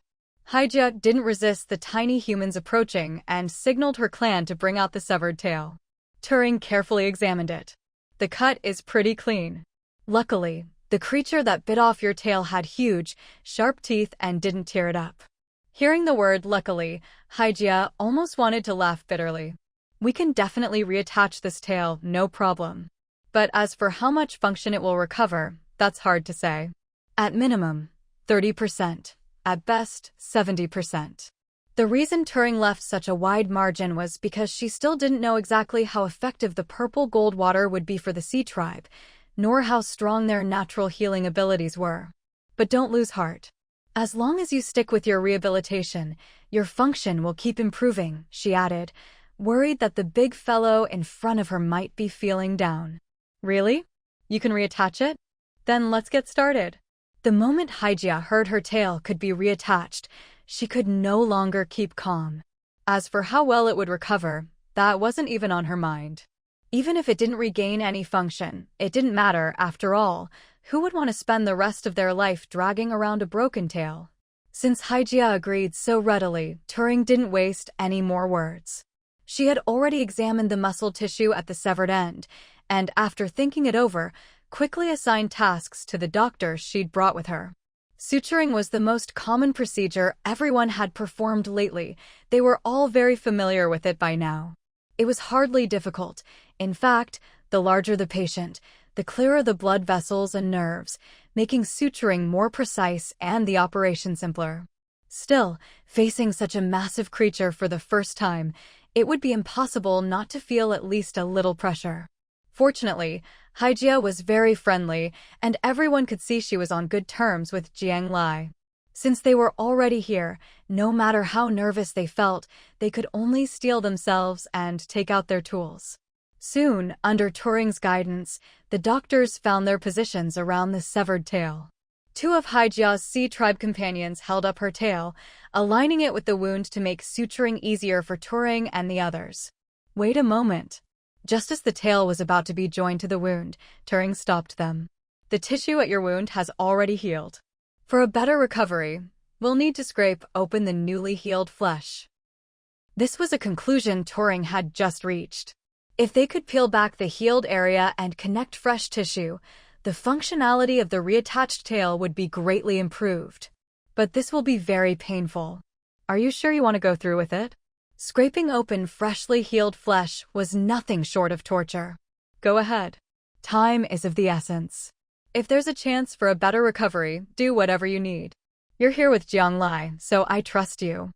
Hija didn't resist the tiny humans approaching and signaled her clan to bring out the severed tail. Turing carefully examined it. The cut is pretty clean. Luckily, the creature that bit off your tail had huge, sharp teeth and didn't tear it up. Hearing the word luckily, Hija almost wanted to laugh bitterly. We can definitely reattach this tail, no problem. But as for how much function it will recover, that's hard to say. At minimum, 30%. At best, 70%. The reason Turing left such a wide margin was because she still didn't know exactly how effective the purple gold water would be for the sea tribe, nor how strong their natural healing abilities were. But don't lose heart. As long as you stick with your rehabilitation, your function will keep improving, she added, worried that the big fellow in front of her might be feeling down. Really? You can reattach it? Then let's get started. The moment Hija heard her tail could be reattached, she could no longer keep calm. As for how well it would recover, that wasn't even on her mind. Even if it didn't regain any function, it didn't matter after all. Who would want to spend the rest of their life dragging around a broken tail? Since Hija agreed so readily, Turing didn't waste any more words. She had already examined the muscle tissue at the severed end, and after thinking it over, quickly assigned tasks to the doctors she'd brought with her. Suturing was the most common procedure everyone had performed lately. They were all very familiar with it by now. It was hardly difficult. In fact, the larger the patient, the clearer the blood vessels and nerves, making suturing more precise and the operation simpler. Still, facing such a massive creature for the first time, it would be impossible not to feel at least a little pressure. Fortunately, Hija was very friendly, and everyone could see she was on good terms with Jiang Lai. Since they were already here, no matter how nervous they felt, they could only steel themselves and take out their tools. Soon, under Turing's guidance, the doctors found their positions around the severed tail. Two of Hija's sea tribe companions held up her tail, aligning it with the wound to make suturing easier for Turing and the others. Wait a moment. Just as the tail was about to be joined to the wound, Turing stopped them. The tissue at your wound has already healed. For a better recovery, we'll need to scrape open the newly healed flesh. This was a conclusion Turing had just reached. If they could peel back the healed area and connect fresh tissue, the functionality of the reattached tail would be greatly improved. But this will be very painful. Are you sure you want to go through with it? Scraping open freshly healed flesh was nothing short of torture. Go ahead. Time is of the essence. If there's a chance for a better recovery, do whatever you need. You're here with Jiang Lai, so I trust you.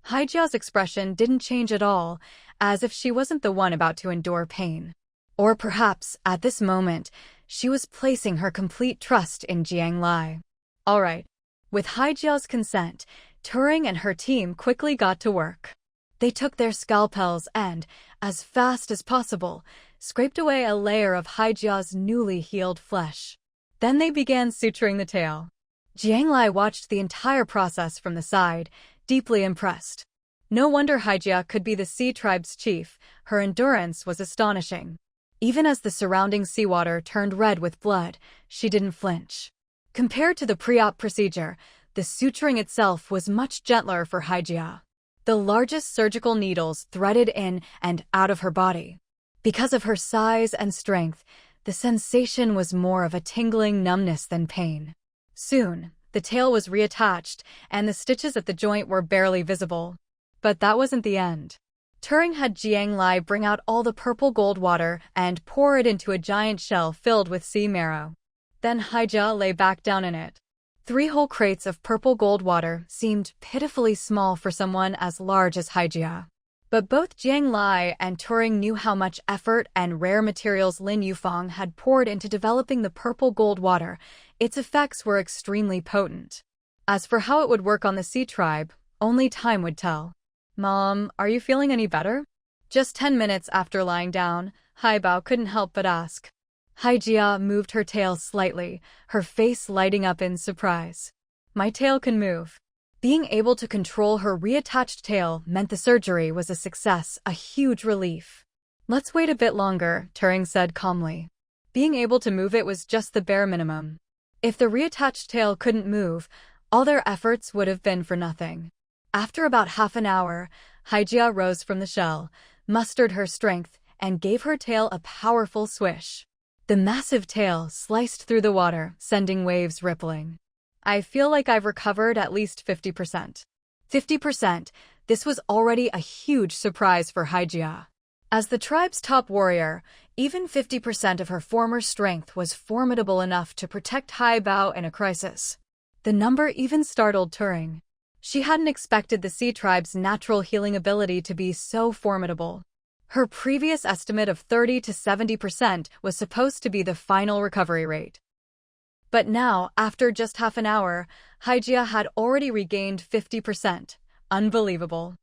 Hija's expression didn't change at all, as if she wasn't the one about to endure pain. Or perhaps, at this moment, she was placing her complete trust in Jiang Lai. All right. With Hija's consent, Turing and her team quickly got to work. They took their scalpels and, as fast as possible, scraped away a layer of Hija's newly healed flesh. Then they began suturing the tail. Jiang Lai watched the entire process from the side, deeply impressed. No wonder Hija could be the sea tribe's chief, her endurance was astonishing. Even as the surrounding seawater turned red with blood, she didn't flinch. Compared to the pre-op procedure, the suturing itself was much gentler for Hija. The largest surgical needles threaded in and out of her body. Because of her size and strength, the sensation was more of a tingling numbness than pain. Soon, the tail was reattached, and the stitches at the joint were barely visible. But that wasn't the end. Turing had Jiang Lai bring out all the purple gold water and pour it into a giant shell filled with sea marrow. Then Hija lay back down in it. 3 whole crates of purple gold water seemed pitifully small for someone as large as Hija. But both Jiang Lai and Turing knew how much effort and rare materials Lin Yufeng had poured into developing the purple gold water. Its effects were extremely potent. As for how it would work on the sea tribe, only time would tell. Mom, are you feeling any better? Just 10 minutes after lying down, Haibao couldn't help but ask. Hija moved her tail slightly, her face lighting up in surprise. My tail can move. Being able to control her reattached tail meant the surgery was a success, a huge relief. Let's wait a bit longer, Turing said calmly. Being able to move it was just the bare minimum. If the reattached tail couldn't move, all their efforts would have been for nothing. After about half an hour, Hija rose from the shell, mustered her strength, and gave her tail a powerful swish. The massive tail sliced through the water, sending waves rippling. I feel like I've recovered at least 50%. 50%, this was already a huge surprise for Hija. As the tribe's top warrior, even 50% of her former strength was formidable enough to protect Haibao in a crisis. The number even startled Turing. She hadn't expected the sea tribe's natural healing ability to be so formidable. Her previous estimate of 30 to 70% was supposed to be the final recovery rate. But now, after just half an hour, Hija had already regained 50%. Unbelievable.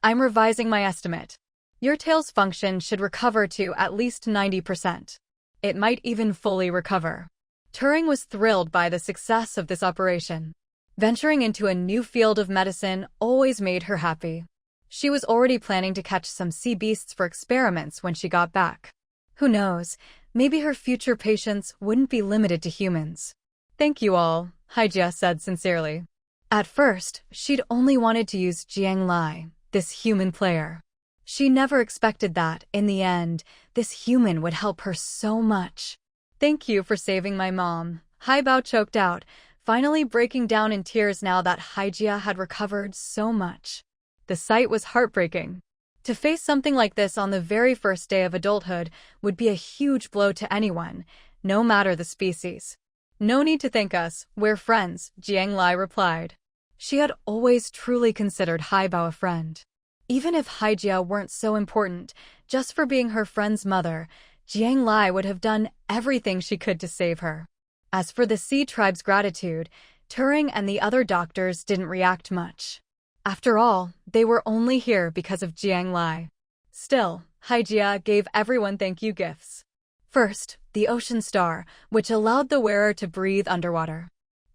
I'm revising my estimate. Your tail's function should recover to at least 90%. It might even fully recover. Turing was thrilled by the success of this operation. Venturing into a new field of medicine always made her happy. She was already planning to catch some sea beasts for experiments when she got back. Who knows, maybe her future patients wouldn't be limited to humans. Thank you all, Hija said sincerely. At first, she'd only wanted to use Jiang Lai, this human player. She never expected that, in the end, this human would help her so much. Thank you for saving my mom, Haibao choked out, finally breaking down in tears now that Hija had recovered so much. The sight was heartbreaking. To face something like this on the very first day of adulthood would be a huge blow to anyone, no matter the species. No need to thank us, we're friends, Jiang Lai replied. She had always truly considered Haibao a friend. Even if Hija weren't so important, just for being her friend's mother, Jiang Lai would have done everything she could to save her. As for the sea tribe's gratitude, Turing and the other doctors didn't react much. After all, they were only here because of Jiang Lai. Still, Hija gave everyone thank you gifts. First, the ocean star, which allowed the wearer to breathe underwater.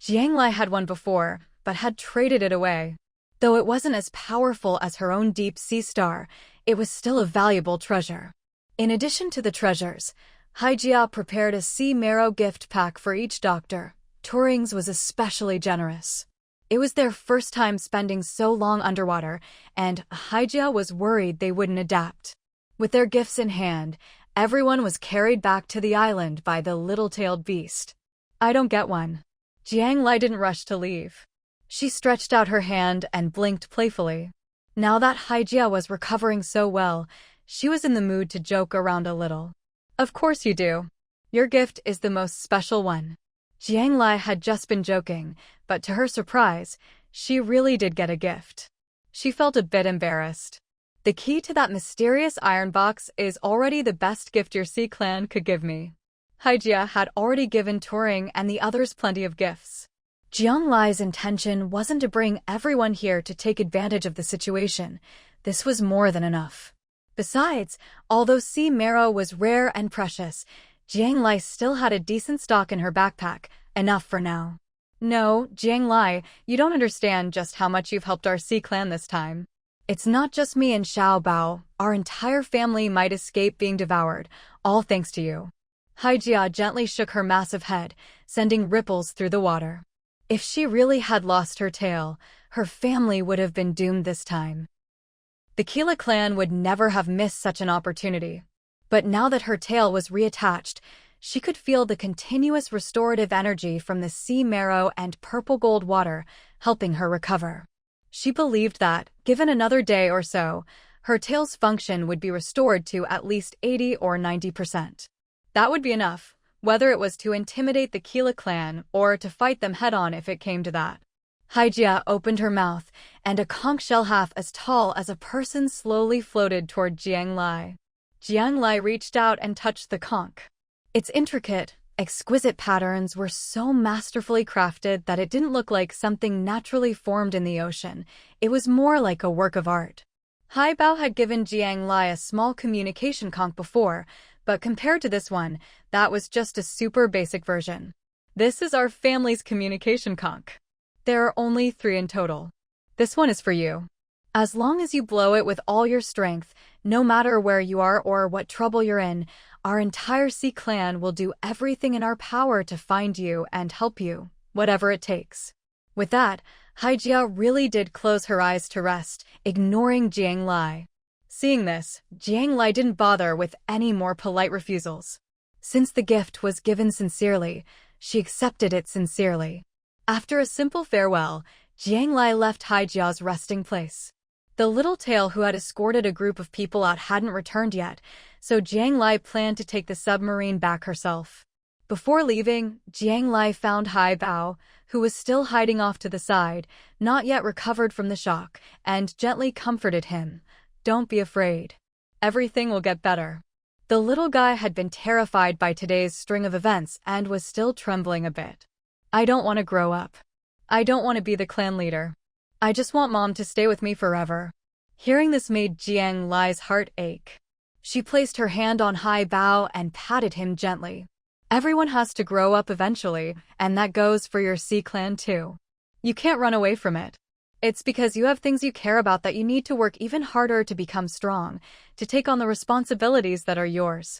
Jiang Lai had one before, but had traded it away. Though it wasn't as powerful as her own deep sea star, it was still a valuable treasure. In addition to the treasures, Hija prepared a sea marrow gift pack for each doctor. Turing's was especially generous. It was their first time spending so long underwater, and Hija was worried they wouldn't adapt. With their gifts in hand, everyone was carried back to the island by the little-tailed beast. I don't get one. Jiang Lai didn't rush to leave. She stretched out her hand and blinked playfully. Now that Hija was recovering so well, she was in the mood to joke around a little. Of course you do. Your gift is the most special one. Jiang Lai had just been joking, but to her surprise, she really did get a gift. She felt a bit embarrassed. The key to that mysterious iron box is already the best gift your sea clan could give me. Hija had already given Turing and the others plenty of gifts. Jiang Lai's intention wasn't to bring everyone here to take advantage of the situation. This was more than enough. Besides, although sea marrow was rare and precious, Jiang Lai still had a decent stock in her backpack, enough for now. No, Jiang Lai, you don't understand just how much you've helped our sea clan this time. It's not just me and Haibao, our entire family might escape being devoured, all thanks to you. Hija gently shook her massive head, sending ripples through the water. If she really had lost her tail, her family would have been doomed this time. The Kila clan would never have missed such an opportunity. But now that her tail was reattached, she could feel the continuous restorative energy from the sea marrow and purple gold water, helping her recover. She believed that, given another day or so, her tail's function would be restored to at least 80 or 90%. That would be enough, whether it was to intimidate the Kila clan or to fight them head-on if it came to that. Hija opened her mouth, and a conch shell half as tall as a person slowly floated toward Jiang Lai. Jiang Lai reached out and touched the conch. Its intricate, exquisite patterns were so masterfully crafted that it didn't look like something naturally formed in the ocean. It was more like a work of art. Haibao had given Jiang Lai a small communication conch before, but compared to this one, that was just a super basic version. This is our family's communication conch. There are only 3 in total. This one is for you. As long as you blow it with all your strength, no matter where you are or what trouble you're in, our entire sea clan will do everything in our power to find you and help you, whatever it takes. With that, Hija really did close her eyes to rest, ignoring Jiang Lai. Seeing this, Jiang Lai didn't bother with any more polite refusals. Since the gift was given sincerely, she accepted it sincerely. After a simple farewell, Jiang Lai left Hija's resting place. The little tail who had escorted a group of people out hadn't returned yet, so Jiang Lai planned to take the submarine back herself. Before leaving, Jiang Lai found Haibao, who was still hiding off to the side, not yet recovered from the shock, and gently comforted him. Don't be afraid. Everything will get better. The little guy had been terrified by today's string of events and was still trembling a bit. I don't want to grow up. I don't want to be the clan leader. I just want Mom to stay with me forever. Hearing this made Jiang Lai's heart ache. She placed her hand on Haibao and patted him gently. Everyone has to grow up eventually, and that goes for your sea clan too. You can't run away from it. It's because you have things you care about that you need to work even harder to become strong, to take on the responsibilities that are yours.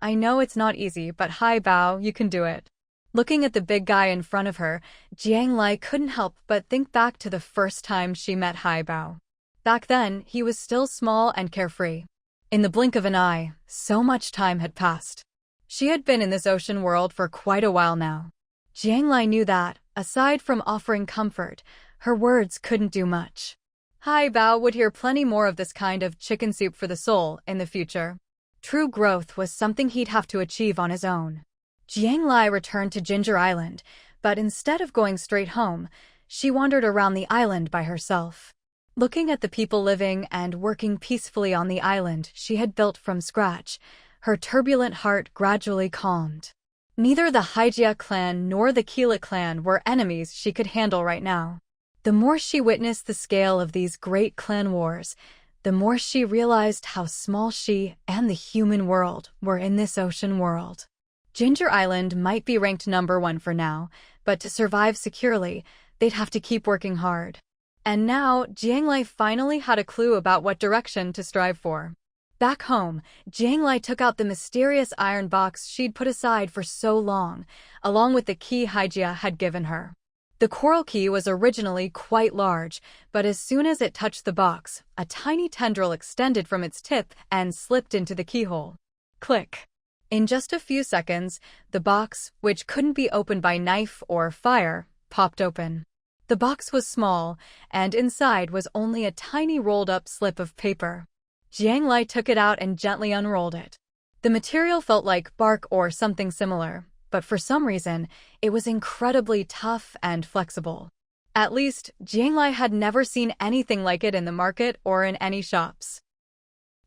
I know it's not easy, but Haibao, you can do it. Looking at the big guy in front of her, Jiang Lai couldn't help but think back to the first time she met Haibao. Back then, he was still small and carefree. In the blink of an eye, so much time had passed. She had been in this ocean world for quite a while now. Jiang Lai knew that, aside from offering comfort, her words couldn't do much. Haibao would hear plenty more of this kind of chicken soup for the soul in the future. True growth was something he'd have to achieve on his own. Jiang Lai returned to Ginger Island, but instead of going straight home, she wandered around the island by herself. Looking at the people living and working peacefully on the island she had built from scratch, her turbulent heart gradually calmed. Neither the Hija clan nor the Kila clan were enemies she could handle right now. The more she witnessed the scale of these great clan wars, the more she realized how small she and the human world were in this ocean world. Ginger Island might be ranked #1 for now, but to survive securely, they'd have to keep working hard. And now, Jiang Lai finally had a clue about what direction to strive for. Back home, Jiang Lai took out the mysterious iron box she'd put aside for so long, along with the key Hija had given her. The coral key was originally quite large, but as soon as it touched the box, a tiny tendril extended from its tip and slipped into the keyhole. Click. In just a few seconds, the box, which couldn't be opened by knife or fire, popped open. The box was small, and inside was only a tiny rolled-up slip of paper. Jiang Lai took it out and gently unrolled it. The material felt like bark or something similar, but for some reason, it was incredibly tough and flexible. At least, Jiang Lai had never seen anything like it in the market or in any shops.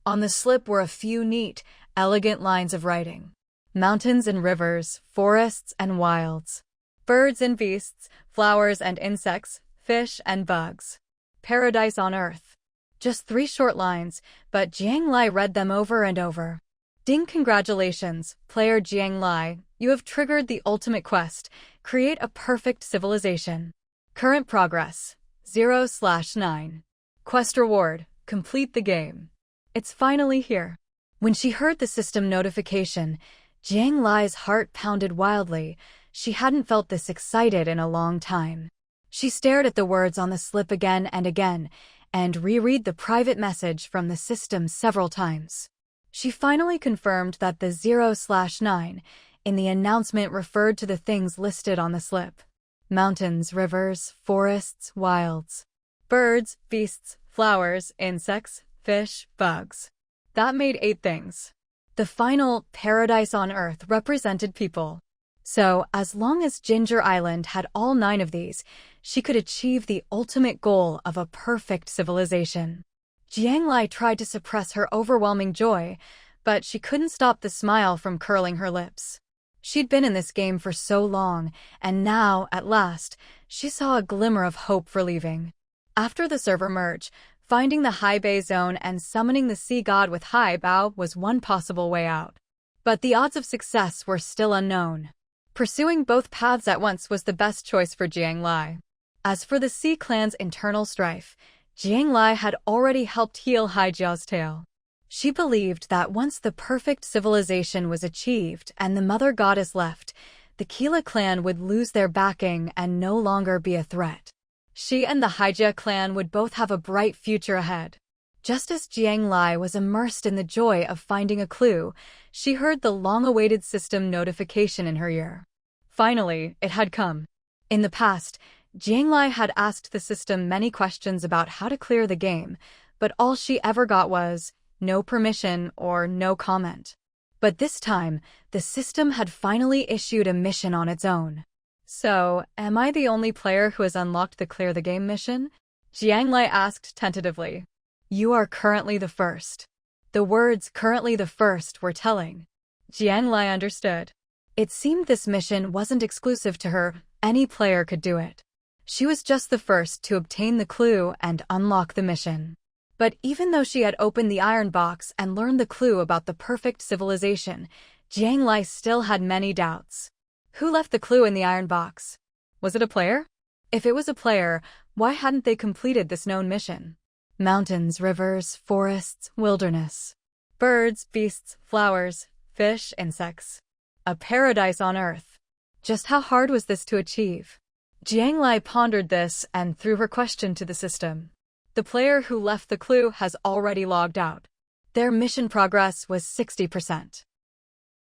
On the slip were a few neat, elegant lines of writing. Mountains and rivers, forests and wilds. Birds and beasts, flowers and insects, fish and bugs. Paradise on earth. Just 3 short lines, but Jiang Lai read them over and over. Ding! Congratulations, player Jiang Lai, you have triggered the ultimate quest. Create a perfect civilization. Current progress, 0/9. Quest reward, complete the game. It's finally here. When she heard the system notification, Jiang Lai's heart pounded wildly. She hadn't felt this excited in a long time. She stared at the words on the slip again and again, and reread the private message from the system several times. She finally confirmed that the 0/9 in the announcement referred to the things listed on the slip. Mountains, rivers, forests, wilds. Birds, beasts, flowers, insects, fish, bugs. That made 8 things. The final paradise on earth represented people. So, as long as Ginger Island had all 9 of these, she could achieve the ultimate goal of a perfect civilization. Jiang Lai tried to suppress her overwhelming joy, but she couldn't stop the smile from curling her lips. She'd been in this game for so long, and now, at last, she saw a glimmer of hope for leaving. After the server merge, finding the Haibao zone and summoning the sea god with Haibao was one possible way out. But the odds of success were still unknown. Pursuing both paths at once was the best choice for Jiang Lai. As for the Sea Clan's internal strife, Jiang Lai had already helped heal Hija's tale. She believed that once the perfect civilization was achieved and the mother goddess left, the Kila clan would lose their backing and no longer be a threat. She and the Hija clan would both have a bright future ahead. Just as Jiang Lai was immersed in the joy of finding a clue, she heard the long-awaited system notification in her ear. Finally, it had come. In the past, Jiang Lai had asked the system many questions about how to clear the game, but all she ever got was no permission or no comment. But this time, the system had finally issued a mission on its own. So, am I the only player who has unlocked the clear the game mission? Jiang Lai asked tentatively. You are currently the first. The words currently the first were telling. Jiang Lai understood. It seemed this mission wasn't exclusive to her, any player could do it. She was just the first to obtain the clue and unlock the mission. But even though she had opened the iron box and learned the clue about the perfect civilization, Jiang Lai still had many doubts. Who left the clue in the iron box? Was it a player? If it was a player, why hadn't they completed this known mission? Mountains, rivers, forests, wilderness. Birds, beasts, flowers, fish, insects. A paradise on earth. Just how hard was this to achieve? Jiang Lai pondered this and threw her question to the system. The player who left the clue has already logged out. Their mission progress was 60%.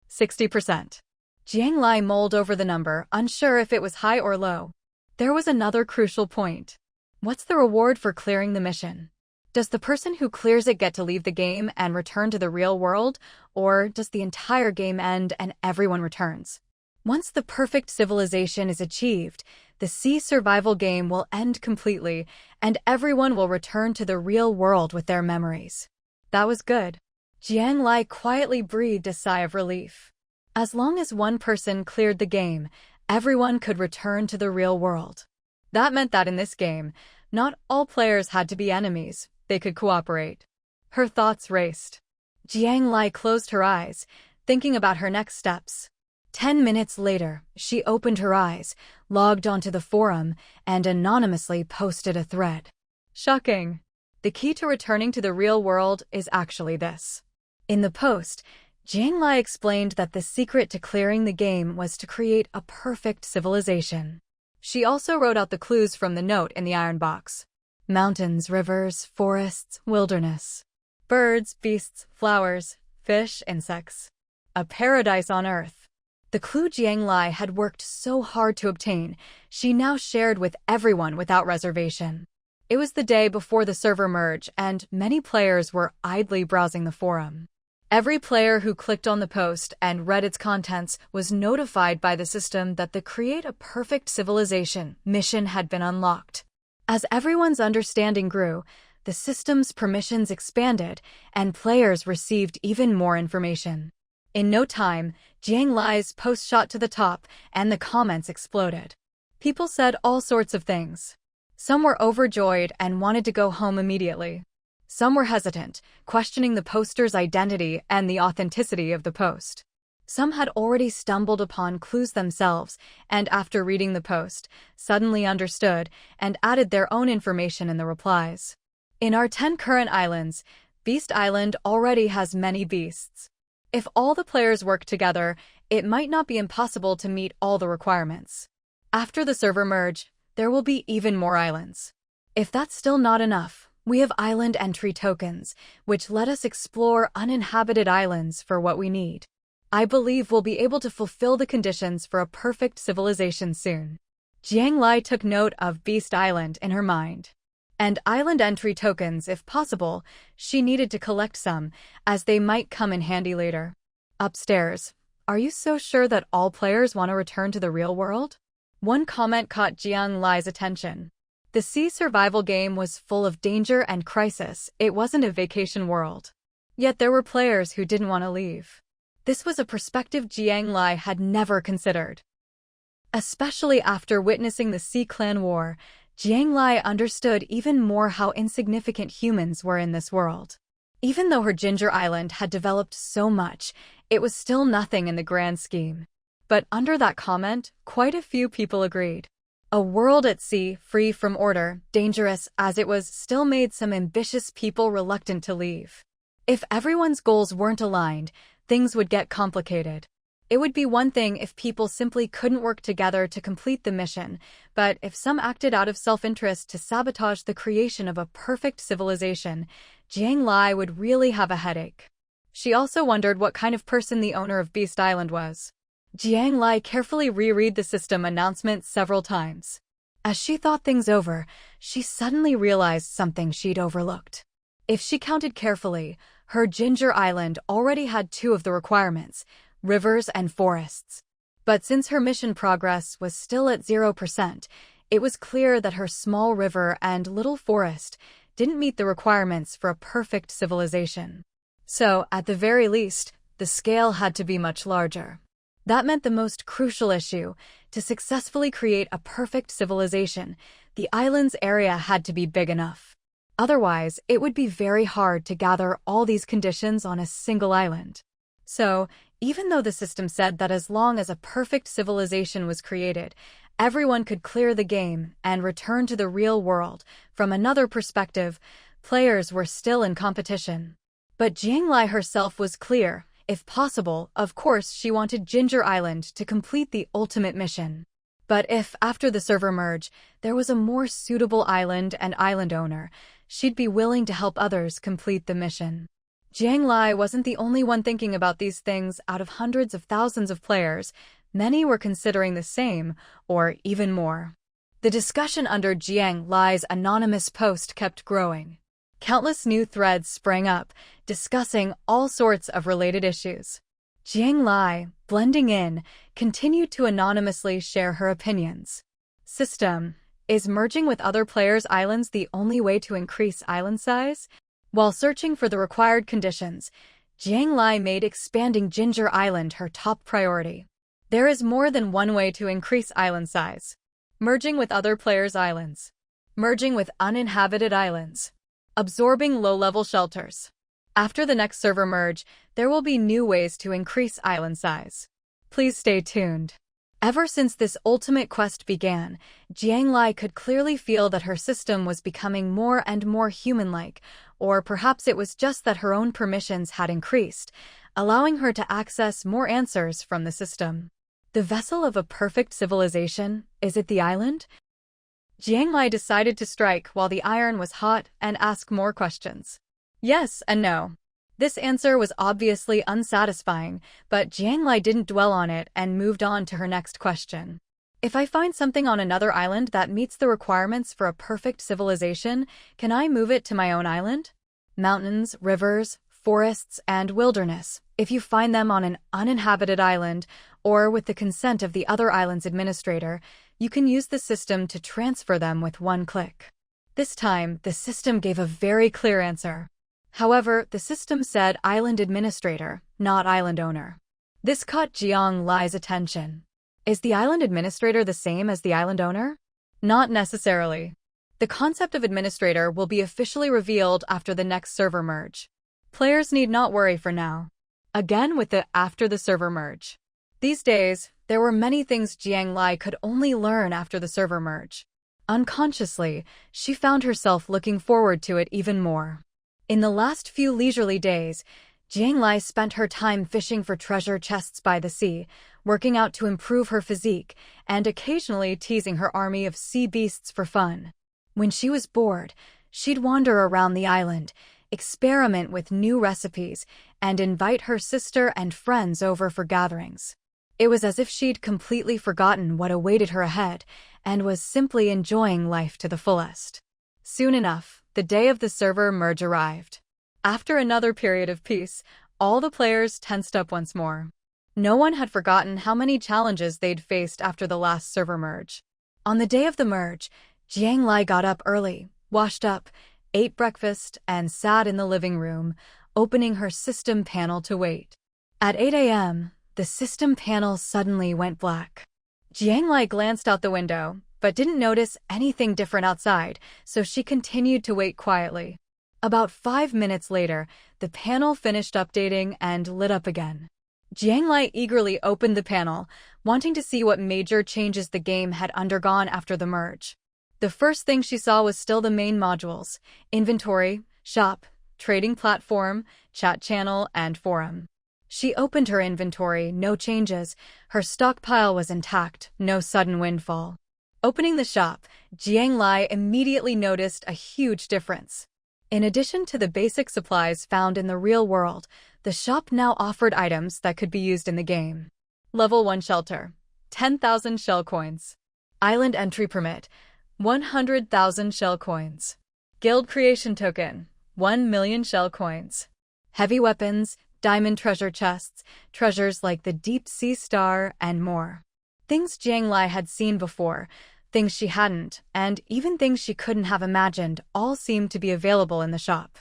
60%. Jiang Lai mulled over the number, unsure if it was high or low. There was another crucial point. What's the reward for clearing the mission? Does the person who clears it get to leave the game and return to the real world, or does the entire game end and everyone returns? Once the perfect civilization is achieved, the sea survival game will end completely, and everyone will return to the real world with their memories. That was good. Jiang Lai quietly breathed a sigh of relief. As long as one person cleared the game, everyone could return to the real world. That meant that in this game, not all players had to be enemies, they could cooperate. Her thoughts raced. Jiang Lai closed her eyes, thinking about her next steps. 10 minutes later, she opened her eyes, logged onto the forum, and anonymously posted a thread. Shocking. The key to returning to the real world is actually this. In the post, Jiang Lai explained that the secret to clearing the game was to create a perfect civilization. She also wrote out the clues from the note in the iron box. Mountains, rivers, forests, wilderness. Birds, beasts, flowers, fish, insects. A paradise on earth. The clue Jiang Lai had worked so hard to obtain, she now shared with everyone without reservation. It was the day before the server merge, and many players were idly browsing the forum. Every player who clicked on the post and read its contents was notified by the system that the Create a Perfect Civilization mission had been unlocked. As everyone's understanding grew, the system's permissions expanded, and players received even more information. In no time, Jiang Lai's post shot to the top, and the comments exploded. People said all sorts of things. Some were overjoyed and wanted to go home immediately. Some were hesitant, questioning the poster's identity and the authenticity of the post. Some had already stumbled upon clues themselves, and after reading the post, suddenly understood and added their own information in the replies. In our 10 current islands, Beast Island already has many beasts. If all the players work together, it might not be impossible to meet all the requirements. After the server merge, there will be even more islands. If that's still not enough, we have island entry tokens, which let us explore uninhabited islands for what we need. I believe we'll be able to fulfill the conditions for a perfect civilization soon. Jiang Lai took note of Beast Island in her mind. And island entry tokens, if possible, she needed to collect some, as they might come in handy later. Upstairs, are you so sure that all players want to return to the real world? One comment caught Jiang Lai's attention. The sea survival game was full of danger and crisis. It wasn't a vacation world. Yet there were players who didn't want to leave. This was a perspective Jiang Lai had never considered. Especially after witnessing the Sea Clan War, Jiang Lai understood even more how insignificant humans were in this world. Even though her Ginger Island had developed so much, it was still nothing in the grand scheme. But under that comment, quite a few people agreed. A world at sea, free from order, dangerous as it was, still made some ambitious people reluctant to leave. If everyone's goals weren't aligned, things would get complicated. It would be one thing if people simply couldn't work together to complete the mission, but if some acted out of self-interest to sabotage the creation of a perfect civilization, Jiang Lai would really have a headache. She also wondered what kind of person the owner of Beast Island was. Jiang Lai carefully reread the system announcement several times. As she thought things over, she suddenly realized something she'd overlooked. If she counted carefully, her Ginger Island already had 2 of the requirements: rivers and forests. But since her mission progress was still at 0%, it was clear that her small river and little forest didn't meet the requirements for a perfect civilization. So, at the very least, the scale had to be much larger. That meant the most crucial issue: to successfully create a perfect civilization, the island's area had to be big enough. Otherwise, it would be very hard to gather all these conditions on a single island. So, even though the system said that as long as a perfect civilization was created, everyone could clear the game and return to the real world, from another perspective, players were still in competition. But Jiang Lai herself was clear: if possible, of course she wanted Ginger Island to complete the ultimate mission. But if, after the server merge, there was a more suitable island and island owner, she'd be willing to help others complete the mission. Jiang Lai wasn't the only one thinking about these things. Out of hundreds of thousands of players, many were considering the same, or even more. The discussion under Jiang Lai's anonymous post kept growing. Countless new threads sprang up, discussing all sorts of related issues. Jiang Lai, blending in, continued to anonymously share her opinions. System: is merging with other players' islands the only way to increase island size? While searching for the required conditions, Jiang Lai made expanding Ginger Island her top priority. There is more than one way to increase island size. Merging with other players' islands. Merging with uninhabited islands. Absorbing low-level shelters. After the next server merge, there will be new ways to increase island size. Please stay tuned. Ever since this ultimate quest began, Jiang Lai could clearly feel that her system was becoming more and more human-like, or perhaps it was just that her own permissions had increased, allowing her to access more answers from the system. The vessel of a perfect civilization, is it the island? Jiang Lai decided to strike while the iron was hot and ask more questions. Yes and no. This answer was obviously unsatisfying, but Jiang Lai didn't dwell on it and moved on to her next question. If I find something on another island that meets the requirements for a perfect civilization, can I move it to my own island? Mountains, rivers, forests, and wilderness. If you find them on an uninhabited island, or with the consent of the other island's administrator, you can use the system to transfer them with one click. This time, the system gave a very clear answer. However, the system said island administrator, not island owner. This caught Jiang Lai's attention. Is the island administrator the same as the island owner? Not necessarily. The concept of administrator will be officially revealed after the next server merge. Players need not worry for now. Again with the after the server merge. These days, there were many things Jiang Lai could only learn after the server merge. Unconsciously, she found herself looking forward to it even more. In the last few leisurely days, Jiang Lai spent her time fishing for treasure chests by the sea, working out to improve her physique, and occasionally teasing her army of sea beasts for fun. When she was bored, she'd wander around the island, experiment with new recipes, and invite her sister and friends over for gatherings. It was as if she'd completely forgotten what awaited her ahead, and was simply enjoying life to the fullest. Soon enough, the day of the server merge arrived. After another period of peace, all the players tensed up once more. No one had forgotten how many challenges they'd faced after the last server merge. On the day of the merge, Jiang Lai got up early, washed up, ate breakfast, and sat in the living room, opening her system panel to wait. At 8 a.m., the system panel suddenly went black. Jiang Lai glanced out the window, but didn't notice anything different outside, so she continued to wait quietly. About 5 minutes later, the panel finished updating and lit up again. Jiang Lai eagerly opened the panel, wanting to see what major changes the game had undergone after the merge. The first thing she saw was still the main modules: inventory, shop, trading platform, chat channel, and forum. She opened her inventory, no changes. Her stockpile was intact, no sudden windfall. Opening the shop, Jiang Lai immediately noticed a huge difference. In addition to the basic supplies found in the real world, the shop now offered items that could be used in the game. Level 1 shelter, 10,000 shell coins. Island entry permit, 100,000 shell coins. Guild creation token, 1 million shell coins. Heavy weapons, diamond treasure chests, treasures like the deep sea star, and more. Things Jiang Lai had seen before, things she hadn't, and even things she couldn't have imagined, all seemed to be available in the shop.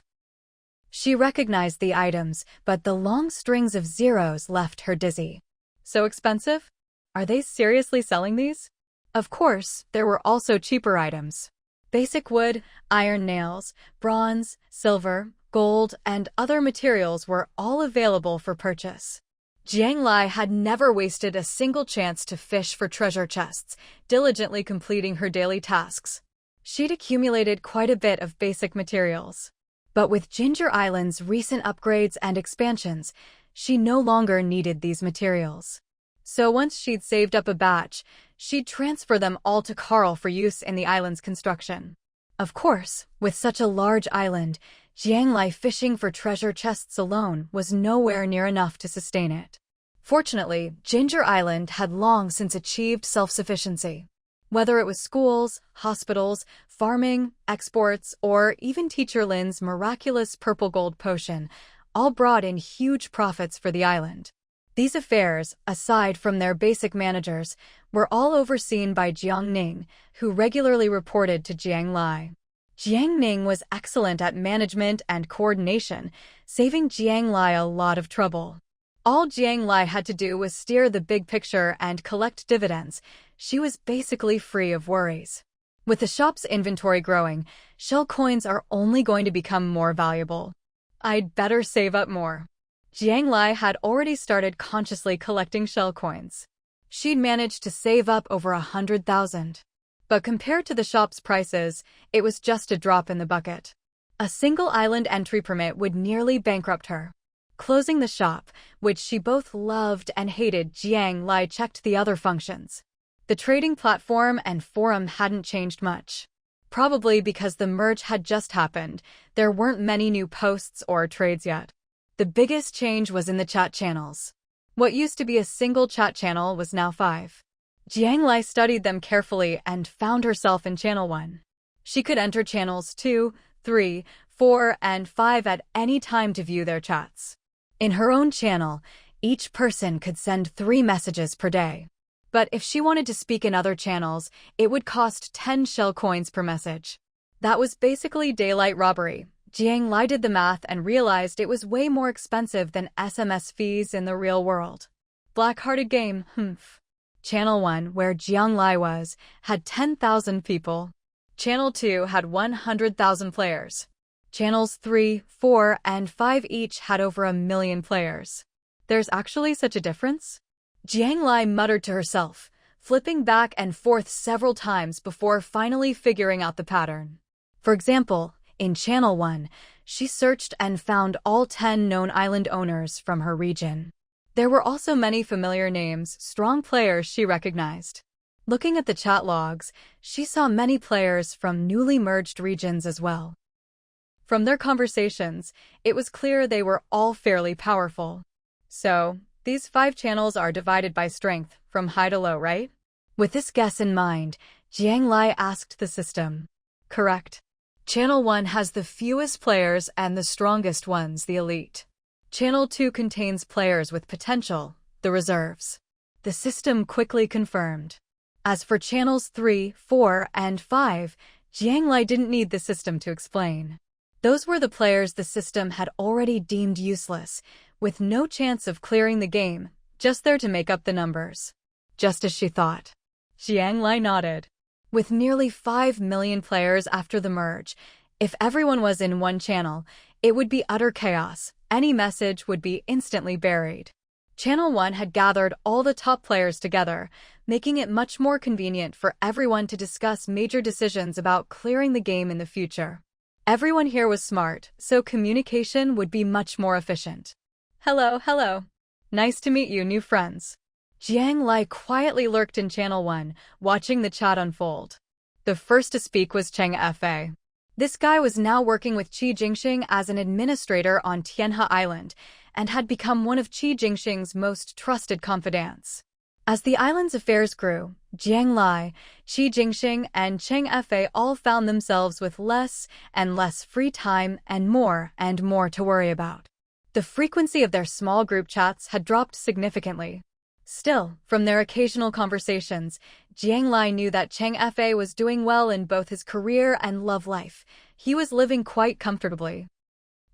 She recognized the items, but the long strings of zeros left her dizzy. So expensive? Are they seriously selling these? Of course, there were also cheaper items. Basic wood, iron nails, bronze, silver, gold, and other materials were all available for purchase. Jiang Lai had never wasted a single chance to fish for treasure chests, diligently completing her daily tasks. She'd accumulated quite a bit of basic materials. But with Ginger Island's recent upgrades and expansions, she no longer needed these materials. So once she'd saved up a batch, she'd transfer them all to Carl for use in the island's construction. Of course, with such a large island, Jiang Lai fishing for treasure chests alone was nowhere near enough to sustain it. Fortunately, Ginger Island had long since achieved self-sufficiency. Whether it was schools, hospitals, farming, exports, or even Teacher Lin's miraculous purple gold potion, all brought in huge profits for the island. These affairs, aside from their basic managers, were all overseen by Jiang Ning, who regularly reported to Jiang Lai. Jiang Ning was excellent at management and coordination, saving Jiang Lai a lot of trouble. All Jiang Lai had to do was steer the big picture and collect dividends. She was basically free of worries. With the shop's inventory growing, shell coins are only going to become more valuable. I'd better save up more. Jiang Lai had already started consciously collecting shell coins. She'd managed to save up over 100,000. But compared to the shop's prices, it was just a drop in the bucket. A single island entry permit would nearly bankrupt her. Closing the shop, which she both loved and hated, Jiang Lai checked the other functions. The trading platform and forum hadn't changed much. Probably because the merge had just happened, there weren't many new posts or trades yet. The biggest change was in the chat channels. What used to be a single chat channel was now 5. Jiang Lai studied them carefully and found herself in Channel 1. She could enter channels 2, 3, 4, and 5 at any time to view their chats. In her own channel, each person could send 3 messages per day. But if she wanted to speak in other channels, it would cost 10 shell coins per message. That was basically daylight robbery. Jiang Lai did the math and realized it was way more expensive than SMS fees in the real world. Black-hearted game, humph. Channel 1, where Jiang Lai was, had 10,000 people. Channel 2 had 100,000 players. Channels 3, 4, and 5 each had over 1 million players. There's actually such a difference? Jiang Lai muttered to herself, flipping back and forth several times before finally figuring out the pattern. For example, in Channel 1, she searched and found all 10 known island owners from her region. There were also many familiar names, strong players she recognized. Looking at the chat logs, she saw many players from newly merged regions as well. From their conversations, it was clear they were all fairly powerful. So, these 5 channels are divided by strength, from high to low, right? With this guess in mind, Jiang Lai asked the system. Correct. Channel 1 has the fewest players and the strongest ones, the elite. Channel 2 contains players with potential, the reserves. The system quickly confirmed. As for channels 3, 4, and 5, Jiang Lai didn't need the system to explain. Those were the players the system had already deemed useless, with no chance of clearing the game, just there to make up the numbers. Just as she thought. Jiang Lai nodded. With nearly 5 million players after the merge, if everyone was in one channel, it would be utter chaos. Any message would be instantly buried. Channel 1 had gathered all the top players together, making it much more convenient for everyone to discuss major decisions about clearing the game in the future. Everyone here was smart, so communication would be much more efficient. Hello. Nice to meet you, new friends. Jiang Lai quietly lurked in Channel 1, watching the chat unfold. The first to speak was Cheng Fa. This guy was now working with Qi Jingxing as an administrator on Tianhe Island, and had become one of Qi Jingxing's most trusted confidants. As the island's affairs grew, Jiang Lai, Qi Jingxing, and Cheng Fa all found themselves with less and less free time and more to worry about. The frequency of their small group chats had dropped significantly. Still, from their occasional conversations, Jiang Lai knew that Cheng Fa was doing well in both his career and love life. He was living quite comfortably.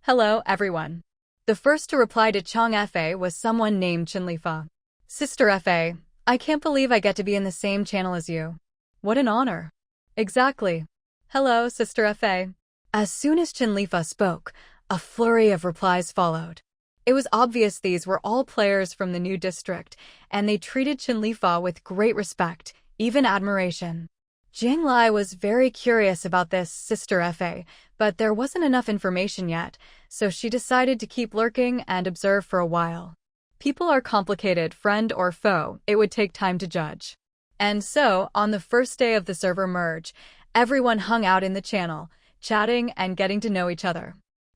Hello, everyone. The first to reply to Cheng Fa was someone named Chenlifa. Sister Fa, I can't believe I get to be in the same channel as you. What an honor. Exactly. Hello, Sister Fa. As soon as Chenlifa spoke, a flurry of replies followed. It was obvious these were all players from the new district, and they treated Chenlifa with great respect, even admiration. Jiang Lai was very curious about this Sister Fa, but there wasn't enough information yet, so she decided to keep lurking and observe for a while. People are complicated, friend or foe, it would take time to judge. And so, on the first day of the server merge, everyone hung out in the channel, chatting and getting to know each other.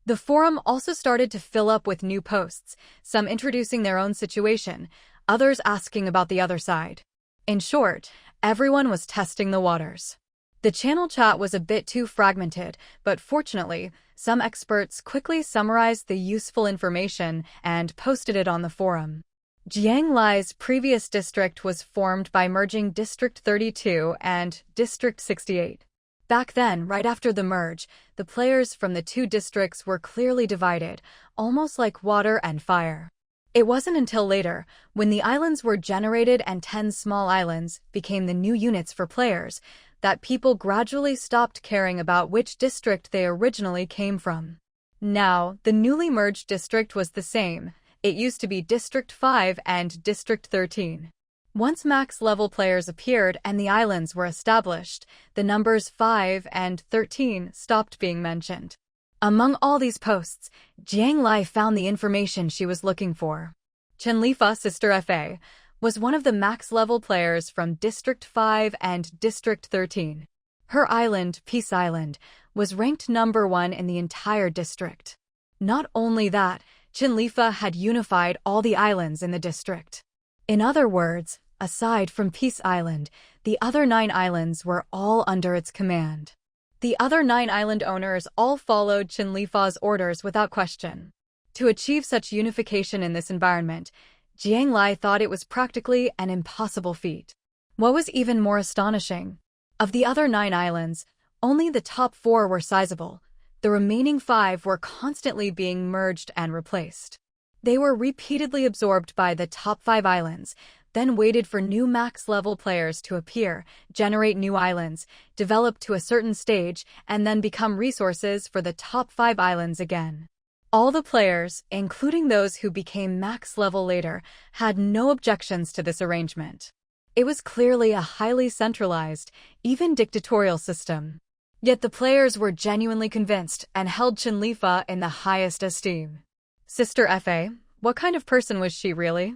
The forum also started to fill up with new posts, some introducing their own situation, others asking about the other side. In short, everyone was testing the waters. The channel chat was a bit too fragmented, but fortunately, some experts quickly summarized the useful information and posted it on the forum. Jiang Lai's previous district was formed by merging District 32 and District 68. Back then, right after the merge, the players from the 2 districts were clearly divided, almost like water and fire. It wasn't until later, when the islands were generated and 10 small islands became the new units for players, that people gradually stopped caring about which district they originally came from. Now, the newly merged district was the same. It used to be District 5 and District 13. Once max-level players appeared and the islands were established, the numbers 5 and 13 stopped being mentioned. Among all these posts, Jiang Lai found the information she was looking for. Chenlifa, Sister Fa, was one of the max-level players from District 5 and District 13. Her island, Peace Island, was ranked number 1 in the entire district. Not only that, Chenlifa had unified all the islands in the district. In other words, aside from Peace Island, the other 9 islands were all under its command. The other 9 island owners all followed Chenlifa's orders without question. To achieve such unification in this environment, Jiang Lai thought it was practically an impossible feat. What was even more astonishing? Of the other 9 islands, only the top 4 were sizable. The remaining 5 were constantly being merged and replaced. They were repeatedly absorbed by the top 5 islands, then waited for new max-level players to appear, generate new islands, develop to a certain stage, and then become resources for the top 5 islands again. All the players, including those who became max-level later, had no objections to this arrangement. It was clearly a highly centralized, even dictatorial system. Yet the players were genuinely convinced and held Chenlifa in the highest esteem. Sister Fa, what kind of person was she really?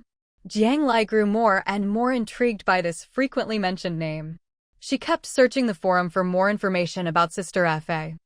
Jiang Lai grew more and more intrigued by this frequently mentioned name. She kept searching the forum for more information about Sister Fa.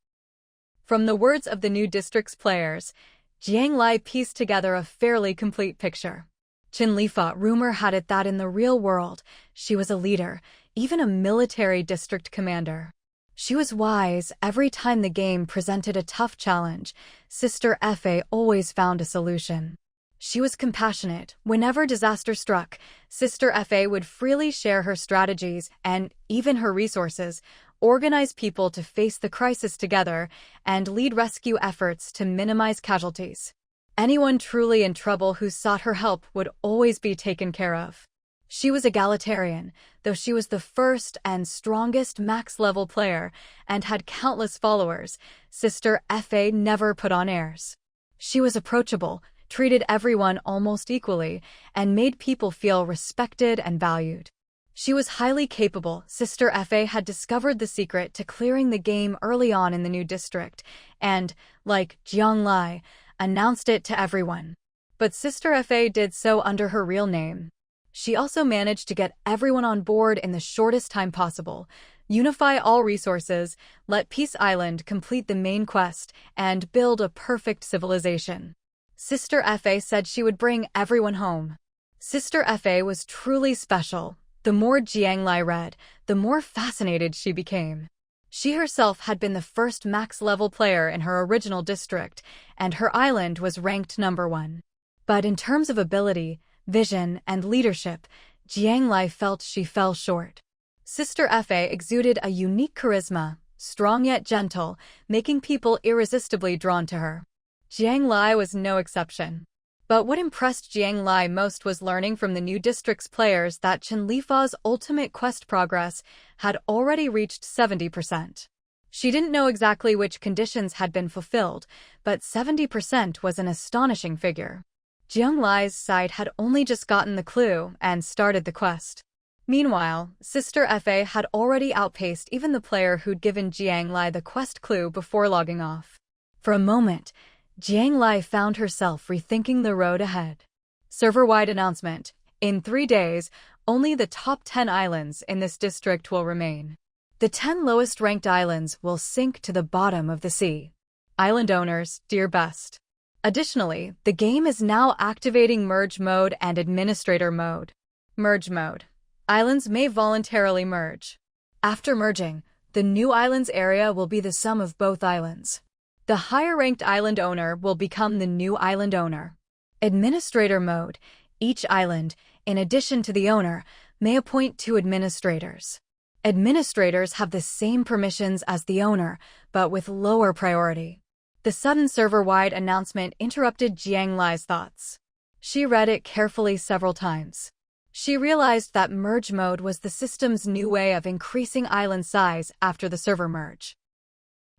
From the words of the new district's players, Jiang Lai pieced together a fairly complete picture. Chenlifa, rumor had it that in the real world, she was a leader, even a military district commander. She was wise. Every time the game presented a tough challenge, Sister Fa always found a solution. She was compassionate. Whenever disaster struck, Sister Fa would freely share her strategies and even her resources, organize people to face the crisis together, and lead rescue efforts to minimize casualties. Anyone truly in trouble who sought her help would always be taken care of. She was egalitarian, though she was the first and strongest max-level player and had countless followers. Sister Fa never put on airs. She was approachable, treated everyone almost equally, and made people feel respected and valued. She was highly capable. Sister Fa had discovered the secret to clearing the game early on in the new district and, like Jiang Lai, announced it to everyone. But Sister Fa did so under her real name. She also managed to get everyone on board in the shortest time possible, unify all resources, let Peace Island complete the main quest, and build a perfect civilization. Sister Fa said she would bring everyone home. Sister Fa was truly special. The more Jiang Lai read, the more fascinated she became. She herself had been the first max-level player in her original district, and her island was ranked number 1. But in terms of ability, vision, and leadership, Jiang Lai felt she fell short. Sister Fa exuded a unique charisma, strong yet gentle, making people irresistibly drawn to her. Jiang Lai was no exception. But what impressed Jiang Lai most was learning from the new district's players that Chenlifa's ultimate quest progress had already reached 70%. She didn't know exactly which conditions had been fulfilled, but 70% was an astonishing figure. Jiang Lai's side had only just gotten the clue and started the quest. Meanwhile, Sister Fa had already outpaced even the player who'd given Jiang Lai the quest clue before logging off. For a moment, Jiang Lai found herself rethinking the road ahead. Server-wide announcement. In 3 days, only the top 10 islands in this district will remain. The 10 lowest-ranked islands will sink to the bottom of the sea. Island owners, dear best. Additionally, the game is now activating Merge Mode and Administrator Mode. Merge Mode. Islands may voluntarily merge. After merging, the new islands area will be the sum of both islands. The higher-ranked island owner will become the new island owner. Administrator Mode. Each island, in addition to the owner, may appoint 2 administrators. Administrators have the same permissions as the owner, but with lower priority. The sudden server-wide announcement interrupted Jiang Lai's thoughts. She read it carefully several times. She realized that merge mode was the system's new way of increasing island size after the server merge.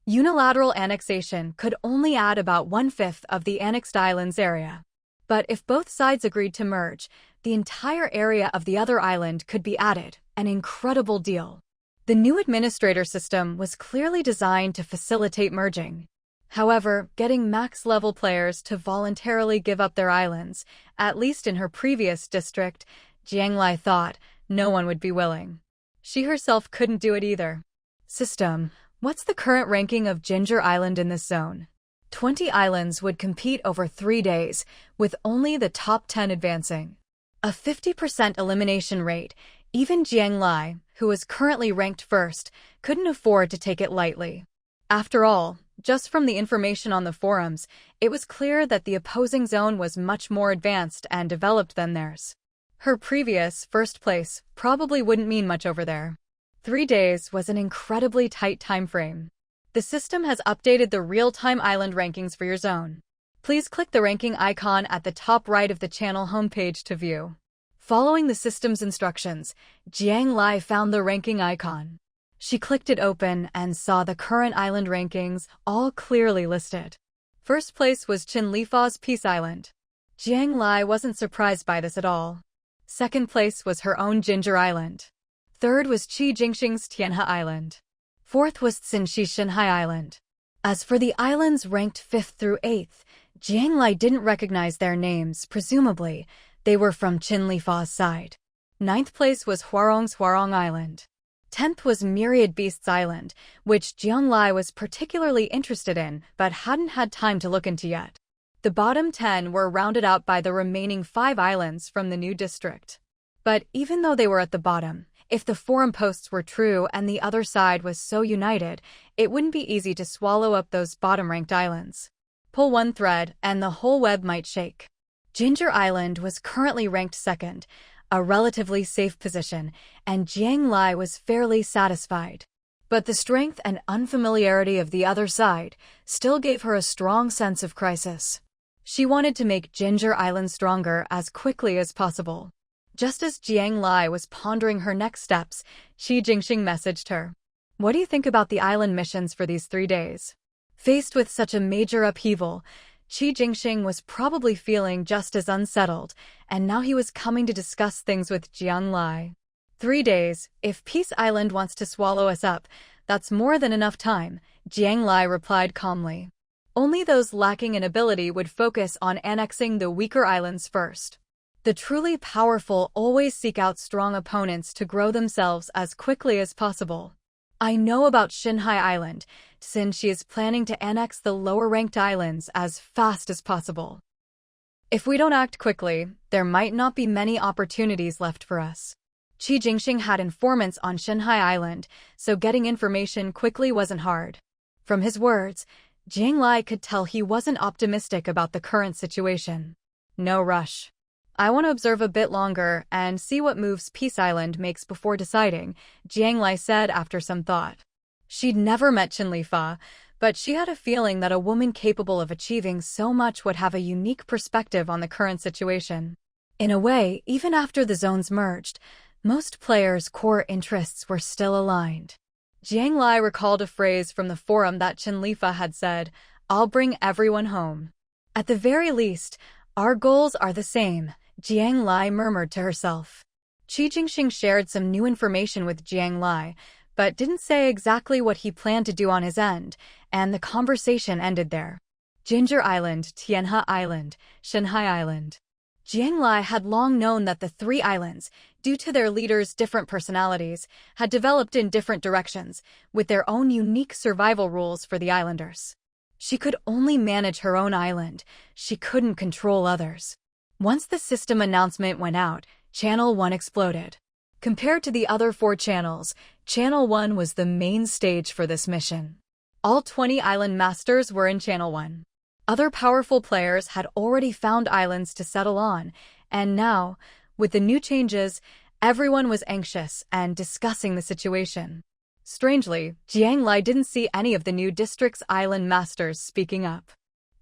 Unilateral annexation could only add about 1/5 of the annexed island's area. But if both sides agreed to merge, the entire area of the other island could be added, an incredible deal. The new administrator system was clearly designed to facilitate merging. However, getting max-level players to voluntarily give up their islands, at least in her previous district, Jiang Lai thought, no one would be willing. She herself couldn't do it either. System: what's the current ranking of Ginger Island in this zone? 20 islands would compete over 3 days, with only the top 10 advancing. A 50% elimination rate. Even Jiang Lai, who was currently ranked first, couldn't afford to take it lightly. After all, just from the information on the forums, it was clear that the opposing zone was much more advanced and developed than theirs. Her previous first place probably wouldn't mean much over there. 3 days was an incredibly tight time frame. The system has updated the real-time island rankings for your zone. Please click the ranking icon at the top right of the channel homepage to view. Following the system's instructions, Jiang Lai found the ranking icon. She clicked it open and saw the current island rankings, all clearly listed. First place was Qinlifa's Peace Island. Jiang Lai wasn't surprised by this at all. Second place was her own Ginger Island. Third was Qi Jingxing's Tianhe Island. Fourth was Xinxi Shanhai Island. As for the islands ranked 5th through 8th, Jiang Lai didn't recognize their names, presumably they were from Qinlifa's side. 9th place was Huarong's Huarong Island. 10th was Myriad Beasts Island, which Jiang Lai was particularly interested in but hadn't had time to look into yet. The bottom 10 were rounded out by the remaining 5 islands from the new district. But even though they were at the bottom, if the forum posts were true and the other side was so united, it wouldn't be easy to swallow up those bottom-ranked islands. Pull one thread and the whole web might shake. Ginger Island was currently ranked 2nd, a relatively safe position, and Jiang Lai was fairly satisfied. But the strength and unfamiliarity of the other side still gave her a strong sense of crisis. She wanted to make Ginger Island stronger as quickly as possible. Just as Jiang Lai was pondering her next steps, Qi Jingxing messaged her. What do you think about the island missions for these 3 days? Faced with such a major upheaval, Qi Jingxing was probably feeling just as unsettled, and now he was coming to discuss things with Jiang Lai. 3 days, if Peace Island wants to swallow us up, that's more than enough time, Jiang Lai replied calmly. Only those lacking in ability would focus on annexing the weaker islands first. The truly powerful always seek out strong opponents to grow themselves as quickly as possible. I know about Shanhai Island, since she is planning to annex the lower-ranked islands as fast as possible. If we don't act quickly, there might not be many opportunities left for us. Qi Jingxing had informants on Shanhai Island, so getting information quickly wasn't hard. From his words, Jiang Lai could tell he wasn't optimistic about the current situation. No rush. I want to observe a bit longer and see what moves Peace Island makes before deciding, Jiang Lai said after some thought. She'd never met Qinlifa, but she had a feeling that a woman capable of achieving so much would have a unique perspective on the current situation. In a way, even after the zones merged, most players' core interests were still aligned. Jiang Lai recalled a phrase from the forum that Qinlifa had said, "I'll bring everyone home." At the very least, our goals are the same, Jiang Lai murmured to herself. Qi Jingxing shared some new information with Jiang Lai, but didn't say exactly what he planned to do on his end, and the conversation ended there. Ginger Island, Tianhe Island, Shanhai Island. Jiang Lai had long known that the 3 islands, due to their leaders' different personalities, had developed in different directions, with their own unique survival rules for the islanders. She could only manage her own island, she couldn't control others. Once the system announcement went out, Channel 1 exploded. Compared to the other 4 channels, Channel 1 was the main stage for this mission. All 20 island masters were in Channel 1. Other powerful players had already found islands to settle on, and now, with the new changes, everyone was anxious and discussing the situation. Strangely, Jiang Lai didn't see any of the new district's island masters speaking up.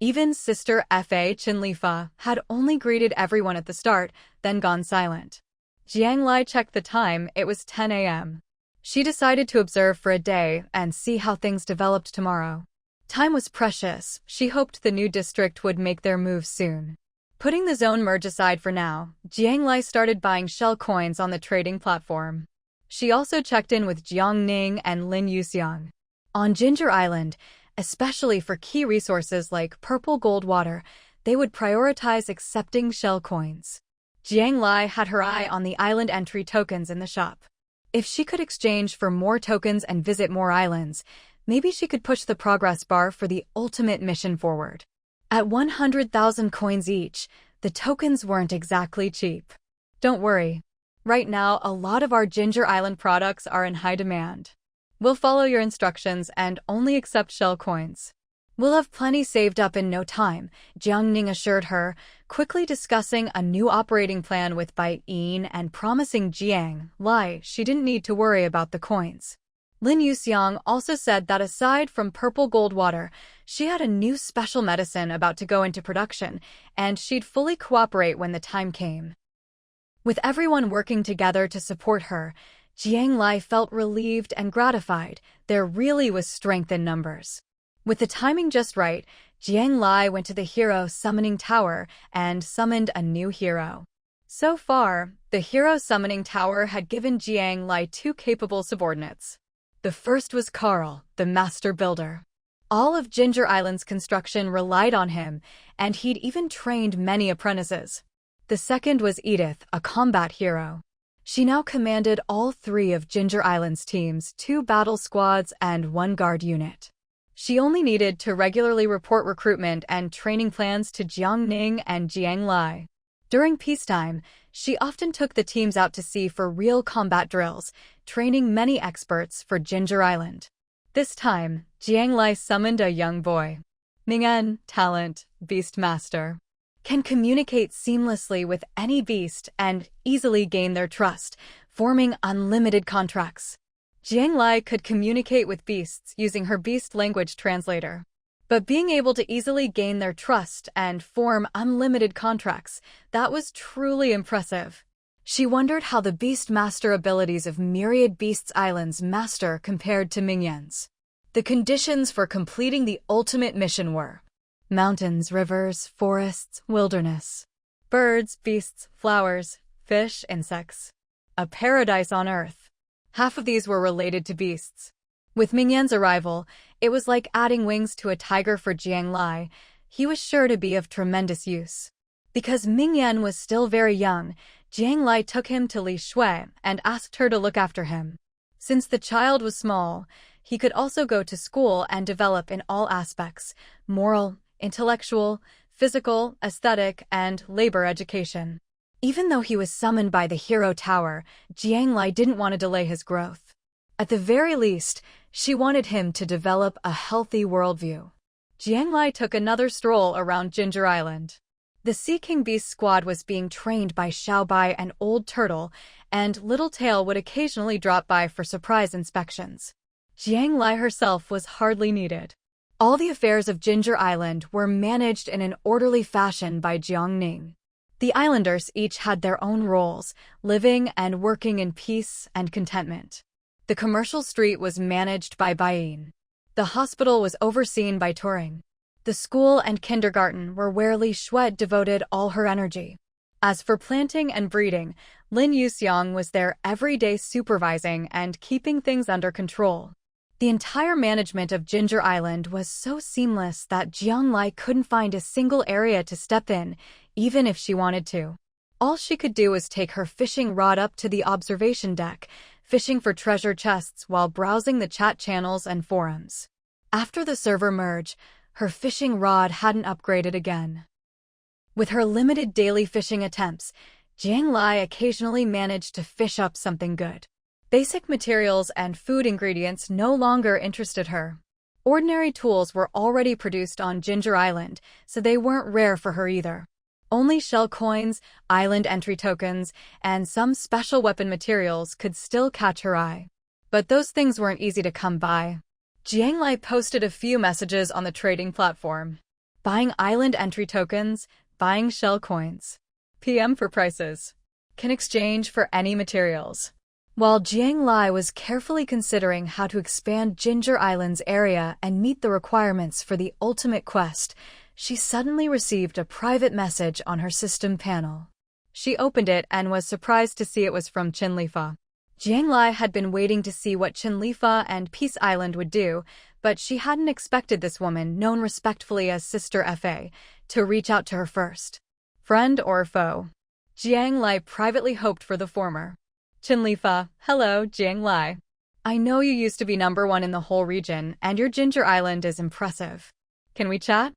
Even Sister Fa Qinlifa had only greeted everyone at the start, then gone silent. Jiang Lai checked the time, it was 10 a.m. She decided to observe for a day and see how things developed tomorrow. Time was precious, she hoped the new district would make their move soon. Putting the zone merge aside for now, Jiang Lai started buying shell coins on the trading platform. She also checked in with Jiang Ning and Lin Yuxiang. On Ginger Island, especially for key resources like purple gold water, they would prioritize accepting shell coins. Jiang Lai had her eye on the island entry tokens in the shop. If she could exchange for more tokens and visit more islands, maybe she could push the progress bar for the ultimate mission forward. At 100,000 coins each, the tokens weren't exactly cheap. Don't worry. Right now, a lot of our Ginger Island products are in high demand. We'll follow your instructions and only accept shell coins. We'll have plenty saved up in no time, Jiang Ning assured her, quickly discussing a new operating plan with Bai Yin and promising Jiang Lai she didn't need to worry about the coins. Lin Yuxiang also said that aside from purple gold water, she had a new special medicine about to go into production, and she'd fully cooperate when the time came. With everyone working together to support her, Jiang Lai felt relieved and gratified. There really was strength in numbers. With the timing just right, Jiang Lai went to the hero summoning tower and summoned a new hero. So far, the hero summoning tower had given Jiang Lai two capable subordinates. The first was Carl, the master builder. All of Ginger Island's construction relied on him, and he'd even trained many apprentices. The second was Edith, a combat hero. She now commanded all three of Ginger Island's teams, 2 battle squads and 1 guard unit. She only needed to regularly report recruitment and training plans to Jiang Ning and Jiang Lai. During peacetime, she often took the teams out to sea for real combat drills, training many experts for Ginger Island. This time, Jiang Lai summoned a young boy. Mingyan, talent, beast master. Can communicate seamlessly with any beast and easily gain their trust, forming unlimited contracts. Jiang Lai could communicate with beasts using her beast language translator. But being able to easily gain their trust and form unlimited contracts, that was truly impressive. She wondered how the beast master abilities of myriad beasts' islands master compared to Mingyan's. The conditions for completing the ultimate mission were mountains, rivers, forests, wilderness, birds, beasts, flowers, fish, insects. A paradise on earth. Half of these were related to beasts. With Mingyan's arrival, it was like adding wings to a tiger for Jiang Lai. He was sure to be of tremendous use. Because Mingyan was still very young, Jiang Lai took him to Li Shui and asked her to look after him. Since the child was small, he could also go to school and develop in all aspects: moral, intellectual, physical, aesthetic, and labor education. Even though he was summoned by the Hero Tower, Jiang Lai didn't want to delay his growth. At the very least, she wanted him to develop a healthy worldview. Jiang Lai took another stroll around Ginger Island. The Sea King Beast squad was being trained by Xiaobai and Old Turtle, and Little Tail would occasionally drop by for surprise inspections. Jiang Lai herself was hardly needed. All the affairs of Ginger Island were managed in an orderly fashion by Jiang Ning. The islanders each had their own roles, living and working in peace and contentment. The commercial street was managed by Bai Yin. The hospital was overseen by Turing. The school and kindergarten were where Li Shui devoted all her energy. As for planting and breeding, Lin Yuxiang was there every day supervising and keeping things under control. The entire management of Ginger Island was so seamless that Jiang Lai couldn't find a single area to step in, even if she wanted to. All she could do was take her fishing rod up to the observation deck, fishing for treasure chests while browsing the chat channels and forums. After the server merge, her fishing rod hadn't upgraded again. With her limited daily fishing attempts, Jiang Lai occasionally managed to fish up something good. Basic materials and food ingredients no longer interested her. Ordinary tools were already produced on Ginger Island, so they weren't rare for her either. Only shell coins, island entry tokens, and some special weapon materials could still catch her eye. But those things weren't easy to come by. Jiang Lai posted a few messages on the trading platform. Buying island entry tokens, buying shell coins. PM for prices. Can exchange for any materials. While Jiang Lai was carefully considering how to expand Ginger Island's area and meet the requirements for the ultimate quest, she suddenly received a private message on her system panel. She opened it and was surprised to see it was from Qinlifa. Jiang Lai had been waiting to see what Qinlifa and Peace Island would do, but she hadn't expected this woman, known respectfully as Sister Fa, to reach out to her first. Friend or foe? Jiang Lai privately hoped for the former. Qinlifa, hello, Jiang Lai. I know you used to be #1 in the whole region, and your Ginger Island is impressive. Can we chat?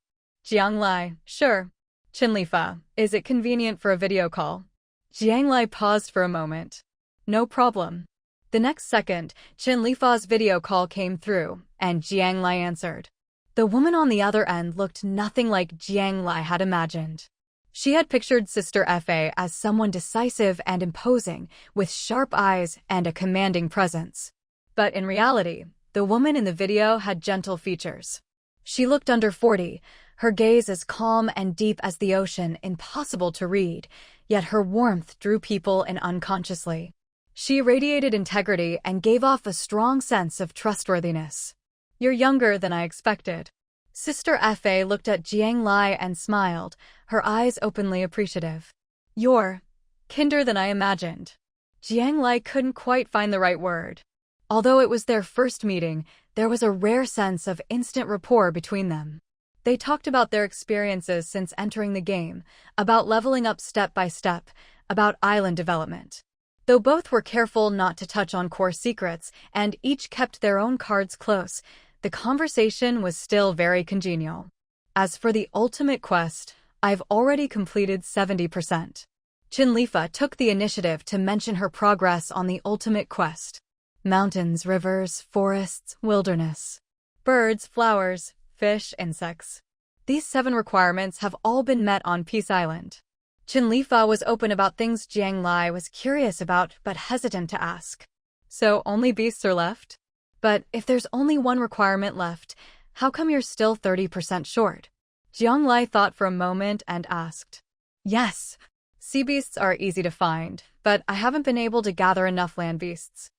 Jiang Lai, sure. Qinlifa, is it convenient for a video call? Jiang Lai paused for a moment. No problem. The next second, Qinlifa's video call came through, and Jiang Lai answered. The woman on the other end looked nothing like Jiang Lai had imagined. She had pictured Sister Fa as someone decisive and imposing, with sharp eyes and a commanding presence. But in reality, the woman in the video had gentle features. She looked under 40, her gaze as calm and deep as the ocean, impossible to read, yet her warmth drew people in unconsciously. She radiated integrity and gave off a strong sense of trustworthiness. You're younger than I expected. Sister Fa looked at Jiang Lai and smiled, her eyes openly appreciative. You're kinder than I imagined. Jiang Lai couldn't quite find the right word. Although it was their first meeting, there was a rare sense of instant rapport between them. They talked about their experiences since entering the game, about leveling up step by step, about island development. Though both were careful not to touch on core secrets and each kept their own cards close, the conversation was still very congenial. As for the ultimate quest, I've already completed 70%. Qinlifa took the initiative to mention her progress on the ultimate quest. Mountains, rivers, forests, wilderness. Birds, flowers, fish, insects. These 7 requirements have all been met on Peace Island. Qinlifa was open about things Jiang Lai was curious about but hesitant to ask. So only beasts are left? But if there's only one requirement left, how come you're still 30% short? Jiang Lai thought for a moment and asked. Yes. Sea beasts are easy to find, but I haven't been able to gather enough land beasts.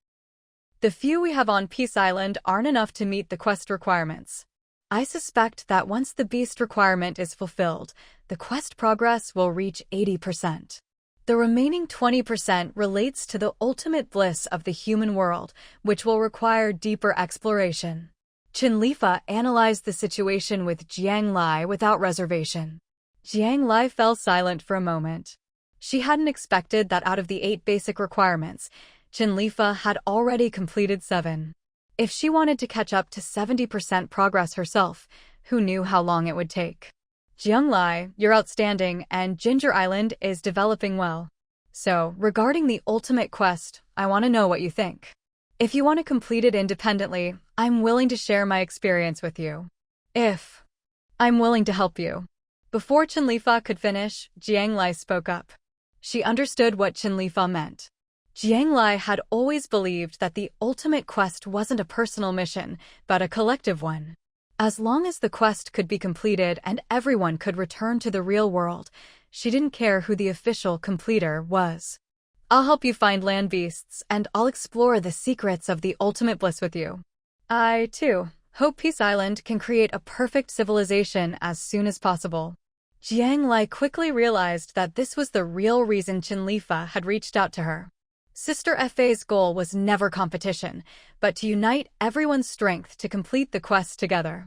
The few we have on Peace Island aren't enough to meet the quest requirements. I suspect that once the beast requirement is fulfilled, the quest progress will reach 80%. The remaining 20% relates to the ultimate bliss of the human world, which will require deeper exploration. Qinlifa analyzed the situation with Jiang Lai without reservation. Jiang Lai fell silent for a moment. She hadn't expected that out of the 8 basic requirements, Qinlifa had already completed 7. If she wanted to catch up to 70% progress herself, who knew how long it would take? Jiang Lai, you're outstanding, and Ginger Island is developing well. So, regarding the ultimate quest, I want to know what you think. If you want to complete it independently, I'm willing to share my experience with you. I'm willing to help you. Before Qinlifa could finish, Jiang Lai spoke up. She understood what Qinlifa meant. Jiang Lai had always believed that the ultimate quest wasn't a personal mission, but a collective one. As long as the quest could be completed and everyone could return to the real world, she didn't care who the official completer was. I'll help you find land beasts, and I'll explore the secrets of the ultimate bliss with you. I, too, hope Peace Island can create a perfect civilization as soon as possible. Jiang Lai quickly realized that this was the real reason Qinlifa had reached out to her. Sister Fa's goal was never competition, but to unite everyone's strength to complete the quest together.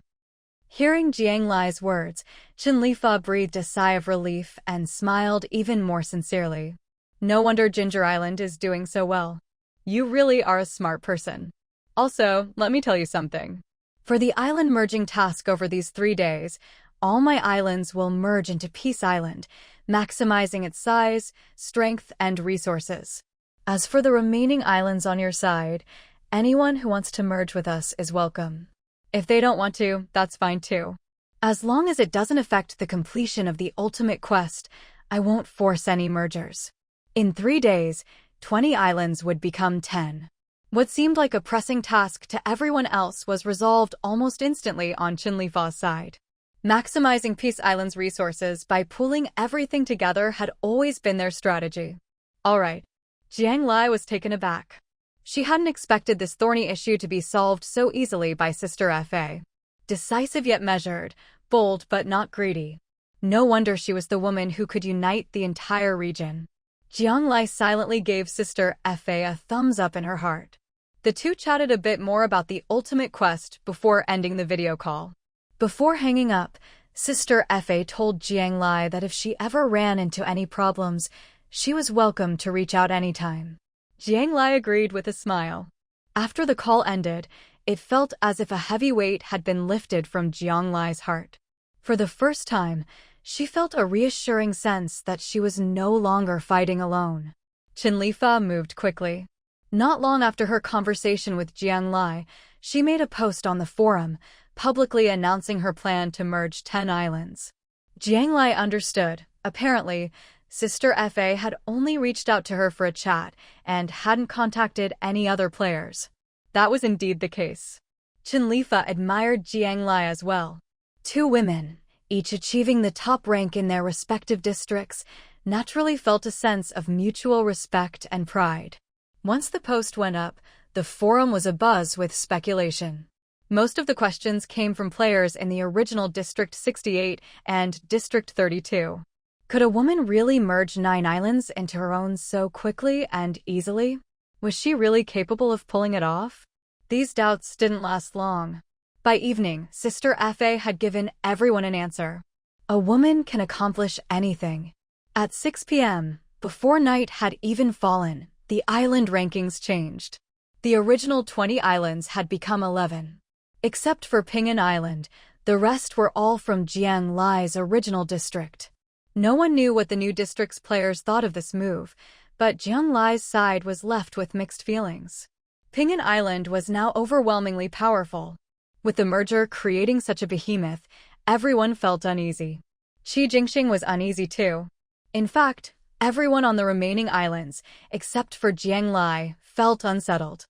Hearing Jiang Lai's words, Qinlifa breathed a sigh of relief and smiled even more sincerely. No wonder Ginger Island is doing so well. You really are a smart person. Also, let me tell you something. For the island merging task over these 3 days, all my islands will merge into Peace Island, maximizing its size, strength, and resources. As for the remaining islands on your side, anyone who wants to merge with us is welcome. If they don't want to, that's fine too. As long as it doesn't affect the completion of the ultimate quest, I won't force any mergers. In 3 days, 20 islands would become 10. What seemed like a pressing task to everyone else was resolved almost instantly on Qinlifa's side. Maximizing Peace Island's resources by pooling everything together had always been their strategy. All right. Jiang Lai was taken aback. She hadn't expected this thorny issue to be solved so easily by Sister Fa. Decisive yet measured, bold but not greedy. No wonder she was the woman who could unite the entire region. Jiang Lai silently gave Sister Fa a thumbs up in her heart. The two chatted a bit more about the ultimate quest before ending the video call. Before hanging up, Sister Fa told Jiang Lai that if she ever ran into any problems, she was welcome to reach out anytime. Jiang Lai agreed with a smile. After the call ended, it felt as if a heavy weight had been lifted from Jiang Lai's heart. For the first time, she felt a reassuring sense that she was no longer fighting alone. Chinlifa moved quickly. Not long after her conversation with Jiang Lai, she made a post on the forum, publicly announcing her plan to merge 10 islands. Jiang Lai understood. Apparently, Sister Fa had only reached out to her for a chat and hadn't contacted any other players. That was indeed the case. Chinlifa admired Jiang Lai as well. Two women, each achieving the top rank in their respective districts, naturally felt a sense of mutual respect and pride. Once the post went up, the forum was abuzz with speculation. Most of the questions came from players in the original District 68 and District 32. Could a woman really merge 9 islands into her own so quickly and easily? Was she really capable of pulling it off? These doubts didn't last long. By evening, Sister Fa had given everyone an answer. A woman can accomplish anything. At 6 p.m., before night had even fallen, the island rankings changed. The original 20 islands had become 11. Except for Ping'an Island, the rest were all from Jiang Lai's original district. No one knew what the new district's players thought of this move, but Jiang Lai's side was left with mixed feelings. Ping'an Island was now overwhelmingly powerful. With the merger creating such a behemoth, everyone felt uneasy. Jingxing was uneasy too. In fact, everyone on the remaining islands, except for Jiang Lai, felt unsettled.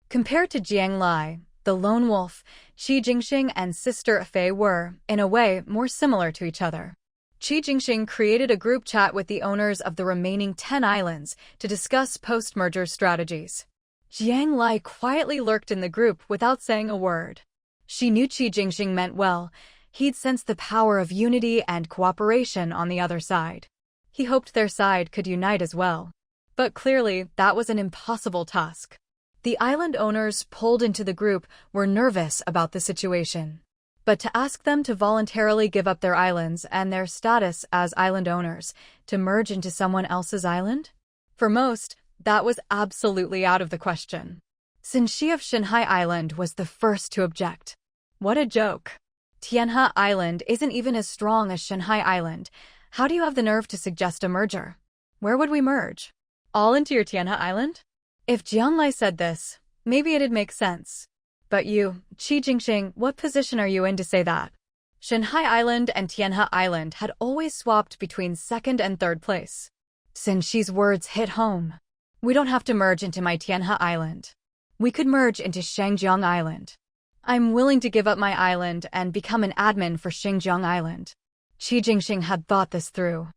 Compared to Jiang Lai, the lone wolf, Jingxing and Sister Fa were, in a way, more similar to each other. Jingxing created a group chat with the owners of the remaining 10 islands to discuss post-merger strategies. Jiang Lai quietly lurked in the group without saying a word. She knew Jingxing meant well. He'd sensed the power of unity and cooperation on the other side. He hoped their side could unite as well. But clearly, that was an impossible task. The island owners pulled into the group were nervous about the situation. But to ask them to voluntarily give up their islands and their status as island owners to merge into someone else's island? For most, that was absolutely out of the question. Xinxi of Shanhai Island was the first to object. What a joke. Tianhe Island isn't even as strong as Shanhai Island. How do you have the nerve to suggest a merger? Where would we merge? All into your Tianhe Island? If Jiang Lai said this, maybe it'd make sense. But you, Jingxing, what position are you in to say that? Shanhai Island and Tianhe Island had always swapped between second and third place. Xinxi's words hit home. We don't have to merge into my Tianhe Island. We could merge into Shangjiang Island. I'm willing to give up my island and become an admin for Xinjiang Island. Jingxing had thought this through.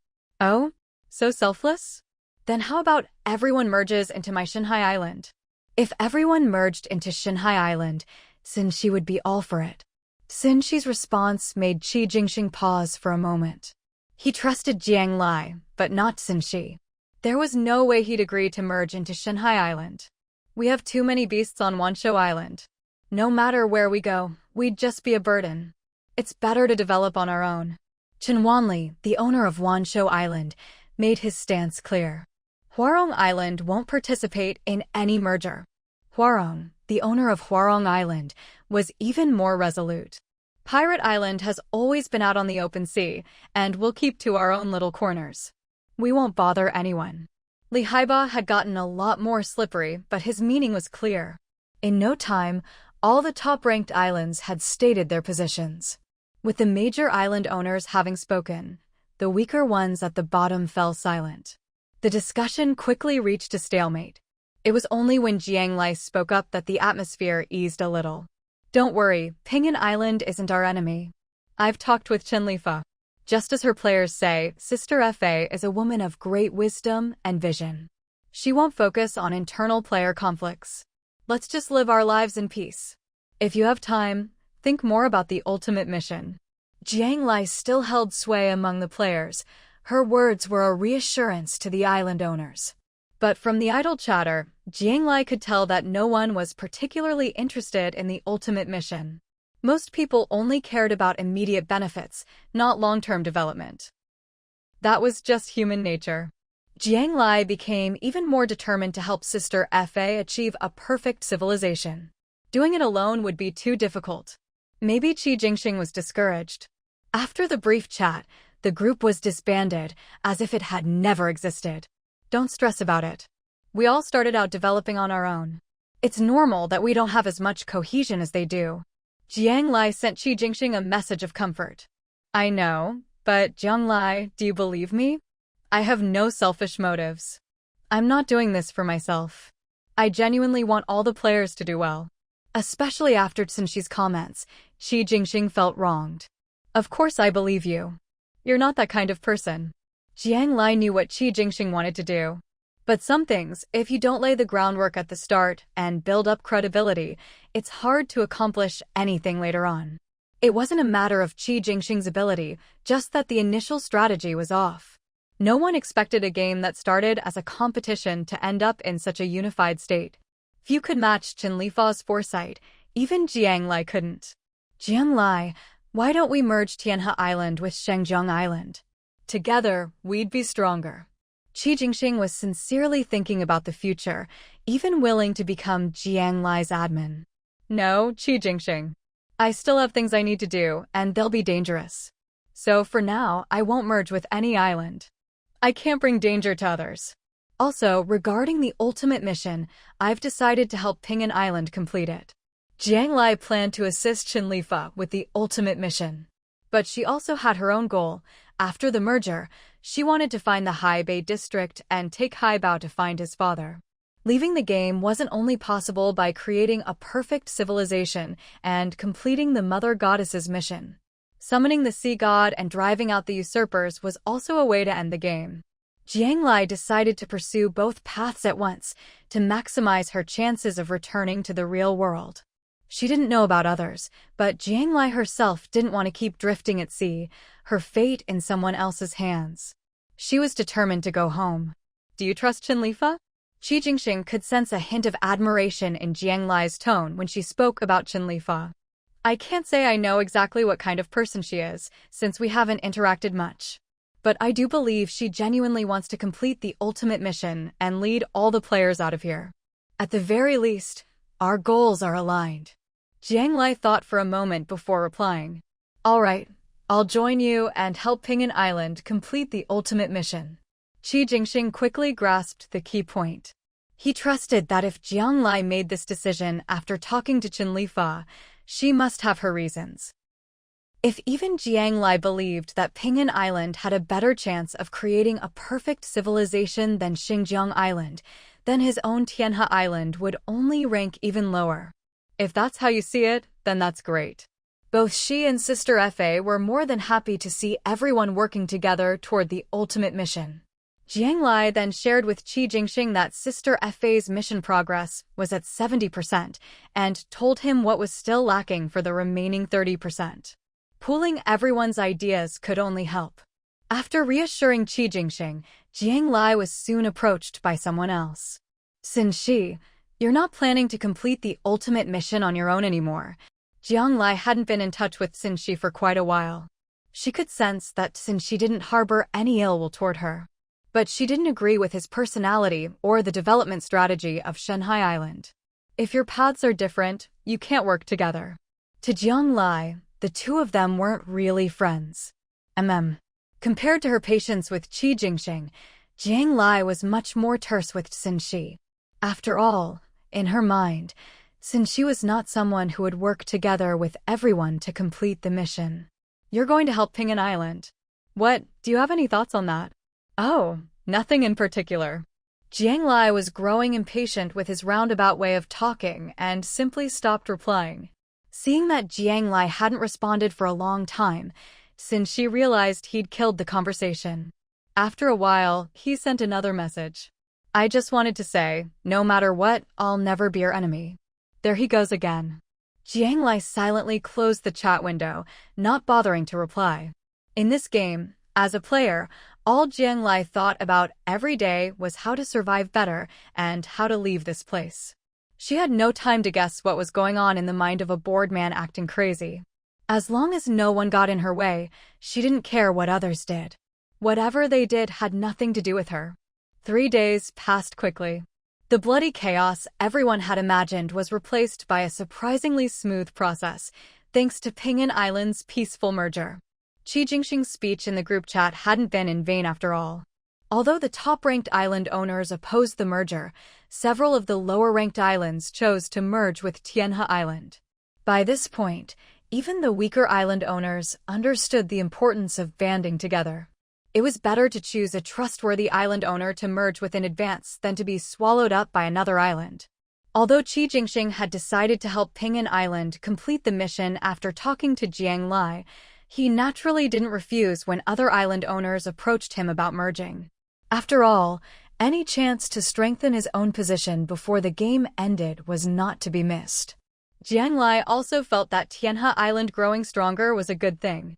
Oh? So selfless? Then how about everyone merges into my Shanhai Island? If everyone merged into Shanhai Island, Xinxi would be all for it. Xinxi's response made Jingxing pause for a moment. He trusted Jiang Lai, but not Xinxi. There was no way he'd agree to merge into Shanhai Island. We have too many beasts on Wanshou Island. No matter where we go, we'd just be a burden. It's better to develop on our own. Chen Wanli, the owner of Wanshou Island, made his stance clear. Huarong Island won't participate in any merger. Huarong, the owner of Huarong Island, was even more resolute. Pirate Island has always been out on the open sea, and we'll keep to our own little corners. We won't bother anyone. Haibao had gotten a lot more slippery, but his meaning was clear. In no time, all the top-ranked islands had stated their positions. With the major island owners having spoken, the weaker ones at the bottom fell silent. The discussion quickly reached a stalemate. It was only when Jiang Lai spoke up that the atmosphere eased a little. Don't worry, Ping'an Island isn't our enemy. I've talked with Chinlifa. Just as her players say, Sister Fa is a woman of great wisdom and vision. She won't focus on internal player conflicts. Let's just live our lives in peace. If you have time, think more about the ultimate mission. Jiang Lai still held sway among the players. Her words were a reassurance to the island owners. But from the idle chatter, Jiang Lai could tell that no one was particularly interested in the ultimate mission. Most people only cared about immediate benefits, not long-term development. That was just human nature. Jiang Lai became even more determined to help Sister Fa achieve a perfect civilization. Doing it alone would be too difficult. Maybe Qi Jingxing was discouraged. After the brief chat, the group was disbanded, as if it had never existed. Don't stress about it. We all started out developing on our own. It's normal that we don't have as much cohesion as they do. Jiang Lai sent Qi Jingxing a message of comfort. I know, but Jiang Lai, do you believe me? I have no selfish motives. I'm not doing this for myself. I genuinely want all the players to do well. Especially after Xinshi's comments, Qi Jingxing felt wronged. Of course I believe you. You're not that kind of person. Jiang Lai knew what Qi Jingxing wanted to do. But some things, if you don't lay the groundwork at the start and build up credibility, it's hard to accomplish anything later on. It wasn't a matter of Qi Jingxing's ability, just that the initial strategy was off. No one expected a game that started as a competition to end up in such a unified state. Few could match Qinlifa's foresight, even Jiang Lai couldn't. Jiang Lai, why don't we merge Tianhe Island with Shengjiang Island? Together, we'd be stronger. Qi Jingxing was sincerely thinking about the future, even willing to become Jiang Lai's admin. No, Qi Jingxing. I still have things I need to do, and they'll be dangerous. So for now, I won't merge with any island. I can't bring danger to others. Also, regarding the ultimate mission, I've decided to help Pingan Island complete it. Jiang Lai planned to assist Qinlifa with the ultimate mission. But she also had her own goal. After the merger, she wanted to find the Haibao district and take Haibao to find his father. Leaving the game wasn't only possible by creating a perfect civilization and completing the Mother Goddess's mission. Summoning the sea god and driving out the usurpers was also a way to end the game. Jiang Lai decided to pursue both paths at once to maximize her chances of returning to the real world. She didn't know about others, but Jiang Lai herself didn't want to keep drifting at sea, her fate in someone else's hands. She was determined to go home. Do you trust Qinlifa? Qi Jingxing could sense a hint of admiration in Jiang Lai's tone when she spoke about Qinlifa. I can't say I know exactly what kind of person she is, since we haven't interacted much. But I do believe she genuinely wants to complete the ultimate mission and lead all the players out of here. At the very least, our goals are aligned. Jiang Lai thought for a moment before replying. All right, I'll join you and help Pingan Island complete the ultimate mission. Qi Jingxing quickly grasped the key point. He trusted that if Jiang Lai made this decision after talking to Qinlifa, she must have her reasons. If even Jiang Lai believed that Pingan Island had a better chance of creating a perfect civilization than Xinjiang Island, then his own Tianhe Island would only rank even lower. If that's how you see it, then that's great. Both she and Sister Fa were more than happy to see everyone working together toward the ultimate mission. Jiang Lai then shared with Qi Jingxing that Sister Fa's mission progress was at 70% and told him what was still lacking for the remaining 30%. Pooling everyone's ideas could only help. After reassuring Qi Jingxing, Jiang Lai was soon approached by someone else. Xinshi, you're not planning to complete the ultimate mission on your own anymore. Jiang Lai hadn't been in touch with Xinshi for quite a while. She could sense that Xinshi didn't harbor any ill will toward her. But she didn't agree with his personality or the development strategy of Shanghai Island. If your paths are different, you can't work together. To Jiang Lai, the two of them weren't really friends. Compared to her patience with Qi Jingxing, Jiang Lai was much more terse with Xinshi. After all, in her mind, Xinshi was not someone who would work together with everyone to complete the mission. You're going to help Pingan Island. What, do you have any thoughts on that? Oh, nothing in particular. Jiang Lai was growing impatient with his roundabout way of talking and simply stopped replying. Seeing that Jiang Lai hadn't responded for a long time, Xinshi realized he'd killed the conversation. After a while, he sent another message. I just wanted to say, no matter what, I'll never be your enemy. There he goes again. Jiang Lai silently closed the chat window, not bothering to reply. In this game, as a player, all Jiang Lai thought about every day was how to survive better and how to leave this place. She had no time to guess what was going on in the mind of a bored man acting crazy. As long as no one got in her way, she didn't care what others did. Whatever they did had nothing to do with her. 3 days passed quickly. The bloody chaos everyone had imagined was replaced by a surprisingly smooth process, thanks to Ping'an Island's peaceful merger. Qi Jingxing's speech in the group chat hadn't been in vain after all. Although the top-ranked island owners opposed the merger, several of the lower-ranked islands chose to merge with Tianhe Island. By this point, even the weaker island owners understood the importance of banding together. It was better to choose a trustworthy island owner to merge with in advance than to be swallowed up by another island. Although Qi Jingxing had decided to help Ping'an Island complete the mission after talking to Jiang Lai, he naturally didn't refuse when other island owners approached him about merging. After all, any chance to strengthen his own position before the game ended was not to be missed. Jiang Lai also felt that Tianhe Island growing stronger was a good thing.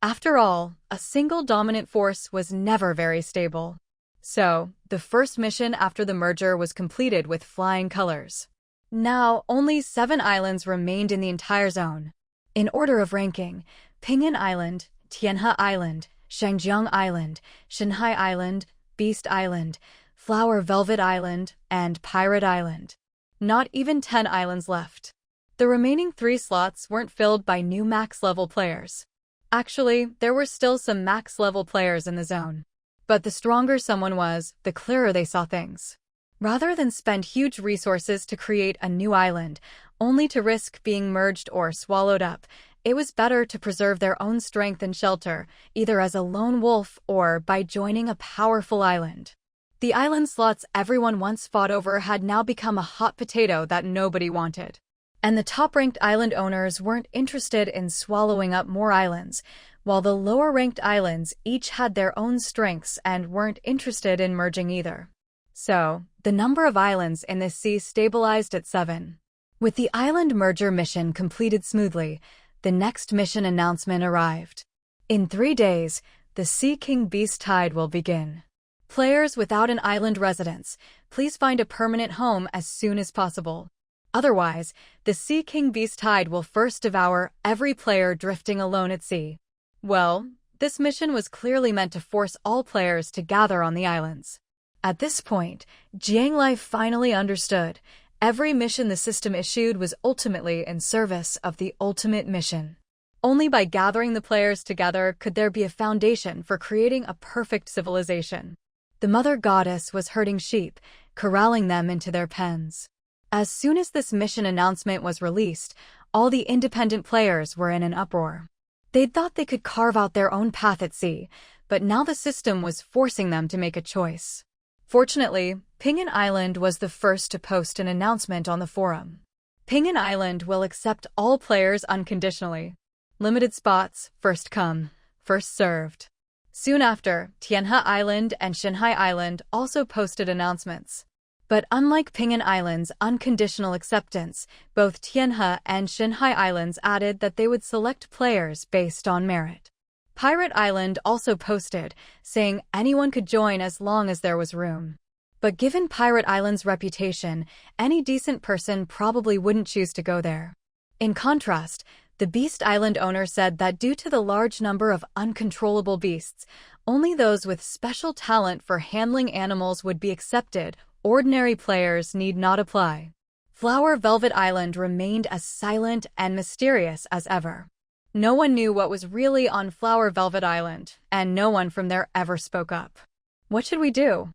After all, a single dominant force was never very stable. So, the first mission after the merger was completed with flying colors. Now, only 7 islands remained in the entire zone. In order of ranking, Ping'an Island, Tianhe Island, Shangjiang Island, Shanhai Island, Beast Island, Flower Velvet Island, and Pirate Island. Not even 10 islands left. The remaining 3 slots weren't filled by new max-level players. Actually, there were still some max-level players in the zone. But the stronger someone was, the clearer they saw things. Rather than spend huge resources to create a new island, only to risk being merged or swallowed up, it was better to preserve their own strength and shelter, either as a lone wolf or by joining a powerful island. The island slots everyone once fought over had now become a hot potato that nobody wanted. And the top-ranked island owners weren't interested in swallowing up more islands, while the lower-ranked islands each had their own strengths and weren't interested in merging either. So, the number of islands in this sea stabilized at 7. With the island merger mission completed smoothly, the next mission announcement arrived. In 3 days, the Sea King Beast Tide will begin. Players without an island residence, please find a permanent home as soon as possible. Otherwise, the Sea King Beast Tide will first devour every player drifting alone at sea. Well, this mission was clearly meant to force all players to gather on the islands. At this point, Jiang Lai finally understood. Every mission the system issued was ultimately in service of the ultimate mission. Only by gathering the players together could there be a foundation for creating a perfect civilization. The mother goddess was herding sheep, corralling them into their pens. As soon as this mission announcement was released, all the independent players were in an uproar. They'd thought they could carve out their own path at sea, but now the system was forcing them to make a choice. Fortunately, Ping'an Island was the first to post an announcement on the forum. Ping'an Island will accept all players unconditionally. Limited spots, first come, first served. Soon after, Tianhe Island and Shanhai Island also posted announcements. But unlike Ping'an Island's unconditional acceptance, both Tianhe and Shanhai Islands added that they would select players based on merit. Pirate Island also posted, saying anyone could join as long as there was room. But given Pirate Island's reputation, any decent person probably wouldn't choose to go there. In contrast, the Beast Island owner said that due to the large number of uncontrollable beasts, only those with special talent for handling animals would be accepted. Ordinary players need not apply. Flower Velvet Island remained as silent and mysterious as ever. No one knew what was really on Flower Velvet Island, and no one from there ever spoke up. What should we do?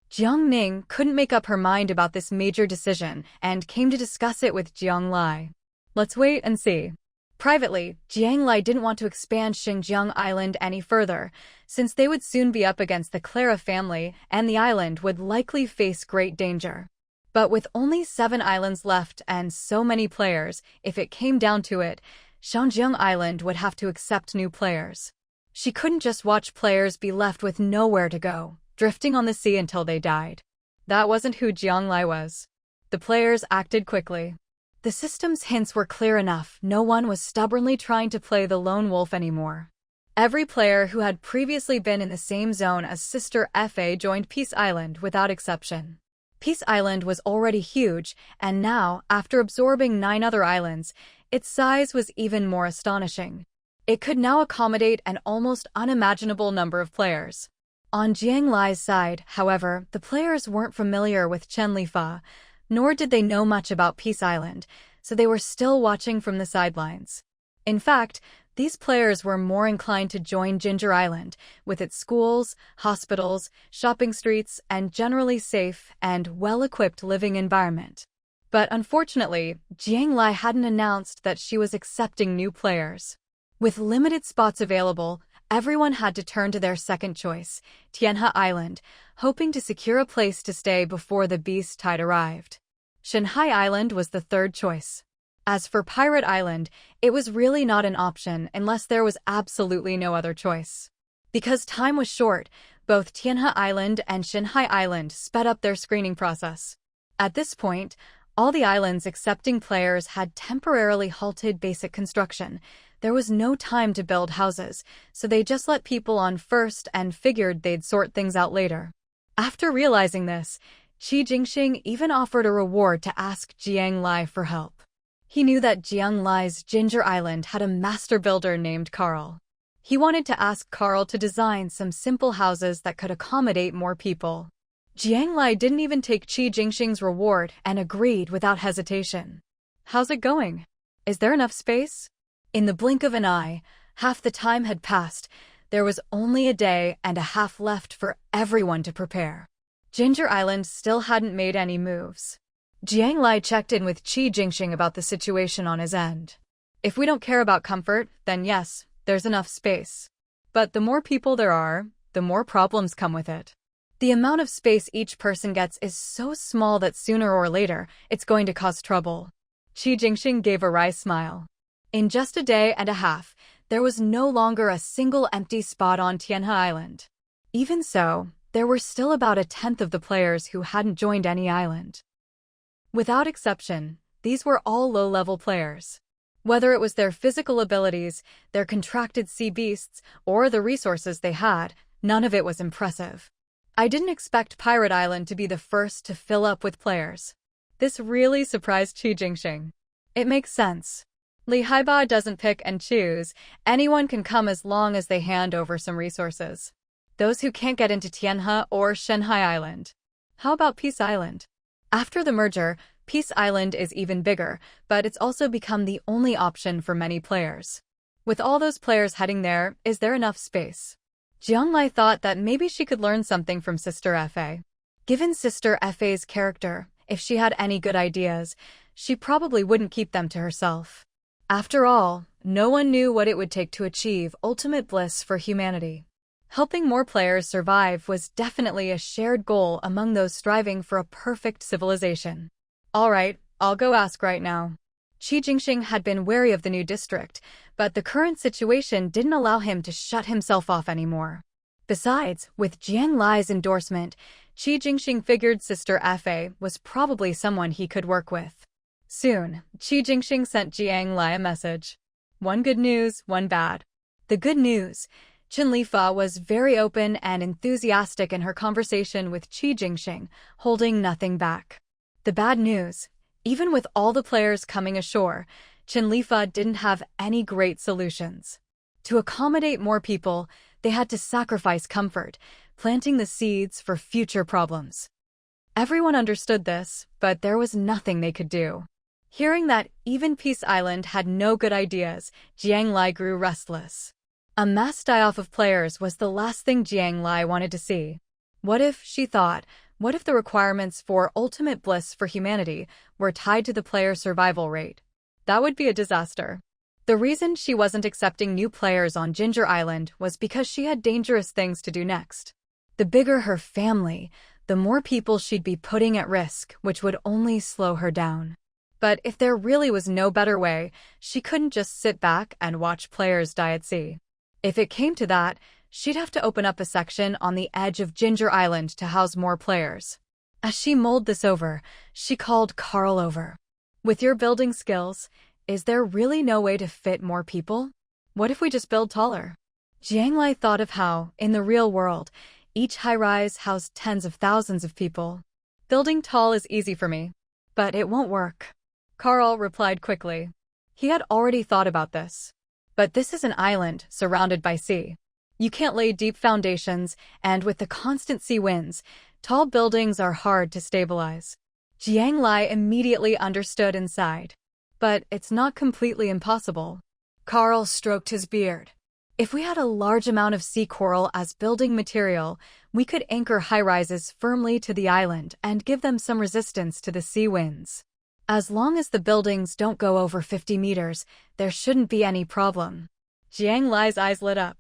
Jiang Ning couldn't make up her mind about this major decision and came to discuss it with Jiang Lai. Let's wait and see. Privately, Jiang Lai didn't want to expand Xinjiang Island any further, since they would soon be up against the Clara family and the island would likely face great danger. But with only 7 islands left and so many players, if it came down to it, Xinjiang Island would have to accept new players. She couldn't just watch players be left with nowhere to go, drifting on the sea until they died. That wasn't who Jiang Lai was. The players acted quickly. The system's hints were clear enough. No one was stubbornly trying to play the lone wolf anymore. Every player who had previously been in the same zone as Sister Fa joined Peace Island without exception. Peace Island was already huge, and now, after absorbing 9 other islands, its size was even more astonishing. It could now accommodate an almost unimaginable number of players. On Jiang Lai's side, however, the players weren't familiar with Chen Lifa, nor did they know much about Peace Island, so they were still watching from the sidelines. In fact, these players were more inclined to join Ginger Island, with its schools, hospitals, shopping streets, and generally safe and well-equipped living environment. But unfortunately, Jiang Lai hadn't announced that she was accepting new players. With limited spots available, everyone had to turn to their second choice, Tianhe Island, hoping to secure a place to stay before the beast tide arrived. Shanghai Island was the third choice. As for Pirate Island, it was really not an option unless there was absolutely no other choice. Because time was short, both Tianhe Island and Shanghai Island sped up their screening process. At this point, all the islands accepting players had temporarily halted basic construction. There was no time to build houses, so they just let people on first and figured they'd sort things out later. After realizing this, Qi Jingxing even offered a reward to ask Jiang Lai for help. He knew that Jiang Lai's Ginger Island had a master builder named Carl. He wanted to ask Carl to design some simple houses that could accommodate more people. Jiang Lai didn't even take Qi Jingxing's reward and agreed without hesitation. "How's it going? Is there enough space?" In the blink of an eye, half the time had passed. There was only a day and a half left for everyone to prepare. Ginger Island still hadn't made any moves. Jiang Lai checked in with Qi Jingxing about the situation on his end. "If we don't care about comfort, then yes, there's enough space. But the more people there are, the more problems come with it. The amount of space each person gets is so small that sooner or later, it's going to cause trouble." Qi Jingxing gave a wry smile. In just a day and a half, there was no longer a single empty spot on Tianhe Island. Even so, there were still about a tenth of the players who hadn't joined any island. Without exception, these were all low-level players. Whether it was their physical abilities, their contracted sea beasts, or the resources they had, none of it was impressive. I didn't expect Pirate Island to be the first to fill up with players. This really surprised Qi Jingxing. It makes sense. Haibao doesn't pick and choose. Anyone can come as long as they hand over some resources. Those who can't get into Tianhe or Shanghai Island. How about Peace Island? After the merger, Peace Island is even bigger, but it's also become the only option for many players. With all those players heading there, is there enough space? Jiang Lai thought that maybe she could learn something from Sister Fa. Given Sister Fa's character, if she had any good ideas, she probably wouldn't keep them to herself. After all, no one knew what it would take to achieve ultimate bliss for humanity. Helping more players survive was definitely a shared goal among those striving for a perfect civilization. "All right, I'll go ask right now." Qi Jingxing had been wary of the new district, but the current situation didn't allow him to shut himself off anymore. Besides, with Jiang Lai's endorsement, Qi Jingxing figured Sister Fa was probably someone he could work with. Soon, Qi Jingxing sent Jiang Lai a message. One good news, one bad. The good news: Chen Lifa was very open and enthusiastic in her conversation with Qi Jingxing, holding nothing back. The bad news: even with all the players coming ashore, Chen Lifa didn't have any great solutions. To accommodate more people, they had to sacrifice comfort, planting the seeds for future problems. Everyone understood this, but there was nothing they could do. Hearing that even Peace Island had no good ideas, Jiang Lai grew restless. A mass die-off of players was the last thing Jiang Lai wanted to see. What if, she thought, what if the requirements for ultimate bliss for humanity were tied to the player's survival rate? That would be a disaster. The reason she wasn't accepting new players on Ginger Island was because she had dangerous things to do next. The bigger her family, the more people she'd be putting at risk, which would only slow her down. But if there really was no better way, she couldn't just sit back and watch players die at sea. If it came to that, she'd have to open up a section on the edge of Ginger Island to house more players. As she mulled this over, she called Carl over. With your building skills, is there really no way to fit more people? What if we just build taller? Jiang Lai thought of how, in the real world, each high-rise housed tens of thousands of people. Building tall is easy for me, but it won't work. Carl replied quickly. He had already thought about this. But this is an island surrounded by sea. You can't lay deep foundations, and with the constant sea winds, tall buildings are hard to stabilize. Jiang Lai immediately understood and sighed. But it's not completely impossible. Carl stroked his beard. If we had a large amount of sea coral as building material, we could anchor high-rises firmly to the island and give them some resistance to the sea winds. As long as the buildings don't go over 50 meters, there shouldn't be any problem. Jiang Lai's eyes lit up.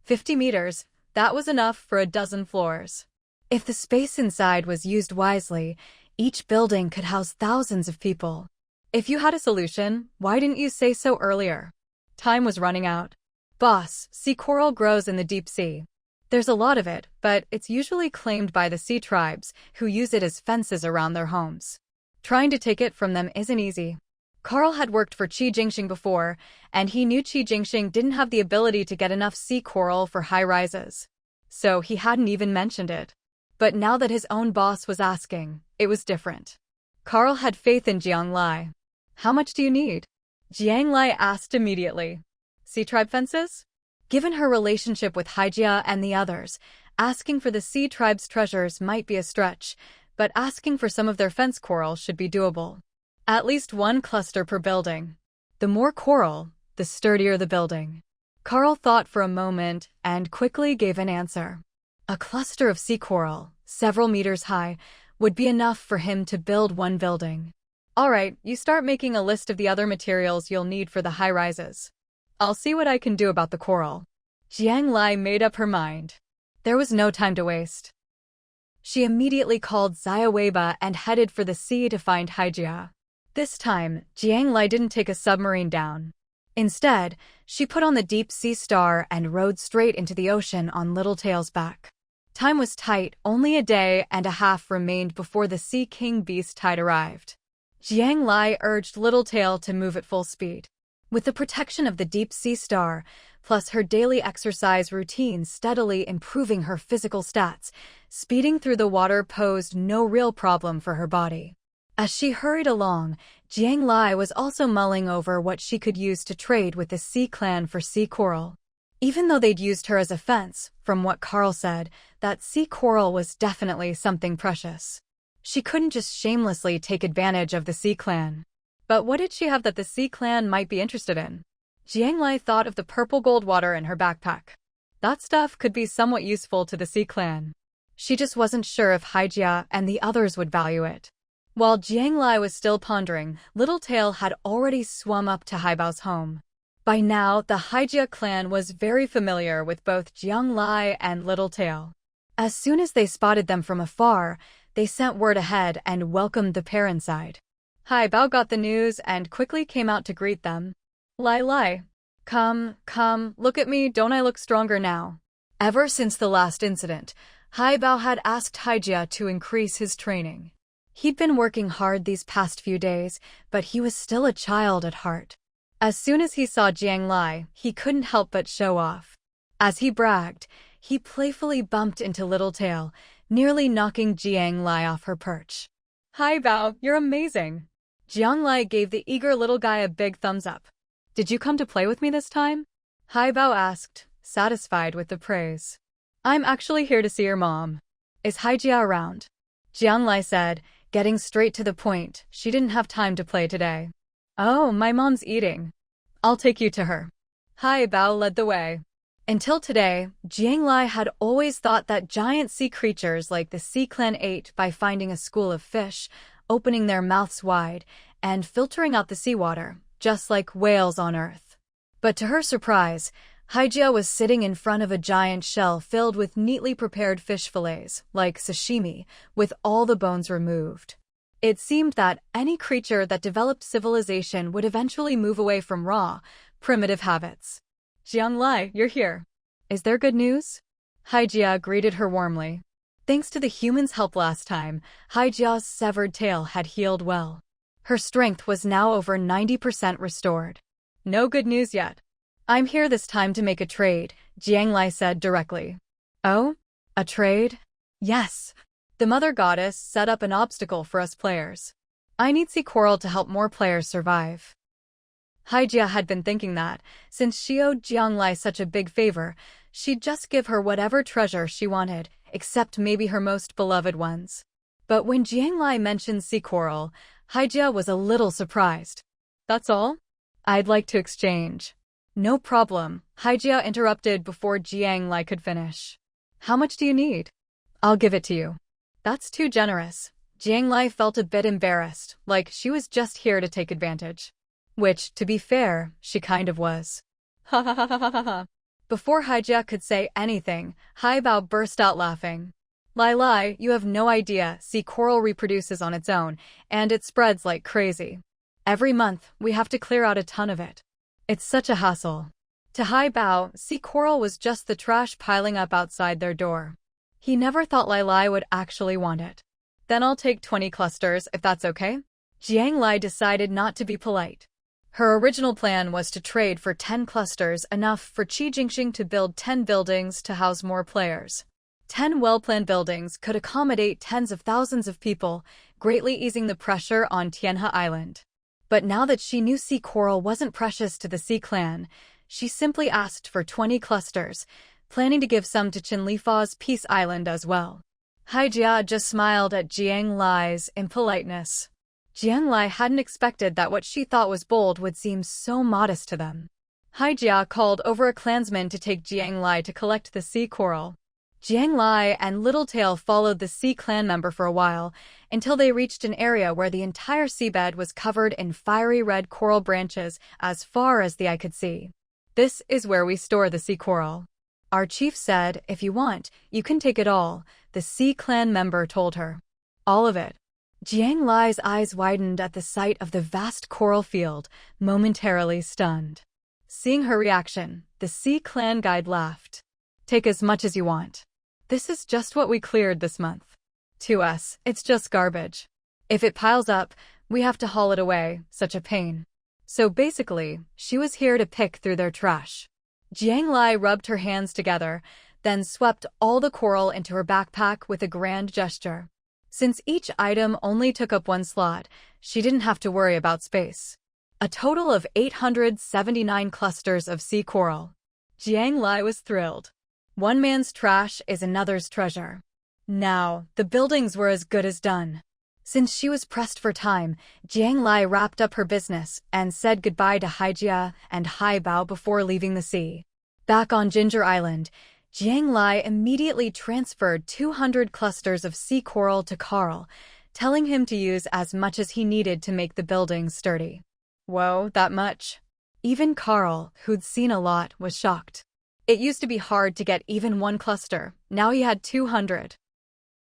50 meters, that was enough for a dozen floors. If the space inside was used wisely, each building could house thousands of people. If you had a solution, why didn't you say so earlier? Time was running out. Boss, sea coral grows in the deep sea. There's a lot of it, but it's usually claimed by the sea tribes, who use it as fences around their homes. Trying to take it from them isn't easy. Carl had worked for Qi Jingxing before, and he knew Qi Jingxing didn't have the ability to get enough sea coral for high-rises. So he hadn't even mentioned it. But now that his own boss was asking, it was different. Carl had faith in Jiang Lai. How much do you need? Jiang Lai asked immediately. Sea tribe fences? Given her relationship with Hija and the others, asking for the sea tribe's treasures might be a stretch, but asking for some of their fence coral should be doable. At least one cluster per building. The more coral, the sturdier the building. Carl thought for a moment and quickly gave an answer. A cluster of sea coral, several meters high, would be enough for him to build one building. All right, you start making a list of the other materials you'll need for the high-rises. I'll see what I can do about the coral. Jiang Lai made up her mind. There was no time to waste. She immediately called Weiba and headed for the sea to find Hija. This time, Jiang Lai didn't take a submarine down. Instead, she put on the deep sea star and rode straight into the ocean on Littletail's back. Time was tight, only a day and a half remained before the Sea King beast tide arrived. Jiang Lai urged Littletail to move at full speed. With the protection of the deep sea star, plus her daily exercise routine steadily improving her physical stats, speeding through the water posed no real problem for her body. As she hurried along, Jiang Lai was also mulling over what she could use to trade with the Sea Clan for sea coral. Even though they'd used her as a fence, from what Carl said, that sea coral was definitely something precious. She couldn't just shamelessly take advantage of the Sea Clan. But what did she have that the Sea Clan might be interested in? Jiang Lai thought of the purple gold water in her backpack. That stuff could be somewhat useful to the Sea Clan. She just wasn't sure if Hija and the others would value it. While Jiang Lai was still pondering, Littletail had already swum up to Haibao's home. By now, the Hija clan was very familiar with both Jiang Lai and Littletail. As soon as they spotted them from afar, they sent word ahead and welcomed the pair inside. Haibao got the news and quickly came out to greet them. Lai. Come, look at me, don't I look stronger now? Ever since the last incident, Haibao had asked Hija to increase his training. He'd been working hard these past few days, but he was still a child at heart. As soon as he saw Jiang Lai, he couldn't help but show off. As he bragged, he playfully bumped into Littletail, nearly knocking Jiang Lai off her perch. Haibao, you're amazing. Jiang Lai gave the eager little guy a big thumbs up. Did you come to play with me this time? Haibao asked, satisfied with the praise. I'm actually here to see your mom. Is Hija around? Jiang Lai said, getting straight to the point. She didn't have time to play today. Oh, my mom's eating. I'll take you to her. Haibao led the way. Until today, Jiang Lai had always thought that giant sea creatures like the Sea Clan ate by finding a school of fish, opening their mouths wide, and filtering out the seawater, just like whales on Earth. But to her surprise, Hija was sitting in front of a giant shell filled with neatly prepared fish fillets, like sashimi, with all the bones removed. It seemed that any creature that developed civilization would eventually move away from raw, primitive habits. Jiang Lai, you're here. Is there good news? Hija greeted her warmly. Thanks to the humans' help last time, Hija's severed tail had healed well. Her strength was now over 90% restored. No good news yet. I'm here this time to make a trade, Jiang Lai said directly. Oh? A trade? Yes. The Mother Goddess set up an obstacle for us players. I need sea coral to help more players survive. Hija had been thinking that, since she owed Jiang Lai such a big favor, she'd just give her whatever treasure she wanted, except maybe her most beloved ones. But when Jiang Lai mentioned sea coral, Hija was a little surprised. That's all? I'd like to exchange. No problem, Hija interrupted before Jiang Lai could finish. How much do you need? I'll give it to you. That's too generous. Jiang Lai felt a bit embarrassed, like she was just here to take advantage. Which, to be fair, she kind of was. Ha ha ha ha ha ha. Before Hija could say anything, Haibao burst out laughing. Lai, you have no idea, sea coral reproduces on its own, and it spreads like crazy. Every month, we have to clear out a ton of it. It's such a hassle. To Haibao, sea coral was just the trash piling up outside their door. He never thought Lai would actually want it. Then I'll take 20 clusters, if that's okay? Jiang Lai decided not to be polite. Her original plan was to trade for 10 clusters, enough for Qi Jingxing to build 10 buildings to house more players. 10 well-planned buildings could accommodate tens of thousands of people, greatly easing the pressure on Tianhe Island. But now that she knew sea coral wasn't precious to the Sea Clan, she simply asked for 20 clusters, planning to give some to Qinlifa's Peace Island as well. Hija just smiled at Jiang Lai's impoliteness. Jiang Lai hadn't expected that what she thought was bold would seem so modest to them. Hija called over a clansman to take Jiang Lai to collect the sea coral. Jiang Lai and Littletail followed the Sea Clan member for a while, until they reached an area where the entire seabed was covered in fiery red coral branches as far as the eye could see. This is where we store the sea coral. Our chief said, if you want, you can take it all, the Sea Clan member told her. All of it. Jiang Lai's eyes widened at the sight of the vast coral field, momentarily stunned. Seeing her reaction, the Sea Clan guide laughed. Take as much as you want. This is just what we cleared this month. To us, it's just garbage. If it piles up, we have to haul it away, such a pain. So basically, she was here to pick through their trash. Jiang Lai rubbed her hands together, then swept all the coral into her backpack with a grand gesture. Since each item only took up one slot, she didn't have to worry about space. A total of 879 clusters of sea coral. Jiang Lai was thrilled. One man's trash is another's treasure. Now, the buildings were as good as done. Since she was pressed for time, Jiang Lai wrapped up her business and said goodbye to Hija and Haibao before leaving the sea. Back on Ginger Island, Jiang Lai immediately transferred 200 clusters of sea coral to Carl, telling him to use as much as he needed to make the buildings sturdy. Whoa, that much? Even Carl, who'd seen a lot, was shocked. It used to be hard to get even one cluster, now he had 200.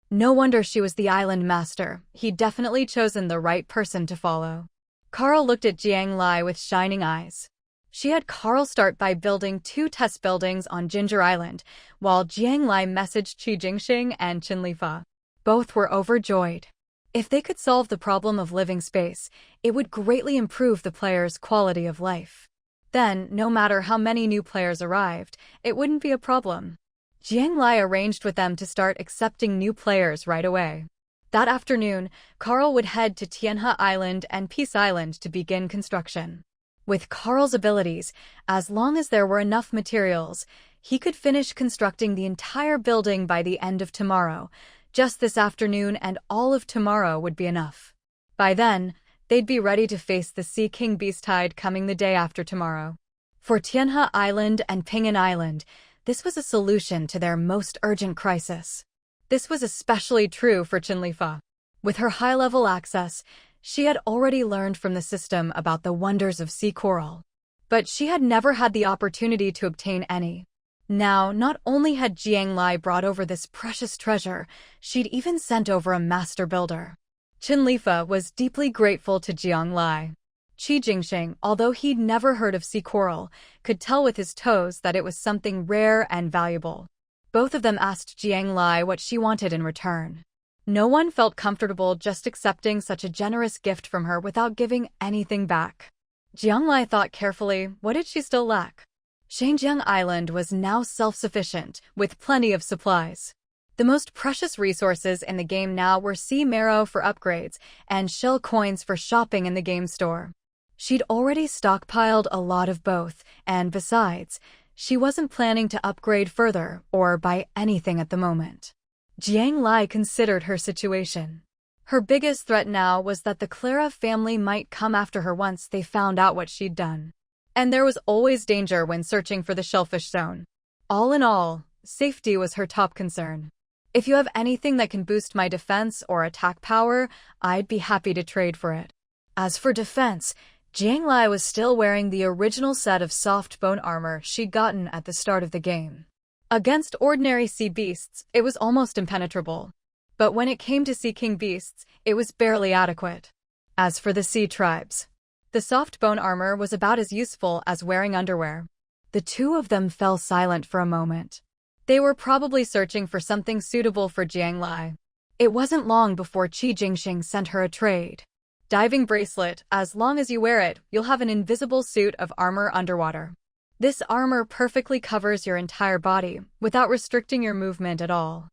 No wonder she was the island master, he'd definitely chosen the right person to follow. Carl looked at Jiang Lai with shining eyes. She had Carl start by building 2 test buildings on Ginger Island, while Jiang Lai messaged Qi Jingxing and Qinlifa. Both were overjoyed. If they could solve the problem of living space, it would greatly improve the players' quality of life. Then, no matter how many new players arrived, it wouldn't be a problem. Jiang Lai arranged with them to start accepting new players right away. That afternoon, Carl would head to Tianhe Island and Peace Island to begin construction. With Carl's abilities, as long as there were enough materials, he could finish constructing the entire building by the end of tomorrow. Just this afternoon and all of tomorrow would be enough. By then, they'd be ready to face the Sea King Beast Tide coming the day after tomorrow. For Tianhe Island and Pinyin Island, this was a solution to their most urgent crisis. This was especially true for Qinlifa. With her high-level access, she had already learned from the system about the wonders of sea coral. But she had never had the opportunity to obtain any. Now, not only had Jiang Lai brought over this precious treasure, she'd even sent over a master builder. Qinlifa was deeply grateful to Jiang Lai. Qi Jingxing, although he'd never heard of sea coral, could tell with his toes that it was something rare and valuable. Both of them asked Jiang Lai what she wanted in return. No one felt comfortable just accepting such a generous gift from her without giving anything back. Jiang Lai thought carefully, what did she still lack? Shangjiang Island was now self-sufficient, with plenty of supplies. The most precious resources in the game now were sea marrow for upgrades and shell coins for shopping in the game store. She'd already stockpiled a lot of both, and besides, she wasn't planning to upgrade further or buy anything at the moment. Jiang Lai considered her situation. Her biggest threat now was that the Clara family might come after her once they found out what she'd done. And there was always danger when searching for the shellfish zone. All in all, safety was her top concern. If you have anything that can boost my defense or attack power, I'd be happy to trade for it. As for defense, Jiang Lai was still wearing the original set of soft bone armor she'd gotten at the start of the game. Against ordinary sea beasts, it was almost impenetrable. But when it came to sea king beasts, it was barely adequate. As for the sea tribes, the soft bone armor was about as useful as wearing underwear. The two of them fell silent for a moment. They were probably searching for something suitable for Jiang Lai. It wasn't long before Qi Jingxing sent her a trade. Diving bracelet, as long as you wear it, you'll have an invisible suit of armor underwater. This armor perfectly covers your entire body, without restricting your movement at all.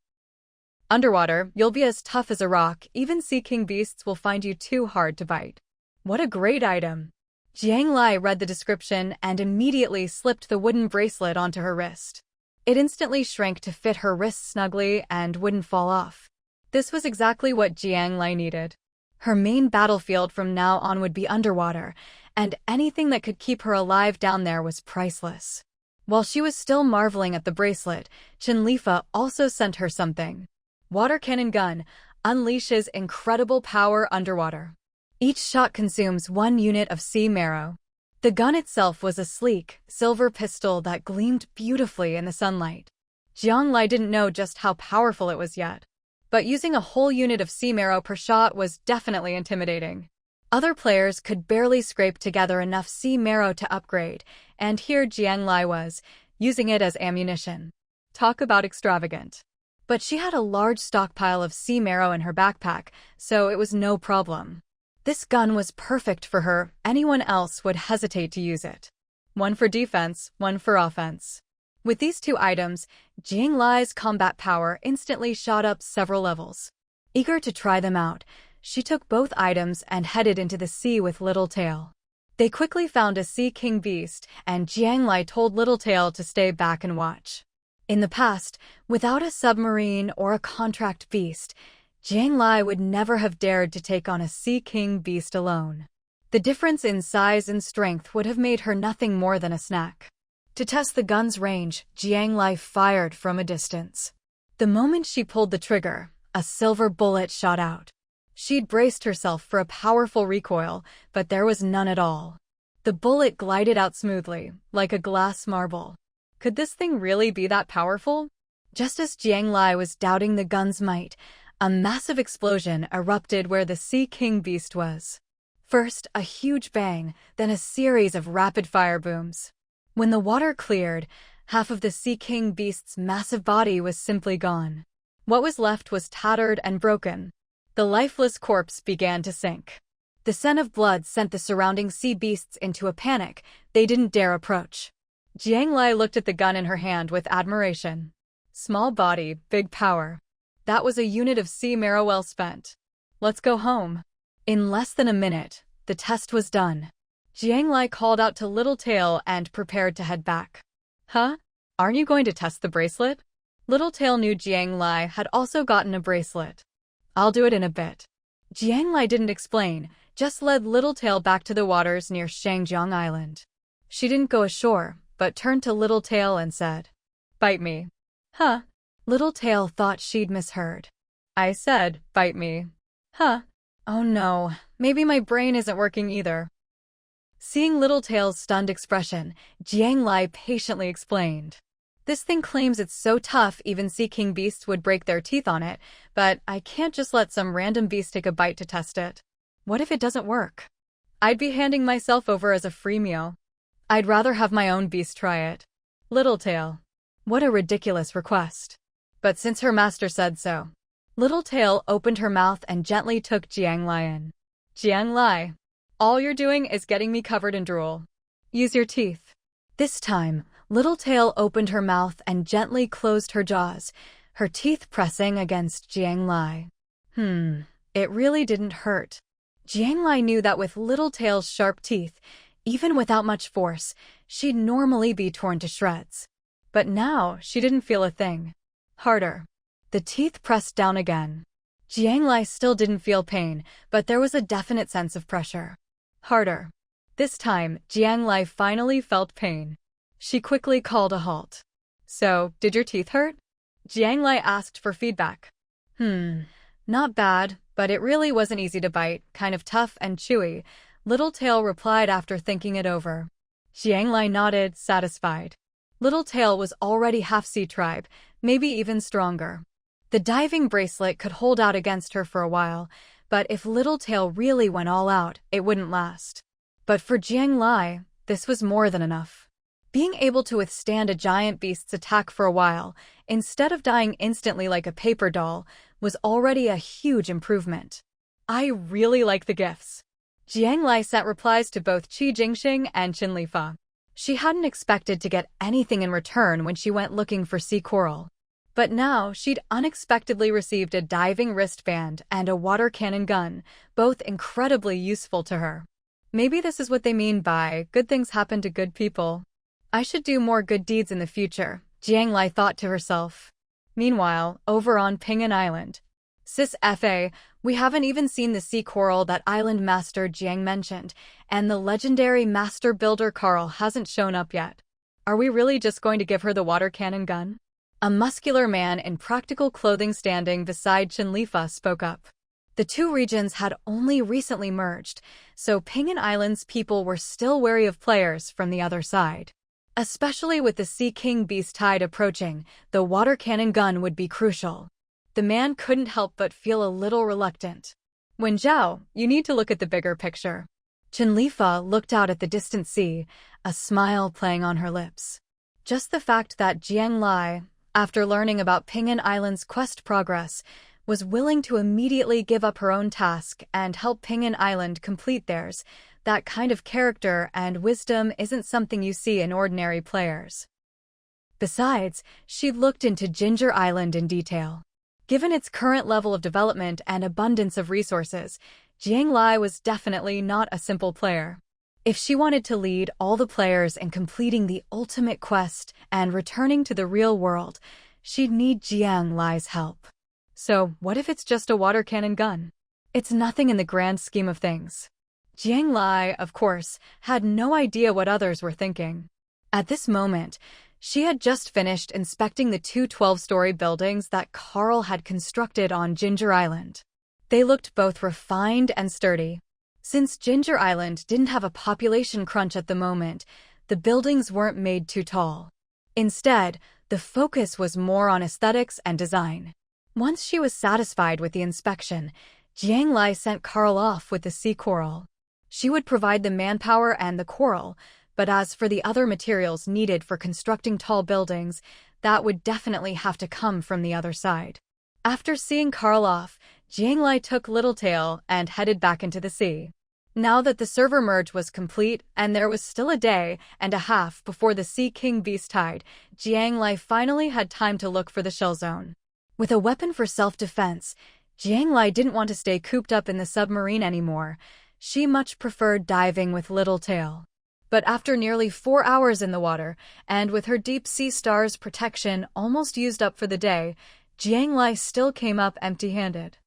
Underwater, you'll be as tough as a rock, even sea king beasts will find you too hard to bite. What a great item! Jiang Lai read the description and immediately slipped the wooden bracelet onto her wrist. It instantly shrank to fit her wrist snugly and wouldn't fall off. This was exactly what Jiang Lai needed. Her main battlefield from now on would be underwater, and anything that could keep her alive down there was priceless. While she was still marveling at the bracelet, Chen Lifa also sent her something. Water cannon gun unleashes incredible power underwater. Each shot consumes 1 unit of sea marrow. The gun itself was a sleek, silver pistol that gleamed beautifully in the sunlight. Jiang Lai didn't know just how powerful it was yet, but using a whole unit of sea marrow per shot was definitely intimidating. Other players could barely scrape together enough sea marrow to upgrade, and here Jiang Lai was, using it as ammunition. Talk about extravagant. But she had a large stockpile of sea marrow in her backpack, so it was no problem. This gun was perfect for her, anyone else would hesitate to use it. One for defense, one for offense. With these two items, Jiang Lai's combat power instantly shot up several levels. Eager to try them out, she took both items and headed into the sea with Littletail. They quickly found a sea king beast, and Jiang Lai told Littletail to stay back and watch. In the past, without a submarine or a contract beast, Jiang Lai would never have dared to take on a sea king beast alone. The difference in size and strength would have made her nothing more than a snack. To test the gun's range, Jiang Lai fired from a distance. The moment she pulled the trigger, a silver bullet shot out. She'd braced herself for a powerful recoil, but there was none at all. The bullet glided out smoothly, like a glass marble. Could this thing really be that powerful? Just as Jiang Lai was doubting the gun's might, a massive explosion erupted where the Sea King beast was. First, a huge bang, then a series of rapid-fire booms. When the water cleared, half of the Sea King beast's massive body was simply gone. What was left was tattered and broken. The lifeless corpse began to sink. The scent of blood sent the surrounding sea beasts into a panic. They didn't dare approach. Jiang Lai looked at the gun in her hand with admiration. Small body, big power. That was a unit of sea marrow well spent. Let's go home. In less than a minute, the test was done. Jiang Lai called out to Littletail and prepared to head back. Huh? Aren't you going to test the bracelet? Littletail knew Jiang Lai had also gotten a bracelet. I'll do it in a bit. Jiang Lai didn't explain, just led Littletail back to the waters near Shangjiang Island. She didn't go ashore, but turned to Littletail and said, "Bite me." Huh? Littletail thought she'd misheard. I said, "Bite me." Huh? Oh no, maybe my brain isn't working either. Seeing Littletail's stunned expression, Jiang Lai patiently explained. This thing claims it's so tough even Sea King beasts would break their teeth on it, but I can't just let some random beast take a bite to test it. What if it doesn't work? I'd be handing myself over as a free meal. I'd rather have my own beast try it. Littletail. What a ridiculous request. But since her master said so. Littletail opened her mouth and gently took Jiang Lai in. Jiang Lai, all you're doing is getting me covered in drool. Use your teeth. This time, Littletail opened her mouth and gently closed her jaws, her teeth pressing against Jiang Lai. It really didn't hurt. Jiang Lai knew that with Littletail's sharp teeth, even without much force, she'd normally be torn to shreds. But now, she didn't feel a thing. Harder. The teeth pressed down again. Jiang Lai still didn't feel pain, but there was a definite sense of pressure. Harder. This time, Jiang Lai finally felt pain. She quickly called a halt. So, did your teeth hurt? Jiang Lai asked for feedback. Not bad, but it really wasn't easy to bite, kind of tough and chewy, Littletail replied after thinking it over. Jiang Lai nodded, satisfied. Littletail was already half sea tribe, maybe even stronger. The diving bracelet could hold out against her for a while, but if Littletail really went all out, it wouldn't last. But for Jiang Lai, this was more than enough. Being able to withstand a giant beast's attack for a while, instead of dying instantly like a paper doll, was already a huge improvement. I really like the gifts. Jiang Lai sent replies to both Qi Jingxing and Qin Lifa. She hadn't expected to get anything in return when she went looking for sea coral. But now she'd unexpectedly received a diving wristband and a water cannon gun, both incredibly useful to her. Maybe this is what they mean by good things happen to good people. I should do more good deeds in the future, Jiang Lai thought to herself. Meanwhile, over on Ping'an Island. Sis Fa, we haven't even seen the sea coral that Island Master Jiang mentioned, and the legendary Master Builder Carl hasn't shown up yet. Are we really just going to give her the water cannon gun? A muscular man in practical clothing standing beside Qin Lifa spoke up. The two regions had only recently merged, so Ping'an Island's people were still wary of players from the other side. Especially with the Sea King beast tide approaching, the water cannon gun would be crucial. The man couldn't help but feel a little reluctant. Wen Zhao, you need to look at the bigger picture. Qin Lifa looked out at the distant sea, a smile playing on her lips. Just the fact that Jiang Lai, after learning about Ping'an Island's quest progress, was willing to immediately give up her own task and help Ping'an Island complete theirs, that kind of character and wisdom isn't something you see in ordinary players. Besides, she looked into Ginger Island in detail. Given its current level of development and abundance of resources, Jiang Lai was definitely not a simple player. If she wanted to lead all the players in completing the ultimate quest and returning to the real world, she'd need Jiang Lai's help. So, what if it's just a water cannon gun? It's nothing in the grand scheme of things. Jiang Lai, of course, had no idea what others were thinking. At this moment, she had just finished inspecting the two 12-story buildings that Carl had constructed on Ginger Island. They looked both refined and sturdy. Since Ginger Island didn't have a population crunch at the moment, the buildings weren't made too tall. Instead, the focus was more on aesthetics and design. Once she was satisfied with the inspection, Jiang Lai sent Carl off with the sea coral. She would provide the manpower and the coral, but as for the other materials needed for constructing tall buildings, that would definitely have to come from the other side. After seeing Carl off, Jiang Lai took Littletail and headed back into the sea. Now that the server merge was complete and there was still a day and a half before the Sea King beast tide, Jiang Lai finally had time to look for the shell zone. With a weapon for self-defense, Jiang Lai didn't want to stay cooped up in the submarine anymore. She much preferred diving with Littletail. But after nearly 4 hours in the water, and with her deep sea star's protection almost used up for the day, Jiang Lai still came up empty-handed.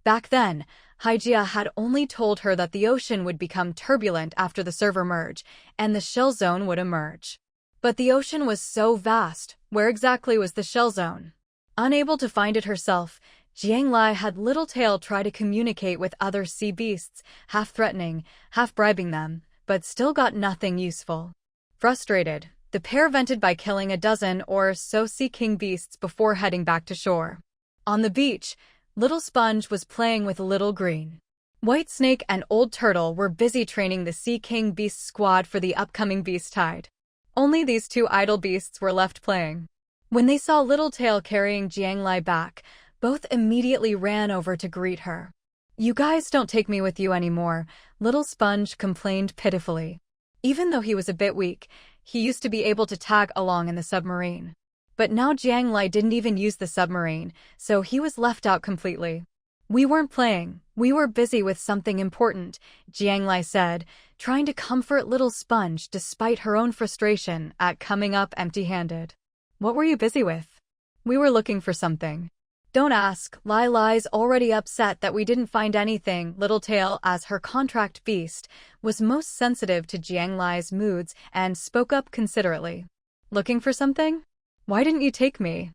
Back then, Hija had only told her that the ocean would become turbulent after the server merge, and the shell zone would emerge. But the ocean was so vast, where exactly was the shell zone? Unable to find it herself, Jiang Lai had Littletail try to communicate with other sea beasts, half threatening, half bribing them, but still got nothing useful. Frustrated, the pair vented by killing a dozen or so Sea King beasts before heading back to shore. On the beach, Little Sponge was playing with Little Green. White Snake and Old Turtle were busy training the Sea King beast squad for the upcoming beast tide. Only these two idle beasts were left playing. When they saw Littletail carrying Jiang Lai back, Both immediately ran over to greet her. "You guys don't take me with you anymore," Little Sponge complained pitifully. Even though he was a bit weak, he used to be able to tag along in the submarine. But now Jiang Lai didn't even use the submarine, so he was left out completely. "We weren't playing, we were busy with something important," Jiang Lai said, trying to comfort Little Sponge despite her own frustration at coming up empty-handed. "What were you busy with?" "We were looking for something." "Don't ask, Lai Lai's already upset that we didn't find anything." Littletail, as her contract beast, was most sensitive to Jiang Lai's moods and spoke up considerately. "Looking for something? Why didn't you take me?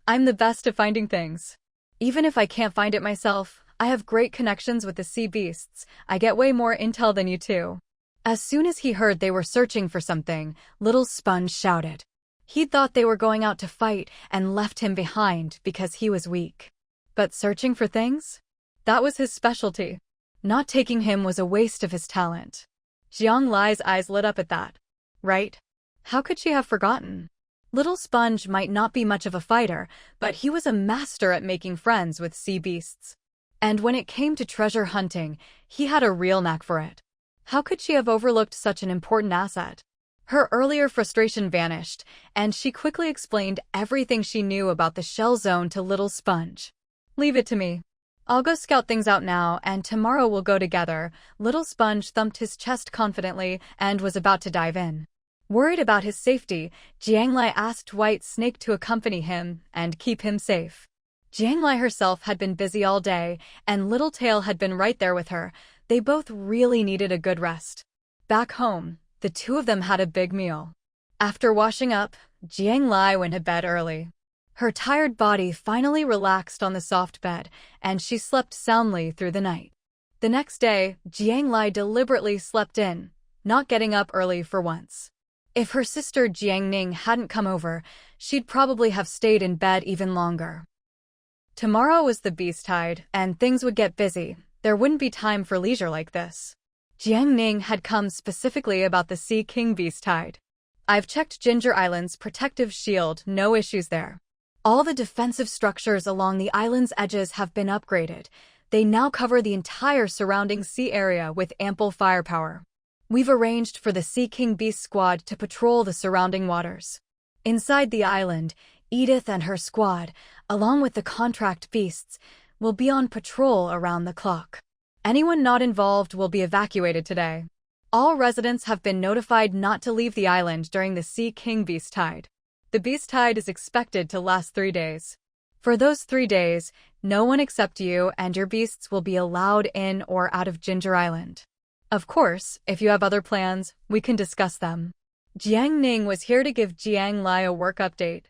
I'm the best at finding things. Even if I can't find it myself, I have great connections with the sea beasts. I get way more intel than you two." As soon as he heard they were searching for something, Little Sponge shouted. He'd thought they were going out to fight and left him behind because he was weak. But searching for things? That was his specialty. Not taking him was a waste of his talent. Jiang Lai's eyes lit up at that. Right? How could she have forgotten? Little Sponge might not be much of a fighter, but he was a master at making friends with sea beasts. And when it came to treasure hunting, he had a real knack for it. How could she have overlooked such an important asset? Her earlier frustration vanished, and she quickly explained everything she knew about the shell zone to Little Sponge. "Leave it to me. I'll go scout things out now, and tomorrow we'll go together." Little Sponge thumped his chest confidently and was about to dive in. Worried about his safety, Jiang Lai asked White Snake to accompany him and keep him safe. Jiang Lai herself had been busy all day, and Littletail had been right there with her. They both really needed a good rest. Back home, the two of them had a big meal. After washing up, Jiang Lai went to bed early. Her tired body finally relaxed on the soft bed, and she slept soundly through the night. The next day, Jiang Lai deliberately slept in, not getting up early for once. If her sister Jiang Ning hadn't come over, she'd probably have stayed in bed even longer. Tomorrow was the beast tide, and things would get busy. There wouldn't be time for leisure like this. Jiang Ning had come specifically about the Sea King beast tide. "I've checked Ginger Island's protective shield, no issues there. All the defensive structures along the island's edges have been upgraded. They now cover the entire surrounding sea area with ample firepower. We've arranged for the Sea King Beast Squad to patrol the surrounding waters. Inside the island, Edith and her squad, along with the contract beasts, will be on patrol around the clock. Anyone not involved will be evacuated today. All residents have been notified not to leave the island during the Sea King Beast Tide. The Beast Tide is expected to last 3 days. For those 3 days, no one except you and your beasts will be allowed in or out of Ginger Island. Of course, if you have other plans, we can discuss them." Jiang Ning was here to give Jiang Lai a work update.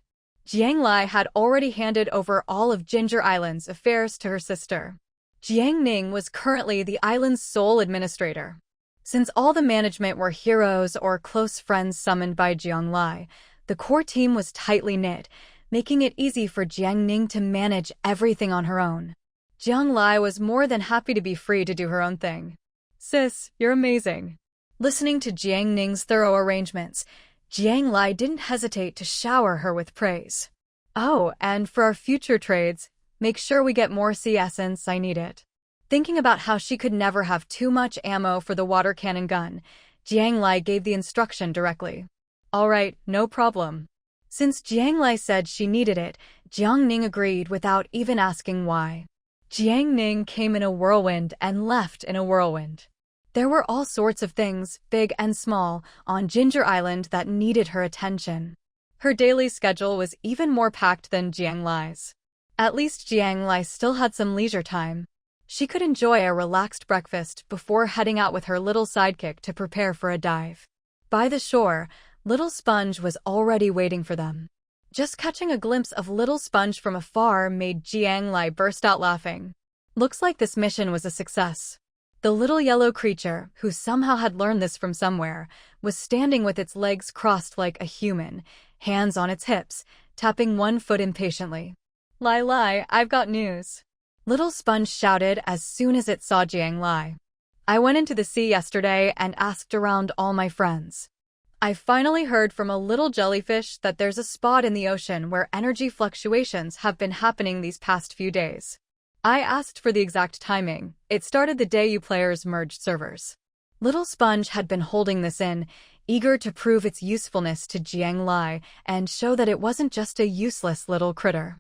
Jiang Lai had already handed over all of Ginger Island's affairs to her sister. Jiang Ning was currently the island's sole administrator. Since all the management were heroes or close friends summoned by Jiang Lai, the core team was tightly knit, making it easy for Jiang Ning to manage everything on her own. Jiang Lai was more than happy to be free to do her own thing. "Sis, you're amazing." Listening to Jiang Ning's thorough arrangements, Jiang Lai didn't hesitate to shower her with praise. "Oh, and for our future trades, make sure we get more sea essence, I need it." Thinking about how she could never have too much ammo for the water cannon gun, Jiang Lai gave the instruction directly. "All right, no problem." Since Jiang Lai said she needed it, Jiang Ning agreed without even asking why. Jiang Ning came in a whirlwind and left in a whirlwind. There were all sorts of things, big and small, on Ginger Island that needed her attention. Her daily schedule was even more packed than Jiang Lai's. At least Jiang Lai still had some leisure time. She could enjoy a relaxed breakfast before heading out with her little sidekick to prepare for a dive. By the shore, Little Sponge was already waiting for them. Just catching a glimpse of Little Sponge from afar made Jiang Lai burst out laughing. Looks like this mission was a success. The little yellow creature, who somehow had learned this from somewhere, was standing with its legs crossed like a human, hands on its hips, tapping one foot impatiently. Lai, I've got news." Little Sponge shouted as soon as it saw Jiang Lai. "I went into the sea yesterday and asked around all my friends. I finally heard from a little jellyfish that there's a spot in the ocean where energy fluctuations have been happening these past few days. I asked for the exact timing. It started the day you players merged servers. Little Sponge had been holding this in, eager to prove its usefulness to Jiang Lai and show that it wasn't just a useless little critter.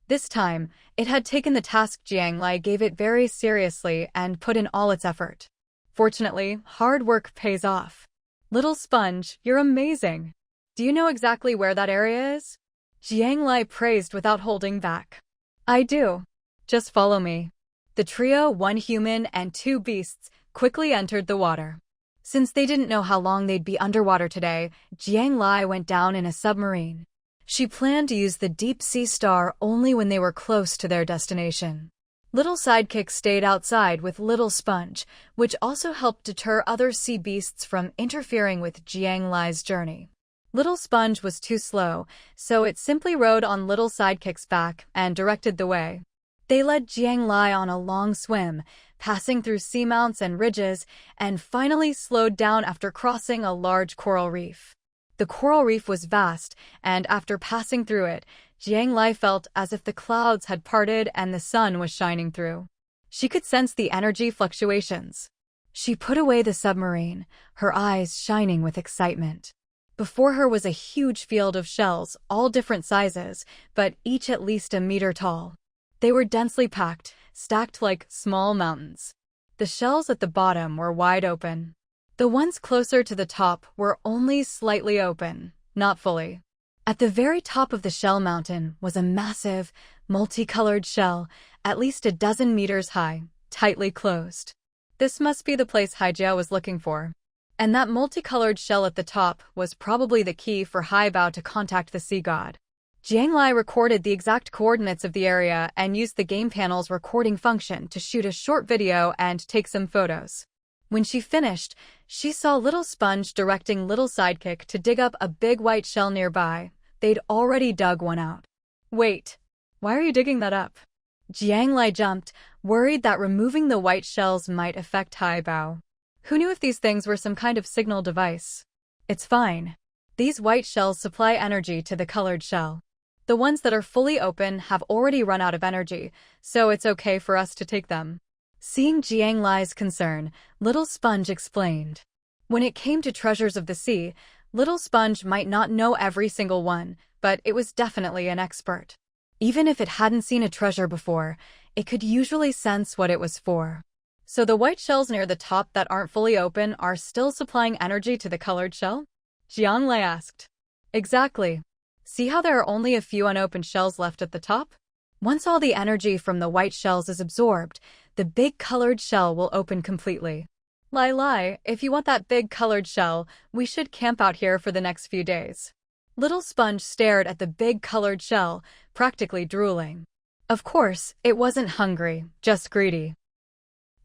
This time, it had taken the task Jiang Lai gave it very seriously and put in all its effort. Fortunately, hard work pays off. Little Sponge, you're amazing. Do you know exactly where that area is? Jiang Lai praised without holding back. I do. Just follow me. The trio, 1 human and 2 beasts, quickly entered the water. Since they didn't know how long they'd be underwater today, Jiang Lai went down in a submarine. She planned to use the deep sea star only when they were close to their destination. Little Sidekick stayed outside with Little Sponge, which also helped deter other sea beasts from interfering with Jiang Lai's journey. Little Sponge was too slow, so it simply rode on Little Sidekick's back and directed the way. They led Jiang Lai on a long swim, passing through seamounts and ridges, and finally slowed down after crossing a large coral reef. The coral reef was vast, and after passing through it, Jiang Lai felt as if the clouds had parted and the sun was shining through. She could sense the energy fluctuations. She put away the submarine, her eyes shining with excitement. Before her was a huge field of shells, all different sizes, but each at least a meter tall. They were densely packed, stacked like small mountains. The shells at the bottom were wide open. The ones closer to the top were only slightly open, not fully. At the very top of the shell mountain was a massive, multicolored shell, at least a dozen meters high, tightly closed. This must be the place Hija was looking for. And that multicolored shell at the top was probably the key for Haibao to contact the sea god. Jiang Lai recorded the exact coordinates of the area and used the game panel's recording function to shoot a short video and take some photos. When she finished, she saw Little Sponge directing Little Sidekick to dig up a big white shell nearby. They'd already dug one out. Wait, why are you digging that up? Jiang Lai jumped, worried that removing the white shells might affect Haibao. Who knew if these things were some kind of signal device? It's fine. These white shells supply energy to the colored shell. The ones that are fully open have already run out of energy, so it's okay for us to take them. Seeing Jiang Lai's concern, Little Sponge explained. When it came to treasures of the sea, Little Sponge might not know every single one, but it was definitely an expert. Even if it hadn't seen a treasure before, it could usually sense what it was for. So the white shells near the top that aren't fully open are still supplying energy to the colored shell? Jiang Lai asked. Exactly. See how there are only a few unopened shells left at the top? Once all the energy from the white shells is absorbed, the big colored shell will open completely. Lai, if you want that big colored shell, we should camp out here for the next few days. Little Sponge stared at the big colored shell, practically drooling. Of course, it wasn't hungry, just greedy.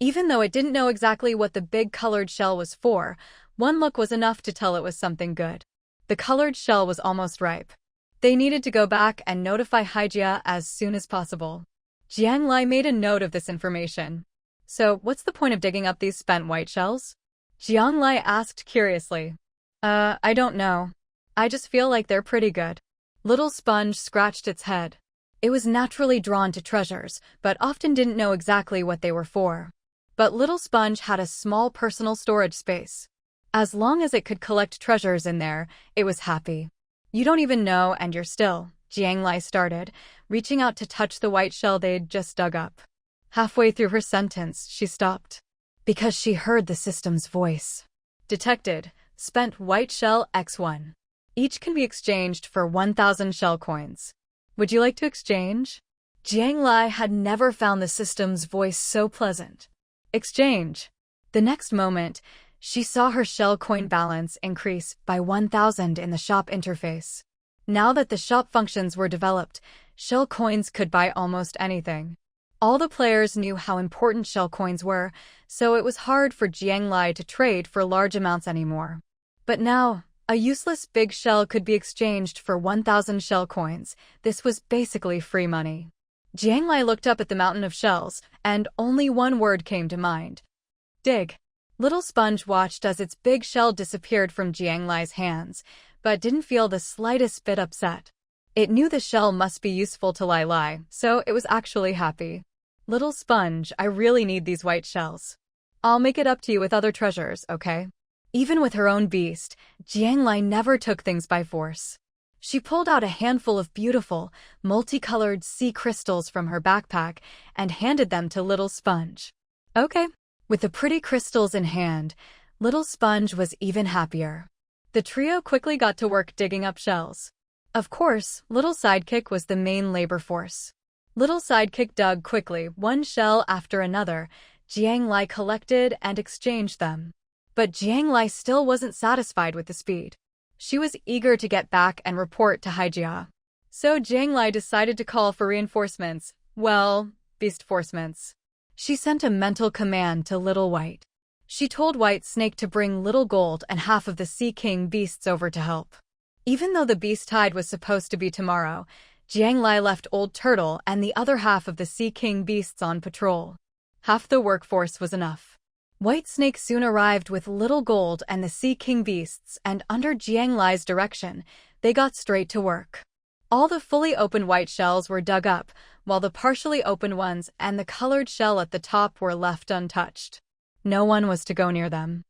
Even though it didn't know exactly what the big colored shell was for, one look was enough to tell it was something good. The colored shell was almost ripe. They needed to go back and notify Hija as soon as possible. Jiang Lai made a note of this information. So, what's the point of digging up these spent white shells? Jiang Lai asked curiously. I don't know. I just feel like they're pretty good. Little Sponge scratched its head. It was naturally drawn to treasures, but often didn't know exactly what they were for. But Little Sponge had a small personal storage space. As long as it could collect treasures in there, it was happy. You don't even know and you're still, Jiang Lai started, reaching out to touch the white shell they'd just dug up. Halfway through her sentence, she stopped. Because she heard the system's voice. Detected. Spent white shell X1. Each can be exchanged for 1,000 shell coins. Would you like to exchange? Jiang Lai had never found the system's voice so pleasant. Exchange. The next moment, she saw her shell coin balance increase by 1,000 in the shop interface. Now that the shop functions were developed, shell coins could buy almost anything. All the players knew how important shell coins were, so it was hard for Jiang Lai to trade for large amounts anymore. But now, a useless big shell could be exchanged for 1,000 shell coins. This was basically free money. Jiang Lai looked up at the mountain of shells, and only one word came to mind. Dig. Little Sponge watched as its big shell disappeared from Jiang Lai's hands, but didn't feel the slightest bit upset. It knew the shell must be useful to Lai Lai, so it was actually happy. Little Sponge, I really need these white shells. I'll make it up to you with other treasures, okay? Even with her own beast, Jiang Lai never took things by force. She pulled out a handful of beautiful, multicolored sea crystals from her backpack and handed them to Little Sponge. Okay. With the pretty crystals in hand, Little Sponge was even happier. The trio quickly got to work digging up shells. Of course, Little Sidekick was the main labor force. Little Sidekick dug quickly, one shell after another. Jiang Lai collected and exchanged them. But Jiang Lai still wasn't satisfied with the speed. She was eager to get back and report to Hija. So Jiang Lai decided to call for reinforcements. Well, beast-forcements. She sent a mental command to Little White. She told White Snake to bring Little Gold and half of the Sea King beasts over to help. Even though the beast tide was supposed to be tomorrow, Jiang Lai left Old Turtle and the other half of the Sea King beasts on patrol. Half the workforce was enough. White Snake soon arrived with Little Gold and the Sea King beasts, and under Jiang Lai's direction, they got straight to work. All the fully open white shells were dug up, while the partially open ones and the colored shell at the top were left untouched. No one was to go near them.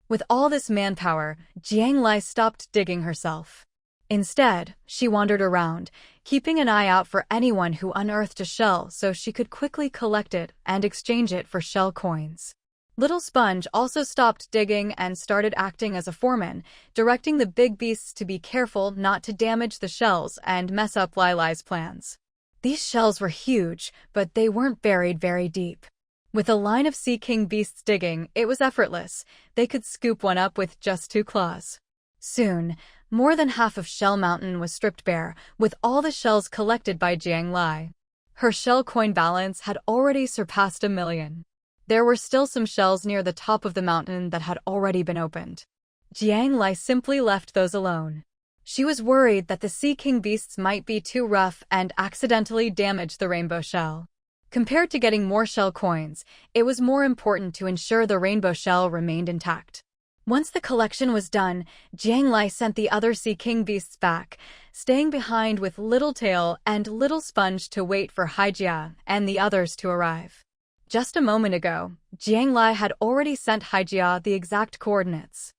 With all this manpower, Jiang Lai stopped digging herself. Instead, she wandered around, keeping an eye out for anyone who unearthed a shell so she could quickly collect it and exchange it for shell coins. Little Sponge also stopped digging and started acting as a foreman, directing the big beasts to be careful not to damage the shells and mess up Lai Lai's plans. These shells were huge, but they weren't buried very deep. With a line of Sea King beasts digging, it was effortless. They could scoop one up with just 2 claws. Soon, more than half of Shell Mountain was stripped bare, with all the shells collected by Jiang Lai. Her shell coin balance had already surpassed 1 million. There were still some shells near the top of the mountain that had already been opened. Jiang Lai simply left those alone. She was worried that the Sea King beasts might be too rough and accidentally damage the rainbow shell. Compared to getting more shell coins, it was more important to ensure the rainbow shell remained intact. Once the collection was done, Jiang Lai sent the other Sea King beasts back, staying behind with Little Tail and Little Sponge to wait for Hija and the others to arrive. Just a moment ago, Jiang Lai had already sent Hija the exact coordinates.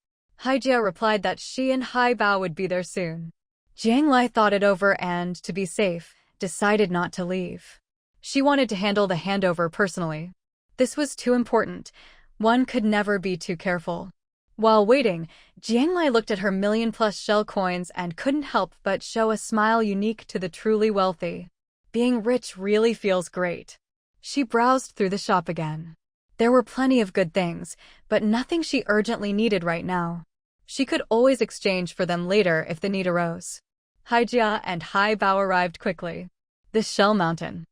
Hija replied that she and Haibao would be there soon. Jiang Lai thought it over and, to be safe, decided not to leave. She wanted to handle the handover personally. This was too important. One could never be too careful. While waiting, Jiang Lai looked at her million-plus shell coins and couldn't help but show a smile unique to the truly wealthy. Being rich really feels great. She browsed through the shop again. There were plenty of good things, but nothing she urgently needed right now. She could always exchange for them later if the need arose. Hija and Haibao arrived quickly. The Shell Mountain.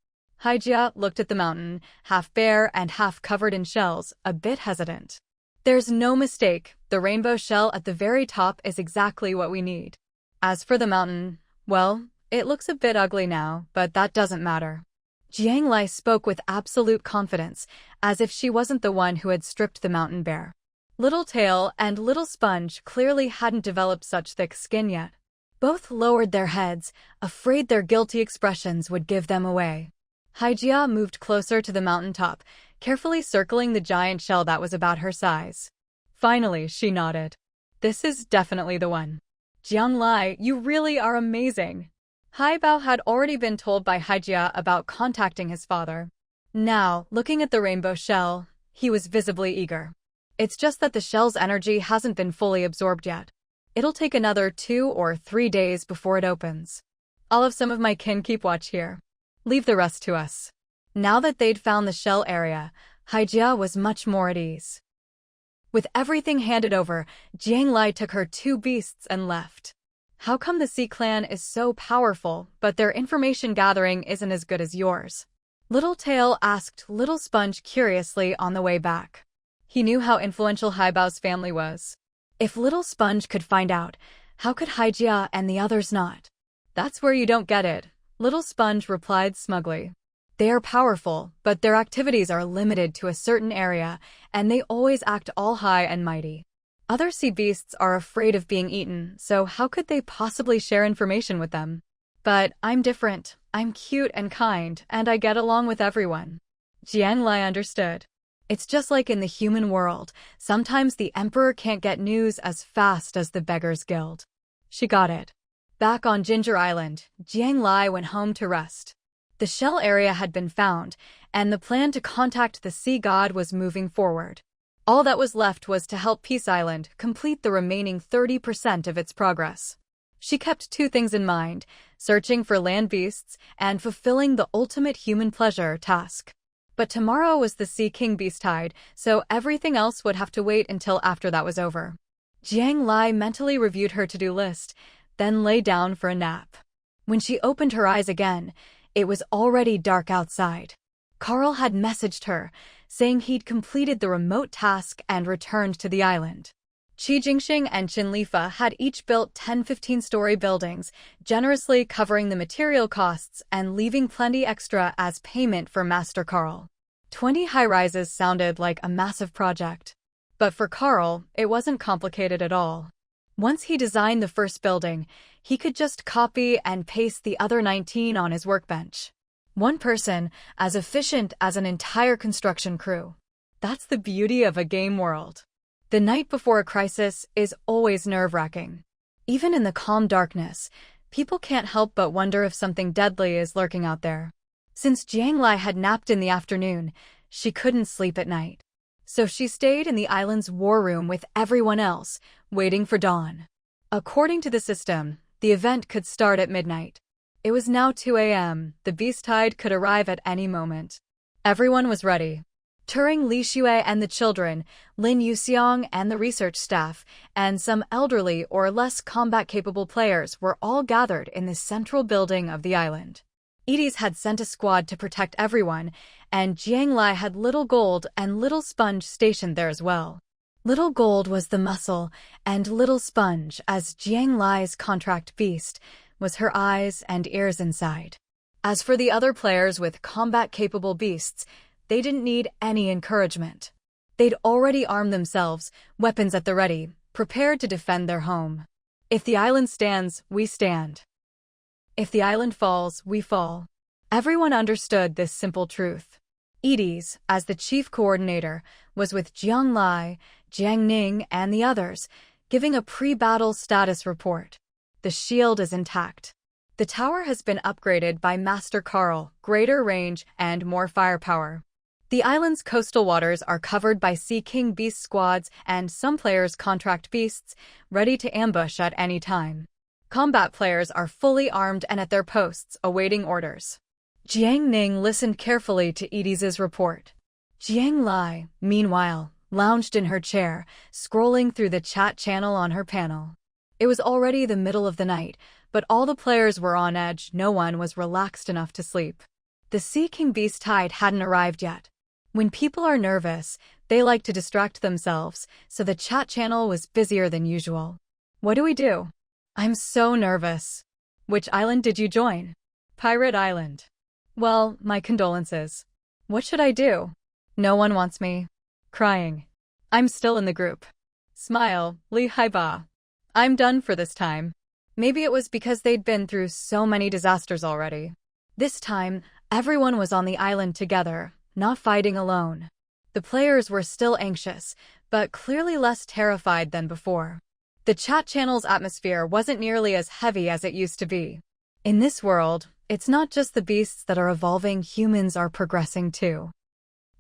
Hija looked at the mountain, half bare and half covered in shells, a bit hesitant. There's no mistake, the rainbow shell at the very top is exactly what we need. As for the mountain, well, it looks a bit ugly now, but that doesn't matter. Jiang Lai spoke with absolute confidence, as if she wasn't the one who had stripped the mountain bare. Little Tail and Little Sponge clearly hadn't developed such thick skin yet. Both lowered their heads, afraid their guilty expressions would give them away. Hija moved closer to the mountaintop, carefully circling the giant shell that was about her size. Finally, she nodded. This is definitely the one. Jiang Lai, you really are amazing. Haibao had already been told by Hija about contacting his father. Now, looking at the rainbow shell, he was visibly eager. It's just that the shell's energy hasn't been fully absorbed yet. It'll take another 2 or 3 days before it opens. I'll have some of my kin keep watch here. Leave the rest to us. Now that they'd found the shell area, Hija was much more at ease. With everything handed over, Jiang Lai took her 2 beasts and left. How come the Sea Clan is so powerful, but their information gathering isn't as good as yours? Little Tail asked Little Sponge curiously on the way back. He knew how influential Haibao's family was. If Little Sponge could find out, how could Hija and the others not? That's where you don't get it, Little Sponge replied smugly. They are powerful, but their activities are limited to a certain area, and they always act all high and mighty. Other sea beasts are afraid of being eaten, so how could they possibly share information with them? But I'm different. I'm cute and kind, and I get along with everyone. Jiang Lai understood. It's just like in the human world. Sometimes the emperor can't get news as fast as the Beggars Guild. She got it. Back on Ginger Island, Jiang Lai went home to rest. The shell area had been found, and the plan to contact the sea god was moving forward. All that was left was to help Peace Island complete the remaining 30% of its progress. She kept two things in mind: searching for land beasts and fulfilling the ultimate human pleasure task. But tomorrow was the Sea King Beast Tide, so everything else would have to wait until after that was over. Jiang Lai mentally reviewed her to-do list, then lay down for a nap. When she opened her eyes again, it was already dark outside. Carl had messaged her, saying he'd completed the remote task and returned to the island. Qi Jingxing and Qin Lifa had each built 10 15-story buildings, generously covering the material costs and leaving plenty extra as payment for Master Carl. 20 high-rises sounded like a massive project. But for Carl, it wasn't complicated at all. Once he designed the first building, he could just copy and paste the other 19 on his workbench. One person, as efficient as an entire construction crew. That's the beauty of a game world. The night before a crisis is always nerve-wracking. Even in the calm darkness, people can't help but wonder if something deadly is lurking out there. Since Jiang Lai had napped in the afternoon, she couldn't sleep at night. So she stayed in the island's war room with everyone else, waiting for dawn. According to the system, the event could start at midnight. It was now 2 a.m., the beast tide could arrive at any moment. Everyone was ready. Turing Li Xue and the children, Lin Yuxiang and the research staff, and some elderly or less combat-capable players were all gathered in the central building of the island. Edie's had sent a squad to protect everyone, and Jiang Lai had Little Gold and Little Sponge stationed there as well. Little Gold was the muscle, and Little Sponge, as Jiang Lai's contract beast, was her eyes and ears inside. As for the other players with combat-capable beasts, they didn't need any encouragement. They'd already armed themselves, weapons at the ready, prepared to defend their home. If the island stands, we stand. If the island falls, we fall. Everyone understood this simple truth. Edie's, as the chief coordinator, was with Jiang Lai, Jiang Ning, and the others, giving a pre-battle status report. The shield is intact. The tower has been upgraded by Master Carl, greater range and more firepower. The island's coastal waters are covered by Sea King beast squads and some players contract beasts, ready to ambush at any time. Combat players are fully armed and at their posts, awaiting orders. Jiang Ning listened carefully to Edie's report. Jiang Lai, meanwhile, lounged in her chair, scrolling through the chat channel on her panel. It was already the middle of the night, but all the players were on edge. No one was relaxed enough to sleep. The Sea King Beast Tide hadn't arrived yet. When people are nervous, they like to distract themselves, so the chat channel was busier than usual. What do we do? I'm so nervous. Which island did you join? Pirate Island. Well, my condolences. What should I do? No one wants me. Crying. I'm still in the group. Smile, Li Haibao. I'm done for this time. Maybe it was because they'd been through so many disasters already. This time, everyone was on the island together, not fighting alone. The players were still anxious, but clearly less terrified than before. The chat channel's atmosphere wasn't nearly as heavy as it used to be. In this world, it's not just the beasts that are evolving, humans are progressing too.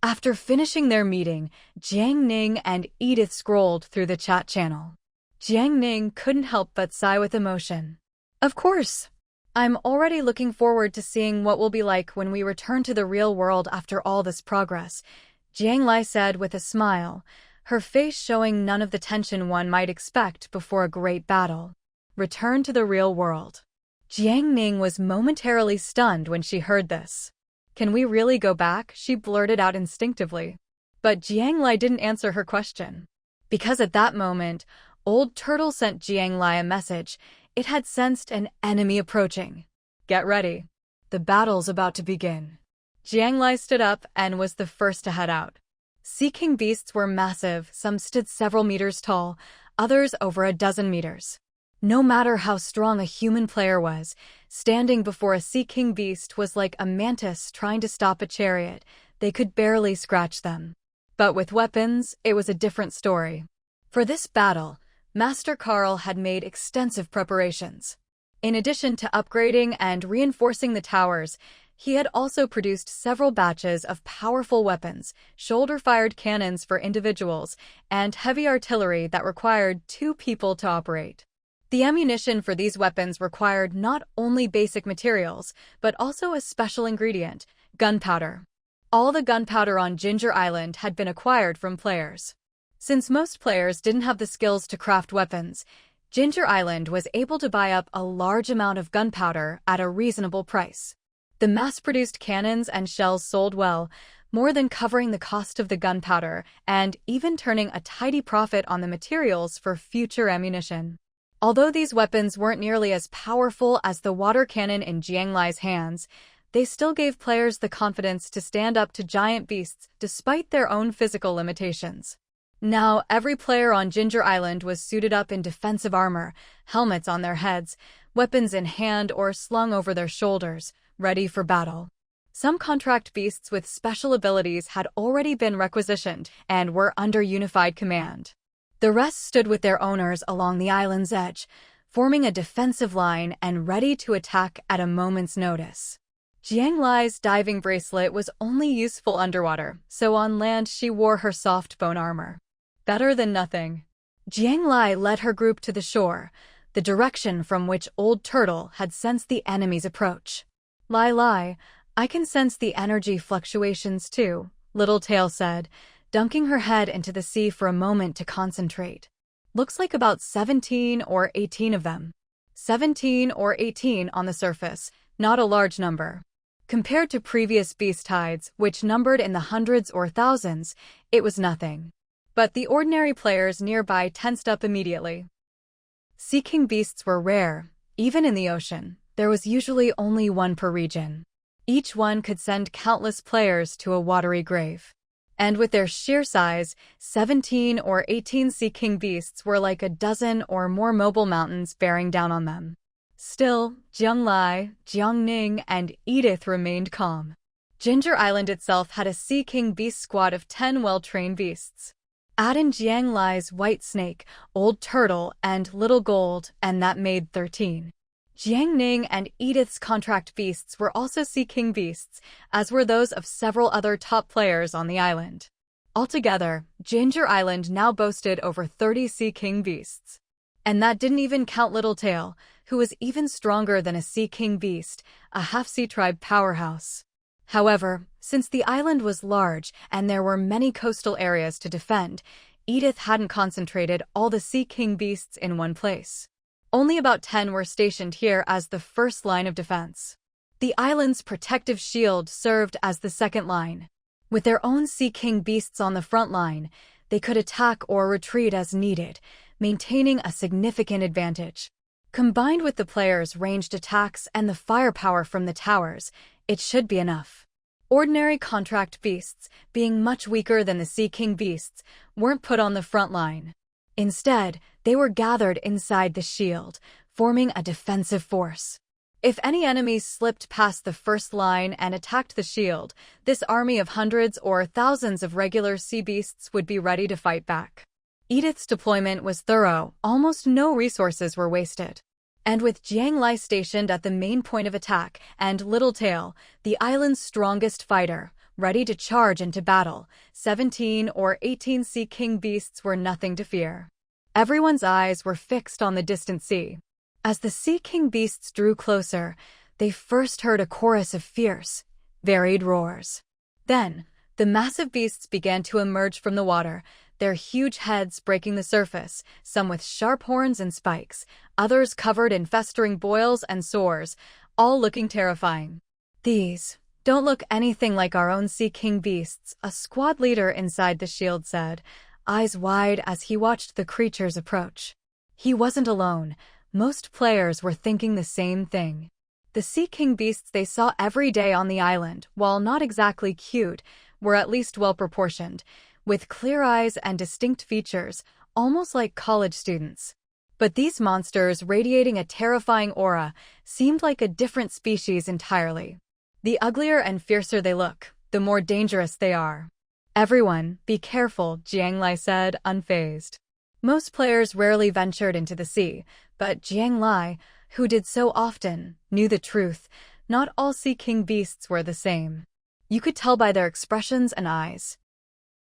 After finishing their meeting, Jiang Ning and Edith scrolled through the chat channel. Jiang Ning couldn't help but sigh with emotion. Of course. I'm already looking forward to seeing what will be like when we return to the real world after all this progress, Jiang Lai said with a smile, her face showing none of the tension one might expect before a great battle. Return to the real world. Jiang Ning was momentarily stunned when she heard this. Can we really go back? She blurted out instinctively. But Jiang Lai didn't answer her question. Because at that moment, Old Turtle sent Jiang Lai a message. It had sensed an enemy approaching. Get ready. The battle's about to begin. Jiang Lai stood up and was the first to head out. Sea King beasts were massive, some stood several meters tall, others over a dozen meters. No matter how strong a human player was, standing before a Sea King beast was like a mantis trying to stop a chariot. They could barely scratch them. But with weapons, it was a different story. For this battle, Master Carl had made extensive preparations. In addition to upgrading and reinforcing the towers, he had also produced several batches of powerful weapons, shoulder-fired cannons for individuals, and heavy artillery that required 2 people to operate. The ammunition for these weapons required not only basic materials, but also a special ingredient, gunpowder. All the gunpowder on Ginger Island had been acquired from players. Since most players didn't have the skills to craft weapons, Ginger Island was able to buy up a large amount of gunpowder at a reasonable price. The mass-produced cannons and shells sold well, more than covering the cost of the gunpowder and even turning a tidy profit on the materials for future ammunition. Although these weapons weren't nearly as powerful as the water cannon in Jiang Lai's hands, they still gave players the confidence to stand up to giant beasts despite their own physical limitations. Now, every player on Ginger Island was suited up in defensive armor, helmets on their heads, weapons in hand or slung over their shoulders, ready for battle. Some contract beasts with special abilities had already been requisitioned and were under unified command. The rest stood with their owners along the island's edge, forming a defensive line and ready to attack at a moment's notice. Jiang Lai's diving bracelet was only useful underwater, so on land she wore her soft bone armor. Better than nothing. Jiang Lai led her group to the shore, the direction from which Old Turtle had sensed the enemy's approach. Lai, I can sense the energy fluctuations too, Little Tail said, dunking her head into the sea for a moment to concentrate. Looks like about 17 or 18 of them. 17 or 18 on the surface, not a large number. Compared to previous beast tides, which numbered in the hundreds or thousands, it was nothing. But the ordinary players nearby tensed up immediately. Sea King beasts were rare. Even in the ocean, there was usually only one per region. Each one could send countless players to a watery grave. And with their sheer size, 17 or 18 Sea King beasts were like a dozen or more mobile mountains bearing down on them. Still, Jiang Lai, Jiang Ning, and Edith remained calm. Ginger Island itself had a Sea King beast squad of 10 well-trained beasts. Add in Jiang Lai's White Snake, Old Turtle, and Little Gold, and that made 13. Jiang Ning and Edith's contract beasts were also Sea King beasts, as were those of several other top players on the island. Altogether, Ginger Island now boasted over 30 Sea King beasts. And that didn't even count Little Tail, who was even stronger than a Sea King beast, a half-sea tribe powerhouse. However, since the island was large and there were many coastal areas to defend, Edith hadn't concentrated all the Sea King beasts in one place. Only about 10 were stationed here as the first line of defense. The island's protective shield served as the second line. With their own Sea King beasts on the front line, they could attack or retreat as needed, maintaining a significant advantage. Combined with the players' ranged attacks and the firepower from the towers, it should be enough. Ordinary contract beasts, being much weaker than the Sea King beasts, weren't put on the front line. Instead, they were gathered inside the shield, forming a defensive force. If any enemies slipped past the first line and attacked the shield, this army of hundreds or thousands of regular sea beasts would be ready to fight back. Edith's deployment was thorough, almost no resources were wasted. And with Jiang Lai stationed at the main point of attack and Little Tail, the island's strongest fighter, ready to charge into battle, 17 or 18 Sea King beasts were nothing to fear. Everyone's eyes were fixed on the distant sea. As the Sea King beasts drew closer, they first heard a chorus of fierce, varied roars. Then, the massive beasts began to emerge from the water, their huge heads breaking the surface, some with sharp horns and spikes, others covered in festering boils and sores, all looking terrifying. These don't look anything like our own Sea King beasts, a squad leader inside the shield said, eyes wide as he watched the creatures approach. He wasn't alone. Most players were thinking the same thing. The Sea King beasts they saw every day on the island, while not exactly cute, were at least well-proportioned, with clear eyes and distinct features, almost like college students. But these monsters, radiating a terrifying aura, seemed like a different species entirely. The uglier and fiercer they look, the more dangerous they are. "Everyone, be careful," Jiang Lai said, unfazed. Most players rarely ventured into the sea, but Jiang Lai, who did so often, knew the truth. Not all Sea King beasts were the same. You could tell by their expressions and eyes.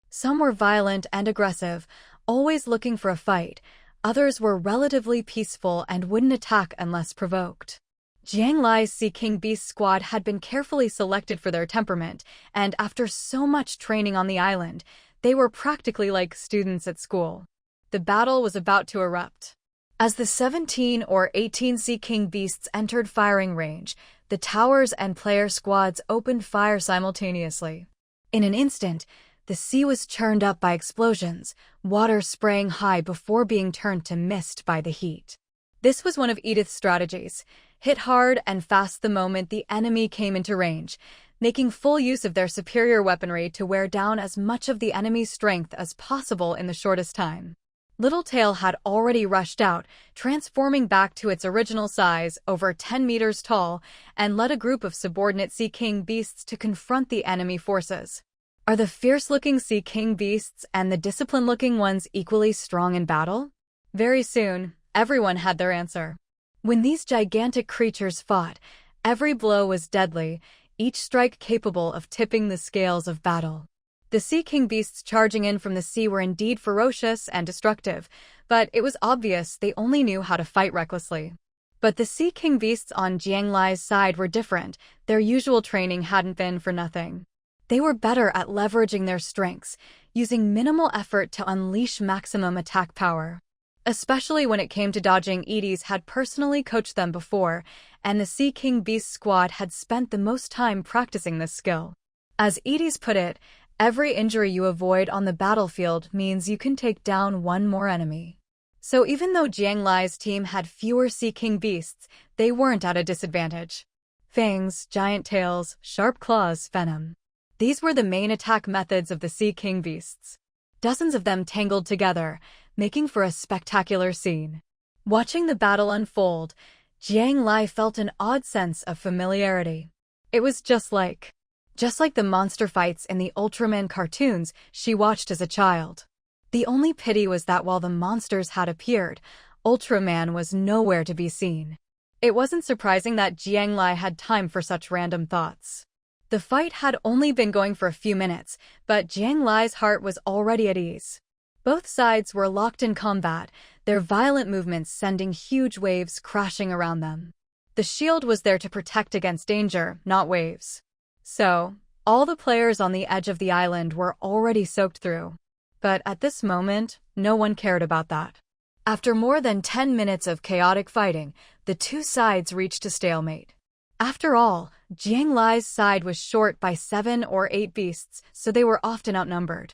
Some were violent and aggressive, always looking for a fight. Others were relatively peaceful and wouldn't attack unless provoked. Jiang Lai's Sea King beast squad had been carefully selected for their temperament, and after so much training on the island, they were practically like students at school. The battle was about to erupt. As the 17 or 18 Sea King beasts entered firing range, the towers and player squads opened fire simultaneously. In an instant, the sea was churned up by explosions, water spraying high before being turned to mist by the heat. This was one of Edith's strategies: hit hard and fast the moment the enemy came into range, making full use of their superior weaponry to wear down as much of the enemy's strength as possible in the shortest time. Littletail had already rushed out, transforming back to its original size, over 10 meters tall, and led a group of subordinate Sea King beasts to confront the enemy forces. Are the fierce-looking Sea King beasts and the disciplined-looking ones equally strong in battle? Very soon, everyone had their answer. When these gigantic creatures fought, every blow was deadly, each strike capable of tipping the scales of battle. The Sea King beasts charging in from the sea were indeed ferocious and destructive, but it was obvious they only knew how to fight recklessly. But the Sea King beasts on Jiang Lai's side were different. Their usual training hadn't been for nothing. They were better at leveraging their strengths, using minimal effort to unleash maximum attack power. Especially when it came to dodging, Edith had personally coached them before, and the Sea King beast squad had spent the most time practicing this skill. As Edith put it, every injury you avoid on the battlefield means you can take down one more enemy. So even though Jiang Lai's team had fewer Sea King beasts, they weren't at a disadvantage. Fangs, giant tails, sharp claws, venom. These were the main attack methods of the Sea King beasts. Dozens of them tangled together, making for a spectacular scene. Watching the battle unfold, Jiang Lai felt an odd sense of familiarity. It was just like the monster fights in the Ultraman cartoons she watched as a child. The only pity was that while the monsters had appeared, Ultraman was nowhere to be seen. It wasn't surprising that Jiang Lai had time for such random thoughts. The fight had only been going for a few minutes, but Jiang Lai's heart was already at ease. Both sides were locked in combat, their violent movements sending huge waves crashing around them. The shield was there to protect against danger, not waves. So, all the players on the edge of the island were already soaked through. But at this moment, no one cared about that. After more than 10 minutes of chaotic fighting, the two sides reached a stalemate. After all, Jiang Lai's side was short by 7 or 8 beasts, so they were often outnumbered.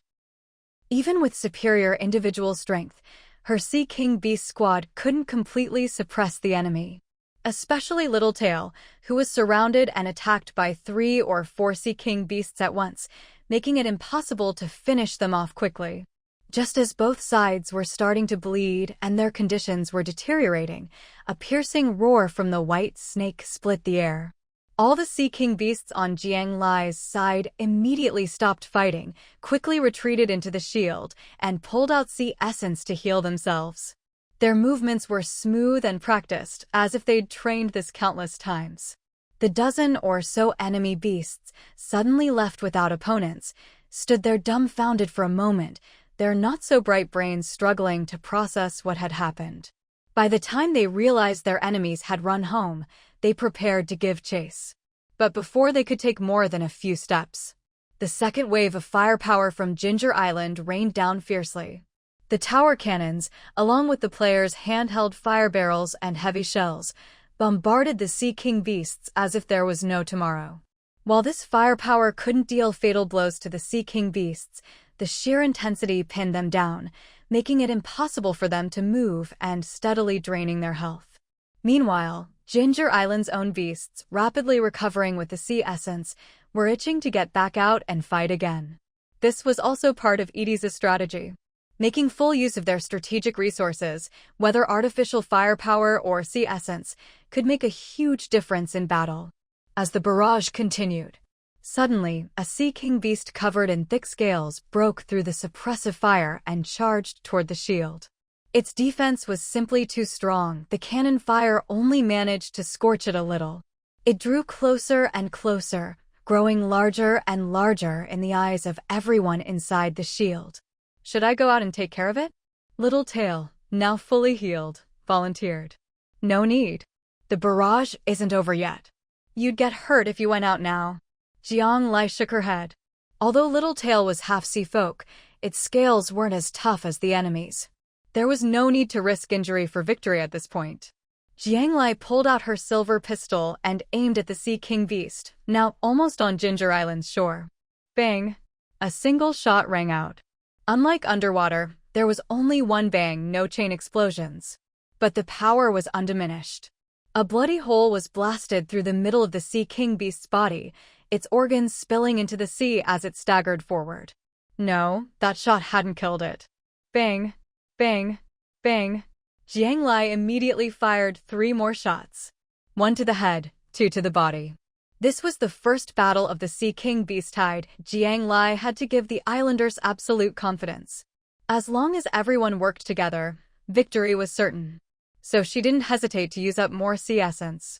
Even with superior individual strength, her Sea King beast squad couldn't completely suppress the enemy. Especially Littletail, who was surrounded and attacked by 3 or 4 Sea King beasts at once, making it impossible to finish them off quickly. Just as both sides were starting to bleed and their conditions were deteriorating, a piercing roar from the white snake split the air. All the Sea King beasts on Jiang Lai's side immediately stopped fighting, quickly retreated into the shield, and pulled out sea essence to heal themselves. Their movements were smooth and practiced, as if they'd trained this countless times. The dozen or so enemy beasts, suddenly left without opponents, stood there dumbfounded for a moment, their not-so-bright brains struggling to process what had happened. By the time they realized their enemies had run home, they prepared to give chase. But before they could take more than a few steps, the second wave of firepower from Ginger Island rained down fiercely. The tower cannons, along with the players' handheld fire barrels and heavy shells, bombarded the Sea King beasts as if there was no tomorrow. While this firepower couldn't deal fatal blows to the Sea King beasts, the sheer intensity pinned them down, making it impossible for them to move and steadily draining their health. Meanwhile, Ginger Island's own beasts, rapidly recovering with the sea essence, were itching to get back out and fight again. This was also part of Edie's strategy. Making full use of their strategic resources, whether artificial firepower or sea essence, could make a huge difference in battle. As the barrage continued, suddenly, a sea king beast covered in thick scales broke through the suppressive fire and charged toward the shield. Its defense was simply too strong. The cannon fire only managed to scorch it a little. It drew closer and closer, growing larger and larger in the eyes of everyone inside the shield. "Should I go out and take care of it?" Little Tail, now fully healed, volunteered. "No need. The barrage isn't over yet. You'd get hurt if you went out now." Jiang Lai shook her head. Although Little Tail was half sea folk, its scales weren't as tough as the enemy's. There was no need to risk injury for victory at this point. Jiang Lai pulled out her silver pistol and aimed at the Sea King beast, now almost on Ginger Island's shore. Bang! A single shot rang out. Unlike underwater, there was only one bang, no chain explosions. But the power was undiminished. A bloody hole was blasted through the middle of the Sea King beast's body, its organs spilling into the sea as it staggered forward. No, that shot hadn't killed it. Bang! Bang! Bang! Jiang Lai immediately fired 3 more shots. 1 to the head, 2 to the body. This was the first battle of the Sea King beast tide. Jiang Lai had to give the islanders absolute confidence. As long as everyone worked together, victory was certain. So she didn't hesitate to use up more sea essence.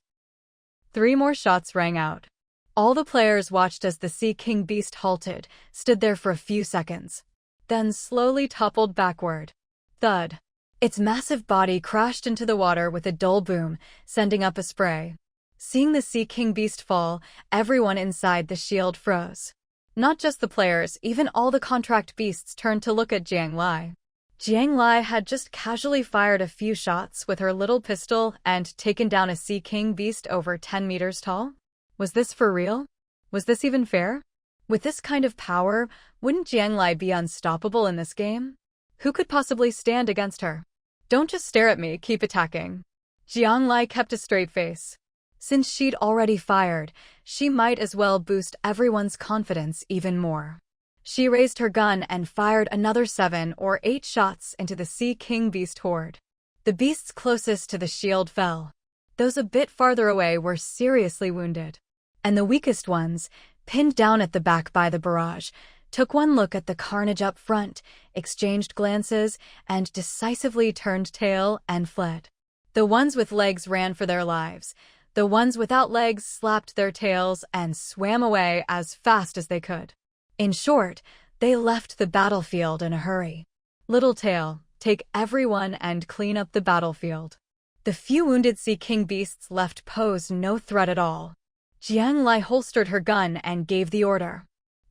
3 more shots rang out. All the players watched as the Sea King beast halted, stood there for a few seconds, then slowly toppled backward. Thud. Its massive body crashed into the water with a dull boom, sending up a spray. Seeing the Sea King beast fall, everyone inside the shield froze. Not just the players, even all the contract beasts turned to look at Jiang Lai. Jiang Lai had just casually fired a few shots with her little pistol and taken down a Sea King beast over 10 meters tall? Was this for real? Was this even fair? With this kind of power, wouldn't Jiang Lai be unstoppable in this game? Who could possibly stand against her? "Don't just stare at me, keep attacking." Jiang Lai kept a straight face. Since she'd already fired, she might as well boost everyone's confidence even more. She raised her gun and fired another 7 or 8 shots into the Sea King beast horde. The beasts closest to the shield fell. Those a bit farther away were seriously wounded. And the weakest ones, pinned down at the back by the barrage, took one look at the carnage up front, exchanged glances, and decisively turned tail and fled. The ones with legs ran for their lives. The ones without legs slapped their tails and swam away as fast as they could. In short, they left the battlefield in a hurry. Little Tail, take everyone and clean up the battlefield. The few wounded Sea King beasts left posed no threat at all. Jiang Lai holstered her gun and gave the order.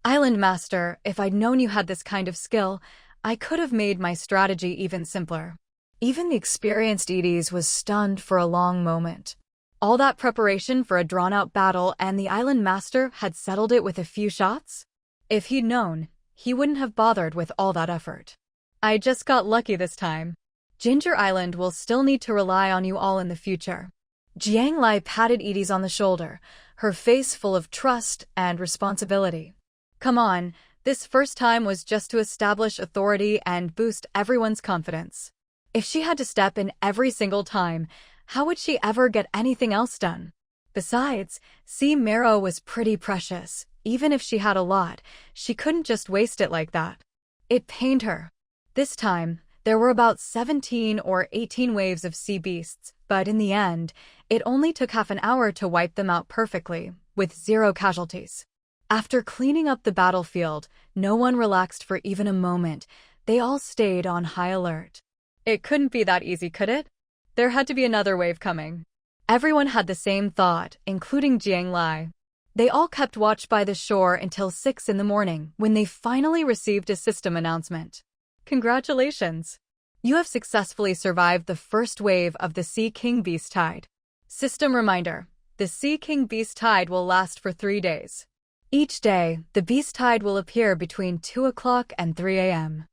"Island Master, if I'd known you had this kind of skill, I could have made my strategy even simpler." Even the experienced Edie's was stunned for a long moment. All that preparation for a drawn-out battle and the Island Master had settled it with a few shots? If he'd known, he wouldn't have bothered with all that effort. "I just got lucky this time. Ginger Island will still need to rely on you all in the future." Jiang Lai patted Edie's on the shoulder, her face full of trust and responsibility. "Come on, this first time was just to establish authority and boost everyone's confidence. If she had to step in every single time, how would she ever get anything else done? Besides, sea marrow was pretty precious. Even if she had a lot, she couldn't just waste it like that." It pained her. This time, there were about 17 or 18 waves of sea beasts, but in the end, it only took half an hour to wipe them out perfectly, with 0 casualties. After cleaning up the battlefield, no one relaxed for even a moment. They all stayed on high alert. It couldn't be that easy, could it? There had to be another wave coming. Everyone had the same thought, including Jiang Lai. They all kept watch by the shore until 6 in the morning, when they finally received a system announcement. "Congratulations! You have successfully survived the first wave of the Sea King beast tide. System reminder: the Sea King beast tide will last for 3 days. Each day, the beast tide will appear between 2 o'clock and 3 a.m.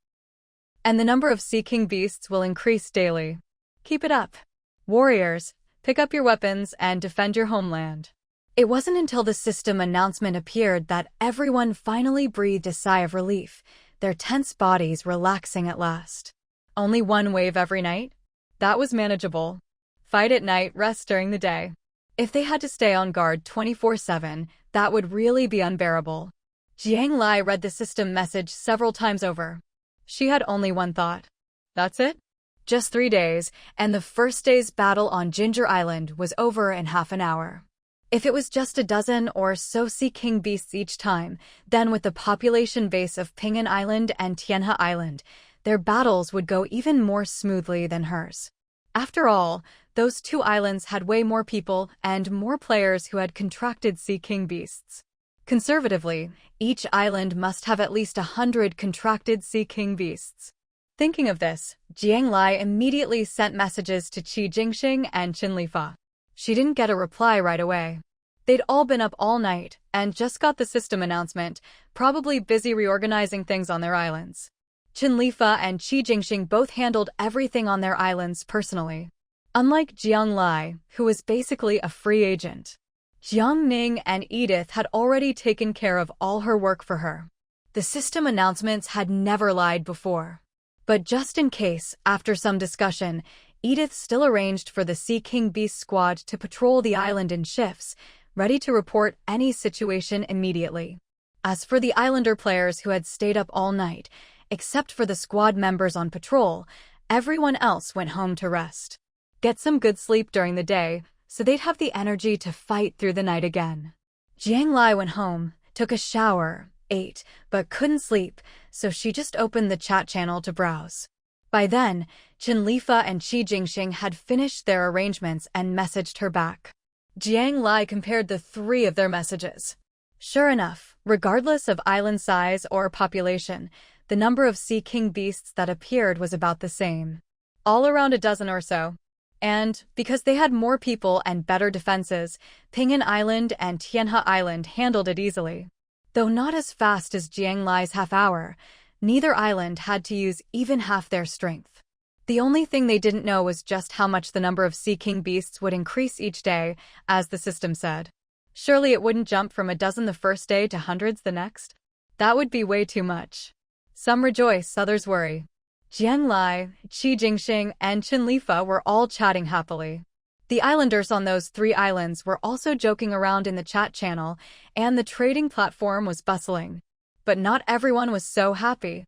And the number of Sea King beasts will increase daily. Keep it up. Warriors, Pick up your weapons and defend your homeland. It wasn't until the system announcement appeared that everyone finally breathed a sigh of relief, their tense bodies relaxing at last. Only one wave every night? That was manageable. Fight at night, rest during the day. If they had to stay on guard 24/7, that would really be unbearable. Jiang Lai read the system message several times over. She had only one thought. That's it? Just 3 days, and the first day's battle on Ginger Island was over in half an hour. If it was just a dozen or so Sea King beasts each time, then with the population base of Ping'an Island and Tianhe Island, their battles would go even more smoothly than hers. After all, those two islands had way more people and more players who had contracted Sea King beasts. Conservatively, each island must have at least 100 contracted Sea King beasts. Thinking of this, Jiang Lai immediately sent messages to Qi Jingxing and Qin Lifa. She didn't get a reply right away. They'd all been up all night and just got the system announcement, probably busy reorganizing things on their islands. Qin Lifa and Qi Jingxing both handled everything on their islands personally. Unlike Jiang Lai, who was basically a free agent, Jiang Ning and Edith had already taken care of all her work for her. The system announcements had never lied before. But just in case, after some discussion, Edith still arranged for the Sea King Beast Squad to patrol the island in shifts, ready to report any situation immediately. As for the Islander players who had stayed up all night, except for the squad members on patrol, everyone else went home to rest. Get some good sleep during the day, so they'd have the energy to fight through the night again. Jiang Lai went home, took a shower, ate, but couldn't sleep, so she just opened the chat channel to browse. By then, Qin Lifa and Qi Jingxing had finished their arrangements and messaged her back. Jiang Lai compared the 3 of their messages. Sure enough, regardless of island size or population, the number of Sea King beasts that appeared was about the same. All around a dozen or so. And, because they had more people and better defenses, Ping'an Island and Tianhe Island handled it easily. Though not as fast as Jiang Lai's half-hour, neither island had to use even half their strength. The only thing they didn't know was just how much the number of Sea King beasts would increase each day, as the system said. Surely it wouldn't jump from a dozen the first day to hundreds the next? That would be way too much. Some rejoice, others worry. Jiang Lai, Qi Jingxing, and Qin Lifa were all chatting happily. The islanders on those 3 islands were also joking around in the chat channel, and the trading platform was bustling. But not everyone was so happy.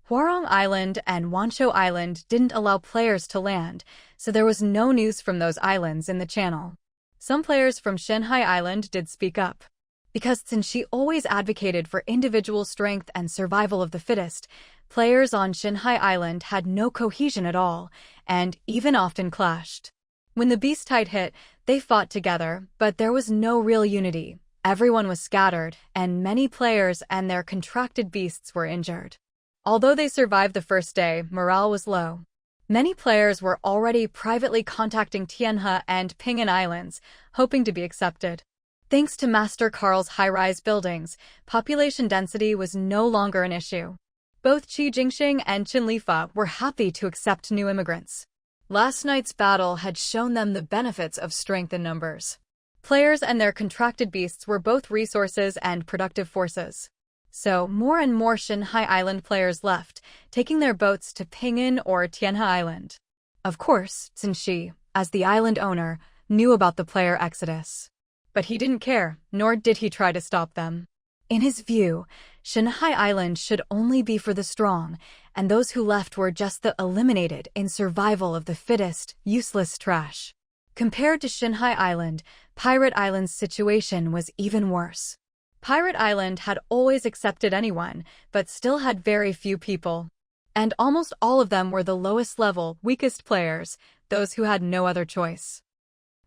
Hwarong Island and Wanshou Island didn't allow players to land, so there was no news from those islands in the channel. Some players from Shanghai Island did speak up. Because since she always advocated for individual strength and survival of the fittest, players on Shanghai Island had no cohesion at all, and even often clashed. When the beast tide hit, they fought together, but there was no real unity. Everyone was scattered, and many players and their contracted beasts were injured. Although they survived the first day, morale was low. Many players were already privately contacting Tianhe and Ping'an Islands, hoping to be accepted. Thanks to Master Carl's high-rise buildings, population density was no longer an issue. Both Qi Jingxing and Qin Lifa were happy to accept new immigrants. Last night's battle had shown them the benefits of strength in numbers. Players and their contracted beasts were both resources and productive forces. So more and more Shanghai Island players left, taking their boats to Ping'an or Tianhe Island. Of course, Xin Shi, as the island owner, knew about the player exodus. But he didn't care, nor did he try to stop them. In his view, Shanghai Island should only be for the strong, and those who left were just the eliminated in survival of the fittest, useless trash. Compared to Shanghai Island, Pirate Island's situation was even worse. Pirate Island had always accepted anyone, but still had very few people. And almost all of them were the lowest level, weakest players, those who had no other choice.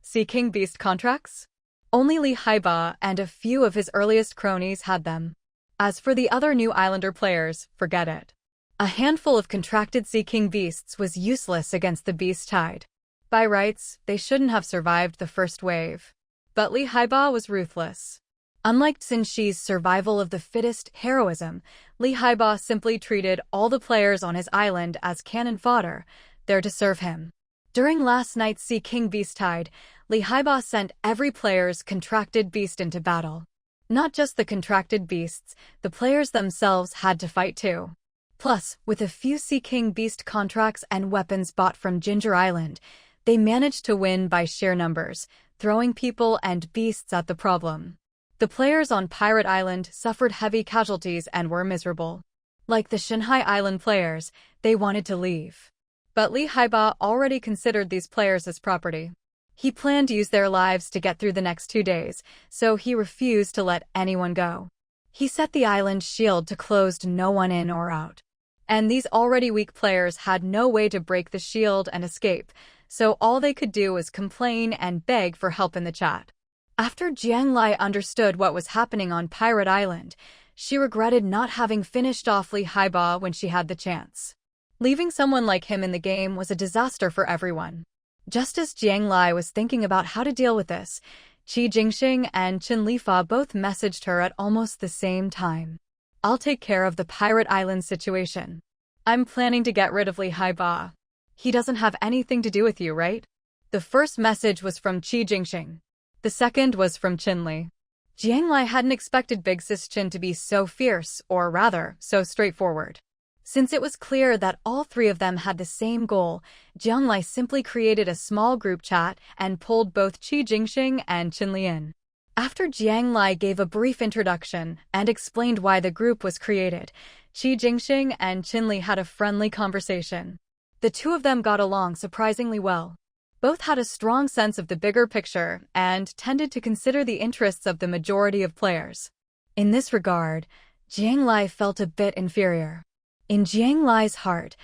Sea King Beast contracts? Only Li Haibao and a few of his earliest cronies had them. As for the other new Islander players, forget it. A handful of contracted Sea King beasts was useless against the beast tide. By rights, they shouldn't have survived the first wave. But Li Haibao was ruthless. Unlike Xin Shi's survival of the fittest heroism, Li Haibao simply treated all the players on his island as cannon fodder, there to serve him. During last night's Sea King Beast Tide, Haibao sent every player's contracted beast into battle. Not just the contracted beasts, the players themselves had to fight too. Plus, with a few Sea King Beast contracts and weapons bought from Ginger Island, they managed to win by sheer numbers, throwing people and beasts at the problem. The players on Pirate Island suffered heavy casualties and were miserable. Like the Shanghai Island players, they wanted to leave. But Haibao already considered these players as property. He planned to use their lives to get through the next 2 days, so he refused to let anyone go. He set the island shield to close no one in or out. And these already weak players had no way to break the shield and escape, so all they could do was complain and beg for help in the chat. After Jiang Lai understood what was happening on Pirate Island, she regretted not having finished off Haibao when she had the chance. Leaving someone like him in the game was a disaster for everyone. Just as Jiang Lai was thinking about how to deal with this, Qi Jingxing and Qin Lifa both messaged her at almost the same time. "I'll take care of the Pirate Island situation. I'm planning to get rid of Haibao. He doesn't have anything to do with you, right?" The first message was from Qi Jingxing. The second was from Qin Li. Jiang Lai hadn't expected Big Sis Qin to be so fierce, or rather, so straightforward. Since it was clear that all three of them had the same goal, Jiang Lai simply created a small group chat and pulled both Qi Jingxing and Qin Li in. After Jiang Lai gave a brief introduction and explained why the group was created, Qi Jingxing and Qin Li had a friendly conversation. The two of them got along surprisingly well. Both had a strong sense of the bigger picture and tended to consider the interests of the majority of players. In this regard, Jiang Lai felt a bit inferior. In Jiang Lai's heart,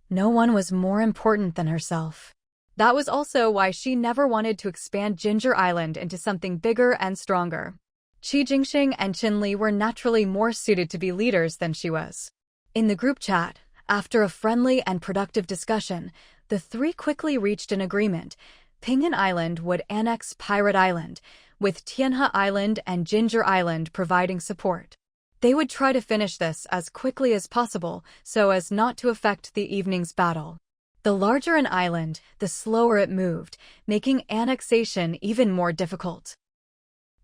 no one was more important than herself. That was also why she never wanted to expand Ginger Island into something bigger and stronger. Qi Jingxing and Qin Li were naturally more suited to be leaders than she was. In the group chat, after a friendly and productive discussion, the three quickly reached an agreement. Pinyin Island would annex Pirate Island, with Tianhe Island and Ginger Island providing support. They would try to finish this as quickly as possible so as not to affect the evening's battle. The larger an island, the slower it moved, making annexation even more difficult.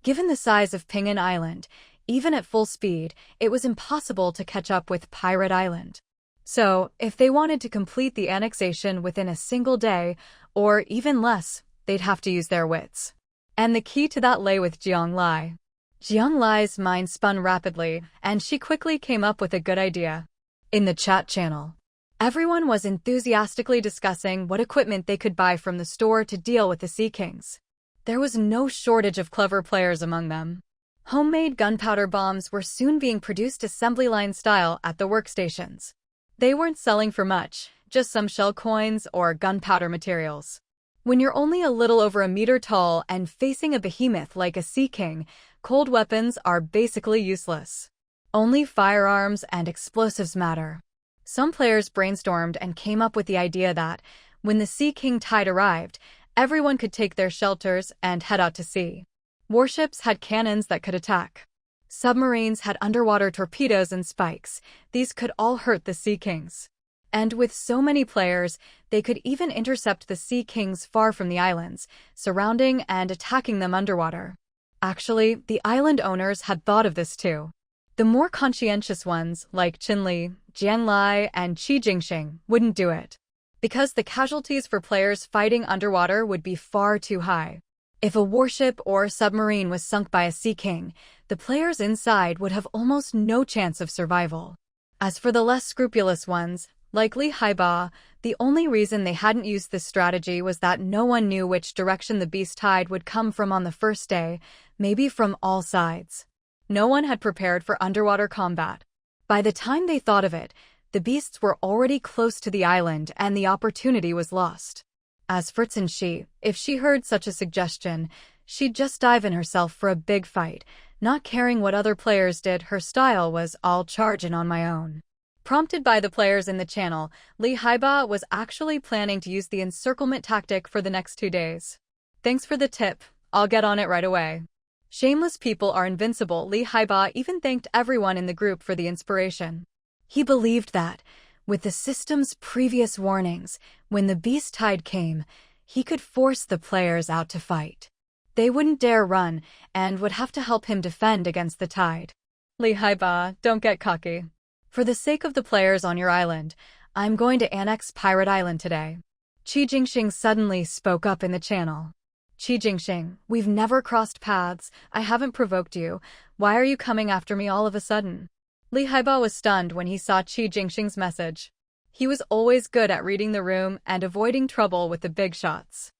Given the size of Pinyin Island, even at full speed, it was impossible to catch up with Pirate Island. So, if they wanted to complete the annexation within a single day, or even less, they'd have to use their wits. And the key to that lay with Jiang Lai. Jiang Lai's mind spun rapidly, and she quickly came up with a good idea. In the chat channel, everyone was enthusiastically discussing what equipment they could buy from the store to deal with the Sea Kings. There was no shortage of clever players among them. Homemade gunpowder bombs were soon being produced assembly line style at the workstations. They weren't selling for much, just some shell coins or gunpowder materials. When you're only a little over a meter tall and facing a behemoth like a Sea King, cold weapons are basically useless. Only firearms and explosives matter. Some players brainstormed and came up with the idea that, when the Sea King tide arrived, everyone could take their shelters and head out to sea. Warships had cannons that could attack. Submarines had underwater torpedoes and spikes. These could all hurt the Sea Kings. And with so many players, they could even intercept the Sea Kings far from the islands, surrounding and attacking them underwater. Actually, the island owners had thought of this too. The more conscientious ones, like Qin Li, Jiang Lai, and Qi Jingxing, wouldn't do it. Because the casualties for players fighting underwater would be far too high. If a warship or submarine was sunk by a Sea King, the players inside would have almost no chance of survival. As for the less scrupulous ones, like Haibao, the only reason they hadn't used this strategy was that no one knew which direction the beast tide would come from on the first day, maybe from all sides. No one had prepared for underwater combat. By the time they thought of it, the beasts were already close to the island and the opportunity was lost. As for Shi, if she heard such a suggestion, she'd just dive in herself for a big fight, not caring what other players did. Her style was, "I'll charge in on my own." Prompted by the players in the channel, Haibao was actually planning to use the encirclement tactic for the next 2 days. "Thanks for the tip, I'll get on it right away." Shameless people are invincible. Haibao even thanked everyone in the group for the inspiration. He believed that, with the system's previous warnings, when the beast tide came, he could force the players out to fight. They wouldn't dare run and would have to help him defend against the tide. Haibao, don't get cocky. For the sake of the players on your island, I'm going to annex Pirate Island today. Qi Jingxing suddenly spoke up in the channel. Qi Jingxing, we've never crossed paths, I haven't provoked you, why are you coming after me all of a sudden? Haibao was stunned when he saw Qi Jingxing's message. He was always good at reading the room and avoiding trouble with the big shots.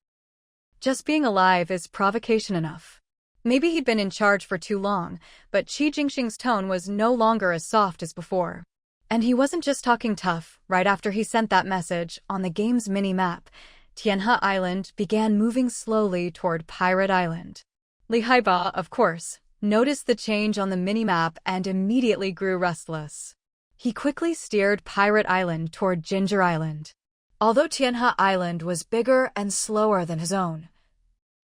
Just being alive is provocation enough. Maybe he'd been in charge for too long, but Qi Jingxing's tone was no longer as soft as before. And he wasn't just talking tough. Right after he sent that message, on the game's mini-map, Tianhe Island began moving slowly toward Pirate Island. Haibao, of course, noticed the change on the mini-map and immediately grew restless. He quickly steered Pirate Island toward Ginger Island. Although Tianhe Island was bigger and slower than his own.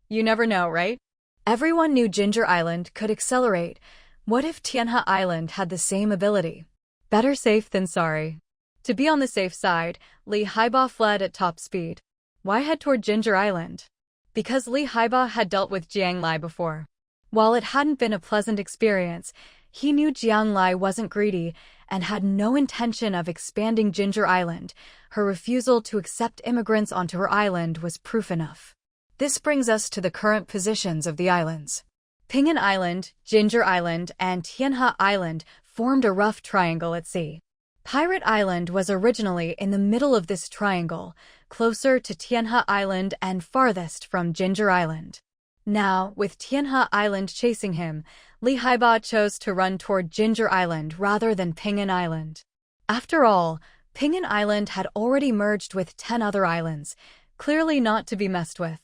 You never know, right? Everyone knew Ginger Island could accelerate. What if Tianhe Island had the same ability? Better safe than sorry. To be on the safe side, Haibao fled at top speed. Why head toward Ginger Island? Because Haibao had dealt with Jiang Lai before. While it hadn't been a pleasant experience, he knew Jiang Lai wasn't greedy and had no intention of expanding Ginger Island. Her refusal to accept immigrants onto her island was proof enough. This brings us to the current positions of the islands. Pinyin Island, Ginger Island, and Tianhe Island formed a rough triangle at sea. Pirate Island was originally in the middle of this triangle, closer to Tianhe Island and farthest from Ginger Island. Now, with Tianhe Island chasing him, Haibao chose to run toward Ginger Island rather than Pinyin Island. After all, Pinyin Island had already merged with 10 other islands, clearly not to be messed with.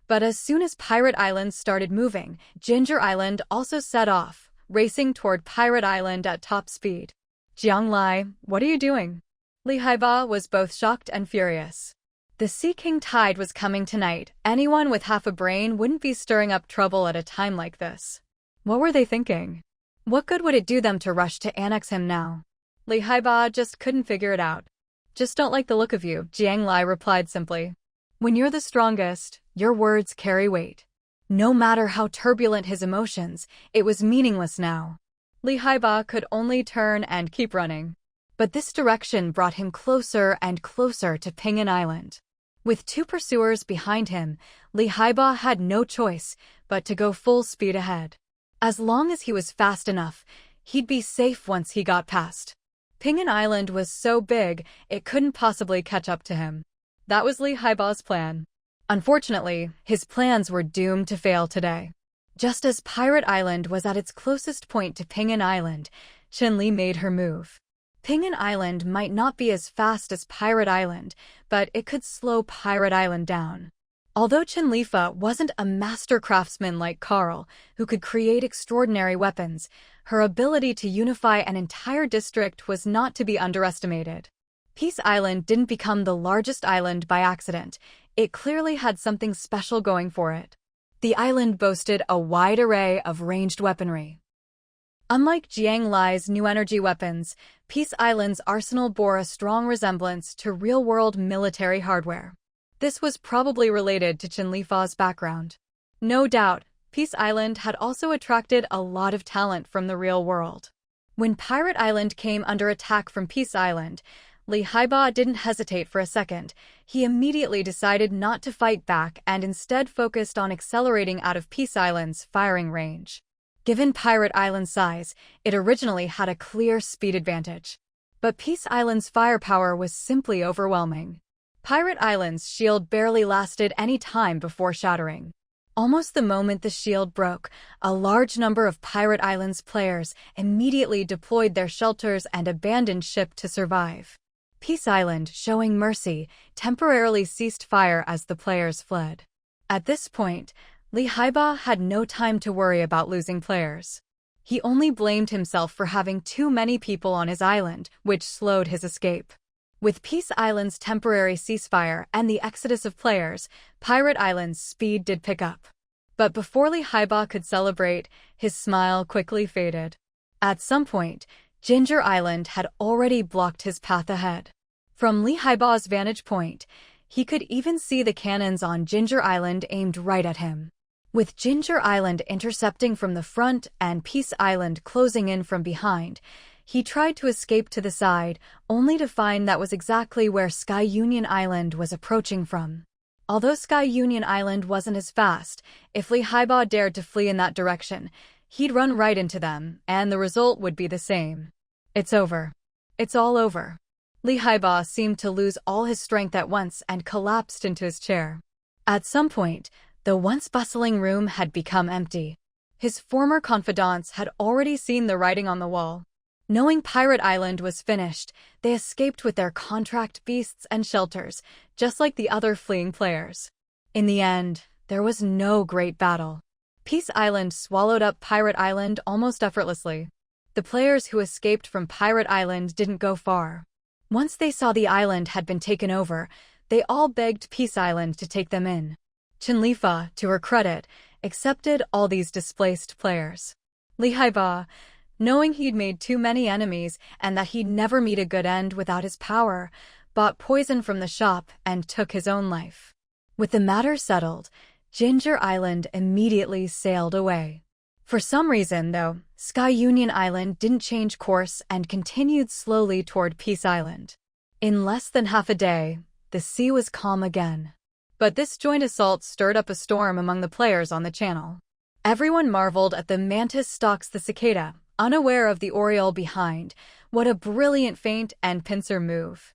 But as soon as Pirate Island started moving, Ginger Island also set off, racing toward Pirate Island at top speed. Jiang Lai, what are you doing? Haibao was both shocked and furious. The Sea King tide was coming tonight. Anyone with half a brain wouldn't be stirring up trouble at a time like this. What were they thinking? What good would it do them to rush to annex him now? Haibao just couldn't figure it out. Just don't like the look of you, Jiang Lai replied simply. When you're the strongest, your words carry weight. No matter how turbulent his emotions, it was meaningless now. Haibao could only turn and keep running. But this direction brought him closer and closer to Pinyin Island. With 2 pursuers behind him, Haibao had no choice but to go full speed ahead. As long as he was fast enough, he'd be safe once he got past. Pinyin Island was so big, it couldn't possibly catch up to him. That was Haibao's plan. Unfortunately, his plans were doomed to fail today. Just as Pirate Island was at its closest point to Pinyin Island, Qianli made her move. Pinyin Island might not be as fast as Pirate Island, but it could slow Pirate Island down. Although Qianli wasn't a master craftsman like Carl, who could create extraordinary weapons, her ability to unify an entire district was not to be underestimated. Peace Island didn't become the largest island by accident. It clearly had something special going for it. The island boasted a wide array of ranged weaponry. Unlike Jiang Lai's new energy weapons, Peace Island's arsenal bore a strong resemblance to real-world military hardware. This was probably related to Qianli's background. No doubt, Peace Island had also attracted a lot of talent from the real world. When Pirate Island came under attack from Peace Island, Haibao didn't hesitate for a second. He immediately decided not to fight back and instead focused on accelerating out of Peace Island's firing range. Given Pirate Island's size, it originally had a clear speed advantage. But Peace Island's firepower was simply overwhelming. Pirate Island's shield barely lasted any time before shattering. Almost the moment the shield broke, a large number of Pirate Island's players immediately deployed their shelters and abandoned ship to survive. Peace Island, showing mercy, temporarily ceased fire as the players fled. At this point, Haibao had no time to worry about losing players. He only blamed himself for having too many people on his island, which slowed his escape. With Peace Island's temporary ceasefire and the exodus of players, Pirate Island's speed did pick up. But before Haibao could celebrate, his smile quickly faded. At some point, Ginger Island had already blocked his path ahead. From Haibao's vantage point, He could even see the cannons on Ginger Island aimed right at him. With Ginger Island intercepting from the front and Peace Island closing in from behind, he tried to escape to the side, only to find that was exactly where Sky Union Island was approaching from. Although Sky Union Island wasn't as fast, if Haibao dared to flee in that direction, he'd run right into them, and the result would be the same. It's over. It's all over. Haibao seemed to lose all his strength at once and collapsed into his chair. At some point, the once bustling room had become empty. His former confidants had already seen the writing on the wall. Knowing Pirate Island was finished, they escaped with their contract beasts and shelters, just like the other fleeing players. In the end, there was no great battle. Peace Island swallowed up Pirate Island almost effortlessly. The players who escaped from Pirate Island didn't go far. Once they saw the island had been taken over, they all begged Peace Island to take them in. Fa, to her credit, accepted all these displaced players. Haibao, knowing he'd made too many enemies and that he'd never meet a good end without his power, bought poison from the shop and took his own life. With the matter settled, Ginger Island immediately sailed away. For some reason, though, Sky Union Island didn't change course and continued slowly toward Peace Island. In less than half a day, the sea was calm again. But this joint assault stirred up a storm among the players on the channel. Everyone marveled at the mantis stalks the cicada, unaware of the oriole behind. What a brilliant feint and pincer move.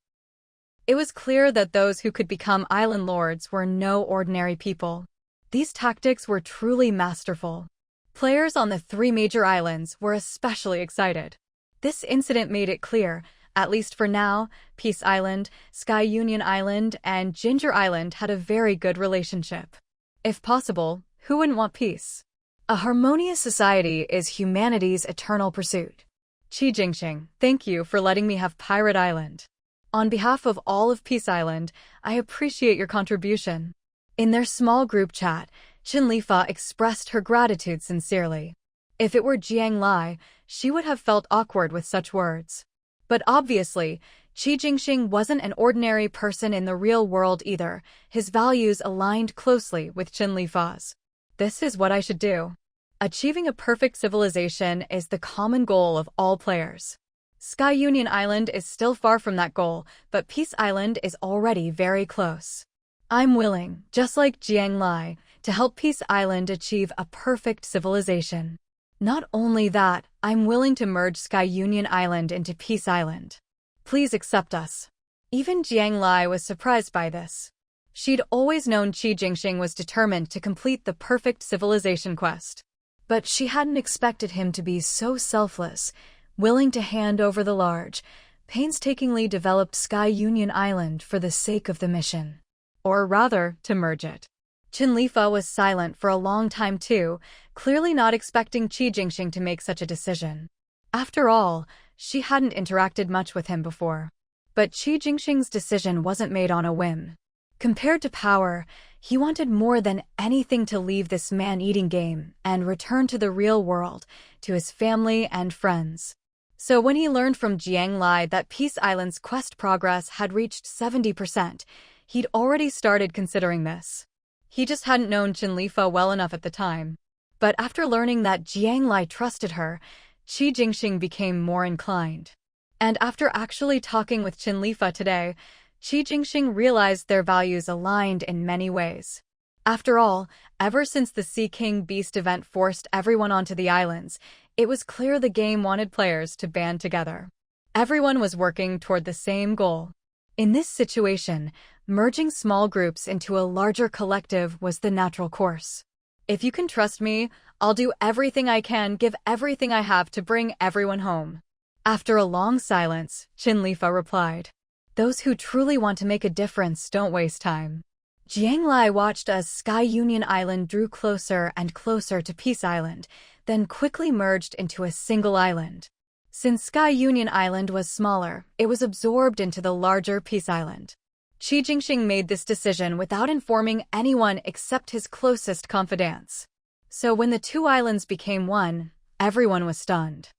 It was clear that those who could become island lords were no ordinary people. These tactics were truly masterful. Players on the 3 major islands were especially excited. This incident made it clear, at least for now, Peace Island, Sky Union Island, and Ginger Island had a very good relationship. If possible, who wouldn't want peace? A harmonious society is humanity's eternal pursuit. Qi, thank you for letting me have Pirate Island. On behalf of all of Peace Island, I appreciate your contribution. In their small group chat, Fa expressed her gratitude sincerely. If it were Jiang Lai, she would have felt awkward with such words. But obviously, Qi wasn't an ordinary person in the real world either. His values aligned closely with Fa's. This is what I should do. Achieving a perfect civilization is the common goal of all players. Sky Union Island is still far from that goal, but Peace Island is already very close. I'm willing, just like Jiang Lai, to help Peace Island achieve a perfect civilization. Not only that, I'm willing to merge Sky Union Island into Peace Island. Please accept us. Even Jiang Lai was surprised by this. She'd always known Qi was determined to complete the perfect civilization quest. But she hadn't expected him to be so selfless, willing to hand over the large, painstakingly developed Sky Union Island for the sake of the mission. Or rather, to merge it. Fa was silent for a long time too, clearly not expecting Qi to make such a decision. After all, she hadn't interacted much with him before. But Qi decision wasn't made on a whim. Compared to power, he wanted more than anything to leave this man-eating game and return to the real world, to his family and friends. So when he learned from Jiang Lai that Peace Island's quest progress had reached 70%, he'd already started considering this. He just hadn't known Fa well enough at the time. But after learning that Jiang Lai trusted her, Qi became more inclined. And after actually talking with Fa today, Qi realized their values aligned in many ways. After all, ever since the Sea King Beast event forced everyone onto the islands, it was clear the game wanted players to band together. Everyone was working toward the same goal. In this situation, merging small groups into a larger collective was the natural course. If you can trust me, I'll do everything I can, give everything I have to bring everyone home. After a long silence, Fa replied. Those who truly want to make a difference don't waste time. Jiang Lai watched as Sky Union Island drew closer and closer to Peace Island, then quickly merged into a single island. Since Sky Union Island was smaller, it was absorbed into the larger Peace Island. Qi made this decision without informing anyone except his closest confidants. So when the 2 islands became one, everyone was stunned.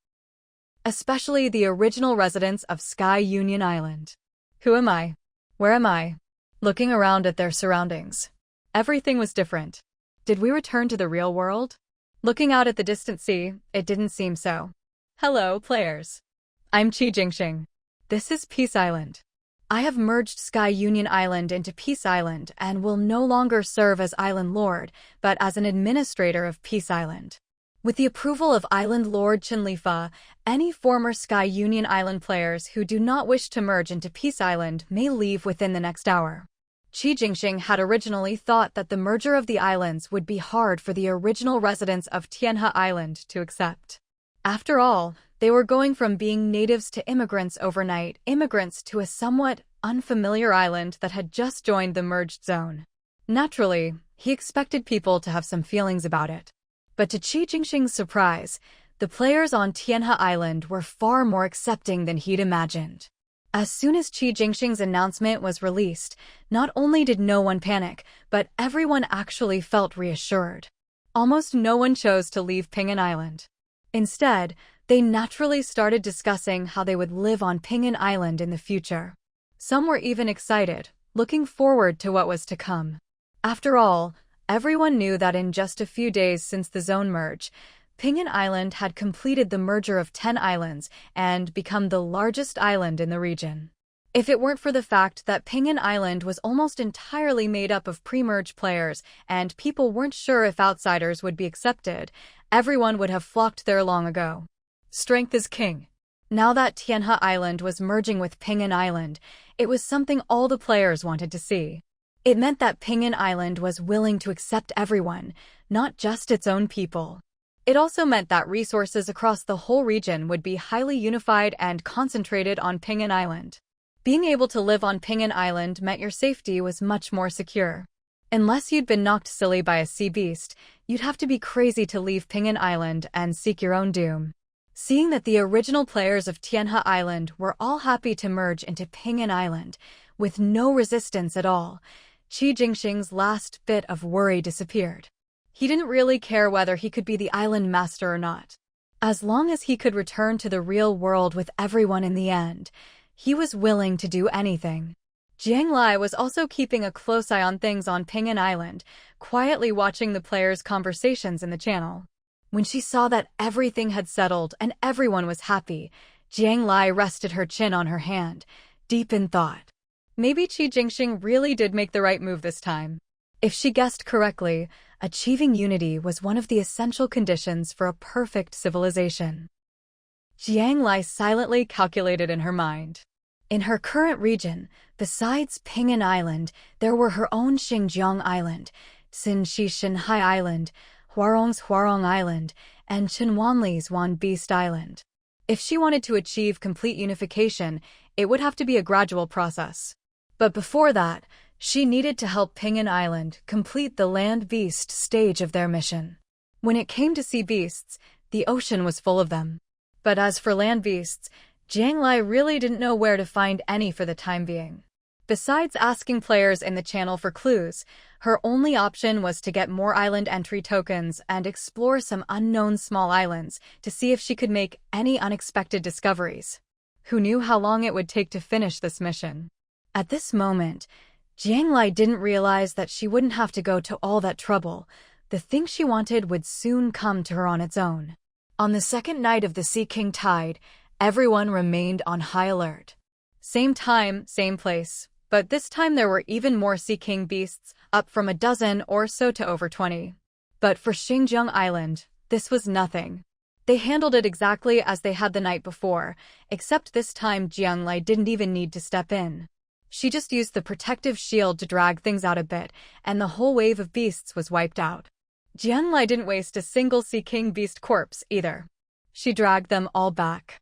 Especially the original residents of Sky Union Island. Who am I? Where am I? looking around at their surroundings. Everything was different. Did we return to the real world? Looking out at the distant sea, it didn't seem so. Hello, players. I'm Qi Jingxing. This is Peace Island. I have merged Sky Union Island into Peace Island and will no longer serve as Island Lord, but as an administrator of Peace Island. With the approval of Island Lord Chinlifa, any former Sky Union Island players who do not wish to merge into Peace Island may leave within the next hour. Qi Jingxing had originally thought that the merger of the islands would be hard for the original residents of Tianhe Island to accept. After all, they were going from being natives to immigrants overnight, immigrants to a somewhat unfamiliar island that had just joined the merged zone. Naturally, he expected people to have some feelings about it. But to Qi Jingxing's surprise, the players on Tianhe Island were far more accepting than he'd imagined. As soon as Qi Jingxing's announcement was released, not only did no one panic, but everyone actually felt reassured. Almost no one chose to leave Ping'an Island. Instead, they naturally started discussing how they would live on Ping'an Island in the future. Some were even excited, looking forward to what was to come. After all, everyone knew that in just a few days since the zone merge, Ping'an Island had completed the merger of 10 islands and become the largest island in the region. If it weren't for the fact that Ping'an Island was almost entirely made up of pre-merge players and people weren't sure if outsiders would be accepted, everyone would have flocked there long ago. Strength is king. Now that Tianhe Island was merging with Ping'an Island, it was something all the players wanted to see. It meant that Ping'an Island was willing to accept everyone, not just its own people. It also meant that resources across the whole region would be highly unified and concentrated on Ping'an Island. Being able to live on Ping'an Island meant your safety was much more secure. Unless you'd been knocked silly by a sea beast, you'd have to be crazy to leave Ping'an Island and seek your own doom. Seeing that the original players of Tianhe Island were all happy to merge into Ping'an Island, with no resistance at all, Qi Jingxing's last bit of worry disappeared. He didn't really care whether he could be the island master or not. As long as he could return to the real world with everyone in the end, he was willing to do anything. Jiang Lai was also keeping a close eye on things on Ping'an Island, quietly watching the players' conversations in the channel. When she saw that everything had settled and everyone was happy, Jiang Lai rested her chin on her hand, deep in thought. Maybe Qi Jingxing really did make the right move this time. If she guessed correctly, achieving unity was one of the essential conditions for a perfect civilization. Jiang Lai silently calculated in her mind. In her current region, besides Ping'an Island, there were her own Xinjiang Island, Xinxi Xinhai Island, Huarong's Huarong Island, and Qinwanli's Wan Beast Island. If she wanted to achieve complete unification, it would have to be a gradual process. But before that, she needed to help Ping'an Island complete the land beast stage of their mission. When it came to sea beasts, the ocean was full of them. But as for land beasts, Jiang Lai really didn't know where to find any for the time being. Besides asking players in the channel for clues, her only option was to get more island entry tokens and explore some unknown small islands to see if she could make any unexpected discoveries. Who knew how long it would take to finish this mission? At this moment, Jiang Lai didn't realize that she wouldn't have to go to all that trouble. The thing she wanted would soon come to her on its own. On the second night of the Sea King Tide, everyone remained on high alert. Same time, same place, but this time there were even more Sea King beasts, up from a dozen or so to over 20. But for Xinjiang Island, this was nothing. They handled it exactly as they had the night before, except this time Jiang Lai didn't even need to step in. She just used the protective shield to drag things out a bit, and the whole wave of beasts was wiped out. Jiang Lai didn't waste a single Sea King beast corpse either. She dragged them all back.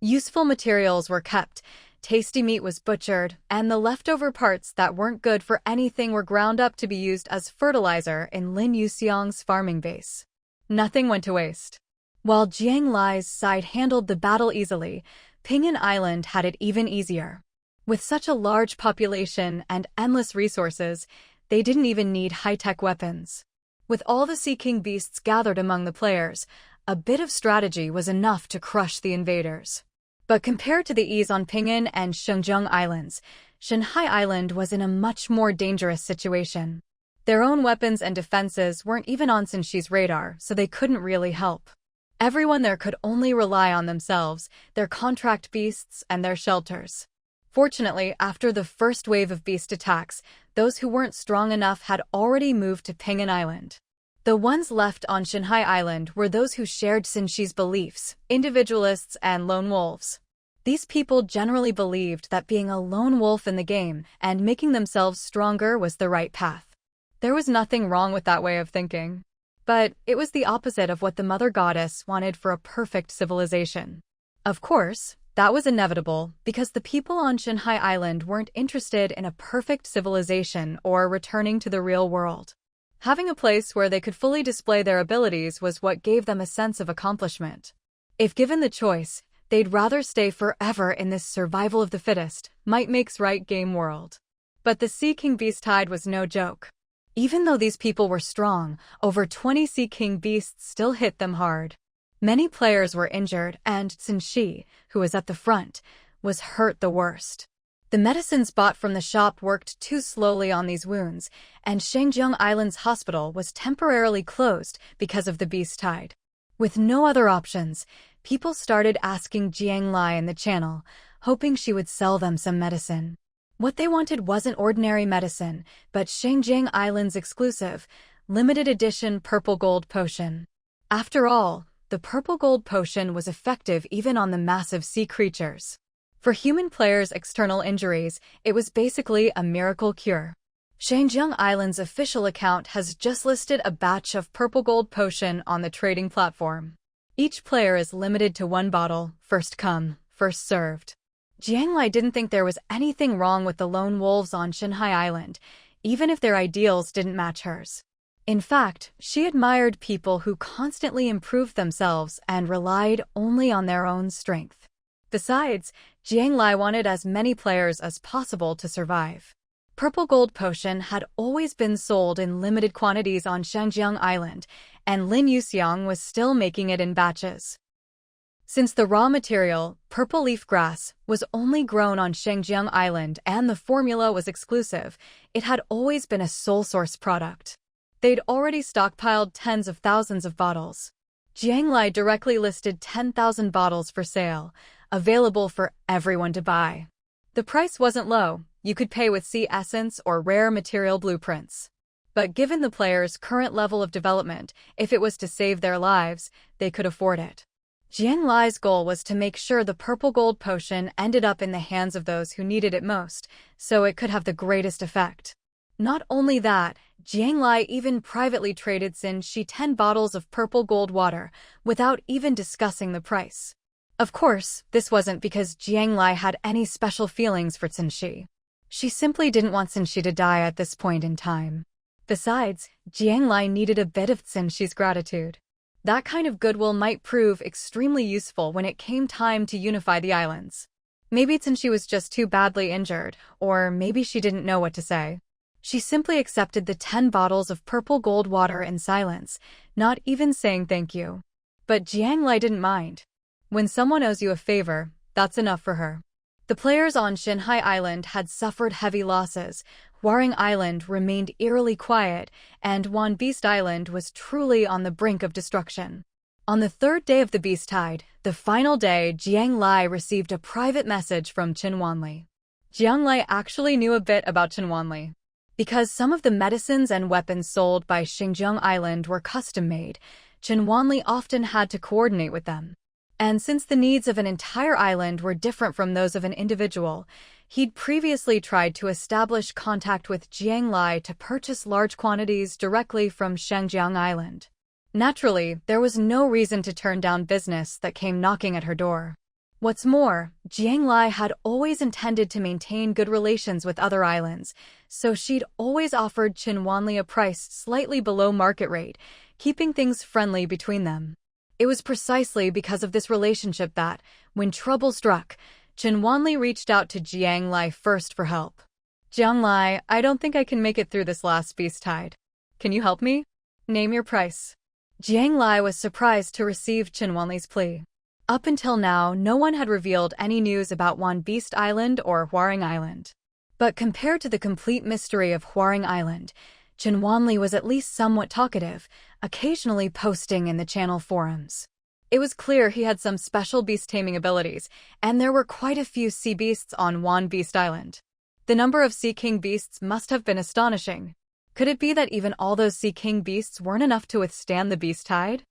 Useful materials were kept, tasty meat was butchered, and the leftover parts that weren't good for anything were ground up to be used as fertilizer in Lin Yuxiang's farming base. Nothing went to waste. While Jiang Lai's side handled the battle easily, Ping'an Island had it even easier. With such a large population and endless resources, they didn't even need high-tech weapons. With all the Sea King beasts gathered among the players, a bit of strategy was enough to crush the invaders. But compared to the ease on Ping'an and Xinjiang Islands, Shanghai Island was in a much more dangerous situation. Their own weapons and defenses weren't even on Sinchi's radar, so they couldn't really help. Everyone there could only rely on themselves, their contract beasts, and their shelters. Fortunately, after the first wave of beast attacks, those who weren't strong enough had already moved to Pingan Island. The ones left on Shanghai Island were those who shared Sinchi's beliefs, individualists and lone wolves. These people generally believed that being a lone wolf in the game and making themselves stronger was the right path. There was nothing wrong with that way of thinking. But it was the opposite of what the Mother Goddess wanted for a perfect civilization. Of course, that was inevitable because the people on Shanghai Island weren't interested in a perfect civilization or returning to the real world. Having a place where they could fully display their abilities was what gave them a sense of accomplishment. If given the choice, they'd rather stay forever in this survival of the fittest, might makes right game world. But the Sea King Beast Tide was no joke. Even though these people were strong, over 20 Sea King beasts still hit them hard. Many players were injured, and Sinchi, who was at the front, was hurt the worst. The medicines bought from the shop worked too slowly on these wounds, and Shangjiang Island's hospital was temporarily closed because of the beast tide. With no other options, people started asking Jiang Lai in the channel, hoping she would sell them some medicine. What they wanted wasn't ordinary medicine, but Shangjiang Island's exclusive, limited edition purple gold potion. After all, the purple gold potion was effective even on the massive sea creatures. For human players' external injuries, it was basically a miracle cure. Shangjiang Island's official account has just listed a batch of purple gold potion on the trading platform. Each player is limited to one bottle, first come, first served. Jiang Lai didn't think there was anything wrong with the lone wolves on Shanghai Island, even if their ideals didn't match hers. In fact, she admired people who constantly improved themselves and relied only on their own strength. Besides, Jiang Lai wanted as many players as possible to survive. Purple gold potion had always been sold in limited quantities on Shangjiang Island, and Lin Yuxiang was still making it in batches. Since the raw material, purple leaf grass, was only grown on Shangjiang Island and the formula was exclusive, it had always been a sole source product. They'd already stockpiled tens of thousands of bottles. Jiang Lai directly listed 10,000 bottles for sale, available for everyone to buy. The price wasn't low, you could pay with sea essence or rare material blueprints. But given the players' current level of development, if it was to save their lives, they could afford it. Jiang Lai's goal was to make sure the purple gold potion ended up in the hands of those who needed it most, so it could have the greatest effect. Not only that, Jiang Lai even privately traded Sinchi 10 bottles of purple gold water, without even discussing the price. Of course, this wasn't because Jiang Lai had any special feelings for Sinchi. She simply didn't want Sinchi to die at this point in time. Besides, Jiang Lai needed a bit of Sinchi's gratitude. That kind of goodwill might prove extremely useful when it came time to unify the islands. Maybe Sinchi was just too badly injured, or maybe she didn't know what to say. She simply accepted the 10 bottles of purple gold water in silence, not even saying thank you. But Jiang Lai didn't mind. When someone owes you a favor, that's enough for her. The players on Shanghai Island had suffered heavy losses, Waring Island remained eerily quiet, and Wan Beast Island was truly on the brink of destruction. On the third day of the Beast Tide, the final day, Jiang Lai received a private message from Qin Wanli. Jiang Lai actually knew a bit about Qin Wanli. Because some of the medicines and weapons sold by Shangjiang Island were custom-made, Qin Wanli often had to coordinate with them. And since the needs of an entire island were different from those of an individual, he'd previously tried to establish contact with Jiang Lai to purchase large quantities directly from Shangjiang Island. Naturally, there was no reason to turn down business that came knocking at her door. What's more, Jiang Lai had always intended to maintain good relations with other islands, so she'd always offered Qin Wanli a price slightly below market rate, keeping things friendly between them. It was precisely because of this relationship that, when trouble struck, Qin Wanli reached out to Jiang Lai first for help. Jiang Lai, I don't think I can make it through this last beast tide. Can you help me? Name your price. Jiang Lai was surprised to receive Qin Wanli's plea. Up until now, no one had revealed any news about Wan Beast Island or Waring Island. But compared to the complete mystery of Huaring Island, Jiang was at least somewhat talkative, occasionally posting in the channel forums. It was clear he had some special beast-taming abilities, and there were quite a few sea beasts on Wan Beast Island. The number of Sea King beasts must have been astonishing. Could it be that even all those Sea King beasts weren't enough to withstand the beast tide?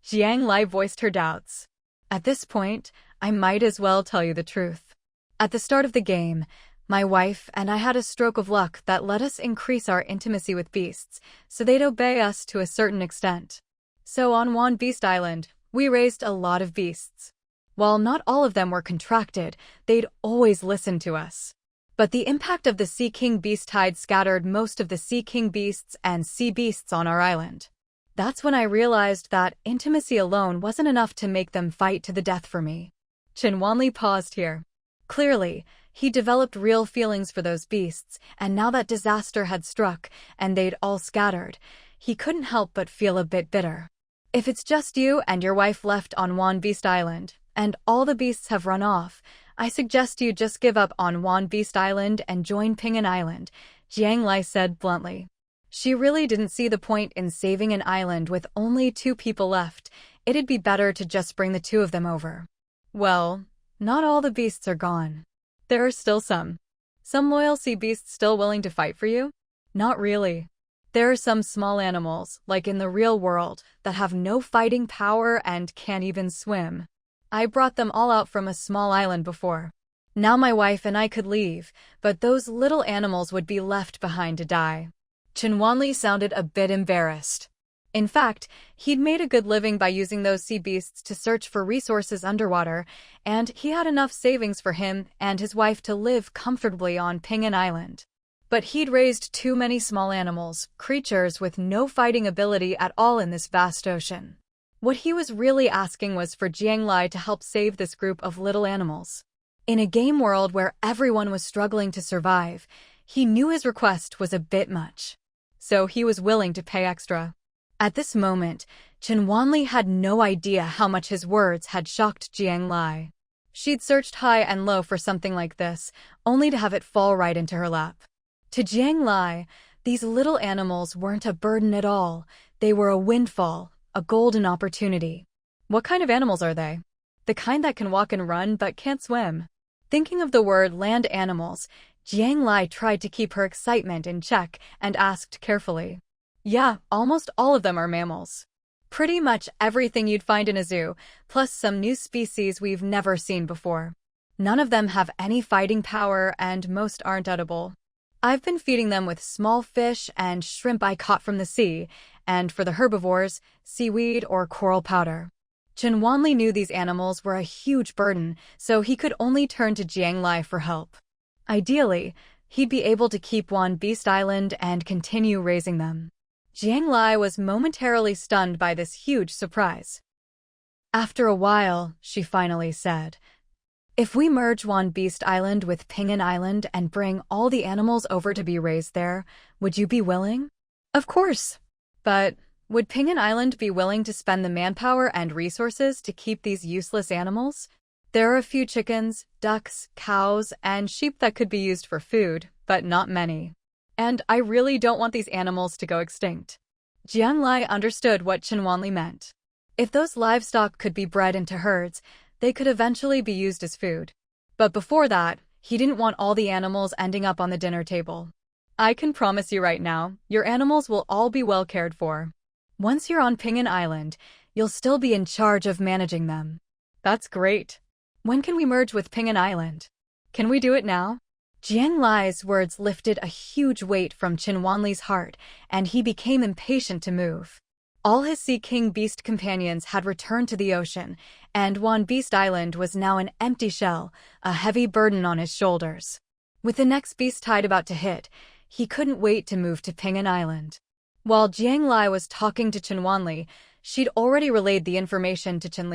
Jiang Lai voiced her doubts. At this point, I might as well tell you the truth. At the start of the game, my wife and I had a stroke of luck that let us increase our intimacy with beasts, so they'd obey us to a certain extent. So on Wan Beast Island, we raised a lot of beasts. While not all of them were contracted, they'd always listen to us. But the impact of the Sea King beast tide scattered most of the Sea King beasts and sea beasts on our island. That's when I realized that intimacy alone wasn't enough to make them fight to the death for me. Jiang paused here. Clearly, he developed real feelings for those beasts, and now that disaster had struck, and they'd all scattered, he couldn't help but feel a bit bitter. If it's just you and your wife left on Wan Beast Island, and all the beasts have run off, I suggest you just give up on Wan Beast Island and join Ping'an Island, Jiang Lai said bluntly. She really didn't see the point in saving an island with only 2 people left. It'd be better to just bring the 2 of them over. Well, not all the beasts are gone. There are still some. Some loyal sea beasts still willing to fight for you? Not really. There are some small animals, like in the real world, that have no fighting power and can't even swim. I brought them all out from a small island before. Now my wife and I could leave, but those little animals would be left behind to die. Jiang sounded a bit embarrassed. In fact, he'd made a good living by using those sea beasts to search for resources underwater, and he had enough savings for him and his wife to live comfortably on Ping'an Island. But he'd raised too many small animals, creatures with no fighting ability at all in this vast ocean. What he was really asking was for Jiang Lai to help save this group of little animals. In a game world where everyone was struggling to survive, he knew his request was a bit much. So he was willing to pay extra. At this moment, Jiang had no idea how much his words had shocked Jiang Lai. She'd searched high and low for something like this, only to have it fall right into her lap. To Jiang Lai, these little animals weren't a burden at all. They were a windfall, a golden opportunity. What kind of animals are they? The kind that can walk and run but can't swim. Thinking of the word land animals, Jiang Lai tried to keep her excitement in check and asked carefully. Yeah, almost all of them are mammals. Pretty much everything you'd find in a zoo, plus some new species we've never seen before. None of them have any fighting power and most aren't edible. I've been feeding them with small fish and shrimp I caught from the sea, and for the herbivores, seaweed or coral powder. Jiang knew these animals were a huge burden, so he could only turn to Jiang Lai for help. Ideally, he'd be able to keep Wan Beast Island and continue raising them. Jiang Lai was momentarily stunned by this huge surprise. After a while, she finally said, "If we merge Wan Beast Island with Ping'an Island and bring all the animals over to be raised there, would you be willing?" "Of course. But would Ping'an Island be willing to spend the manpower and resources to keep these useless animals? There are a few chickens, ducks, cows, and sheep that could be used for food, but not many. And I really don't want these animals to go extinct." Jiang Lai understood what Jiang meant. If those livestock could be bred into herds, they could eventually be used as food. But before that, he didn't want all the animals ending up on the dinner table. "I can promise you right now, your animals will all be well cared for. Once you're on Ping'an Island, you'll still be in charge of managing them." "That's great. When can we merge with Ping'an Island? Can we do it now?" Jiang Lai's words lifted a huge weight from Jiang heart, and he became impatient to move. All his Sea King beast companions had returned to the ocean, and Wan Beast Island was now an empty shell, a heavy burden on his shoulders. With the next beast tide about to hit, he couldn't wait to move to Ping'an Island. While Jiang Lai was talking to Jiang, she'd already relayed the information to Jiang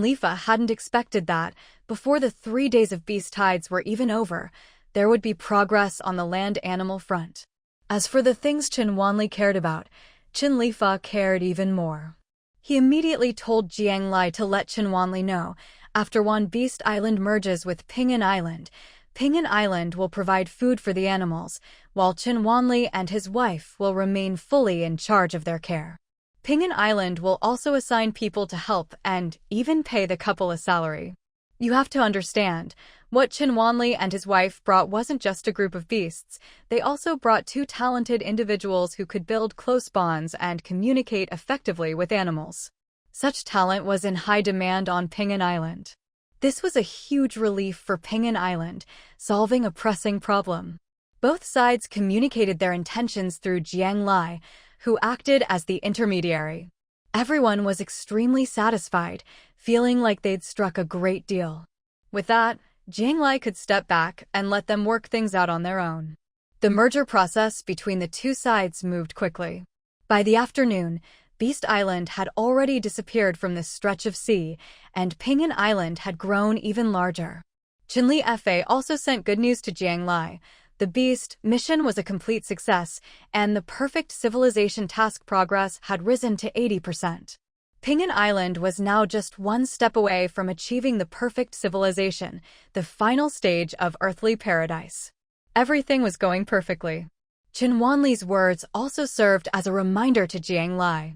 Li hadn't expected that, before the 3 days of beast tides were even over, there would be progress on the land animal front. As for the things Jiang cared about, Jiang Li cared even more. He immediately told Jiang Lai to let Jiang know, after Wan Beast Island merges with Ping'an Island, Pinyin Island will provide food for the animals, while Jiang and his wife will remain fully in charge of their care. Pinyin Island will also assign people to help and even pay the couple a salary. You have to understand, what Jiang and his wife brought wasn't just a group of beasts, they also brought two talented individuals who could build close bonds and communicate effectively with animals. Such talent was in high demand on Pinyin Island. This was a huge relief for Pinyin Island, solving a pressing problem. Both sides communicated their intentions through Jiang Lai, who acted as the intermediary. Everyone was extremely satisfied, feeling like they'd struck a great deal. With that, Jiang Lai could step back and let them work things out on their own. The merger process between the two sides moved quickly. By the afternoon, Beast Island had already disappeared from this stretch of sea, and Pinyin Island had grown even larger. Jiang Lai also sent good news to Jiang Lai. The Beast mission was a complete success, and the perfect civilization task progress had risen to 80%. Pinyin Island was now just one step away from achieving the perfect civilization, the final stage of earthly paradise. Everything was going perfectly. Jiang words also served as a reminder to Jiang Lai.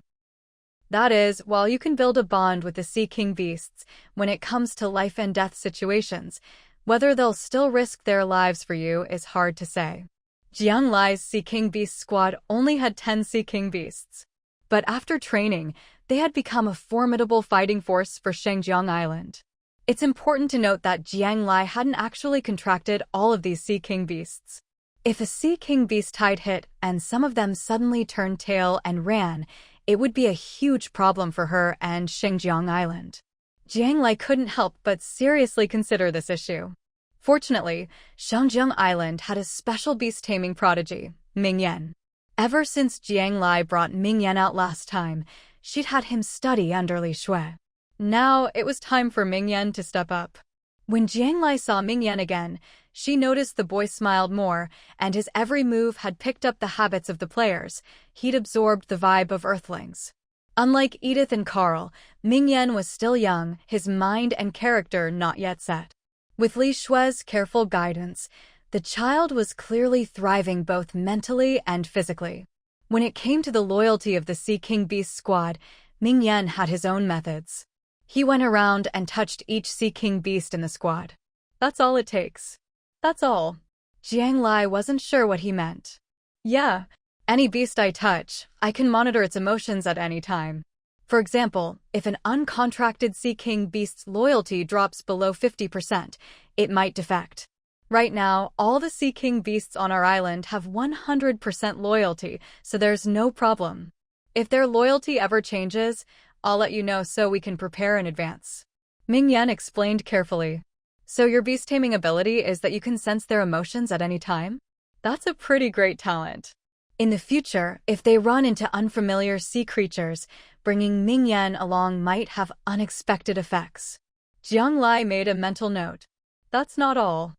That is, while you can build a bond with the Sea King beasts, when it comes to life and death situations, whether they'll still risk their lives for you is hard to say. Jiang Lai's Sea King Beast squad only had 10 Sea King beasts. But after training, they had become a formidable fighting force for Shangjiang Island. It's important to note that Jiang Lai hadn't actually contracted all of these Sea King beasts. If a Sea King beast tide hit and some of them suddenly turned tail and ran, it would be a huge problem for her and Shangjiang Island. Jiang Lai couldn't help but seriously consider this issue. Fortunately, Shangjiang Island had a special beast-taming prodigy, Mingyan. Ever since Jiang Lai brought Mingyan out last time, she'd had him study under Li Shui. Now it was time for Mingyan to step up. When Jiang Lai saw Mingyan again, she noticed the boy smiled more, and his every move had picked up the habits of the players. He'd absorbed the vibe of Earthlings. Unlike Edith and Carl, Mingyan was still young, his mind and character not yet set. With Li Shui's careful guidance, the child was clearly thriving both mentally and physically. When it came to the loyalty of the Sea King Beast squad, Mingyan had his own methods. He went around and touched each Sea King Beast in the squad. That's all it takes. That's all. Jiang Lai wasn't sure what he meant. Yeah, any beast I touch, I can monitor its emotions at any time. For example, if an uncontracted Sea King beast's loyalty drops below 50%, it might defect. Right now, all the Sea King beasts on our island have 100% loyalty, so there's no problem. If their loyalty ever changes, I'll let you know so we can prepare in advance. Mingyan explained carefully. So your beast-taming ability is that you can sense their emotions at any time? That's a pretty great talent. In the future, if they run into unfamiliar sea creatures, bringing Mingyan along might have unexpected effects. Jiang Lai made a mental note. That's not all.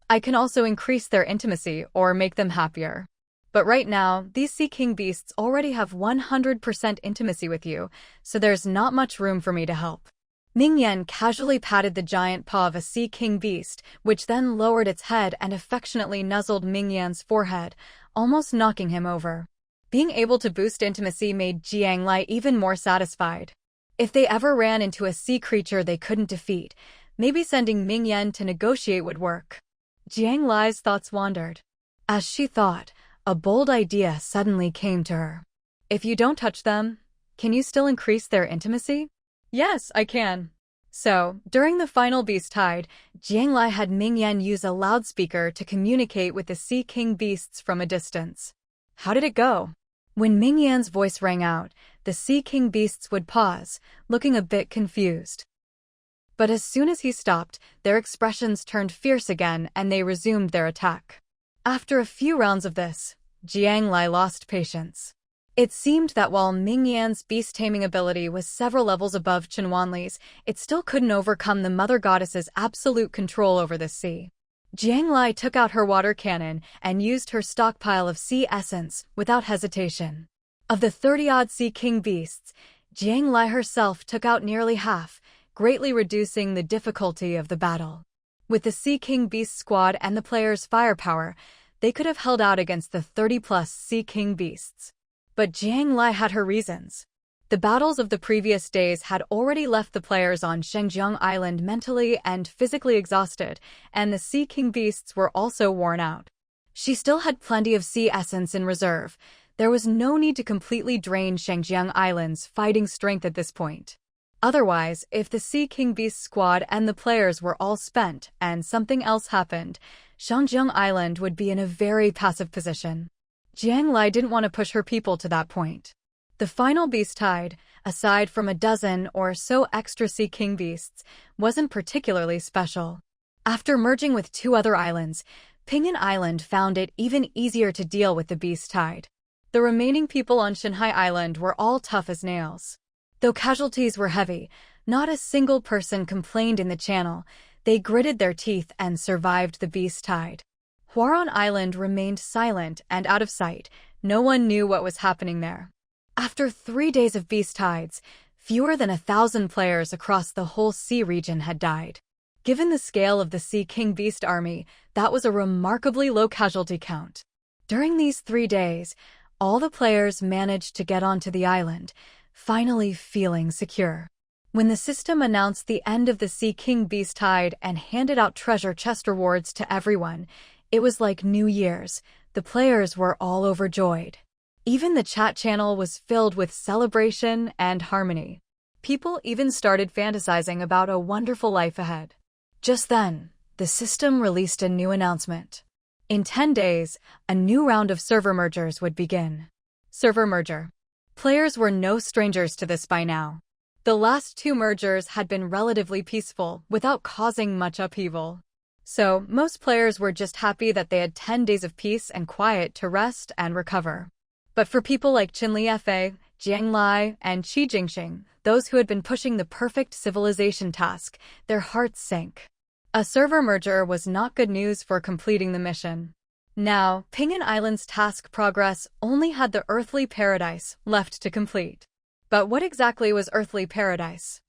I can also increase their intimacy or make them happier. But right now, these Sea King beasts already have 100% intimacy with you, so there's not much room for me to help. Mingyan casually patted the giant paw of a Sea King beast, which then lowered its head and affectionately nuzzled Mingyan's forehead, almost knocking him over. Being able to boost intimacy made Jiang Lai even more satisfied. If they ever ran into a sea creature they couldn't defeat, maybe sending Mingyan to negotiate would work. Jiang Lai's thoughts wandered. As she thought, a bold idea suddenly came to her. If you don't touch them, can you still increase their intimacy? Yes, I can. So, during the final beast tide, Jiang Lai had Mingyan use a loudspeaker to communicate with the Sea King beasts from a distance. How did it go? When Mingyan's voice rang out, the Sea King beasts would pause, looking a bit confused. But as soon as he stopped, their expressions turned fierce again and they resumed their attack. After a few rounds of this, Jiang Lai lost patience. It seemed that while Mingyan's beast-taming ability was several levels above Jiang, it still couldn't overcome the Mother Goddess's absolute control over the sea. Jiang Lai took out her water cannon and used her stockpile of sea essence without hesitation. Of the 30-odd Sea King beasts, Jiang Lai herself took out nearly half, greatly reducing the difficulty of the battle. With the Sea King Beast squad and the players' firepower, they could have held out against the 30-plus Sea King Beasts. But Jiang Lai had her reasons. The battles of the previous days had already left the players on Shengjiang Island mentally and physically exhausted, and the Sea King Beasts were also worn out. She still had plenty of sea essence in reserve. There was no need to completely drain Shengjiang Island's fighting strength at this point. Otherwise, if the Sea King Beast squad and the players were all spent and something else happened, Shengjiang Island would be in a very passive position. Jiang Lai didn't want to push her people to that point. The final beast tide, aside from a dozen or so extra Sea King Beasts, wasn't particularly special. After merging with 2 other islands, Pinyin Island found it even easier to deal with the beast tide. The remaining people on Shanhai Island were all tough as nails. Though casualties were heavy, not a single person complained in the channel. They gritted their teeth and survived the beast tide. Huaron Island remained silent and out of sight. No one knew what was happening there. After 3 days of beast tides, fewer than 1,000 players across the whole sea region had died. Given the scale of the Sea King Beast army, that was a remarkably low casualty count. During these 3 days, all the players managed to get onto the island, finally feeling secure. When the system announced the end of the Sea King Beast tide and handed out treasure chest rewards to everyone, it was like New Year's. The players were all overjoyed. Even the chat channel was filled with celebration and harmony. People even started fantasizing about a wonderful life ahead. Just then, the system released a new announcement. In 10 days, a new round of server mergers would begin. Server merger. Players were no strangers to this by now. The last 2 mergers had been relatively peaceful, without causing much upheaval. So, most players were just happy that they had 10 days of peace and quiet to rest and recover. But for people like Qinli Fa, Jiang Lai, and Qi Jingxing, those who had been pushing the perfect civilization task, their hearts sank. A server merger was not good news for completing the mission. Now, Pinyin Island's task progress only had the Earthly Paradise left to complete. But what exactly was Earthly Paradise?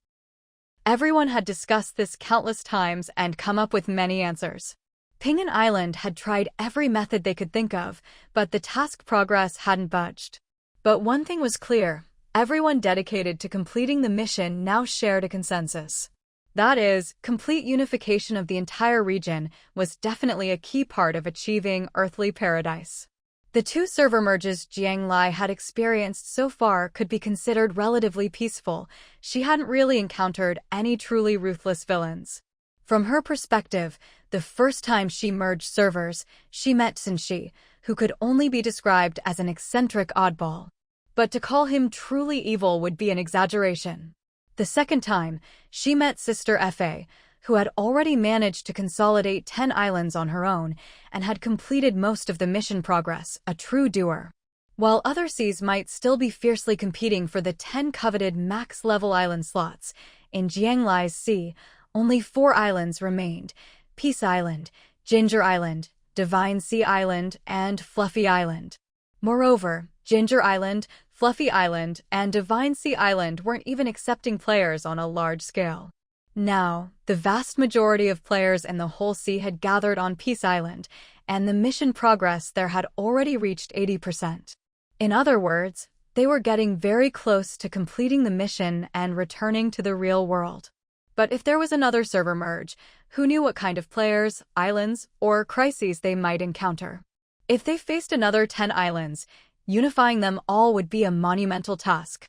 Everyone had discussed this countless times and come up with many answers. Pinyin Island had tried every method they could think of, but the task progress hadn't budged. But one thing was clear: everyone dedicated to completing the mission now shared a consensus. That is, complete unification of the entire region was definitely a key part of achieving Earthly Paradise. The 2 server merges Jiang Lai had experienced so far could be considered relatively peaceful. She hadn't really encountered any truly ruthless villains. From her perspective, the first time she merged servers, she met Sinshi, who could only be described as an eccentric oddball. But to call him truly evil would be an exaggeration. The second time, she met Sister Fa, who had already managed to consolidate 10 islands on her own and had completed most of the mission progress, a true doer. While other seas might still be fiercely competing for the 10 coveted max-level island slots, in Jiang Lai's sea, only 4 islands remained: Peace Island, Ginger Island, Divine Sea Island, and Fluffy Island. Moreover, Ginger Island, Fluffy Island, and Divine Sea Island weren't even accepting players on a large scale. Now, the vast majority of players in the whole sea had gathered on Peace Island, and the mission progress there had already reached 80%. In other words, they were getting very close to completing the mission and returning to the real world. But if there was another server merge, who knew what kind of players, islands, or crises they might encounter? If they faced another 10 islands, unifying them all would be a monumental task.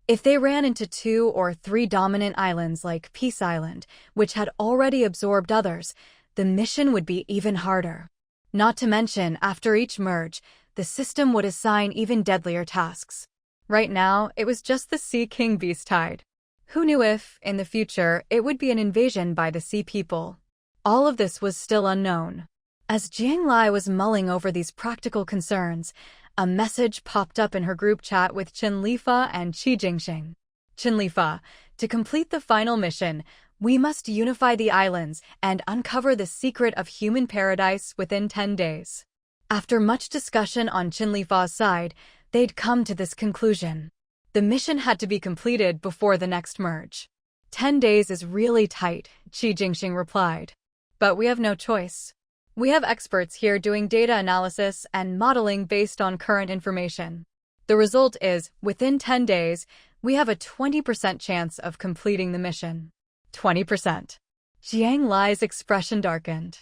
If they ran into 2 or 3 dominant islands like Peace Island, which had already absorbed others, the mission would be even harder. Not to mention, after each merge, the system would assign even deadlier tasks. Right now, it was just the Sea King Beast tide. Who knew if, in the future, it would be an invasion by the Sea People? All of this was still unknown. As Jiang Lai was mulling over these practical concerns, a message popped up in her group chat with Qinli Fa and Qi Jingxing. Qinli Fa, to complete the final mission, we must unify the islands and uncover the secret of human paradise within 10 days. After much discussion on Qinli Fa's side, they'd come to this conclusion. The mission had to be completed before the next merge. 10 days is really tight, Qi Jingxing replied. But we have no choice. We have experts here doing data analysis and modeling based on current information. The result is, within 10 days, we have a 20% chance of completing the mission. 20%. Jiang Lai's expression darkened.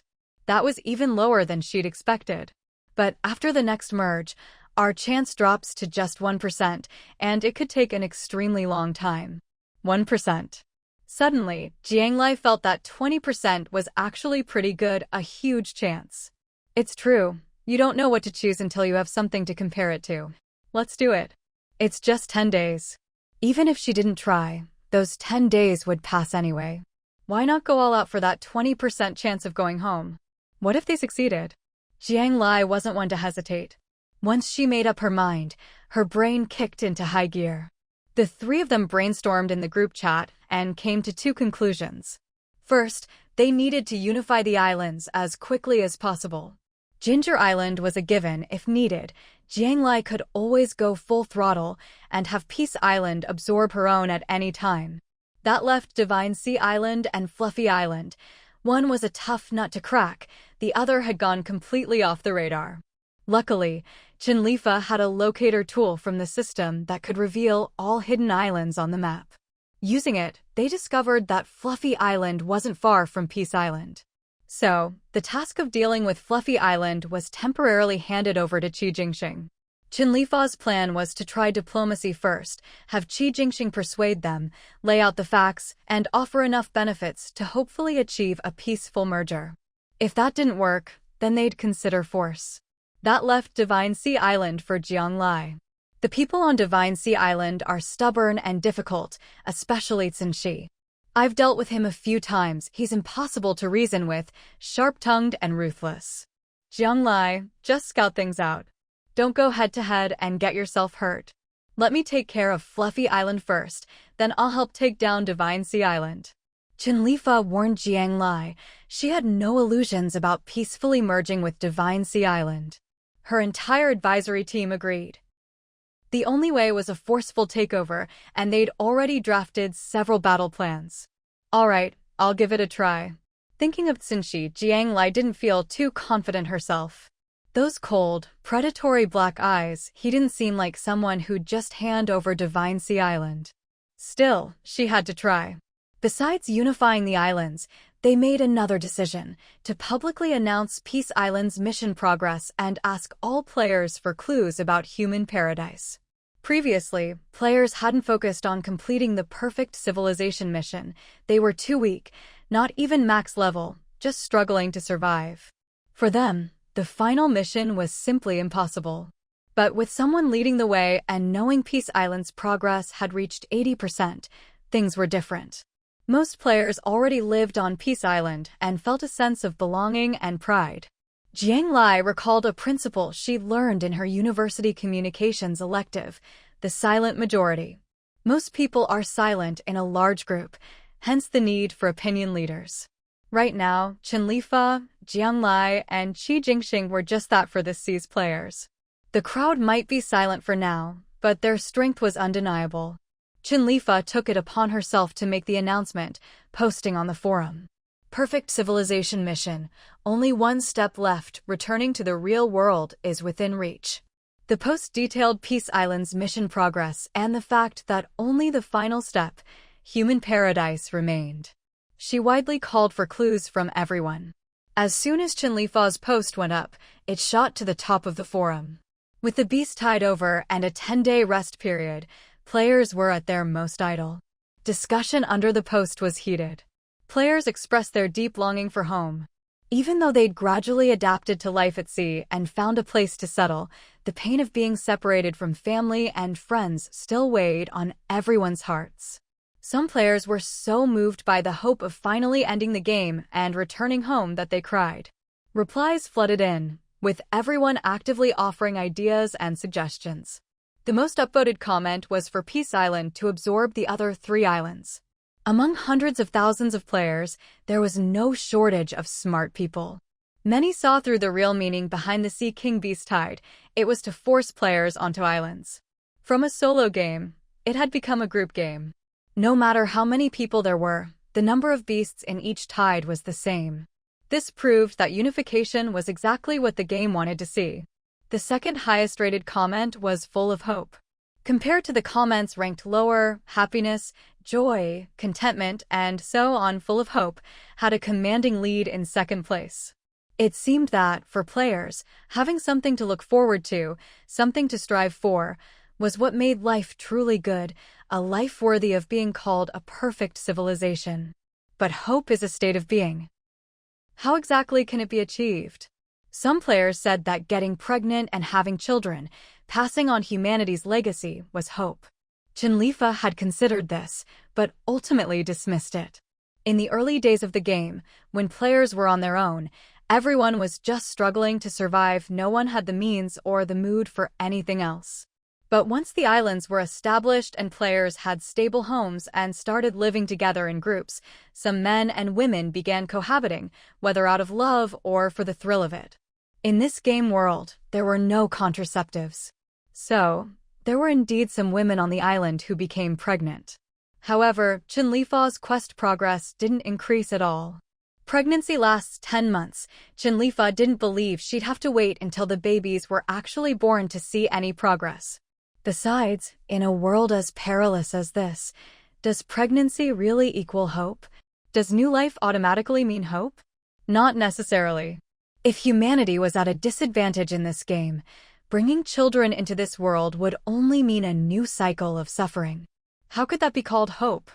That was even lower than she'd expected. But after the next merge, our chance drops to just 1%, and it could take an extremely long time. 1%. Suddenly, Jiang Lai felt that 20% was actually pretty good, a huge chance. It's true, you don't know what to choose until you have something to compare it to. Let's do it. It's just 10 days. Even if she didn't try, those 10 days would pass anyway. Why not go all out for that 20% chance of going home? What if they succeeded? Jiang Lai wasn't one to hesitate. Once she made up her mind, her brain kicked into high gear. The three of them brainstormed in the group chat and came to two conclusions. First, they needed to unify the islands as quickly as possible. Ginger Island was a given if needed. Jiang Lai could always go full throttle and have Peace Island absorb her own at any time. That left Divine Sea Island and Fluffy Island. One was a tough nut to crack, the other had gone completely off the radar. Luckily, Chinlifa had a locator tool from the system that could reveal all hidden islands on the map. Using it, they discovered that Fluffy Island wasn't far from Peace Island. So, the task of dealing with Fluffy Island was temporarily handed over to Qi Jingxing. Chinlifa's plan was to try diplomacy first, have Qi Jingxing persuade them, lay out the facts, and offer enough benefits to hopefully achieve a peaceful merger. If that didn't work, then they'd consider force. That left Divine Sea Island for Jiang Lai. The people on Divine Sea Island are stubborn and difficult, especially Cixi. I've dealt with him a few times, he's impossible to reason with, sharp-tongued and ruthless. Jiang Lai, just scout things out. Don't go head-to-head and get yourself hurt. Let me take care of Fluffy Island first, then I'll help take down Divine Sea Island. Chinlifa warned Jiang Lai. She had no illusions about peacefully merging with Divine Sea Island. Her entire advisory team agreed. The only way was a forceful takeover, and they'd already drafted several battle plans. All right, I'll give it a try. Thinking of Cixi, Jiang Lai didn't feel too confident herself. Those cold, predatory black eyes, he didn't seem like someone who'd just hand over Divine Sea Island. Still, she had to try. Besides unifying the islands, they made another decision, to publicly announce Peace Island's mission progress and ask all players for clues about human paradise. Previously, players hadn't focused on completing the perfect civilization mission. They were too weak, not even max level, just struggling to survive. For them, the final mission was simply impossible. But with someone leading the way and knowing Peace Island's progress had reached 80%, things were different. Most players already lived on Peace Island and felt a sense of belonging and pride. Jiang Lai recalled a principle she'd learned in her university communications elective, the silent majority. Most people are silent in a large group, hence the need for opinion leaders. Right now, Chinlifa, Jiang Lai, and Qi Jingxing were just that for this C's players. The crowd might be silent for now, but their strength was undeniable. Chinlifa took it upon herself to make the announcement, posting on the forum. Perfect civilization mission. Only one step left, returning to the real world is within reach. The post detailed Peace Island's mission progress and the fact that only the final step, human paradise, remained. She widely called for clues from everyone. As soon as Chinlifa's post went up, it shot to the top of the forum. With the beast tied over and a 10-day rest period, players were at their most idle. Discussion under the post was heated. Players expressed their deep longing for home. Even though they'd gradually adapted to life at sea and found a place to settle, the pain of being separated from family and friends still weighed on everyone's hearts. Some players were so moved by the hope of finally ending the game and returning home that they cried. Replies flooded in, with everyone actively offering ideas and suggestions. The most upvoted comment was for Peace Island to absorb the other 3 islands. Among hundreds of thousands of players, there was no shortage of smart people. Many saw through the real meaning behind the Sea King Beast Tide. It was to force players onto islands. From a solo game, it had become a group game. No matter how many people there were, the number of beasts in each tide was the same. This proved that unification was exactly what the game wanted to see. The second highest rated comment was full of hope. Compared to the comments ranked lower, happiness, joy, contentment, and so on, full of hope had a commanding lead in second place. It seemed that, for players, having something to look forward to, something to strive for, was what made life truly good, a life worthy of being called a perfect civilization. But hope is a state of being. How exactly can it be achieved? Some players said that getting pregnant and having children, passing on humanity's legacy, was hope. Chinlifa had considered this, but ultimately dismissed it. In the early days of the game, when players were on their own, everyone was just struggling to survive. No one had the means or the mood for anything else. But once the islands were established and players had stable homes and started living together in groups, some men and women began cohabiting, whether out of love or for the thrill of it. In this game world, there were no contraceptives. So, there were indeed some women on the island who became pregnant. However, Chinlifa's quest progress didn't increase at all. Pregnancy lasts 10 months. Chinlifa didn't believe she'd have to wait until the babies were actually born to see any progress. Besides, in a world as perilous as this, does pregnancy really equal hope? Does new life automatically mean hope? Not necessarily. If humanity was at a disadvantage in this game, bringing children into this world would only mean a new cycle of suffering. How could that be called hope?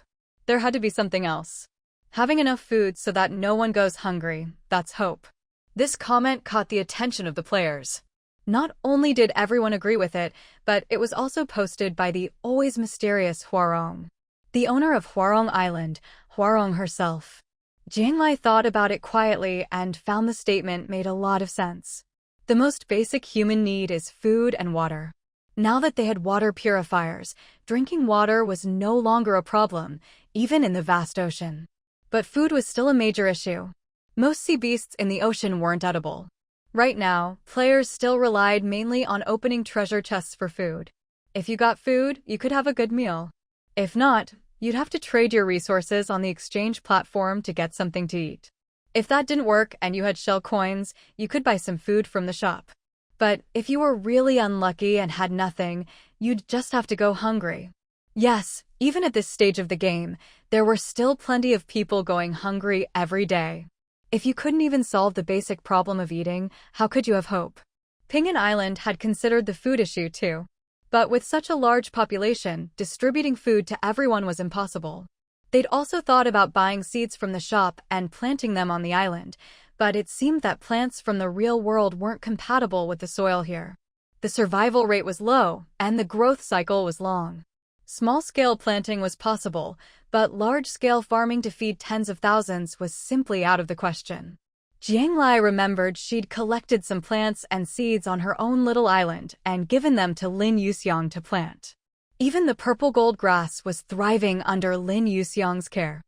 There had to be something else. Having enough food so that no one goes hungry, that's hope. This comment caught the attention of the players. Not only did everyone agree with it, but it was also posted by the always mysterious Huarong, the owner of Huarong Island, Huarong herself. Jiang Lai thought about it quietly and found the statement made a lot of sense. The most basic human need is food and water. Now that they had water purifiers, drinking water was no longer a problem, even in the vast ocean. But food was still a major issue. Most sea beasts in the ocean weren't edible. Right now, players still relied mainly on opening treasure chests for food. If you got food, you could have a good meal. If not, you'd have to trade your resources on the exchange platform to get something to eat. If that didn't work and you had shell coins, you could buy some food from the shop. But if you were really unlucky and had nothing, you'd just have to go hungry. Yes, even at this stage of the game, there were still plenty of people going hungry every day. If you couldn't even solve the basic problem of eating, how could you have hope? Pingan Island had considered the food issue too. But with such a large population, distributing food to everyone was impossible. They'd also thought about buying seeds from the shop and planting them on the island, but it seemed that plants from the real world weren't compatible with the soil here. The survival rate was low, and the growth cycle was long. Small-scale planting was possible, but large-scale farming to feed tens of thousands was simply out of the question. Jiang Lai remembered she'd collected some plants and seeds on her own little island and given them to Lin Yuxiang to plant. Even the purple gold grass was thriving under Lin Yuxiang's care.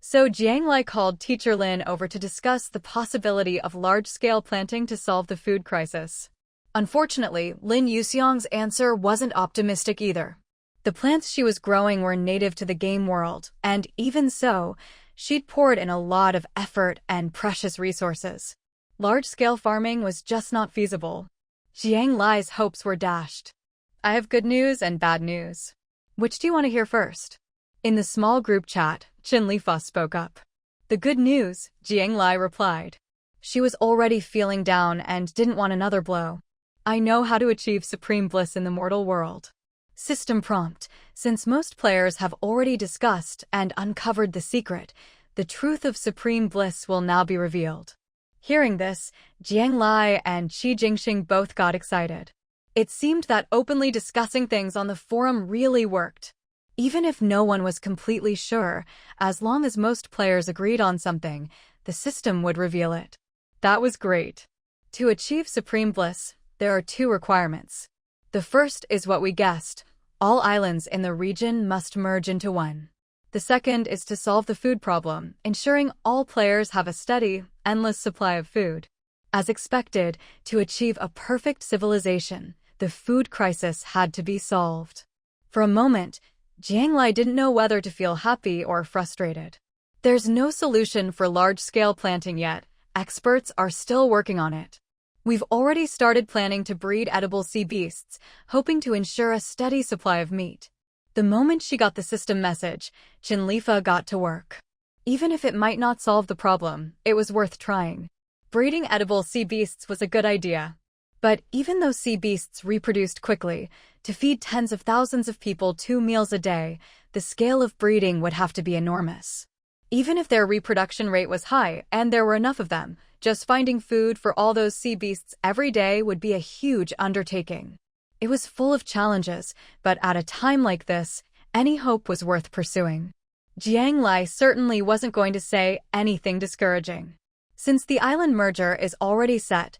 So Jiang Lai called Teacher Lin over to discuss the possibility of large-scale planting to solve the food crisis. Unfortunately, Lin Yuxiang's answer wasn't optimistic either. The plants she was growing were native to the game world, and even so, she'd poured in a lot of effort and precious resources. Large-scale farming was just not feasible. Jiang Lai's hopes were dashed. I have good news and bad news. Which do you want to hear first? In the small group chat, Chinlifa spoke up. The good news, Jiang Lai replied. She was already feeling down and didn't want another blow. I know how to achieve supreme bliss in the mortal world. System prompt. Since most players have already discussed and uncovered the secret, the truth of supreme bliss will now be revealed. Hearing this, Jiang Lai and Qi Jingxing both got excited. It seemed that openly discussing things on the forum really worked. Even if no one was completely sure, as long as most players agreed on something, the system would reveal it. That was great. To achieve supreme bliss, there are two requirements. The first is what we guessed. All islands in the region must merge into one. The second is to solve the food problem, ensuring all players have a steady, endless supply of food. As expected, to achieve a perfect civilization, the food crisis had to be solved. For a moment, Jiang Lai didn't know whether to feel happy or frustrated. There's no solution for large-scale planting yet, Experts are still working on it. We've already started planning to breed edible sea beasts, hoping to ensure a steady supply of meat. The moment she got the system message, Chinlifa got to work. Even if it might not solve the problem, it was worth trying. Breeding edible sea beasts was a good idea. But even though sea beasts reproduced quickly, to feed tens of thousands of people 2 meals a day, the scale of breeding would have to be enormous. Even if their reproduction rate was high and there were enough of them, just finding food for all those sea beasts every day would be a huge undertaking. It was full of challenges, but at a time like this, any hope was worth pursuing. Jiang Lai certainly wasn't going to say anything discouraging. Since the island merger is already set,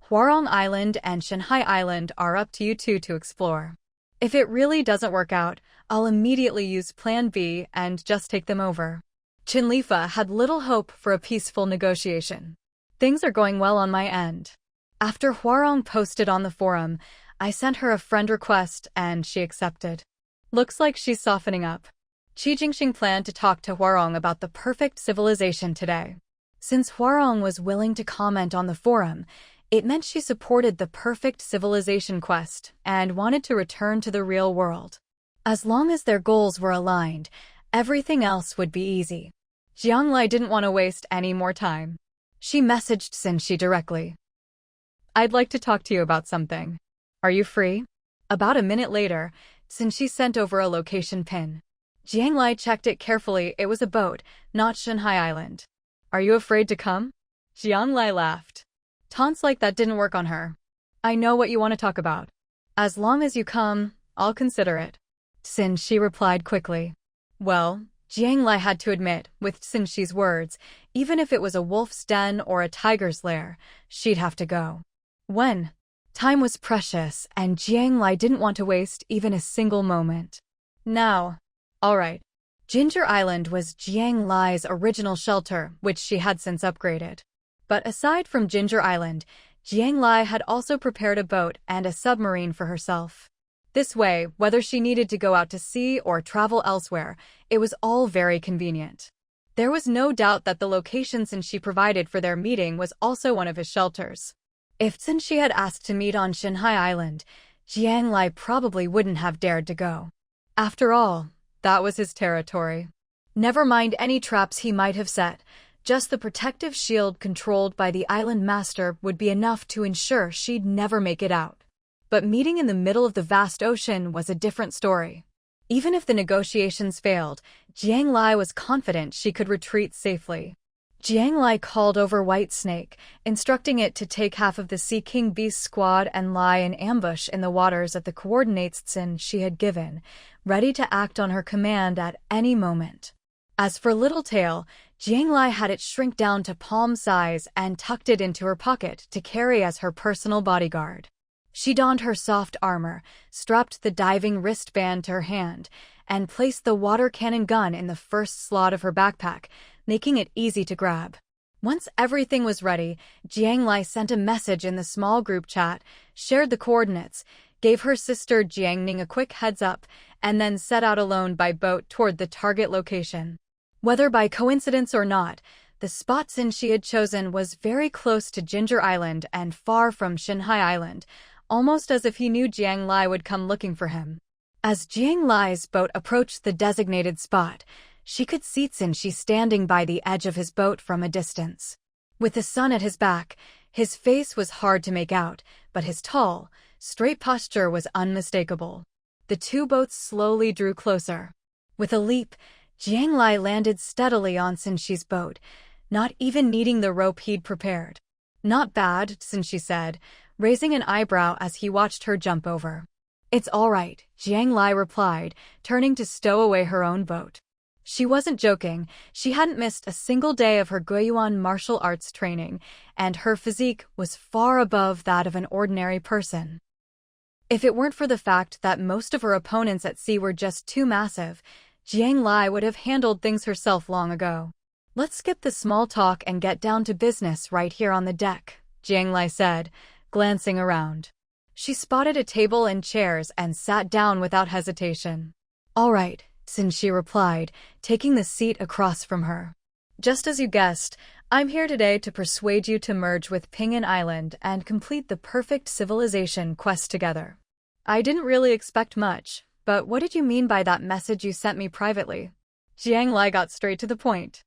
Hwarong Island and Shanghai Island are up to you two to explore. If it really doesn't work out, I'll immediately use Plan B and just take them over. Chinlifa had little hope for a peaceful negotiation. Things are going well on my end. After Hwarong posted on the forum, I sent her a friend request and she accepted. Looks like she's softening up. Qi Jingxing planned to talk to Hwarong about the perfect civilization today. Since Hwarong was willing to comment on the forum, it meant she supported the perfect civilization quest and wanted to return to the real world. As long as their goals were aligned, everything else would be easy. Jiang Lai didn't want to waste any more time. She messaged Xinxi directly. I'd like to talk to you about something. Are you free? About a minute later, Xinxi sent over a location pin. Jiang Lai checked it carefully. It was a boat, not Shanghai Island. Are you afraid to come? Jiang Lai laughed. Taunts like that didn't work on her. I know what you want to talk about. As long as you come, I'll consider it. Xinxi replied quickly. Well, Jiang Lai had to admit, with Xinxi's words, even if it was a wolf's den or a tiger's lair, she'd have to go. When? Time was precious, and Jiang Lai didn't want to waste even a single moment. Now. All right. Ginger Island was Jiang Lai's original shelter, which she had since upgraded. But aside from Ginger Island, Jiang Lai had also prepared a boat and a submarine for herself. This way, whether she needed to go out to sea or travel elsewhere, it was all very convenient. There was no doubt that the location Xinxi provided for their meeting was also one of his shelters. If Xinxi had asked to meet on Shanghai Island, Jiang Lai probably wouldn't have dared to go. After all, that was his territory. Never mind any traps he might have set, just the protective shield controlled by the island master would be enough to ensure she'd never make it out. But meeting in the middle of the vast ocean was a different story. Even if the negotiations failed, Jiang Lai was confident she could retreat safely. Jiang Lai called over White Snake, instructing it to take half of the Sea King Beast squad and lie in ambush in the waters at the coordinates she had given, ready to act on her command at any moment. As for Littletail, Jiang Lai had it shrink down to palm size and tucked it into her pocket to carry as her personal bodyguard. She donned her soft armor, strapped the diving wristband to her hand, and placed the water cannon gun in the first slot of her backpack, making it easy to grab. Once everything was ready, Jiang Lai sent a message in the small group chat, shared the coordinates, gave her sister Jiangning a quick heads-up, and then set out alone by boat toward the target location. Whether by coincidence or not, the spot Xinxi had chosen was very close to Ginger Island and far from Shanghai Island, almost as if he knew Jiang Lai would come looking for him. As Jiang Lai's boat approached the designated spot, she could see Xinxi standing by the edge of his boat from a distance. With the sun at his back, his face was hard to make out, but his tall, straight posture was unmistakable. The two boats slowly drew closer. With a leap, Jiang Lai landed steadily on Xinxi's boat, not even needing the rope he'd prepared. Not bad, Xinxi said, raising an eyebrow as he watched her jump over. It's all right, Jiang Lai replied, turning to stow away her own boat. She wasn't joking. She hadn't missed a single day of her Guiyuan martial arts training, and her physique was far above that of an ordinary person. If it weren't for the fact that most of her opponents at sea were just too massive, Jiang Lai would have handled things herself long ago. Let's skip the small talk and get down to business right here on the deck, Jiang Lai said, glancing around. She spotted a table and chairs and sat down without hesitation. All right, Xinxi replied, taking the seat across from her. Just as you guessed, I'm here today to persuade you to merge with Ping'an Island and complete the perfect civilization quest together. I didn't really expect much, but what did you mean by that message you sent me privately? Jiang Lai got straight to the point.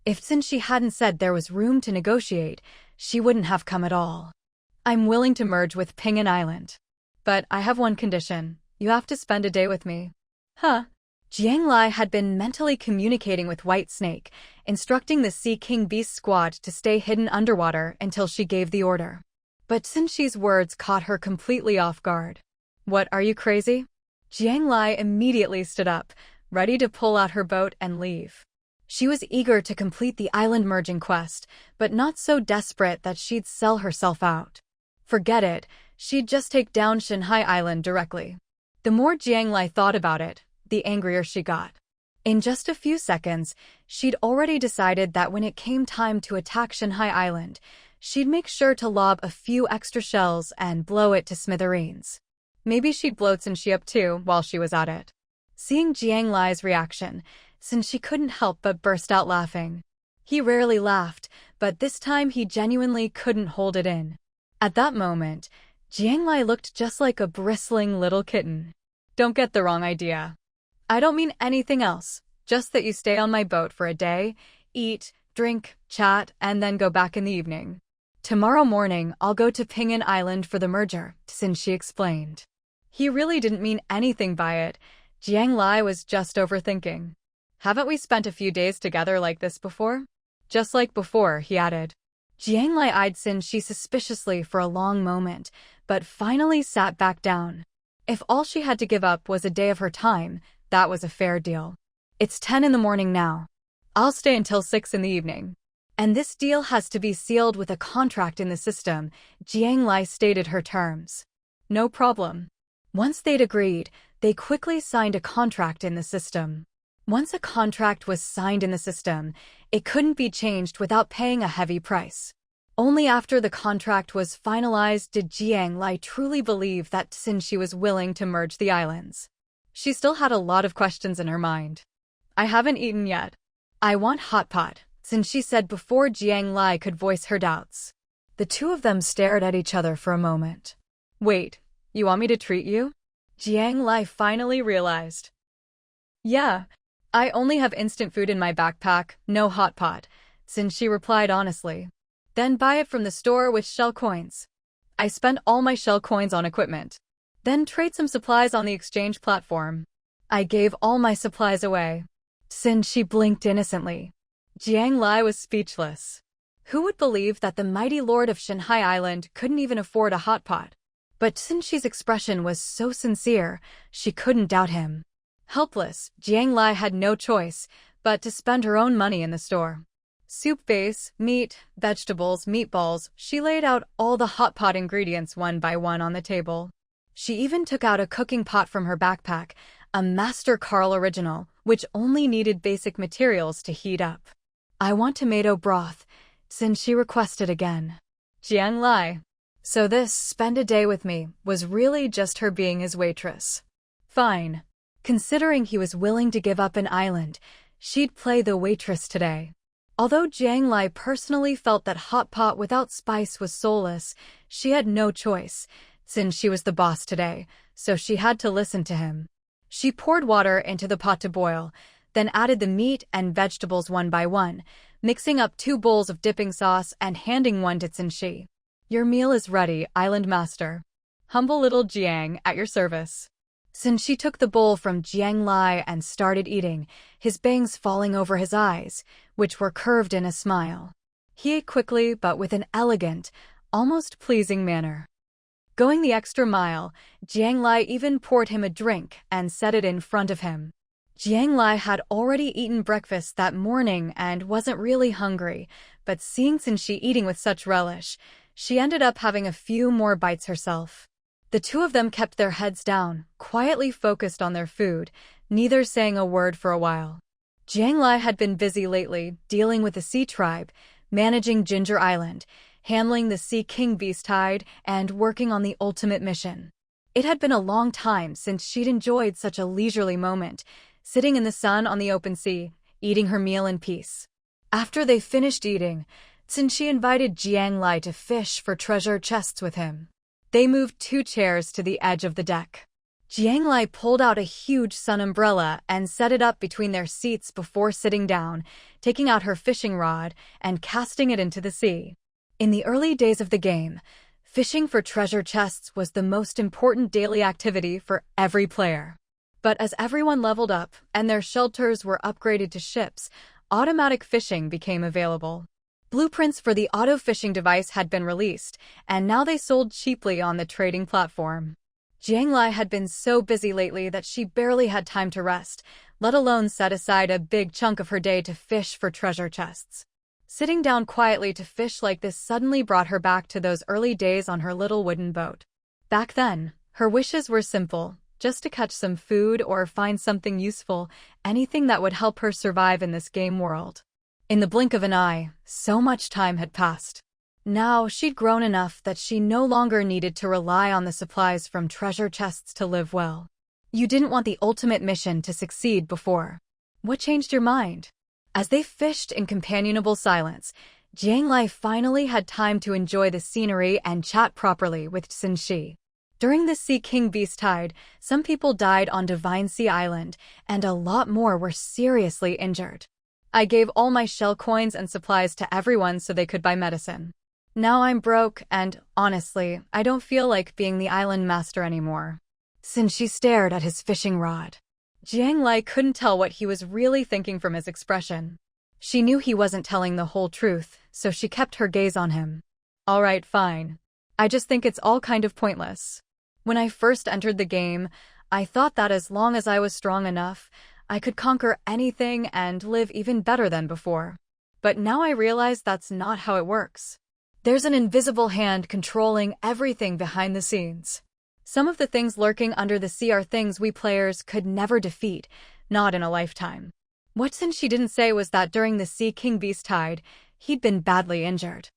Since she hadn't said there was room to negotiate, she wouldn't have come at all. I'm willing to merge with Ping'an Island. But I have one condition. You have to spend a day with me. Huh? Jiang Lai had been mentally communicating with White Snake, instructing the Sea King Beast squad to stay hidden underwater until she gave the order. But Xin Shi's words caught her completely off guard. What, are you crazy? Jiang Lai immediately stood up, ready to pull out her boat and leave. She was eager to complete the island merging quest, but not so desperate that she'd sell herself out. Forget it, she'd just take down Shanghai Island directly. The more Jiang Lai thought about it, the angrier she got. In just a few seconds, she'd already decided that when it came time to attack Shanghai Island, she'd make sure to lob a few extra shells and blow it to smithereens. Maybe she'd blow Xin Shi up too while she was at it. Seeing Jiang Lai's reaction, Xin Shi couldn't help but burst out laughing. He rarely laughed, but this time he genuinely couldn't hold it in. At that moment, Jiang Lai looked just like a bristling little kitten. Don't get the wrong idea. I don't mean anything else, just that you stay on my boat for a day, eat, drink, chat, and then go back in the evening. Tomorrow morning, I'll go to Ping'an Island for the merger, Xin Shi explained. He really didn't mean anything by it. Jiang Lai was just overthinking. Haven't we spent a few days together like this before? Just like before, he added. Jiang Lai eyed Xin Shi suspiciously for a long moment, but finally sat back down. If all she had to give up was a day of her time, that was a fair deal. It's 10 in the morning now. I'll stay until 6 in the evening. And this deal has to be sealed with a contract in the system, Jiang Lai stated her terms. No problem. Once they'd agreed, they quickly signed a contract in the system. Once a contract was signed in the system, it couldn't be changed without paying a heavy price. Only after the contract was finalized did Jiang Lai truly believe that Xin Shi was willing to merge the islands. She still had a lot of questions in her mind. I haven't eaten yet. I want hot pot, Xin Shi said before Jiang Lai could voice her doubts. The two of them stared at each other for a moment. Wait, you want me to treat you? Jiang Lai finally realized. Yeah, I only have instant food in my backpack, no hot pot, Xin Shi replied honestly. Then buy it from the store with shell coins. I spent all my shell coins on equipment. Then trade some supplies on the exchange platform. I gave all my supplies away. Xin Shi blinked innocently. Jiang Lai was speechless. Who would believe that the mighty lord of Shanghai Island couldn't even afford a hot pot? But Xin Shi's expression was so sincere, she couldn't doubt him. Helpless, Jiang Lai had no choice but to spend her own money in the store. Soup base, meat, vegetables, meatballs, she laid out all the hot pot ingredients one by one on the table. She even took out a cooking pot from her backpack, a Master Carl original, which only needed basic materials to heat up. I want tomato broth, Xin Shi requested again. Jiang Lai. So this, spend a day with me, was really just her being his waitress. Fine. Considering he was willing to give up an island, she'd play the waitress today. Although Jiang Lai personally felt that hot pot without spice was soulless, she had no choice, since she was the boss today, so she had to listen to him. She poured water into the pot to boil, then added the meat and vegetables one by one, mixing up 2 bowls of dipping sauce and handing one to Xin Shi. Your meal is ready, Island Master. Humble little Jiang, at your service. Xin Shi took the bowl from Jiang Lai and started eating, his bangs falling over his eyes, which were curved in a smile. He ate quickly but with an elegant, almost pleasing manner. Going the extra mile, Jiang Lai even poured him a drink and set it in front of him. Jiang Lai had already eaten breakfast that morning and wasn't really hungry, but seeing Xin Shi eating with such relish, she ended up having a few more bites herself. The two of them kept their heads down, quietly focused on their food, neither saying a word for a while. Jiang Lai had been busy lately, dealing with the Sea Tribe, managing Ginger Island, handling the Sea King Beast Tide, and working on the ultimate mission. It had been a long time since she'd enjoyed such a leisurely moment, sitting in the sun on the open sea, eating her meal in peace. After they finished eating, Xinxi invited Jiang Lai to fish for treasure chests with him. They moved 2 chairs to the edge of the deck. Jiang Lai pulled out a huge sun umbrella and set it up between their seats before sitting down, taking out her fishing rod and casting it into the sea. In the early days of the game, fishing for treasure chests was the most important daily activity for every player. But as everyone leveled up and their shelters were upgraded to ships, automatic fishing became available. Blueprints for the auto-fishing device had been released, and now they sold cheaply on the trading platform. Jiang Lai had been so busy lately that she barely had time to rest, let alone set aside a big chunk of her day to fish for treasure chests. Sitting down quietly to fish like this suddenly brought her back to those early days on her little wooden boat. Back then, her wishes were simple, just to catch some food or find something useful, anything that would help her survive in this game world. In the blink of an eye, so much time had passed. Now she'd grown enough that she no longer needed to rely on the supplies from treasure chests to live well. You didn't want the ultimate mission to succeed before. What changed your mind? As they fished in companionable silence, Jiang Lai finally had time to enjoy the scenery and chat properly with Xinxi. During the Sea King Beast Tide, some people died on Divine Sea Island, and a lot more were seriously injured. I gave all my shell coins and supplies to everyone so they could buy medicine. Now I'm broke and, honestly, I don't feel like being the island master anymore. Xinxi stared at his fishing rod. Jiang Lai couldn't tell what he was really thinking from his expression. She knew he wasn't telling the whole truth, so she kept her gaze on him. All right, fine. I just think it's all kind of pointless. When I first entered the game, I thought that as long as I was strong enough, I could conquer anything and live even better than before. But now I realize that's not how it works. There's an invisible hand controlling everything behind the scenes. Some of the things lurking under the sea are things we players could never defeat, not in a lifetime. What Xinxi didn't say was that during the Sea King Beast Tide, he'd been badly injured.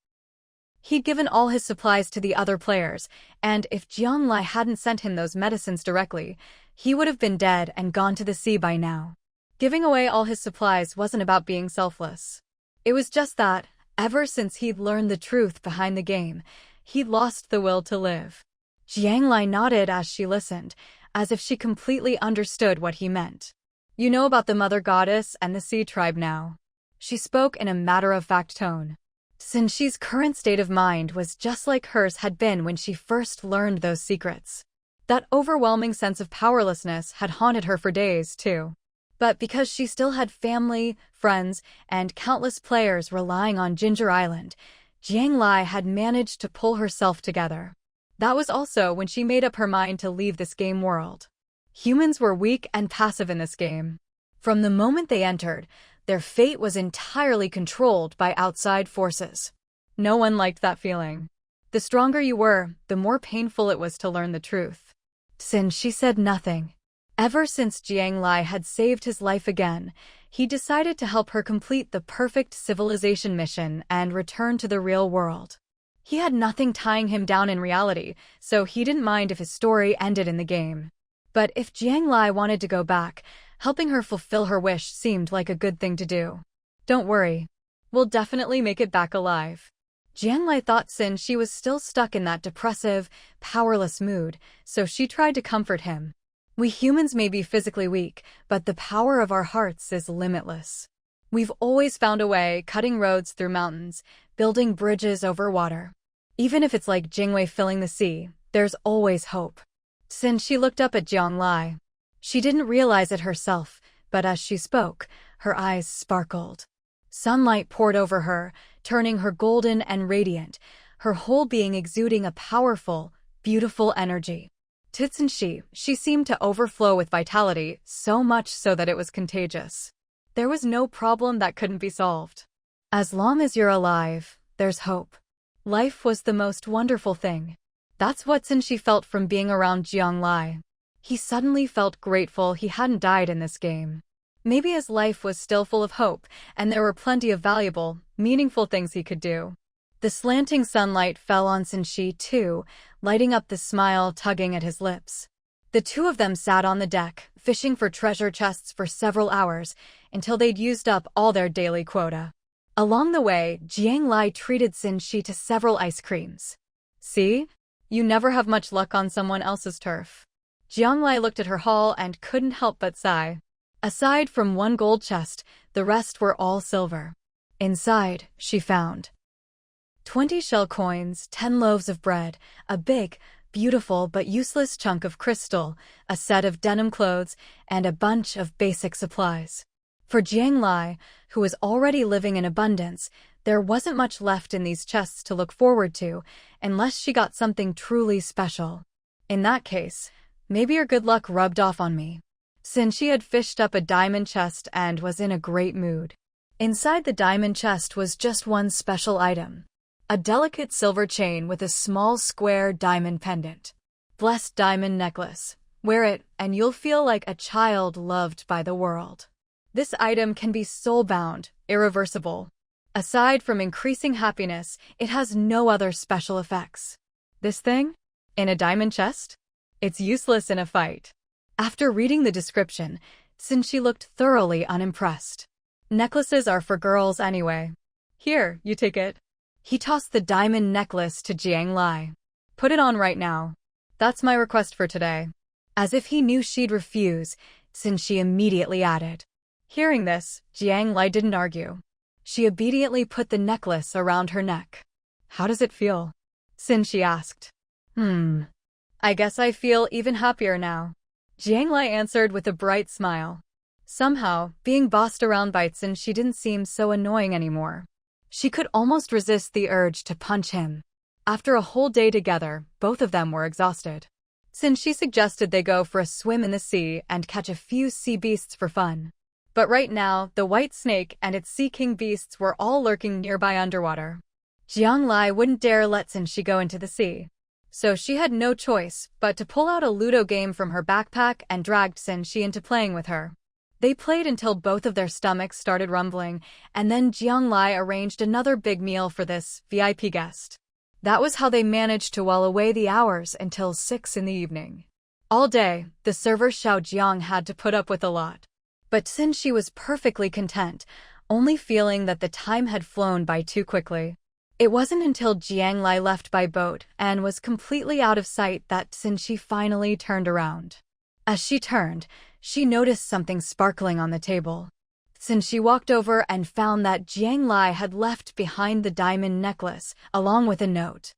He'd given all his supplies to the other players, and if Jiang Lai hadn't sent him those medicines directly, he would have been dead and gone to the sea by now. Giving away all his supplies wasn't about being selfless. It was just that, ever since he'd learned the truth behind the game, he'd lost the will to live. Jiang Lai nodded as she listened, as if she completely understood what he meant. You know about the Mother Goddess and the Sea Tribe now. She spoke in a matter-of-fact tone. Xinxi's current state of mind was just like hers had been when she first learned those secrets. That overwhelming sense of powerlessness had haunted her for days, too. But because she still had family, friends, and countless players relying on Ginger Island, Jiang Lai had managed to pull herself together. That was also when she made up her mind to leave this game world. Humans were weak and passive in this game. From the moment they entered, their fate was entirely controlled by outside forces. No one liked that feeling. The stronger you were, the more painful it was to learn the truth. Xinxi said nothing. Ever since Jiang Lai had saved his life again, he decided to help her complete the perfect civilization mission and return to the real world. He had nothing tying him down in reality, so he didn't mind if his story ended in the game. But if Jiang Lai wanted to go back, helping her fulfill her wish seemed like a good thing to do. Don't worry. We'll definitely make it back alive. Jiang Lai thought Xinxi was still stuck in that depressive, powerless mood, so she tried to comfort him. We humans may be physically weak, but the power of our hearts is limitless. We've always found a way, cutting roads through mountains, building bridges over water. Even if it's like Jingwei filling the sea, there's always hope. Xinxi looked up at Jiang Lai. She didn't realize it herself, but as she spoke, her eyes sparkled. Sunlight poured over her, turning her golden and radiant, her whole being exuding a powerful, beautiful energy. To Xinxi, she seemed to overflow with vitality, so much so that it was contagious. There was no problem that couldn't be solved. As long as you're alive, there's hope. Life was the most wonderful thing. That's what Xinxi felt from being around Jiang Lai. He suddenly felt grateful he hadn't died in this game. Maybe his life was still full of hope, and there were plenty of valuable, meaningful things he could do. The slanting sunlight fell on Xinxi too, lighting up the smile tugging at his lips. The two of them sat on the deck, fishing for treasure chests for several hours, until they'd used up all their daily quota. Along the way, Jiang Lai treated Xin to several ice creams. See? You never have much luck on someone else's turf. Jiang Lai looked at her haul and couldn't help but sigh. Aside from one gold chest, the rest were all silver. Inside, she found 20 shell coins, 10 loaves of bread, a big, beautiful but useless chunk of crystal, a set of denim clothes, and a bunch of basic supplies. For Jiang Lai, who was already living in abundance, there wasn't much left in these chests to look forward to, unless she got something truly special. In that case, maybe her good luck rubbed off on me. Since she had fished up a diamond chest and was in a great mood. Inside the diamond chest was just one special item. A delicate silver chain with a small square diamond pendant. Blessed diamond necklace. Wear it and you'll feel like a child loved by the world. This item can be soul-bound, irreversible. Aside from increasing happiness, it has no other special effects. This thing? In a diamond chest? It's useless in a fight. After reading the description, Xin looked thoroughly unimpressed. Necklaces are for girls anyway. Here, you take it. He tossed the diamond necklace to Jiang Lai. Put it on right now. That's my request for today. As if he knew she'd refuse, Xin immediately added. Hearing this, Jiang Lai didn't argue. She obediently put the necklace around her neck. How does it feel? Xin asked. I guess I feel even happier now. Jiang Lai answered with a bright smile. Somehow, being bossed around by Xin didn't seem so annoying anymore. She could almost resist the urge to punch him. After a whole day together, both of them were exhausted. Xin suggested they go for a swim in the sea and catch a few sea beasts for fun. But right now, the white snake and its sea king beasts were all lurking nearby underwater. Jiang Lai wouldn't dare let Xin go into the sea. So she had no choice but to pull out a Ludo game from her backpack and dragged Xin into playing with her. They played until both of their stomachs started rumbling, and then Jiang Lai arranged another big meal for this VIP guest. That was how they managed to while away the hours until 6 in the evening. All day, the server Xiao Jiang had to put up with a lot. But Xin was perfectly content, only feeling that the time had flown by too quickly. It wasn't until Jiang Lai left by boat and was completely out of sight that Xin finally turned around. As she turned, she noticed something sparkling on the table. Xin walked over and found that Jiang Lai had left behind the diamond necklace, along with a note.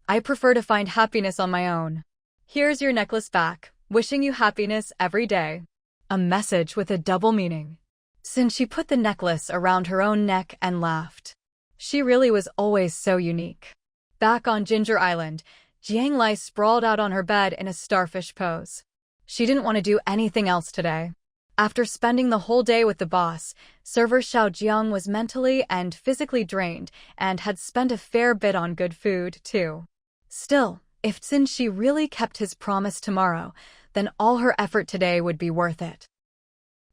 I prefer to find happiness on my own. Here's your necklace back, wishing you happiness every day. A message with a double meaning. Xin put the necklace around her own neck and laughed. She really was always so unique. Back on Ginger Island, Jiang Lai sprawled out on her bed in a starfish pose. She didn't want to do anything else today. After spending the whole day with the boss, server Xiao Jiang was mentally and physically drained and had spent a fair bit on good food, too. Still, if Xin really kept his promise tomorrow, then all her effort today would be worth it.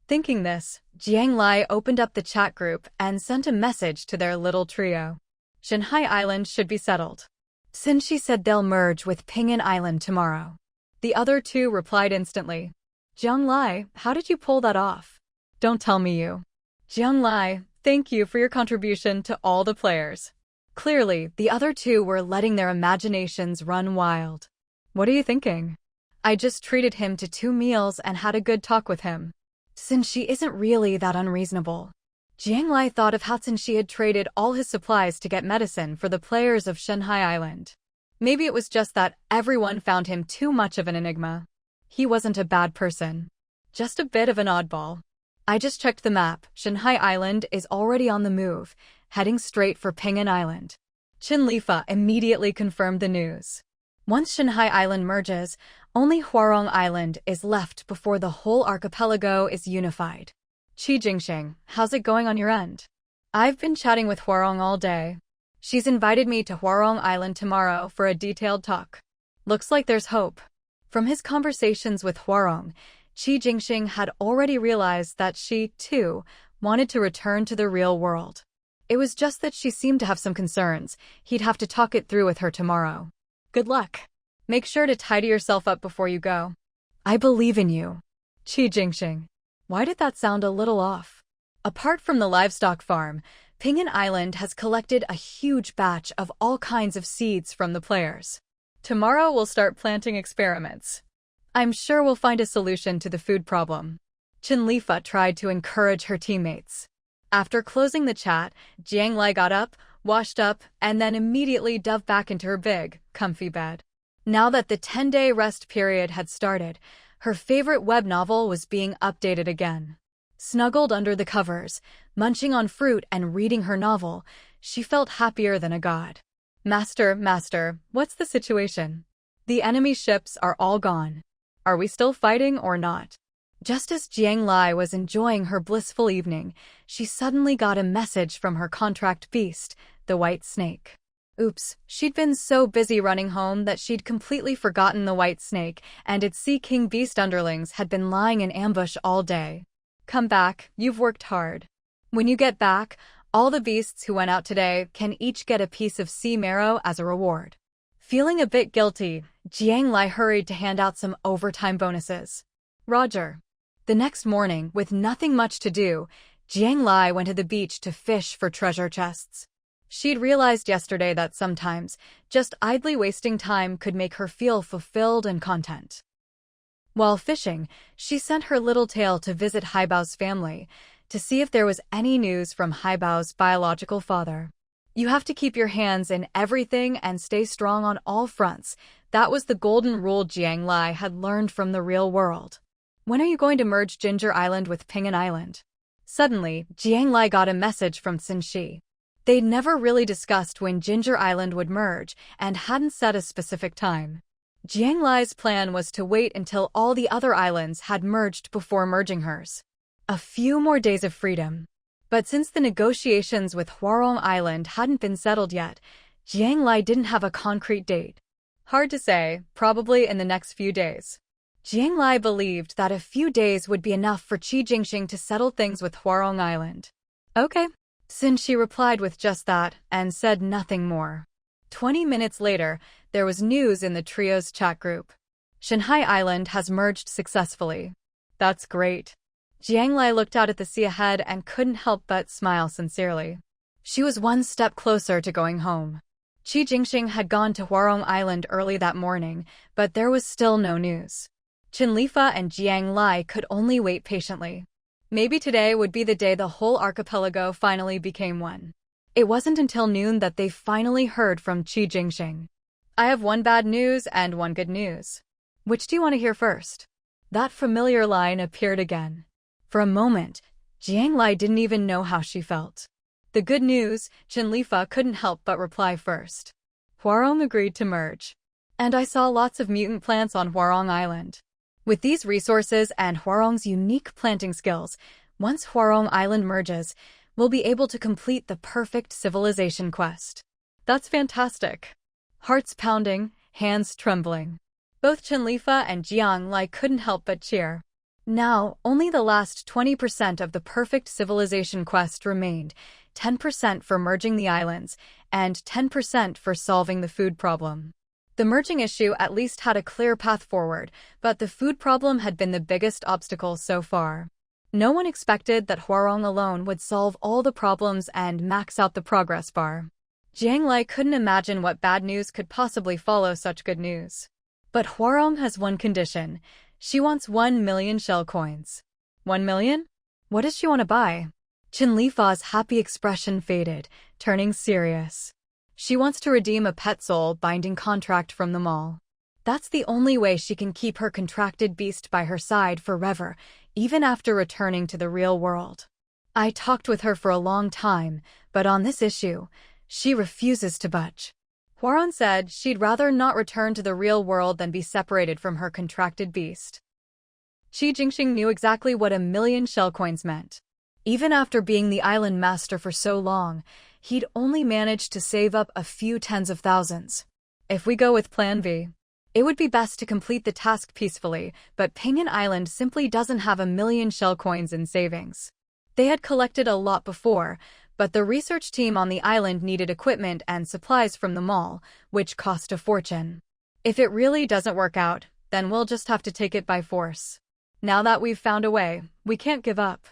Thinking this, Jiang Lai opened up the chat group and sent a message to their little trio. Shanghai Island should be settled. Xin said they'll merge with Ping'an Island tomorrow. The other two replied instantly. Jiang Lai, how did you pull that off? Don't tell me you. Jiang Lai, thank you for your contribution to all the players. Clearly, the other two were letting their imaginations run wild. What are you thinking? I just treated him to 2 meals and had a good talk with him. Xin isn't really that unreasonable. Jiang Lai thought of how Xin had traded all his supplies to get medicine for the players of Shanghai Island. Maybe it was just that everyone found him too much of an enigma. He wasn't a bad person. Just a bit of an oddball. I just checked the map. Shanghai Island is already on the move, heading straight for Ping'an Island. Qin Lifa immediately confirmed the news. Once Shanghai Island merges, only Huarong Island is left before the whole archipelago is unified. Qi Jingxing, how's it going on your end? I've been chatting with Huarong all day. She's invited me to Huarong Island tomorrow for a detailed talk. Looks like there's hope. From his conversations with Huarong, Qi Jingxing had already realized that she, too, wanted to return to the real world. It was just that she seemed to have some concerns. He'd have to talk it through with her tomorrow. Good luck. Make sure to tidy yourself up before you go. I believe in you. Qi Jingxing. Why did that sound a little off? Apart from the livestock farm, Pinyin Island has collected a huge batch of all kinds of seeds from the players. Tomorrow we'll start planting experiments. I'm sure we'll find a solution to the food problem. Chinlifa tried to encourage her teammates. After closing the chat, Jiang Lai got up, washed up, and then immediately dove back into her big, comfy bed. Now that the 10-day rest period had started, her favorite web novel was being updated again. Snuggled under the covers, munching on fruit and reading her novel, she felt happier than a god. Master, what's the situation? The enemy ships are all gone. Are we still fighting or not? Just as Jiang Lai was enjoying her blissful evening, she suddenly got a message from her contract beast, the white snake. Oops, she'd been so busy running home that she'd completely forgotten the white snake and its Sea King beast underlings had been lying in ambush all day. Come back, you've worked hard. When you get back, all the beasts who went out today can each get a piece of sea marrow as a reward. Feeling a bit guilty, Jiang Lai hurried to hand out some overtime bonuses. Roger. The next morning, with nothing much to do, Jiang Lai went to the beach to fish for treasure chests. She'd realized yesterday that sometimes, just idly wasting time could make her feel fulfilled and content. While fishing, she sent her little tail to visit Haibao's family, to see if there was any news from Haibao's biological father. You have to keep your hands in everything and stay strong on all fronts. That was the golden rule Jiang Lai had learned from the real world. When are you going to merge Ginger Island with Pinyin Island? Suddenly, Jiang Lai got a message from Xin. They'd never really discussed when Ginger Island would merge and hadn't set a specific time. Jiang Lai's plan was to wait until all the other islands had merged before merging hers. A few more days of freedom. But since the negotiations with Huarong Island hadn't been settled yet, Jiang Lai didn't have a concrete date. Hard to say, probably in the next few days. Jiang Lai believed that a few days would be enough for Qi Jingxing to settle things with Huarong Island. Okay. Xin replied with just that and said nothing more. 20 minutes later, there was news in the trio's chat group. Shanghai Island has merged successfully. That's great. Jiang Lai looked out at the sea ahead and couldn't help but smile sincerely. She was one step closer to going home. Qi Jingxing had gone to Huarong Island early that morning, but there was still no news. Chinlifa and Jiang Lai could only wait patiently. Maybe today would be the day the whole archipelago finally became one. It wasn't until noon that they finally heard from Qi Jingxing. I have one bad news and one good news. Which do you want to hear first? That familiar line appeared again. For a moment, Jiang Lai didn't even know how she felt. The good news, Chinlifa couldn't help but reply first. Huarong agreed to merge. And I saw lots of mutant plants on Huarong Island. With these resources and Huarong's unique planting skills, once Huarong Island merges, we'll be able to complete the perfect civilization quest. That's fantastic. Hearts pounding, hands trembling. Both Chinlifa and Jiang Lai couldn't help but cheer. Now, only the last 20% of the perfect civilization quest remained, 10% for merging the islands, and 10% for solving the food problem. The merging issue at least had a clear path forward, but the food problem had been the biggest obstacle so far. No one expected that Huarong alone would solve all the problems and max out the progress bar. Jiang Lai couldn't imagine what bad news could possibly follow such good news. But Huarong has one condition. She wants 1 million shell coins. 1 million? What does she want to buy? Chinlifa's happy expression faded, turning serious. She wants to redeem a pet soul binding contract from the mall. That's the only way she can keep her contracted beast by her side forever, even after returning to the real world. I talked with her for a long time, but on this issue, she refuses to budge. Huarong said she'd rather not return to the real world than be separated from her contracted beast. Qi Jingxing knew exactly what 1 million shell coins meant. Even after being the island master for so long, he'd only managed to save up a few tens of thousands. If we go with Plan B, it would be best to complete the task peacefully, but Pinyin Island simply doesn't have 1 million shell coins in savings. They had collected a lot before, but the research team on the island needed equipment and supplies from the mall, which cost a fortune. If it really doesn't work out, then we'll just have to take it by force. Now that we've found a way, we can't give up.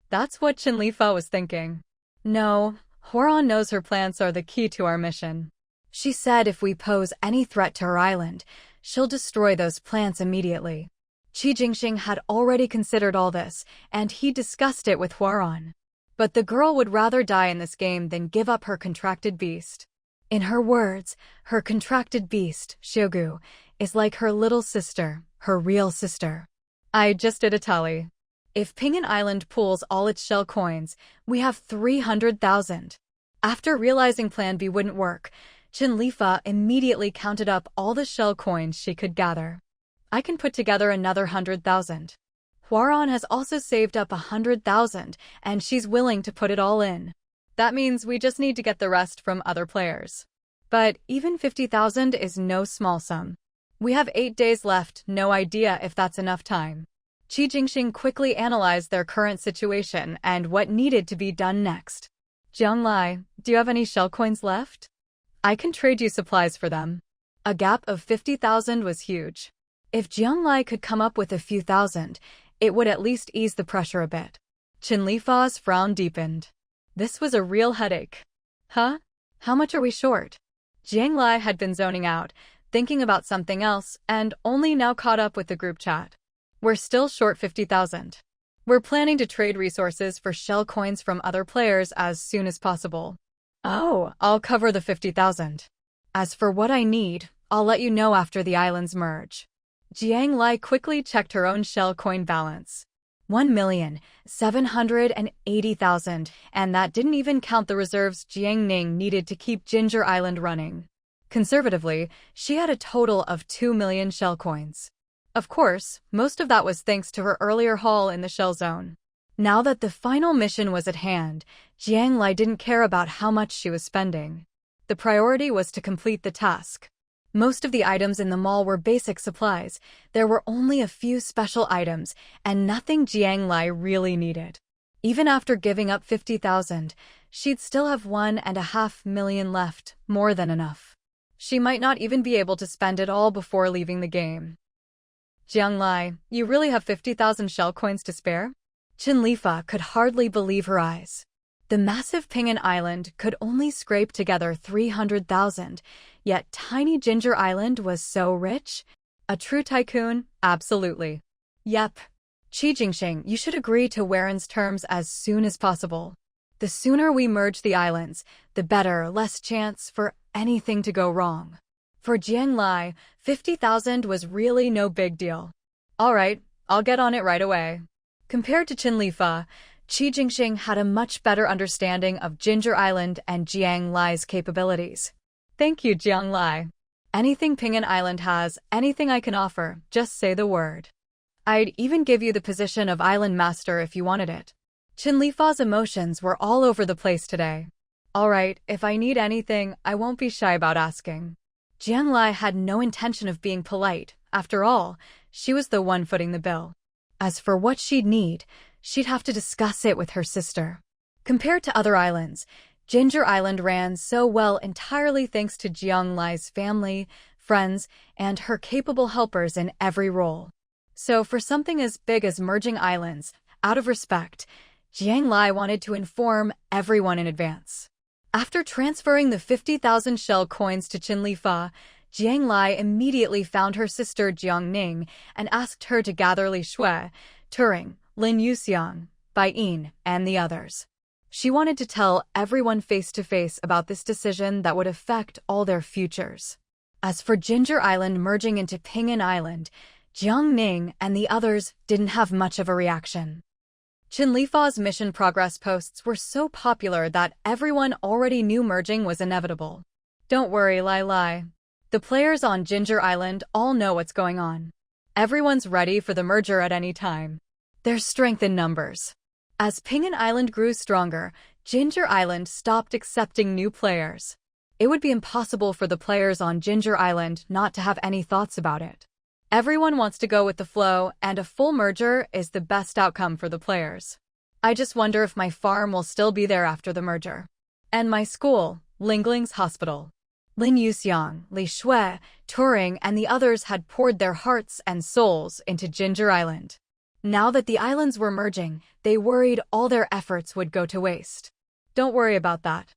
That's what Chinlifa was thinking. No, Huaran knows her plants are the key to our mission. She said if we pose any threat to her island, she'll destroy those plants immediately. Qi Jingxing had already considered all this, and he discussed it with Huaran. But the girl would rather die in this game than give up her contracted beast. In her words, her contracted beast, Xiugu, is like her little sister, her real sister. I just did a tally. If Pingan Island pools all its shell coins, we have 300,000. After realizing Plan B wouldn't work, Qinlifa immediately counted up all the shell coins she could gather. I can put together another 100,000. Huaran has also saved up 100,000, and she's willing to put it all in. That means we just need to get the rest from other players. But even 50,000 is no small sum. We have 8 days left, no idea if that's enough time. Qi Jingxing quickly analyzed their current situation and what needed to be done next. Jiang Lai, do you have any shell coins left? I can trade you supplies for them. A gap of 50,000 was huge. If Jiang Lai could come up with a few thousand, it would at least ease the pressure a bit. Qinlifa's frown deepened. This was a real headache. Huh? How much are we short? Jiang Lai had been zoning out, thinking about something else, and only now caught up with the group chat. We're still short 50,000. We're planning to trade resources for shell coins from other players as soon as possible. Oh, I'll cover the 50,000. As for what I need, I'll let you know after the islands merge. Jiang Lai quickly checked her own shell coin balance. 1,780,000, and that didn't even count the reserves Jiang Ning needed to keep Ginger Island running. Conservatively, she had a total of 2 million shell coins. Of course, most of that was thanks to her earlier haul in the shell zone. Now that the final mission was at hand, Jiang Lai didn't care about how much she was spending. The priority was to complete the task. Most of the items in the mall were basic supplies. There were only a few special items, and nothing Jiang Lai really needed. Even after giving up 50,000, she'd still have 1.5 million left, more than enough. She might not even be able to spend it all before leaving the game. Jiang Lai, you really have 50,000 shell coins to spare? Qinlifa could hardly believe her eyes. The massive Pingan Island could only scrape together 300,000, yet tiny Ginger Island was so rich. A true tycoon? Absolutely. Yep. Qi Jingxing, you should agree to Waren's terms as soon as possible. The sooner we merge the islands, the better, less chance for anything to go wrong. For Jiang Lai, 50,000 was really no big deal. All right, I'll get on it right away. Compared to Qinlifa, Qi Jingxing had a much better understanding of Ginger Island and Jiang Lai's capabilities. Thank you, Jiang Lai. Anything Pingan Island has, anything I can offer, just say the word. I'd even give you the position of Island Master if you wanted it. Qinlifa's emotions were all over the place today. All right, if I need anything, I won't be shy about asking. Jiang Lai had no intention of being polite. After all, she was the one footing the bill. As for what she'd need, she'd have to discuss it with her sister. Compared to other islands, Ginger Island ran so well entirely thanks to Jiang Lai's family, friends, and her capable helpers in every role. So for something as big as merging islands, out of respect, Jiang Lai wanted to inform everyone in advance. After transferring the 50,000 shell coins to Qinlifa, Jiang Lai immediately found her sister Jiang Ning and asked her to gather Li Shui, Turing, Lin Yuxiang, Bai Yin, and the others. She wanted to tell everyone face-to-face about this decision that would affect all their futures. As for Ginger Island merging into Pingan Island, Jiang Ning and the others didn't have much of a reaction. Qinlifa's mission progress posts were so popular that everyone already knew merging was inevitable. Don't worry, Lai Lai. The players on Ginger Island all know what's going on. Everyone's ready for the merger at any time. There's strength in numbers. As Pingan Island grew stronger, Ginger Island stopped accepting new players. It would be impossible for the players on Ginger Island not to have any thoughts about it. Everyone wants to go with the flow, and a full merger is the best outcome for the players. I just wonder if my farm will still be there after the merger. And my school, Lingling's Hospital. Lin Yuxiang, Li Shui, Turing, and the others had poured their hearts and souls into Ginger Island. Now that the islands were merging, they worried all their efforts would go to waste. Don't worry about that.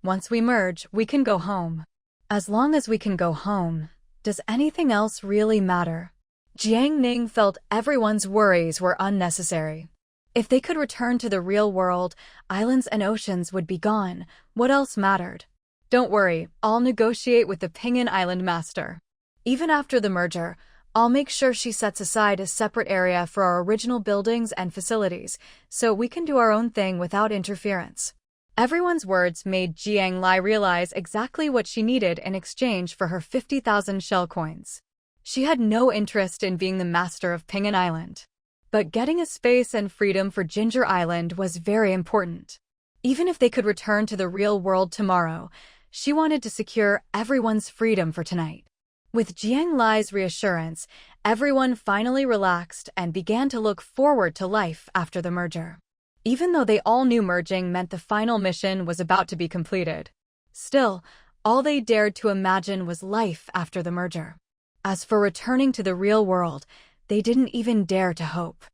Once we merge, we can go home. As long as we can go home, does anything else really matter? Jiang Ning felt everyone's worries were unnecessary. If they could return to the real world, islands and oceans would be gone. What else mattered? Don't worry, I'll negotiate with the Pinyin Island Master. Even after the merger, I'll make sure she sets aside a separate area for our original buildings and facilities, so we can do our own thing without interference. Everyone's words made Jiang Lai realize exactly what she needed in exchange for her 50,000 shell coins. She had no interest in being the master of Pinyin Island. But getting a space and freedom for Ginger Island was very important. Even if they could return to the real world tomorrow, she wanted to secure everyone's freedom for tonight. With Jiang Lai's reassurance, everyone finally relaxed and began to look forward to life after the merger. Even though they all knew merging meant the final mission was about to be completed. Still, all they dared to imagine was life after the merger. As for returning to the real world, they didn't even dare to hope.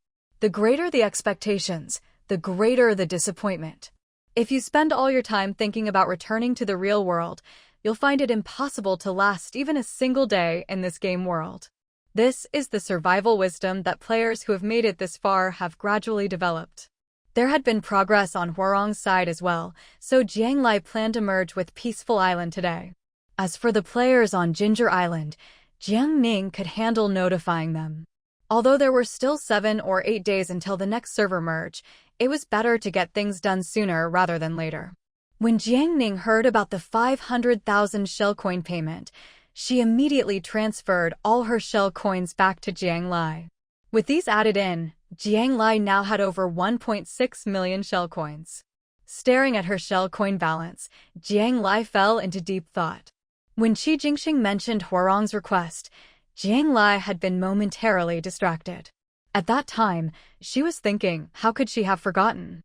The greater the expectations, the greater the disappointment. If you spend all your time thinking about returning to the real world, you'll find it impossible to last even a single day in this game world. This is the survival wisdom that players who have made it this far have gradually developed. There had been progress on Hwoarang's side as well, so Jiang Lai planned to merge with Peaceful Island today. As for the players on Ginger Island, Jiang Ning could handle notifying them. Although there were still 7 or 8 days until the next server merge, it was better to get things done sooner rather than later. When Jiang Ning heard about the 500,000 shell coin payment, she immediately transferred all her shell coins back to Jiang Lai. With these added in, Jiang Lai now had over 1.6 million shell coins. Staring at her shell coin balance, Jiang Lai fell into deep thought. When Qi Jingxing mentioned Hwoarang's request, Jiang Lai had been momentarily distracted. At that time, she was thinking, how could she have forgotten?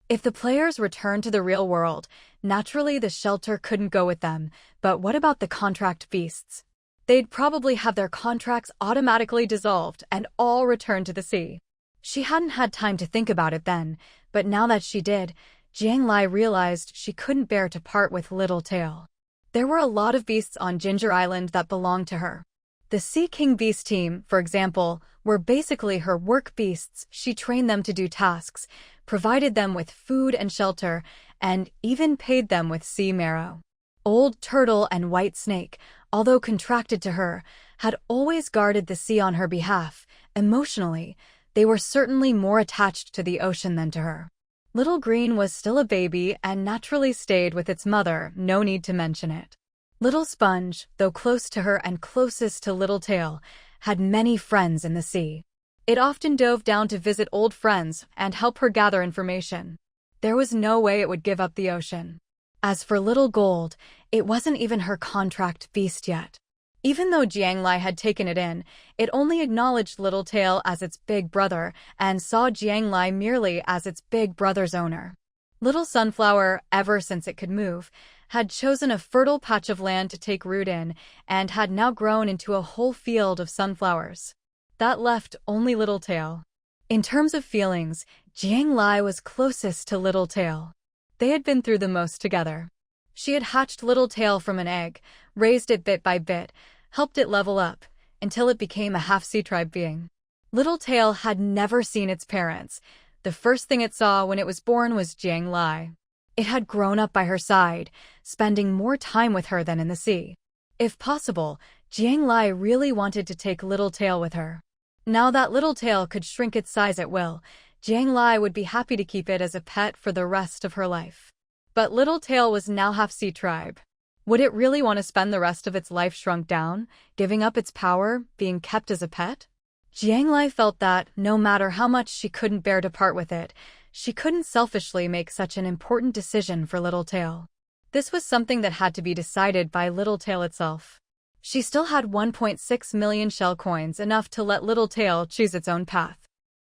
If the players returned to the real world, naturally the shelter couldn't go with them, but what about the contract beasts? They'd probably have their contracts automatically dissolved and all return to the sea. She hadn't had time to think about it then, but now that she did, Jiang Lai realized she couldn't bear to part with Little Tail. There were a lot of beasts on Ginger Island that belonged to her. The Sea King Beast team, for example, were basically her work beasts. She trained them to do tasks, provided them with food and shelter, and even paid them with sea marrow. Old Turtle and White Snake, although contracted to her, had always guarded the sea on her behalf. Emotionally, they were certainly more attached to the ocean than to her. Little Green was still a baby and naturally stayed with its mother, no need to mention it. Little Sponge, though close to her and closest to Little Tail, had many friends in the sea. It often dove down to visit old friends and help her gather information. There was no way it would give up the ocean. As for Little Gold, it wasn't even her contract beast yet. Even though Jiang Lai had taken it in, it only acknowledged Little Tail as its big brother and saw Jiang Lai merely as its big brother's owner. Little Sunflower, ever since it could move, had chosen a fertile patch of land to take root in and had now grown into a whole field of sunflowers. That left only Little Tail. In terms of feelings, Jiang Lai was closest to Little Tail. They had been through the most together. She had hatched Little Tail from an egg, raised it bit by bit, helped it level up, until it became a half-sea tribe being. Little Tail had never seen its parents. The first thing it saw when it was born was Jiang Lai. It had grown up by her side, spending more time with her than in the sea. If possible, Jiang Lai really wanted to take Little Tail with her. Now that Little Tail could shrink its size at will, Jiang Lai would be happy to keep it as a pet for the rest of her life. But Little Tail was now half-sea tribe. Would it really want to spend the rest of its life shrunk down, giving up its power, being kept as a pet? Jiang Lai felt that, no matter how much she couldn't bear to part with it, she couldn't selfishly make such an important decision for Little Tail. This was something that had to be decided by Little Tail itself. She still had 1.6 million shell coins, enough to let Little Tail choose its own path.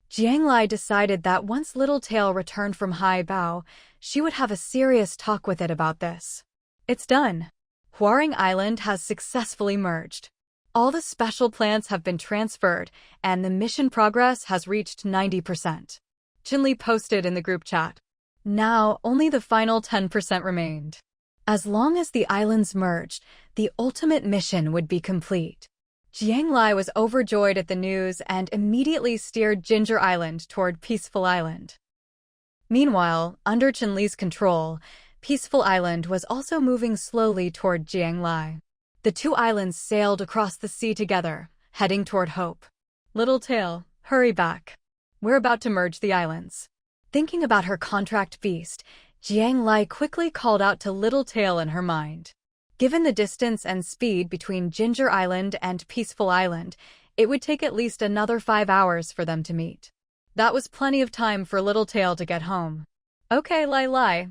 Jiang Lai decided that once Little Tail returned from Haibao, she would have a serious talk with it about this. It's done. Hwoarang Island has successfully merged. All the special plants have been transferred, and the mission progress has reached 90%. Chinli posted in the group chat. Now, only the final 10% remained. As long as the islands merged, the ultimate mission would be complete. Jiang Lai was overjoyed at the news and immediately steered Ginger Island toward Peaceful Island. Meanwhile, under Chun-Li's control, Peaceful Island was also moving slowly toward Jiang Lai. The two islands sailed across the sea together, heading toward Hope. Littletail, hurry back. We're about to merge the islands. Thinking about her contract beast, Jiang Lai quickly called out to Littletail in her mind. Given the distance and speed between Ginger Island and Peaceful Island, it would take at least another 5 hours for them to meet. That was plenty of time for Littletail to get home. Okay, Lai.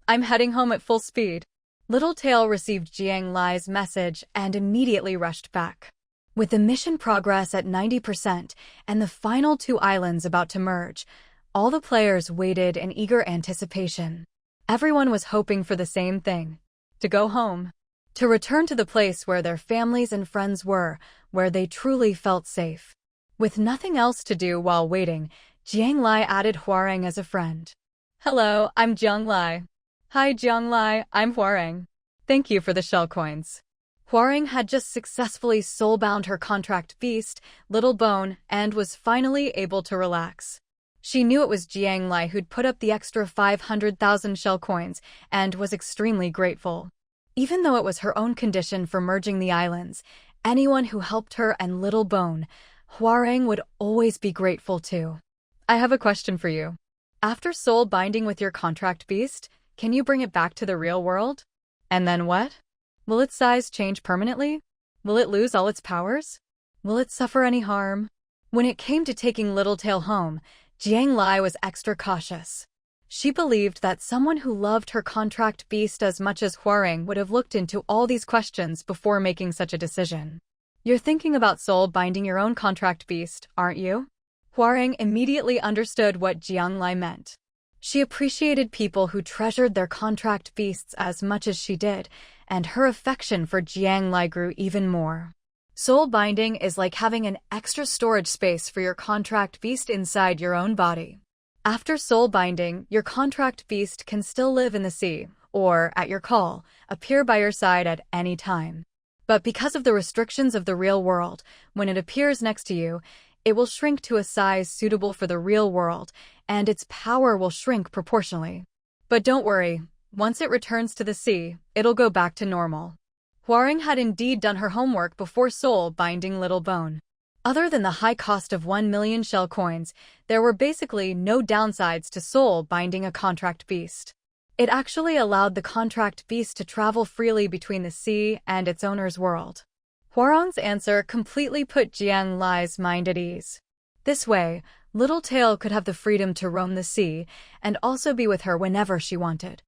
I'm heading home at full speed. Littletail received Jiang Lai's message and immediately rushed back. With the mission progress at 90% and the final two islands about to merge, all the players waited in eager anticipation. Everyone was hoping for the same thing: to go home. To return to the place where their families and friends were, where they truly felt safe. With nothing else to do while waiting, Jiang Lai added Huarang as a friend. Hello, I'm Jiang Lai. Hi Jiang Lai, I'm Huarang. Thank you for the shell coins. Huarang had just successfully soulbound her contract beast, Little Bone, and was finally able to relax. She knew it was Jiang Lai who'd put up the extra 500,000 shell coins and was extremely grateful. Even though it was her own condition for merging the islands, anyone who helped her and Little Bone, Huarang would always be grateful too. I have a question for you. After soul binding with your contract beast, can you bring it back to the real world? And then what? Will its size change permanently? Will it lose all its powers? Will it suffer any harm? When it came to taking Littletail home, Jiang Lai was extra cautious. She believed that someone who loved her contract beast as much as Huarang would have looked into all these questions before making such a decision. You're thinking about soul binding your own contract beast, aren't you? Huarang immediately understood what Jiang Lai meant. She appreciated people who treasured their contract beasts as much as she did, and her affection for Jiang Lai grew even more. Soul binding is like having an extra storage space for your contract beast inside your own body. After soul binding, your contract beast can still live in the sea, or, at your call, appear by your side at any time. But because of the restrictions of the real world, when it appears next to you, it will shrink to a size suitable for the real world, and its power will shrink proportionally. But don't worry, once it returns to the sea, it'll go back to normal. Huarang had indeed done her homework before soul binding Little Bone. Other than the high cost of 1 million shell coins, there were basically no downsides to soul binding a contract beast. It actually allowed the contract beast to travel freely between the sea and its owner's world. Huarang's answer completely put Jiang Lai's mind at ease. This way, Littletail could have the freedom to roam the sea and also be with her whenever she wanted.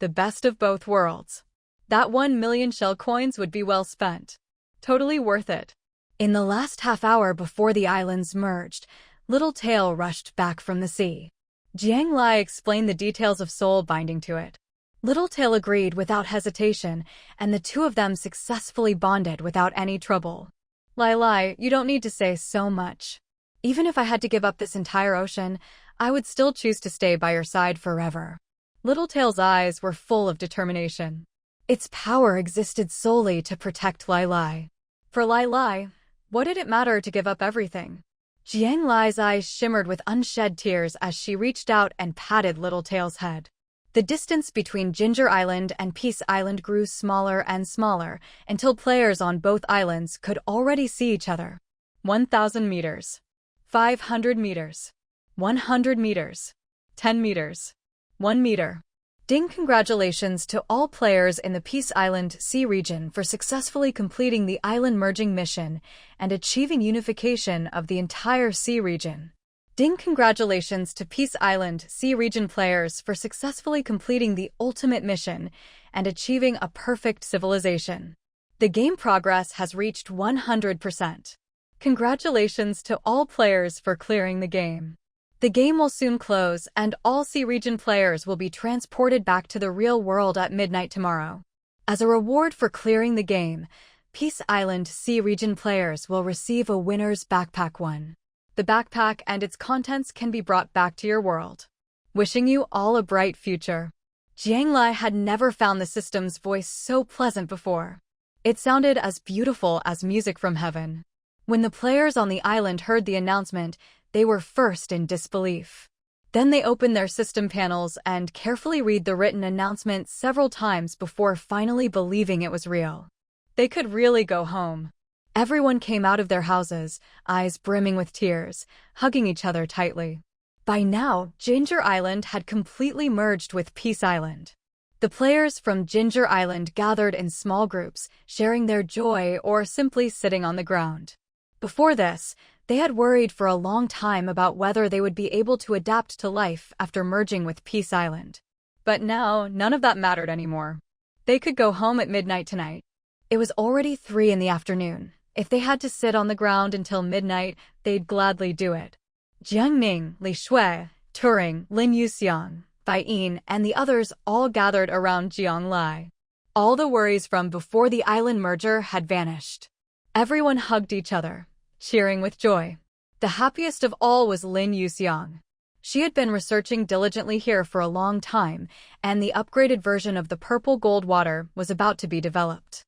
The best of both worlds. That 1 million shell coins would be well spent. Totally worth it. In the last half hour before the islands merged, Littletail rushed back from the sea. Jiang Lai explained the details of soul binding to it. Littletail agreed without hesitation, and the two of them successfully bonded without any trouble. Lai, you don't need to say so much. Even if I had to give up this entire ocean, I would still choose to stay by your side forever. Littletail's eyes were full of determination. Its power existed solely to protect Lai. For Lai, what did it matter to give up everything? Jiang Lai's eyes shimmered with unshed tears as she reached out and patted Littletail's head. The distance between Ginger Island and Peace Island grew smaller and smaller until players on both islands could already see each other. 1,000 meters. 500 meters. 100 meters. 10 meters. 1 meter. Ding! Congratulations to all players in the Peace Island Sea region for successfully completing the island merging mission and achieving unification of the entire sea region. Ding! Congratulations to Peace Island Sea region players for successfully completing the ultimate mission and achieving a perfect civilization. The game progress has reached 100%. Congratulations to all players for clearing the game. The game will soon close, and all Sea Region players will be transported back to the real world at midnight tomorrow. As a reward for clearing the game, Peace Island Sea Region players will receive a winner's backpack 1. The backpack and its contents can be brought back to your world. Wishing you all a bright future. Jiang Lai had never found the system's voice so pleasant before. It sounded as beautiful as music from heaven. When the players on the island heard the announcement, they were first in disbelief. Then they opened their system panels and carefully read the written announcement several times before finally believing it was real. They could really go home. Everyone came out of their houses, eyes brimming with tears, hugging each other tightly. By now, Ginger Island had completely merged with Peace Island. The players from Ginger Island gathered in small groups, sharing their joy or simply sitting on the ground. Before this, they had worried for a long time about whether they would be able to adapt to life after merging with Peace Island. But now, none of that mattered anymore. They could go home at midnight tonight. It was already 3 in the afternoon. If they had to sit on the ground until midnight, they'd gladly do it. Jiang Ning, Li Shui, Turing, Lin Yuxiang, Bai Yin, and the others all gathered around Jiang Lai. All the worries from before the island merger had vanished. Everyone hugged each other, cheering with joy. The happiest of all was Lin Yuxiang. She had been researching diligently here for a long time, and the upgraded version of the purple gold water was about to be developed.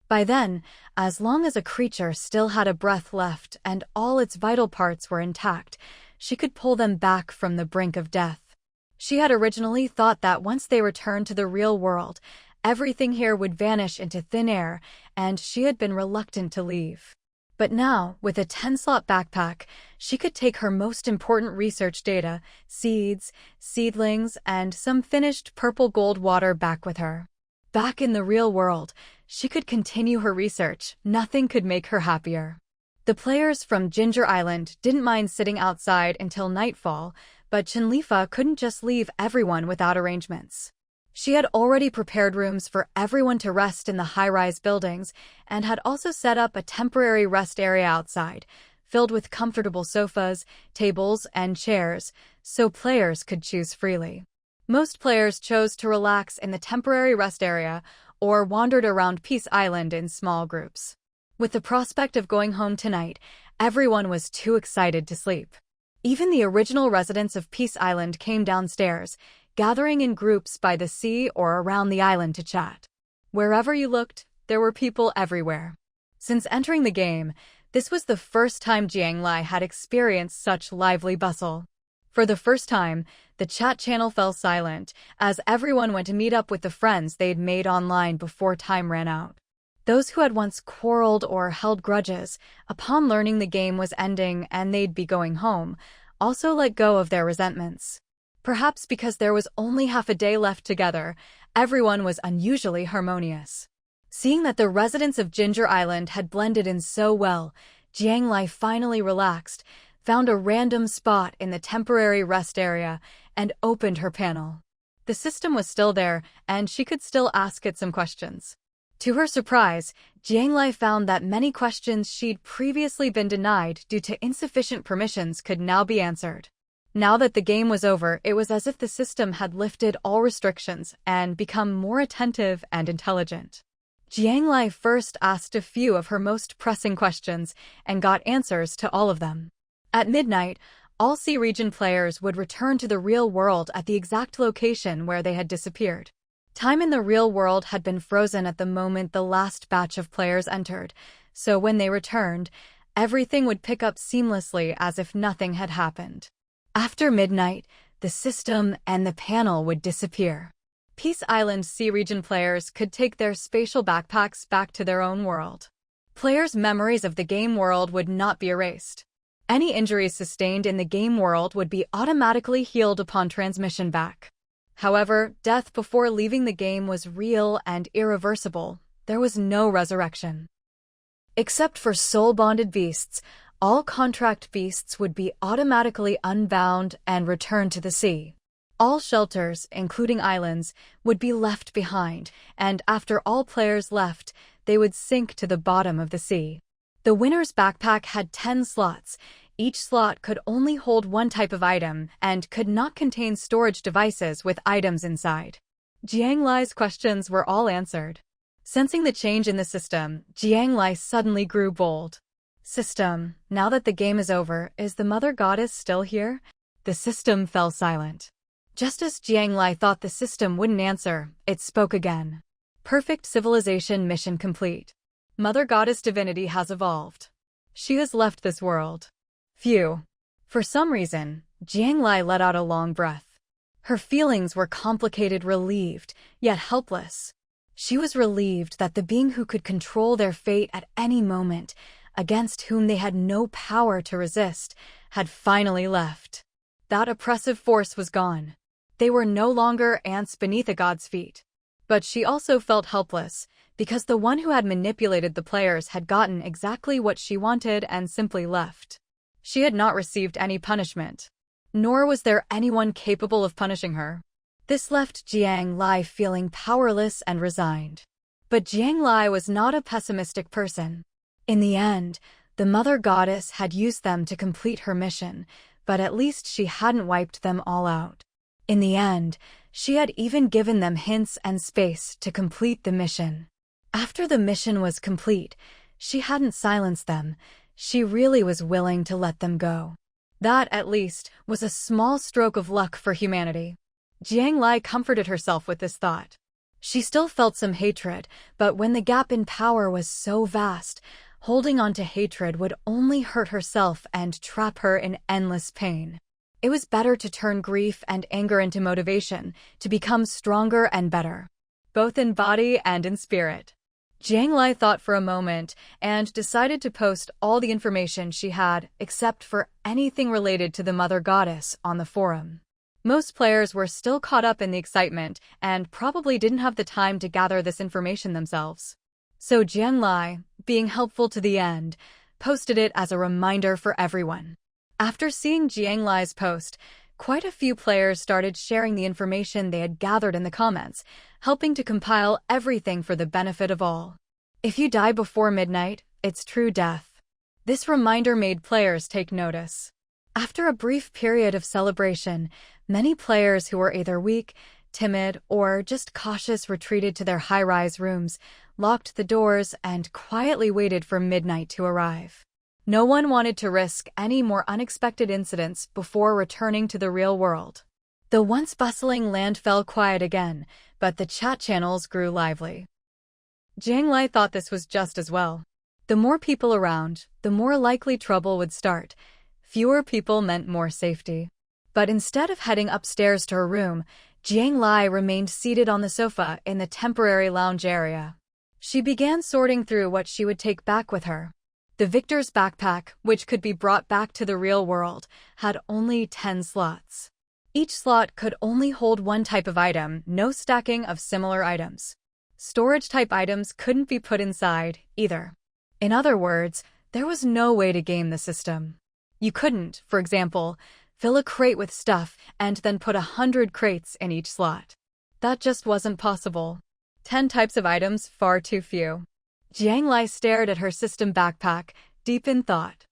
By then, as long as a creature still had a breath left and all its vital parts were intact, she could pull them back from the brink of death. She had originally thought that once they returned to the real world, everything here would vanish into thin air, and she had been reluctant to leave. But now, with a 10-slot backpack, she could take her most important research data, seeds, seedlings, and some finished purple gold water back with her. Back in the real world, she could continue her research. Nothing could make her happier. The players from Ginger Island didn't mind sitting outside until nightfall, but Chenlifa couldn't just leave everyone without arrangements. She had already prepared rooms for everyone to rest in the high-rise buildings and had also set up a temporary rest area outside, filled with comfortable sofas, tables, and chairs, so players could choose freely. Most players chose to relax in the temporary rest area or wandered around Peace Island in small groups. With the prospect of going home tonight, everyone was too excited to sleep. Even the original residents of Peace Island came downstairs, gathering in groups by the sea or around the island to chat. Wherever you looked, there were people everywhere. Since entering the game, this was the first time Jiang Lai had experienced such lively bustle. For the first time, the chat channel fell silent, as everyone went to meet up with the friends they'd made online before time ran out. Those who had once quarreled or held grudges, upon learning the game was ending and they'd be going home, also let go of their resentments. Perhaps because there was only half a day left together, everyone was unusually harmonious. Seeing that the residents of Ginger Island had blended in so well, Jiang Lai finally relaxed, found a random spot in the temporary rest area, and opened her panel. The system was still there, and she could still ask it some questions. To her surprise, Jiang Lai found that many questions she'd previously been denied due to insufficient permissions could now be answered. Now that the game was over, it was as if the system had lifted all restrictions and become more attentive and intelligent. Jiang Lai first asked a few of her most pressing questions and got answers to all of them. At midnight, all Sea Region players would return to the real world at the exact location where they had disappeared. Time in the real world had been frozen at the moment the last batch of players entered, so when they returned, everything would pick up seamlessly as if nothing had happened. After midnight, the system and the panel would disappear. Peace Island Sea Region players could take their spatial backpacks back to their own world. Players' memories of the game world would not be erased. Any injuries sustained in the game world would be automatically healed upon transmission back. However, death before leaving the game was real and irreversible. There was no resurrection. Except for soul-bonded beasts, all contract beasts would be automatically unbound and returned to the sea. All shelters, including islands, would be left behind, and after all players left, they would sink to the bottom of the sea. The winner's backpack had 10 slots. Each slot could only hold one type of item and could not contain storage devices with items inside. Jiang Lai's questions were all answered. Sensing the change in the system, Jiang Lai suddenly grew bold. System, now that the game is over, is the Mother Goddess still here? The system fell silent. Just as Jiang Lai thought the system wouldn't answer, it spoke again. Perfect civilization mission complete. Mother Goddess divinity has evolved. She has left this world. Phew. For some reason, Jiang Lai let out a long breath. Her feelings were complicated, relieved, yet helpless. She was relieved that the being who could control their fate at any moment, against whom they had no power to resist, had finally left. That oppressive force was gone. They were no longer ants beneath a god's feet. But she also felt helpless, because the one who had manipulated the players had gotten exactly what she wanted and simply left. She had not received any punishment. Nor was there anyone capable of punishing her. This left Jiang Lai feeling powerless and resigned. But Jiang Lai was not a pessimistic person. In the end, the Mother Goddess had used them to complete her mission, but at least she hadn't wiped them all out. In the end, she had even given them hints and space to complete the mission. After the mission was complete, she hadn't silenced them. She really was willing to let them go. That, at least, was a small stroke of luck for humanity. Jiang Lai comforted herself with this thought. She still felt some hatred, but when the gap in power was so vast, holding on to hatred would only hurt herself and trap her in endless pain. It was better to turn grief and anger into motivation, to become stronger and better, both in body and in spirit. Jiang Lai thought for a moment and decided to post all the information she had, except for anything related to the Mother Goddess, on the forum. Most players were still caught up in the excitement and probably didn't have the time to gather this information themselves. So Jiang Lai, being helpful to the end, posted it as a reminder for everyone. After seeing Jiang Lai's post, quite a few players started sharing the information they had gathered in the comments, helping to compile everything for the benefit of all. If you die before midnight, it's true death. This reminder made players take notice. After a brief period of celebration, many players who were either weak, timid, or just cautious retreated to their high-rise rooms, locked the doors, and quietly waited for midnight to arrive. No one wanted to risk any more unexpected incidents before returning to the real world. The once bustling land fell quiet again, but the chat channels grew lively. Jiang Lai thought this was just as well. The more people around, the more likely trouble would start. Fewer people meant more safety. But instead of heading upstairs to her room, Jiang Lai remained seated on the sofa in the temporary lounge area. She began sorting through what she would take back with her. The Victor's backpack, which could be brought back to the real world, had only 10 slots. Each slot could only hold one type of item, no stacking of similar items. Storage-type items couldn't be put inside, either. In other words, there was no way to game the system. You couldn't, for example, fill a crate with stuff and then put 100 crates in each slot. That just wasn't possible. 10 types of items, far too few. Jiang Lai stared at her system backpack, deep in thought.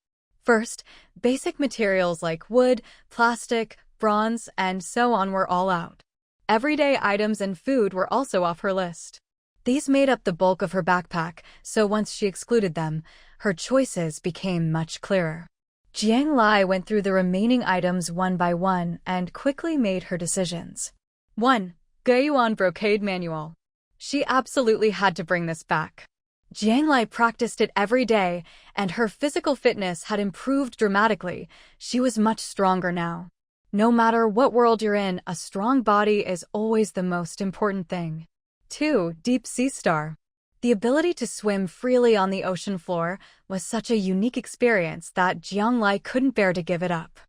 First, basic materials like wood, plastic, bronze, and so on were all out. Everyday items and food were also off her list. These made up the bulk of her backpack, so once she excluded them, her choices became much clearer. Jiang Lai went through the remaining items one by one and quickly made her decisions. 1. Guiyuan Brocade Manual. She absolutely had to bring this back. Jiang Lai practiced it every day, and her physical fitness had improved dramatically. She was much stronger now. No matter what world you're in, a strong body is always the most important thing. 2. Deep Sea Star. The ability to swim freely on the ocean floor was such a unique experience that Jiang Lai couldn't bear to give it up.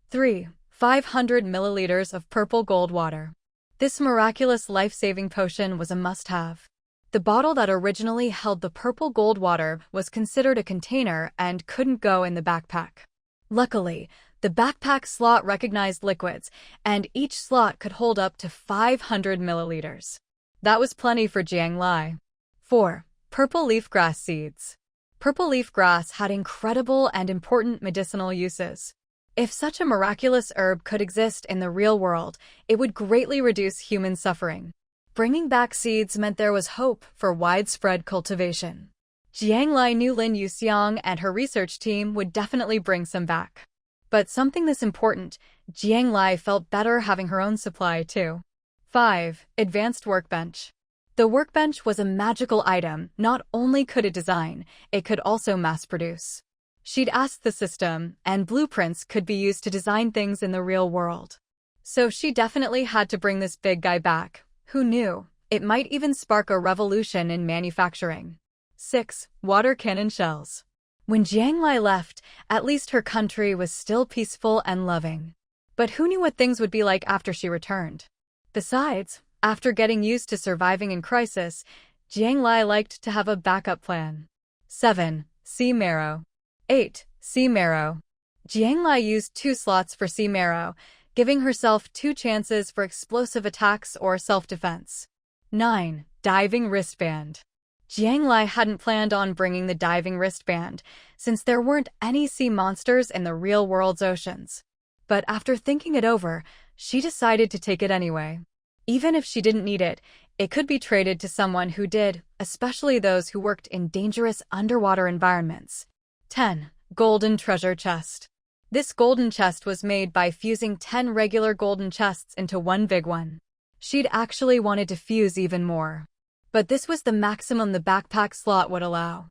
3. 500 milliliters of purple gold water. This miraculous life-saving potion was a must-have. The bottle that originally held the purple gold water was considered a container and couldn't go in the backpack. Luckily, the backpack slot recognized liquids, and each slot could hold up to 500 milliliters. That was plenty for Jiang Lai. 4. Purple leaf grass seeds. Purple leaf grass had incredible and important medicinal uses. If such a miraculous herb could exist in the real world, it would greatly reduce human suffering. Bringing back seeds meant there was hope for widespread cultivation. Jiang Lai knew Lin Yuxiang and her research team would definitely bring some back. But something this important, Jiang Lai felt better having her own supply too. 5. Advanced Workbench. The workbench was a magical item. Not only could it design, it could also mass-produce. She'd asked the system, and blueprints could be used to design things in the real world. So she definitely had to bring this big guy back. Who knew? It might even spark a revolution in manufacturing. 6. Water cannon shells. When Jiang Lai left, at least her country was still peaceful and loving. But who knew what things would be like after she returned? Besides, after getting used to surviving in crisis, Jiang Lai liked to have a backup plan. 7. Sea Marrow. 8. Sea Marrow. Jiang Lai used 2 slots for Sea Marrow, giving herself 2 chances for explosive attacks or self-defense. 9. Diving Wristband. Jiang Lai hadn't planned on bringing the diving wristband, since there weren't any sea monsters in the real world's oceans. But after thinking it over, she decided to take it anyway. Even if she didn't need it, it could be traded to someone who did, especially those who worked in dangerous underwater environments. 10. Golden Treasure Chest. This golden chest was made by fusing 10 regular golden chests into one big one. She'd actually wanted to fuse even more. But this was the maximum the backpack slot would allow.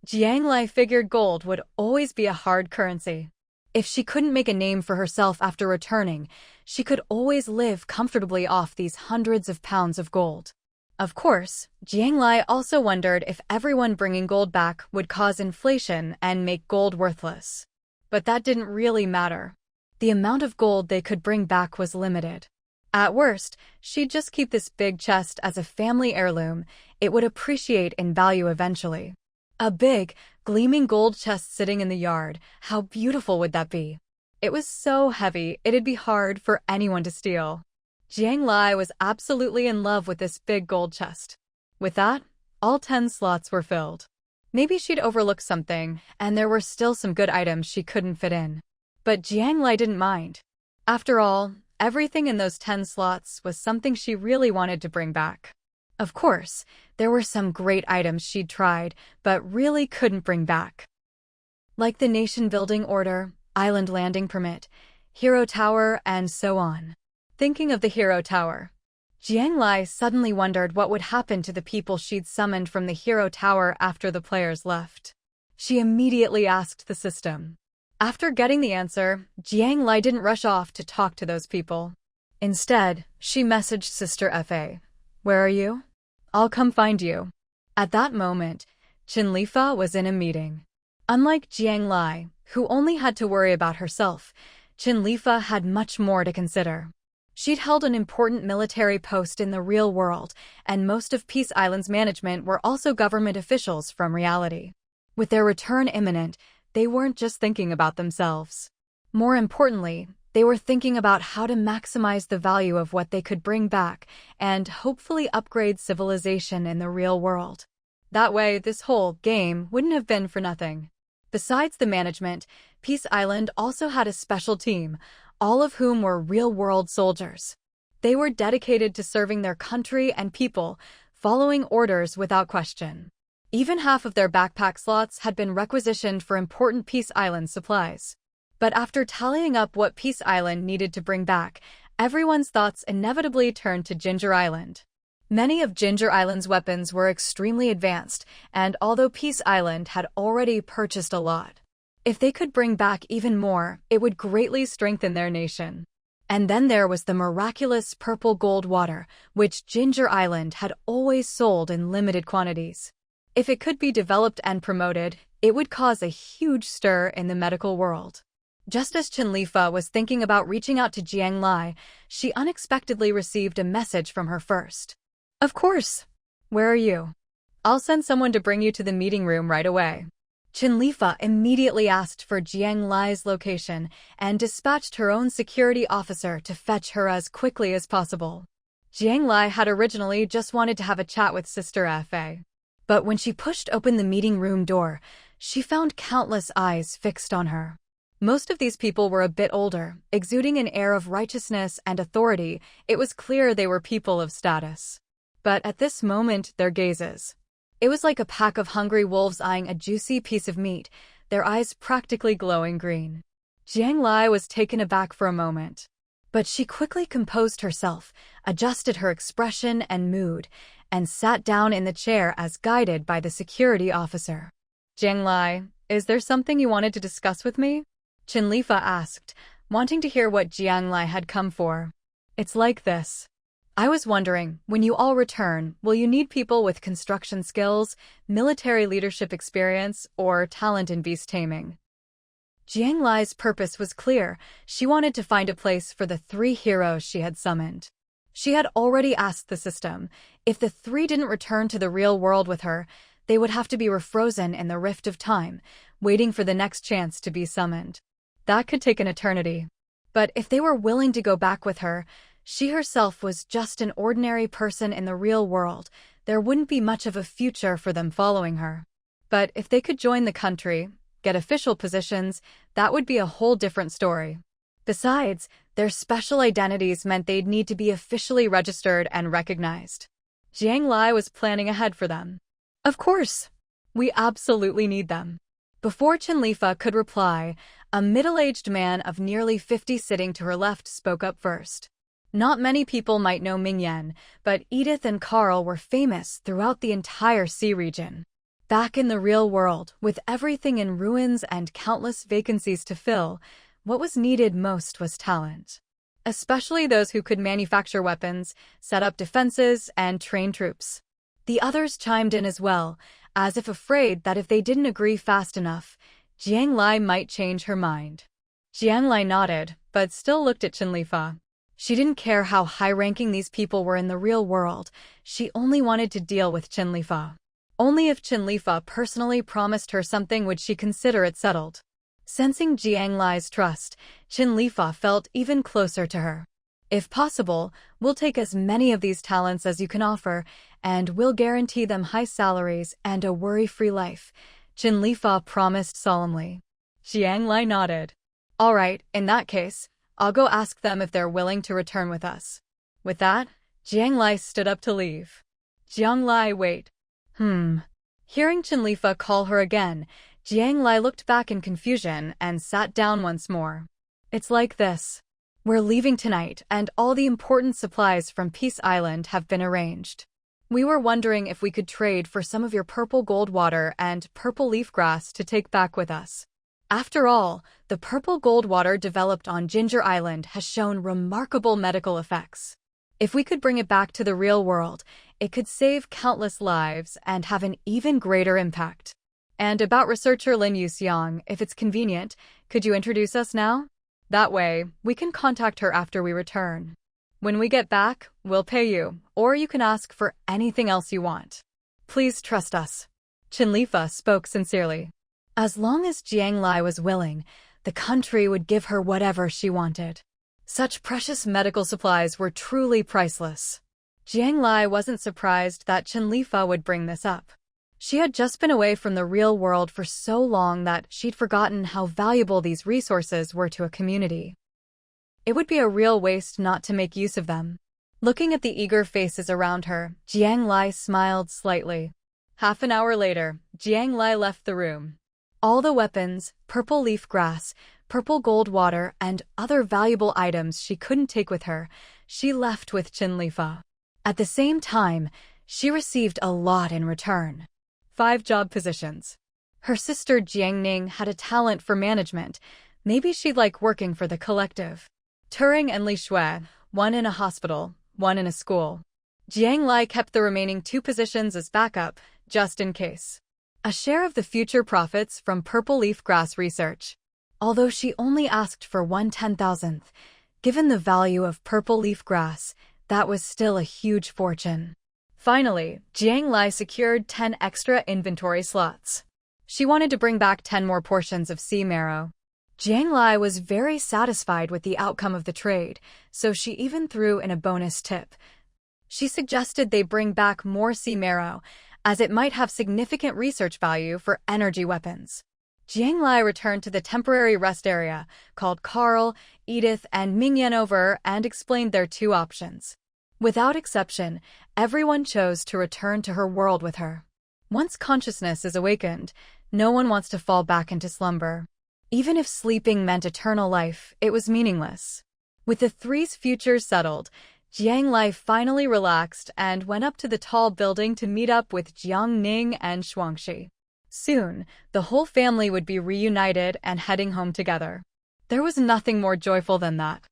Jiang Lai figured gold would always be a hard currency. If she couldn't make a name for herself after returning, she could always live comfortably off these hundreds of pounds of gold. Of course, Jiang Lai also wondered if everyone bringing gold back would cause inflation and make gold worthless. But that didn't really matter. The amount of gold they could bring back was limited. At worst, she'd just keep this big chest as a family heirloom. It would appreciate in value eventually. A big, gleaming gold chest sitting in the yard. How beautiful would that be? It was so heavy, it'd be hard for anyone to steal. Jiang Lai was absolutely in love with this big gold chest. With that, all 10 slots were filled. Maybe she'd overlooked something, and there were still some good items she couldn't fit in. But Jiang Lai didn't mind. After all, everything in those 10 slots was something she really wanted to bring back. Of course, there were some great items she'd tried, but really couldn't bring back. Like the nation building order, island landing permit, hero tower, and so on. Thinking of the hero tower, Jiang Lai suddenly wondered what would happen to the people she'd summoned from the hero tower after the players left. She immediately asked the system. After getting the answer, Jiang Lai didn't rush off to talk to those people. Instead, she messaged Sister Fa. "Where are you? I'll come find you." At that moment, Fa was in a meeting. Unlike Jiang Lai, who only had to worry about herself, Fa had much more to consider. She'd held an important military post in the real world, and most of Peace Island's management were also government officials from reality. With their return imminent, they weren't just thinking about themselves. More importantly, they were thinking about how to maximize the value of what they could bring back and hopefully upgrade civilization in the real world. That way, this whole game wouldn't have been for nothing. Besides the management, Peace Island also had a special team, all of whom were real-world soldiers. They were dedicated to serving their country and people, following orders without question. Even half of their backpack slots had been requisitioned for important Peace Island supplies. But after tallying up what Peace Island needed to bring back, everyone's thoughts inevitably turned to Ginger Island. Many of Ginger Island's weapons were extremely advanced, and although Peace Island had already purchased a lot, if they could bring back even more, it would greatly strengthen their nation. And then there was the miraculous purple gold water, which Ginger Island had always sold in limited quantities. If it could be developed and promoted, it would cause a huge stir in the medical world. Just as Fa was thinking about reaching out to Jiang Lai, she unexpectedly received a message from her first. "Of course. Where are you? I'll send someone to bring you to the meeting room right away." Fa immediately asked for Jiang Lai's location and dispatched her own security officer to fetch her as quickly as possible. Jiang Lai had originally just wanted to have a chat with Sister Fa. But when she pushed open the meeting room door, she found countless eyes fixed on her. Most of these people were a bit older, exuding an air of righteousness and authority. It was clear they were people of status. But at this moment, their gazes. It was like a pack of hungry wolves eyeing a juicy piece of meat, their eyes practically glowing green. Jiang Lai was taken aback for a moment. But she quickly composed herself, adjusted her expression and mood, and sat down in the chair as guided by the security officer. Jiang Lai, is there something you wanted to discuss with me? Chinlifa asked, wanting to hear what Jiang Lai had come for. It's like this. I was wondering, when you all return, will you need people with construction skills, military leadership experience, or talent in beast taming? Jiang Lai's purpose was clear. She wanted to find a place for the 3 heroes she had summoned. She had already asked the system. If the 3 didn't return to the real world with her, they would have to be refrozen in the rift of time, waiting for the next chance to be summoned. That could take an eternity. But if they were willing to go back with her, she herself was just an ordinary person in the real world. There wouldn't be much of a future for them following her. But if they could join the country, get official positions, that would be a whole different story. Besides, their special identities meant they'd need to be officially registered and recognized. Jiang Lai was planning ahead for them. Of course. We absolutely need them. Before Chinlifa could reply, a middle-aged man of nearly 50 sitting to her left spoke up first. Not many people might know Mingyan, but Edith and Carl were famous throughout the entire sea region. Back in the real world, with everything in ruins and countless vacancies to fill, what was needed most was talent. Especially those who could manufacture weapons, set up defenses, and train troops. The others chimed in as well, as if afraid that if they didn't agree fast enough, Jiang Lai might change her mind. Jiang Lai nodded, but still looked at Chinlifa. She didn't care how high-ranking these people were in the real world. She only wanted to deal with Chinlifa. Only if Chinlifa personally promised her something would she consider it settled. Sensing Jiang Lai's trust, Chinlifa felt even closer to her. If possible, we'll take as many of these talents as you can offer, and we'll guarantee them high salaries and a worry-free life, Chinlifa promised solemnly. Jiang Lai nodded. All right, in that case, I'll go ask them if they're willing to return with us. With that, Jiang Lai stood up to leave. Jiang Lai, wait. Hearing Chinlifa call her again, Jiang Lai looked back in confusion and sat down once more. It's like this. We're leaving tonight, and all the important supplies from Peace Island have been arranged. We were wondering if we could trade for some of your purple gold water and purple leaf grass to take back with us. After all, the purple gold water developed on Ginger Island has shown remarkable medical effects. If we could bring it back to the real world, it could save countless lives and have an even greater impact. And about researcher Lin Yuxiang, if it's convenient, could you introduce us now? That way, we can contact her after we return. When we get back, we'll pay you, or you can ask for anything else you want. Please trust us. Chinlifa spoke sincerely. As long as Jiang Lai was willing, the country would give her whatever she wanted. Such precious medical supplies were truly priceless. Jiang Lai wasn't surprised that Chinlifa would bring this up. She had just been away from the real world for so long that she'd forgotten how valuable these resources were to a community. It would be a real waste not to make use of them. Looking at the eager faces around her, Jiang Lai smiled slightly. Half an hour later, Jiang Lai left the room. All the weapons, purple leaf grass, purple gold water, and other valuable items she couldn't take with her, she left with Chinlifa. At the same time, she received a lot in return. 5 job positions. Her sister Jiangning had a talent for management. Maybe she'd like working for the collective. Turing and Li Shui, one in a hospital, one in a school. Jiang Lai kept the remaining 2 positions as backup, just in case. A share of the future profits from purple leaf grass research. Although she only asked for 1/10,000th, given the value of purple leaf grass, that was still a huge fortune. Finally, Jiang Lai secured 10 extra inventory slots. She wanted to bring back 10 more portions of sea marrow. Jiang Lai was very satisfied with the outcome of the trade, so she even threw in a bonus tip. She suggested they bring back more sea marrow, as it might have significant research value for energy weapons. Jiang Lai returned to the temporary rest area, called Carl, Edith, and Mingyan over and explained their 2 options. Without exception, everyone chose to return to her world with her. Once consciousness is awakened, no one wants to fall back into slumber. Even if sleeping meant eternal life, it was meaningless. With the three's futures settled, Jiang Lai finally relaxed and went up to the tall building to meet up with Jiang Ning and Shuangxi. Soon, the whole family would be reunited and heading home together. There was nothing more joyful than that.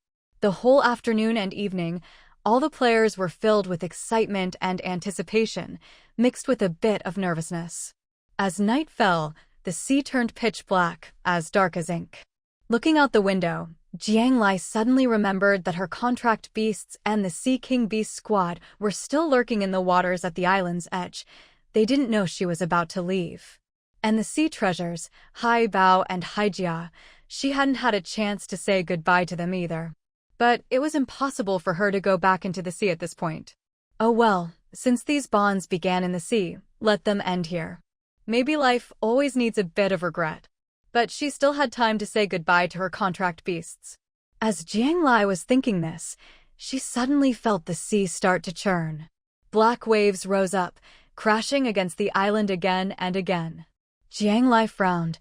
The whole afternoon and evening, all the players were filled with excitement and anticipation, mixed with a bit of nervousness. As night fell, the sea turned pitch black, as dark as ink. Looking out the window, Jiang Lai suddenly remembered that her contract beasts and the Sea King Beast squad were still lurking in the waters at the island's edge. They didn't know she was about to leave. And the sea treasures, Haibao and Hija, she hadn't had a chance to say goodbye to them either. But it was impossible for her to go back into the sea at this point. Oh well, since these bonds began in the sea, let them end here. Maybe life always needs a bit of regret. But she still had time to say goodbye to her contract beasts. As Jiang Lai was thinking this, she suddenly felt the sea start to churn. Black waves rose up, crashing against the island again and again. Jiang Lai frowned,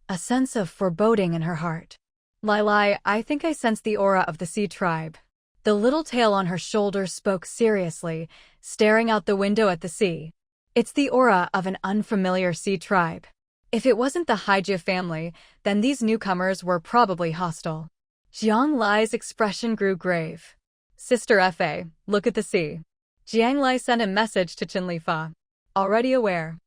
a sense of foreboding in her heart. Lai, I think I sense the aura of the sea tribe. The little tail on her shoulder spoke seriously, staring out the window at the sea. It's the aura of an unfamiliar sea tribe. If it wasn't the Hija family, then these newcomers were probably hostile. Jiang Lai's expression grew grave. Sister Fa, look at the sea. Jiang Lai sent a message to Qinlifa. Already aware.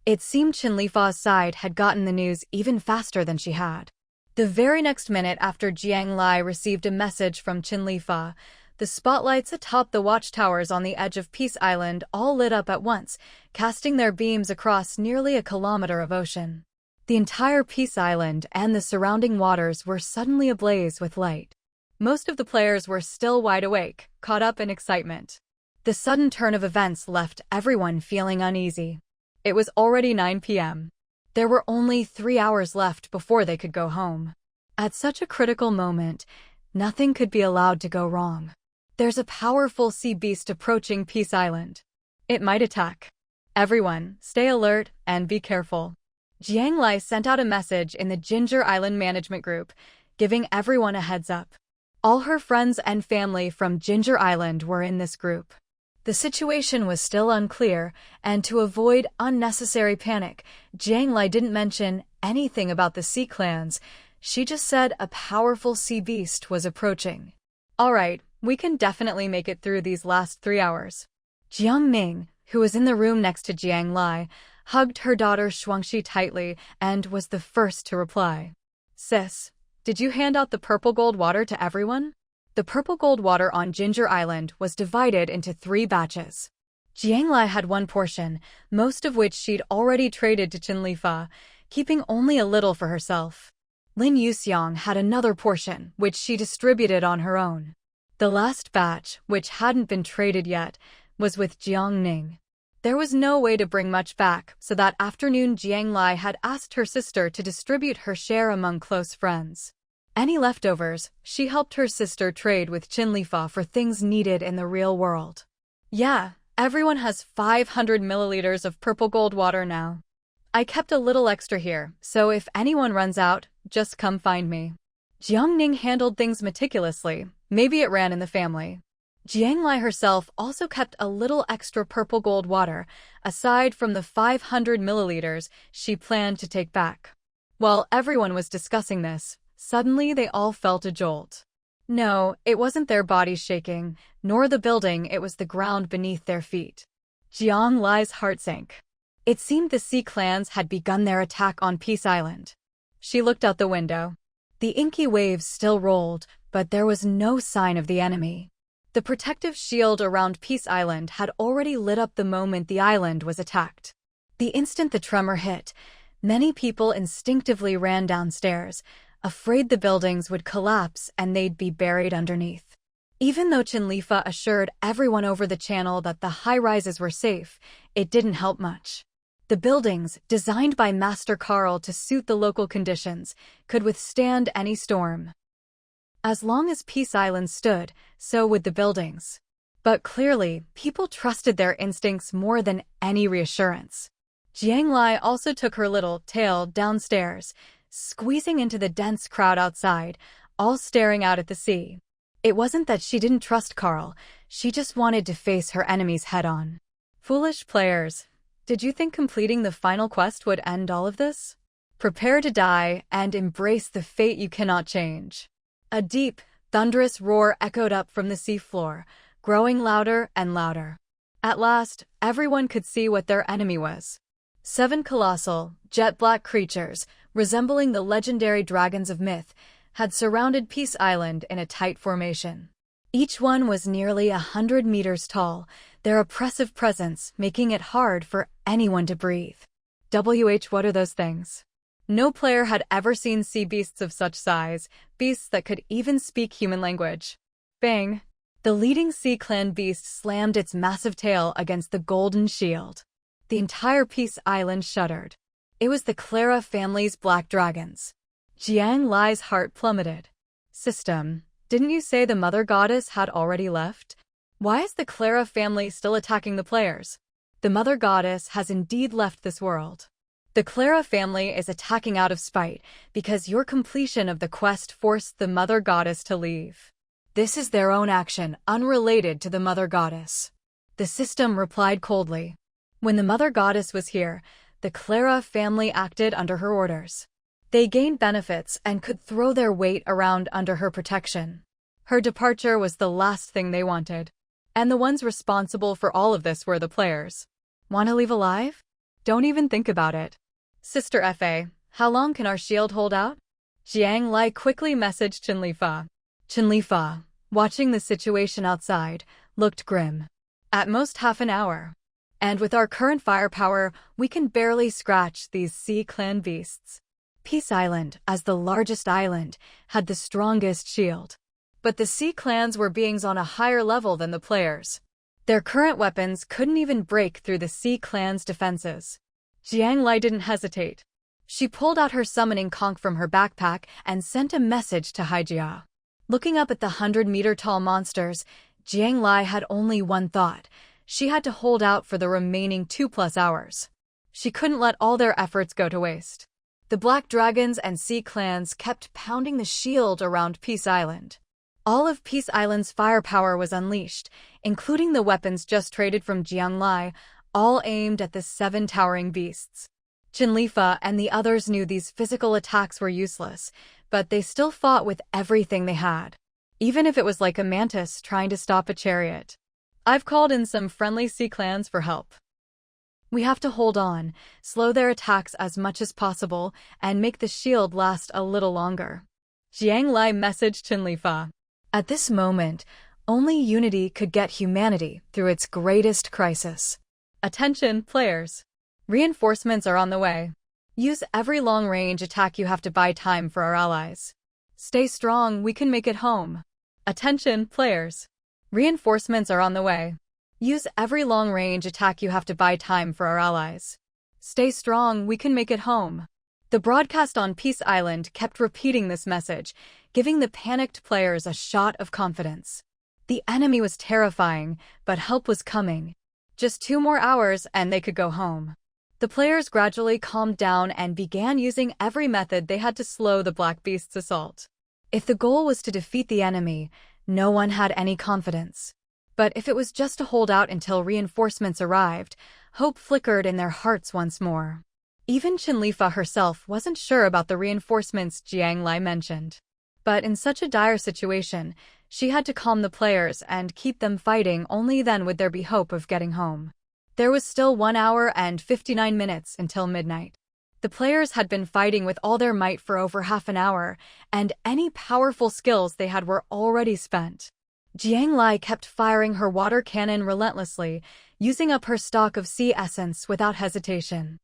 It seemed Qinlifa's side had gotten the news even faster than she had. The very next minute after Jiang Lai received a message from Qinlifa, the spotlights atop the watchtowers on the edge of Peace Island all lit up at once, casting their beams across nearly a kilometer of ocean. The entire Peace Island and the surrounding waters were suddenly ablaze with light. Most of the players were still wide awake, caught up in excitement. The sudden turn of events left everyone feeling uneasy. It was already 9 p.m. There were only 3 hours left before they could go home. At such a critical moment, nothing could be allowed to go wrong. There's a powerful sea beast approaching Peace Island. It might attack. Everyone, stay alert and be careful. Jiang Lai sent out a message in the Ginger Island Management Group, giving everyone a heads up. All her friends and family from Ginger Island were in this group. The situation was still unclear, and to avoid unnecessary panic, Jiang Lai didn't mention anything about the sea clans. She just said a powerful sea beast was approaching. All right, we can definitely make it through these last 3 hours. Jiang Ning, who was in the room next to Jiang Lai, hugged her daughter Shuangxi tightly and was the first to reply. Sis, did you hand out the purple gold water to everyone? The purple gold water on Ginger Island was divided into 3 batches. Jiang Lai had 1 portion, most of which she'd already traded to Qinlifa, keeping only a little for herself. Lin Yuxiang had another portion, which she distributed on her own. The last batch, which hadn't been traded yet, was with Jiang Ning. There was no way to bring much back, so that afternoon Jiang Lai had asked her sister to distribute her share among close friends. Any leftovers, she helped her sister trade with Qinlifa for things needed in the real world. Yeah, everyone has 500 milliliters of purple gold water now. I kept a little extra here, so if anyone runs out, just come find me. Jiang Ning handled things meticulously, maybe it ran in the family. Jiang Lai herself also kept a little extra purple gold water, aside from the 500 milliliters she planned to take back. While everyone was discussing this, suddenly they all felt a jolt. No, it wasn't their bodies shaking, nor the building, it was the ground beneath their feet. Jiang Lai's heart sank. It seemed the sea clans had begun their attack on Peace Island. She looked out the window. The inky waves still rolled, but there was no sign of the enemy. The protective shield around Peace Island had already lit up the moment the island was attacked. The instant the tremor hit, many people instinctively ran downstairs, afraid the buildings would collapse and they'd be buried underneath. Even though Qinlifa assured everyone over the channel that the high-rises were safe, it didn't help much. The buildings, designed by Master Carl to suit the local conditions, could withstand any storm. As long as Peace Island stood, so would the buildings. But clearly, people trusted their instincts more than any reassurance. Jiang Lai also took her little tail downstairs. squeezing into the dense crowd outside, all staring out at the sea. It wasn't that she didn't trust Carl, she just wanted to face her enemies head-on. Foolish players, did you think completing the final quest would end all of this? Prepare to die and embrace the fate you cannot change. A deep, thunderous roar echoed up from the seafloor, growing louder and louder. At last, everyone could see what their enemy was. 7 colossal, jet-black creatures, resembling the legendary dragons of myth, had surrounded Peace Island in a tight formation. Each one was nearly 100 meters tall, their oppressive presence making it hard for anyone to breathe. What are those things? No player had ever seen sea beasts of such size, beasts that could even speak human language. Bang! The leading Sea Clan beast slammed its massive tail against the golden shield. The entire Peace Island shuddered. It was the Clara family's black dragons. Jiang Lai's heart plummeted. System, didn't you say the mother goddess had already left? Why is the Clara family still attacking the players? The mother goddess has indeed left this world. The Clara family is attacking out of spite because your completion of the quest forced the mother goddess to leave. This is their own action, unrelated to the mother goddess. The system replied coldly. When the mother goddess was here, the Clara family acted under her orders. They gained benefits and could throw their weight around under her protection. Her departure was the last thing they wanted. And the ones responsible for all of this were the players. Want to leave alive? Don't even think about it. Sister Fa, how long can our shield hold out? Jiang Lai quickly messaged Chinlifa. Chinlifa, watching the situation outside, looked grim. At most half an hour. And with our current firepower, we can barely scratch these Sea Clan beasts. Peace Island, as the largest island, had the strongest shield. But the Sea Clans were beings on a higher level than the players. Their current weapons couldn't even break through the Sea Clan's defenses. Jiang Lai didn't hesitate. She pulled out her summoning conch from her backpack and sent a message to Hija. Looking up at the 100-meter-tall monsters, Jiang Lai had only one thought. She had to hold out for the remaining 2+ hours. She couldn't let all their efforts go to waste. The Black Dragons and Sea Clans kept pounding the shield around Peace Island. All of Peace Island's firepower was unleashed, including the weapons just traded from Jiang Lai, all aimed at the 7 towering beasts. Chinlifa and the others knew these physical attacks were useless, but they still fought with everything they had. Even if it was like a mantis trying to stop a chariot. I've called in some friendly Sea Clans for help. We have to hold on, slow their attacks as much as possible, and make the shield last a little longer. Jiang Lai messaged Chinlifa. At this moment, only unity could get humanity through its greatest crisis. Attention, players. Reinforcements are on the way. Use every long-range attack you have to buy time for our allies. Stay strong, we can make it home. Attention, players. Reinforcements are on the way. Use every long-range attack you have to buy time for our allies. Stay strong, we can make it home. The broadcast on Peace Island kept repeating this message, giving the panicked players a shot of confidence. The enemy was terrifying, but help was coming. Just 2 more hours and they could go home. The players gradually calmed down and began using every method they had to slow the Black Beast's assault. If the goal was to defeat the enemy, no one had any confidence. But if it was just to hold out until reinforcements arrived, hope flickered in their hearts once more. Even Chinlifa herself wasn't sure about the reinforcements Jiang Lai mentioned. But in such a dire situation, she had to calm the players and keep them fighting, only then would there be hope of getting home. There was still 1 hour and 59 minutes until midnight. The players had been fighting with all their might for over half an hour, and any powerful skills they had were already spent. Jiang Lai kept firing her water cannon relentlessly, using up her stock of sea essence without hesitation.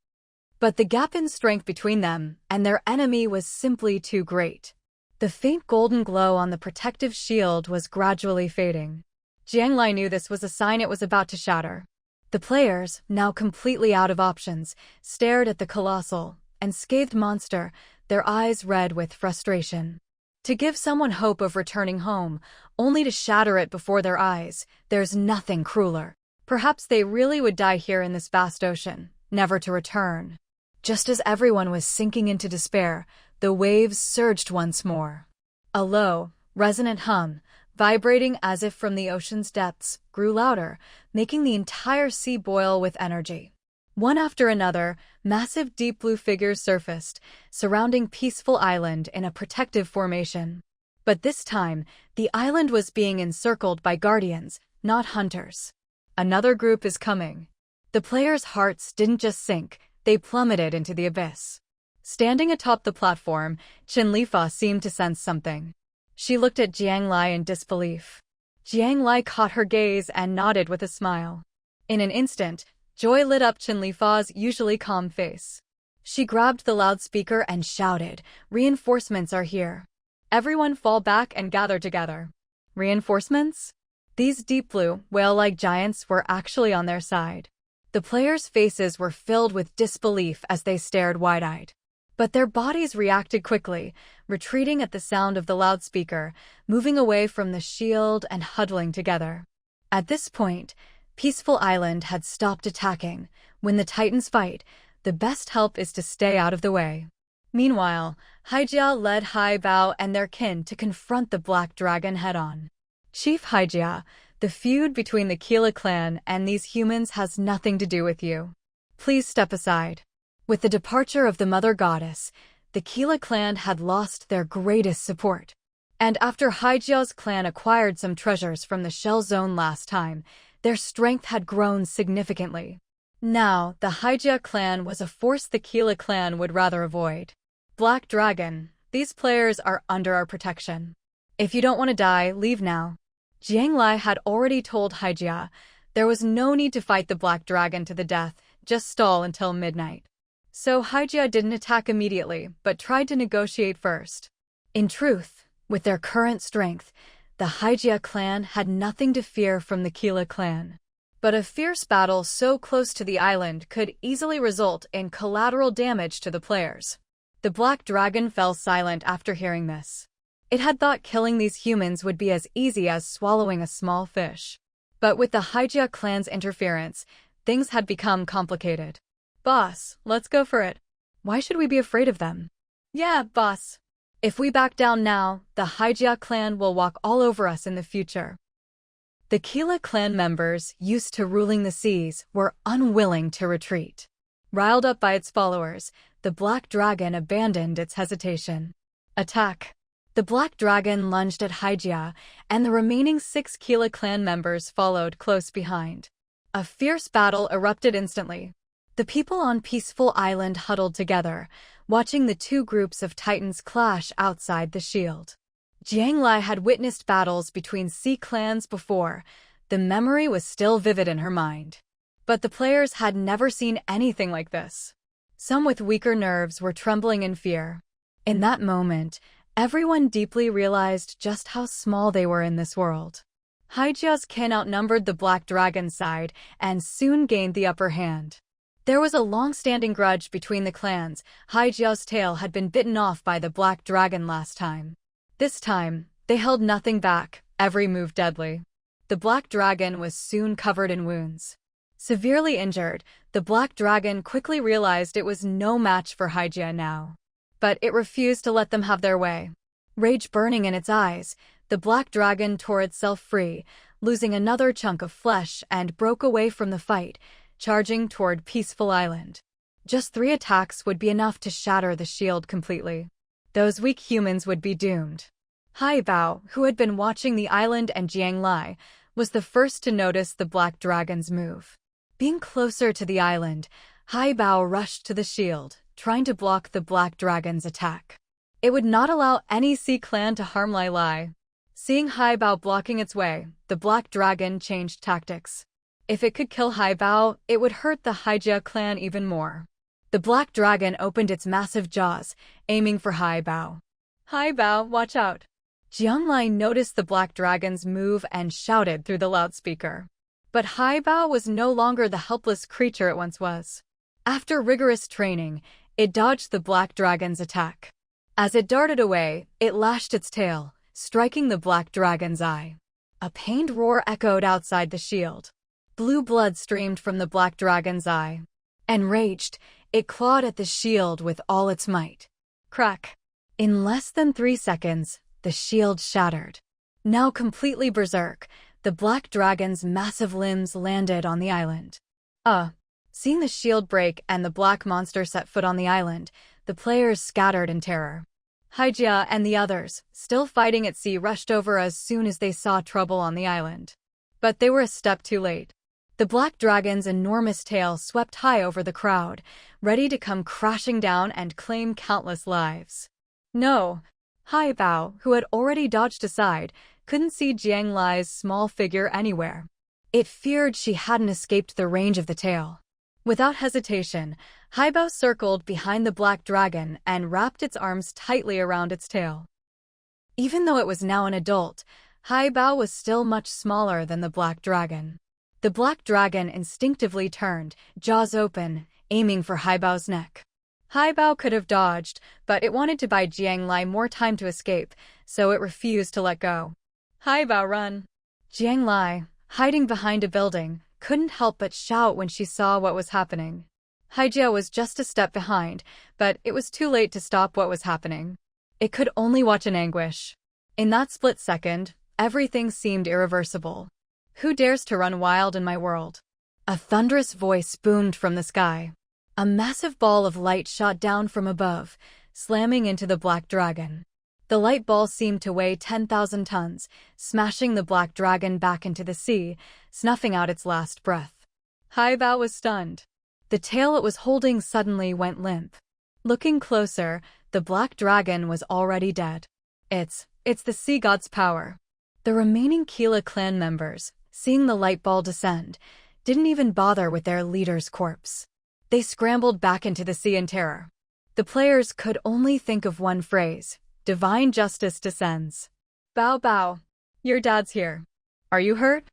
But the gap in strength between them and their enemy was simply too great. The faint golden glow on the protective shield was gradually fading. Jiang Lai knew this was a sign it was about to shatter. The players, now completely out of options, stared at the colossal and scathed monster, their eyes red with frustration. To give someone hope of returning home, only to shatter it before their eyes, there's nothing crueler. Perhaps they really would die here in this vast ocean, never to return. Just as everyone was sinking into despair, The waves surged once more. A low, resonant hum, vibrating as if from the ocean's depths, grew louder, making the entire sea boil with energy. One after another, massive deep blue figures surfaced, surrounding Peaceful Island in a protective formation. But this time, the island was being encircled by guardians, not hunters. Another group is coming. The players' hearts didn't just sink, they plummeted into the abyss. Standing atop the platform, Fa seemed to sense something. She looked at Jiang Lai in disbelief. Jiang Lai caught her gaze and nodded with a smile. In an instant, joy lit up Fa's usually calm face. She grabbed the loudspeaker and shouted, "Reinforcements are here. Everyone fall back and gather together." Reinforcements? These deep blue, whale-like giants were actually on their side. The players' faces were filled with disbelief as they stared wide-eyed. But their bodies reacted quickly, retreating at the sound of the loudspeaker, moving away from the shield and huddling together. At this point, Peaceful Island had stopped attacking. When the Titans fight, the best help is to stay out of the way. Meanwhile, Hija led Haibao and their kin to confront the Black Dragon head-on. "Chief Hija, the feud between the Kila clan and these humans has nothing to do with you. Please step aside." With the departure of the Mother Goddess, the Kila clan had lost their greatest support. And after Hija's clan acquired some treasures from the Shell Zone last time, their strength had grown significantly. Now, the Hija clan was a force the Kila clan would rather avoid. "Black Dragon, these players are under our protection. If you don't want to die, leave now." Jiang Lai had already told Hija there was no need to fight the Black Dragon to the death, just stall until midnight. So Hija didn't attack immediately, but tried to negotiate first. In truth, with their current strength, the Hija clan had nothing to fear from the Kila clan. But a fierce battle so close to the island could easily result in collateral damage to the players. The Black Dragon fell silent after hearing this. It had thought killing these humans would be as easy as swallowing a small fish. But with the Hija clan's interference, things had become complicated. "Boss, let's go for it. Why should we be afraid of them?" "Yeah, boss. If we back down now, the Hija clan will walk all over us in the future." The Kila clan members, used to ruling the seas, were unwilling to retreat. Riled up by its followers, the Black Dragon abandoned its hesitation. "Attack!" The Black Dragon lunged at Hija, and the remaining 6 Kila clan members followed close behind. A fierce battle erupted instantly. The people on Peaceful Island huddled together, watching the two groups of titans clash outside the shield. Jiang Lai had witnessed battles between sea clans before. The memory was still vivid in her mind. But the players had never seen anything like this. Some with weaker nerves were trembling in fear. In that moment, everyone deeply realized just how small they were in this world. Hija's kin outnumbered the Black Dragon's side and soon gained the upper hand. There was a long-standing grudge between the clans. Hija's tail had been bitten off by the Black Dragon last time. This time, they held nothing back, every move deadly. The Black Dragon was soon covered in wounds. Severely injured, the Black Dragon quickly realized it was no match for Hija now. But it refused to let them have their way. Rage burning in its eyes, the Black Dragon tore itself free, losing another chunk of flesh and broke away from the fight, charging toward Peaceful Island. Just 3 attacks would be enough to shatter the shield completely. Those weak humans would be doomed. Haibao, who had been watching the island and Jiang Lai, was the first to notice the Black Dragon's move. Being closer to the island, Haibao rushed to the shield, trying to block the Black Dragon's attack. It would not allow any sea clan to harm Lai Lai. Seeing Haibao blocking its way, the Black Dragon changed tactics. If it could kill Haibao, it would hurt the Hija clan even more. The Black Dragon opened its massive jaws, aiming for Haibao. "Haibao, watch out!" Jiang Lai noticed the Black Dragon's move and shouted through the loudspeaker. But Haibao was no longer the helpless creature it once was. After rigorous training, it dodged the Black Dragon's attack. As it darted away, it lashed its tail, striking the Black Dragon's eye. A pained roar echoed outside the shield. Blue blood streamed from the Black Dragon's eye. Enraged, it clawed at the shield with all its might. Crack! In less than 3 seconds, the shield shattered. Now completely berserk, the black dragon's massive limbs landed on the island. Seeing the shield break and the black monster set foot on the island, the players scattered in terror. Hija and the others, still fighting at sea, rushed over as soon as they saw trouble on the island. But they were a step too late. The black dragon's enormous tail swept high over the crowd, ready to come crashing down and claim countless lives. No! Haibao, who had already dodged aside, couldn't see Jiang Lai's small figure anywhere. It feared she hadn't escaped the range of the tail. Without hesitation, Haibao circled behind the black dragon and wrapped its arms tightly around its tail. Even though it was now an adult, Haibao was still much smaller than the black dragon. The black dragon instinctively turned, jaws open, aiming for Haibao's neck. Haibao could have dodged, but it wanted to buy Jiang Lai more time to escape, so it refused to let go. Haibao, run! Jiang Lai, hiding behind a building, couldn't help but shout when she saw what was happening. Hija was just a step behind, but it was too late to stop what was happening. It could only watch in anguish. In that split second, everything seemed irreversible. Who dares to run wild in my world? A thunderous voice boomed from the sky. A massive ball of light shot down from above, slamming into the black dragon. The light ball seemed to weigh 10,000 tons, smashing the black dragon back into the sea, snuffing out its last breath. Haibao was stunned. The tail it was holding suddenly went limp. Looking closer, the black dragon was already dead. It's the sea god's power. The remaining Kila clan members, seeing the light ball descend, didn't even bother with their leader's corpse. They scrambled back into the sea in terror. The players could only think of one phrase: divine justice descends. Bao Bao, your dad's here. Are you hurt?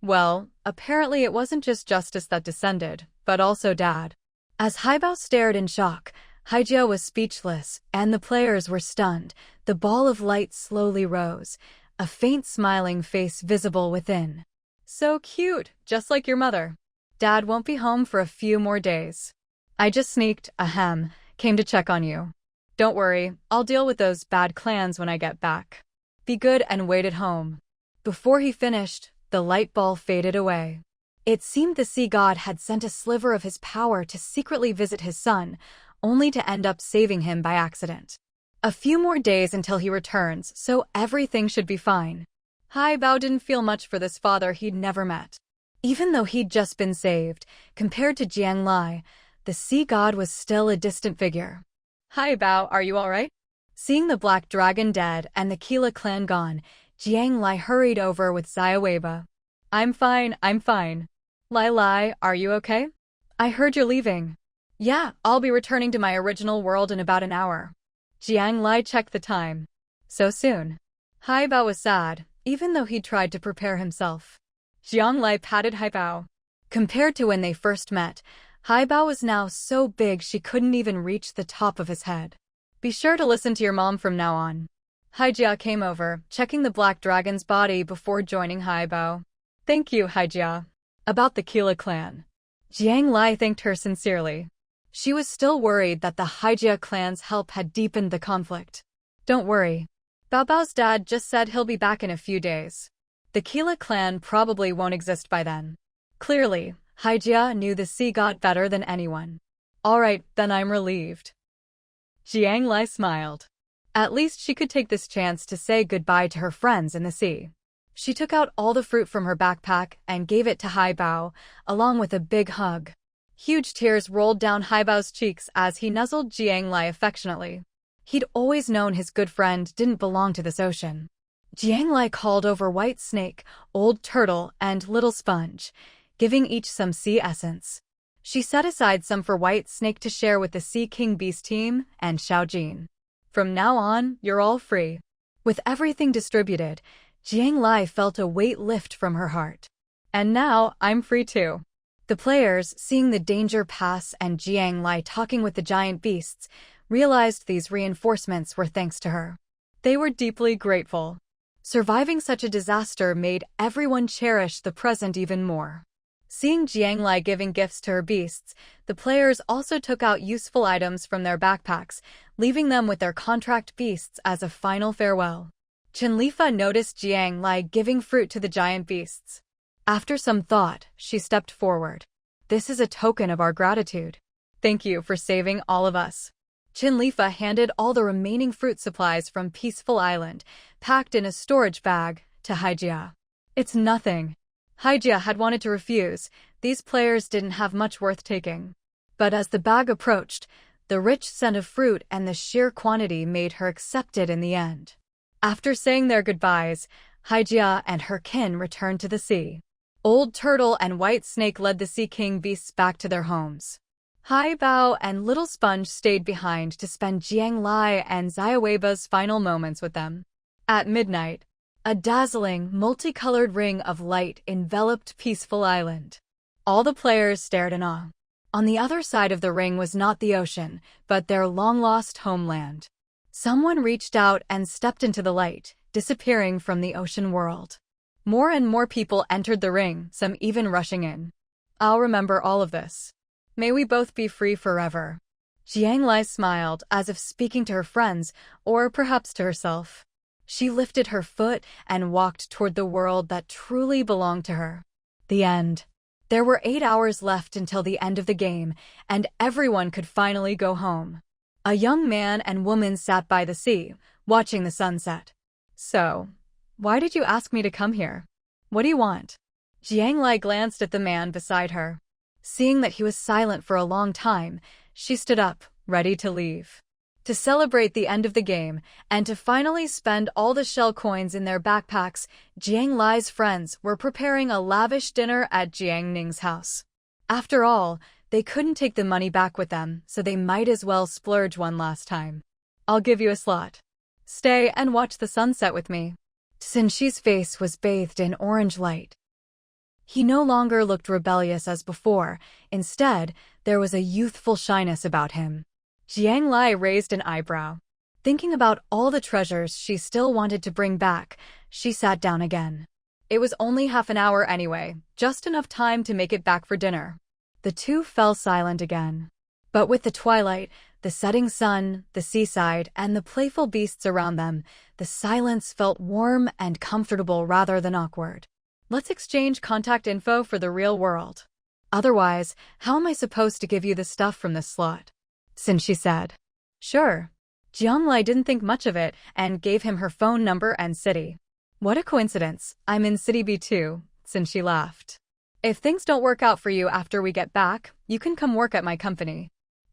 Well, apparently it wasn't just justice that descended, but also dad. As Haibao stared in shock, Hija was speechless, and the players were stunned. The ball of light slowly rose, a faint smiling face visible within. So cute, just like your mother. Dad won't be home for a few more days. I just sneaked, came to check on you. Don't worry, I'll deal with those bad clans when I get back. Be good and wait at home. Before he finished, the light ball faded away. It seemed the sea god had sent a sliver of his power to secretly visit his son, only to end up saving him by accident. A few more days until he returns, so everything should be fine. Haibao didn't feel much for this father he'd never met. Even though he'd just been saved, compared to Jiang Lai, the sea god was still a distant figure. Haibao, are you alright? Seeing the black dragon dead and the Kila clan gone, Jiang Lai hurried over with Xiaoweiba. I'm fine. Lai, are you okay? I heard you're leaving. Yeah, I'll be returning to my original world in about an hour. Jiang Lai checked the time. So soon. Haibao was sad, even though he'd tried to prepare himself. Jiang Lai patted Haibao. Compared to when they first met, Haibao was now so big she couldn't even reach the top of his head. Be sure to listen to your mom from now on. Hija came over, checking the black dragon's body before joining Haibao. Thank you, Hija. About the Kila clan. Jiang Lai thanked her sincerely. She was still worried that the Hija clan's help had deepened the conflict. Don't worry. Bao Bao's dad just said he'll be back in a few days. The Kila clan probably won't exist by then. Clearly, Hija knew the sea god better than anyone. Alright, then I'm relieved. Jiang Lai smiled. At least she could take this chance to say goodbye to her friends in the sea. She took out all the fruit from her backpack and gave it to Haibao, along with a big hug. Huge tears rolled down Haibao's cheeks as he nuzzled Jiang Lai affectionately. He'd always known his good friend didn't belong to this ocean. Jiang Lai called over White Snake, Old Turtle, and Little Sponge, giving each some sea essence. She set aside some for White Snake to share with the Sea King Beast team and Xiaojin. From now on, you're all free. With everything distributed, Jiang Lai felt a weight lift from her heart. And now, I'm free too. The players, seeing the danger pass and Jiang Lai talking with the giant beasts, realized these reinforcements were thanks to her. They were deeply grateful. Surviving such a disaster made everyone cherish the present even more. Seeing Jiang Lai giving gifts to her beasts, the players also took out useful items from their backpacks, leaving them with their contract beasts as a final farewell. Chenlifa noticed Jiang Lai giving fruit to the giant beasts. After some thought, she stepped forward. This is a token of our gratitude. Thank you for saving all of us. Chenlifa handed all the remaining fruit supplies from Peaceful Island, packed in a storage bag, to Hija. It's nothing. Hija had wanted to refuse. These players didn't have much worth taking. But as the bag approached, the rich scent of fruit and the sheer quantity made her accept it in the end. After saying their goodbyes, Hija and her kin returned to the sea. Old Turtle and White Snake led the Sea King beasts back to their homes. Haibao and Little Sponge stayed behind to spend Jiang Lai and Xiaoweba's final moments with them. At midnight, a dazzling, multicolored ring of light enveloped Peaceful Island. All the players stared in awe. On the other side of the ring was not the ocean, but their long-lost homeland. Someone reached out and stepped into the light, disappearing from the ocean world. More and more people entered the ring, some even rushing in. I'll remember all of this. May we both be free forever. Jiang Lai smiled, as if speaking to her friends, or perhaps to herself. She lifted her foot and walked toward the world that truly belonged to her. The end. There were 8 hours left until the end of the game, and everyone could finally go home. A young man and woman sat by the sea, watching the sunset. So, why did you ask me to come here? What do you want? Jiang Lai glanced at the man beside her. Seeing that he was silent for a long time, she stood up, ready to leave. To celebrate the end of the game, and to finally spend all the shell coins in their backpacks, Jiang Lai's friends were preparing a lavish dinner at Jiang Ning's house. After all, they couldn't take the money back with them, so they might as well splurge one last time. I'll give you a slot. Stay and watch the sunset with me. Xinxi's face was bathed in orange light. He no longer looked rebellious as before. Instead, there was a youthful shyness about him. Jiang Lai raised an eyebrow. Thinking about all the treasures she still wanted to bring back, she sat down again. It was only half an hour anyway, just enough time to make it back for dinner. The two fell silent again. But with the twilight, the setting sun, the seaside, and the playful beasts around them, the silence felt warm and comfortable rather than awkward. Let's exchange contact info for the real world. Otherwise, how am I supposed to give you the stuff from this slot? Xinxi said. Sure. Jiang Lai didn't think much of it and gave him her phone number and city. What a coincidence, I'm in City B2, Xinxi laughed. If things don't work out for you after we get back, you can come work at my company.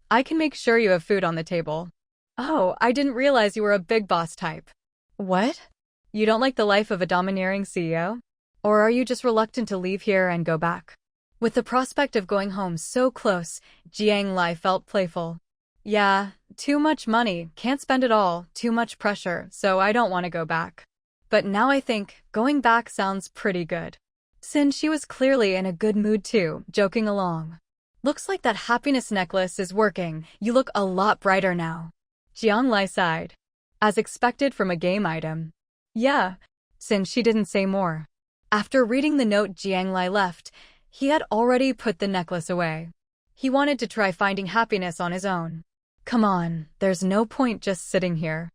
I can make sure you have food on the table. Oh, I didn't realize you were a big boss type. What? You don't like the life of a domineering CEO? Or are you just reluctant to leave here and go back? With the prospect of going home so close, Jiang Lai felt playful. Yeah, too much money, can't spend it all, too much pressure, so I don't want to go back. But now I think going back sounds pretty good. Xinxi was clearly in a good mood too, joking along. Looks like that happiness necklace is working, you look a lot brighter now. Jiang Lai sighed. As expected from a game item. Yeah, Xinxi didn't say more. After reading the note Jiang Lai left, he had already put the necklace away. He wanted to try finding happiness on his own. Come on, there's no point just sitting here.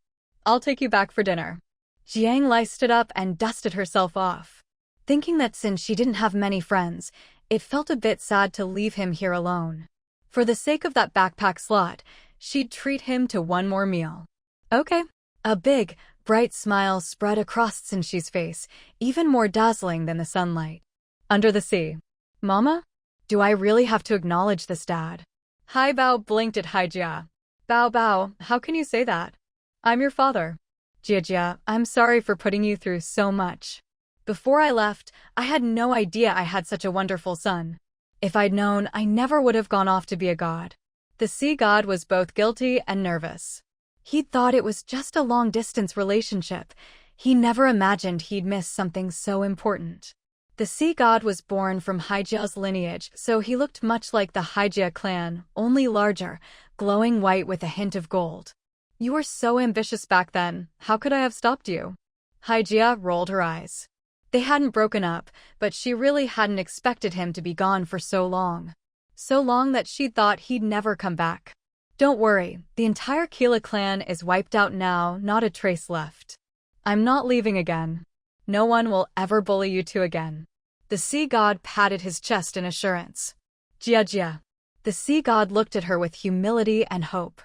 I'll take you back for dinner. Jiang Lai stood up and dusted herself off. Thinking that since she didn't have many friends, it felt a bit sad to leave him here alone. For the sake of that backpack slot, she'd treat him to one more meal. Okay. A big, bright smile spread across Xinxi's face, even more dazzling than the sunlight. Under the sea. Mama? Do I really have to acknowledge this, Dad? Haibao blinked at Hija. Bao, how can you say that? I'm your father. Jia, I'm sorry for putting you through so much. Before I left, I had no idea I had such a wonderful son. If I'd known, I never would have gone off to be a god. The sea god was both guilty and nervous. He'd thought it was just a long-distance relationship. He never imagined he'd miss something so important. The sea god was born from Hija's lineage, so he looked much like the Hija clan, only larger, glowing white with a hint of gold. You were so ambitious back then, how could I have stopped you? Hija rolled her eyes. They hadn't broken up, but she really hadn't expected him to be gone for so long. So long that she thought he'd never come back. Don't worry, the entire Keela clan is wiped out now, not a trace left. I'm not leaving again. No one will ever bully you two again. The sea god patted his chest in assurance. Jia. The sea god looked at her with humility and hope.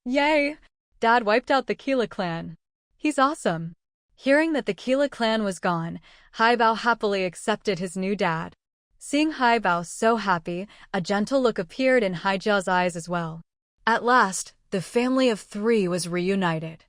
Yay! Dad wiped out the Keela clan. He's awesome. Hearing that the Keela clan was gone, Haibao happily accepted his new dad. Seeing Haibao so happy, a gentle look appeared in Hija's eyes as well. At last, the family of three was reunited.